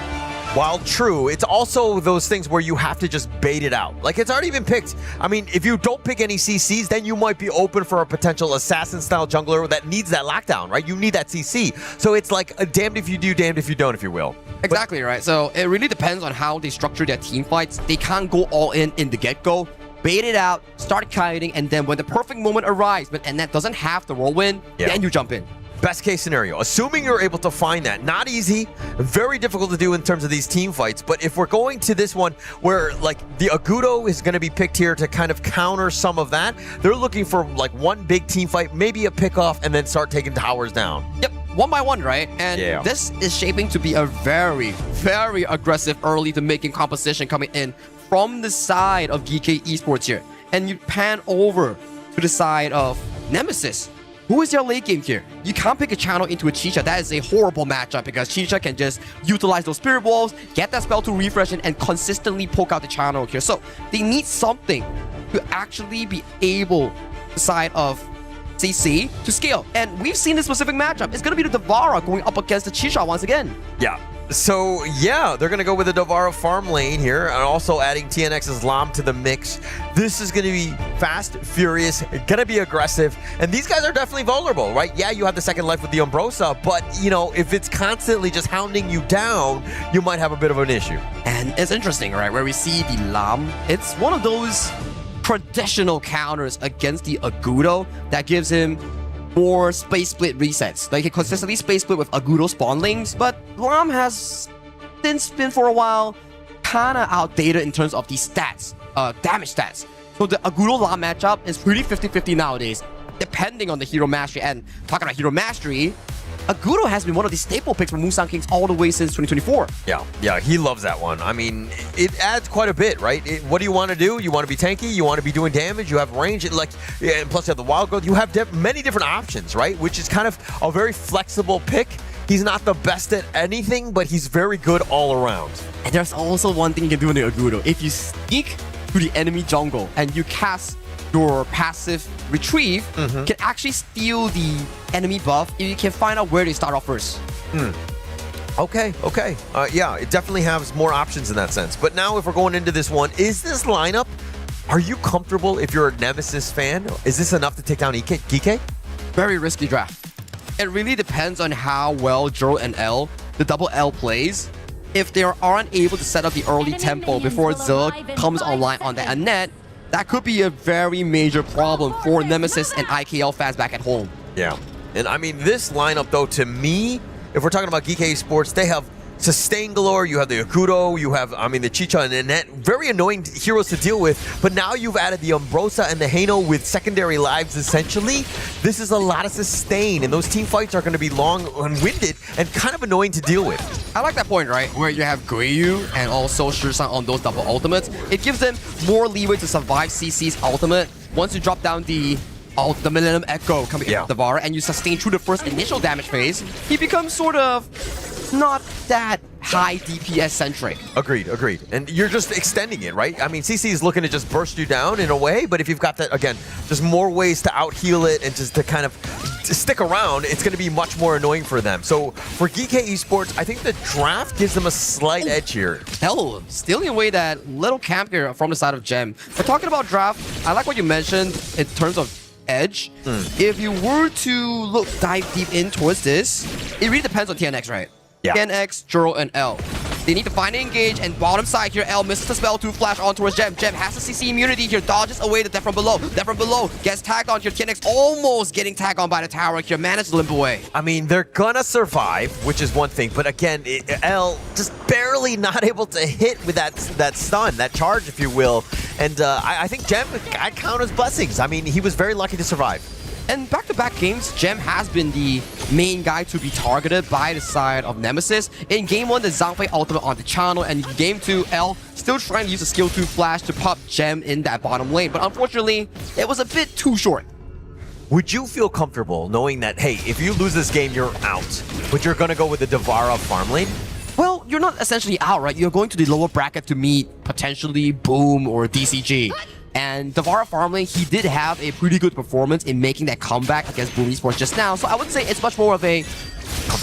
While true, it's also those things where you have to just bait it out. Like, it's already been picked. I mean, if you don't pick any CCs, then you might be open for a potential assassin-style jungler that needs that lockdown, right? You need that CC. So it's like a damned if you do, damned if you don't, if you will. Exactly, right? So it really depends on how they structure their team fights. They can't go all in the get-go. Bait it out, start kiting, and then when the perfect moment arrives, and that doesn't have the whirlwind, then you jump in. Best case scenario, assuming you're able to find that. Not easy, very difficult to do in terms of these team fights, but if we're going to this one where like the Agudo is going to be picked here to kind of counter some of that, they're looking for like one big team fight, maybe a pick-off, and then start taking towers down. Yep, one by one, right? And this is shaping to be a very, very aggressive early to making composition coming in from the side of Geekay Esports here. And you pan over to the side of NMSS. Who is your late game here? You can't pick a channel into a Chicha. That is a horrible matchup because Chicha can just utilize those spirit walls, get that spell to refresh and consistently poke out the channel here. So they need something to actually be able to side of CC to scale. And we've seen this specific matchup. It's going to be the Devara going up against the Chicha once again. Yeah. So, yeah, they're going to go with the Devara farm lane here and also adding TNX's Lam to the mix. This is going to be fast, furious, going to be aggressive, and these guys are definitely vulnerable, right? Yeah, you have the second life with the Umbrosa, but, you know, if it's constantly just hounding you down, you might have a bit of an issue. And it's interesting, right, where we see the Lam. It's one of those traditional counters against the Agudo that gives him more space split resets. Like, he consistently space split with Agudo spawnlings, but Lam has since been for a while kind of outdated in terms of the stats, damage stats. So the Agudo Lam matchup is pretty 50-50 nowadays, depending on the hero mastery. And talking about hero mastery, Agudo has been one of the staple picks for Musang Kings all the way since 2024. Yeah, he loves that one. I mean, it adds quite a bit, right? What do you want to do? You want to be tanky? You want to be doing damage? You have range? And plus you have the wild growth. You have many different options, right? Which is kind of a very flexible pick. He's not the best at anything, but he's very good all around. And there's also one thing you can do in the Agudo. If you sneak to the enemy jungle and you cast your passive retrieve, can actually steal the enemy buff if you can find out where they start off first. Okay. Yeah, it definitely has more options in that sense. But now if we're going into this one, is this lineup, are you comfortable if you're a NMSS fan? Is this enough to take down Geekay? Very risky draft. It really depends on how well Juro and L, the double L plays. If they aren't able to set up the early tempo before Zilla comes online on that net, that could be a very major problem for NMSS and IKL fans back at home. Yeah. And I mean, this lineup, though, to me, if we're talking about Geekay Esports, they have sustain galore. You have the Agudo, you have, I mean, the Chicha and Annette. Very annoying heroes to deal with. But now you've added the Umbrosa and the Hano with secondary lives, essentially. This is a lot of sustain, and those team fights are going to be long and winded and kind of annoying to deal with. I like that point, right? Where you have Guiyu and also Shirsang on those double ultimates. It gives them more leeway to survive CC's ultimate. Once you drop down the Millennium Echo coming in with the Valor and you sustain through the first initial damage phase, he becomes sort of not that high DPS centric. Agreed. And you're just extending it, right? I mean, CC is looking to just burst you down in a way, but if you've got that, again, just more ways to out-heal it and just to kind of stick around, it's going to be much more annoying for them. So for Geekay Esports, I think the draft gives them a slight edge here. Hell, stealing away that little camp here from the side of Gem. We're talking about draft. I like what you mentioned in terms of edge. If you were to dive deep in towards this, it really depends on TNX, right? Yeah. TNX, Juro, and L. They need to find and engage, and bottom side here, L misses the spell to flash on towards Gem. Gem has the CC immunity here, dodges away the death from below. Death from below gets tagged on here. TNX almost getting tagged on by the tower here, managed to limp away. I mean, they're gonna survive, which is one thing, but again, L just barely not able to hit with that stun, that charge, if you will. And I think Gem, I count as blessings. I mean, he was very lucky to survive. And back-to-back games, Gem has been the main guy to be targeted by the side of NMSS. In Game 1, the Zhangfei ultimate on the channel, and in Game 2, L still trying to use the skill 2 flash to pop Gem in that bottom lane. But unfortunately, it was a bit too short. Would you feel comfortable knowing that, hey, if you lose this game, you're out, but you're going to go with the Devara farm lane? Well, you're not essentially out, right? You're going to the lower bracket to meet potentially Boom or DCG. And Devara Farmlane, he did have a pretty good performance in making that comeback against Boom Esports just now. So I would say it's much more of a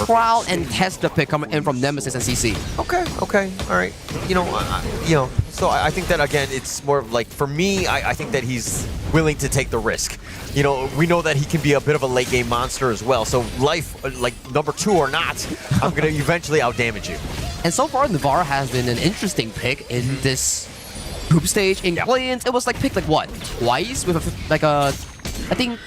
trial and test the pick coming in from NMSS and CC. Okay, all right. So I think that, again, it's more of like, for me, I think that he's willing to take the risk. You know, we know that he can be a bit of a late game monster as well. So life, like number 2 or not, I'm going to eventually outdamage you. And so far, Navarre has been an interesting pick in this group stage. In play-ins, it was like picked like what? Twice with I think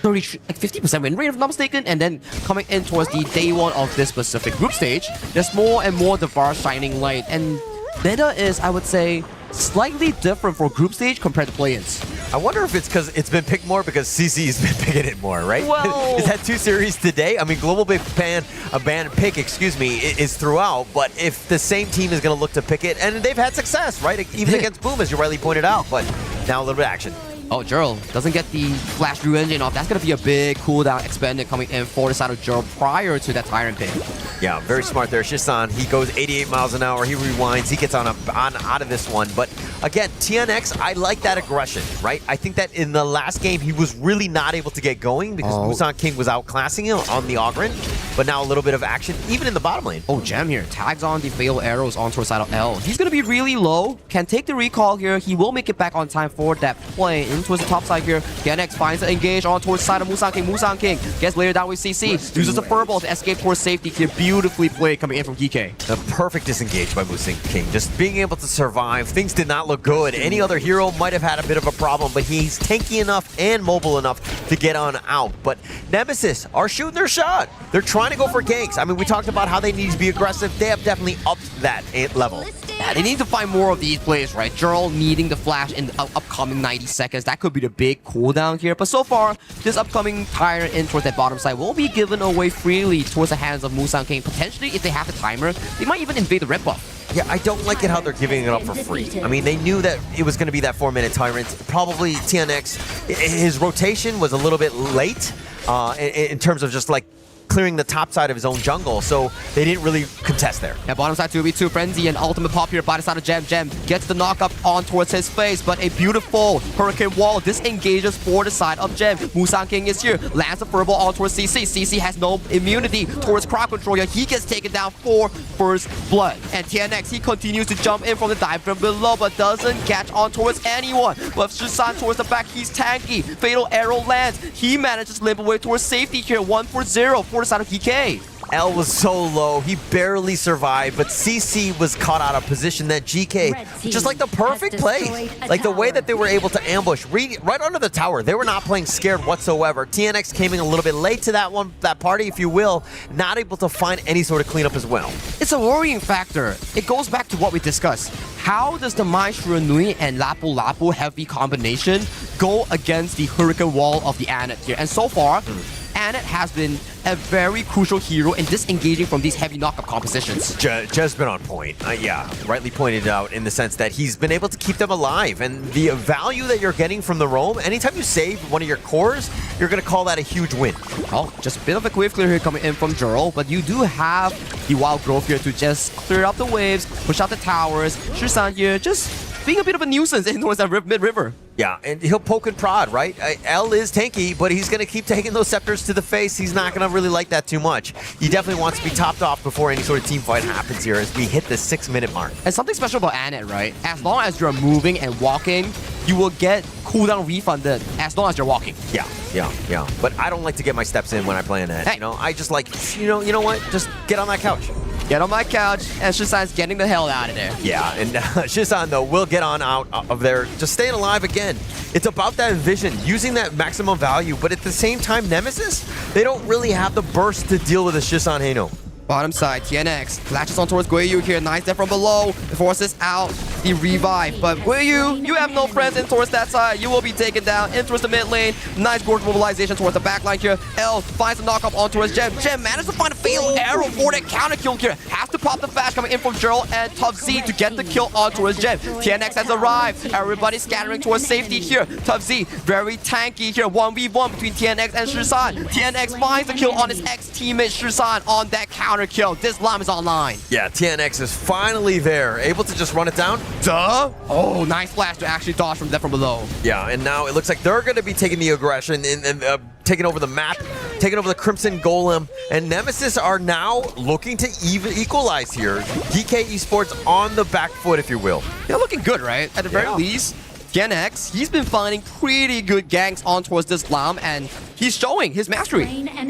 50% win rate if I'm not mistaken, and then coming in towards the day 1 of this specific group stage, there's more and more Navarre shining light. And meta is, I would say, slightly different for group stage compared to play-ins. I wonder if it's because it's been picked more because CC's been picking it more, right? Well, is that 2 series today? I mean, global big ban pick, excuse me, is throughout. But if the same team is going to look to pick it, and they've had success, right? Even against Boom, as you rightly pointed out. But now a little bit of action. Oh, Gerald doesn't get the Flash Drew engine off. That's going to be a big cooldown expended coming in for the side of Gerald prior to that Tyrant pick. Yeah, very smart there. Shisan, he goes 88 miles an hour. He rewinds. He gets on out of this one. But again, TNX, I like that aggression, right? I think that in the last game, he was really not able to get going because Musan King was outclassing him on the Ogren. But now a little bit of action, even in the bottom lane. Oh, Gem here. Tags on the fatal arrows onto the side of L. He's going to be really low. Can take the recall here. He will make it back on time for that play. In towards the top side here. TNX finds the engage on towards the side of Musan King. Musan King gets later down with CC. Uses the furball to escape towards safety here. Beautifully played coming in from Geekay. A perfect disengage by Musan King. Just being able to survive. Things did not look good. Any other hero might have had a bit of a problem, but he's tanky enough and mobile enough to get on out. But Nemesis are shooting their shot. They're trying to go for ganks. I mean, we talked about how they need to be aggressive. They have definitely upped that level. Yeah, they need to find more of these plays, right? Gerald needing the flash in the upcoming 90 seconds. That could be the big cooldown here. But so far, this upcoming Tyrant in towards that bottom side will be given away freely towards the hands of Musan King. Potentially, if they have the timer, they might even invade the red buff. Yeah, I don't like it how they're giving it up for free. I mean, they knew that it was going to be that 4-minute Tyrant. Probably TNX, his rotation was a little bit late in terms of just like clearing the top side of his own jungle, so they didn't really contest there. Yeah, bottom side 2v2 Frenzy and ultimate pop here by the side of Gem. Gem gets the knock up on towards his face, but a beautiful Hurricane Wall disengages for the side of Gem. Musan King is here, lands a furball on towards CC. CC has no immunity towards crowd control here. He gets taken down for first blood. And TNX, he continues to jump in from the dive from below, but doesn't catch on towards anyone. But Shisan towards the back, he's tanky. Fatal arrow lands. He manages to limp away towards safety here. 1-for-0 for the side of Geekay. L was so low, he barely survived, but CC was caught out of position. That GK, just like the perfect play. Like the way that they were able to ambush right under the tower. They were not playing scared whatsoever. TNX came in a little bit late to that party, if you will, not able to find any sort of cleanup as well. It's a worrying factor. It goes back to what we discussed. How does the Mai Shiranui and Lapu Lapu heavy combination go against the Hurricane Wall of the Anet here? And so far, Anet has been a very crucial hero in disengaging from these heavy knockup compositions. Just been on point. Yeah, rightly pointed out in the sense that he's been able to keep them alive, and the value that you're getting from the roam, anytime you save one of your cores, you're going to call that a huge win. Oh, just a bit of a wave clear here coming in from Gerald, but you do have the Wild Growth here to just clear up the waves, push out the towers. Shisan here just being a bit of a nuisance in towards that mid-river. Yeah, and he'll poke and prod, right? L is tanky, but he's going to keep taking those scepters to the face. He's not going to really like that too much. He definitely wants to be topped off before any sort of team fight happens here as we hit the 6-minute mark. And something special about Anet, right? As long as you're moving and walking, you will get cooldown refunded as long as you're walking. Yeah. But I don't like to get my steps in when I play Anet. Hey. You know, I just like, you know what? Just get on that couch. Get on my couch, and Shisan's getting the hell out of there. Yeah, and Shisan, though, will get on out of there, just staying alive again. It's about that vision, using that maximum value, but at the same time, Nemesis, they don't really have the burst to deal with a Shisan Heino. Bottom side, TNX flashes on towards Guiyu here. Nice there from below. Forces out the revive. But Guiyu, you have no friends in towards that side. You will be taken down in towards the mid lane. Nice gorge mobilization towards the back line here. L finds a knock up on towards Gem. Gem managed to find a fatal arrow for that counter kill here. Has to pop the flash coming in from Gerald and Tough Z to get the kill on towards Gem. TNX has arrived. Everybody scattering towards safety here. Tough Z very tanky here. 1v1 between TNX and Shisan. TNX finds the kill on his ex-teammate Shisan on that counter kill. This llama is online. Yeah, TNX is finally there, able to just run it down. Duh. Oh, nice flash to actually dodge from that from below. Yeah, and now it looks like they're going to be taking the aggression and taking over the map, taking over the Crimson Golem, and Nemesis are now looking to equalize here. Geekay Esports on the back foot, if you will. They're looking good, right? At the very least, Gen X, he's been finding pretty good ganks on towards this Lam, and he's showing his mastery.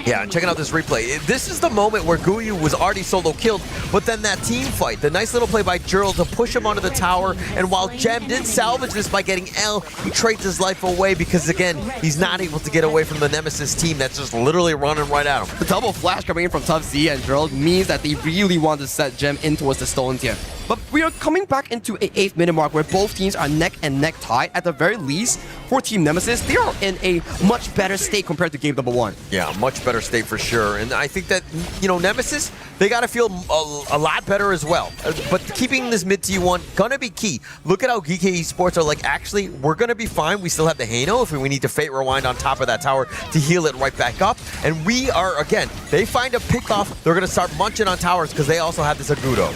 Yeah, checking out this replay. This is the moment where Guyu was already solo killed, but then that team fight, the nice little play by Gerald to push him onto the tower, and while Gem did salvage this by getting L, he trades his life away because, again, he's not able to get away from the Nemesis team that's just literally running right at him. The double flash coming in from Tough Z and Gerald means that they really want to set Gem in towards the stones here. But we are coming back into an 8th minute mark where both teams are neck and neck tied. At the very least, for Team Nemesis, they are in a much better state compared to game number 1. Yeah, much better state for sure. And I think that, you know, Nemesis, they got to feel a lot better as well. But keeping this mid T1 gonna be key. Look at how Geekay Esports are like, actually, we're gonna be fine. We still have the Hano if we need to Fate Rewind on top of that tower to heal it right back up. And we are, again, they find a pick off, they're gonna start munching on towers because they also have this Agudo.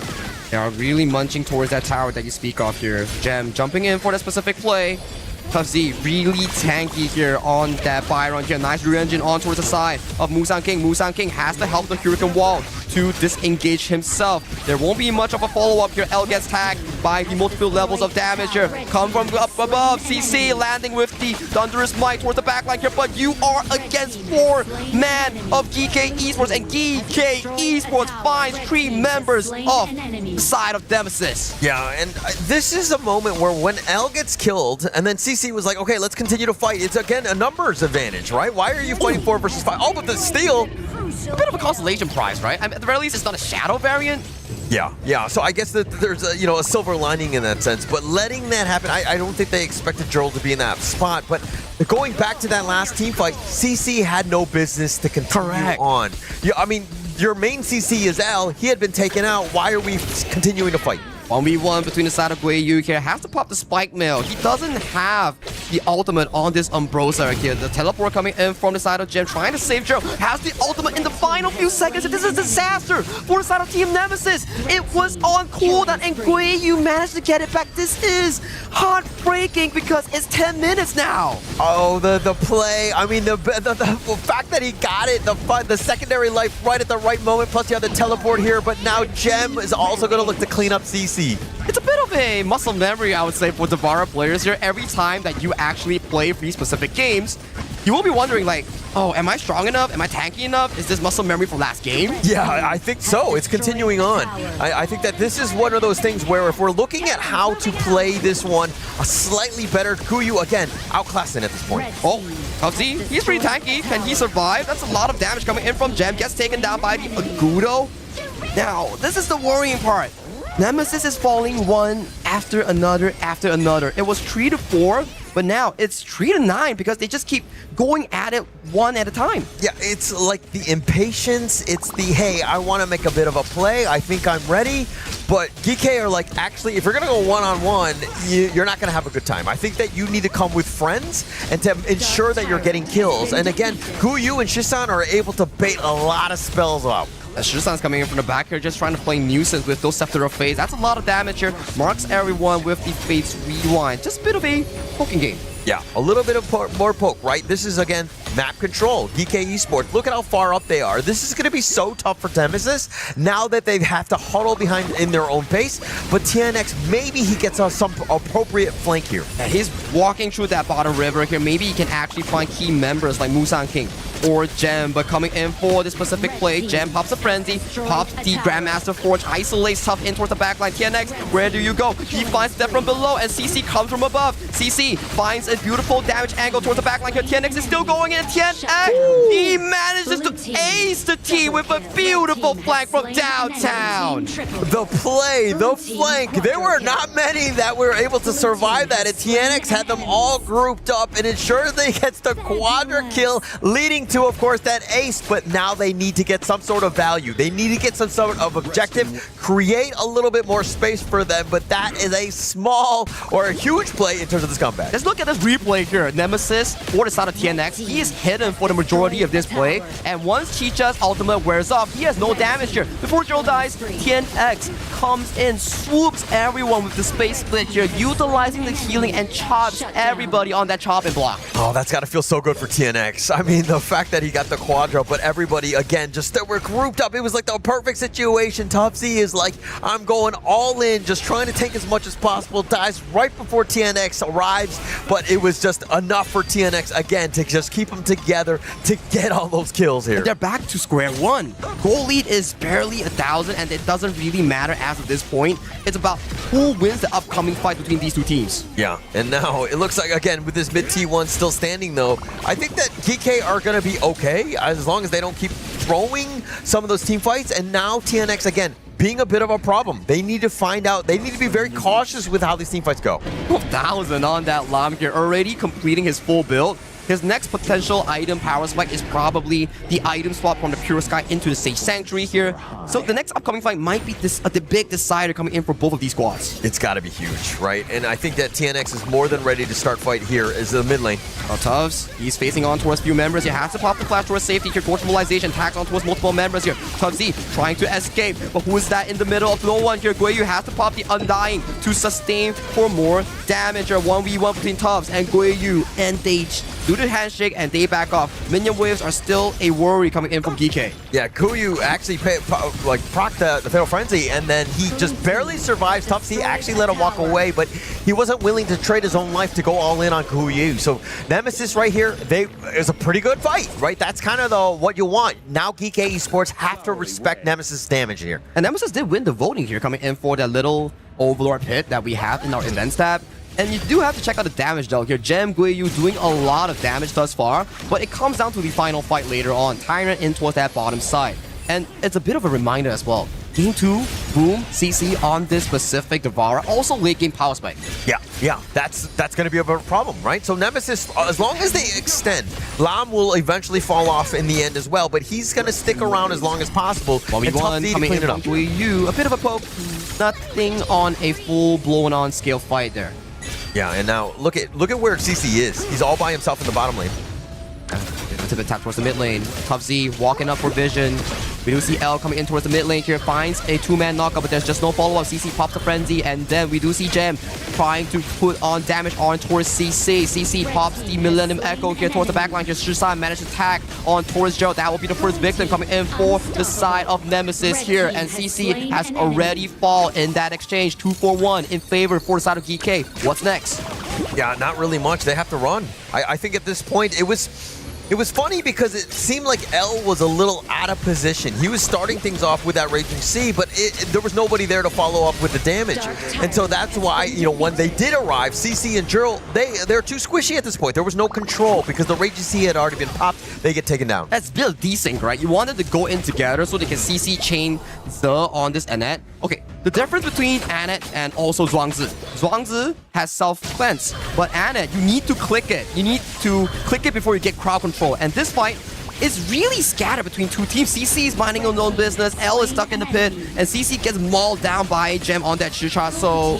They are really munching towards that tower that you speak of here. Gem jumping in for that specific play. Tough Z really tanky here on that Byron here. Nice re-engine on towards the side of Musang King. Musang King has to help the Hurricane Wall to disengage himself. There won't be much of a follow-up here. L gets tagged by the multiple levels of damage here. Come from up above. CC landing with the Thunderous Might towards the backline here. But you are against 4 man of Geekay Esports. And Geekay Esports finds 3 members of the side of Nemesis. Yeah, and this is a moment where when L gets killed and then CC was like, okay, let's continue to fight. It's, again, a numbers advantage, right? Why are you fighting 4 versus 5? Oh, but the steal. A bit of a constellation prize, right? I mean, at the very least, it's not a shadow variant. Yeah. So I guess that there's a silver lining in that sense. But letting that happen, I don't think they expected Gerald to be in that spot. But going back to that last team fight, CC had no business to continue on. Yeah, I mean, your main CC is L. He had been taken out. Why are we continuing to fight? 1v1 between the side of Guiyu here. Has to pop the spike mail. He doesn't have the ultimate on this Umbrosa here. The teleport coming in from the side of Gem, trying to save Gerald. Has the ultimate in the final few seconds. This is a disaster for the side of Team Nemesis. It was on cooldown and Guiyu managed to get it back. This is heartbreaking because it's 10 minutes now. Oh, the play. I mean, the fact that he got it, the secondary life right at the right moment, plus you have the teleport here, but now Gem is also going to look to clean up CC. It's a bit of a muscle memory, I would say, for the Valor players here. Every time that you actually play these specific games, you will be wondering, like, oh, am I strong enough? Am I tanky enough? Is this muscle memory from last game? Yeah, I think so. It's continuing on. I think that this is one of those things where if we're looking at how to play this one, a slightly better Guyu, again, outclassing at this point. Oh, see, he's pretty tanky. Can he survive? That's a lot of damage coming in from Gem. Gets taken down by the Agudo. Now, this is the worrying part. Nemesis is falling one after another after another. It was 3 to 4, but now it's 3 to 9 because they just keep going at it one at a time. Yeah, it's like the impatience. It's the, hey, I want to make a bit of a play. I think I'm ready. But Geekay are like, actually, if you're going to go one-on-one, you're not going to have a good time. I think that you need to come with friends and to ensure that you're getting kills. And again, Guyu and Shisan are able to bait a lot of spells out. Shisan's coming in from the back here, just trying to play nuisance with those Scepter of Fates. That's a lot of damage here. Marks everyone with the Fates Rewind. Just a bit of a poking game. Yeah, a little bit of more poke, right? This is, again, map control. Geekay Esports, look at how far up they are. This is going to be so tough for Nemesis now that they have to huddle behind in their own pace. But TNX, maybe he gets some appropriate flank here. Yeah, he's walking through that bottom river here. Maybe he can actually find key members like Musang King or Gem, but coming in for this specific play, Gem pops a Frenzy, pops the Grandmaster Forge, isolates Tough in towards the backline. TNX, where do you go? He finds Death from below, and CC comes from above. CC finds a beautiful damage angle towards the backline here. TNX is still going in. TNX, he manages to ace the T with a beautiful flank from downtown. The play, the flank, there were not many that were able to survive that, and TNX had them all grouped up and ensured they gets the quadra kill, leading into, of course, that ace, but now they need to get some sort of value. They need to get some sort of objective, create a little bit more space for them, but that is a small or a huge play in terms of this comeback. Let's look at this replay here. Nemesis, for the side of TNX, he is hidden for the majority of this play, and once Chicha's ultimate wears off, he has no damage here. Before Zero dies, TNX comes in, swoops everyone with the space split here, utilizing the healing and chops everybody on that chop and block. Oh, that's got to feel so good for TNX. I mean, the fact that he got the quadra, but everybody, again, just that we're grouped up. It was like the perfect situation. Tufzy is like, I'm going all in, just trying to take as much as possible, dies right before TNX arrives, but it was just enough for TNX, again, to just keep them together to get all those kills here. And they're back to square one. Goal lead is barely 1,000, and it doesn't really matter as of this point. It's about who wins the upcoming fight between these two teams. Yeah, and now it looks like, again, with this mid T1 still standing, though, I think that Geekay are going to be okay as long as they don't keep throwing some of those team fights. And now TNX, again, being a bit of a problem. They need to find out, they need to be very cautious with how these team fights go. 12,000 on that Lam here, already completing his full build. His next potential item power spike is probably the item swap from the Pure Sky into the Sage Sanctuary here. So the next upcoming fight might be the big decider coming in for both of these squads. It's got to be huge, right? And I think that TNX is more than ready to start fight here as the mid lane. Tufz, he's facing on towards few members. He has to pop the flash towards safety here. Torch mobilization, tags on towards multiple members here. Tufzy trying to escape, but who is that in the middle of no one here? Guiyu has to pop the Undying to sustain for more damage. 1v1 between Tufz and Guiyu, and they do the handshake and they back off. Minion waves are still a worry coming in from Geekay. Yeah, Guiyu actually procced the Fatal Frenzy, and then he just barely survives. Tufzy actually let him walk away, but he wasn't willing to trade his own life to go all in on Guiyu. So Nemesis right here, is a pretty good fight, right? That's kind of what you want. Now Geekay Esports have to respect Nemesis' damage here. And Nemesis did win the voting here, coming in for that little Overlord pit that we have in our events tab. And you do have to check out the damage though here. Gem, Guiyu doing a lot of damage thus far, but it comes down to the final fight later on. Tyrant in towards that bottom side. And it's a bit of a reminder as well. Game 2, boom, CC on this specific Devourer. Also late game power spike. Yeah, that's going to be a problem, right? So Nemesis, as long as they extend, Lam will eventually fall off in the end as well, but he's going to stick around as long as possible. 1v1 coming in from Guiyu. A bit of a poke. Nothing on a full blown on scale fight there. Yeah, and now look at where CC is. He's all by himself in the bottom lane. To the tap towards the mid lane. Tufzy walking up for vision. We do see L coming in towards the mid lane here. Finds a two-man knockup, but there's just no follow-up. CC pops the frenzy, and then we do see Gem trying to put on damage on towards CC. CC pops the Millennium Echo here towards the backline. Here, Shisan managed to tag on towards Gerald. That will be the first victim coming in for the side of Nemesis here. And CC has already fallen in that exchange. 2-4-1 in favor for the side of Geekay. What's next? Yeah, not really much. They have to run. I think at this point, it was funny because it seemed like L was a little out of position. He was starting things off with that Raging Sea, but there was nobody there to follow up with the damage. And so that's why, when they did arrive, CC and Jurl, they're too squishy at this point. There was no control because the Raging Sea had already been popped. They get taken down. That's still decent, right? You wanted to go in together so they can CC chain on this Annette. Okay, the difference between Annette and also Zhuangzi. Zhuangzi has self-cleanse, but Annette, you need to click it. You need to click it before you get crowd control. And this fight is really scattered between two teams. CC is minding his own business, L is stuck in the pit, and CC gets mauled down by Gem on that Shicha. So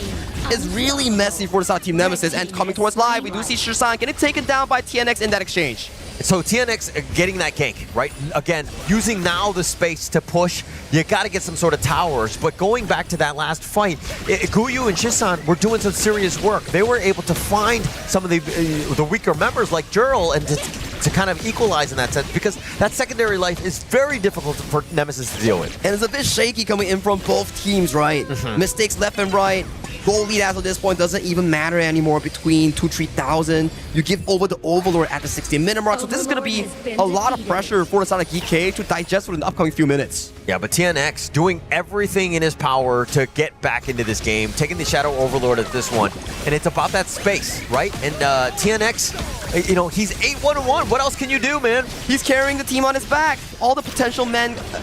it's really messy for the side team Nemesis. And coming towards live, we do see Shisan getting taken down by TNX in that exchange. So TNX getting that gank, right? Again, using now the space to push. You got to get some sort of towers. But going back to that last fight, Guiyu and Shisan were doing some serious work. They were able to find some of the weaker members like Jurl and to kind of equalize in that sense, because that secondary life is very difficult for Nemesis to deal with. And it's a bit shaky coming in from both teams, right? Mistakes left and right. Goal lead as of this point doesn't even matter anymore between 2,000-3,000. You give over the Overlord at the 60-minute mark. So this is going to be a lot of pressure for the side of Geekay to digest within the upcoming few minutes. Yeah, but TNX doing everything in his power to get back into this game, taking the Shadow Overlord at this one. And it's about that space, right? And TNX, he's 8-1-1. What else can you do, man? He's carrying the team on his back. All the potential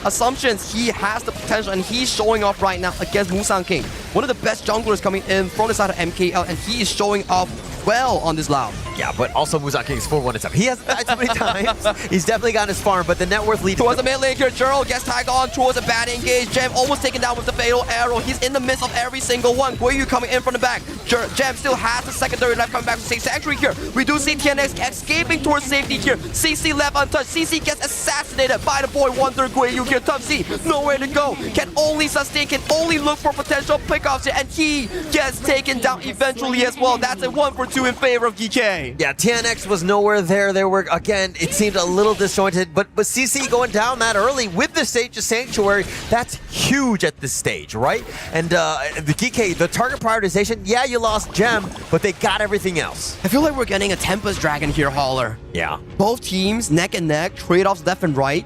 assumptions, he has the potential, and he's showing off right now against Musang King. One of the best junglers coming in from the side of MKL, and he is showing off well on this Lao. Yeah, but also Muzan King's 4-1 attempt. He hasn't died too many times. He's definitely gotten his farm, but the net worth lead towards the mid lane here. Gerald gets tagged on towards a bad engage. Gem almost taken down with the fatal arrow. He's in the midst of every single one. Guiyu coming in from the back. Gem still has the secondary life coming back to Safe Sanctuary here. We do see TNX escaping towards safety here. CC left untouched. CC gets assassinated by the boy Wonder Guiyu here. Tough Z, nowhere to go. Can only sustain, can only look for potential pickoffs here, and he gets taken down eventually as well. That's a 1-for-2 in favor of Geekay. Yeah, TNX was nowhere there. They were, again, it seemed a little disjointed, but CC going down that early with the Sage of Sanctuary, that's huge at this stage, right? And the Geekay, the target prioritization, yeah, you lost Gem, but they got everything else. I feel like we're getting a Tempest Dragon here, Hauler. Yeah. Both teams, neck and neck, trade-offs left and right.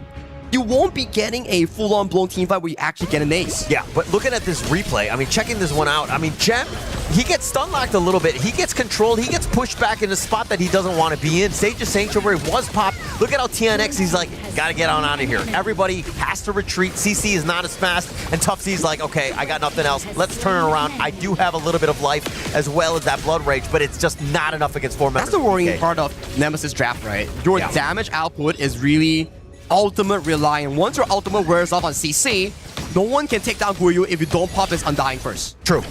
You won't be getting a full-on blown team fight where you actually get an ace. Yeah, but looking at this replay, I mean, checking this one out, I mean, Gem, he gets stun locked a little bit. He gets controlled. He gets pushed back in a spot that he doesn't want to be in. Sage of Sanctuary was popped. Look at how TNX, he's like, gotta get on out of here. Everybody has to retreat. CC is not as fast. And Tough Z's like, okay, I got nothing else. Let's turn it around. I do have a little bit of life as well as that Blood Rage, but it's just not enough against 4 members. That's the worrying part of Nemesis draft, right? Your damage output is really ultimate reliant. Once your ultimate wears off on CC, no one can take down Guiyu if you don't pop his Undying first. True.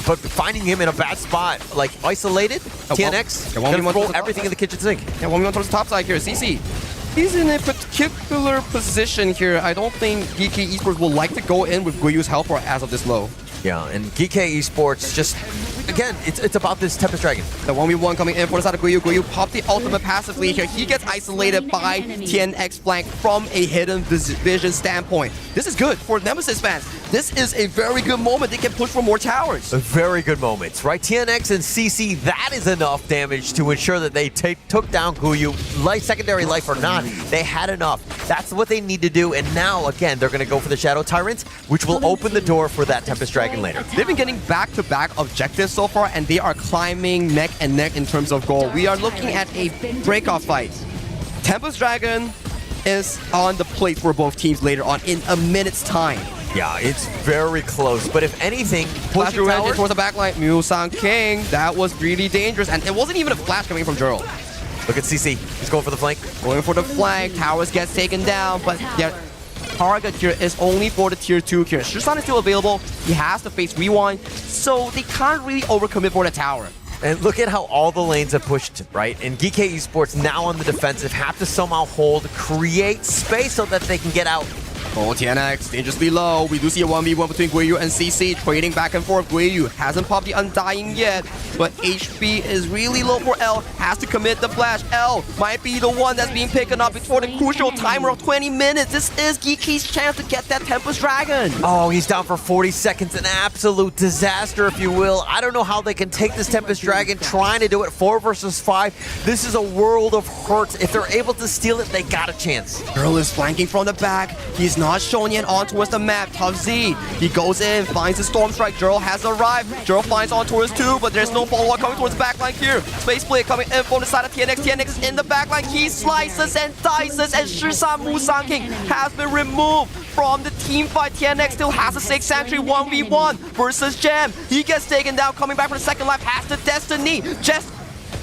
But finding him in a bad spot, like isolated, TNX, gonna throw everything in the kitchen sink. Yeah, when we went towards the top side here, CC, he's in a particular position here. I don't think Geekay Esports will like to go in with Guiyu's help or as of this low. Yeah, and Geekay Esports just, again, it's about this Tempest Dragon. The 1v1 coming in for the side of Guiyu. Guiyu popped the ultimate passively here. He gets isolated by TNX flank from a hidden vision standpoint. This is good for Nemesis fans. This is a very good moment. They can push for more towers. Very good moments, right? TNX and CC, that is enough damage to ensure that they took down Guiyu. Secondary life or not, they had enough. That's what they need to do. And now, again, they're going to go for the Shadow Tyrant, which will open the door for that Tempest Dragon later. They've been getting back-to-back objectives so far, and they are climbing neck and neck in terms of goal. We are looking at a breakoff fight. Tempest Dragon is on the plate for both teams later on in a minute's time. Yeah, it's very close. But if anything, push your engine towards the backline. Muzan King, that was really dangerous. And it wasn't even a flash coming from Gerald. Look at CC. He's going for the flank. Going for the flank. Towers gets taken down. But yeah, target here is only for the tier 2 here. Shisan is still available. He has to face Rewind. So they can't really overcommit for the tower. And look at how all the lanes have pushed, right? And Geekay Esports now on the defensive have to somehow create space so that they can get out. Oh, TNX, dangerously low. We do see a 1v1 between Guiyu and CC, trading back and forth. Guiyu hasn't popped the Undying yet, but HP is really low for L. Has to commit the flash. L might be the one that's being picked up before the crucial timer of 20 minutes. This is Geekay's chance to get that Tempest Dragon. Oh, he's down for 40 seconds. An absolute disaster, if you will. I don't know how they can take this Tempest Dragon, trying to do it 4 versus 5. This is a world of hurt. If they're able to steal it, they got a chance. Girl is flanking from the back. He's not shown yet on towards the map. Tough Z, he goes in, finds the Storm Strike. Gerald has arrived. Gerald finds on towards 2, but there's no follow-up coming towards the backline here. Space Blade coming in from the side of TNX. TNX is in the backline. He slices and dices, and Shisan Muzan King has been removed from the team fight. TNX still has a 6 Sanctuary 1v1 versus Gem. He gets taken down, coming back for the second life, has the Destiny.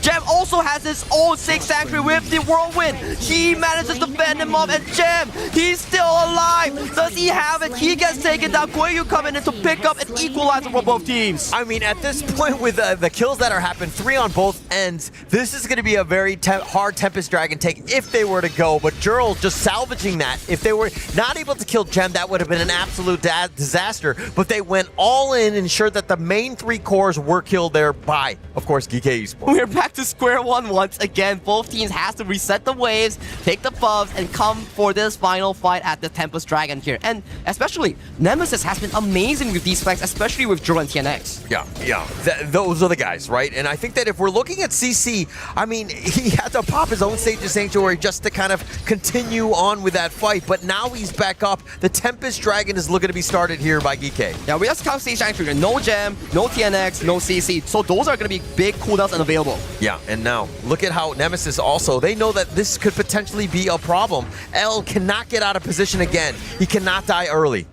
Gem also has his own 6 Sanctuary with the Whirlwind. He manages to fend him off, and Gem, he's still alive. Does he have it? He gets taken down. Guiyu coming in to pick up an equalizer for both teams. I mean, at this point with the kills that are happening, 3 on both ends, this is going to be a very hard Tempest Dragon take if they were to go. But Gerald just salvaging that. If they were not able to kill Gem, that would have been an absolute disaster. But they went all in, ensured that the main 3 cores were killed there by, of course, Geekay Esports. We're back to square one once again. Both teams has to reset the waves, take the buffs, and come for this final fight at the Tempest Dragon here. And especially, Nemesis has been amazing with these flanks, especially with Joe and TNX. Yeah. Those are the guys, right? And I think that if we're looking at CC, I mean, he had to pop his own Sage of Sanctuary just to kind of continue on with that fight. But now he's back up. The Tempest Dragon is looking to be started here by Geekay. Yeah, we just count Sage Sanctuary. No Gem, no TNX, no CC. So those are going to be big cooldowns and available. Yeah, and now look at how Nemesis also, they know that this could potentially be a problem. L cannot get out of position again. He cannot die early.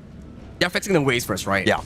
They're fixing the waves first, right? Yeah.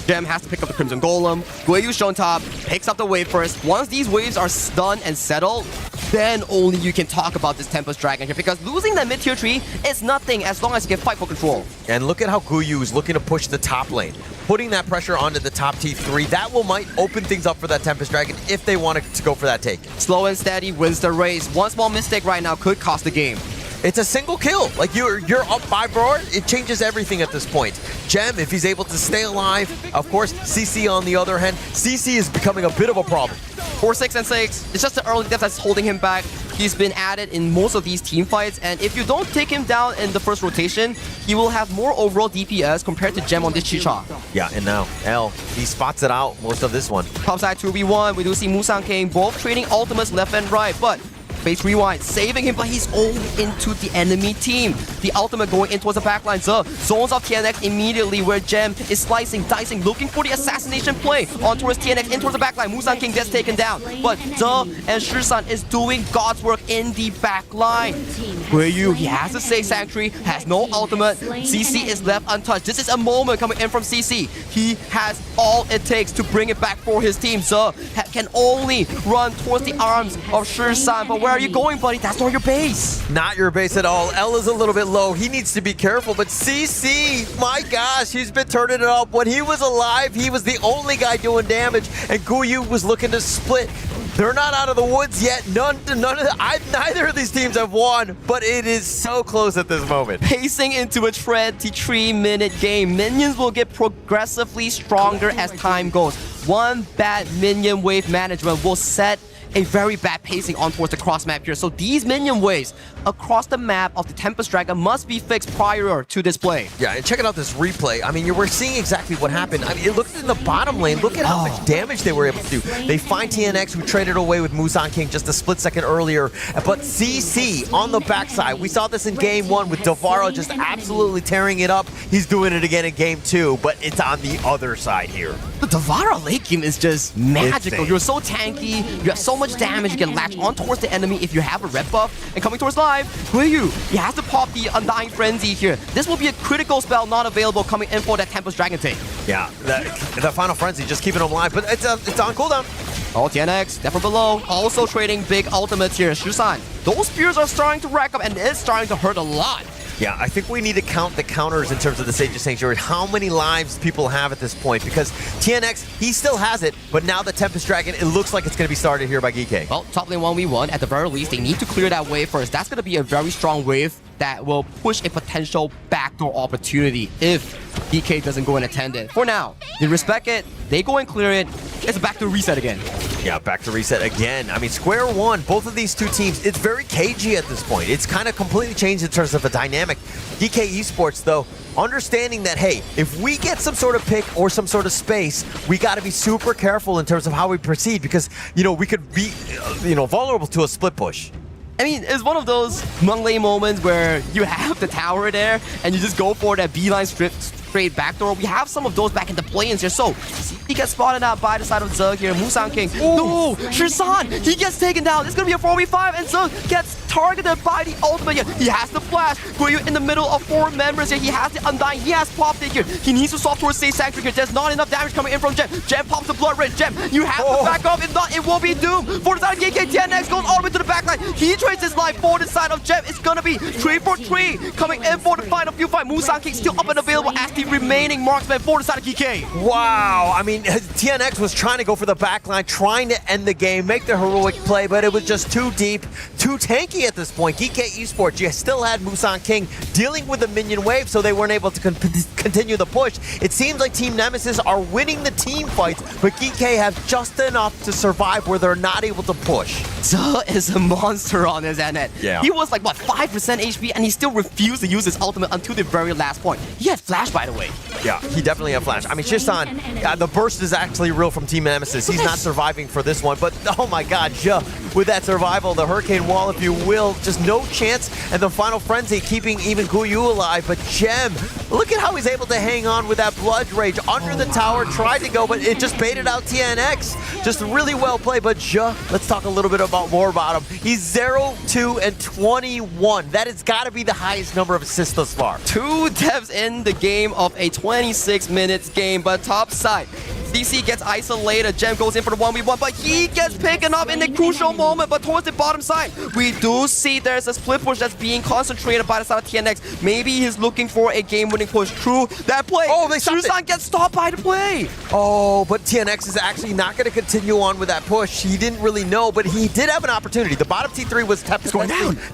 Gem has to pick up the Crimson Golem. Guiyu's shown top, picks up the wave first. Once these waves are stunned and settled, then only you can talk about this Tempest Dragon here, because losing that mid-tier tree is nothing as long as you can fight for control. And look at how Guiyu is looking to push the top lane. Putting that pressure onto the top T3, that might open things up for that Tempest Dragon if they wanted to go for that take. Slow and steady wins the race. One small mistake right now could cost the game. It's a single kill. Like, you're up 5 roar, it changes everything at this point. Gem, if he's able to stay alive, of course, CC on the other hand. CC is becoming a bit of a problem. 4-6 and 6. It's just the early death that's holding him back. He's been added in most of these team fights, and if you don't take him down in the first rotation, he will have more overall DPS compared to Gem on this Chicha. Yeah, and now L, he spots it out most of this one. Topside 2v1, we do see Musang King both trading ultimates left and right, but Face Rewind saving him, but he's only into the enemy team. The ultimate going in towards the backline. Zones off TNX immediately, where Gem is slicing, dicing, looking for the assassination play on towards TNX, in towards the backline. Musang King gets taken down, but and Shisan is doing God's work in the backline. Guiyu, he has a safe sanctuary, has no ultimate. CC is left untouched. This is a moment coming in from CC. He has all it takes to bring it back for his team. Can only run towards the arms of Shisan, but where are you going, buddy? That's not your base. Not your base at all. L is a little bit low. He needs to be careful, but CC, my gosh, he's been turning it up. When he was alive, he was the only guy doing damage, and Guiyu was looking to split. They're not out of the woods yet. Neither of these teams have won, but it is so close at this moment. Pacing into a 23-minute game. Minions will get progressively stronger as time goes. One bad minion wave management will set a very bad pacing on towards the cross map here. So these minion waves across the map of the Tempest Dragon must be fixed prior to this play. Yeah, and checking out this replay, I mean, we're seeing exactly what happened. I mean, look in the bottom lane. Look at how much damage they were able to do. They find TNX, who traded away with Musang King just a split second earlier. But CC on the backside, we saw this in game 1 with Davaro just absolutely tearing it up. He's doing it again in game 2, but it's on the other side here. The Davaro late game is just magical. You're so tanky, you have so much damage, you can latch on towards the enemy if you have a red buff. And coming towards live, Guiyu, he has to pop the Undying Frenzy here. This will be a critical spell not available coming in for that Tempest Dragon take. Yeah, the Final Frenzy, just keeping him alive, but it's on cooldown. Oh, TNX, Death from Below, also trading big ultimates here. Shisan, those spears are starting to rack up, and it's starting to hurt a lot. Yeah, I think we need to count the counters in terms of the Sage of Sanctuary, how many lives people have at this point, because TNX, he still has it, but now the Tempest Dragon, it looks like it's going to be started here by Geekay. Well, top lane 1v1, at the very least, they need to clear that wave first. That's going to be a very strong wave that will push a potential backdoor opportunity if Geekay doesn't go and attend it. For now, they respect it, they go and clear it, it's back to reset again. Yeah, back to reset again. I mean, square one, both of these two teams, it's very cagey at this point. It's kind of completely changed in terms of a dynamic. Geekay Esports, though, understanding that, hey, if we get some sort of pick or some sort of space, we got to be super careful in terms of how we proceed because, you know, we could be, vulnerable to a split push. I mean, it's one of those Meng moments where you have the tower there and you just go for that beeline straight backdoor. We have some of those back in the play-ins here. So, he gets spotted out by the side of Zug here. Musang King. No! Shisan! He gets taken down. It's going to be a 4v5 and Zug gets targeted by the ultimate here. He has the flash. Guiyu in the middle of 4 members here. He has the Undying. He has popped it here. He needs to swap towards Safe Sanctuary here. There's not enough damage coming in from Gem. Gem pops the Blood Red. Gem, you have to back up. If not, it will be doomed. For the side of Geekay, TNX goes all the way to the backline. He trades his life for the side of Gem. It's going to be 3 for 3 coming in for the final few fight. Musang King still up and available as the remaining marksman for the side of Geekay. Wow. I mean, TNX was trying to go for the backline, trying to end the game, make the heroic play, but it was just too deep, too tanky at this point. Geekay Esports, you still had Musang King dealing with the minion wave, so they weren't able to continue the push. It seems like Team Nemesis are winning the team fights, but Geekay have just enough to survive where they're not able to push. Zuh is a monster on his end. Yeah. He was like, what, 5% HP, and he still refused to use his ultimate until the very last point. He had flash, by the way. Yeah, he definitely had flash. I mean, Shisan, the burst worst is actually real from Team Nemesis. He's not surviving for this one, but oh my god, with that survival, the Hurricane Wall, if you will, just no chance, and the Final Frenzy keeping even Guyu alive, but Gem, look at how he's able to hang on with that Blood Rage under the tower, tried to go, but it just baited out TNX. Just really well played, but let's talk a little bit more about him. He's 0, 2, and 21. That has got to be the highest number of assists thus far. 2 deaths in the game of a 26 minutes game, but top side. DC gets isolated, Gem goes in for the 1v1, but he gets picked up in the crucial moment, but towards the bottom side, we do see there's a split push that's being concentrated by the side of TNX. Maybe he's looking for a game-winning push. True, that play, Susan gets stopped by the play. Oh, but TNX is actually not going to continue on with that push. He didn't really know, but he did have an opportunity. The bottom T3 was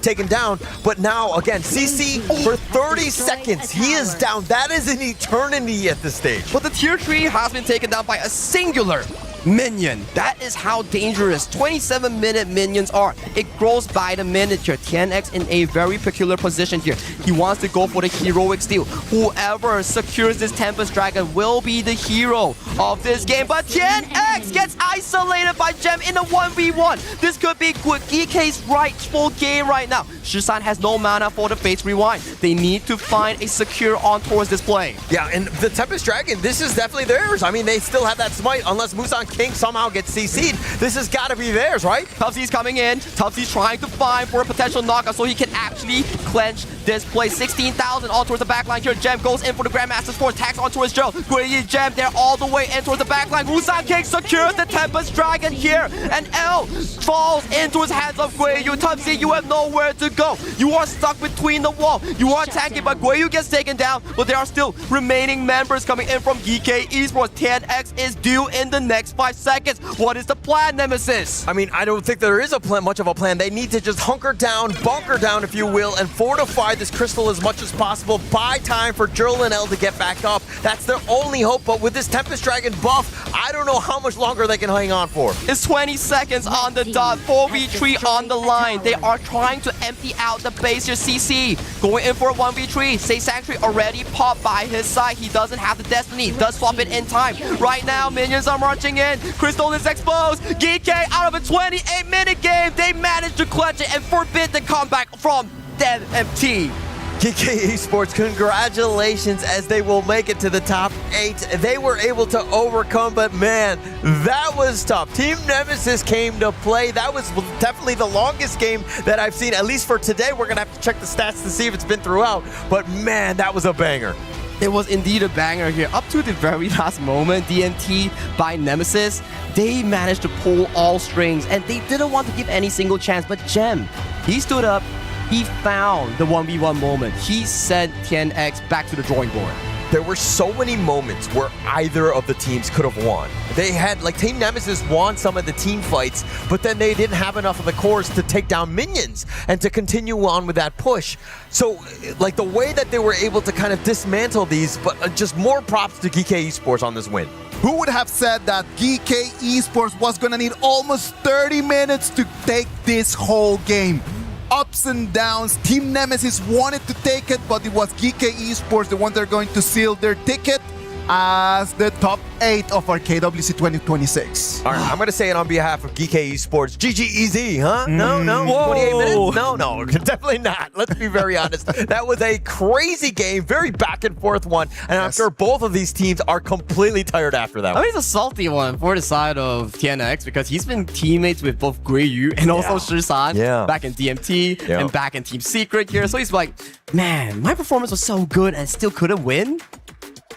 taken down, but now, again, CC for 30 seconds, he is down. That is an eternity at this stage. But the tier 3 has been taken down by a singular minion. That is how dangerous 27-minute minions are. It grows by the minute here. TNX in a very peculiar position here. He wants to go for the heroic steal. Whoever secures this Tempest Dragon will be the hero of this game. But TNX gets isolated by Gem in a 1v1. This could be good. Geekay's rightful game right now. Shisan has no mana for the Fates Rewind. They need to find a secure on towards this play. Yeah, and the Tempest Dragon, this is definitely theirs. I mean, they still have that smite unless Musan King somehow gets CC'd. This has got to be theirs, right? Tubsy's coming in. Tubsy's trying to find for a potential knockout so he can actually clench this play. 16,000 all towards the backline here. Gem goes in for the Grandmaster's Force. Tags on towards Joe. Great Gem there all the way in towards the backline. Musan King secures the Tempest Dragon here. And L falls into his hands of Guiyu. Tubsy, you have nowhere to go. You are stuck between the wall. You are tanking, but Guiyu gets taken down. But there are still remaining members coming in from Geekay Esports. TNX is due in the next 5 seconds. What is the plan, Nemesis? I mean, I don't think there is a plan, much of a plan. They need to just hunker down, bunker down, if you will, and fortify this crystal as much as possible. Buy time for Jurl and L to get back up. That's their only hope, but with this Tempest Dragon buff, I don't know how much longer they can hang on for. It's 20 seconds on the dot. 4v3 on the line. They are trying to empty out the base here. CC going in for a 1v3. Say Sanctuary already popped by his side. He doesn't have the Destiny. Does swap it in time. Right now, minions are marching in. Crystal is exposed. Geekay out of a 28-minute game. They managed to clutch it and forbid the comeback from DevMT. Geekay Esports, congratulations, as they will make it to the top 8. They were able to overcome, but man, that was tough. Team Nemesis came to play. That was definitely the longest game that I've seen, at least for today. We're going to have to check the stats to see if it's been throughout, but man, that was a banger. It was indeed a banger here. Up to the very last moment, DMT by Nemesis, they managed to pull all strings, and they didn't want to give any single chance, but Gem, he stood up. He found the 1v1 moment. He sent TNX back to the drawing board. There were so many moments where either of the teams could have won. They had, like, Team Nemesis won some of the team fights, but then they didn't have enough of the cores to take down minions and to continue on with that push. So, like, the way that they were able to kind of dismantle these, but just more props to Geekay Esports on this win. Who would have said that Geekay Esports was gonna need almost 30 minutes to take this whole game? Ups and downs. Team Nemesis wanted to take it, but it was Geekay Esports, the one they're going to seal their ticket as the top 8 of our KWC 2026. All right, I'm going to say it on behalf of Geekay Esports. GG huh? No. 28 minutes? No, definitely not. Let's be very honest. That was a crazy game, very back and forth one, and I'm sure both of these teams are completely tired after that I mean, it's a salty one for the side of TNX because he's been teammates with both Guiyu and also Shisan back in DMT and back in Team Secret here. So he's like, man, my performance was so good and still couldn't win.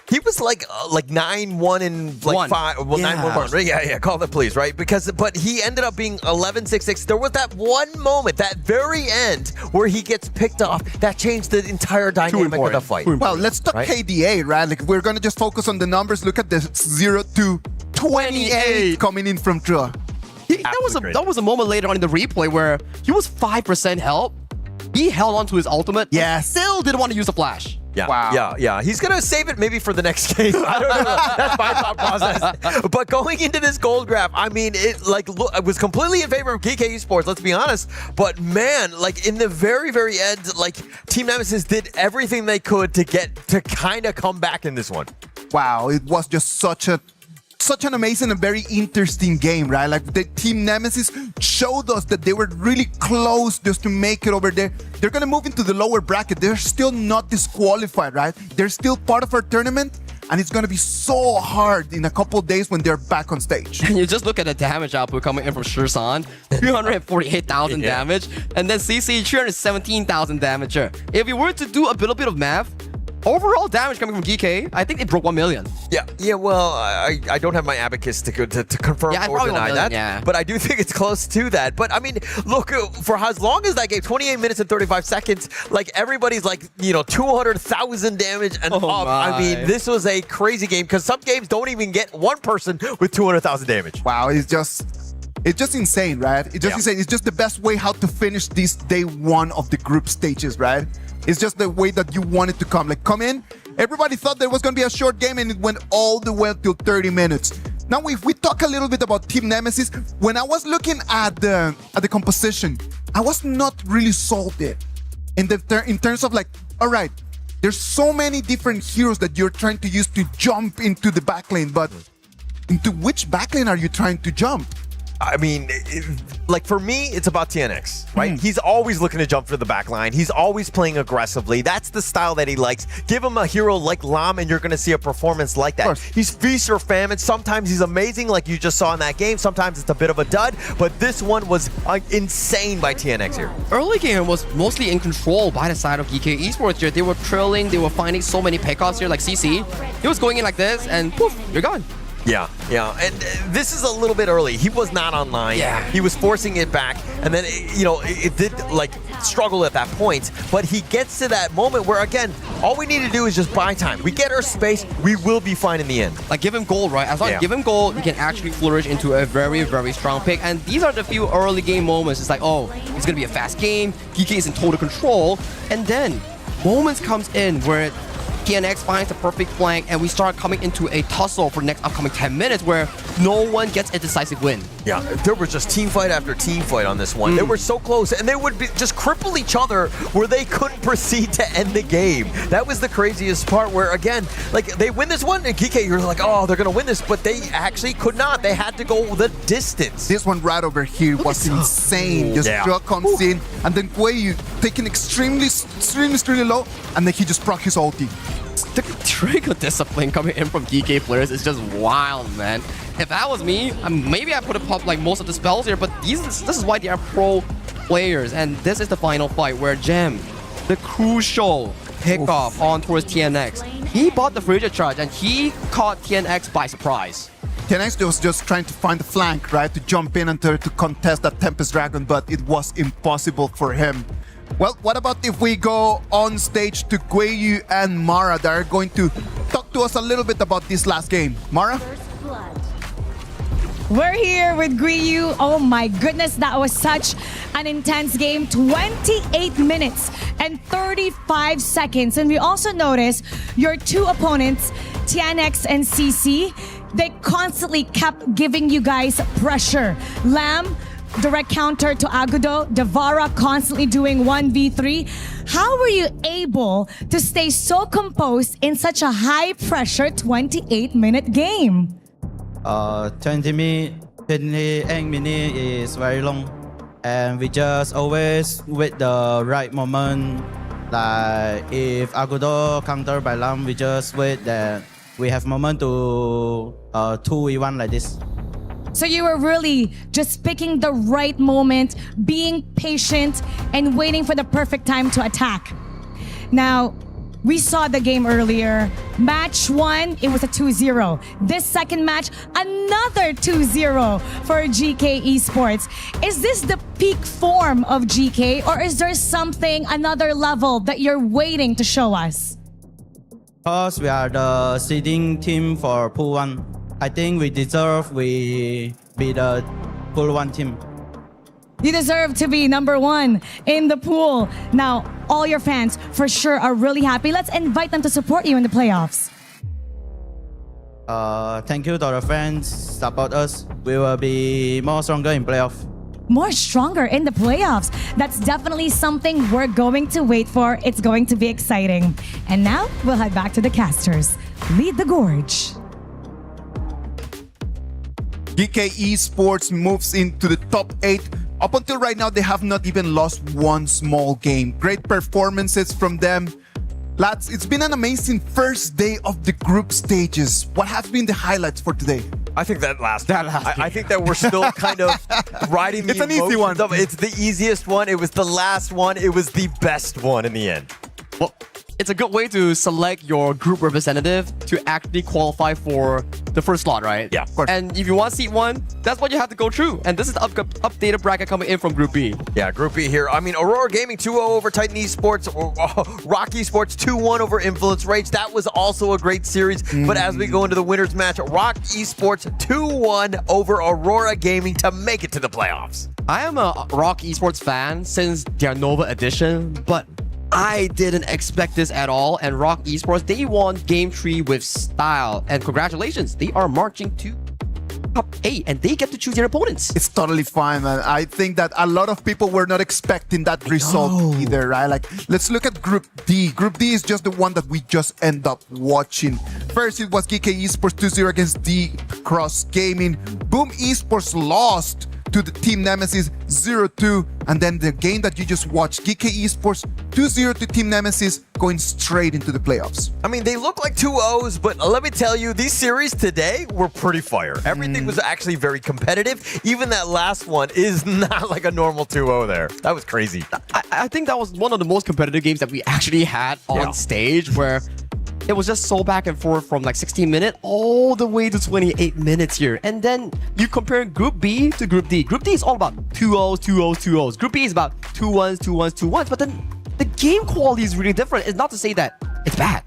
He was like 9-1 and like 5. Well, 9-1. Yeah. Call the police, right? But he ended up being 11-6-6. There was that one moment, that very end, where he gets picked off. That changed the entire dynamic of the fight. Well, let's talk KDA, right? Like, we're gonna just focus on the numbers. Look at this 0-28 coming in from Trua. That was a moment later on in the replay where he was 5% health. He held on to his ultimate. Yeah. Still didn't want to use the flash. Yeah, wow. Yeah. He's going to save it maybe for the next game. I don't know. That's my thought process. But going into this gold graph, I mean, it was completely in favor of Geekay Esports, let's be honest. But man, like in the very, very end, like Team Nemesis did everything they could to kind of come back in this one. Wow, it was just such a such an amazing and very interesting game, right? Like the Team Nemesis showed us that they were really close just to make it over there. They're gonna move into the lower bracket. They're still not disqualified, right? They're still part of our tournament. And it's going to be so hard in a couple days when they're back on stage. And you just look at the damage output coming in from Shursan, 348,000 damage, and then CC 317,000 damage. If you were to do a little bit of math, overall damage coming from Geekay, I think it broke 1 million. Yeah. Well, I don't have my abacus to confirm or deny that. But I do think it's close to that. But I mean, look, for as long as that game, 28 minutes and 35 seconds, like everybody's like, 200,000 damage and up. I mean, this was a crazy game because some games don't even get one person with 200,000 damage. Wow, it's just insane, right? It's just insane. It's just the best way how to finish this day one of the group stages, right? It's just the way that you want it to come. Like, come in. Everybody thought there was going to be a short game, and it went all the way till 30 minutes. Now, if we talk a little bit about Team Nemesis, when I was looking at the composition, I was not really sold it. In terms of like, all right, there's so many different heroes that you're trying to use to jump into the backlane, but into which backlane are you trying to jump? I mean, like for me, it's about TNX, right? He's always looking to jump for the back line. He's always playing aggressively. That's the style that he likes. Give him a hero like Lam and you're going to see a performance like that. He's feast or famine. Sometimes he's amazing like you just saw in that game. Sometimes it's a bit of a dud, but this one was insane by TNX here. Early game was mostly in control by the side of Geekay Esports here. They were trailing. They were finding so many pickoffs here like CC. He was going in like this and poof, you're gone. Yeah. And this is a little bit early. He was not online. He was forcing it back. And then, it did like struggle at that point. But he gets to that moment where, again, all we need to do is just buy time. We get our space. We will be fine in the end. Like, give him gold, right? As long as you give him gold, he can actually flourish into a very, very strong pick. And these are the few early game moments. It's like, oh, it's going to be a fast game. Geekay is in total control. And then moments comes in where TNX finds the perfect flank, and we start coming into a tussle for the next upcoming 10 minutes where no one gets a decisive win. Yeah, there was just team fight after team fight on this one. They were so close, and they would just cripple each other where they couldn't proceed to end the game. That was the craziest part where, again, like they win this one, and Geekay, you're like, oh, they're going to win this, but they actually could not. They had to go the distance. This one right over here was insane. Just Drug comes in, and then Guayu taking extremely low, and then he just proc his ulti. The trick of discipline coming in from Geekay players is just wild, man. If that was me, maybe I would have popped like most of the spells here, but this is why they are pro players. And this is the final fight where Gem, the crucial pickoff on towards TNX, he bought the Frigid Charge and he caught TNX by surprise. TNX was just trying to find the flank, right, to jump in and to contest that Tempest Dragon, but it was impossible for him. Well, what about if we go on stage to Guayu and Mara that are going to talk to us a little bit about this last game. Mara? We're here with Guayu. Oh my goodness, that was such an intense game. 28 minutes and 35 seconds. And we also noticed your two opponents, TNX and CC, they constantly kept giving you guys pressure. Lam, direct counter to Agudo, Devara constantly doing 1v3. How were you able to stay so composed in such a high-pressure 28-minute game? 28 minutes is very long, and we just always wait the right moment. Like if Agudo counter by Lam, we just wait that we have moment to 2v1 like this. So you were really just picking the right moment, being patient, and waiting for the perfect time to attack. Now, we saw the game earlier. Match 1, it was a 2-0. This second match, another 2-0 for Geekay Esports. Is this the peak form of Geekay, or is there something, another level that you're waiting to show us? Because we are the seeding team for Pool 1. I think we deserve we be the Pool 1 team. You deserve to be number 1 in the pool. Now, all your fans for sure are really happy. Let's invite them to support you in the playoffs. Thank you to our fans. Support us. We will be more stronger in playoff. More stronger in the playoffs. That's definitely something we're going to wait for. It's going to be exciting. And now, we'll head back to the casters. Lead the Gorge. Geekay Esports moves into the top 8. Up until right now, they have not even lost one small game. Great performances from them. Lads, it's been an amazing first day of the group stages. What have been the highlights for today? I think that last I think that we're still kind of riding the It's an easy one. It's the easiest one. It was the last one. It was the best one in the end. Well, it's a good way to select your group representative to actually qualify for the first slot, right? Yeah, of course. And if you want seat 1, that's what you have to go through. And this is the updated bracket coming in from Group B. Yeah, Group B here. I mean, Aurora Gaming 2-0 over Titan Esports, Rock Esports 2-1 over Influence Rage. That was also a great series. But as we go into the winners match, Rock Esports 2-1 over Aurora Gaming to make it to the playoffs. I am a Rock Esports fan since their Nova edition, but I didn't expect this at all. And Rock Esports, they won Game 3 with style. And congratulations, they are marching to top 8 and they get to choose their opponents. It's totally fine, man. I think that a lot of people were not expecting that result either, right? Like, let's look at Group D. Group D is just the one that we just end up watching. First, it was Geekay Esports 2-0 against D Cross Gaming. Boom Esports lost to the Team Nemesis 0-2, and then the game that you just watched, Geekay Esports 2-0 to Team Nemesis, going straight into the playoffs. I mean, they look like 2-0s, but let me tell you, these series today were pretty fire. Everything was actually very competitive. Even that last one is not like a normal 2-0 there. That was crazy. I think that was one of the most competitive games that we actually had on stage, where it was just so back and forth from like 16 minutes all the way to 28 minutes here. And then you compare Group B to Group D. Group D is all about 2-0s, 2-0s, 2-0s. Group B is about 2-1s, 2-1s, 2-1s. But then the game quality is really different. It's not to say that it's bad.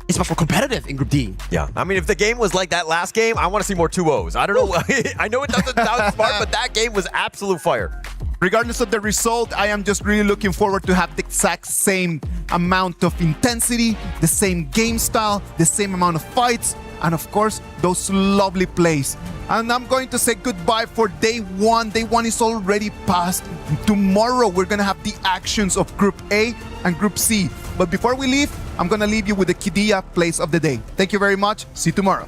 It's much more competitive in Group D. Yeah, I mean, if the game was like that last game, I want to see more 2-0s. I don't know. I know it doesn't sound smart, but that game was absolute fire. Regardless of the result, I am just really looking forward to have the exact same amount of intensity, the same game style, the same amount of fights, and of course, those lovely plays. And I'm going to say goodbye for day 1. Day 1 is already past. Tomorrow, we're going to have the actions of Group A and Group C. But before we leave, I'm going to leave you with the Qiddiya plays of the day. Thank you very much. See you tomorrow.